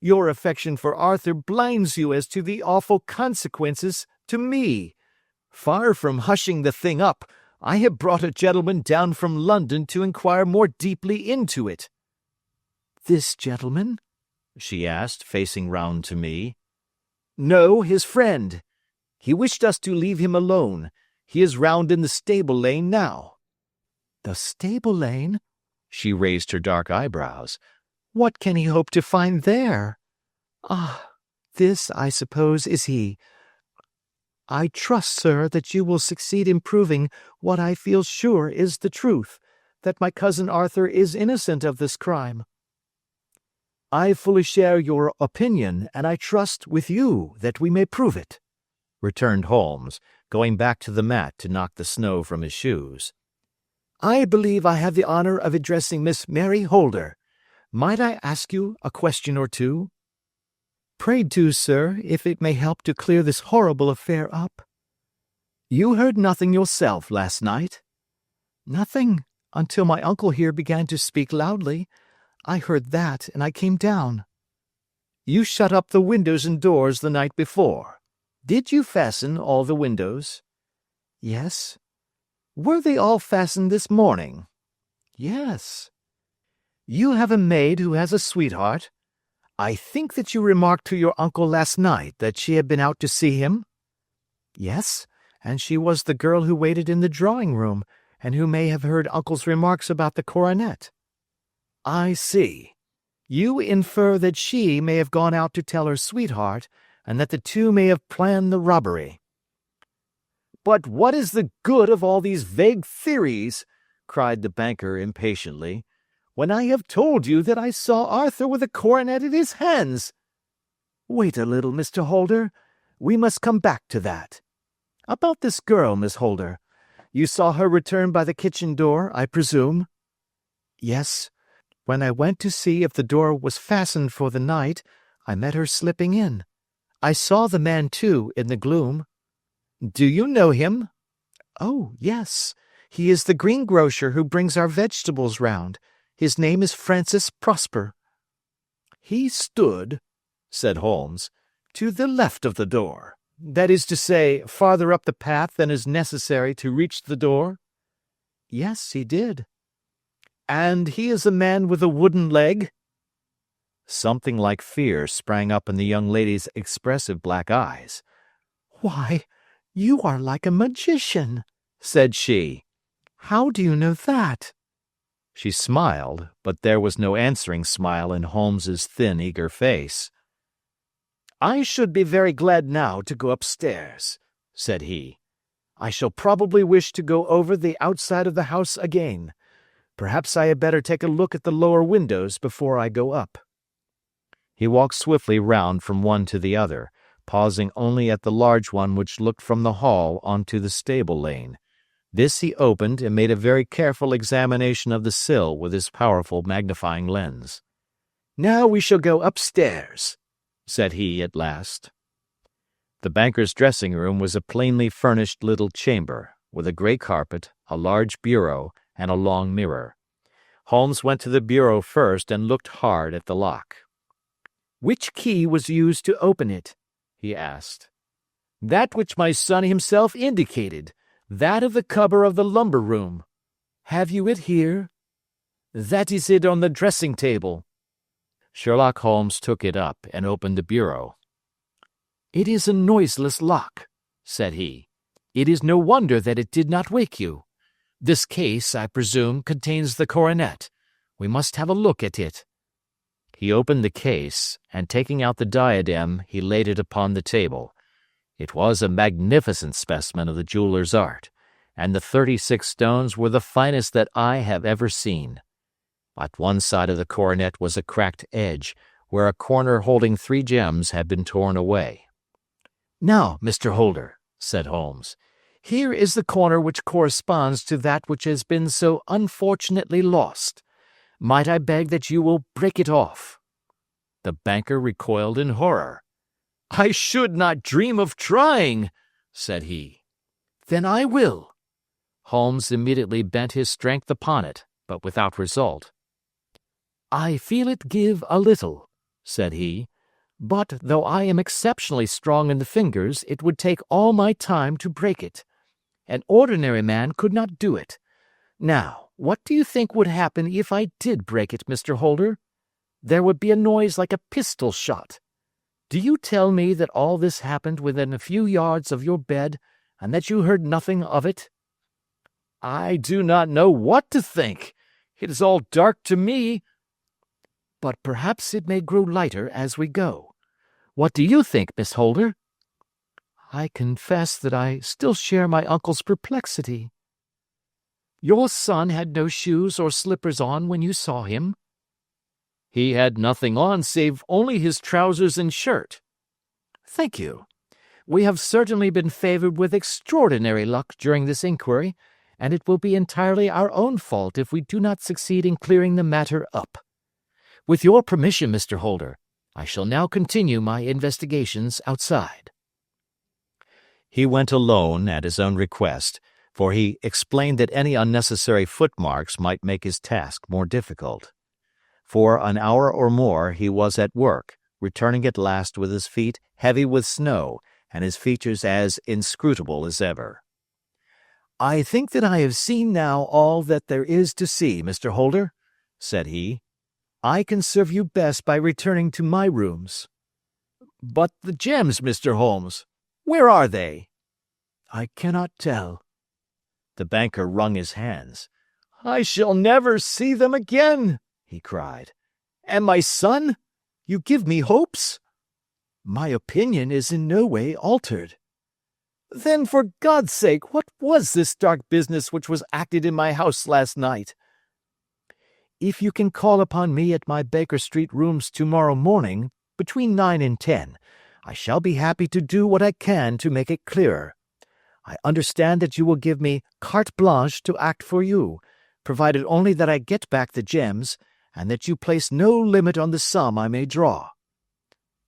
Your affection for Arthur blinds you as to the awful consequences to me. Far from hushing the thing up, I have brought a gentleman down from London to inquire more deeply into it." "This gentleman?" she asked, facing round to me. "No, his friend. He wished us to leave him alone. He is round in the stable lane now." "The stable lane?" She raised her dark eyebrows. "What can he hope to find there? Ah, this, I suppose, is he. I trust, sir, that you will succeed in proving what I feel sure is the truth, that my cousin Arthur is innocent of this crime." "I fully share your opinion, and I trust with you that we may prove it," returned Holmes, going back to the mat to knock the snow from his shoes. "I believe I have the honor of addressing Miss Mary Holder. Might I ask you a question or two?" "Pray do, sir, if it may help to clear this horrible affair up." "You heard nothing yourself last night?" "Nothing, until my uncle here began to speak loudly. I heard that, and I came down." "You shut up the windows and doors the night before. Did you fasten all the windows?" "Yes." "Were they all fastened this morning?" "Yes." "You have a maid who has a sweetheart. I think that you remarked to your uncle last night that she had been out to see him?" "Yes, and she was the girl who waited in the drawing-room, and who may have heard uncle's remarks about the coronet." "I see. You infer that she may have gone out to tell her sweetheart, and that the two may have planned the robbery." "But what is the good of all these vague theories?" cried the banker impatiently, "when I have told you that I saw Arthur with a coronet in his hands?" "Wait a little, Mr. Holder. We must come back to that. About this girl, Miss Holder. You saw her return by the kitchen door, I presume?" "Yes. When I went to see if the door was fastened for the night, I met her slipping in. I saw the man, too, in the gloom." "Do you know him?" "Oh, yes. He is the greengrocer who brings our vegetables round. His name is Francis Prosper." "He stood," said Holmes, To the left of the door. That is to say, farther up the path than is necessary to reach the door? Yes, he did. And he is a man with a wooden leg? Something like fear sprang up in the young lady's expressive black eyes. Why, you are like a magician, said she. How do you know that? She smiled, but there was no answering smile in Holmes's thin, eager face. I should be very glad now to go upstairs, said he. I shall probably wish to go over the outside of the house again. Perhaps I had better take a look at the lower windows before I go up. He walked swiftly round from one to the other, pausing only at the large one which looked from the hall onto the stable lane. This he opened and made a very careful examination of the sill with his powerful magnifying lens. Now we shall go upstairs, said he at last. The banker's dressing-room was a plainly furnished little chamber, with a grey carpet, a large bureau, and a long mirror. Holmes went to the bureau first and looked hard at the lock. Which key was used to open it? He asked. That which my son himself indicated, that of the cupboard of the lumber room. Have you it here? That is it on the dressing-table. Sherlock Holmes took it up and opened the bureau. It is a noiseless lock, said he. It is no wonder that it did not wake you. This case, I presume, contains the coronet. We must have a look at it. He opened the case, and taking out the diadem, he laid it upon the table. It was a magnificent specimen of the jeweler's art, and the 36 stones were the finest that I have ever seen. At one side of the coronet was a cracked edge, where a corner holding 3 gems had been torn away. Now, Mr. Holder, said Holmes, here is the corner which corresponds to that which has been so unfortunately lost. Might I beg that you will break it off? The banker recoiled in horror. I should not dream of trying, said he. Then I will. Holmes immediately bent his strength upon it, but without result. I feel it give a little, said he, but though I am exceptionally strong in the fingers, it would take all my time to break it. An ordinary man could not do it. Now, what do you think would happen if I did break it, Mr. Holder? There would be a noise like a pistol shot. Do you tell me that all this happened within a few yards of your bed, and that you heard nothing of it? I do not know what to think. It is all dark to me. But perhaps it may grow lighter as we go. What do you think, Miss Holder? I confess that I still share my uncle's perplexity. Your son had no shoes or slippers on when you saw him? He had nothing on save only his trousers and shirt. Thank you. We have certainly been favored with extraordinary luck during this inquiry, and it will be entirely our own fault if we do not succeed in clearing the matter up. With your permission, Mr. Holder, I shall now continue my investigations outside. He went alone at his own request, for he explained that any unnecessary footmarks might make his task more difficult. For an hour or more he was at work, returning at last with his feet heavy with snow and his features as inscrutable as ever. I think that I have seen now all that there is to see, Mr. Holder, said he. I can serve you best by returning to my rooms. But the gems, Mr. Holmes, where are they? I cannot tell. The banker wrung his hands. I shall never see them again, he cried. And my son? You give me hopes? My opinion is in no way altered. Then for God's sake, what was this dark business which was acted in my house last night? If you can call upon me at my Baker Street rooms tomorrow morning, between 9 and 10, I shall be happy to do what I can to make it clearer. I understand that you will give me carte blanche to act for you, provided only that I get back the gems, and that you place no limit on the sum I may draw.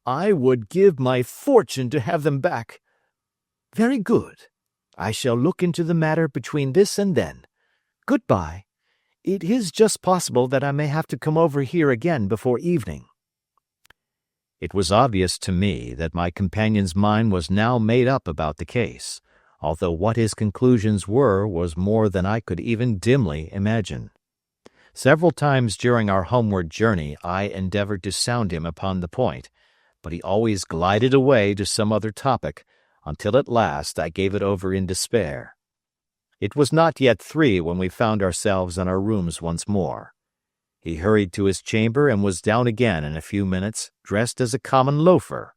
I would give my fortune to have them back. Very good. I shall look into the matter between this and then. Goodbye. It is just possible that I may have to come over here again before evening. It was obvious to me that my companion's mind was now made up about the case, although what his conclusions were was more than I could even dimly imagine. Several times during our homeward journey I endeavored to sound him upon the point, but he always glided away to some other topic, until at last I gave it over in despair. It was not yet 3 when we found ourselves in our rooms once more. He hurried to his chamber and was down again in a few minutes, dressed as a common loafer.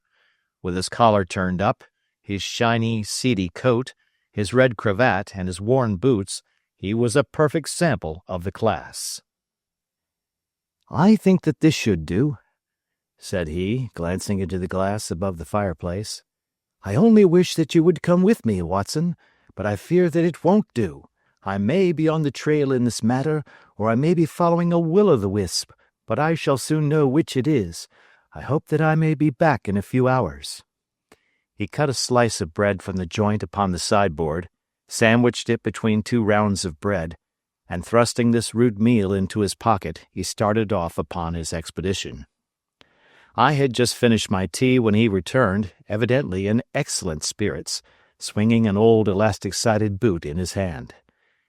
With his collar turned up, his shiny, seedy coat, his red cravat, and his worn boots, he was a perfect sample of the class. "I think that this should do," said he, glancing into the glass above the fireplace. "I only wish that you would come with me, Watson, but I fear that it won't do. I may be on the trail in this matter, or I may be following a will-o'-the-wisp, but I shall soon know which it is. I hope that I may be back in a few hours." He cut a slice of bread from the joint upon the sideboard, sandwiched it between 2 rounds of bread, and thrusting this rude meal into his pocket, he started off upon his expedition. I had just finished my tea when he returned, evidently in excellent spirits, swinging an old elastic-sided boot in his hand.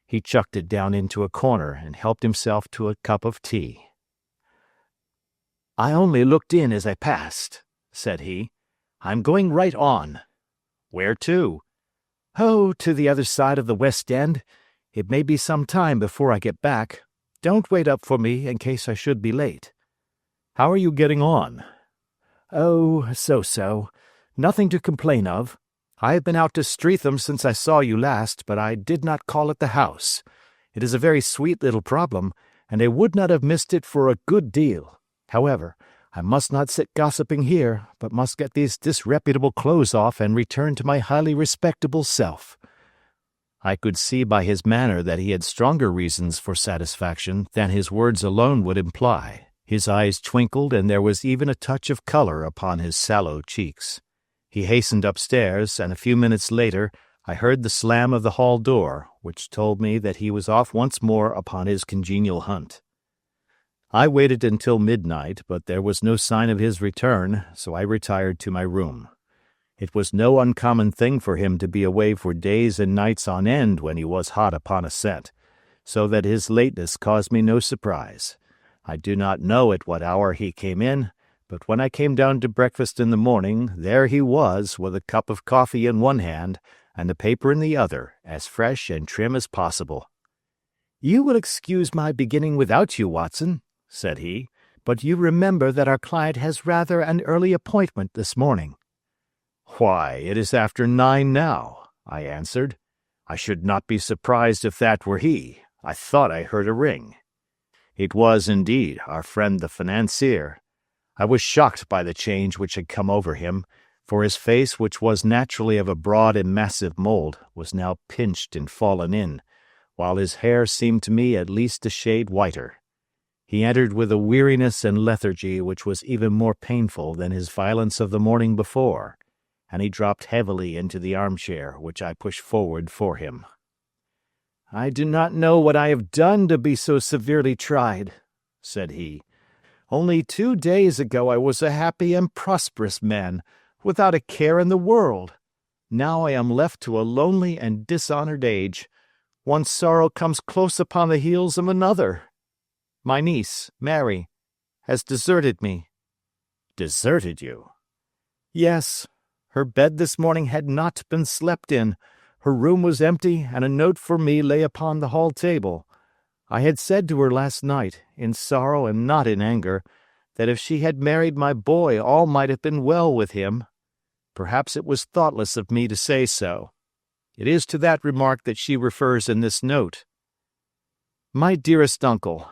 He chucked it down into a corner and helped himself to a cup of tea. "I only looked in as I passed," said he. "I'm going right on." "Where to?" "Oh, to the other side of the West End. It may be some time before I get back. Don't wait up for me in case I should be late." "How are you getting on?" "Oh, so-so. Nothing to complain of. I have been out to Streatham since I saw you last, but I did not call at the house. It is a very sweet little problem, and I would not have missed it for a good deal. However, I must not sit gossiping here, but must get these disreputable clothes off and return to my highly respectable self." I could see by his manner that he had stronger reasons for satisfaction than his words alone would imply. His eyes twinkled, and there was even a touch of color upon his sallow cheeks. He hastened upstairs, and a few minutes later I heard the slam of the hall door, which told me that he was off once more upon his congenial hunt. I waited until midnight, but there was no sign of his return, so I retired to my room. It was no uncommon thing for him to be away for days and nights on end when he was hot upon a scent, so that his lateness caused me no surprise. I do not know at what hour he came in, but when I came down to breakfast in the morning, there he was with a cup of coffee in one hand and the paper in the other, as fresh and trim as possible. "You will excuse my beginning without you, Watson," said he, "but you remember that our client has rather an early appointment this morning." "Why, it is after 9 now," I answered. "I should not be surprised if that were he. I thought I heard a ring." It was, indeed, our friend the financier. I was shocked by the change which had come over him, for his face, which was naturally of a broad and massive mould, was now pinched and fallen in, while his hair seemed to me at least a shade whiter. He entered with a weariness and lethargy which was even more painful than his violence of the morning before, and he dropped heavily into the armchair which I pushed forward for him. "I do not know what I have done to be so severely tried," said he. "Only 2 days ago I was a happy and prosperous man, without a care in the world. Now I am left to a lonely and dishonored age. One sorrow comes close upon the heels of another. My niece, Mary, has deserted me." "Deserted you?" "Yes. Her bed this morning had not been slept in. Her room was empty, and a note for me lay upon the hall table. I had said to her last night, in sorrow and not in anger, that if she had married my boy all might have been well with him. Perhaps it was thoughtless of me to say so. It is to that remark that she refers in this note. My dearest uncle,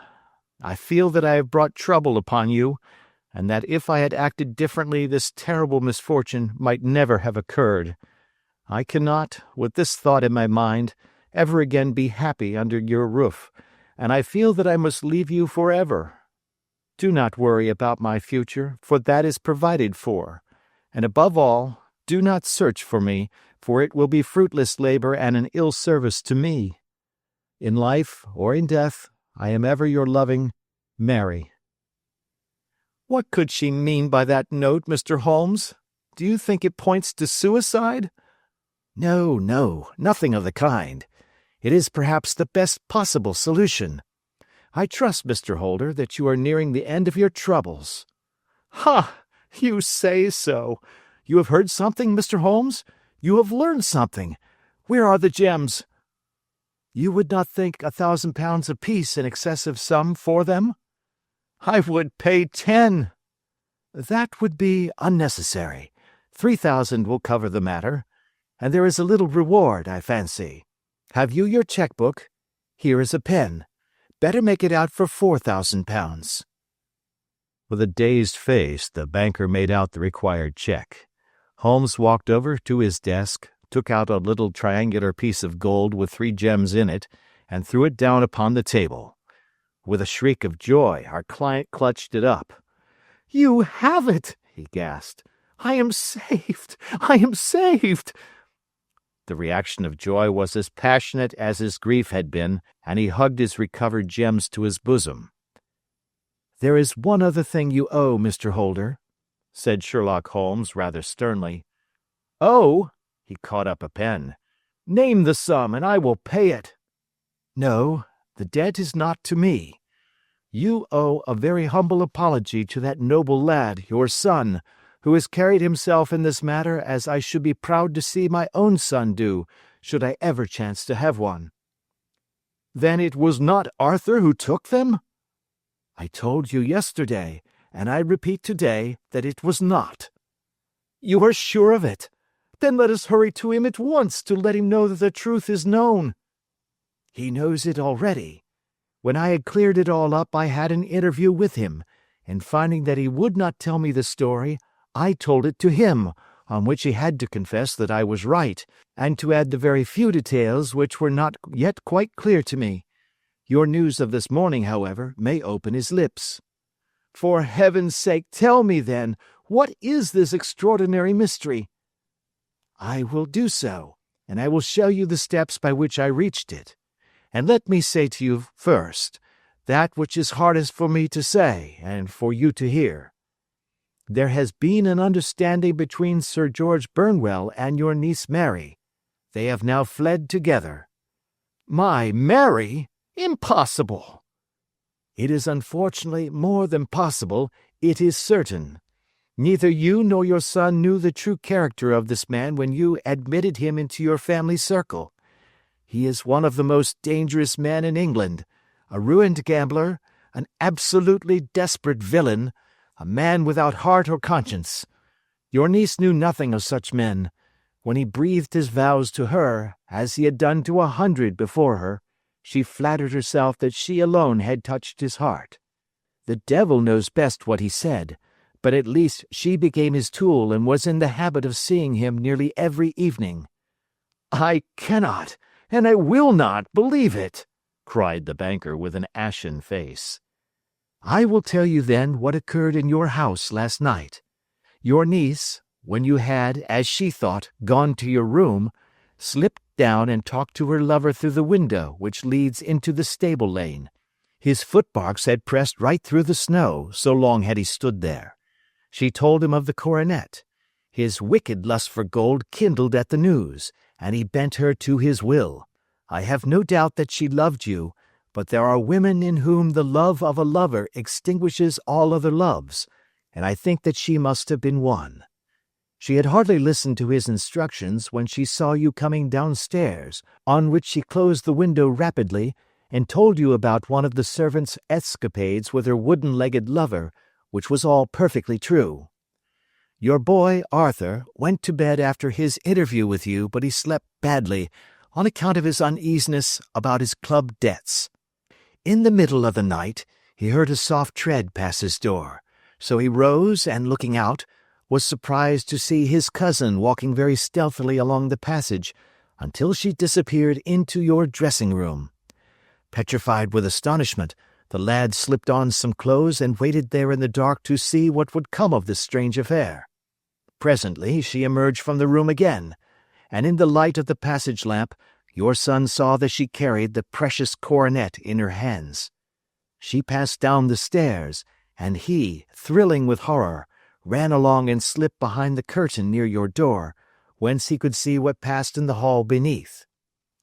I feel that I have brought trouble upon you, and that if I had acted differently this terrible misfortune might never have occurred. I cannot, with this thought in my mind, ever again be happy under your roof, and I feel that I must leave you forever. Do not worry about my future, for that is provided for, and above all, do not search for me, for it will be fruitless labor and an ill service to me. In life or in death, I am ever your loving Mary." What could she mean by that note, Mr. Holmes? Do you think it points to suicide? No, nothing of the kind. It is perhaps the best possible solution. I trust, Mr. Holder, that you are nearing the end of your troubles. Ha! You say so. You have heard something, Mr. Holmes? You have learned something. Where are the gems? You would not think £1,000 apiece an excessive sum for them? I would pay 10. That would be unnecessary. 3,000 will cover the matter, and there is a little reward, I fancy. Have you your cheque-book? Here is a pen. Better make it out for £4,000. With a dazed face, the banker made out the required check. Holmes walked over to his desk, took out a little triangular piece of gold with 3 gems in it, and threw it down upon the table. With a shriek of joy, our client clutched it up. "You have it!" he gasped. "I am saved! I am saved!" The reaction of joy was as passionate as his grief had been, and he hugged his recovered gems to his bosom. "There is one other thing you owe, Mr. Holder," said Sherlock Holmes rather sternly. "Oh!" He caught up a pen. "Name the sum, and I will pay it." "No, the debt is not to me. You owe a very humble apology to that noble lad, your son, who has carried himself in this matter as I should be proud to see my own son do, should I ever chance to have one." "Then it was not Arthur who took them?" "I told you yesterday, and I repeat today, that it was not." "You are sure of it? Then let us hurry to him at once to let him know that the truth is known." "He knows it already. When I had cleared it all up, I had an interview with him, and finding that he would not tell me the story, I told it to him, on which he had to confess that I was right, and to add the very few details which were not yet quite clear to me. Your news of this morning, however, may open his lips." "For heaven's sake, tell me, then, what is this extraordinary mystery?" "I will do so, and I will show you the steps by which I reached it. And let me say to you first, that which is hardest for me to say, and for you to hear. There has been an understanding between Sir George Burnwell and your niece Mary. They have now fled together." "My Mary? Impossible!" "It is unfortunately more than possible, it is certain. Neither you nor your son knew the true character of this man when you admitted him into your family circle. He is one of the most dangerous men in England, a ruined gambler, an absolutely desperate villain, a man without heart or conscience. Your niece knew nothing of such men. When he breathed his vows to her, as he had done to 100 before her, she flattered herself that she alone had touched his heart. The devil knows best what he said, but at least she became his tool and was in the habit of seeing him nearly every evening." "I cannot, and I will not, believe it," cried the banker with an ashen face. "I will tell you then what occurred in your house last night. Your niece, when you had, as she thought, gone to your room, slipped down and talked to her lover through the window which leads into the stable lane. His footmarks had pressed right through the snow, so long had he stood there. She told him of the coronet. His wicked lust for gold kindled at the news, and he bent her to his will. I have no doubt that she loved you, but there are women in whom the love of a lover extinguishes all other loves, and I think that she must have been one. She had hardly listened to his instructions when she saw you coming downstairs, on which she closed the window rapidly and told you about one of the servants' escapades with her wooden-legged lover, which was all perfectly true. Your boy, Arthur, went to bed after his interview with you, but he slept badly on account of his uneasiness about his club debts. In the middle of the night, he heard a soft tread pass his door, so he rose and, looking out, was surprised to see his cousin walking very stealthily along the passage until she disappeared into your dressing-room. Petrified with astonishment, the lad slipped on some clothes and waited there in the dark to see what would come of this strange affair. Presently she emerged from the room again, and in the light of the passage lamp your son saw that she carried the precious coronet in her hands. She passed down the stairs, and he, thrilling with horror, ran along and slipped behind the curtain near your door, whence he could see what passed in the hall beneath.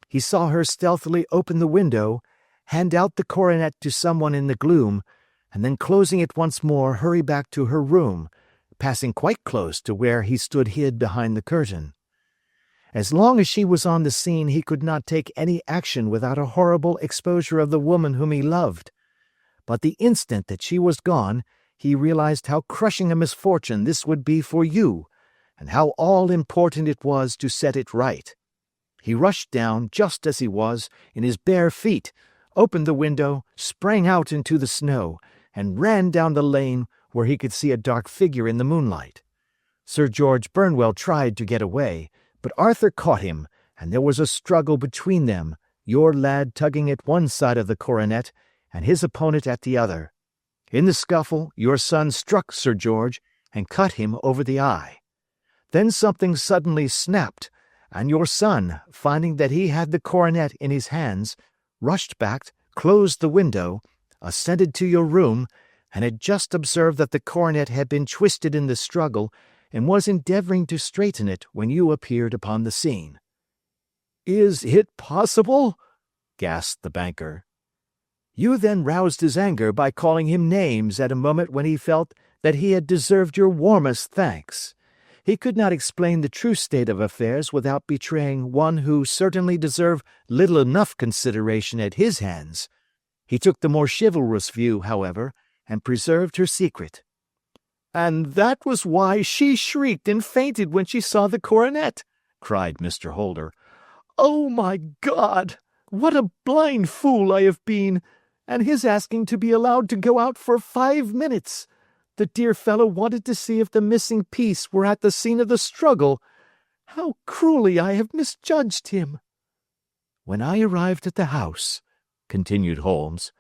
He saw her stealthily open the window, hand out the coronet to someone in the gloom, and then closing it once more hurry back to her room, passing quite close to where he stood hid behind the curtain. As long as she was on the scene he could not take any action without a horrible exposure of the woman whom he loved. But the instant that she was gone, he realized how crushing a misfortune this would be for you, and how all-important it was to set it right. He rushed down, just as he was, in his bare feet, opened the window, sprang out into the snow, and ran down the lane where he could see a dark figure in the moonlight. Sir George Burnwell tried to get away, but Arthur caught him, and there was a struggle between them, your lad tugging at one side of the coronet, and his opponent at the other. In the scuffle, your son struck Sir George and cut him over the eye. Then something suddenly snapped, and your son, finding that he had the coronet in his hands, rushed back, closed the window, ascended to your room, and had just observed that the coronet had been twisted in the struggle, and was endeavoring to straighten it when you appeared upon the scene. "Is it possible?" gasped the banker. You then roused his anger by calling him names at a moment when he felt that he had deserved your warmest thanks. He could not explain the true state of affairs without betraying one who certainly deserved little enough consideration at his hands. He took the more chivalrous view, however, and preserved her secret. "And that was why she shrieked and fainted when she saw the coronet," cried Mr. Holder. "Oh, my God! What a blind fool I have been! And his asking to be allowed to go out for 5 minutes! The dear fellow wanted to see if the missing piece were at the scene of the struggle. How cruelly I have misjudged him!" "When I arrived at the house," continued Holmes,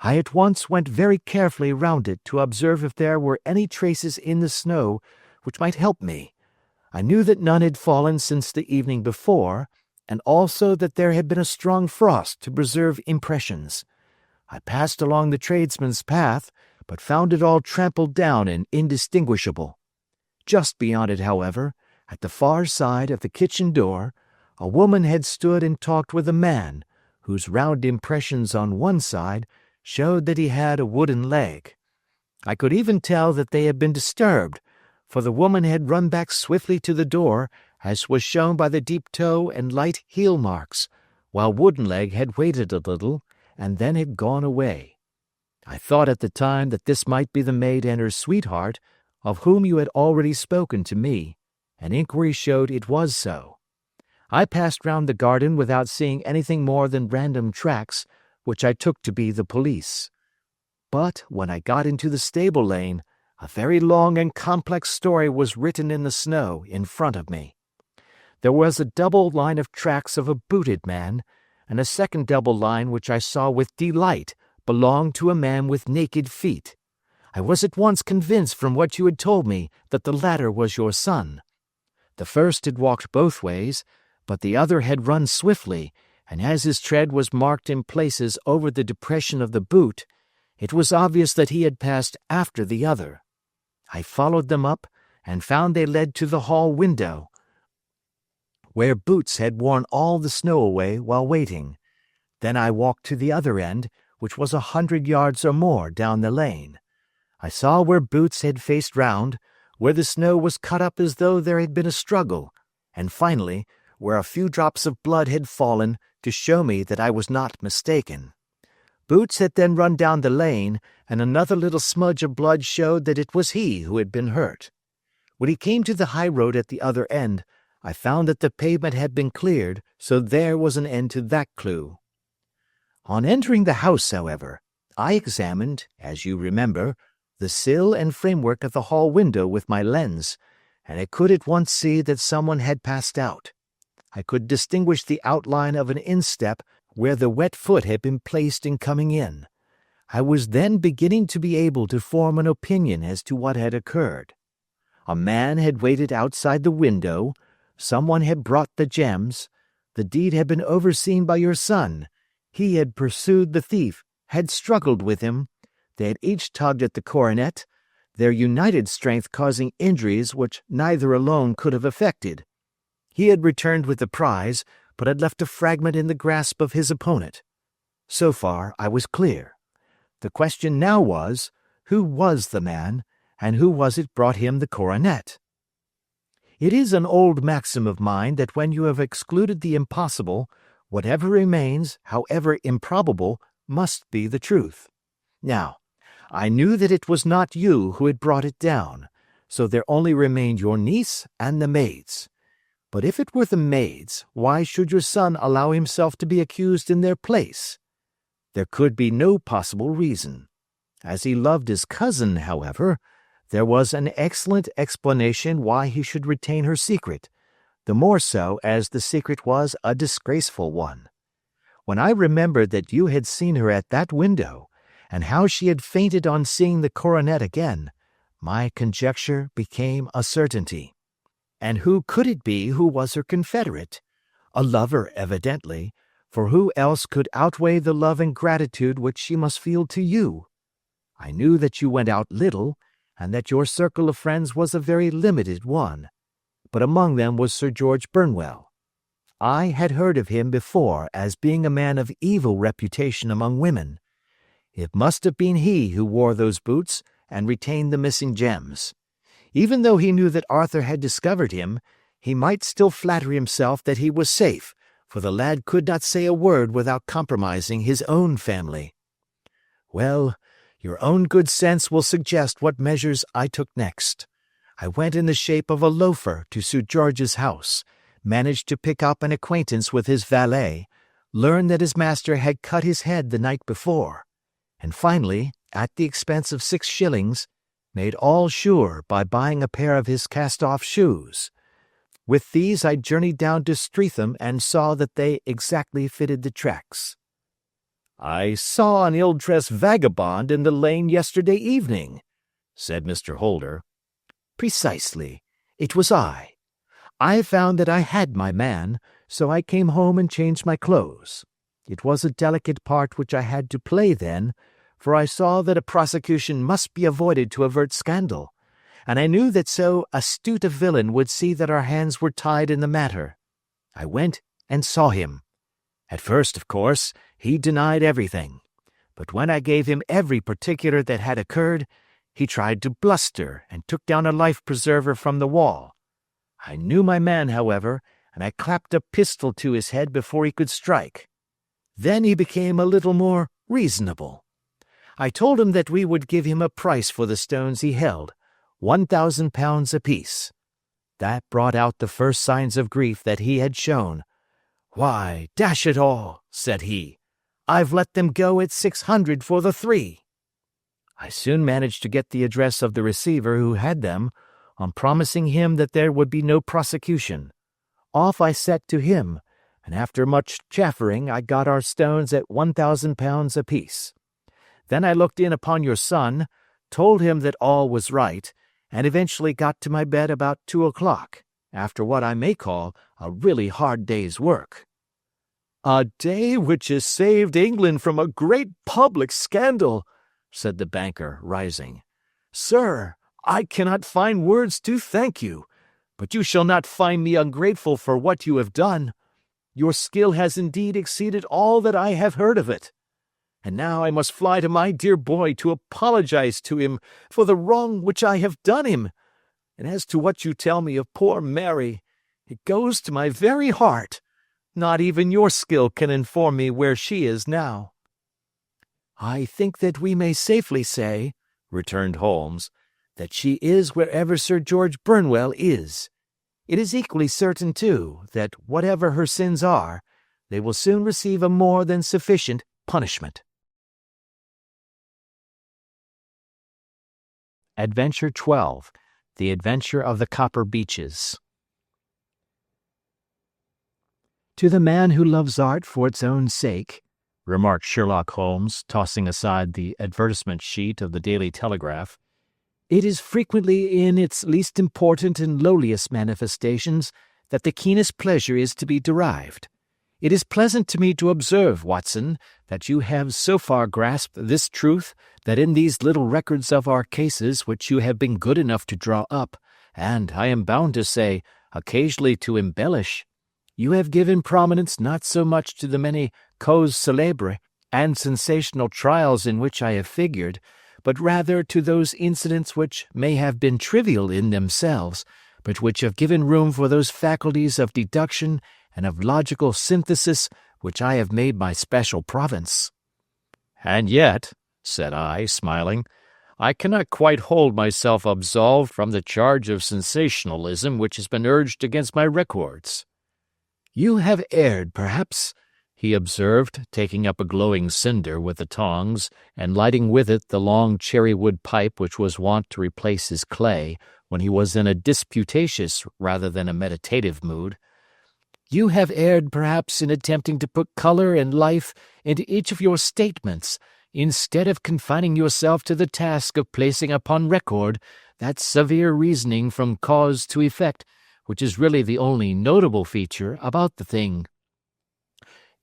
"I at once went very carefully round it to observe if there were any traces in the snow which might help me. I knew that none had fallen since the evening before, and also that there had been a strong frost to preserve impressions. I passed along the tradesman's path, but found it all trampled down and indistinguishable. Just beyond it, however, at the far side of the kitchen door, a woman had stood and talked with a man, whose round impressions on one side showed that he had a wooden leg. I could even tell that they had been disturbed, for the woman had run back swiftly to the door, as was shown by the deep toe and light heel marks, while Woodenleg had waited a little, and then had gone away. I thought at the time that this might be the maid and her sweetheart, of whom you had already spoken to me, and inquiry showed it was so. I passed round the garden without seeing anything more than random tracks, which I took to be the police. But when I got into the stable lane, a very long and complex story was written in the snow in front of me. There was a double line of tracks of a booted man, and a second double line which I saw with delight belonged to a man with naked feet. I was at once convinced from what you had told me that the latter was your son. The first had walked both ways, but the other had run swiftly, and as his tread was marked in places over the depression of the boot, it was obvious that he had passed after the other. I followed them up, and found they led to the hall window, where Boots had worn all the snow away while waiting. Then I walked to the other end, which was 100 yards or more down the lane. I saw where Boots had faced round, where the snow was cut up as though there had been a struggle, and finally, where a few drops of blood had fallen to show me that I was not mistaken. Boots had then run down the lane, and another little smudge of blood showed that it was he who had been hurt. When he came to the high road at the other end, I found that the pavement had been cleared, so there was an end to that clue. On entering the house, however, I examined, as you remember, the sill and framework of the hall window with my lens, and I could at once see that someone had passed out. I could distinguish the outline of an instep where the wet foot had been placed in coming in. I was then beginning to be able to form an opinion as to what had occurred. A man had waited outside the window, someone had brought the gems, the deed had been overseen by your son, he had pursued the thief, had struggled with him, They had each tugged at the coronet, their united strength causing injuries which neither alone could have effected. He had returned with the prize, but had left a fragment in the grasp of his opponent. So far I was clear. The question now was, who was the man, and who was it brought him the coronet? It is an old maxim of mine that when you have excluded the impossible, whatever remains, however improbable, must be the truth. Now, I knew that it was not you who had brought it down, so there only remained your niece and the maids. But if it were the maids, why should your son allow himself to be accused in their place? There could be no possible reason. As he loved his cousin, however, there was an excellent explanation why he should retain her secret, the more so as the secret was a disgraceful one. When I remembered that you had seen her at that window, and how she had fainted on seeing the coronet again, my conjecture became a certainty. And who could it be who was her confederate? A lover, evidently, for who else could outweigh the love and gratitude which she must feel to you? I knew that you went out little, and that your circle of friends was a very limited one, but among them was Sir George Burnwell. I had heard of him before as being a man of evil reputation among women. It must have been he who wore those boots and retained the missing gems. Even though he knew that Arthur had discovered him, he might still flatter himself that he was safe, for the lad could not say a word without compromising his own family. Well, your own good sense will suggest what measures I took next. I went in the shape of a loafer to Sir George's house, managed to pick up an acquaintance with his valet, learned that his master had cut his head the night before, and finally, at the expense of 6 shillings, made all sure by buying a pair of his cast-off shoes. With these I journeyed down to Streatham and saw that they exactly fitted the tracks. "I saw an ill-dressed vagabond in the lane yesterday evening," said Mr. Holder. "Precisely. It was I. I found that I had my man, so I came home and changed my clothes. It was a delicate part which I had to play then, for I saw that a prosecution must be avoided to avert scandal, and I knew that so astute a villain would see that our hands were tied in the matter. I went and saw him. At first, of course, he denied everything, but when I gave him every particular that had occurred, he tried to bluster and took down a life-preserver from the wall. I knew my man, however, and I clapped a pistol to his head before he could strike. Then he became a little more reasonable. I told him that we would give him a price for the stones he held, £1,000 apiece. That brought out the first signs of grief that he had shown. 'Why, dash it all,' said he, 'I've let them go at 600 for the 3. I soon managed to get the address of the receiver who had them, on promising him that there would be no prosecution. Off I set to him, and after much chaffering I got our stones at £1,000 apiece. Then I looked in upon your son, told him that all was right, and eventually got to my bed about 2 o'clock, after what I may call a really hard day's work.' 'A day which has saved England from a great public scandal,' said the banker, rising. 'Sir, I cannot find words to thank you, but you shall not find me ungrateful for what you have done. Your skill has indeed exceeded all that I have heard of it. And now I must fly to my dear boy to apologize to him for the wrong which I have done him. And as to what you tell me of poor Mary, it goes to my very heart. Not even your skill can inform me where she is now.' 'I think that we may safely say,' returned Holmes, 'that she is wherever Sir George Burnwell is. It is equally certain, too, that whatever her sins are, they will soon receive a more than sufficient punishment.'" Adventure 12. The Adventure of the Copper Beeches. "To the man who loves art for its own sake," remarked Sherlock Holmes, tossing aside the advertisement sheet of the Daily Telegraph, "it is frequently in its least important and lowliest manifestations that the keenest pleasure is to be derived. It is pleasant to me to observe, Watson, that you have so far grasped this truth, that in these little records of our cases which you have been good enough to draw up, and, I am bound to say, occasionally to embellish, you have given prominence not so much to the many causes célèbres and sensational trials in which I have figured, but rather to those incidents which may have been trivial in themselves, but which have given room for those faculties of deduction and of logical synthesis which I have made my special province. And yet, said I, smiling, I cannot quite hold myself absolved from the charge of sensationalism which has been urged against my records. You have erred, perhaps, he observed, taking up a glowing cinder with the tongs and lighting with it the long cherry-wood pipe which was wont to replace his clay when he was in a disputatious rather than a meditative mood. You have erred, perhaps, in attempting to put color and life into each of your statements, instead of confining yourself to the task of placing upon record that severe reasoning from cause to effect, which is really the only notable feature about the thing.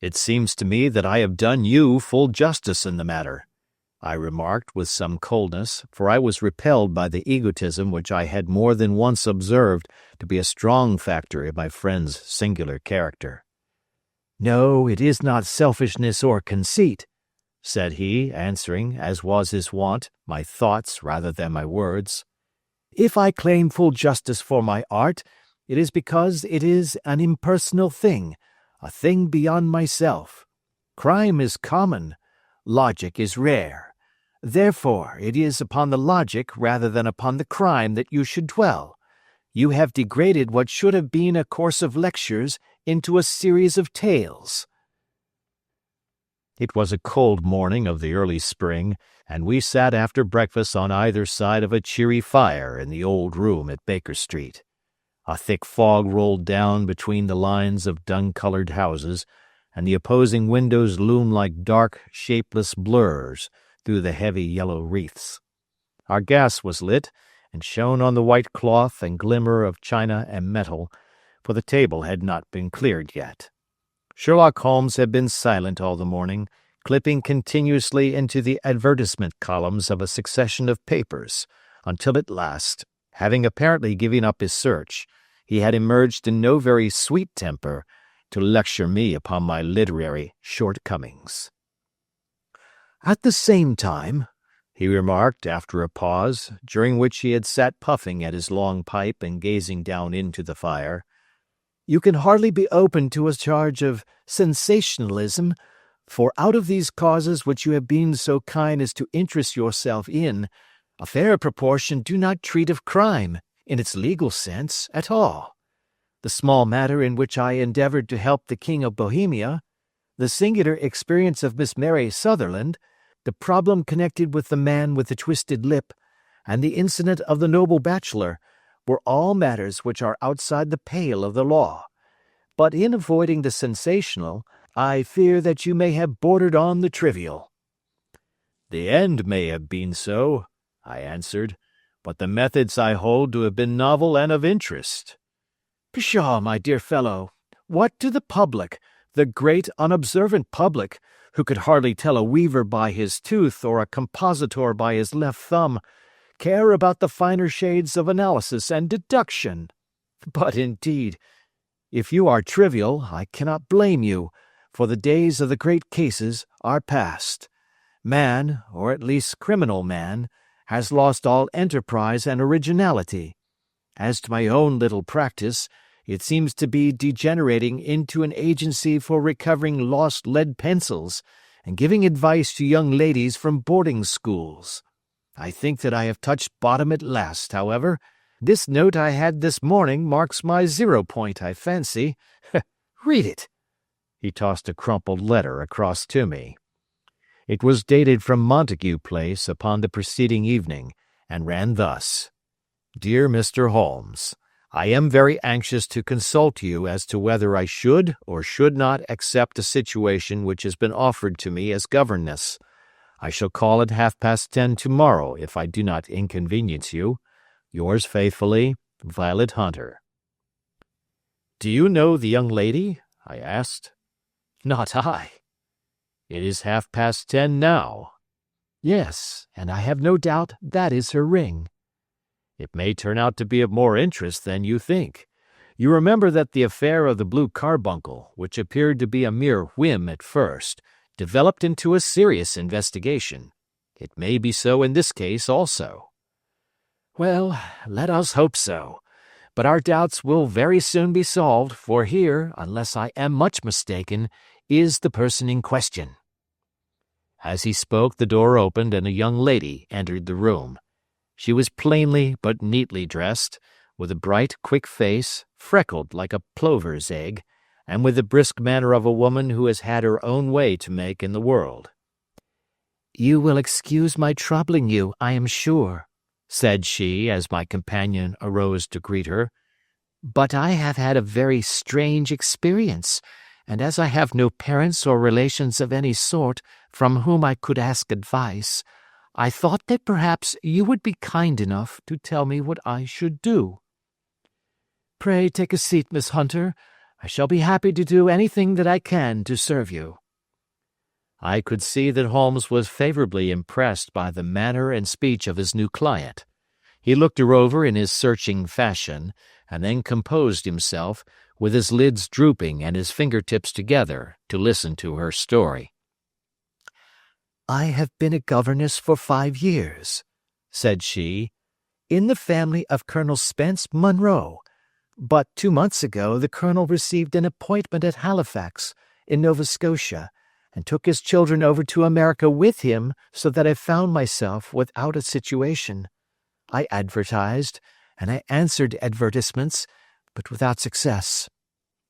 It seems to me that I have done you full justice in the matter, I remarked with some coldness, for I was repelled by the egotism which I had more than once observed to be a strong factor in my friend's singular character. No, it is not selfishness or conceit, said he, answering, as was his wont, my thoughts rather than my words. If I claim full justice for my art, it is because it is an impersonal thing, a thing beyond myself. Crime is common, logic is rare. Therefore, it is upon the logic rather than upon the crime that you should dwell. You have degraded what should have been a course of lectures into a series of tales. It was a cold morning of the early spring, and we sat after breakfast on either side of a cheery fire in the old room at Baker Street. A thick fog rolled down between the lines of dun-colored houses, and the opposing windows loomed like dark, shapeless blurs through the heavy yellow wreaths. Our gas was lit, and shone on the white cloth and glimmer of china and metal, for the table had not been cleared yet. Sherlock Holmes had been silent all the morning, clipping continuously into the advertisement columns of a succession of papers, until at last, having apparently given up his search, he had emerged in no very sweet temper to lecture me upon my literary shortcomings. At the same time, he remarked after a pause, during which he had sat puffing at his long pipe and gazing down into the fire, you can hardly be open to a charge of sensationalism, for out of these causes which you have been so kind as to interest yourself in, a fair proportion do not treat of crime, in its legal sense, at all. The small matter in which I endeavored to help the King of Bohemia, the singular experience of Miss Mary Sutherland, the problem connected with the man with the twisted lip, and the incident of the noble bachelor, were all matters which are outside the pale of the law. But in avoiding the sensational, I fear that you may have bordered on the trivial. The end may have been so, I answered, but the methods I hold to have been novel and of interest. Pshaw, my dear fellow, what do the public, the great unobservant public, who could hardly tell a weaver by his tooth or a compositor by his left thumb, care about the finer shades of analysis and deduction? But indeed, if you are trivial, I cannot blame you, for the days of the great cases are past. Man, or at least criminal man, has lost all enterprise and originality. As to my own little practice, it seems to be degenerating into an agency for recovering lost lead pencils and giving advice to young ladies from boarding schools. I think that I have touched bottom at last, however. This note I had this morning marks my 0 point, I fancy. Read it. He tossed a crumpled letter across to me. It was dated from Montague Place upon the preceding evening, and ran thus: Dear Mr. Holmes, I am very anxious to consult you as to whether I should or should not accept a situation which has been offered to me as governess. I shall call at 10:30 tomorrow if I do not inconvenience you. Yours faithfully, Violet Hunter. Do you know the young lady? I asked. Not I. It is 10:30 now. Yes, and I have no doubt that is her ring. It may turn out to be of more interest than you think. You remember that the affair of the blue carbuncle, which appeared to be a mere whim at first, developed into a serious investigation. It may be so in this case also. Well, let us hope so. But our doubts will very soon be solved, for here, unless I am much mistaken, is the person in question. As he spoke, the door opened and a young lady entered the room. She was plainly but neatly dressed, with a bright, quick face, freckled like a plover's egg, and with the brisk manner of a woman who has had her own way to make in the world. "You will excuse my troubling you, I am sure," said she as my companion arose to greet her. "But I have had a very strange experience, and as I have no parents or relations of any sort from whom I could ask advice, I thought that perhaps you would be kind enough to tell me what I should do." "Pray take a seat, Miss Hunter. I shall be happy to do anything that I can to serve you." I could see that Holmes was favorably impressed by the manner and speech of his new client. He looked her over in his searching fashion, and then composed himself, with his lids drooping and his fingertips together, to listen to her story. "I have been a governess for 5 years," said she, "in the family of Colonel Spence Munro. But 2 months ago the colonel received an appointment at Halifax, in Nova Scotia, and took his children over to America with him, so that I found myself without a situation. I advertised, and I answered advertisements, but without success.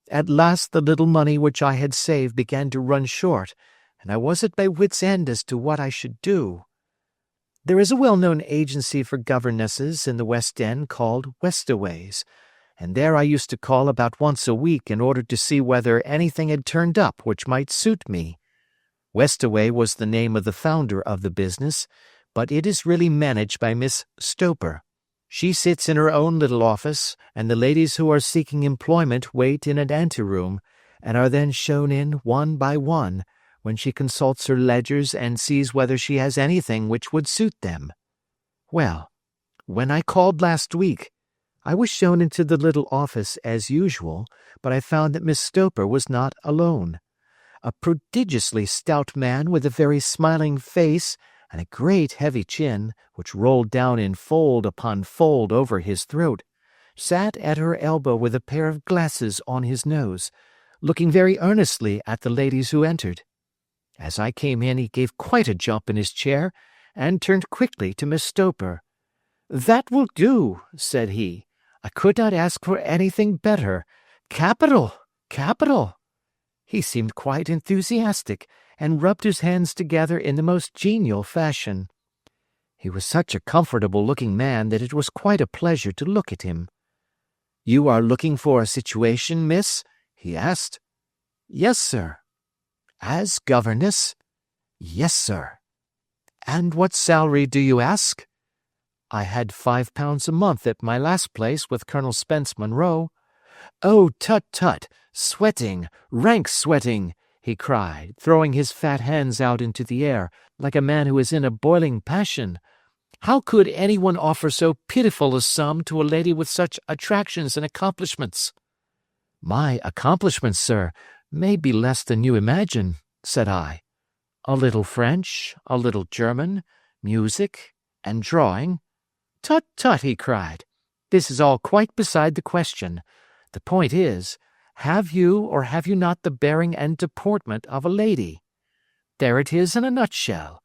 At last the little money which I had saved began to run short, and I was at my wits' end as to what I should do. There is a well-known agency for governesses in the West End called Westaway's, and there I used to call about once a week in order to see whether anything had turned up which might suit me. Westaway was the name of the founder of the business, but it is really managed by Miss Stoper. She sits in her own little office, and the ladies who are seeking employment wait in an anteroom, and are then shown in one by one, when she consults her ledgers and sees whether she has anything which would suit them. Well, when I called last week, I was shown into the little office as usual, but I found that Miss Stoper was not alone. A prodigiously stout man with a very smiling face and a great heavy chin, which rolled down in fold upon fold over his throat, sat at her elbow with a pair of glasses on his nose, looking very earnestly at the ladies who entered. As I came in, he gave quite a jump in his chair, and turned quickly to Miss Stoper. "That will do," said he. "I could not ask for anything better. Capital! Capital!" He seemed quite enthusiastic, and rubbed his hands together in the most genial fashion. He was such a comfortable-looking man that it was quite a pleasure to look at him. "You are looking for a situation, miss?" he asked. "Yes, sir." "As governess?" "Yes, sir." "And what salary do you ask?" "I had £5 a month at my last place with Colonel Spence Munro." "Oh, tut-tut! Sweating! Rank sweating!" he cried, throwing his fat hands out into the air, like a man who is in a boiling passion. "How could anyone offer so pitiful a sum to a lady with such attractions and accomplishments?" "My accomplishments, sir, may be less than you imagine," said I. "A little French, a little German, music, and drawing." "Tut-tut!" he cried. "This is all quite beside the question. The point is, have you or have you not the bearing and deportment of a lady? There it is in a nutshell.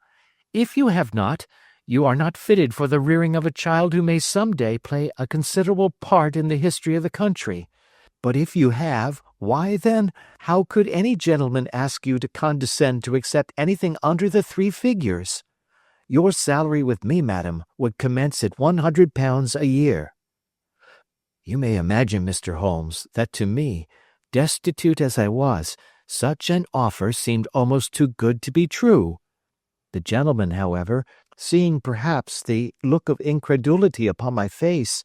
If you have not, you are not fitted for the rearing of a child who may some day play a considerable part in the history of the country. But if you have, why then, how could any gentleman ask you to condescend to accept anything under the 3 figures? Your salary with me, madam, would commence at £100 a year." You may imagine, Mr. Holmes, that to me, destitute as I was, such an offer seemed almost too good to be true. The gentleman, however, seeing perhaps the look of incredulity upon my face,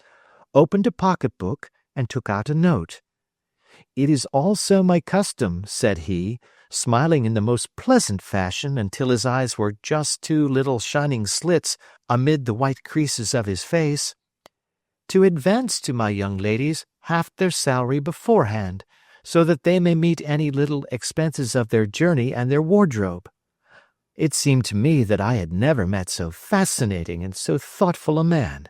opened a pocket-book and took out a note. "It is also my custom," said he, smiling in the most pleasant fashion until his eyes were just two little shining slits amid the white creases of his face, to advance to my young ladies half their salary beforehand, so that they may meet any little expenses of their journey and their wardrobe. It seemed to me that I had never met so fascinating and so thoughtful a man.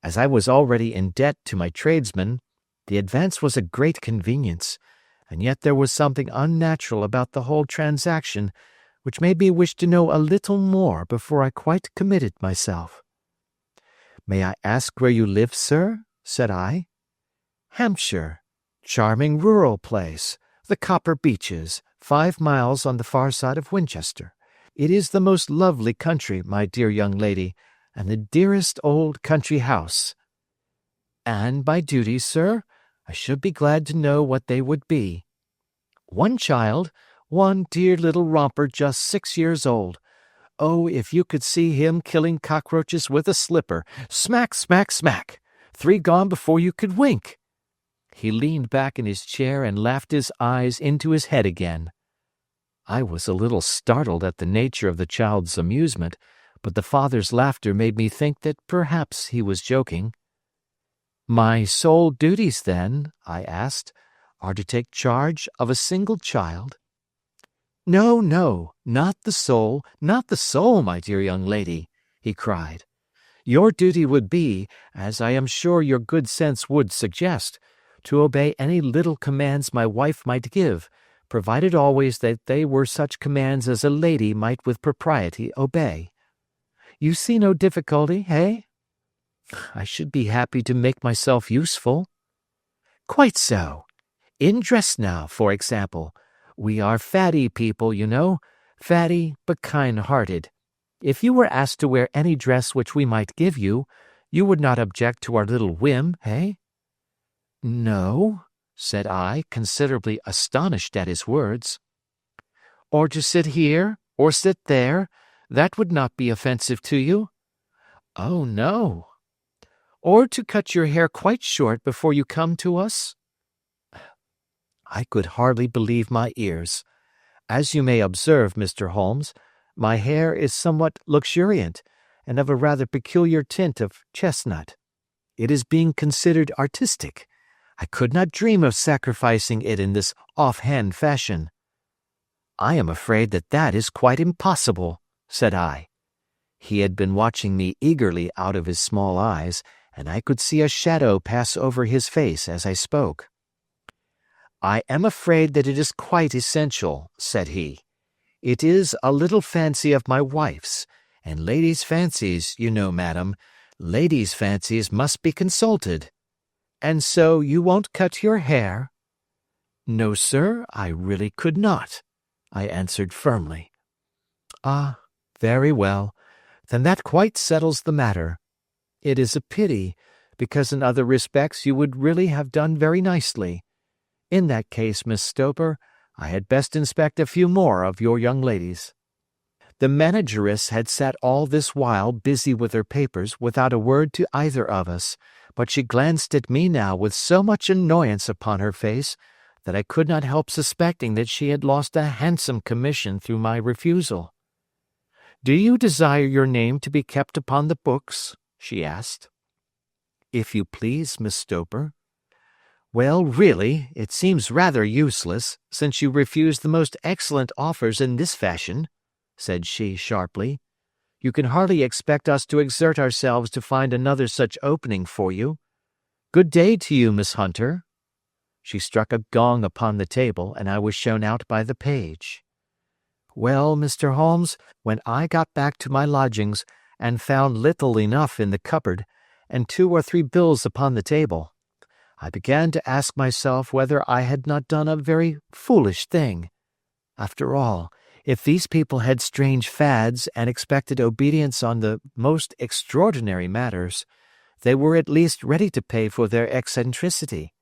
As I was already in debt to my tradesmen, the advance was a great convenience, and yet there was something unnatural about the whole transaction which made me wish to know a little more before I quite committed myself. "May I ask where you live, sir?" said I. "Hampshire. Charming rural place. The Copper Beeches, 5 miles on the far side of Winchester. It is the most lovely country, my dear young lady, and the dearest old country house." "And my duties, sir? I should be glad to know what they would be." "One child, one dear little romper just 6 years old. Oh, if you could see him killing cockroaches with a slipper, smack, smack, smack, 3 gone before you could wink." He leaned back in his chair and laughed his eyes into his head again. I was a little startled at the nature of the child's amusement, but the father's laughter made me think that perhaps he was joking. "My sole duties, then," I asked, "are to take charge of a single child?" "No, no, not the sole, my dear young lady," he cried. "Your duty would be, as I am sure your good sense would suggest, to obey any little commands my wife might give, provided always that they were such commands as a lady might with propriety obey. You see no difficulty, eh?" "I should be happy to make myself useful." "Quite so. In dress now, for example. We are fatty people, you know, fatty but kind-hearted. If you were asked to wear any dress which we might give you, you would not object to our little whim, eh?" "No," said I, considerably astonished at his words. "Or to sit here, or sit there, that would not be offensive to you?" "Oh, no." "Or to cut your hair quite short before you come to us?" I could hardly believe my ears. As you may observe, Mr. Holmes, my hair is somewhat luxuriant, and of a rather peculiar tint of chestnut. It is being considered artistic. I could not dream of sacrificing it in this off-hand fashion. "I am afraid that is quite impossible," said I. He had been watching me eagerly out of his small eyes, and I could see a shadow pass over his face as I spoke. "I am afraid that it is quite essential," said he. "It is a little fancy of my wife's, and ladies' fancies, you know, madam, ladies' fancies must be consulted. And so you won't cut your hair?" "No, sir, I really could not," I answered firmly. "Ah, very well. Then that quite settles the matter. It is a pity, because in other respects you would really have done very nicely. In that case, Miss Stoper, I had best inspect a few more of your young ladies." The manageress had sat all this while busy with her papers without a word to either of us, but she glanced at me now with so much annoyance upon her face that I could not help suspecting that she had lost a handsome commission through my refusal. "Do you desire your name to be kept upon the books?" she asked. "If you please, Miss Stoper." "Well, really, it seems rather useless, since you refuse the most excellent offers in this fashion," said she sharply. "You can hardly expect us to exert ourselves to find another such opening for you. Good day to you, Miss Hunter." She struck a gong upon the table, and I was shown out by the page. Well, Mr. Holmes, when I got back to my lodgings and found little enough in the cupboard, and 2 or 3 bills upon the table, I began to ask myself whether I had not done a very foolish thing. After all, if these people had strange fads and expected obedience on the most extraordinary matters, they were at least ready to pay for their eccentricity.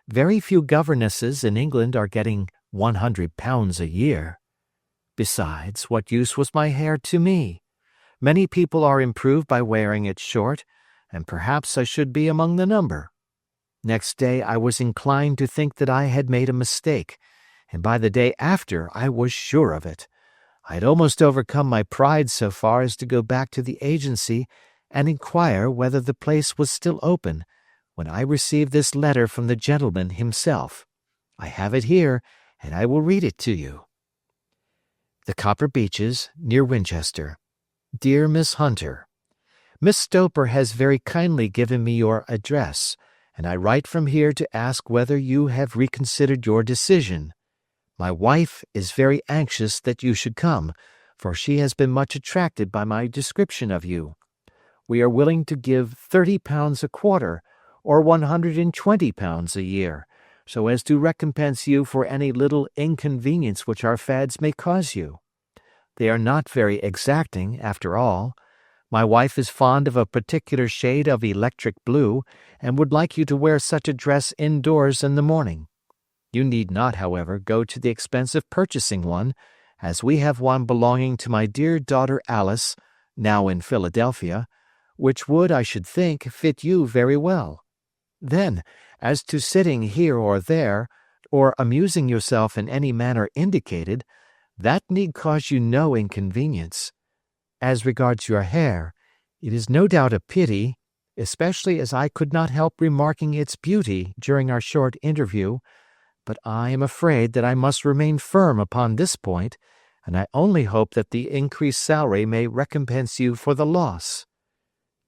Very few governesses in England are getting £100 a year. Besides, what use was my hair to me? Many people are improved by wearing it short, and perhaps I should be among the number. Next day I was inclined to think that I had made a mistake, and by the day after I was sure of it. I had almost overcome my pride so far as to go back to the agency and inquire whether the place was still open, when I received this letter from the gentleman himself. I have it here, and I will read it to you. The Copper Beeches, near Winchester. Dear Miss Hunter, Miss Stoper has very kindly given me your address, and I write from here to ask whether you have reconsidered your decision. My wife is very anxious that you should come, for she has been much attracted by my description of you. We are willing to give £30 a quarter, or £120 a year, so as to recompense you for any little inconvenience which our fads may cause you. They are not very exacting, after all. My wife is fond of a particular shade of electric blue, and would like you to wear such a dress indoors in the morning. You need not, however, go to the expense of purchasing one, as we have one belonging to my dear daughter Alice, now in Philadelphia, which would, I should think, fit you very well. Then, as to sitting here or there, or amusing yourself in any manner indicated, that need cause you no inconvenience. As regards your hair, it is no doubt a pity, especially as I could not help remarking its beauty during our short interview, but I am afraid that I must remain firm upon this point, and I only hope that the increased salary may recompense you for the loss.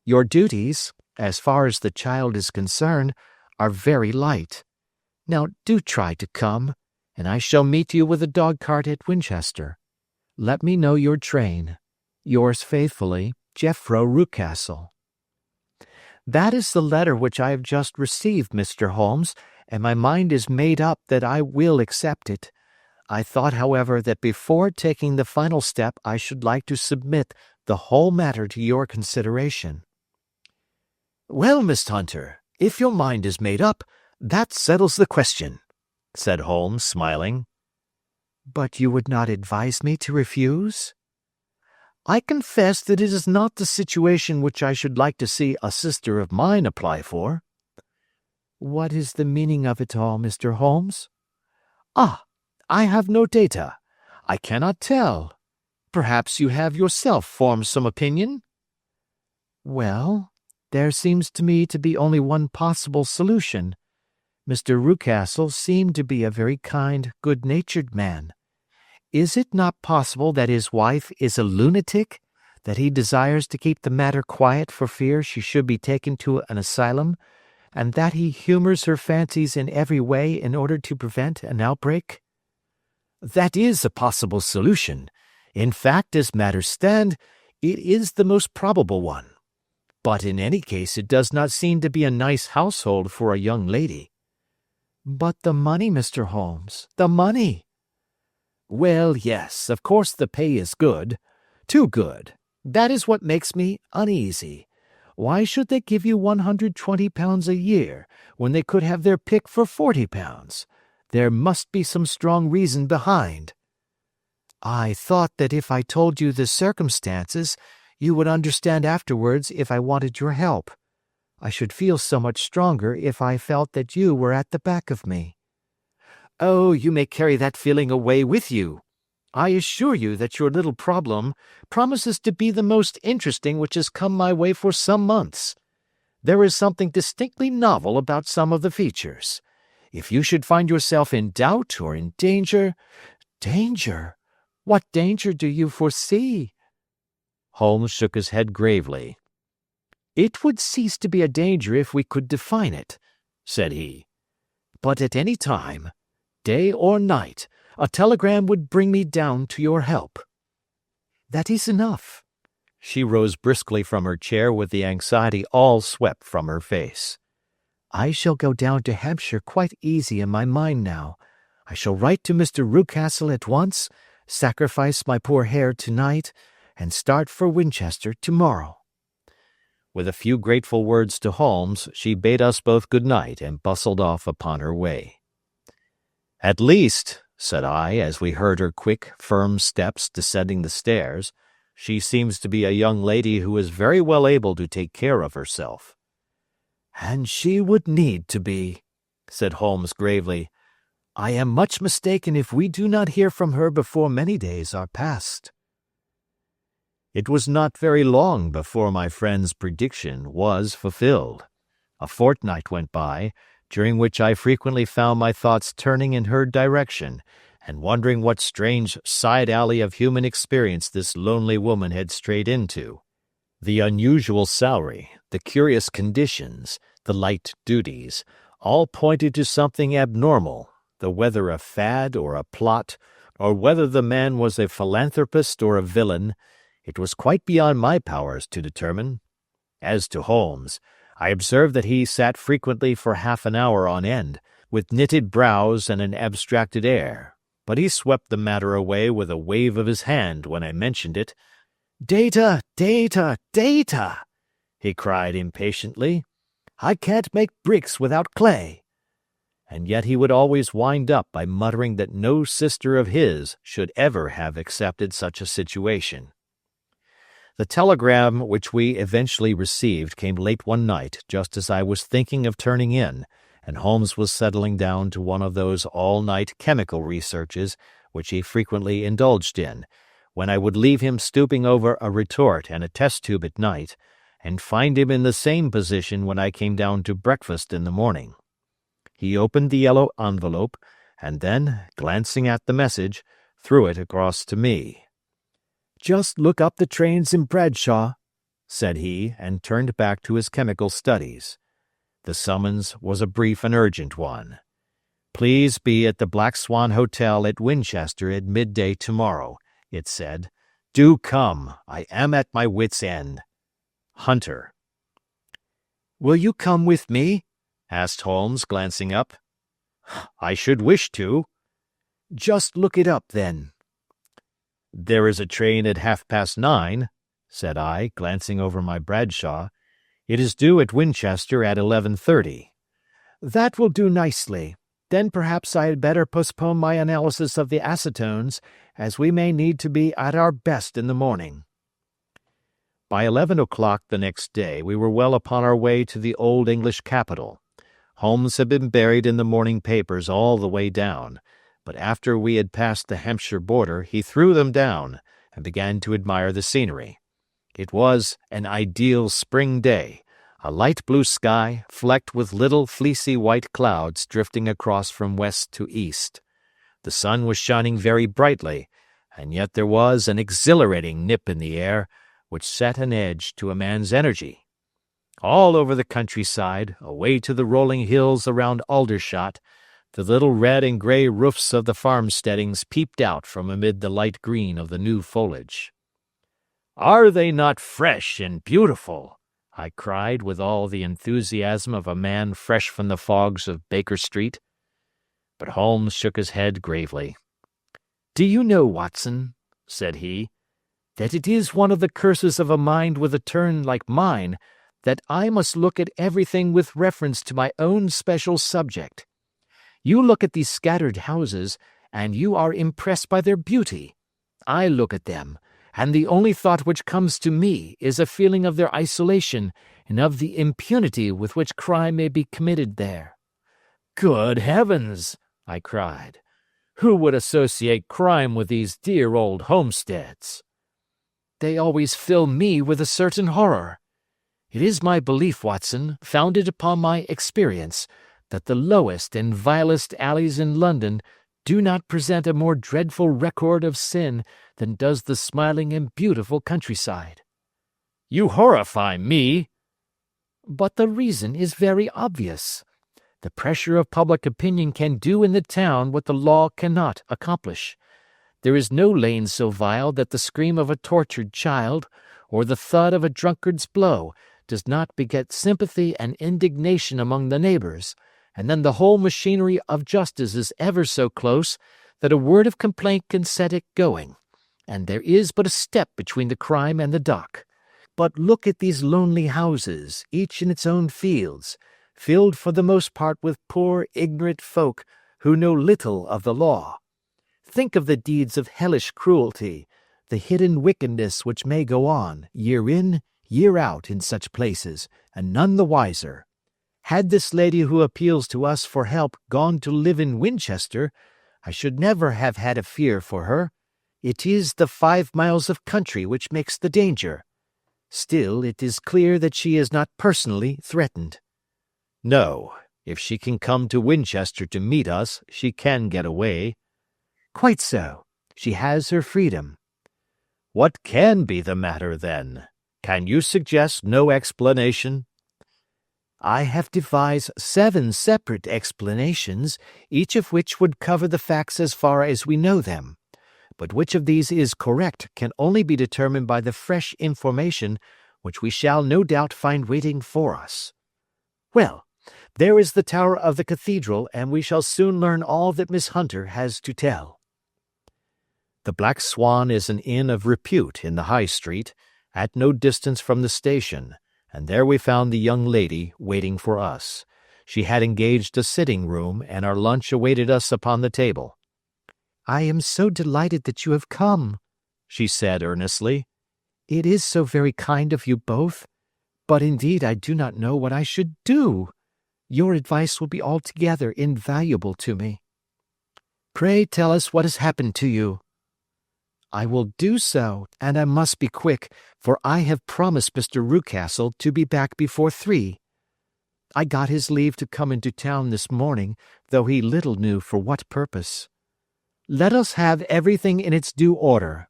Your duties, as far as the child is concerned, are very light. Now do try to come, and I shall meet you with a dog-cart at Winchester. Let me know your train. Yours faithfully, Jeffro Rucastle. That is the letter which I have just received, Mr. Holmes, and my mind is made up that I will accept it. I thought, however, that before taking the final step I should like to submit the whole matter to your consideration. Well, Miss Hunter, if your mind is made up, that settles the question, said Holmes, smiling. But you would not advise me to refuse? I confess that it is not the situation which I should like to see a sister of mine apply for. What is the meaning of it all, Mr. Holmes? Ah, I have no data. I cannot tell. Perhaps you have yourself formed some opinion? Well, there seems to me to be only one possible solution. Mr. Rucastle seemed to be a very kind, good-natured man. Is it not possible that his wife is a lunatic, that he desires to keep the matter quiet for fear she should be taken to an asylum, and that he humors her fancies in every way in order to prevent an outbreak? That is a possible solution. In fact, as matters stand, it is the most probable one. But in any case it does not seem to be a nice household for a young lady. But the money, Mr. Holmes, the money! Well, yes, of course the pay is good. Too good. That is what makes me uneasy. Why should they give you £120 a year, when they could have their pick for £40? There must be some strong reason behind. I thought that if I told you the circumstances, you would understand afterwards if I wanted your help. I should feel so much stronger if I felt that you were at the back of me. Oh, you may carry that feeling away with you. I assure you that your little problem promises to be the most interesting which has come my way for some months. There is something distinctly novel about some of the features. If you should find yourself in doubt or in danger— Danger? What danger do you foresee? Holmes shook his head gravely. It would cease to be a danger if we could define it, said he. But at any time, day or night, a telegram would bring me down to your help. That is enough. She rose briskly from her chair with the anxiety all swept from her face. I shall go down to Hampshire quite easy in my mind now. I shall write to Mr. Rucastle at once, sacrifice my poor hair tonight, and start for Winchester tomorrow. With a few grateful words to Holmes, she bade us both good night and bustled off upon her way. At least, said I, as we heard her quick, firm steps descending the stairs, she seems to be a young lady who is very well able to take care of herself. And she would need to be, said Holmes gravely. I am much mistaken if we do not hear from her before many days are past." It was not very long before my friend's prediction was fulfilled. A fortnight went by, during which I frequently found my thoughts turning in her direction, and wondering what strange side alley of human experience this lonely woman had strayed into. The unusual salary, the curious conditions, the light duties, all pointed to something abnormal, though whether a fad or a plot, or whether the man was a philanthropist or a villain, it was quite beyond my powers to determine. As to Holmes, I observed that he sat frequently for half an hour on end, with knitted brows and an abstracted air, but he swept the matter away with a wave of his hand when I mentioned it. "Data, data, data!" he cried impatiently. "I can't make bricks without clay." And yet he would always wind up by muttering that no sister of his should ever have accepted such a situation. The telegram which we eventually received came late one night just as I was thinking of turning in, and Holmes was settling down to one of those all-night chemical researches which he frequently indulged in, when I would leave him stooping over a retort and a test tube at night, and find him in the same position when I came down to breakfast in the morning. He opened the yellow envelope, and then, glancing at the message, threw it across to me. "Just look up the trains in Bradshaw," said he, and turned back to his chemical studies. The summons was a brief and urgent one. "Please be at the Black Swan Hotel at Winchester at midday tomorrow," it said. "Do come. I am at my wit's end. Hunter." "Will you come with me?" asked Holmes, glancing up. "I should wish to." "Just look it up, then." "There is a train at 9:30, said I, glancing over my Bradshaw. "It is due at Winchester at 11:30. "That will do nicely. Then perhaps I had better postpone my analysis of the acetones, as we may need to be at our best in the morning." By 11 o'clock the next day we were well upon our way to the old English capital. Holmes had been buried in the morning papers all the way down, but after we had passed the Hampshire border he threw them down and began to admire the scenery. It was an ideal spring day, a light blue sky flecked with little fleecy white clouds drifting across from west to east. The sun was shining very brightly, and yet there was an exhilarating nip in the air which set an edge to a man's energy. All over the countryside, away to the rolling hills around Aldershot, the little red and grey roofs of the farmsteadings peeped out from amid the light green of the new foliage. "Are they not fresh and beautiful?" I cried with all the enthusiasm of a man fresh from the fogs of Baker Street. But Holmes shook his head gravely. "Do you know, Watson," said he, "that it is one of the curses of a mind with a turn like mine that I must look at everything with reference to my own special subject. You look at these scattered houses, and you are impressed by their beauty. I look at them, and the only thought which comes to me is a feeling of their isolation and of the impunity with which crime may be committed there." "Good heavens!" I cried. "Who would associate crime with these dear old homesteads?" "They always fill me with a certain horror. It is my belief, Watson, founded upon my experience, that the lowest and vilest alleys in London do not present a more dreadful record of sin than does the smiling and beautiful countryside." "You horrify me." "But the reason is very obvious. The pressure of public opinion can do in the town what the law cannot accomplish. There is no lane so vile that the scream of a tortured child, or the thud of a drunkard's blow, does not beget sympathy and indignation among the neighbors, and then the whole machinery of justice is ever so close that a word of complaint can set it going, and there is but a step between the crime and the dock. But look at these lonely houses, each in its own fields, filled for the most part with poor ignorant folk who know little of the law. Think of the deeds of hellish cruelty, the hidden wickedness which may go on, year in, year out, in such places, and none the wiser. Had this lady who appeals to us for help gone to live in Winchester, I should never have had a fear for her. It is the 5 miles of country which makes the danger. Still, it is clear that she is not personally threatened." "No, if she can come to Winchester to meet us, she can get away." "Quite so. She has her freedom." "What can be the matter, then? Can you suggest no explanation?" "I have devised 7 separate explanations, each of which would cover the facts as far as we know them. But which of these is correct can only be determined by the fresh information which we shall no doubt find waiting for us. Well, there is the tower of the cathedral, and we shall soon learn all that Miss Hunter has to tell." The Black Swan is an inn of repute in the High Street, at no distance from the station, and there we found the young lady waiting for us. She had engaged a sitting-room, and our lunch awaited us upon the table. "I am so delighted that you have come," she said earnestly. "It is so very kind of you both. But indeed I do not know what I should do. Your advice will be altogether invaluable to me. Pray tell us what has happened to you." "I will do so, and I must be quick, for I have promised Mr. Rucastle to be back before 3. I got his leave to come into town this morning, though he little knew for what purpose. Let us have everything in its due order."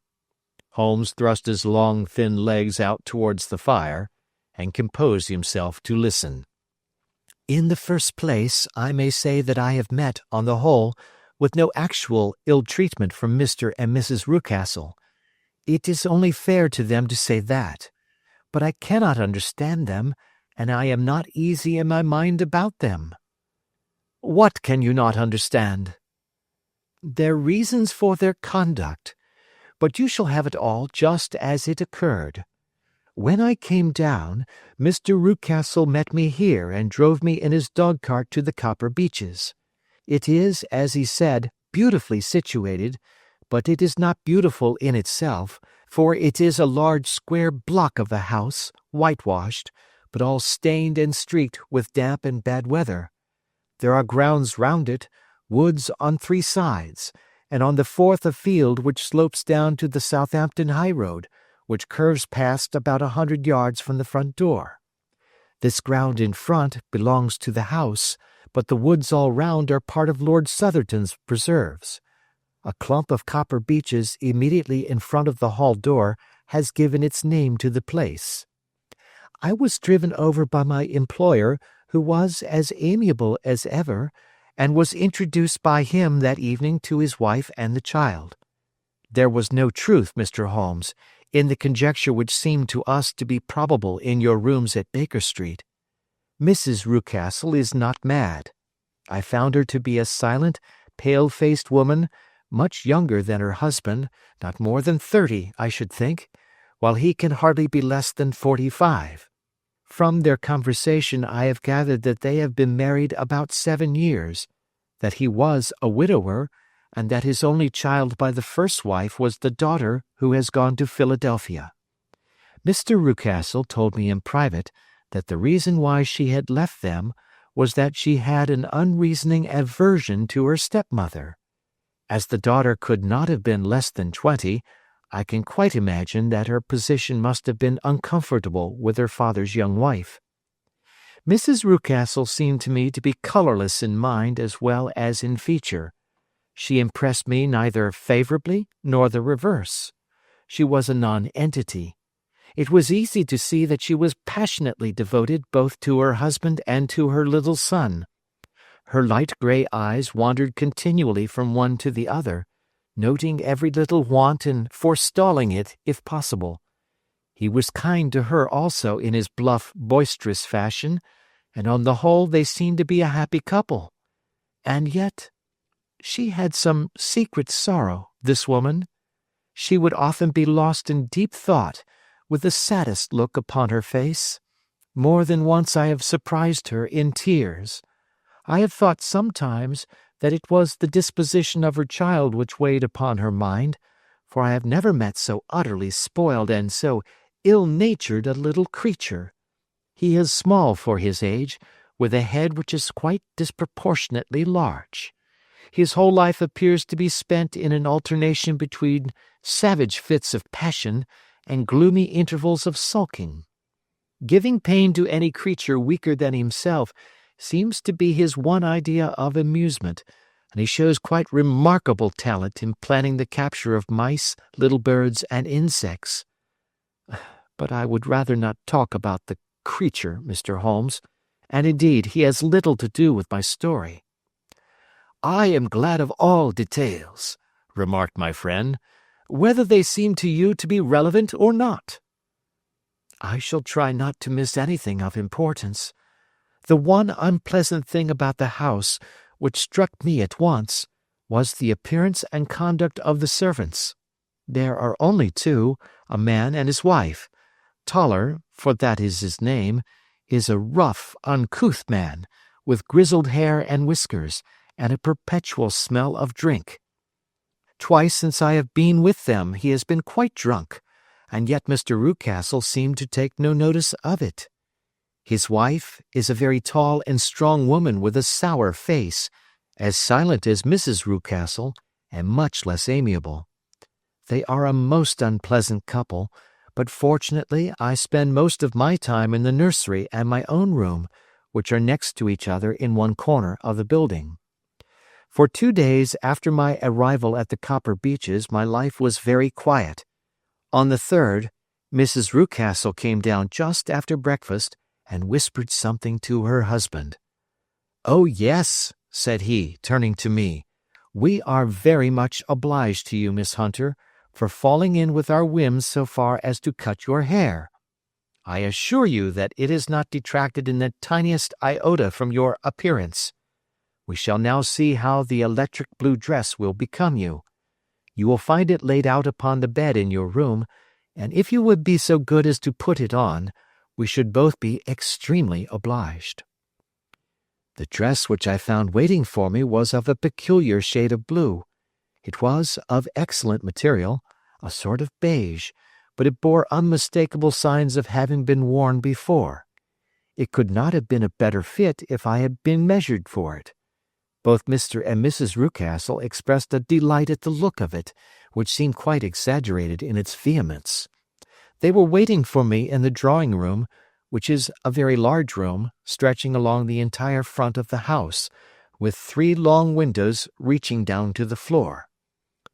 Holmes thrust his long, thin legs out towards the fire, and composed himself to listen. "In the first place, I may say that I have met, on the whole, with no actual ill-treatment from Mr. and Mrs. Rucastle. It is only fair to them to say that. But I cannot understand them, and I am not easy in my mind about them." "What can you not understand?" "Their reasons for their conduct. But you shall have it all just as it occurred. When I came down, Mr. Rucastle met me here and drove me in his dog-cart to the Copper Beeches. It is, as he said, beautifully situated, but it is not beautiful in itself, for it is a large square block of a house, whitewashed, but all stained and streaked with damp and bad weather. There are grounds round it, woods on 3 sides, and on the 4th a field which slopes down to the Southampton high road, which curves past about 100 yards from the front door. This ground in front belongs to the house, but the woods all round are part of Lord Southerton's preserves. A clump of copper beeches immediately in front of the hall door has given its name to the place. I was driven over by my employer, who was as amiable as ever, and was introduced by him that evening to his wife and the child. There was no truth, Mr. Holmes, in the conjecture which seemed to us to be probable in your rooms at Baker Street. Mrs. Rucastle is not mad. I found her to be a silent, pale-faced woman, much younger than her husband, not more than 30, I should think, while he can hardly be less than 45. From their conversation I have gathered that they have been married about 7 years, that he was a widower, and that his only child by the first wife was the daughter who has gone to Philadelphia. Mr. Rucastle told me in private that the reason why she had left them was that she had an unreasoning aversion to her stepmother. As the daughter could not have been less than 20, I can quite imagine that her position must have been uncomfortable with her father's young wife. Mrs. Rucastle seemed to me to be colorless in mind as well as in feature. She impressed me neither favorably nor the reverse. She was a non-entity. It was easy to see that she was passionately devoted both to her husband and to her little son. Her light gray eyes wandered continually from one to the other, noting every little want and forestalling it if possible. He was kind to her also in his bluff, boisterous fashion, and on the whole they seemed to be a happy couple. And yet she had some secret sorrow, this woman. She would often be lost in deep thought, with the saddest look upon her face. More than once I have surprised her in tears. I have thought sometimes that it was the disposition of her child which weighed upon her mind, for I have never met so utterly spoiled and so ill-natured a little creature. He is small for his age, with a head which is quite disproportionately large. His whole life appears to be spent in an alternation between savage fits of passion and gloomy intervals of sulking. Giving pain to any creature weaker than himself seems to be his one idea of amusement, and he shows quite remarkable talent in planning the capture of mice, little birds, and insects. But I would rather not talk about the creature, Mr. Holmes, and indeed he has little to do with my story. I am glad of all details, remarked my friend, whether they seem to you to be relevant or not. I shall try not to miss anything of importance. The one unpleasant thing about the house, which struck me at once, was the appearance and conduct of the servants. There are only two, a man and his wife. Toller, for that is his name, is a rough, uncouth man, with grizzled hair and whiskers, and a perpetual smell of drink. Twice since I have been with them he has been quite drunk, and yet Mr. Rucastle seemed to take no notice of it. His wife is a very tall and strong woman with a sour face, as silent as Mrs. Rucastle, and much less amiable. They are a most unpleasant couple, but fortunately I spend most of my time in the nursery and my own room, which are next to each other in one corner of the building. For 2 days after my arrival at the Copper Beeches my life was very quiet. On the third, Mrs. Rucastle came down just after breakfast and whispered something to her husband. "Oh, yes," said he, turning to me, "we are very much obliged to you, Miss Hunter, for falling in with our whims so far as to cut your hair. I assure you that it has not detracted in the tiniest iota from your appearance. We shall now see how the electric blue dress will become you. You will find it laid out upon the bed in your room, and if you would be so good as to put it on, we should both be extremely obliged." The dress which I found waiting for me was of a peculiar shade of blue. It was of excellent material, a sort of beige, but it bore unmistakable signs of having been worn before. It could not have been a better fit if I had been measured for it. Both Mr. and Mrs. Rucastle expressed a delight at the look of it, which seemed quite exaggerated in its vehemence. They were waiting for me in the drawing-room, which is a very large room, stretching along the entire front of the house, with 3 long windows reaching down to the floor.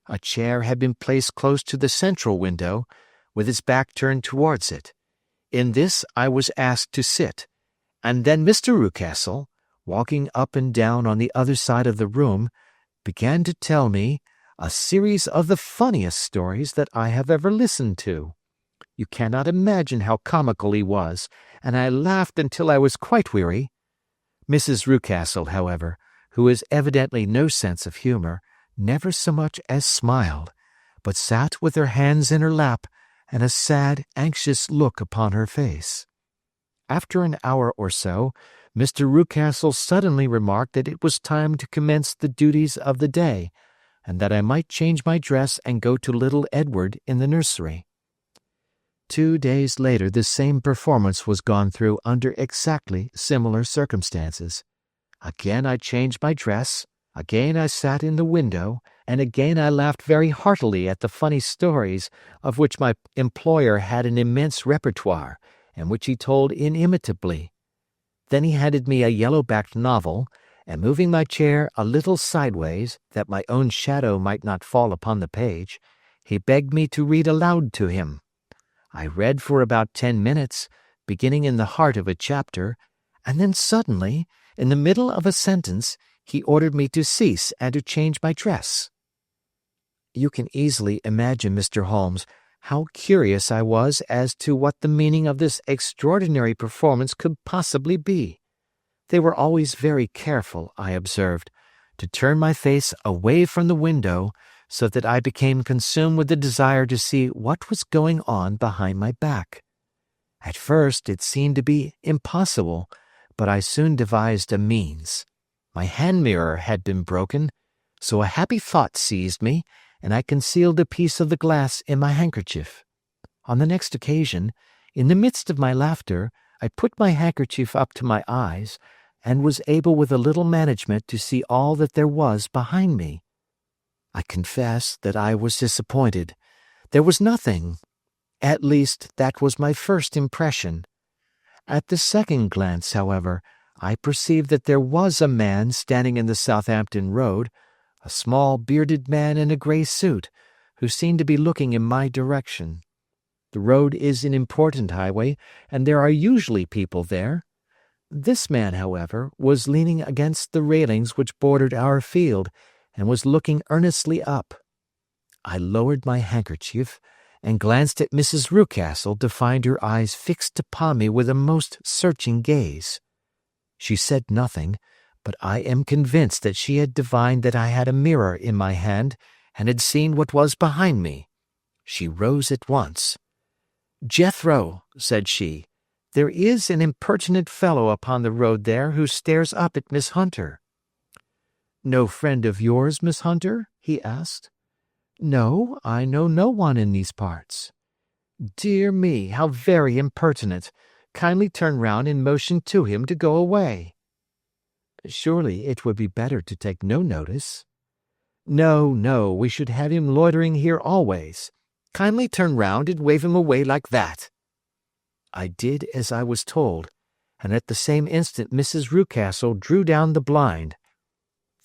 A chair had been placed close to the central window, with its back turned towards it. In this I was asked to sit, and then Mr. Rucastle, walking up and down on the other side of the room, began to tell me a series of the funniest stories that I have ever listened to. You cannot imagine how comical he was, and I laughed until I was quite weary. Mrs. Rucastle, however, who has evidently no sense of humor, never so much as smiled, but sat with her hands in her lap and a sad, anxious look upon her face. After an hour or so, Mr. Rucastle suddenly remarked that it was time to commence the duties of the day, and that I might change my dress and go to little Edward in the nursery. 2 days later the same performance was gone through under exactly similar circumstances. Again I changed my dress, again I sat in the window, and again I laughed very heartily at the funny stories of which my employer had an immense repertoire, and which he told inimitably. Then he handed me a yellow-backed novel, and moving my chair a little sideways, that my own shadow might not fall upon the page, he begged me to read aloud to him. I read for about 10 minutes, beginning in the heart of a chapter, and then suddenly, in the middle of a sentence, he ordered me to cease and to change my dress. You can easily imagine, Mr. Holmes, how curious I was as to what the meaning of this extraordinary performance could possibly be. They were always very careful, I observed, to turn my face away from the window, so that I became consumed with the desire to see what was going on behind my back. At first it seemed to be impossible, but I soon devised a means. My hand mirror had been broken, so a happy thought seized me, and I concealed a piece of the glass in my handkerchief. On the next occasion, in the midst of my laughter, I put my handkerchief up to my eyes, and was able with a little management to see all that there was behind me. I confess that I was disappointed. There was nothing. At least, that was my first impression. At the second glance, however, I perceived that there was a man standing in the Southampton Road, a small bearded man in a grey suit, who seemed to be looking in my direction. The road is an important highway, and there are usually people there. This man, however, was leaning against the railings which bordered our field, and was looking earnestly up. I lowered my handkerchief, and glanced at Mrs. Rucastle to find her eyes fixed upon me with a most searching gaze. She said nothing, but I am convinced that she had divined that I had a mirror in my hand, and had seen what was behind me. She rose at once. "Jethro," said she, "there is an impertinent fellow upon the road there who stares up at Miss Hunter." "No friend of yours, Miss Hunter?" he asked. "No, I know no one in these parts." "Dear me, how very impertinent! Kindly turn round and motion to him to go away." "Surely it would be better to take no notice." "No, no, we should have him loitering here always. Kindly turn round and wave him away like that." I did as I was told, and at the same instant Mrs. Rucastle drew down the blind.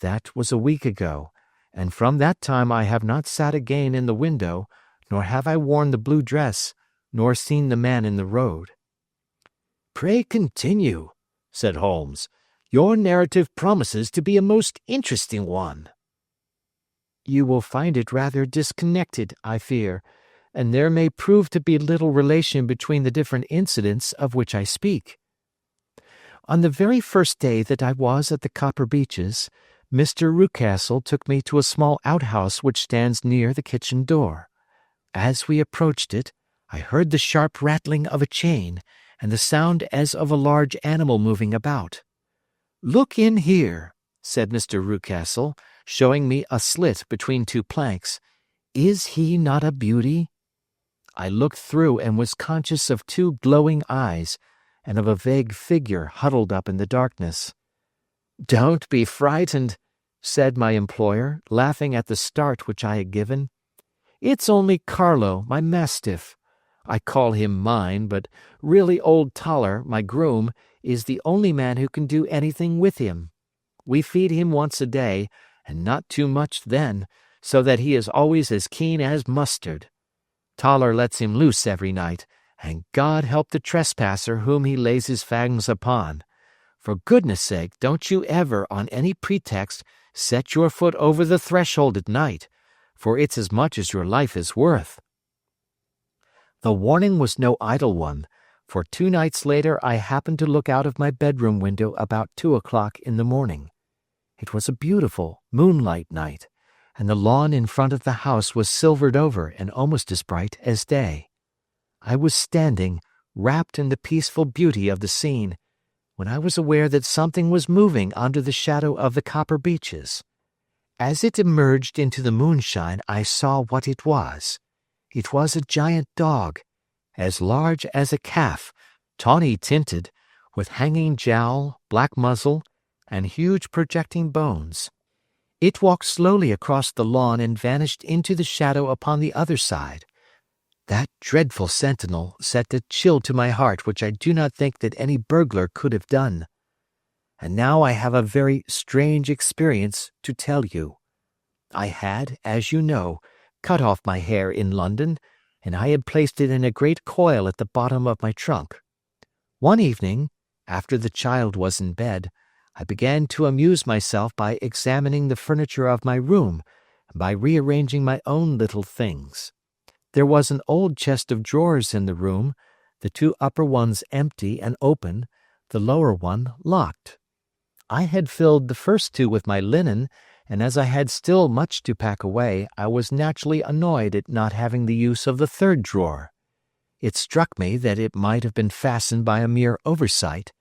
That was a week ago, and from that time I have not sat again in the window, nor have I worn the blue dress, nor seen the man in the road. "Pray continue," said Holmes. "Your narrative promises to be a most interesting one." "You will find it rather disconnected, I fear, and there may prove to be little relation between the different incidents of which I speak. On the very first day that I was at the Copper Beeches, Mr. Rucastle took me to a small outhouse which stands near the kitchen door. As we approached it, I heard the sharp rattling of a chain, and the sound as of a large animal moving about. "Look in here," said Mr. Rucastle, showing me a slit between two planks. "Is he not a beauty?" I looked through and was conscious of two glowing eyes, and of a vague figure huddled up in the darkness. "Don't be frightened," said my employer, laughing at the start which I had given. "It's only Carlo, my mastiff. I call him mine, but really old Toller, my groom, is the only man who can do anything with him. We feed him once a day, and not too much then, so that he is always as keen as mustard. Toller lets him loose every night, and God help the trespasser whom he lays his fangs upon. For goodness' sake, don't you ever, on any pretext, set your foot over the threshold at night, for it's as much as your life is worth." The warning was no idle one, for 2 nights later I happened to look out of my bedroom window about 2 o'clock in the morning. It was a beautiful moonlight night, and the lawn in front of the house was silvered over and almost as bright as day. I was standing, wrapped in the peaceful beauty of the scene, when I was aware that something was moving under the shadow of the Copper Beeches. As it emerged into the moonshine, I saw what it was. It was a giant dog, as large as a calf, tawny tinted, with hanging jowl, black muzzle, and huge projecting bones. It walked slowly across the lawn and vanished into the shadow upon the other side. That dreadful sentinel set a chill to my heart which I do not think that any burglar could have done. And now I have a very strange experience to tell you. I had, as you know, cut off my hair in London, and I had placed it in a great coil at the bottom of my trunk. One evening, after the child was in bed, I began to amuse myself by examining the furniture of my room and by rearranging my own little things. There was an old chest of drawers in the room, the 2 upper ones empty and open, the lower one locked. I had filled the first 2 with my linen, and as I had still much to pack away, I was naturally annoyed at not having the use of the 3rd drawer. It struck me that it might have been fastened by a mere oversight,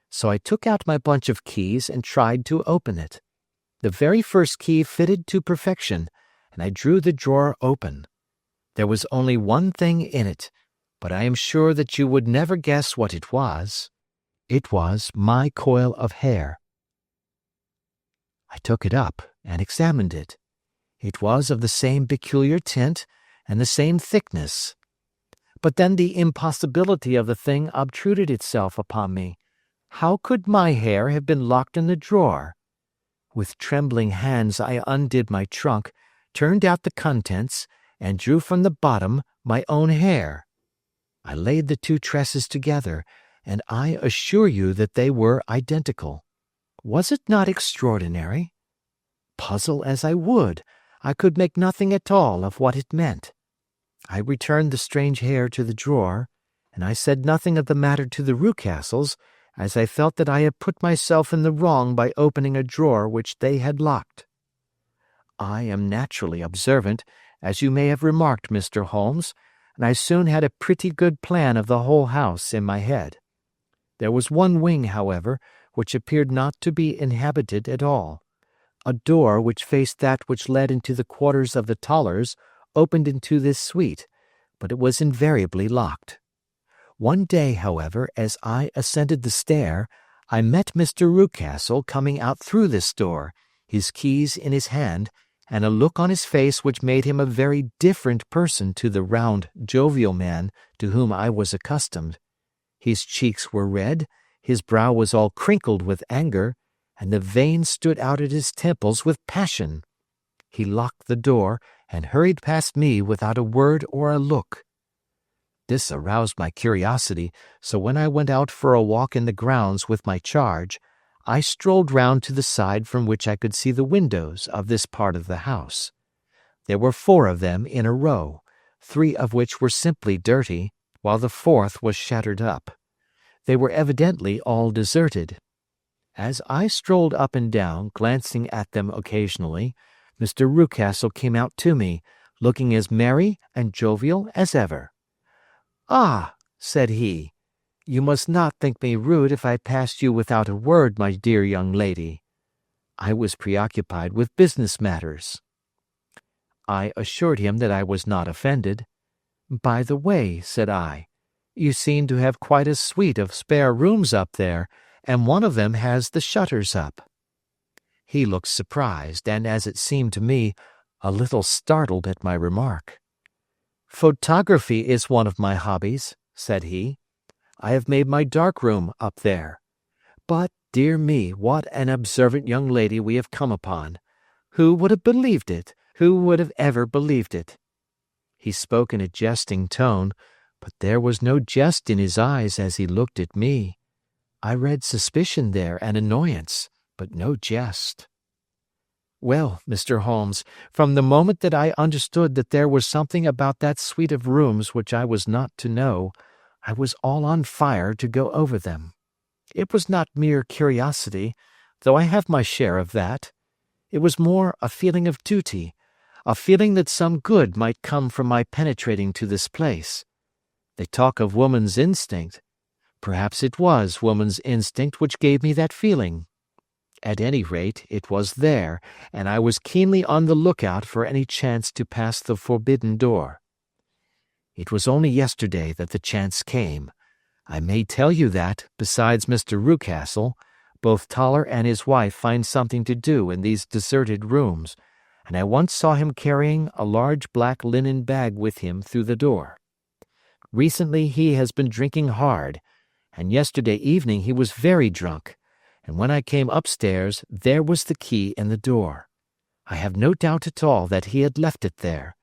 so I took out my bunch of keys and tried to open it. The very first key fitted to perfection, and I drew the drawer open. There was only one thing in it, but I am sure that you would never guess what it was. It was my coil of hair. I took it up and examined it. It was of the same peculiar tint and the same thickness. But then the impossibility of the thing obtruded itself upon me. How could my hair have been locked in the drawer? With trembling hands I undid my trunk, turned out the contents, and drew from the bottom my own hair. I laid the two tresses together, and I assure you that they were identical. Was it not extraordinary? Puzzle as I would, I could make nothing at all of what it meant. I returned the strange hair to the drawer, and I said nothing of the matter to the Rucastles, as I felt that I had put myself in the wrong by opening a drawer which they had locked. I am naturally observant, as you may have remarked, Mr. Holmes, and I soon had a pretty good plan of the whole house in my head. There was one wing, however, which appeared not to be inhabited at all. A door which faced that which led into the quarters of the Tollers opened into this suite, but it was invariably locked. One day, however, as I ascended the stair, I met Mr. Rucastle coming out through this door, his keys in his hand, and a look on his face which made him a very different person to the round, jovial man to whom I was accustomed. His cheeks were red, his brow was all crinkled with anger, and the veins stood out at his temples with passion. He locked the door and hurried past me without a word or a look. This aroused my curiosity, so when I went out for a walk in the grounds with my charge, I strolled round to the side from which I could see the windows of this part of the house. There were 4 of them in a row, 3 of which were simply dirty, while the 4th was shattered up. They were evidently all deserted. As I strolled up and down, glancing at them occasionally, Mr. Rucastle came out to me, looking as merry and jovial as ever. "Ah," said he, "you must not think me rude if I passed you without a word, my dear young lady." I was preoccupied with business matters. I assured him that I was not offended. "By the way," said I, "you seem to have quite a suite of spare rooms up there, and one of them has the shutters up." He looked surprised, and, as it seemed to me, a little startled at my remark. "Photography is one of my hobbies," said he. "I have made my dark-room up there. But, dear me, what an observant young lady we have come upon! Who would have believed it? Who would have ever believed it?" He spoke in a jesting tone, but there was no jest in his eyes as he looked at me. I read suspicion there and annoyance, but no jest. Well, Mr. Holmes, from the moment that I understood that there was something about that suite of rooms which I was not to know, I was all on fire to go over them. It was not mere curiosity, though I have my share of that. It was more a feeling of duty, a feeling that some good might come from my penetrating to this place. They talk of woman's instinct. Perhaps it was woman's instinct which gave me that feeling. At any rate, it was there, and I was keenly on the lookout for any chance to pass the forbidden door. It was only yesterday that the chance came. I may tell you that, besides Mr. Rucastle, both Toller and his wife find something to do in these deserted rooms, and I once saw him carrying a large black linen bag with him through the door. Recently he has been drinking hard, and yesterday evening he was very drunk, and when I came upstairs there was the key in the door. I have no doubt at all that he had left it there.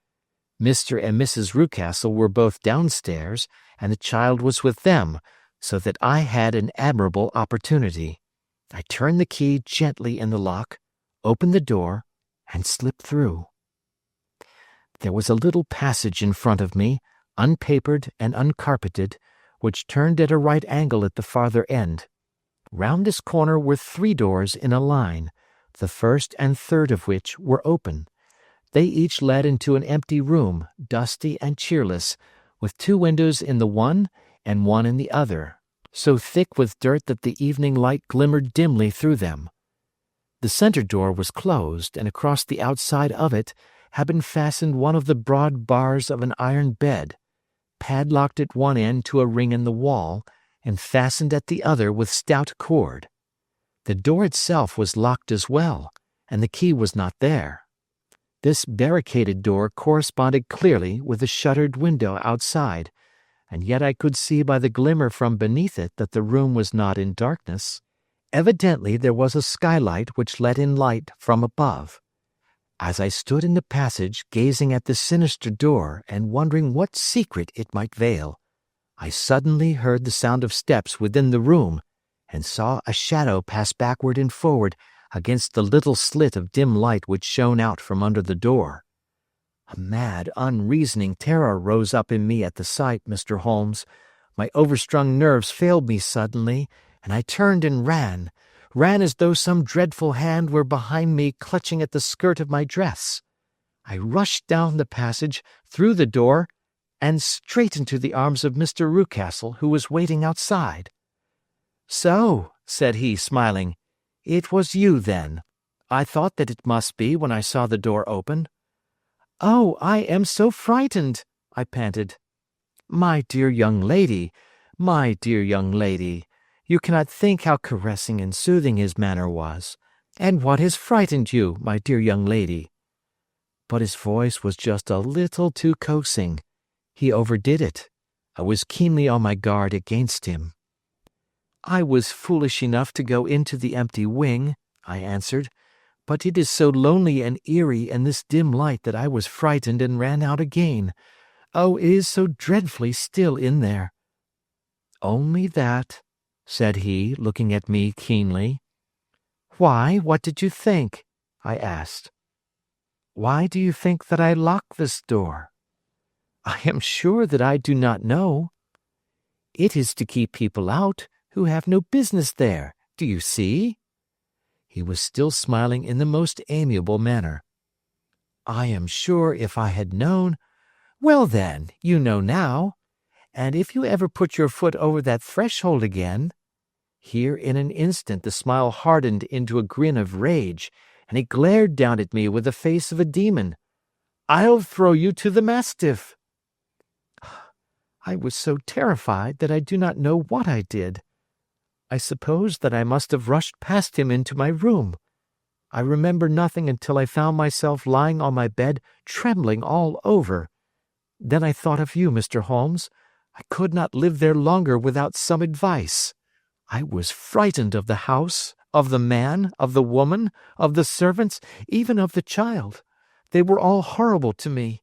Mr. and Mrs. Rucastle were both downstairs, and the child was with them, so that I had an admirable opportunity. I turned the key gently in the lock, opened the door, and slipped through. There was a little passage in front of me, unpapered and uncarpeted, which turned at a right angle at the farther end. Round this corner were 3 doors in a line, the first and third of which were open. They each led into an empty room, dusty and cheerless, with 2 windows in the one and one in the other, so thick with dirt that the evening light glimmered dimly through them. The center door was closed, and across the outside of it had been fastened one of the broad bars of an iron bed, padlocked at one end to a ring in the wall, and fastened at the other with stout cord. The door itself was locked as well, and the key was not there. This barricaded door corresponded clearly with the shuttered window outside, and yet I could see by the glimmer from beneath it that the room was not in darkness. Evidently there was a skylight which let in light from above. As I stood in the passage gazing at the sinister door and wondering what secret it might veil, I suddenly heard the sound of steps within the room and saw a shadow pass backward and forward against the little slit of dim light which shone out from under the door. A mad, unreasoning terror rose up in me at the sight, Mr. Holmes. My overstrung nerves failed me suddenly, and I turned and ran as though some dreadful hand were behind me clutching at the skirt of my dress. I rushed down the passage, through the door, and straight into the arms of Mr. Rucastle, who was waiting outside. "So," said he, smiling, "it was you, then. I thought that it must be when I saw the door open." "Oh, I am so frightened," I panted. My dear young lady, you cannot think how caressing and soothing his manner was. And what has frightened you, my dear young lady?" But his voice was just a little too coaxing. He overdid it. I was keenly on my guard against him. "I was foolish enough to go into the empty wing," I answered, "but it is so lonely and eerie in this dim light that I was frightened and ran out again. Oh, it is so dreadfully still in there." "Only that," said he, looking at me keenly. "Why, what did you think?" I asked. "Why do you think that I locked this door?" "I am sure that I do not know." "It is to keep people out who have no business there, do you see?" He was still smiling in the most amiable manner. "I am sure if I had known—" "Well then, you know now. And if you ever put your foot over that threshold again—" Here in an instant the smile hardened into a grin of rage, and he glared down at me with the face of a demon. "I'll throw you to the mastiff." I was so terrified that I do not know what I did. I suppose that I must have rushed past him into my room. I remember nothing until I found myself lying on my bed, trembling all over. Then I thought of you, Mr. Holmes. I could not live there longer without some advice. I was frightened of the house, of the man, of the woman, of the servants, even of the child. They were all horrible to me.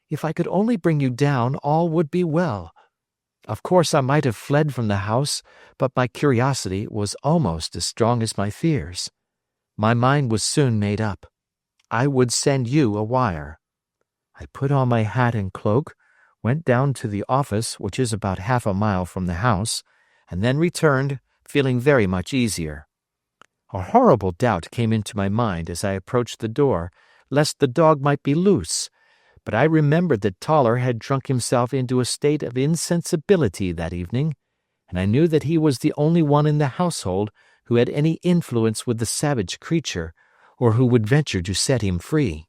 If I could only bring you down, all would be well. Of course I might have fled from the house, but my curiosity was almost as strong as my fears. My mind was soon made up. I would send you a wire. I put on my hat and cloak, went down to the office, which is about half a mile from the house, and then returned, feeling very much easier. A horrible doubt came into my mind as I approached the door, lest the dog might be loose, but I remembered that Toller had drunk himself into a state of insensibility that evening, and I knew that he was the only one in the household who had any influence with the savage creature, or who would venture to set him free.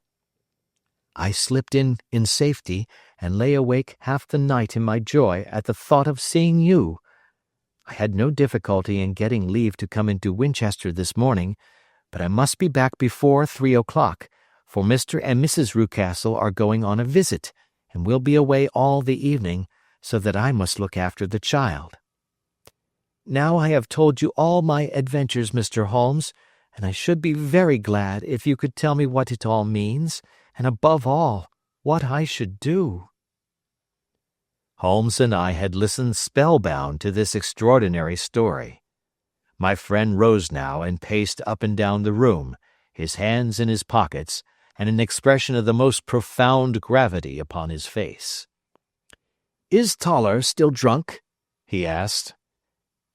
I slipped in safety, and lay awake half the night in my joy at the thought of seeing you. I had no difficulty in getting leave to come into Winchester this morning, but I must be back before 3 o'clock, for Mr. and Mrs. Rucastle are going on a visit, and will be away all the evening, so that I must look after the child. Now I have told you all my adventures, Mr. Holmes, and I should be very glad if you could tell me what it all means, and above all, what I should do." Holmes and I had listened spellbound to this extraordinary story. My friend rose now and paced up and down the room, his hands in his pockets, and an expression of the most profound gravity upon his face. "Is Toller still drunk?" he asked.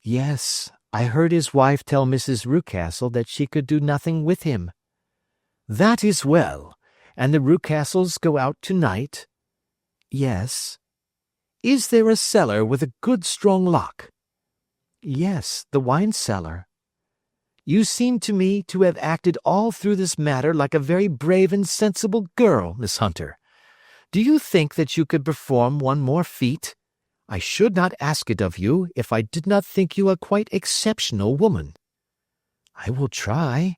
"Yes, I heard his wife tell Mrs. Rucastle that she could do nothing with him." "That is well. And the Rucastles go out tonight?" "Yes." "Is there a cellar with a good strong lock?" "Yes, the wine cellar." "You seem to me to have acted all through this matter like a very brave and sensible girl, Miss Hunter. Do you think that you could perform one more feat? I should not ask it of you if I did not think you a quite exceptional woman." "I will try.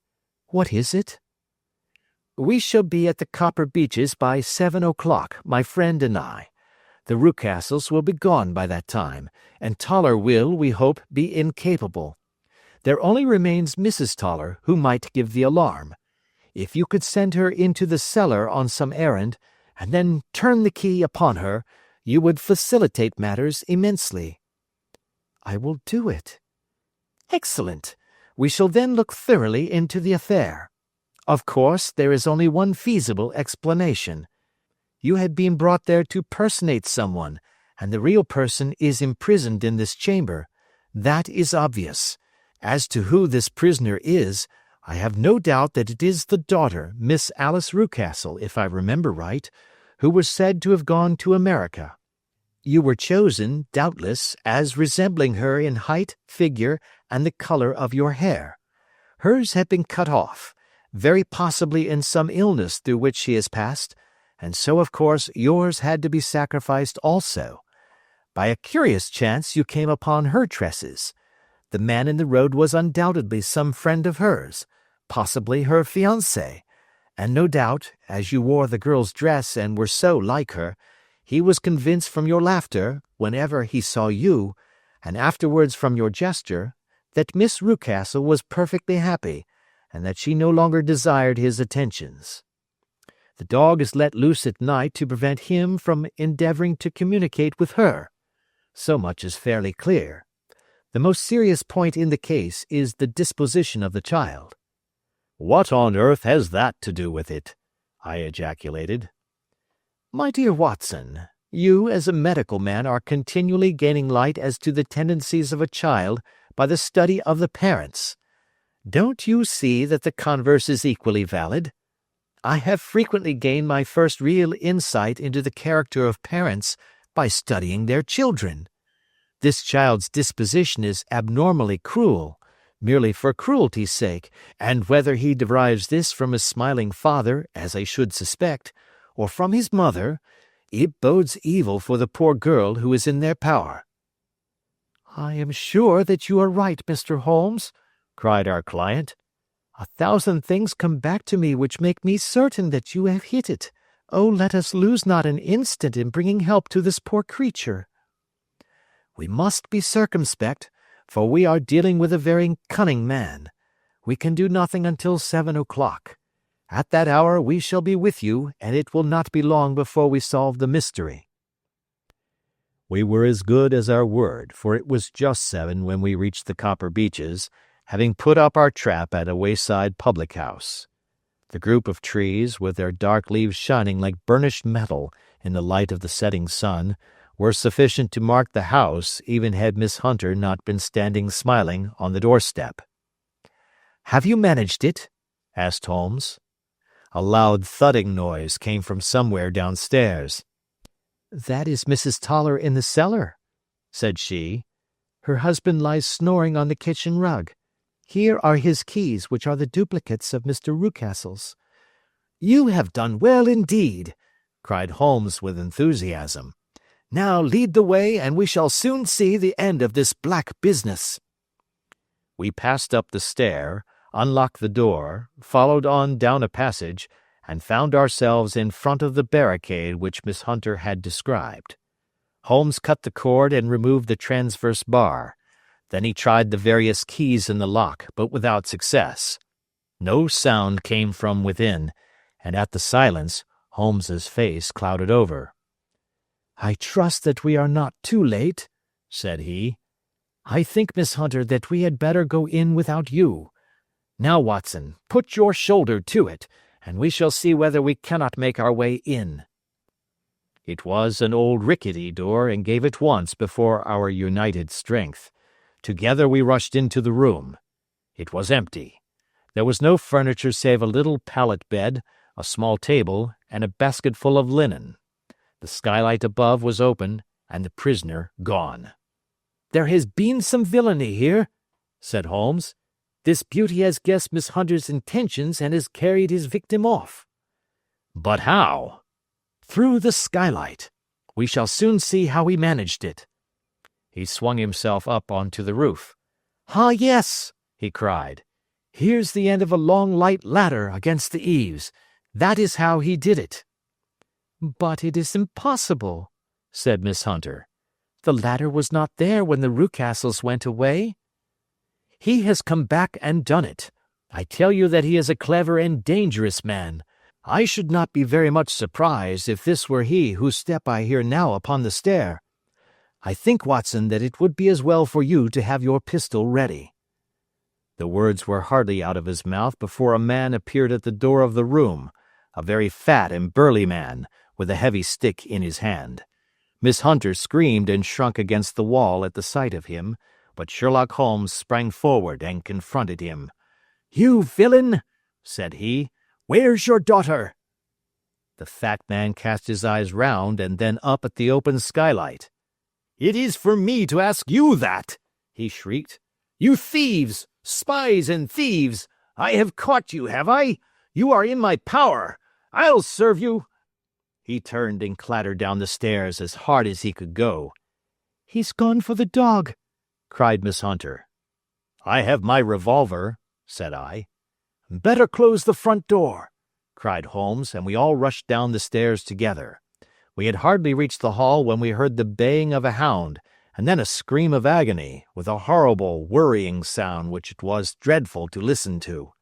What is it?" "We shall be at the Copper Beeches by 7 o'clock, my friend and I. The Rucastles will be gone by that time, and Toller will, we hope, be incapable. There only remains Mrs. Toller, who might give the alarm. If you could send her into the cellar on some errand, and then turn the key upon her, you would facilitate matters immensely." "I will do it." "Excellent. We shall then look thoroughly into the affair. Of course, there is only one feasible explanation. You had been brought there to personate someone, and the real person is imprisoned in this chamber. That is obvious. As to who this prisoner is, I have no doubt that it is the daughter, Miss Alice Rucastle, if I remember right, who was said to have gone to America. You were chosen, doubtless, as resembling her in height, figure, and the color of your hair. Hers had been cut off, very possibly in some illness through which she has passed, and so of course yours had to be sacrificed also. By a curious chance you came upon her tresses. The man in the road was undoubtedly some friend of hers, possibly her fiancé, and no doubt, as you wore the girl's dress and were so like her, he was convinced from your laughter, whenever he saw you, and afterwards from your gesture, that Miss Rucastle was perfectly happy, and that she no longer desired his attentions. The dog is let loose at night to prevent him from endeavoring to communicate with her. So much is fairly clear. The most serious point in the case is the disposition of the child." "What on earth has that to do with it?" I ejaculated. "My dear Watson, you as a medical man are continually gaining light as to the tendencies of a child by the study of the parents. Don't you see that the converse is equally valid? I have frequently gained my first real insight into the character of parents by studying their children. This child's disposition is abnormally cruel, merely for cruelty's sake, and whether he derives this from his smiling father, as I should suspect, or from his mother, it bodes evil for the poor girl who is in their power." "I am sure that you are right, Mr. Holmes," cried our client. "A thousand things come back to me which make me certain that you have hit it. Oh, let us lose not an instant in bringing help to this poor creature." "We must be circumspect, for we are dealing with a very cunning man. We can do nothing until 7 o'clock. At that hour we shall be with you, and it will not be long before we solve the mystery." We were as good as our word, for it was just 7 when we reached the Copper Beeches, having put up our trap at a wayside public-house. The group of trees, with their dark leaves shining like burnished metal in the light of the setting sun, were sufficient to mark the house even had Miss Hunter not been standing smiling on the doorstep. "Have you managed it?" asked Holmes. A loud thudding noise came from somewhere downstairs. "That is Mrs. Toller in the cellar," said she. "Her husband lies snoring on the kitchen rug. Here are his keys, which are the duplicates of Mr. Rucastle's." "You have done well indeed," cried Holmes with enthusiasm. "Now lead the way, and we shall soon see the end of this black business." We passed up the stair, unlocked the door, followed on down a passage, and found ourselves in front of the barricade which Miss Hunter had described. Holmes cut the cord and removed the transverse bar. Then he tried the various keys in the lock, but without success. No sound came from within, and at the silence Holmes's face clouded over. "I trust that we are not too late," said he. "I think, Miss Hunter, that we had better go in without you. Now, Watson, put your shoulder to it, and we shall see whether we cannot make our way in." It was an old rickety door, and gave at once before our united strength. Together we rushed into the room. It was empty. There was no furniture save a little pallet bed, a small table, and a basketful of linen. The skylight above was open, and the prisoner gone. "There has been some villainy here," said Holmes. "This beauty has guessed Miss Hunter's intentions and has carried his victim off." "But how?" "Through the skylight. We shall soon see how he managed it." He swung himself up onto the roof. "Ah, yes," he cried. "Here's the end of a long light ladder against the eaves. That is how he did it." "But it is impossible," said Miss Hunter. "The ladder was not there when the Rucastles went away." "He has come back and done it. I tell you that he is a clever and dangerous man. I should not be very much surprised if this were he whose step I hear now upon the stair. I think, Watson, that it would be as well for you to have your pistol ready." The words were hardly out of his mouth before a man appeared at the door of the room, a very fat and burly man, with a heavy stick in his hand. Miss Hunter screamed and shrunk against the wall at the sight of him, but Sherlock Holmes sprang forward and confronted him. "You villain!" said he. "Where's your daughter?" The fat man cast his eyes round and then up at the open skylight. "It is for me to ask you that!" he shrieked. "You thieves! Spies and thieves! I have caught you, have I? You are in my power! I'll serve you!" He turned and clattered down the stairs as hard as he could go. "He's gone for the dog," cried Miss Hunter. "I have my revolver," said I. "Better close the front door," cried Holmes, and we all rushed down the stairs together. We had hardly reached the hall when we heard the baying of a hound, and then a scream of agony, with a horrible, worrying sound which it was dreadful to listen to.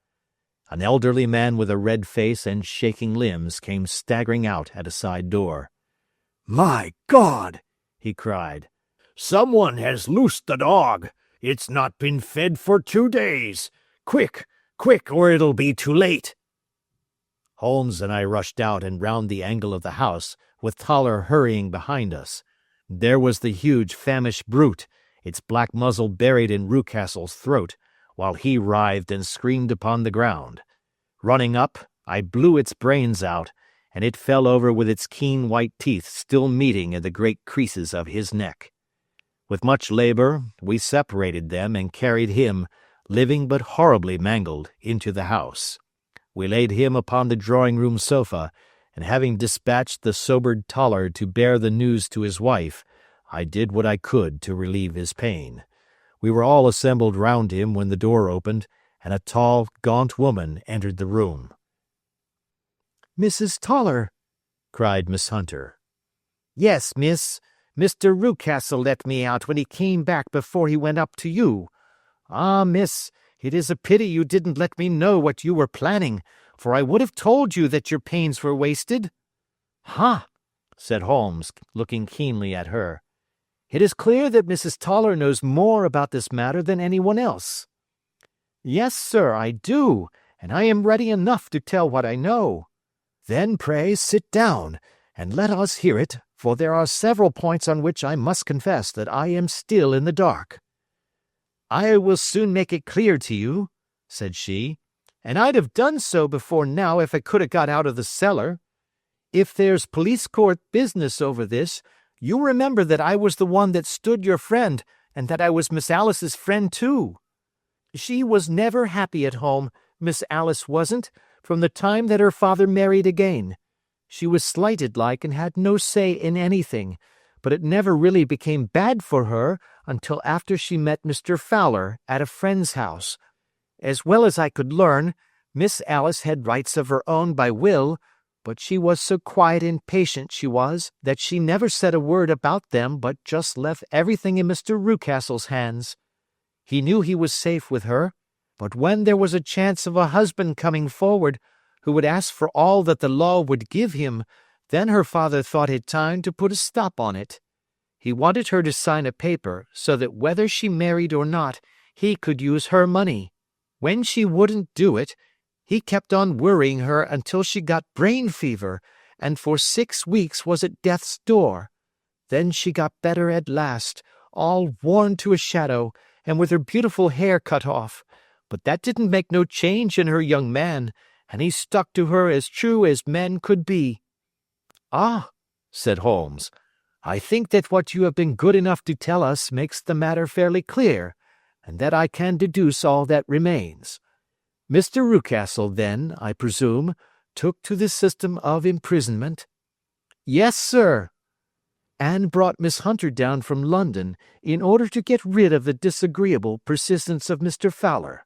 An elderly man with a red face and shaking limbs came staggering out at a side door. "My God!" he cried. "Someone has loosed the dog. It's not been fed for 2 days. Quick, quick, or it'll be too late." Holmes and I rushed out and round the angle of the house, with Toller hurrying behind us. There was the huge famished brute, its black muzzle buried in Rucastle's throat, while he writhed and screamed upon the ground. Running up, I blew its brains out, and it fell over with its keen white teeth still meeting in the great creases of his neck. With much labor, we separated them and carried him, living but horribly mangled, into the house. We laid him upon the drawing-room sofa, and having dispatched the sobered Toller to bear the news to his wife, I did what I could to relieve his pain. We were all assembled round him when the door opened, and a tall, gaunt woman entered the room. "Mrs. Toller!" cried Miss Hunter. "Yes, miss. Mr. Rucastle let me out when he came back before he went up to you. Ah, miss, it is a pity you didn't let me know what you were planning, for I would have told you that your pains were wasted." "Ha!" said Holmes, looking keenly at her. "It is clear that Mrs. Toller knows more about this matter than anyone else." "Yes, sir, I do, and I am ready enough to tell what I know." "Then pray sit down, and let us hear it, for there are several points on which I must confess that I am still in the dark." "I will soon make it clear to you," said she, "and I'd have done so before now if I could have got out of the cellar. If there's police court business over this, you remember that I was the one that stood your friend, and that I was Miss Alice's friend too. She was never happy at home, Miss Alice wasn't, from the time that her father married again. She was slighted like and had no say in anything, but it never really became bad for her until after she met Mr. Fowler at a friend's house. As well as I could learn, Miss Alice had rights of her own by will, but she was so quiet and patient, she was, that she never said a word about them but just left everything in Mr. Rucastle's hands. He knew he was safe with her, but when there was a chance of a husband coming forward who would ask for all that the law would give him, then her father thought it time to put a stop on it. He wanted her to sign a paper so that whether she married or not, he could use her money. When she wouldn't do it, he kept on worrying her until she got brain fever, and for 6 weeks was at death's door. Then she got better at last, all worn to a shadow, and with her beautiful hair cut off. But that didn't make no change in her young man, and he stuck to her as true as men could be." "Ah," said Holmes, "I think that what you have been good enough to tell us makes the matter fairly clear, and that I can deduce all that remains. Mr. Rucastle, then, I presume, took to the system of imprisonment?" "Yes, sir." and brought Miss Hunter down from London in order to get rid of the disagreeable persistence of Mr. Fowler.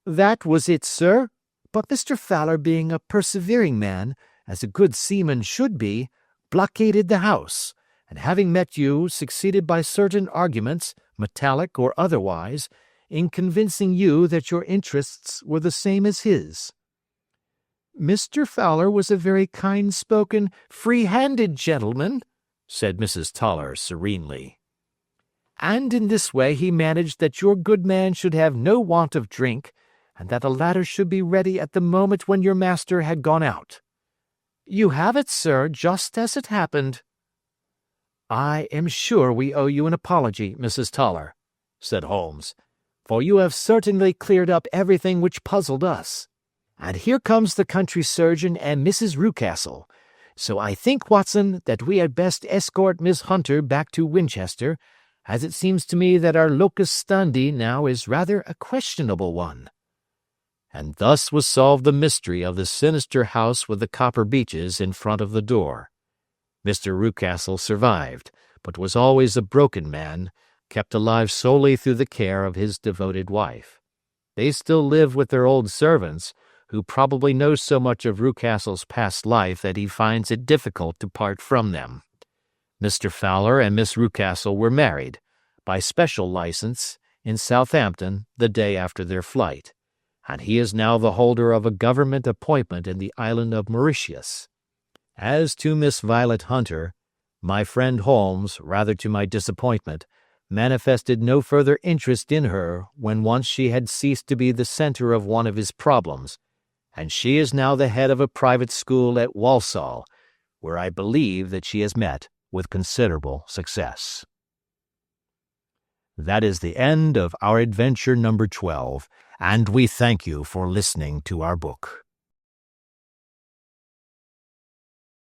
That was it, sir. But Mr. Fowler, being a persevering man, as a good seaman should be, blockaded the house, and having met you, succeeded by certain arguments, metallic or otherwise, in convincing you that your interests were the same as his. Mr. Fowler was a very kind-spoken, free-handed gentleman, said Mrs. Toller serenely. And in this way he managed that your good man should have no want of drink, and that the latter should be ready at the moment when your master had gone out. You have it, sir, just as it happened. I am sure we owe you an apology, Mrs. Toller, said Holmes, for you have certainly cleared up everything which puzzled us. And here comes the country surgeon and Mrs. Rucastle. So I think, Watson, that we had best escort Miss Hunter back to Winchester, as it seems to me that our locus standi now is rather a questionable one. And thus was solved the mystery of the sinister house with the copper beeches in front of the door. Mr. Rucastle survived, but was always a broken man, kept alive solely through the care of his devoted wife. They still live with their old servants, who probably know so much of Rucastle's past life that he finds it difficult to part from them. Mr. Fowler and Miss Rucastle were married, by special license, in Southampton the day after their flight, and he is now the holder of a government appointment in the island of Mauritius. As to Miss Violet Hunter, my friend Holmes, rather to my disappointment, manifested no further interest in her when once she had ceased to be the center of one of his problems, and she is now the head of a private school at Walsall, where I believe that she has met with considerable success. That is the end of our adventure number 12, and we thank you for listening to our book.